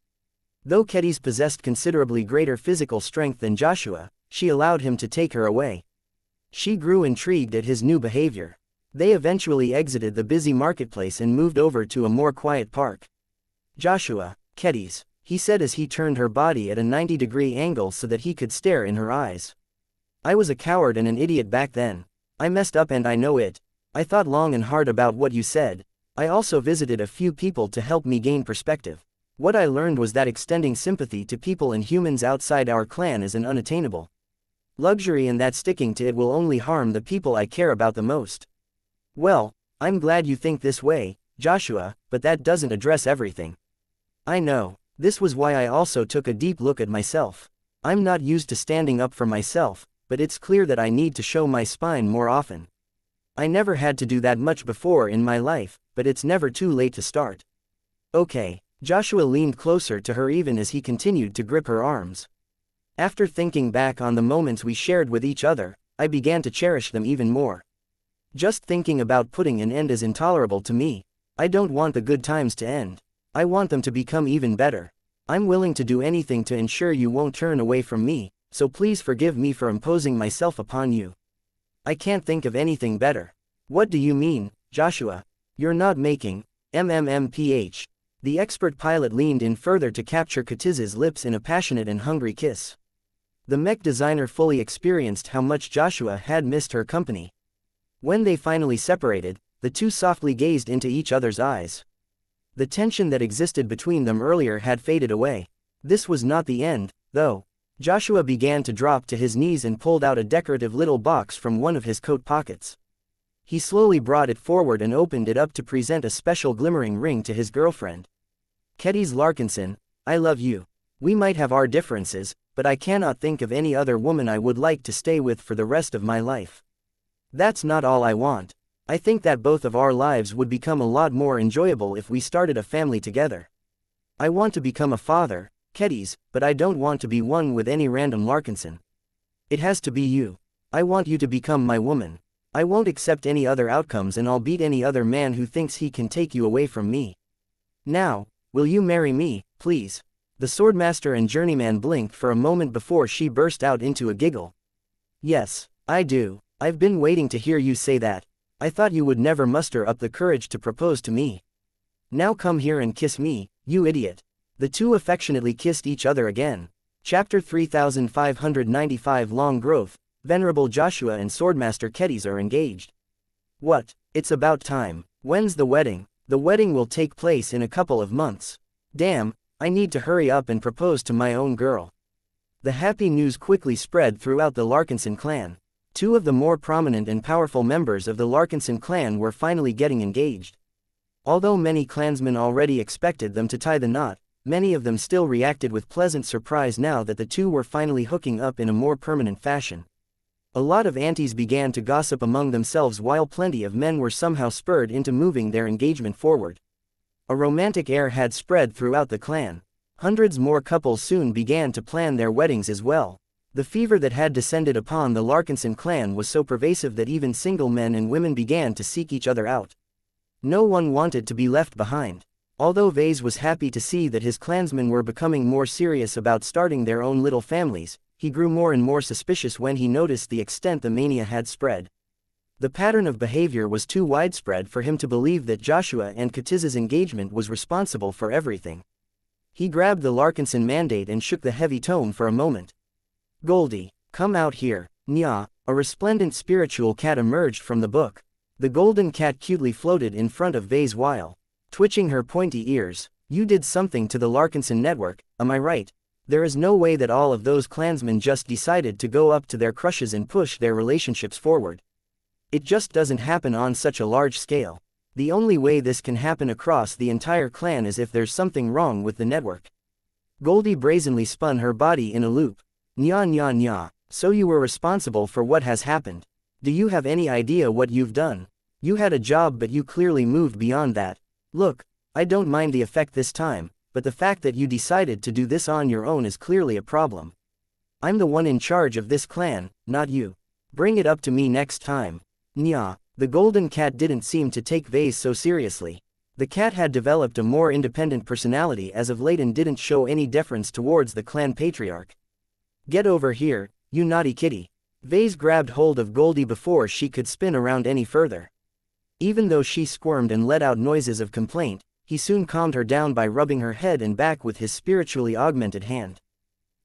Though Keddies possessed considerably greater physical strength than Joshua, she allowed him to take her away. She grew intrigued at his new behavior. They eventually exited the busy marketplace and moved over to a more quiet park. "Joshua, Keddies," he said as he turned her body at a 90-degree angle so that he could stare in her eyes. "I was a coward and an idiot back then. I messed up and I know it. I thought long and hard about what you said. I also visited a few people to help me gain perspective. What I learned was that extending sympathy to people and humans outside our clan is an unattainable luxury and that sticking to it will only harm the people I care about the most." "Well, I'm glad you think this way, Joshua, but that doesn't address everything. I know. This was why I also took a deep look at myself. I'm not used to standing up for myself, but it's clear that I need to show my spine more often. I never had to do that much before in my life, but it's never too late to start." "Okay." Joshua leaned closer to her even as he continued to grip her arms. "After thinking back on the moments we shared with each other, I began to cherish them even more. Just thinking about putting an end is intolerable to me. I don't want the good times to end. I want them to become even better. I'm willing to do anything to ensure you won't turn away from me, so please forgive me for imposing myself upon you. I can't think of anything better." "What do you mean, Joshua? You're not making MMMPH. The expert pilot leaned in further to capture Katiz's lips in a passionate and hungry kiss. The mech designer fully experienced how much Joshua had missed her company. When they finally separated, the two softly gazed into each other's eyes. The tension that existed between them earlier had faded away. This was not the end, though. Joshua began to drop to his knees and pulled out a decorative little box from one of his coat pockets. He slowly brought it forward and opened it up to present a special glimmering ring to his girlfriend. "Keddies Larkinson, I love you. We might have our differences, but I cannot think of any other woman I would like to stay with for the rest of my life. That's not all I want. I think that both of our lives would become a lot more enjoyable if we started a family together. I want to become a father, Keddies, but I don't want to be one with any random Larkinson. It has to be you. I want you to become my woman. I won't accept any other outcomes and I'll beat any other man who thinks he can take you away from me. Now, will you marry me, please?" The swordmaster and journeyman blinked for a moment before she burst out into a giggle. "Yes, I do. I've been waiting to hear you say that. I thought you would never muster up the courage to propose to me. Now come here and kiss me, you idiot." The two affectionately kissed each other again. Chapter 3595 Long Growth. Venerable Joshua and Swordmaster Keddies are engaged. "What? It's about time. When's the wedding?" "The wedding will take place in a couple of months. Damn, I need to hurry up and propose to my own girl." The happy news quickly spread throughout the Larkinson clan. Two of the more prominent and powerful members of the Larkinson clan were finally getting engaged. Although many clansmen already expected them to tie the knot, many of them still reacted with pleasant surprise now that the two were finally hooking up in a more permanent fashion. A lot of aunties began to gossip among themselves while plenty of men were somehow spurred into moving their engagement forward. A romantic air had spread throughout the clan. Hundreds more couples soon began to plan their weddings as well. The fever that had descended upon the Larkinson clan was so pervasive that even single men and women began to seek each other out. No one wanted to be left behind. Although Vase was happy to see that his clansmen were becoming more serious about starting their own little families, he grew more and more suspicious when he noticed the extent the mania had spread. The pattern of behavior was too widespread for him to believe that Joshua and Katiz's engagement was responsible for everything. He grabbed the Larkinson mandate and shook the heavy tome for a moment. "Goldie, come out here." Nya, a resplendent spiritual cat emerged from the book. The golden cat cutely floated in front of Vase while twitching her pointy ears. "You did something to the Larkinson network, am I right? There is no way that all of those clansmen just decided to go up to their crushes and push their relationships forward. It just doesn't happen on such a large scale. The only way this can happen across the entire clan is if there's something wrong with the network." Goldie brazenly spun her body in a loop. "Nya nya nya, so you were responsible for what has happened. Do you have any idea what you've done? You had a job but you clearly moved beyond that. Look, I don't mind the effect this time, but the fact that you decided to do this on your own is clearly a problem. I'm the one in charge of this clan, not you. Bring it up to me next time." Nya, the golden cat didn't seem to take Vase so seriously. The cat had developed a more independent personality as of late and didn't show any deference towards the clan patriarch. "Get over here, you naughty kitty." Vase grabbed hold of Goldie before she could spin around any further. Even though she squirmed and let out noises of complaint, he soon calmed her down by rubbing her head and back with his spiritually augmented hand.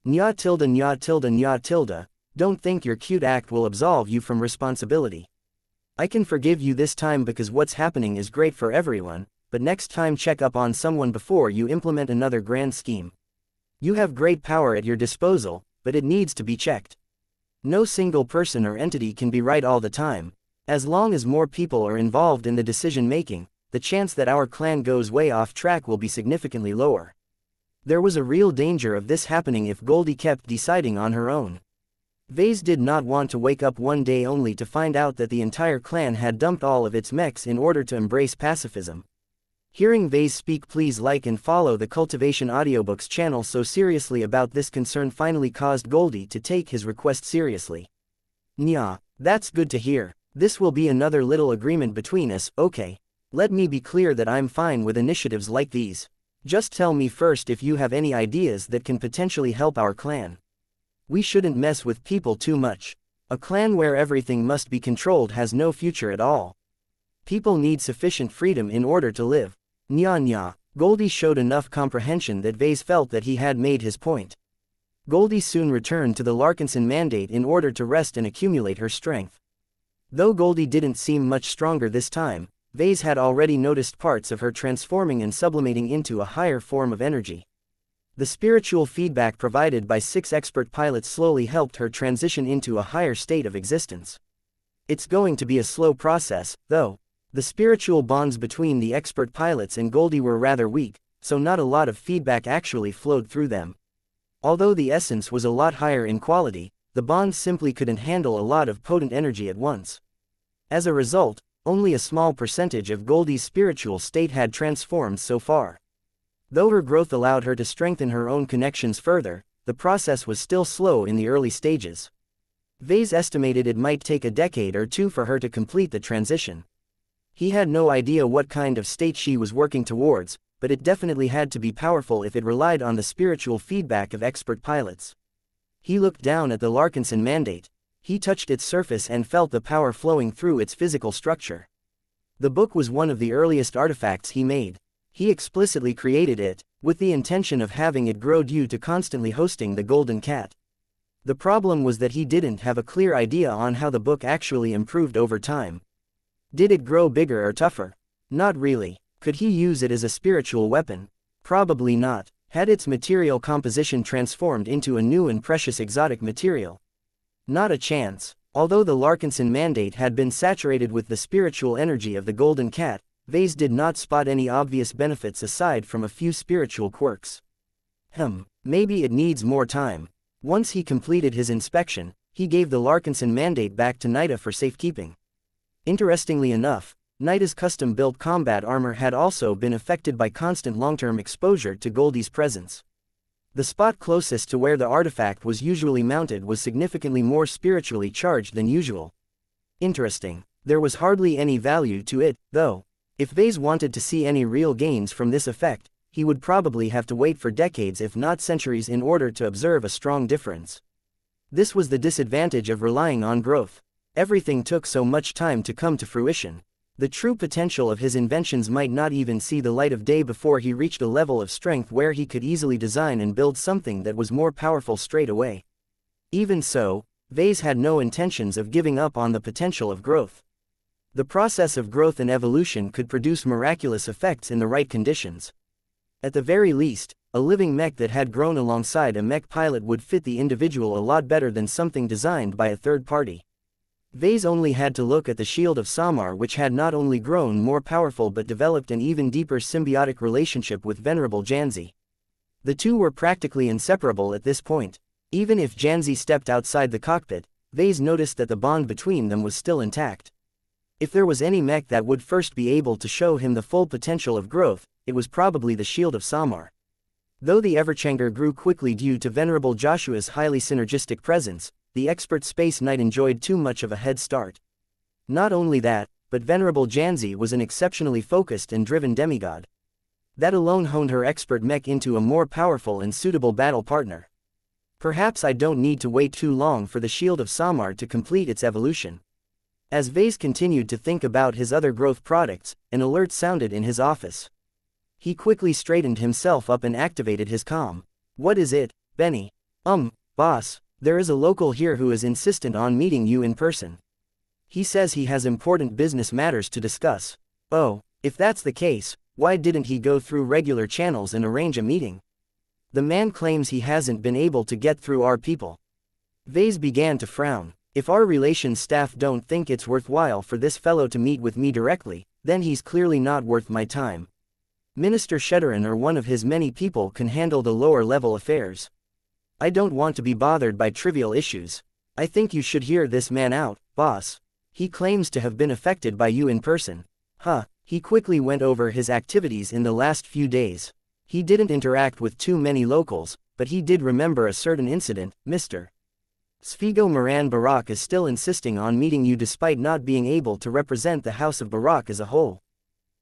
"Nya tilde nya tilde nya tilde, don't think your cute act will absolve you from responsibility. I can forgive you this time because what's happening is great for everyone, but next time check up on someone before you implement another grand scheme. You have great power at your disposal, but it needs to be checked. No single person or entity can be right all the time. As long as more people are involved in the decision-making, the chance that our clan goes way off track will be significantly lower." There was a real danger of this happening if Goldie kept deciding on her own. Vase did not want to wake up one day only to find out that the entire clan had dumped all of its mechs in order to embrace pacifism. Hearing Vase speak, please like and follow the Cultivation Audiobooks channel so seriously about this concern finally caused Goldie to take his request seriously. "Nya, that's good to hear. This will be another little agreement between us, okay? Let me be clear that I'm fine with initiatives like these. Just tell me first if you have any ideas that can potentially help our clan. We shouldn't mess with people too much. A clan where everything must be controlled has no future at all. People need sufficient freedom in order to live." Nya nya. Goldie showed enough comprehension that Vase felt that he had made his point. Goldie soon returned to the Larkinson mandate in order to rest and accumulate her strength. Though Goldie didn't seem much stronger this time, Vase had already noticed parts of her transforming and sublimating into a higher form of energy. The spiritual feedback provided by 6 expert pilots slowly helped her transition into a higher state of existence. It's going to be a slow process, though. The spiritual bonds between the expert pilots and Goldie were rather weak, so not a lot of feedback actually flowed through them. Although the essence was a lot higher in quality, the bonds simply couldn't handle a lot of potent energy at once. As a result, only a small percentage of Goldie's spiritual state had transformed so far. Though her growth allowed her to strengthen her own connections further, the process was still slow in the early stages. Vase estimated it might take a decade or two for her to complete the transition. He had no idea what kind of state she was working towards, but it definitely had to be powerful if it relied on the spiritual feedback of expert pilots. He looked down at the Larkinson mandate. He touched its surface and felt the power flowing through its physical structure. The book was one of the earliest artifacts he made. He explicitly created it, with the intention of having it grow due to constantly hosting the golden cat. The problem was that he didn't have a clear idea on how the book actually improved over time. Did it grow bigger or tougher? Not really. Could he use it as a spiritual weapon? Probably not. Had its material composition transformed into a new and precious exotic material? Not a chance. Although the Larkinson mandate had been saturated with the spiritual energy of the golden cat, Vase did not spot any obvious benefits aside from a few spiritual quirks. Maybe it needs more time. Once he completed his inspection, he gave the Larkinson mandate back to Nida for safekeeping. Interestingly enough, Nida's custom-built combat armor had also been affected by constant long-term exposure to Goldie's presence. The spot closest to where the artifact was usually mounted was significantly more spiritually charged than usual. Interesting. There was hardly any value to it, though. If Vase wanted to see any real gains from this effect, he would probably have to wait for decades if not centuries in order to observe a strong difference. This was the disadvantage of relying on growth. Everything took so much time to come to fruition. The true potential of his inventions might not even see the light of day before he reached a level of strength where he could easily design and build something that was more powerful straight away. Even so, Vase had no intentions of giving up on the potential of growth. The process of growth and evolution could produce miraculous effects in the right conditions. At the very least, a living mech that had grown alongside a mech pilot would fit the individual a lot better than something designed by a third party. Vase only had to look at the Shield of Samar, which had not only grown more powerful but developed an even deeper symbiotic relationship with Venerable Janzi. The two were practically inseparable at this point. Even if Janzi stepped outside the cockpit, Vase noticed that the bond between them was still intact. If there was any mech that would first be able to show him the full potential of growth, it was probably the Shield of Samar. Though the Everchanger grew quickly due to Venerable Joshua's highly synergistic presence, the expert Space Knight enjoyed too much of a head start. Not only that, but Venerable Janzi was an exceptionally focused and driven demigod. That alone honed her expert mech into a more powerful and suitable battle partner. Perhaps I don't need to wait too long for the Shield of Samar to complete its evolution. As Vase continued to think about his other growth products, an alert sounded in his office. He quickly straightened himself up and activated his comm. What is it, Benny? Boss, there is a local here who is insistent on meeting you in person. He says he has important business matters to discuss. Oh, if that's the case, why didn't he go through regular channels and arrange a meeting? The man claims he hasn't been able to get through our people. Vase began to frown. If our relations staff don't think it's worthwhile for this fellow to meet with me directly, then he's clearly not worth my time. Minister Sheddarin or one of his many people can handle the lower-level affairs. I don't want to be bothered by trivial issues. I think you should hear this man out, boss. He claims to have been affected by you in person. He quickly went over his activities in the last few days. He didn't interact with too many locals, but he did remember a certain incident. Mr. Svigo Moran Barak is still insisting on meeting you despite not being able to represent the House of Barak as a whole.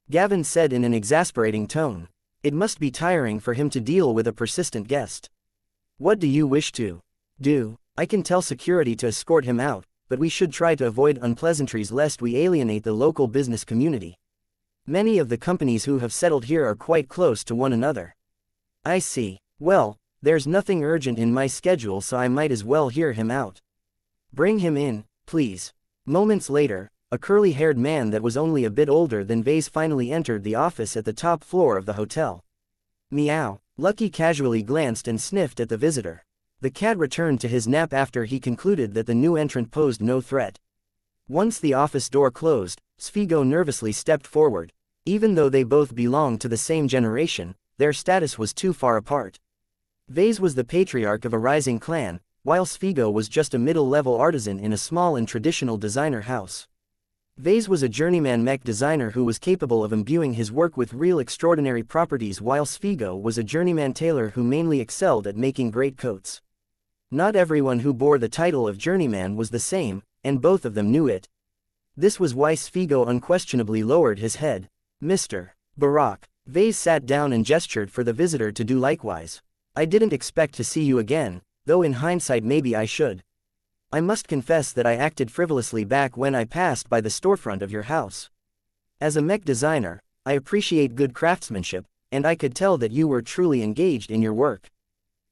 Gavin said in an exasperating tone. It must be tiring for him to deal with a persistent guest. What do you wish to do? I can tell security to escort him out, but we should try to avoid unpleasantries lest we alienate the local business community. Many of the companies who have settled here are quite close to one another. I see. Well, there's nothing urgent in my schedule, so I might as well hear him out. Bring him in, please. Moments later, a curly-haired man that was only a bit older than Vase finally entered the office at the top floor of the hotel. Meow. Lucky casually glanced and sniffed at the visitor. The cat returned to his nap after he concluded that the new entrant posed no threat. Once the office door closed, Svigo nervously stepped forward. Even though they both belonged to the same generation, their status was too far apart. Vase was the patriarch of a rising clan, while Svigo was just a middle-level artisan in a small and traditional designer house. Vase was a journeyman mech designer who was capable of imbuing his work with real extraordinary properties, while Svigo was a journeyman tailor who mainly excelled at making great coats. Not everyone who bore the title of journeyman was the same, and both of them knew it. This was why Svigo unquestionably lowered his head. Mr. Barak. Vase sat down and gestured for the visitor to do likewise. I didn't expect to see you again, though in hindsight maybe I should. I must confess that I acted frivolously back when I passed by the storefront of your house. As a mech designer, I appreciate good craftsmanship, and I could tell that you were truly engaged in your work.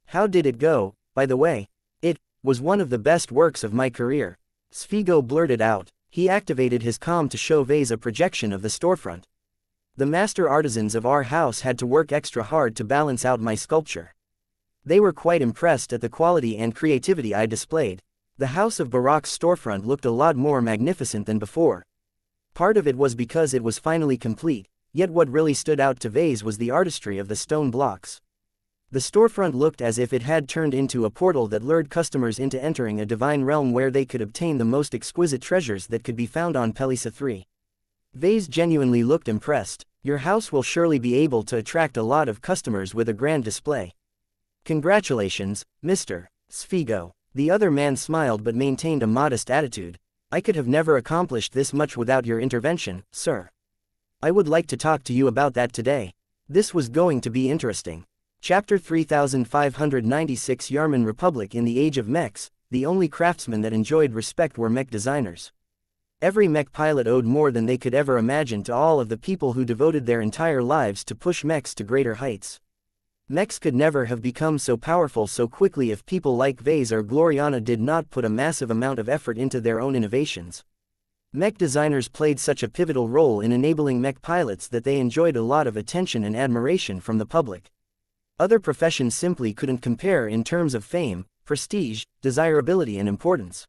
How did it go, by the way? It was one of the best works of my career. Svigo blurted out. He activated his comm to show Vase a projection of the storefront. The master artisans of our house had to work extra hard to balance out my sculpture. They were quite impressed at the quality and creativity I displayed. The House of Barak's storefront looked a lot more magnificent than before. Part of it was because it was finally complete, yet what really stood out to Vase was the artistry of the stone blocks. The storefront looked as if it had turned into a portal that lured customers into entering a divine realm where they could obtain the most exquisite treasures that could be found on Pelisa 3. Vase genuinely looked impressed. Your house will surely be able to attract a lot of customers with a grand display. Congratulations, Mr. Svigo. The other man smiled but maintained a modest attitude. I could have never accomplished this much without your intervention, sir. I would like to talk to you about that today. This was going to be interesting. Chapter 3596 Yarman Republic in the Age of Mechs, the only craftsmen that enjoyed respect were mech designers. Every mech pilot owed more than they could ever imagine to all of the people who devoted their entire lives to push mechs to greater heights. Mechs could never have become so powerful so quickly if people like Vase or Gloriana did not put a massive amount of effort into their own innovations. Mech designers played such a pivotal role in enabling mech pilots that they enjoyed a lot of attention and admiration from the public. Other professions simply couldn't compare in terms of fame, prestige, desirability and importance.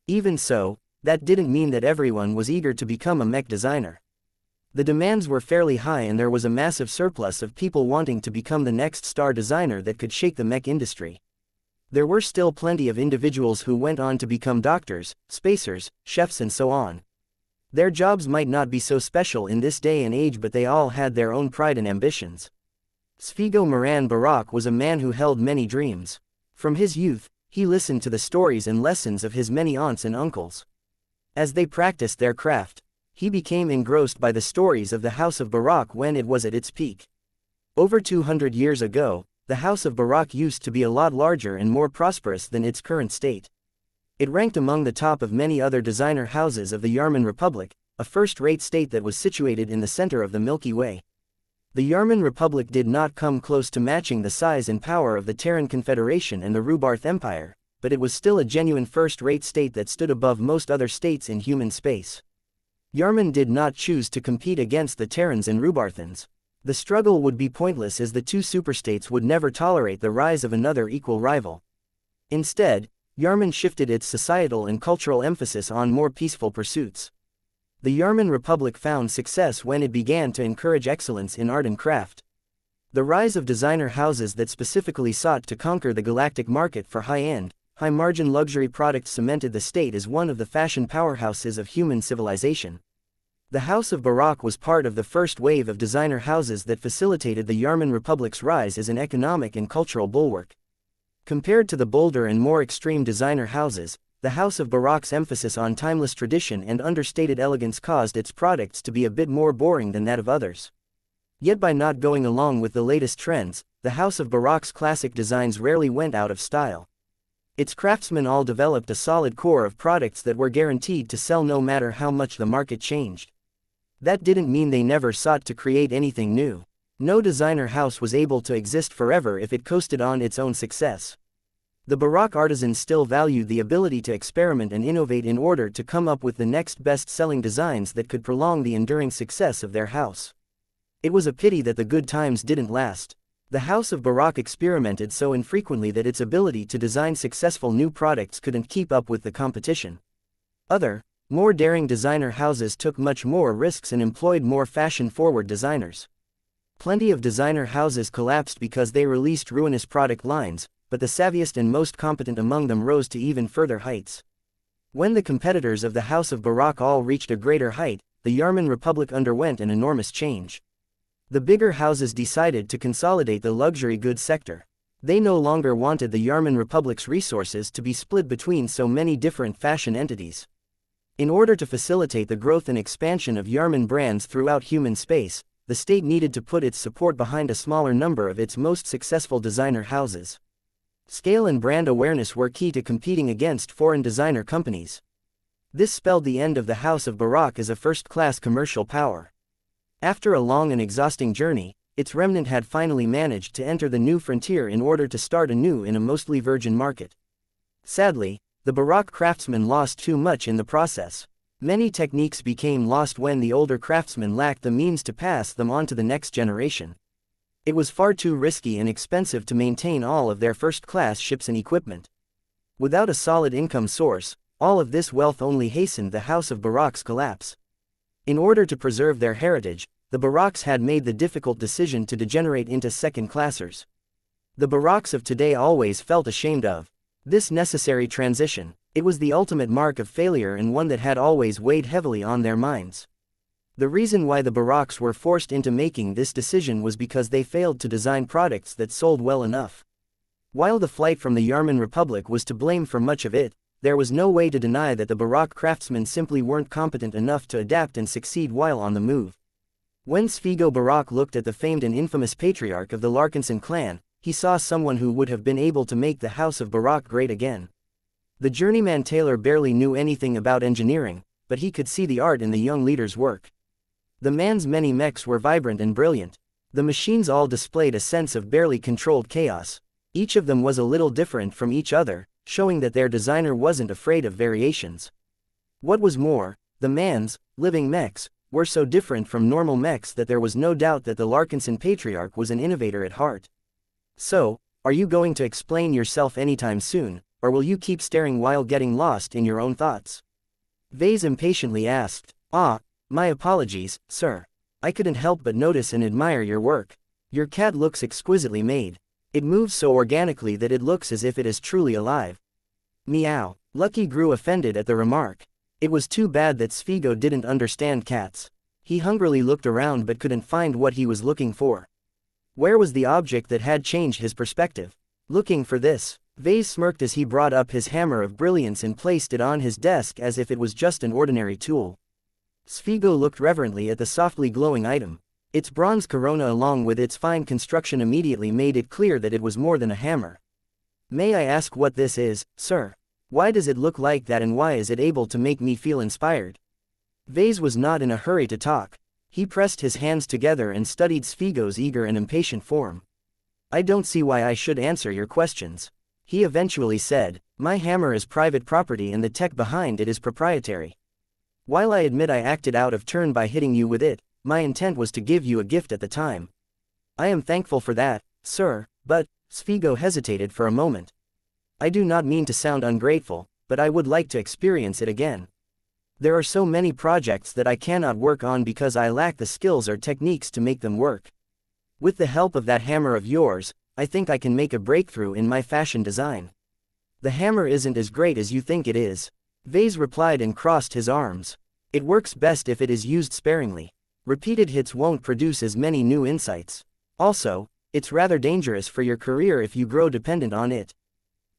Even so, that didn't mean that everyone was eager to become a mech designer. The demands were fairly high and there was a massive surplus of people wanting to become the next star designer that could shake the mech industry. There were still plenty of individuals who went on to become doctors, spacers, chefs and so on. Their jobs might not be so special in this day and age, but they all had their own pride and ambitions. Sfigo Moran Barak was a man who held many dreams. From his youth, he listened to the stories and lessons of his many aunts and uncles. As they practiced their craft, he became engrossed by the stories of the House of Barak when it was at its peak. Over 200 years ago, the House of Barak used to be a lot larger and more prosperous than its current state. It ranked among the top of many other designer houses of the Yarman Republic, a first-rate state that was situated in the center of the Milky Way. The Yarman Republic did not come close to matching the size and power of the Terran Confederation and the Rubarth Empire, but it was still a genuine first-rate state that stood above most other states in human space. Yarman did not choose to compete against the Terrans and Rubarthans. The struggle would be pointless as the two superstates would never tolerate the rise of another equal rival. Instead, Yarman shifted its societal and cultural emphasis on more peaceful pursuits. The Yarman Republic found success when it began to encourage excellence in art and craft. The rise of designer houses that specifically sought to conquer the galactic market for high-end, high-margin luxury products cemented the state as one of the fashion powerhouses of human civilization. The House of Barak was part of the first wave of designer houses that facilitated the Yarman Republic's rise as an economic and cultural bulwark. Compared to the bolder and more extreme designer houses, the House of Barak's emphasis on timeless tradition and understated elegance caused its products to be a bit more boring than that of others. Yet by not going along with the latest trends, the House of Barak's classic designs rarely went out of style. Its craftsmen all developed a solid core of products that were guaranteed to sell no matter how much the market changed. That didn't mean they never sought to create anything new. No designer house was able to exist forever if it coasted on its own success. The Barak artisans still valued the ability to experiment and innovate in order to come up with the next best-selling designs that could prolong the enduring success of their house. It was a pity that the good times didn't last. The House of Barak experimented so infrequently that its ability to design successful new products couldn't keep up with the competition. Other, more daring designer houses took much more risks and employed more fashion-forward designers. Plenty of designer houses collapsed because they released ruinous product lines, but the savviest and most competent among them rose to even further heights. When the competitors of the House of Barak all reached a greater height, the Yarman Republic underwent an enormous change. The bigger houses decided to consolidate the luxury goods sector. They no longer wanted the Yarman Republic's resources to be split between so many different fashion entities. In order to facilitate the growth and expansion of Yarman brands throughout human space, the state needed to put its support behind a smaller number of its most successful designer houses. Scale and brand awareness were key to competing against foreign designer companies. This spelled the end of the House of Barak as a first-class commercial power. After a long and exhausting journey, its remnant had finally managed to enter the new frontier in order to start anew in a mostly virgin market. Sadly, the Barak craftsmen lost too much in the process. Many techniques became lost when the older craftsmen lacked the means to pass them on to the next generation. It was far too risky and expensive to maintain all of their first-class ships and equipment. Without a solid income source, all of this wealth only hastened the House of Barak's collapse. In order to preserve their heritage, the Baraks had made the difficult decision to degenerate into second-classers. The Baraks of today always felt ashamed of this necessary transition. It was the ultimate mark of failure and one that had always weighed heavily on their minds. The reason why the Baraks were forced into making this decision was because they failed to design products that sold well enough. While the flight from the Yarman Republic was to blame for much of it, there was no way to deny that the Barak craftsmen simply weren't competent enough to adapt and succeed while on the move. When Sfigo Barak looked at the famed and infamous patriarch of the Larkinson clan, he saw someone who would have been able to make the House of Barak great again. The journeyman tailor barely knew anything about engineering, but he could see the art in the young leader's work. The man's many mechs were vibrant and brilliant. The machines all displayed a sense of barely controlled chaos. Each of them was a little different from each other, showing that their designer wasn't afraid of variations. What was more, the man's living mechs were so different from normal mechs that there was no doubt that the Larkinson Patriarch was an innovator at heart. So, are you going to explain yourself anytime soon, or will you keep staring while getting lost in your own thoughts? Vase impatiently asked. My apologies, sir. I couldn't help but notice and admire your work. Your cat looks exquisitely made. It moves so organically that it looks as if it is truly alive. Meow. Lucky grew offended at the remark. It was too bad that Svigo didn't understand cats. He hungrily looked around but couldn't find what he was looking for. Where was the object that had changed his perspective? Looking for this. Vase smirked as he brought up his hammer of brilliance and placed it on his desk as if it was just an ordinary tool. Svigo looked reverently at the softly glowing item. Its bronze corona along with its fine construction immediately made it clear that it was more than a hammer. May I ask what this is, sir? Why does it look like that and why is it able to make me feel inspired? Vase was not in a hurry to talk. He pressed his hands together and studied Svigo's eager and impatient form. I don't see why I should answer your questions. He eventually said, my hammer is private property and the tech behind it is proprietary. While I admit I acted out of turn by hitting you with it, my intent was to give you a gift at the time. I am thankful for that, sir, but, Svigo hesitated for a moment. I do not mean to sound ungrateful, but I would like to experience it again. There are so many projects that I cannot work on because I lack the skills or techniques to make them work. With the help of that hammer of yours, I think I can make a breakthrough in my fashion design. The hammer isn't as great as you think it is. Vase replied and crossed his arms. It works best if it is used sparingly. Repeated hits won't produce as many new insights. Also, it's rather dangerous for your career if you grow dependent on it.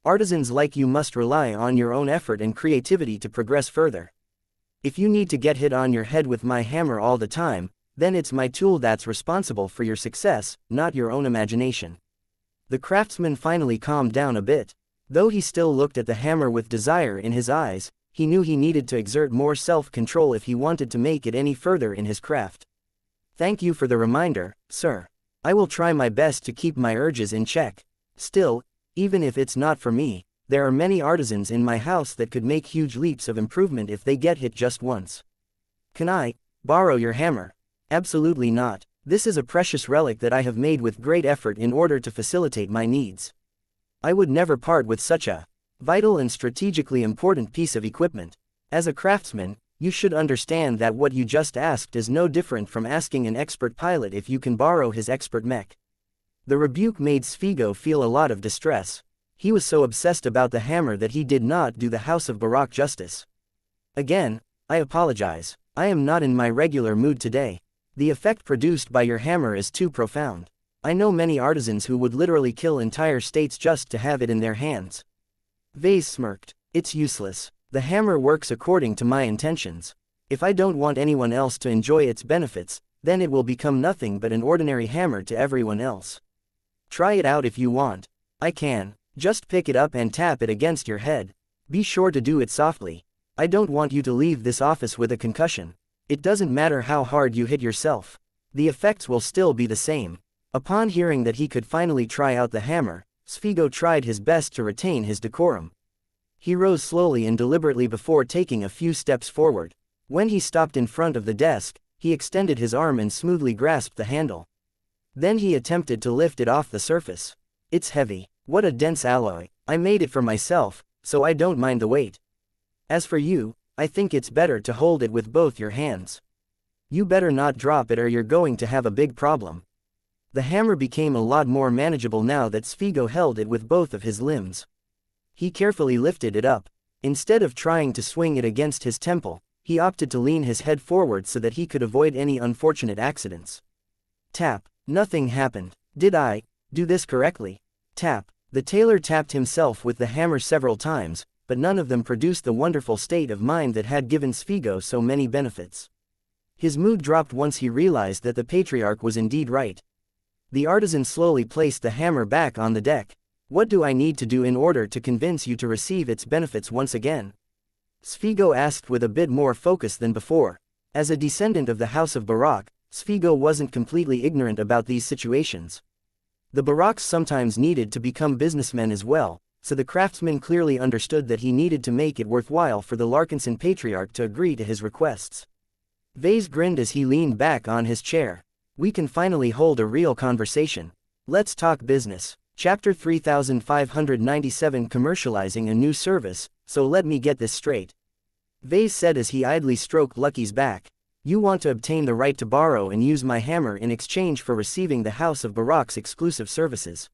Artisans like you must rely on your own effort and creativity to progress further. If you need to get hit on your head with my hammer all the time, then it's my tool that's responsible for your success, not your own imagination. The craftsman finally calmed down a bit. Though he still looked at the hammer with desire in his eyes, he knew he needed to exert more self-control if he wanted to make it any further in his craft. Thank you for the reminder, sir. I will try my best to keep my urges in check. Still, even if it's not for me, there are many artisans in my house that could make huge leaps of improvement if they get hit just once. Can I borrow your hammer? Absolutely not. This is a precious relic that I have made with great effort in order to facilitate my needs. I would never part with such a vital and strategically important piece of equipment. As a craftsman, you should understand that what you just asked is no different from asking an expert pilot if you can borrow his expert mech. The rebuke made Svigo feel a lot of distress. He was so obsessed about the hammer that he did not do the House of Barak justice. Again, I apologize. I am not in my regular mood today. The effect produced by your hammer is too profound. I know many artisans who would literally kill entire states just to have it in their hands. Vase smirked. It's useless. The hammer works according to my intentions. If I don't want anyone else to enjoy its benefits, then it will become nothing but an ordinary hammer to everyone else. Try it out if you want. I can. Just pick it up and tap it against your head. Be sure to do it softly. I don't want you to leave this office with a concussion. It doesn't matter how hard you hit yourself. The effects will still be the same. Upon hearing that he could finally try out the hammer, Svigo tried his best to retain his decorum. He rose slowly and deliberately before taking a few steps forward. When he stopped in front of the desk, he extended his arm and smoothly grasped the handle. Then he attempted to lift it off the surface. It's heavy. What a dense alloy. I made it for myself, so I don't mind the weight. As for you, I think it's better to hold it with both your hands. You better not drop it or you're going to have a big problem. The hammer became a lot more manageable now that Svigo held it with both of his limbs. He carefully lifted it up. Instead of trying to swing it against his temple, he opted to lean his head forward so that he could avoid any unfortunate accidents. Tap. Nothing happened. Did I do this correctly? Tap. The tailor tapped himself with the hammer several times, but none of them produced the wonderful state of mind that had given Svigo so many benefits. His mood dropped once he realized that the patriarch was indeed right. The artisan slowly placed the hammer back on the deck. What do I need to do in order to convince you to receive its benefits once again? Svigo asked with a bit more focus than before. As a descendant of the House of Barak, Svigo wasn't completely ignorant about these situations. The Baraks sometimes needed to become businessmen as well, so the craftsman clearly understood that he needed to make it worthwhile for the Larkinson patriarch to agree to his requests. Vase grinned as he leaned back on his chair. We can finally hold a real conversation. Let's talk business. Chapter 3597, Commercializing a New Service. So let me get this straight. Vase said as he idly stroked Lucky's back. You want to obtain the right to borrow and use my hammer in exchange for receiving the House of Barak's exclusive services.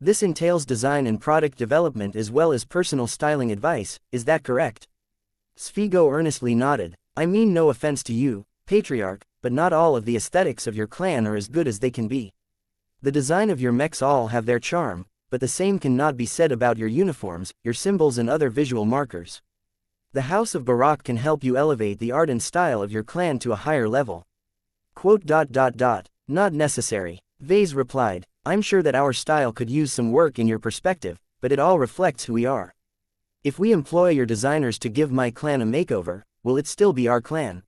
This entails design and product development as well as personal styling advice, is that correct? Svigo earnestly nodded. I mean no offense to you, Patriarch, but not all of the aesthetics of your clan are as good as they can be. The design of your mechs all have their charm, but the same cannot be said about your uniforms, your symbols and other visual markers. The House of Barak can help you elevate the art and style of your clan to a higher level. Not necessary. Vase replied. I'm sure that our style could use some work in your perspective, but it all reflects who we are. If we employ your designers to give my clan a makeover, will it still be our clan?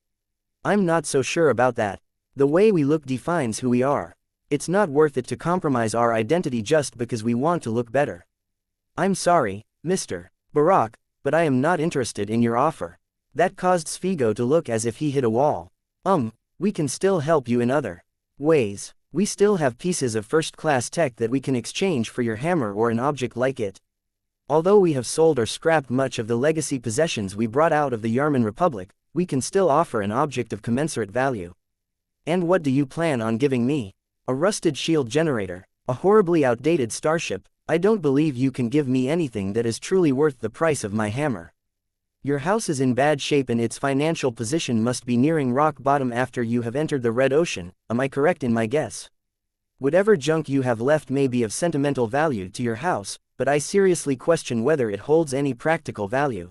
I'm not so sure about that. The way we look defines who we are. It's not worth it to compromise our identity just because we want to look better. I'm sorry, Mr. Barak, but I am not interested in your offer. That caused Svigo to look as if he hit a wall. We can still help you in other ways. We still have pieces of first-class tech that we can exchange for your hammer or an object like it. Although we have sold or scrapped much of the legacy possessions we brought out of the Yarman Republic, we can still offer an object of commensurate value. And what do you plan on giving me? A rusted shield generator, a horribly outdated starship. I don't believe you can give me anything that is truly worth the price of my hammer. Your house is in bad shape and its financial position must be nearing rock bottom after you have entered the Red Ocean, am I correct in my guess? Whatever junk you have left may be of sentimental value to your house, but I seriously question whether it holds any practical value.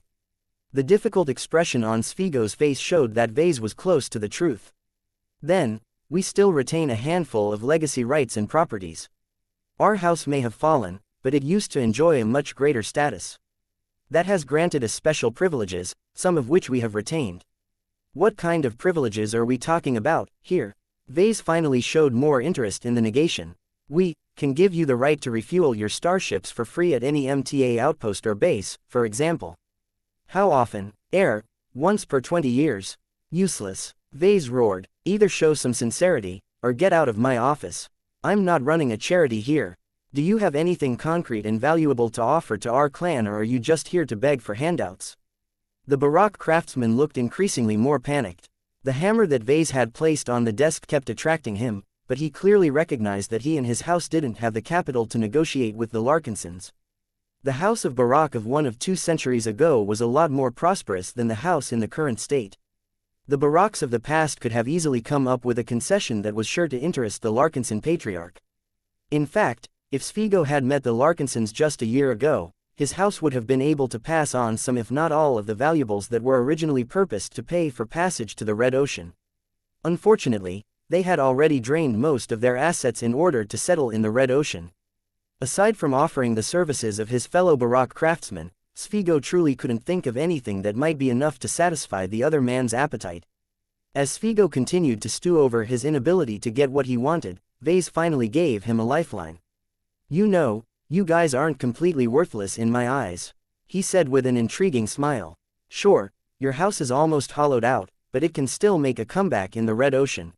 The difficult expression on Svigo's face showed that Vase was close to the truth. Then, we still retain a handful of legacy rights and properties. Our house may have fallen, but it used to enjoy a much greater status. That has granted us special privileges, some of which we have retained. What kind of privileges are we talking about here? Vase finally showed more interest in the negation. We can give you the right to refuel your starships for free at any MTA outpost or base, for example. How often? Once per 20 years. Useless. Vase roared. Either show some sincerity, or get out of my office. I'm not running a charity here. Do you have anything concrete and valuable to offer to our clan or are you just here to beg for handouts? The Barak craftsman looked increasingly more panicked. The hammer that Vase had placed on the desk kept attracting him, but he clearly recognized that he and his house didn't have the capital to negotiate with the Larkinsons. The House of Barak of 1 of 2 centuries ago was a lot more prosperous than the house in the current state. The Baraks of the past could have easily come up with a concession that was sure to interest the Larkinson patriarch. In fact, if Svigo had met the Larkinsons just a year ago, his house would have been able to pass on some if not all of the valuables that were originally purposed to pay for passage to the Red Ocean. Unfortunately, they had already drained most of their assets in order to settle in the Red Ocean. Aside from offering the services of his fellow Barak craftsmen, Svigo truly couldn't think of anything that might be enough to satisfy the other man's appetite. As Svigo continued to stew over his inability to get what he wanted, Vase finally gave him a lifeline. You know, you guys aren't completely worthless in my eyes, he said with an intriguing smile. Sure, your house is almost hollowed out, but it can still make a comeback in the Red Ocean.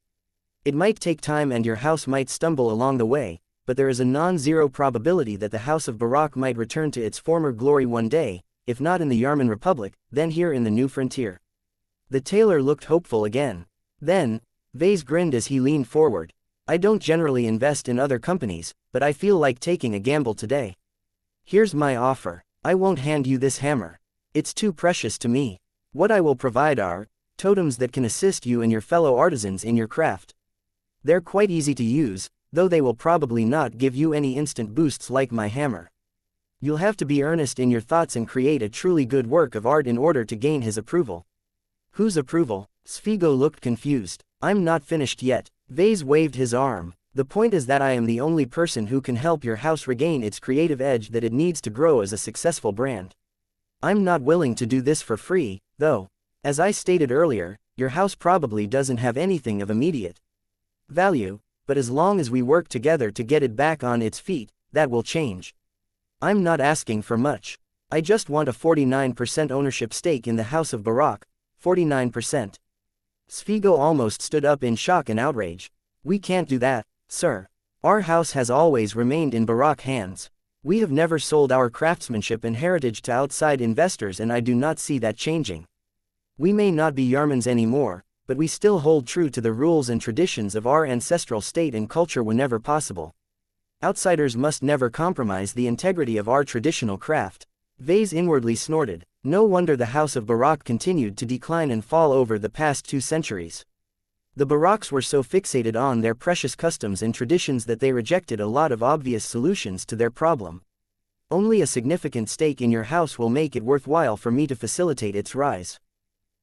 It might take time and your house might stumble along the way, but there is a non-zero probability that the House of Barak might return to its former glory one day, if not in the Yarman Republic, then here in the New Frontier. The tailor looked hopeful again. Then, Vase grinned as he leaned forward. I don't generally invest in other companies, but I feel like taking a gamble today. Here's my offer. I won't hand you this hammer. It's too precious to me. What I will provide are totems that can assist you and your fellow artisans in your craft. They're quite easy to use, though they will probably not give you any instant boosts like my hammer. You'll have to be earnest in your thoughts and create a truly good work of art in order to gain his approval. Whose approval? Svigo looked confused. I'm not finished yet. Vase waved his arm. The point is that I am the only person who can help your house regain its creative edge that it needs to grow as a successful brand. I'm not willing to do this for free, though. As I stated earlier, your house probably doesn't have anything of immediate value, but as long as we work together to get it back on its feet, that will change. I'm not asking for much. I just want a 49% ownership stake in the House of Barak. 49%. Svigo almost stood up in shock and outrage. We can't do that, sir. Our house has always remained in Barak hands. We have never sold our craftsmanship and heritage to outside investors, and I do not see that changing. We may not be Yarmans anymore, but we still hold true to the rules and traditions of our ancestral state and culture whenever possible. Outsiders must never compromise the integrity of our traditional craft. Vase inwardly snorted. No wonder the House of Barak continued to decline and fall over the past 2 centuries. The Baraks were so fixated on their precious customs and traditions that they rejected a lot of obvious solutions to their problem. Only a significant stake in your house will make it worthwhile for me to facilitate its rise,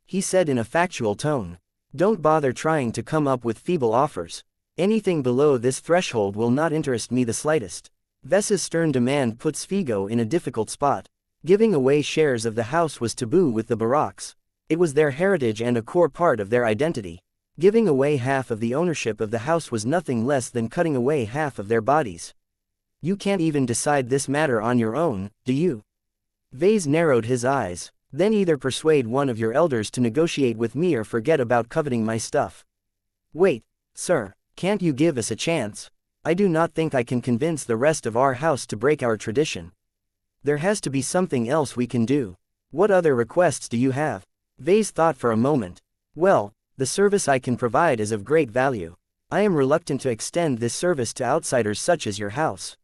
he said in a factual tone. Don't bother trying to come up with feeble offers. Anything below this threshold will not interest me the slightest. Ves's stern demand put Svigo in a difficult spot. Giving away shares of the house was taboo with the Baraks. It was their heritage and a core part of their identity. Giving away half of the ownership of the house was nothing less than cutting away half of their bodies. You can't even decide this matter on your own, do you? Vase narrowed his eyes. Then either persuade one of your elders to negotiate with me or forget about coveting my stuff. Wait, sir, can't you give us a chance? I do not think I can convince the rest of our house to break our tradition. There has to be something else we can do. What other requests do you have? Vase thought for a moment. Well, the service I can provide is of great value. I am reluctant to extend this service to outsiders such as your house.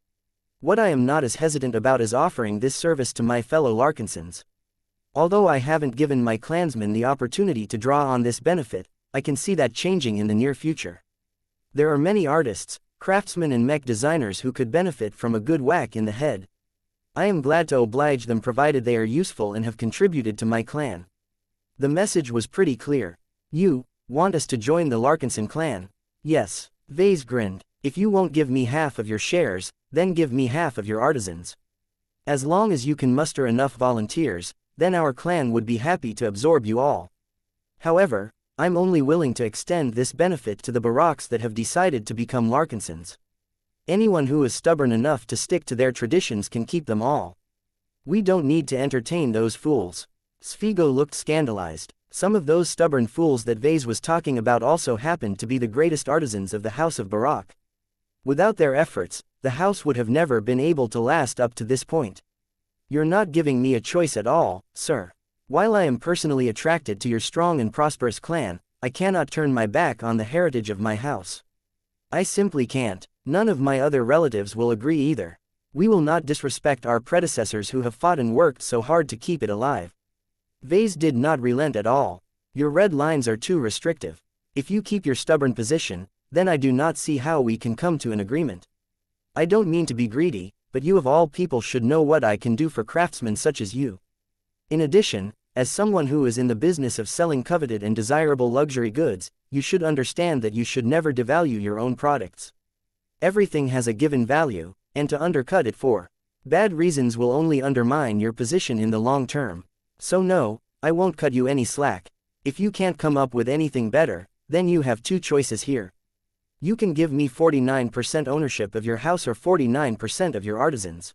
What I am not as hesitant about is offering this service to my fellow Larkinsons. Although I haven't given my clansmen the opportunity to draw on this benefit, I can see that changing in the near future. There are many artists, craftsmen and mech designers who could benefit from a good whack in the head. I am glad to oblige them provided they are useful and have contributed to my clan. The message was pretty clear. You want us to join the Larkinson clan? Yes. Vase grinned. If you won't give me half of your shares, then give me half of your artisans. As long as you can muster enough volunteers, then our clan would be happy to absorb you all. However, I'm only willing to extend this benefit to the Baraks that have decided to become Larkinsons. Anyone who is stubborn enough to stick to their traditions can keep them all. We don't need to entertain those fools. Svigo looked scandalized. Some of those stubborn fools that Vase was talking about also happened to be the greatest artisans of the House of Barak. Without their efforts, the house would have never been able to last up to this point. You're not giving me a choice at all, sir. While I am personally attracted to your strong and prosperous clan, I cannot turn my back on the heritage of my house. I simply can't. None of my other relatives will agree either. We will not disrespect our predecessors who have fought and worked so hard to keep it alive. Vase did not relent at all. Your red lines are too restrictive. If you keep your stubborn position, then I do not see how we can come to an agreement. I don't mean to be greedy, but you of all people should know what I can do for craftsmen such as you. In addition, as someone who is in the business of selling coveted and desirable luxury goods, you should understand that you should never devalue your own products. Everything has a given value, and to undercut it for bad reasons will only undermine your position in the long term. So no, I won't cut you any slack. If you can't come up with anything better, then you have 2 choices here. You can give me 49% ownership of your house or 49% of your artisans.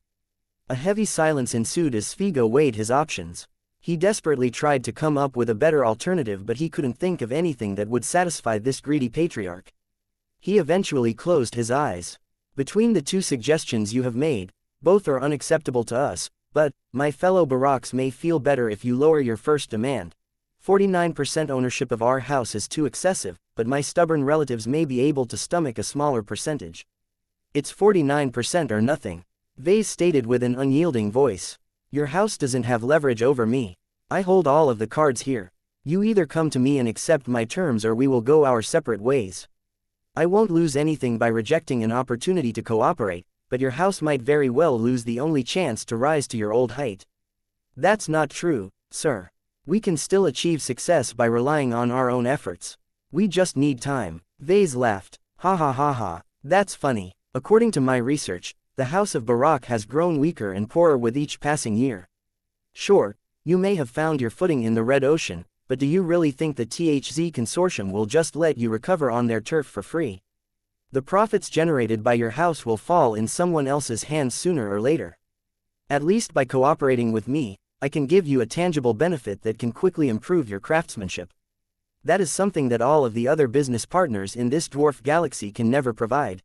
A heavy silence ensued as Svigo weighed his options. He desperately tried to come up with a better alternative, but he couldn't think of anything that would satisfy this greedy patriarch. He eventually closed his eyes. Between the 2 suggestions you have made, both are unacceptable to us, but, my fellow Baraks may feel better if you lower your first demand. 49% ownership of our house is too excessive, but my stubborn relatives may be able to stomach a smaller percentage. It's 49% or nothing. Vase stated with an unyielding voice. Your house doesn't have leverage over me. I hold all of the cards here. You either come to me and accept my terms or we will go our separate ways. I won't lose anything by rejecting an opportunity to cooperate, but your house might very well lose the only chance to rise to your old height. That's not true, sir. We can still achieve success by relying on our own efforts. We just need time. Vase laughed. Ha ha ha ha. That's funny. According to my research, the House of Barak has grown weaker and poorer with each passing year. Sure, you may have found your footing in the Red Ocean, but do you really think the THZ consortium will just let you recover on their turf for free? The profits generated by your house will fall in someone else's hands sooner or later. At least by cooperating with me, I can give you a tangible benefit that can quickly improve your craftsmanship. That is something that all of the other business partners in this dwarf galaxy can never provide.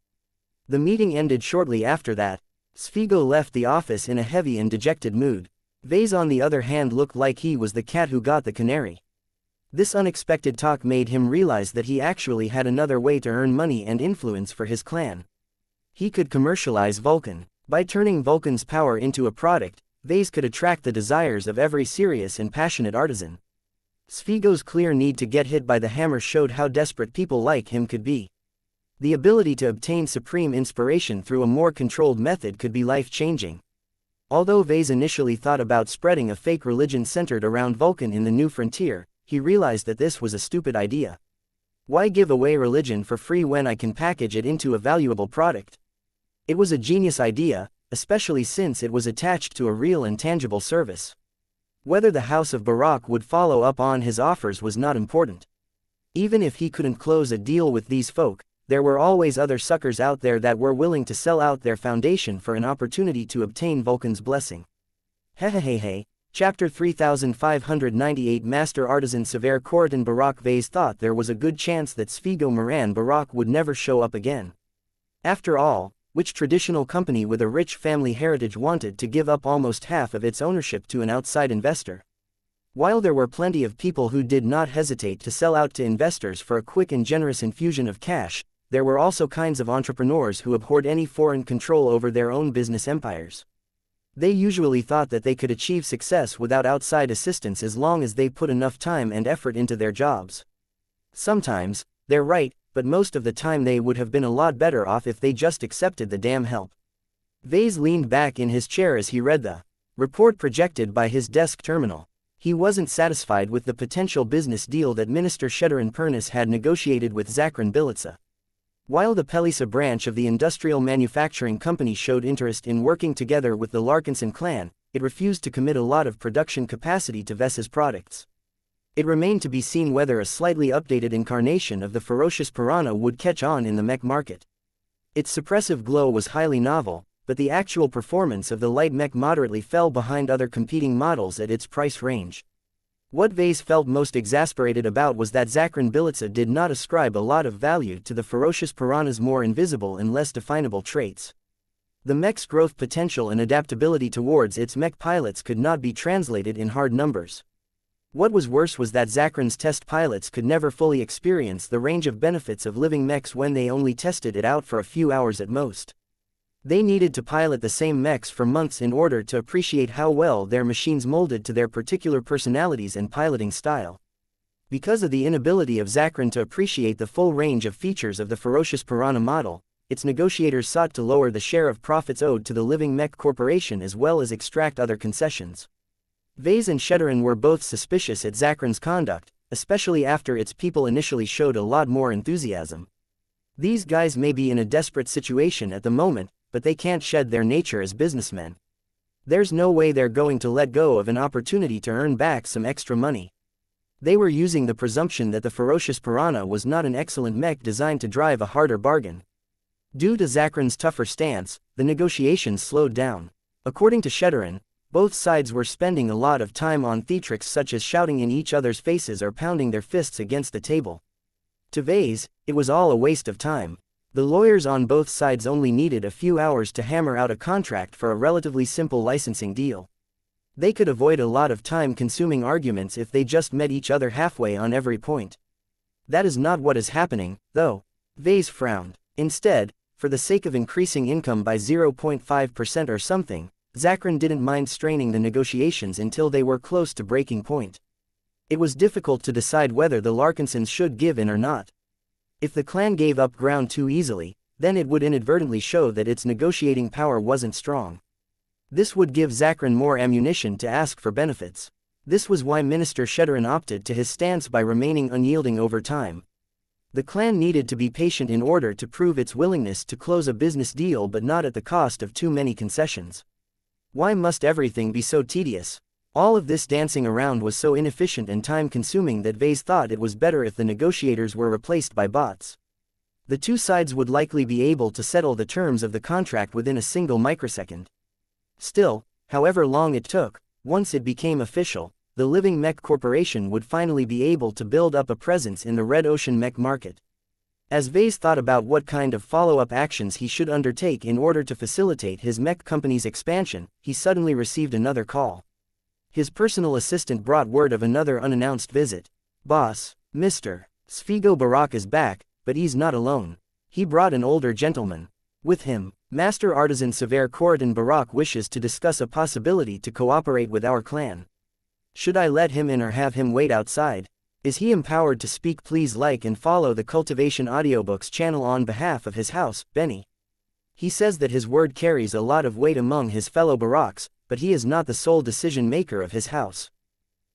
The meeting ended shortly after that. Svigo left the office in a heavy and dejected mood. Vase on the other hand looked like he was the cat who got the canary. This unexpected talk made him realize that he actually had another way to earn money and influence for his clan. He could commercialize Vulcan. By turning Vulcan's power into a product, Vase could attract the desires of every serious and passionate artisan. Svigo's clear need to get hit by the hammer showed how desperate people like him could be. The ability to obtain supreme inspiration through a more controlled method could be life-changing. Although Vase initially thought about spreading a fake religion centered around Vulcan in the new frontier, he realized that this was a stupid idea. Why give away religion for free when I can package it into a valuable product? It was a genius idea, especially since it was attached to a real and tangible service. Whether the House of Barak would follow up on his offers was not important. Even if he couldn't close a deal with these folk, there were always other suckers out there that were willing to sell out their foundation for an opportunity to obtain Vulcan's blessing. Hehehehe. Chapter 3598 Master Artisan Sever Khoriton Barak Vase thought there was a good chance that Svigo Moran Barak would never show up again. After all, which traditional company with a rich family heritage wanted to give up almost half of its ownership to an outside investor? While there were plenty of people who did not hesitate to sell out to investors for a quick and generous infusion of cash, there were also kinds of entrepreneurs who abhorred any foreign control over their own business empires. They usually thought that they could achieve success without outside assistance as long as they put enough time and effort into their jobs. Sometimes, they're right, but most of the time they would have been a lot better off if they just accepted the damn help. Vase leaned back in his chair as he read the report projected by his desk terminal. He wasn't satisfied with the potential business deal that Minister Sheddarin Pernis had negotiated with Zakran Bilitsa. While the Pelisa branch of the industrial manufacturing company showed interest in working together with the Larkinson clan, it refused to commit a lot of production capacity to Ves's products. It remained to be seen whether a slightly updated incarnation of the ferocious piranha would catch on in the mech market. Its suppressive glow was highly novel, but the actual performance of the light mech moderately fell behind other competing models at its price range. What Vase felt most exasperated about was that Zakran Bilitsa did not ascribe a lot of value to the ferocious piranha's more invisible and less definable traits. The mech's growth potential and adaptability towards its mech pilots could not be translated in hard numbers. What was worse was that Zakran's test pilots could never fully experience the range of benefits of living mechs when they only tested it out for a few hours at most. They needed to pilot the same mechs for months in order to appreciate how well their machines molded to their particular personalities and piloting style. Because of the inability of Zakran to appreciate the full range of features of the ferocious piranha model, its negotiators sought to lower the share of profits owed to the Living Mech Corporation as well as extract other concessions. Vase and Sheddarin were both suspicious at Zakran's conduct, especially after its people initially showed a lot more enthusiasm. These guys may be in a desperate situation at the moment, but they can't shed their nature as businessmen. There's no way they're going to let go of an opportunity to earn back some extra money. They were using the presumption that the ferocious piranha was not an excellent mech designed to drive a harder bargain. Due to Zakran's tougher stance, the negotiations slowed down. According to Sheddarin, both sides were spending a lot of time on theatrics such as shouting in each other's faces or pounding their fists against the table. To Vase, it was all a waste of time. The lawyers on both sides only needed a few hours to hammer out a contract for a relatively simple licensing deal. They could avoid a lot of time-consuming arguments if they just met each other halfway on every point. That is not what is happening, though. Vase frowned. Instead, for the sake of increasing income by 0.5% or something, Zakran didn't mind straining the negotiations until they were close to breaking point. It was difficult to decide whether the Larkinsons should give in or not. If the clan gave up ground too easily, then it would inadvertently show that its negotiating power wasn't strong. This would give Zakran more ammunition to ask for benefits. This was why Minister Sheddarin opted to his stance by remaining unyielding over time. The clan needed to be patient in order to prove its willingness to close a business deal, but not at the cost of too many concessions. Why must everything be so tedious? All of this dancing around was so inefficient and time-consuming that Vase thought it was better if the negotiators were replaced by bots. The two sides would likely be able to settle the terms of the contract within a single microsecond. Still, however long it took, once it became official, the Living Mech Corporation would finally be able to build up a presence in the Red Ocean mech market. As Vase thought about what kind of follow-up actions he should undertake in order to facilitate his mech company's expansion, he suddenly received another call. His personal assistant brought word of another unannounced visit. "Boss, Mr. Svigo Barak is back, but he's not alone. He brought an older gentleman. With him, Master Artisan Sever Khoriton Barak wishes to discuss a possibility to cooperate with our clan. Should I let him in or have him wait outside? Is he empowered to speak? Please like and follow the Cultivation Audiobooks channel on behalf of his house, Benny. He says that his word carries a lot of weight among his fellow Baraks, but he is not the sole decision maker of his house.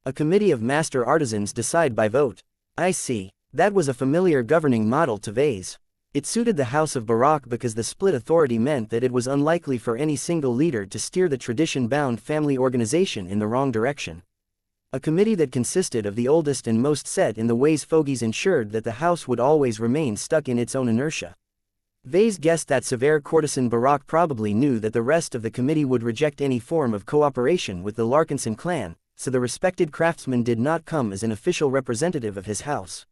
A committee of master artisans decide by vote." I see. That was a familiar governing model to Vase. It suited the House of Barak because the split authority meant that it was unlikely for any single leader to steer the tradition-bound family organization in the wrong direction. A committee that consisted of the oldest and most set in the ways fogies ensured that the house would always remain stuck in its own inertia. Vase guessed that Sever Khoriton Barak probably knew that the rest of the committee would reject any form of cooperation with the Larkinson clan, so the respected craftsman did not come as an official representative of his house.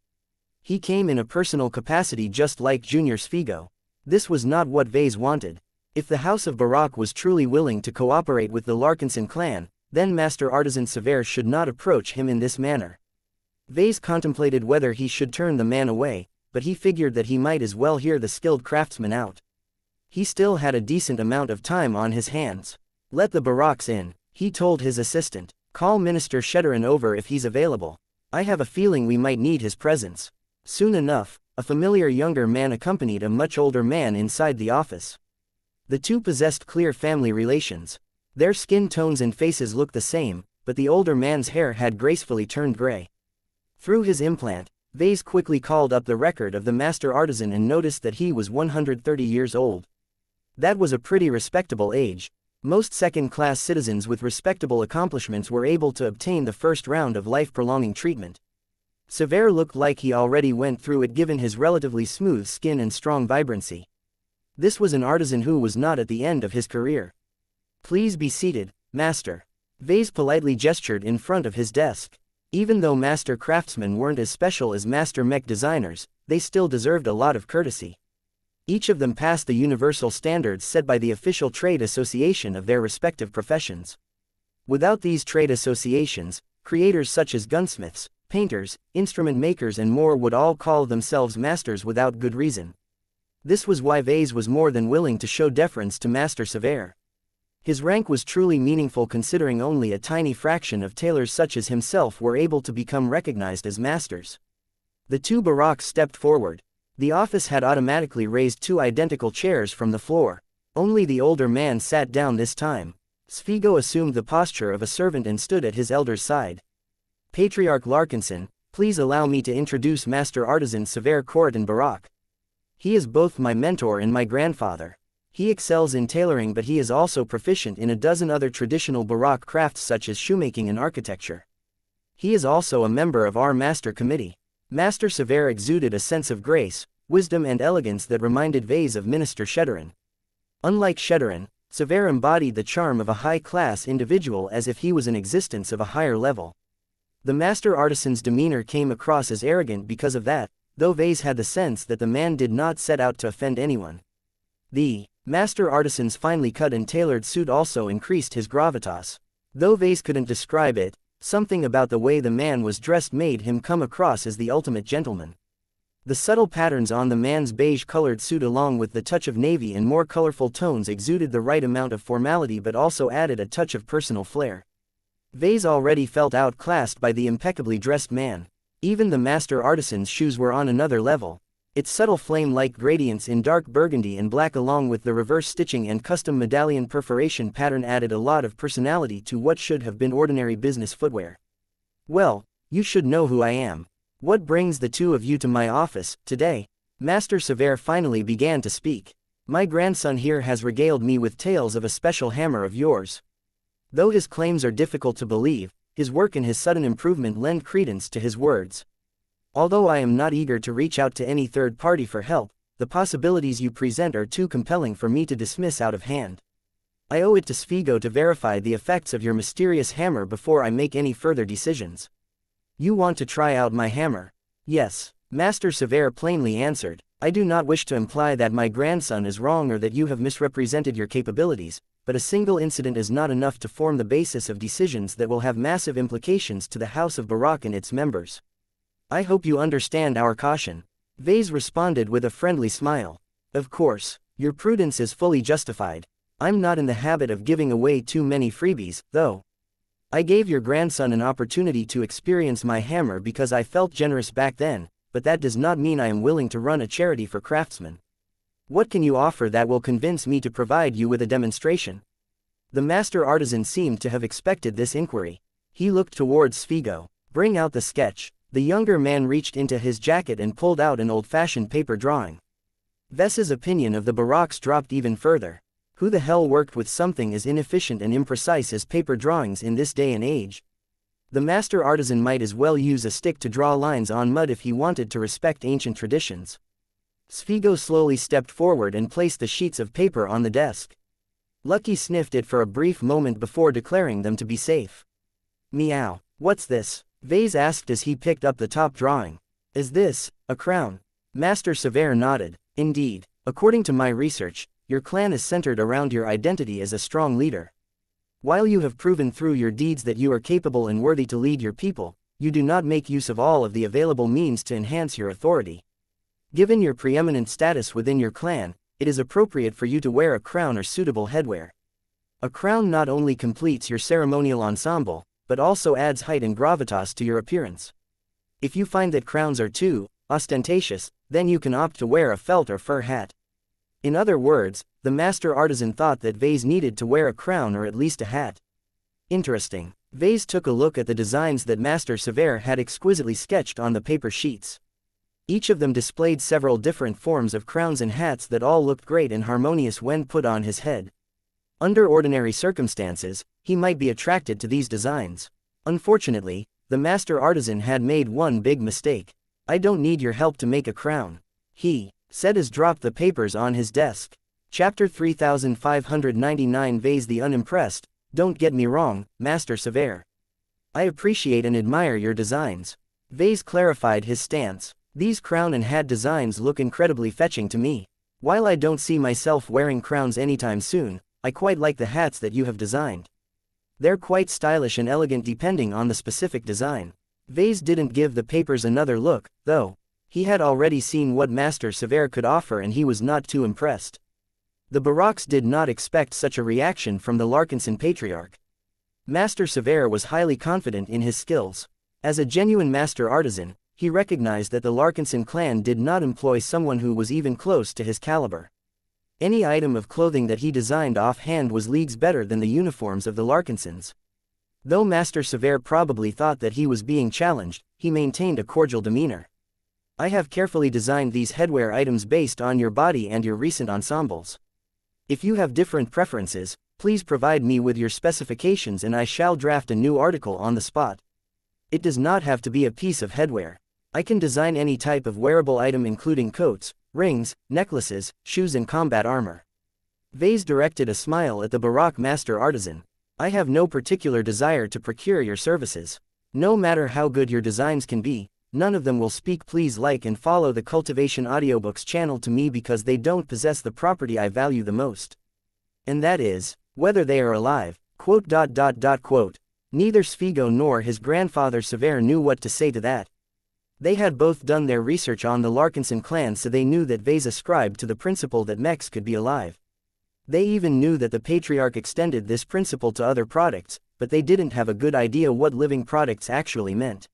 He came in a personal capacity just like Junior Svigo. This was not what Vase wanted. If the House of Barak was truly willing to cooperate with the Larkinson clan, then Master Artisan Sever should not approach him in this manner. Vase contemplated whether he should turn the man away, but he figured that he might as well hear the skilled craftsman out. He still had a decent amount of time on his hands. "Let the Baraks in," he told his assistant. "Call Minister Sheddarin over if he's available. I have a feeling we might need his presence." Soon enough, a familiar younger man accompanied a much older man inside the office. The two possessed clear family relations. Their skin tones and faces looked the same, but the older man's hair had gracefully turned gray. Through his implant, Vase quickly called up the record of the master artisan and noticed that he was 130 years old. That was a pretty respectable age. Most second-class citizens with respectable accomplishments were able to obtain the first round of life-prolonging treatment. Sever looked like he already went through it given his relatively smooth skin and strong vibrancy. This was an artisan who was not at the end of his career. "Please be seated, Master." Vase politely gestured in front of his desk. Even though master craftsmen weren't as special as master mech designers, they still deserved a lot of courtesy. Each of them passed the universal standards set by the official trade association of their respective professions. Without these trade associations, creators such as gunsmiths, painters, instrument makers and more would all call themselves masters without good reason. This was why Vase was more than willing to show deference to Master Sever. His rank was truly meaningful considering only a tiny fraction of tailors such as himself were able to become recognized as masters. The two Baraks stepped forward. The office had automatically raised two identical chairs from the floor. Only the older man sat down this time. Svigo assumed the posture of a servant and stood at his elder's side. "Patriarch Larkinson, please allow me to introduce Master Artisan Sever Khoriton Barak. He is both my mentor and my grandfather. He excels in tailoring, but he is also proficient in a dozen other traditional Barak crafts such as shoemaking and architecture. He is also a member of our master committee." Master Sever exuded a sense of grace, wisdom and elegance that reminded Vase of Minister Sheddarin. Unlike Sheddarin, Sever embodied the charm of a high-class individual as if he was in existence of a higher level. The master artisan's demeanor came across as arrogant because of that, though Vase had the sense that the man did not set out to offend anyone. The master artisan's finely cut and tailored suit also increased his gravitas. Though Vase couldn't describe it, something about the way the man was dressed made him come across as the ultimate gentleman. The subtle patterns on the man's beige-colored suit along with the touch of navy and more colorful tones exuded the right amount of formality but also added a touch of personal flair. Vase already felt outclassed by the impeccably dressed man. Even the master artisan's shoes were on another level. Its subtle flame-like gradients in dark burgundy and black along with the reverse stitching and custom medallion perforation pattern added a lot of personality to what should have been ordinary business footwear. "Well, you should know who I am. What brings the two of you to my office, today? Master Severe finally began to speak. My grandson here has regaled me with tales of a special hammer of yours. Though his claims are difficult to believe, his work and his sudden improvement lend credence to his words. Although I am not eager to reach out to any third party for help, the possibilities you present are too compelling for me to dismiss out of hand. I owe it to Svigo to verify the effects of your mysterious hammer before I make any further decisions. You want to try out my hammer? Yes, Master Severe plainly answered. I do not wish to imply that my grandson is wrong or that you have misrepresented your capabilities, but a single incident is not enough to form the basis of decisions that will have massive implications to the House of Barak and its members. I hope you understand our caution. Vase responded with a friendly smile. Of course, your prudence is fully justified. I'm not in the habit of giving away too many freebies, though. I gave your grandson an opportunity to experience my hammer because I felt generous back then, but that does not mean I am willing to run a charity for craftsmen. What can you offer that will convince me to provide you with a demonstration? The master artisan seemed to have expected this inquiry. He looked towards Svigo. Bring out the sketch. The younger man reached into his jacket and pulled out an old-fashioned paper drawing. Ves's opinion of the Baraks dropped even further. Who the hell worked with something as inefficient and imprecise as paper drawings in this day and age? The master artisan might as well use a stick to draw lines on mud if he wanted to respect ancient traditions. Svigo slowly stepped forward and placed the sheets of paper on the desk. Lucky sniffed it for a brief moment before declaring them to be safe. Meow. What's this? Vase asked as he picked up the top drawing. Is this a crown? Master Severe nodded. Indeed. According to my research, your clan is centered around your identity as a strong leader. While you have proven through your deeds that you are capable and worthy to lead your people, you do not make use of all of the available means to enhance your authority. Given your preeminent status within your clan, it is appropriate for you to wear a crown or suitable headwear. A crown not only completes your ceremonial ensemble, but also adds height and gravitas to your appearance. If you find that crowns are too ostentatious, then you can opt to wear a felt or fur hat. In other words, the master artisan thought that Vase needed to wear a crown or at least a hat. Interesting. Vase took a look at the designs that Master Severe had exquisitely sketched on the paper sheets. Each of them displayed several different forms of crowns and hats that all looked great and harmonious when put on his head. Under ordinary circumstances, he might be attracted to these designs. Unfortunately, the master artisan had made one big mistake. I don't need your help to make a crown. He said as dropped the papers on his desk. Chapter 3599 Vase the Unimpressed. Don't get me wrong, Master Severe. I appreciate and admire your designs. Vase clarified his stance. These crown and hat designs look incredibly fetching to me. While I don't see myself wearing crowns anytime soon, I quite like the hats that you have designed. They're quite stylish and elegant depending on the specific design. Vase didn't give the papers another look, though. He had already seen what Master Severe could offer and he was not too impressed. The Baraks did not expect such a reaction from the Larkinson Patriarch. Master Severe was highly confident in his skills. As a genuine master artisan, he recognized that the Larkinson clan did not employ someone who was even close to his caliber. Any item of clothing that he designed offhand was leagues better than the uniforms of the Larkinsons. Though Master Severe probably thought that he was being challenged, he maintained a cordial demeanor. I have carefully designed these headwear items based on your body and your recent ensembles. If you have different preferences, please provide me with your specifications and I shall draft a new article on the spot. It does not have to be a piece of headwear. I can design any type of wearable item including coats, rings, necklaces, shoes and combat armor. Vase directed a smile at the Barak master artisan. I have no particular desire to procure your services. No matter how good your designs can be, none of them will speak. Please like and follow the Cultivation Audiobooks channel to me because they don't possess the property I value the most. And that is, whether they are alive. Quote. Neither Svigo nor his grandfather Severe knew what to say to that. They had both done their research on the Larkinson clan, so they knew that Vase ascribed to the principle that mechs could be alive. They even knew that the Patriarch extended this principle to other products, but they didn't have a good idea what living products actually meant.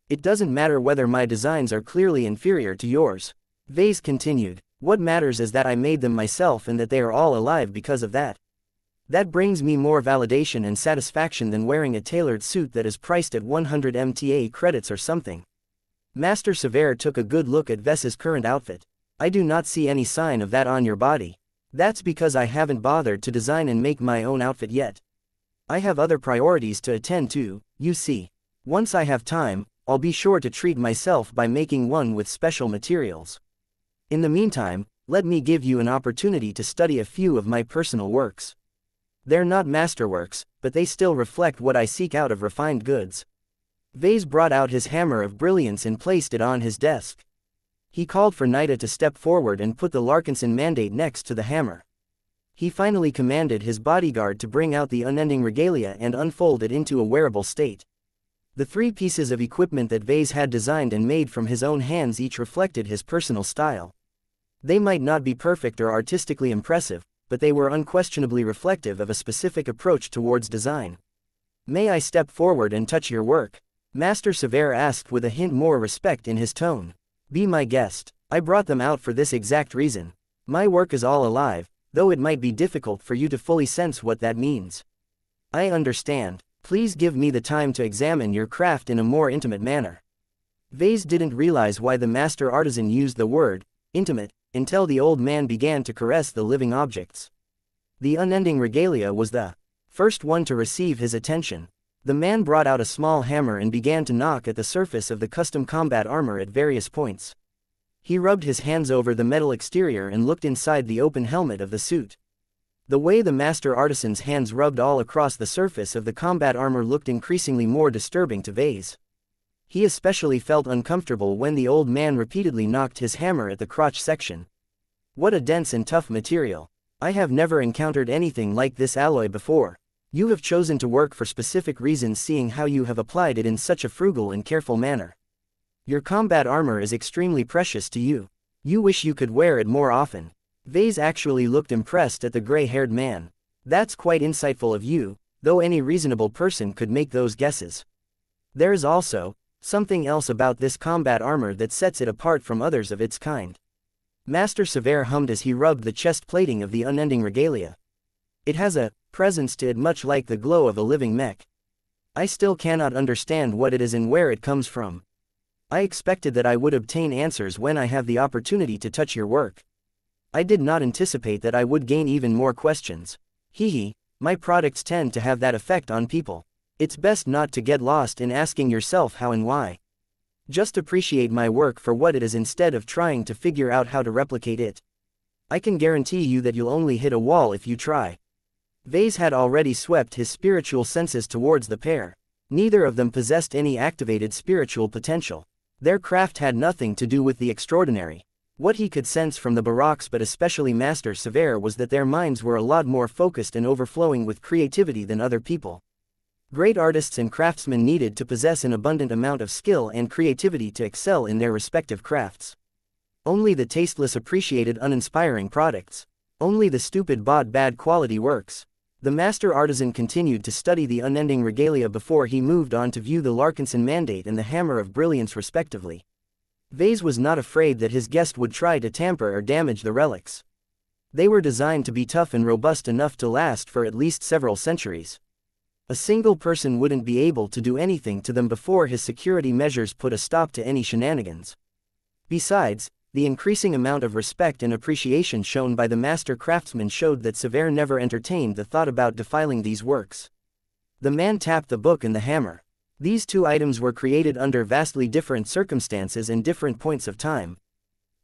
It doesn't matter whether my designs are clearly inferior to yours. Vase continued. What matters is that I made them myself and that they are all alive because of that. That brings me more validation and satisfaction than wearing a tailored suit that is priced at 100 MTA credits or something. Master Severe took a good look at Vess's current outfit. I do not see any sign of that on your body. That's because I haven't bothered to design and make my own outfit yet. I have other priorities to attend to, you see. Once I have time, I'll be sure to treat myself by making one with special materials. In the meantime, let me give you an opportunity to study a few of my personal works. They're not masterworks, but they still reflect what I seek out of refined goods. Vase brought out his hammer of brilliance and placed it on his desk. He called for Nida to step forward and put the Larkinson mandate next to the hammer. He finally commanded his bodyguard to bring out the unending regalia and unfold it into a wearable state. The 3 pieces of equipment that Vase had designed and made from his own hands each reflected his personal style. They might not be perfect or artistically impressive, but they were unquestionably reflective of a specific approach towards design. May I step forward and touch your work? Master Severe asked with a hint more respect in his tone. Be my guest. I brought them out for this exact reason. My work is all alive, though it might be difficult for you to fully sense what that means. I understand. Please give me the time to examine your craft in a more intimate manner. Vase didn't realize why the master artisan used the word, intimate, until the old man began to caress the living objects. The unending regalia was the first one to receive his attention. The man brought out a small hammer and began to knock at the surface of the custom combat armor at various points. He rubbed his hands over the metal exterior and looked inside the open helmet of the suit. The way the master artisan's hands rubbed all across the surface of the combat armor looked increasingly more disturbing to Vase. He especially felt uncomfortable when the old man repeatedly knocked his hammer at the crotch section. What a dense and tough material. I have never encountered anything like this alloy before. You have chosen to work for specific reasons, seeing how you have applied it in such a frugal and careful manner. Your combat armor is extremely precious to you. You wish you could wear it more often. Vase actually looked impressed at the gray-haired man. That's quite insightful of you, though any reasonable person could make those guesses. There is also something else about this combat armor that sets it apart from others of its kind. Master Severe hummed as he rubbed the chest plating of the unending regalia. It has a presence to it much like the glow of a living mech. I still cannot understand what it is and where it comes from. I expected that I would obtain answers when I have the opportunity to touch your work. I did not anticipate that I would gain even more questions. My products tend to have that effect on people. It's best not to get lost in asking yourself how and why. Just appreciate my work for what it is instead of trying to figure out how to replicate it. I can guarantee you that you'll only hit a wall if you try. Vase had already swept his spiritual senses towards the pair. Neither of them possessed any activated spiritual potential. Their craft had nothing to do with the extraordinary. What he could sense from the Baraks, but especially Master Severe, was that their minds were a lot more focused and overflowing with creativity than other people. Great artists and craftsmen needed to possess an abundant amount of skill and creativity to excel in their respective crafts. Only the tasteless appreciated uninspiring products. Only the stupid bought bad quality works. The master artisan continued to study the unending regalia before he moved on to view the Larkinson mandate and the hammer of brilliance respectively. Vase was not afraid that his guest would try to tamper or damage the relics. They were designed to be tough and robust enough to last for at least several centuries. A single person wouldn't be able to do anything to them before his security measures put a stop to any shenanigans. Besides, the increasing amount of respect and appreciation shown by the master craftsman showed that Severe never entertained the thought about defiling these works. The man tapped the book and the hammer. These 2 items were created under vastly different circumstances and different points of time.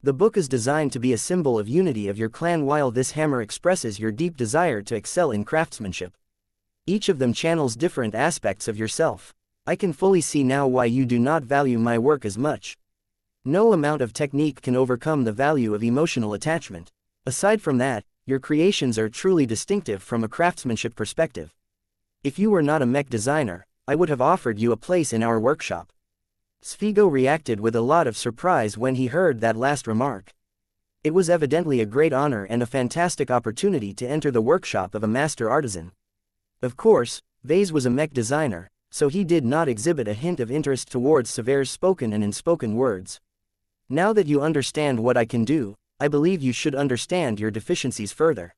The book is designed to be a symbol of unity of your clan, while this hammer expresses your deep desire to excel in craftsmanship. Each of them channels different aspects of yourself. I can fully see now why you do not value my work as much. No amount of technique can overcome the value of emotional attachment. Aside from that, your creations are truly distinctive from a craftsmanship perspective. If you were not a mech designer, I would have offered you a place in our workshop. Svigo reacted with a lot of surprise when he heard that last remark. It was evidently a great honor and a fantastic opportunity to enter the workshop of a master artisan. Of course, Vase was a mech designer, so he did not exhibit a hint of interest towards Severe's spoken and unspoken words. Now that you understand what I can do, I believe you should understand your deficiencies further.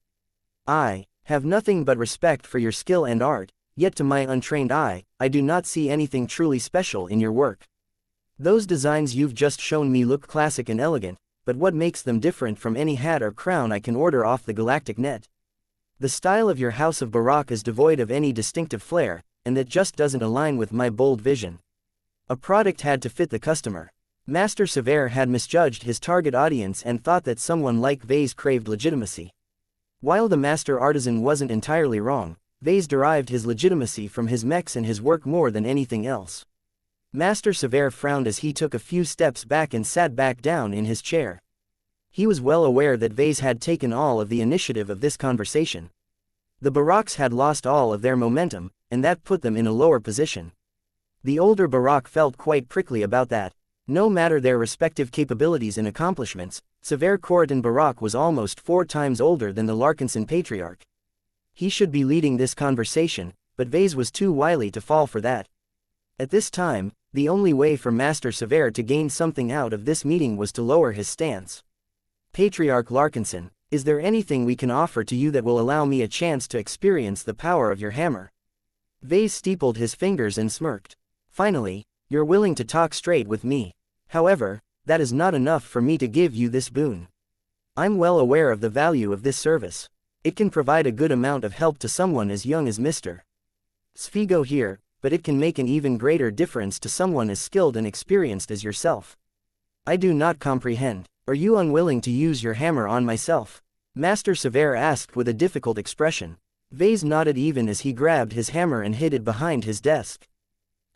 I have nothing but respect for your skill and art, yet to my untrained eye, I do not see anything truly special in your work. Those designs you've just shown me look classic and elegant, but what makes them different from any hat or crown I can order off the galactic net? The style of your House of Barak is devoid of any distinctive flair, and that just doesn't align with my bold vision. A product had to fit the customer. Master Sever had misjudged his target audience and thought that someone like Vase craved legitimacy. While the master artisan wasn't entirely wrong, Vase derived his legitimacy from his mechs and his work more than anything else. Master Sever frowned as he took a few steps back and sat back down in his chair. He was well aware that Vase had taken all of the initiative of this conversation. The Baraks had lost all of their momentum, and that put them in a lower position. The older Barak felt quite prickly about that. No matter their respective capabilities and accomplishments, Sever Khoriton Barak was almost 4 times older than the Larkinson Patriarch. He should be leading this conversation, but Vase was too wily to fall for that. At this time, the only way for Master Sever to gain something out of this meeting was to lower his stance. Patriarch Larkinson, is there anything we can offer to you that will allow me a chance to experience the power of your hammer? Vase steepled his fingers and smirked. Finally, you're willing to talk straight with me. However, that is not enough for me to give you this boon. I'm well aware of the value of this service. It can provide a good amount of help to someone as young as Mr. Svigo here, but it can make an even greater difference to someone as skilled and experienced as yourself. I do not comprehend. Are you unwilling to use your hammer on myself? Master Sever asked with a difficult expression. Vase nodded even as he grabbed his hammer and hid it behind his desk.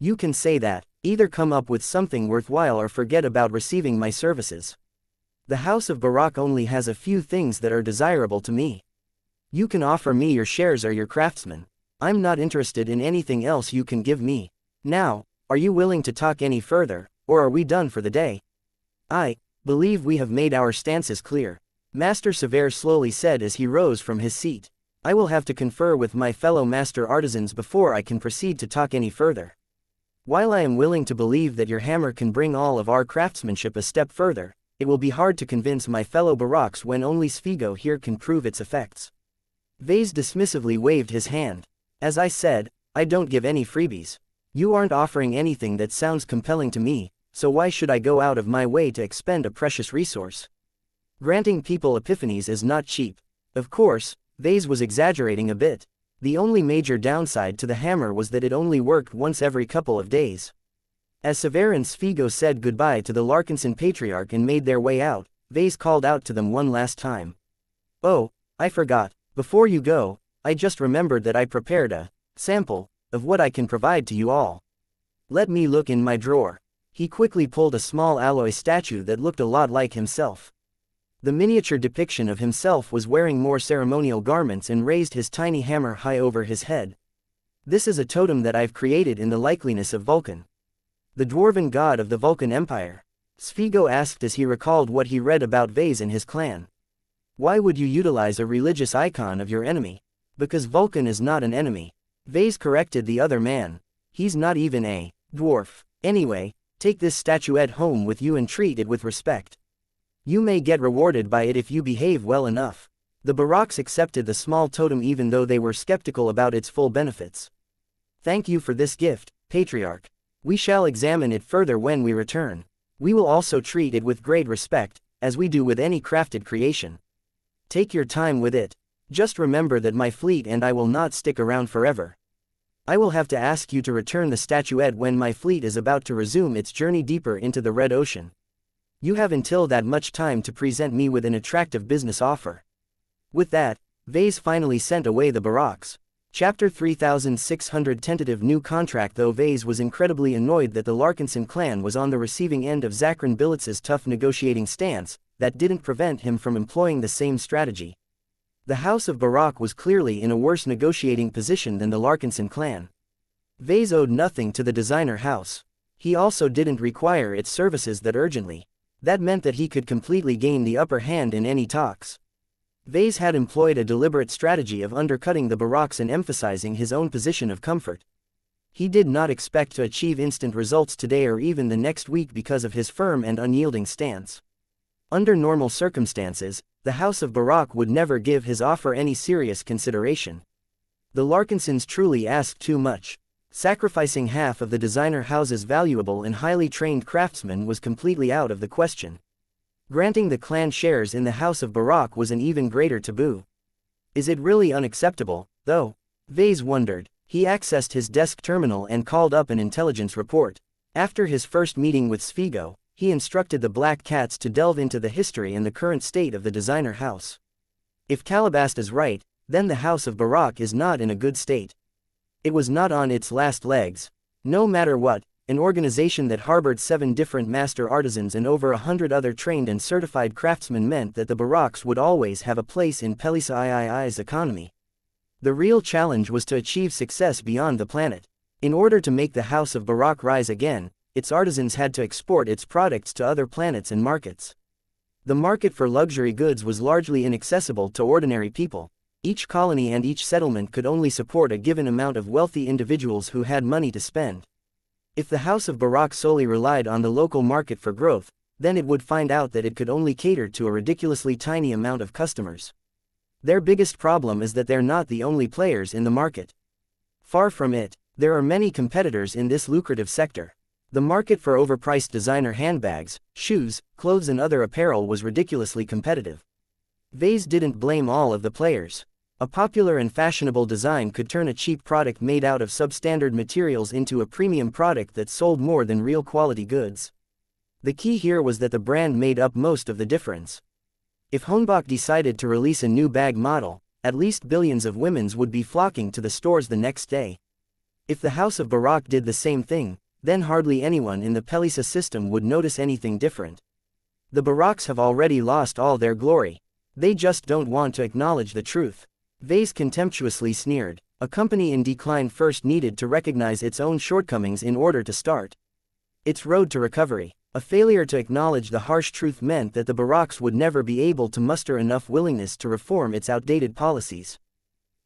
You can say that. Either come up with something worthwhile or forget about receiving my services. The House of Barak only has a few things that are desirable to me. You can offer me your shares or your craftsmen. I'm not interested in anything else you can give me. Now, are you willing to talk any further, or are we done for the day? I believe we have made our stances clear, Master Sever slowly said as he rose from his seat. I will have to confer with my fellow master artisans before I can proceed to talk any further. While I am willing to believe that your hammer can bring all of our craftsmanship a step further, it will be hard to convince my fellow Baraks when only Svigo here can prove its effects. Vase dismissively waved his hand. As I said, I don't give any freebies. You aren't offering anything that sounds compelling to me, so why should I go out of my way to expend a precious resource? Granting people epiphanies is not cheap. Of course, Vase was exaggerating a bit. The only major downside to the hammer was that it only worked once every couple of days. As Sever and Svigo said goodbye to the Larkinson Patriarch and made their way out, Vase called out to them one last time. Oh, I forgot, before you go, I just remembered that I prepared a sample of what I can provide to you all. Let me look in my drawer. He quickly pulled a small alloy statue that looked a lot like himself. The miniature depiction of himself was wearing more ceremonial garments and raised his tiny hammer high over his head. This is a totem that I've created in the likeness of Vulcan, the dwarven god of the Vulcan Empire. Svigo asked as he recalled what he read about Vase and his clan. Why would you utilize a religious icon of your enemy? Because Vulcan is not an enemy. Vase corrected the other man. He's not even a dwarf. Anyway, take this statuette home with you and treat it with respect. You may get rewarded by it if you behave well enough. The Baraks accepted the small totem even though they were skeptical about its full benefits. Thank you for this gift, Patriarch. We shall examine it further when we return. We will also treat it with great respect, as we do with any crafted creation. Take your time with it. Just remember that my fleet and I will not stick around forever. I will have to ask you to return the statuette when my fleet is about to resume its journey deeper into the Red Ocean. You have until that much time to present me with an attractive business offer. With that, Vase finally sent away the Baraks. Chapter 3600 Tentative new contract. Though Vase was incredibly annoyed that the Larkinson clan was on the receiving end of Zakran Bilitz's tough negotiating stance, that didn't prevent him from employing the same strategy. The House of Barak was clearly in a worse negotiating position than the Larkinson clan. Vase owed nothing to the designer house. He also didn't require its services that urgently. That meant that he could completely gain the upper hand in any talks. Vase had employed a deliberate strategy of undercutting the Baraks and emphasizing his own position of comfort. He did not expect to achieve instant results today or even the next week because of his firm and unyielding stance. Under normal circumstances, the House of Barak would never give his offer any serious consideration. The Larkinsons truly asked too much. Sacrificing half of the designer house's valuable and highly trained craftsmen was completely out of the question. Granting the clan shares in the House of Barak was an even greater taboo. Is it really unacceptable, though? Vase wondered. He accessed his desk terminal and called up an intelligence report. After his first meeting with Svigo, he instructed the Black Cats to delve into the history and the current state of the designer house. If Calabast is right, then the House of Barak is not in a good state. It was not on its last legs. No matter what, an organization that harbored 7 different master artisans and over 100 other trained and certified craftsmen meant that the Baraks would always have a place in Pelisa III's economy. The real challenge was to achieve success beyond the planet. In order to make the House of Barak rise again, its artisans had to export its products to other planets and markets. The market for luxury goods was largely inaccessible to ordinary people. Each colony and each settlement could only support a given amount of wealthy individuals who had money to spend. If the House of Barak solely relied on the local market for growth, then it would find out that it could only cater to a ridiculously tiny amount of customers. Their biggest problem is that they're not the only players in the market. Far from it, there are many competitors in this lucrative sector. The market for overpriced designer handbags, shoes, clothes and other apparel was ridiculously competitive. Vase didn't blame all of the players. A popular and fashionable design could turn a cheap product made out of substandard materials into a premium product that sold more than real quality goods. The key here was that the brand made up most of the difference. If Honbach decided to release a new bag model, at least billions of women would be flocking to the stores the next day. If the House of Barak did the same thing, then hardly anyone in the Pelisa system would notice anything different. The Baraks have already lost all their glory. They just don't want to acknowledge the truth. Vase contemptuously sneered. A company in decline first needed to recognize its own shortcomings in order to start its road to recovery. A failure to acknowledge the harsh truth meant that the Baraks would never be able to muster enough willingness to reform its outdated policies.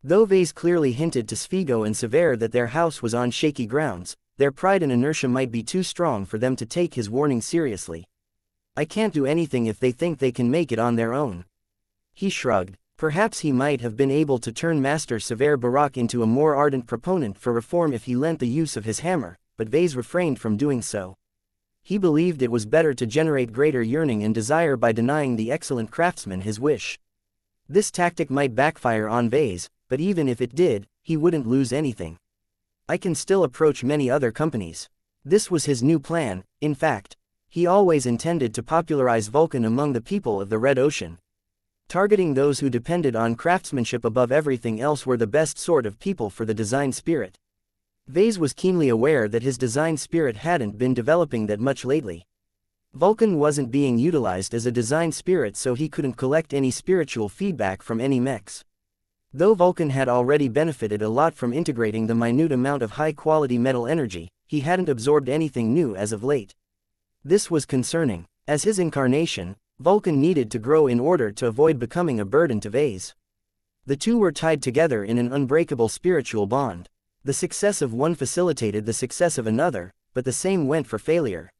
Though Vase clearly hinted to Svigo and Sever that their house was on shaky grounds, their pride and inertia might be too strong for them to take his warning seriously. I can't do anything if they think they can make it on their own. He shrugged. Perhaps he might have been able to turn Master Sever Barak into a more ardent proponent for reform if he lent the use of his hammer, but Vase refrained from doing so. He believed it was better to generate greater yearning and desire by denying the excellent craftsman his wish. This tactic might backfire on Vase, but even if it did, he wouldn't lose anything. I can still approach many other companies. This was his new plan. In fact, he always intended to popularize Vulcan among the people of the Red Ocean. Targeting those who depended on craftsmanship above everything else were the best sort of people for the design spirit. Vase was keenly aware that his design spirit hadn't been developing that much lately. Vulcan wasn't being utilized as a design spirit, so he couldn't collect any spiritual feedback from any mechs. Though Vulcan had already benefited a lot from integrating the minute amount of high-quality metal energy, he hadn't absorbed anything new as of late. This was concerning. As his incarnation, Vulcan needed to grow in order to avoid becoming a burden to Vase. The two were tied together in an unbreakable spiritual bond. The success of one facilitated the success of another, but the same went for failure.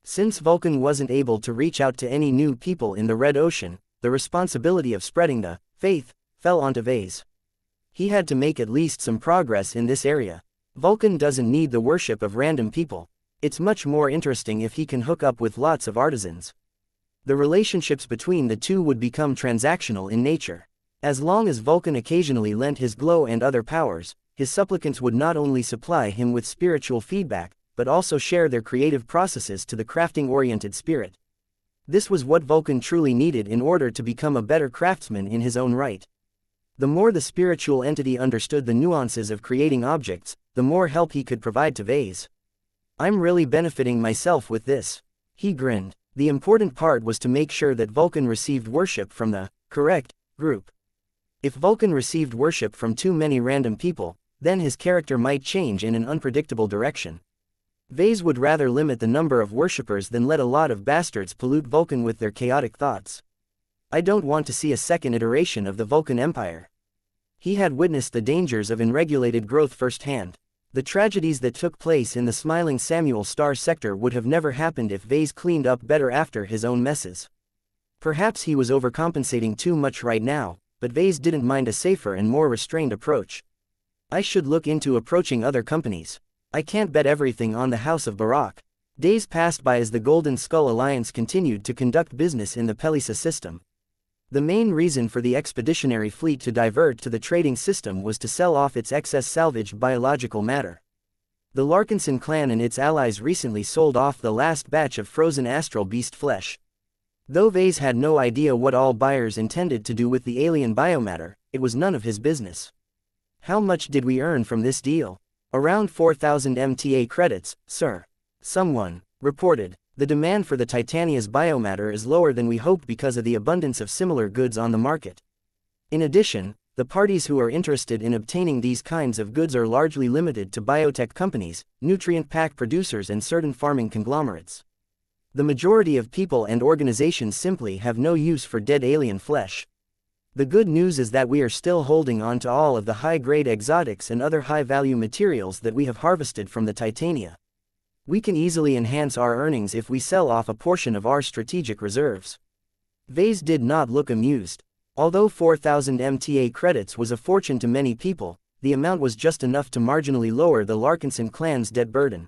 Since Vulcan wasn't able to reach out to any new people in the Red Ocean, the responsibility of spreading the faith fell onto Vase. He had to make at least some progress in this area. Vulcan doesn't need the worship of random people. It's much more interesting if he can hook up with lots of artisans. The relationships between the two would become transactional in nature. As long as Vulcan occasionally lent his glow and other powers, his supplicants would not only supply him with spiritual feedback, but also share their creative processes to the crafting-oriented spirit. This was what Vulcan truly needed in order to become a better craftsman in his own right. The more the spiritual entity understood the nuances of creating objects, the more help he could provide to Vase. I'm really benefiting myself with this. He grinned. The important part was to make sure that Vulcan received worship from the correct group. If Vulcan received worship from too many random people, then his character might change in an unpredictable direction. Vase would rather limit the number of worshippers than let a lot of bastards pollute Vulcan with their chaotic thoughts. I don't want to see a second iteration of the Vulcan Empire. He had witnessed the dangers of unregulated growth firsthand. The tragedies that took place in the Smiling Samuel Star sector would have never happened if Vase cleaned up better after his own messes. Perhaps he was overcompensating too much right now, but Vase didn't mind a safer and more restrained approach. I should look into approaching other companies. I can't bet everything on the House of Barak. Days passed by as the Golden Skull Alliance continued to conduct business in the Pelisa system. The main reason for the expeditionary fleet to divert to the trading system was to sell off its excess salvaged biological matter. The Larkinson clan and its allies recently sold off the last batch of frozen astral beast flesh. Though Vase had no idea what all buyers intended to do with the alien biomatter, it was none of his business. How much did we earn from this deal? Around 4,000 MTA credits, sir. Someone reported. The demand for the Titania's biomatter is lower than we hoped because of the abundance of similar goods on the market. In addition, the parties who are interested in obtaining these kinds of goods are largely limited to biotech companies, nutrient pack producers and certain farming conglomerates. The majority of people and organizations simply have no use for dead alien flesh. The good news is that we are still holding on to all of the high-grade exotics and other high-value materials that we have harvested from the Titania. We can easily enhance our earnings if we sell off a portion of our strategic reserves. Vase did not look amused. Although 4,000 MTA credits was a fortune to many people, the amount was just enough to marginally lower the Larkinson clan's debt burden.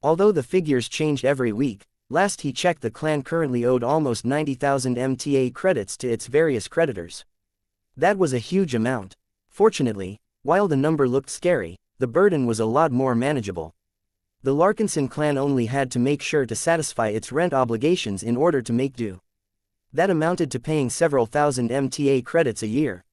Although the figures changed every week, last he checked the clan currently owed almost 90,000 MTA credits to its various creditors. That was a huge amount. Fortunately, while the number looked scary, the burden was a lot more manageable. The Larkinson clan only had to make sure to satisfy its rent obligations in order to make do. That amounted to paying several thousand MTA credits a year.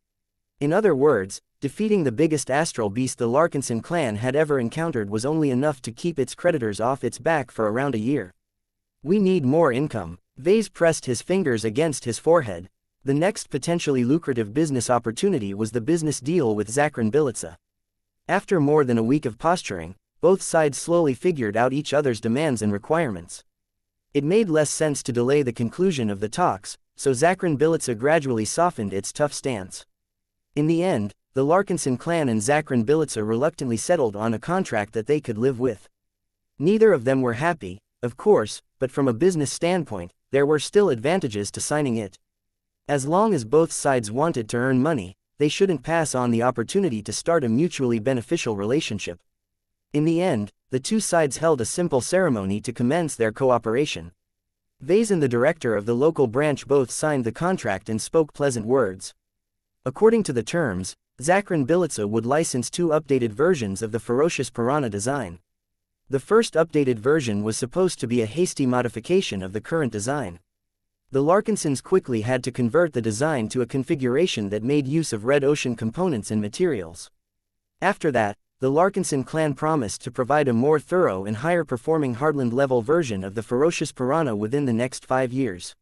In other words, defeating the biggest astral beast the Larkinson clan had ever encountered was only enough to keep its creditors off its back for around a year. We need more income. Vase pressed his fingers against his forehead. The next potentially lucrative business opportunity was the business deal with Zakrin Bilica. After more than a week of posturing, both sides slowly figured out each other's demands and requirements. It made less sense to delay the conclusion of the talks, so Zakrin Bilica gradually softened its tough stance. In the end, the Larkinson clan and Zakrin Bilica reluctantly settled on a contract that they could live with. Neither of them were happy, of course, but from a business standpoint, there were still advantages to signing it. As long as both sides wanted to earn money, they shouldn't pass on the opportunity to start a mutually beneficial relationship. In the end, the two sides held a simple ceremony to commence their cooperation. Vase and the director of the local branch both signed the contract and spoke pleasant words. According to the terms, Zakrin Bilica would license 2 updated versions of the ferocious piranha design. The first updated version was supposed to be a hasty modification of the current design. The Larkinsons quickly had to convert the design to a configuration that made use of red ocean components and materials. After that, the Larkinson clan promised to provide a more thorough and higher-performing Heartland-level version of the Ferocious Piranha within the next 5 years.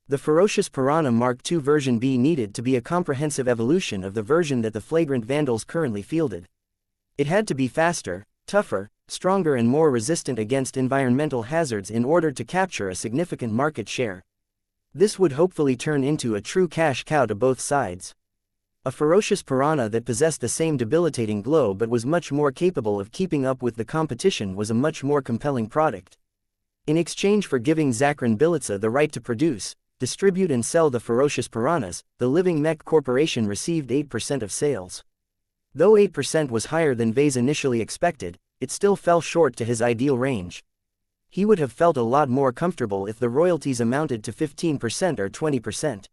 The Ferocious Piranha Mark II version B needed to be a comprehensive evolution of the version that the Flagrant Vandals currently fielded. It had to be faster, tougher, stronger and more resistant against environmental hazards in order to capture a significant market share. This would hopefully turn into a true cash cow to both sides. A ferocious piranha that possessed the same debilitating glow but was much more capable of keeping up with the competition was a much more compelling product. In exchange for giving Zakrin Bilica the right to produce, distribute and sell the ferocious piranhas, the Living Mech Corporation received 8% of sales. Though 8% was higher than Vase initially expected, it still fell short to his ideal range. He would have felt a lot more comfortable if the royalties amounted to 15% or 20%.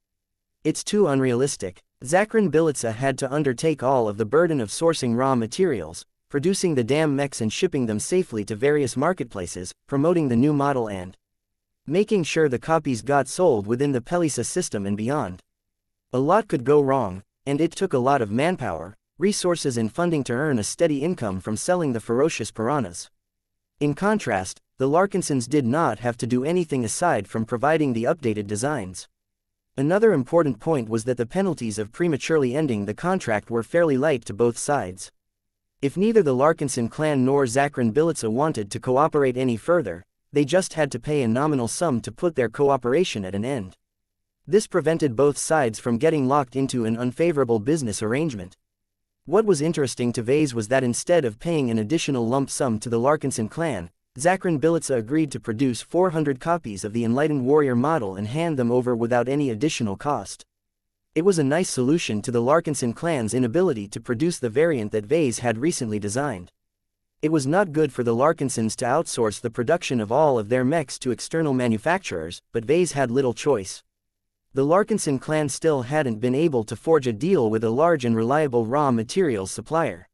It's too unrealistic. Zakrin Bilica had to undertake all of the burden of sourcing raw materials, producing the damn mechs and shipping them safely to various marketplaces, promoting the new model and making sure the copies got sold within the Pelisa system and beyond. A lot could go wrong, and it took a lot of manpower, resources and funding to earn a steady income from selling the ferocious piranhas. In contrast, the Larkinsons did not have to do anything aside from providing the updated designs. Another important point was that the penalties of prematurely ending the contract were fairly light to both sides. If neither the Larkinson clan nor Zakrin Bilica wanted to cooperate any further, they just had to pay a nominal sum to put their cooperation at an end. This prevented both sides from getting locked into an unfavorable business arrangement. What was interesting to Vase was that instead of paying an additional lump sum to the Larkinson clan, Zakrin Bilica agreed to produce 400 copies of the Enlightened Warrior model and hand them over without any additional cost. It was a nice solution to the Larkinson clan's inability to produce the variant that Vase had recently designed. It was not good for the Larkinsons to outsource the production of all of their mechs to external manufacturers, but Vase had little choice. The Larkinson clan still hadn't been able to forge a deal with a large and reliable raw materials supplier.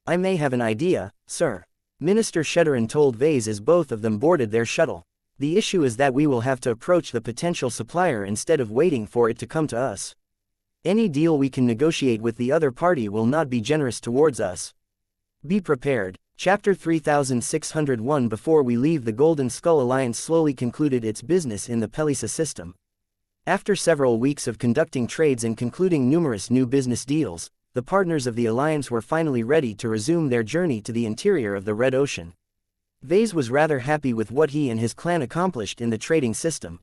"I may have an idea, sir," Minister Shedderin told Vase as both of them boarded their shuttle. "The issue is that we will have to approach the potential supplier instead of waiting for it to come to us. Any deal we can negotiate with the other party will not be generous towards us. Be prepared." Chapter 3601. Before we leave, the Golden Skull Alliance slowly concluded its business in the Pelisa system. After several weeks of conducting trades and concluding numerous new business deals, the partners of the alliance were finally ready to resume their journey to the interior of the Red Ocean. Vase was rather happy with what he and his clan accomplished in the trading system.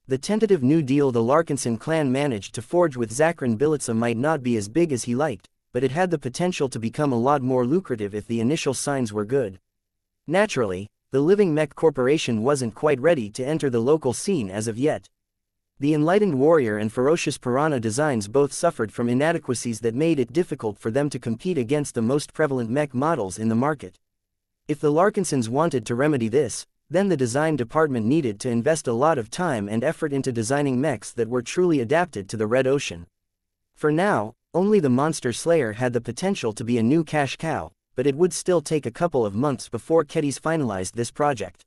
The tentative new deal the Larkinson clan managed to forge with Zakrin Bilitsa might not be as big as he liked, but it had the potential to become a lot more lucrative if the initial signs were good. Naturally, the Living Mech Corporation wasn't quite ready to enter the local scene as of yet. The Enlightened Warrior and Ferocious Piranha designs both suffered from inadequacies that made it difficult for them to compete against the most prevalent mech models in the market. If the Larkinsons wanted to remedy this, then the design department needed to invest a lot of time and effort into designing mechs that were truly adapted to the Red Ocean. For now, only the Monster Slayer had the potential to be a new cash cow, but it would still take a couple of months before Kedis finalized this project.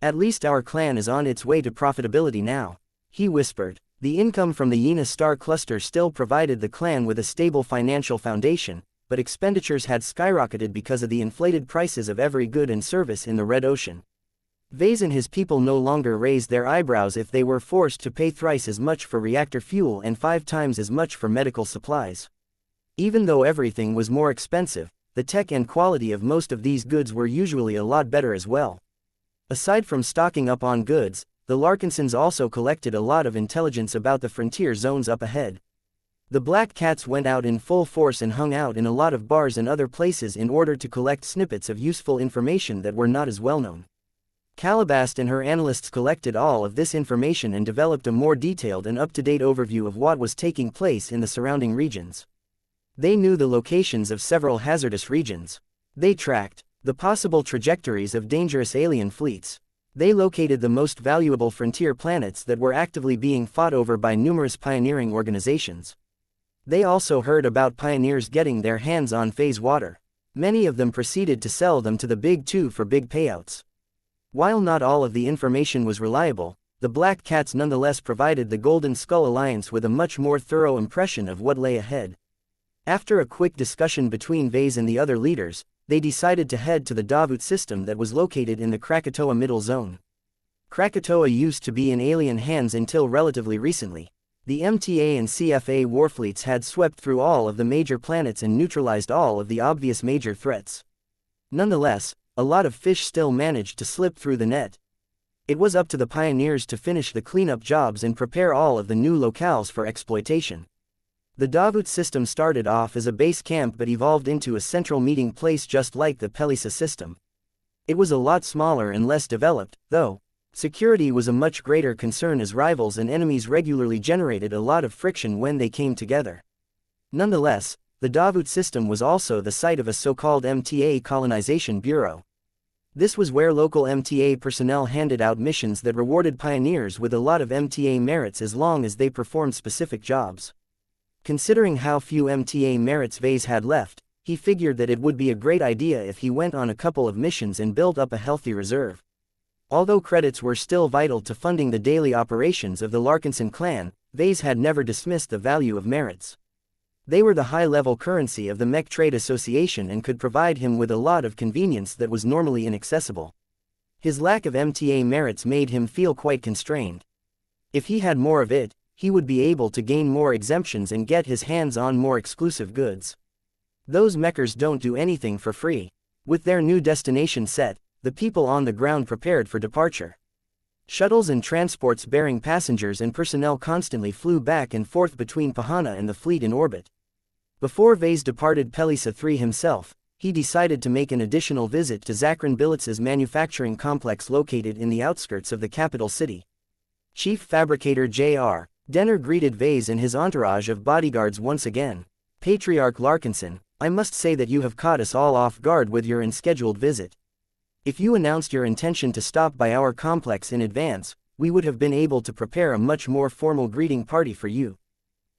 "At least our clan is on its way to profitability now," he whispered. The income from the Yena Star Cluster still provided the clan with a stable financial foundation, but expenditures had skyrocketed because of the inflated prices of every good and service in the Red Ocean. Vase and his people no longer raised their eyebrows if they were forced to pay thrice as much for reactor fuel and 5 times as much for medical supplies. Even though everything was more expensive, the tech and quality of most of these goods were usually a lot better as well. Aside from stocking up on goods, the Larkinsons also collected a lot of intelligence about the frontier zones up ahead. The Black Cats went out in full force and hung out in a lot of bars and other places in order to collect snippets of useful information that were not as well known. Calabast and her analysts collected all of this information and developed a more detailed and up-to-date overview of what was taking place in the surrounding regions. They knew the locations of several hazardous regions. They tracked the possible trajectories of dangerous alien fleets. They located the most valuable frontier planets that were actively being fought over by numerous pioneering organizations. They also heard about pioneers getting their hands on phase water. Many of them proceeded to sell them to the Big Two for big payouts. While not all of the information was reliable, the Black Cats nonetheless provided the Golden Skull Alliance with a much more thorough impression of what lay ahead. After a quick discussion between Vase and the other leaders, they decided to head to the Davut system that was located in the Krakatoa Middle Zone. Krakatoa used to be in alien hands until relatively recently. The MTA and CFA warfleets had swept through all of the major planets and neutralized all of the obvious major threats. Nonetheless, a lot of fish still managed to slip through the net. It was up to the pioneers to finish the cleanup jobs and prepare all of the new locales for exploitation. The Davut system started off as a base camp but evolved into a central meeting place just like the Pelisa system. It was a lot smaller and less developed, though. Security was a much greater concern as rivals and enemies regularly generated a lot of friction when they came together. Nonetheless, the Davut system was also the site of a so-called MTA colonization bureau. This was where local MTA personnel handed out missions that rewarded pioneers with a lot of MTA merits as long as they performed specific jobs. Considering how few MTA merits Vase had left, he figured that it would be a great idea if he went on a couple of missions and built up a healthy reserve. Although credits were still vital to funding the daily operations of the Larkinson clan, Vase had never dismissed the value of merits. They were the high-level currency of the Mech Trade Association and could provide him with a lot of convenience that was normally inaccessible. His lack of MTA merits made him feel quite constrained. If he had more of it, he would be able to gain more exemptions and get his hands on more exclusive goods. Those mechers don't do anything for free. With their new destination set, the people on the ground prepared for departure. Shuttles and transports bearing passengers and personnel constantly flew back and forth between Pahana and the fleet in orbit. Before Vase departed Pelisa 3 himself, he decided to make an additional visit to Zakrin Bilitsa's manufacturing complex located in the outskirts of the capital city. Chief Fabricator J.R., Denner greeted Vase and his entourage of bodyguards once again. Patriarch Larkinson, I must say that you have caught us all off guard with your unscheduled visit. If you announced your intention to stop by our complex in advance, we would have been able to prepare a much more formal greeting party for you.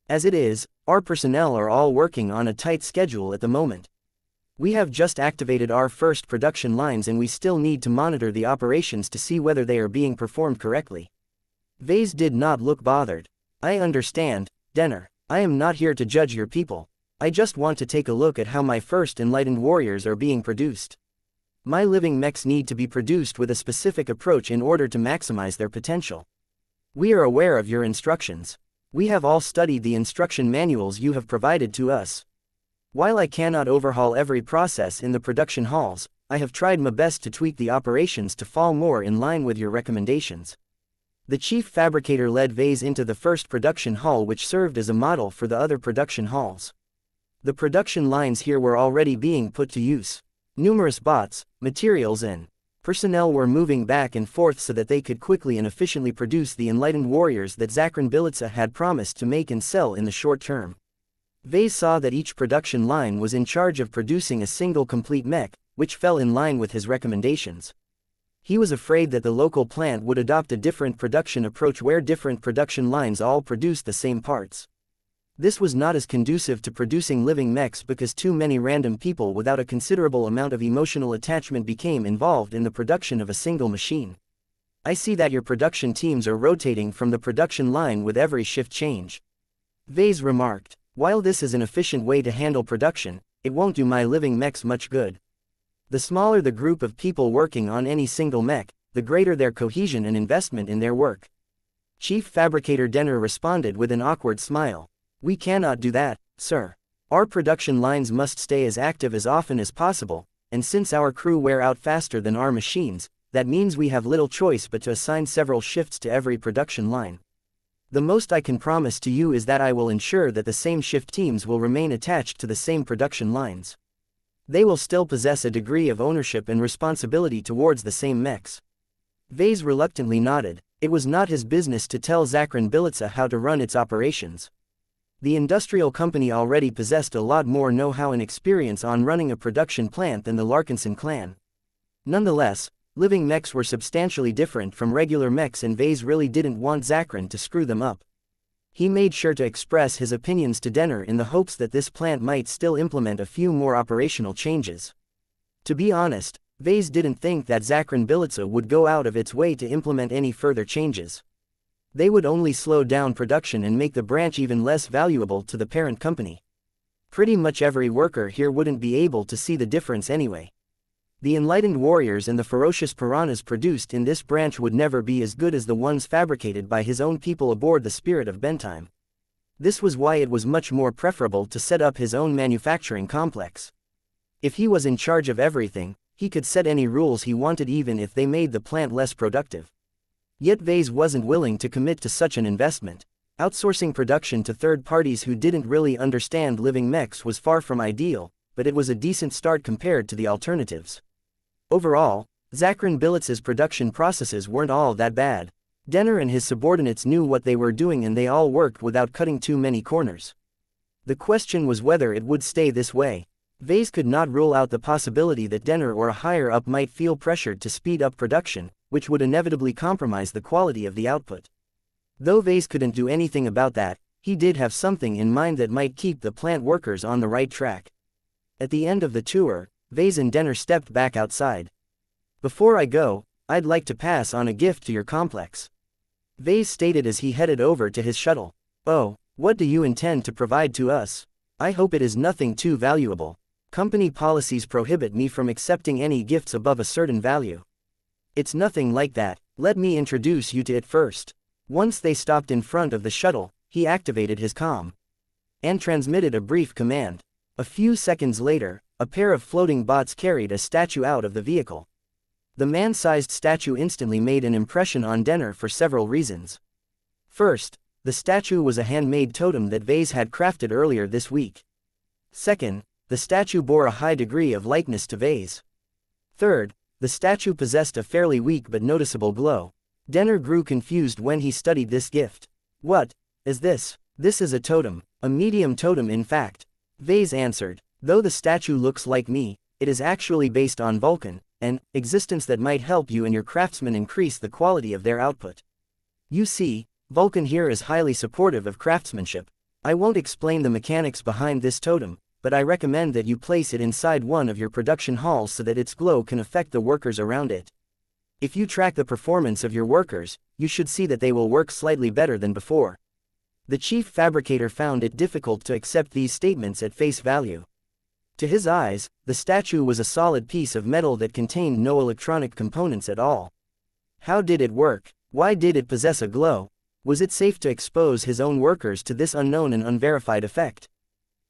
As it is, our personnel are all working on a tight schedule at the moment. We have just activated our first production lines and we still need to monitor the operations to see whether they are being performed correctly. Vase did not look bothered. I understand, Denner. I am not here to judge your people. I just want to take a look at how my first enlightened warriors are being produced. My living mechs need to be produced with a specific approach in order to maximize their potential. We are aware of your instructions. We have all studied the instruction manuals you have provided to us. While I cannot overhaul every process in the production halls, I have tried my best to tweak the operations to fall more in line with your recommendations. The chief fabricator led Vase into the first production hall, which served as a model for the other production halls. The production lines here were already being put to use. Numerous bots, materials and personnel were moving back and forth so that they could quickly and efficiently produce the enlightened warriors that Zakrin Bilitsa had promised to make and sell in the short term. Vase saw that each production line was in charge of producing a single complete mech, which fell in line with his recommendations. He was afraid that the local plant would adopt a different production approach where different production lines all produced the same parts. This was not as conducive to producing living mechs because too many random people without a considerable amount of emotional attachment became involved in the production of a single machine. I see that your production teams are rotating from the production line with every shift change. Vase remarked. While this is an efficient way to handle production, it won't do my living mechs much good. The smaller the group of people working on any single mech, the greater their cohesion and investment in their work. Chief Fabricator Denner responded with an awkward smile. We cannot do that, sir. Our production lines must stay as active as often as possible, and since our crew wear out faster than our machines, that means we have little choice but to assign several shifts to every production line. The most I can promise to you is that I will ensure that the same shift teams will remain attached to the same production lines. They will still possess a degree of ownership and responsibility towards the same mechs. Vase reluctantly nodded. It was not his business to tell Zakrin Bilitsa how to run its operations. The industrial company already possessed a lot more know-how and experience on running a production plant than the Larkinson clan. Nonetheless, living mechs were substantially different from regular mechs and Vase really didn't want Zakrin to screw them up. He made sure to express his opinions to Denner in the hopes that this plant might still implement a few more operational changes. To be honest, Vase didn't think that Zakrin Bilitsa would go out of its way to implement any further changes. They would only slow down production and make the branch even less valuable to the parent company. Pretty much every worker here wouldn't be able to see the difference anyway. The enlightened warriors and the ferocious piranhas produced in this branch would never be as good as the ones fabricated by his own people aboard the Spirit of Bentime. This was why it was much more preferable to set up his own manufacturing complex. If he was in charge of everything, he could set any rules he wanted even if they made the plant less productive. Yet Vase wasn't willing to commit to such an investment. Outsourcing production to third parties who didn't really understand living mechs was far from ideal, but it was a decent start compared to the alternatives. Overall, Zakrin Bilitsa's production processes weren't all that bad. Denner and his subordinates knew what they were doing and they all worked without cutting too many corners. The question was whether it would stay this way. Vase could not rule out the possibility that Denner or a higher-up might feel pressured to speed up production, which would inevitably compromise the quality of the output. Though Vase couldn't do anything about that, he did have something in mind that might keep the plant workers on the right track. At the end of the tour, Vase and Denner stepped back outside. Before I go, I'd like to pass on a gift to your complex. Vase stated as he headed over to his shuttle. Oh, what do you intend to provide to us? I hope it is nothing too valuable. Company policies prohibit me from accepting any gifts above a certain value. It's nothing like that, let me introduce you to it first. Once they stopped in front of the shuttle, he activated his comm and transmitted a brief command. A few seconds later, a pair of floating bots carried a statue out of the vehicle. The man-sized statue instantly made an impression on Denner for several reasons. First, the statue was a handmade totem that Vase had crafted earlier this week. Second, the statue bore a high degree of likeness to Vase. Third, the statue possessed a fairly weak but noticeable glow. Denner grew confused when he studied this gift. What? Is this? This is a totem, a medium totem in fact. Vase answered. Though the statue looks like me, it is actually based on Vulcan, an existence that might help you and your craftsmen increase the quality of their output. You see, Vulcan here is highly supportive of craftsmanship. I won't explain the mechanics behind this totem, but I recommend that you place it inside one of your production halls so that its glow can affect the workers around it. If you track the performance of your workers, you should see that they will work slightly better than before. The chief fabricator found it difficult to accept these statements at face value. To his eyes, the statue was a solid piece of metal that contained no electronic components at all. How did it work? Why did it possess a glow? Was it safe to expose his own workers to this unknown and unverified effect?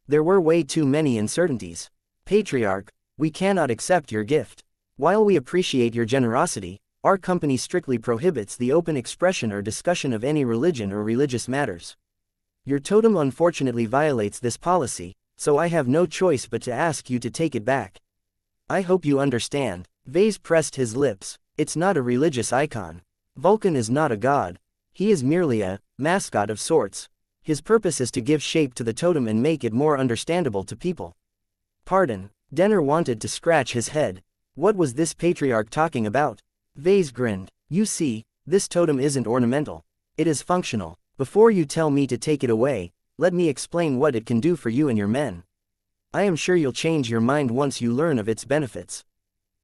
There were way too many uncertainties. Patriarch, we cannot accept your gift. While we appreciate your generosity, our company strictly prohibits the open expression or discussion of any religion or religious matters. Your totem unfortunately violates this policy, so I have no choice but to ask you to take it back. I hope you understand. Vase pressed his lips. It's not a religious icon. Vulcan is not a god. He is merely a mascot of sorts. His purpose is to give shape to the totem and make it more understandable to people. Pardon. Denner wanted to scratch his head. What was this patriarch talking about? Vase grinned. You see, this totem isn't ornamental. It is functional. Before you tell me to take it away, let me explain what it can do for you and your men. I am sure you'll change your mind once you learn of its benefits.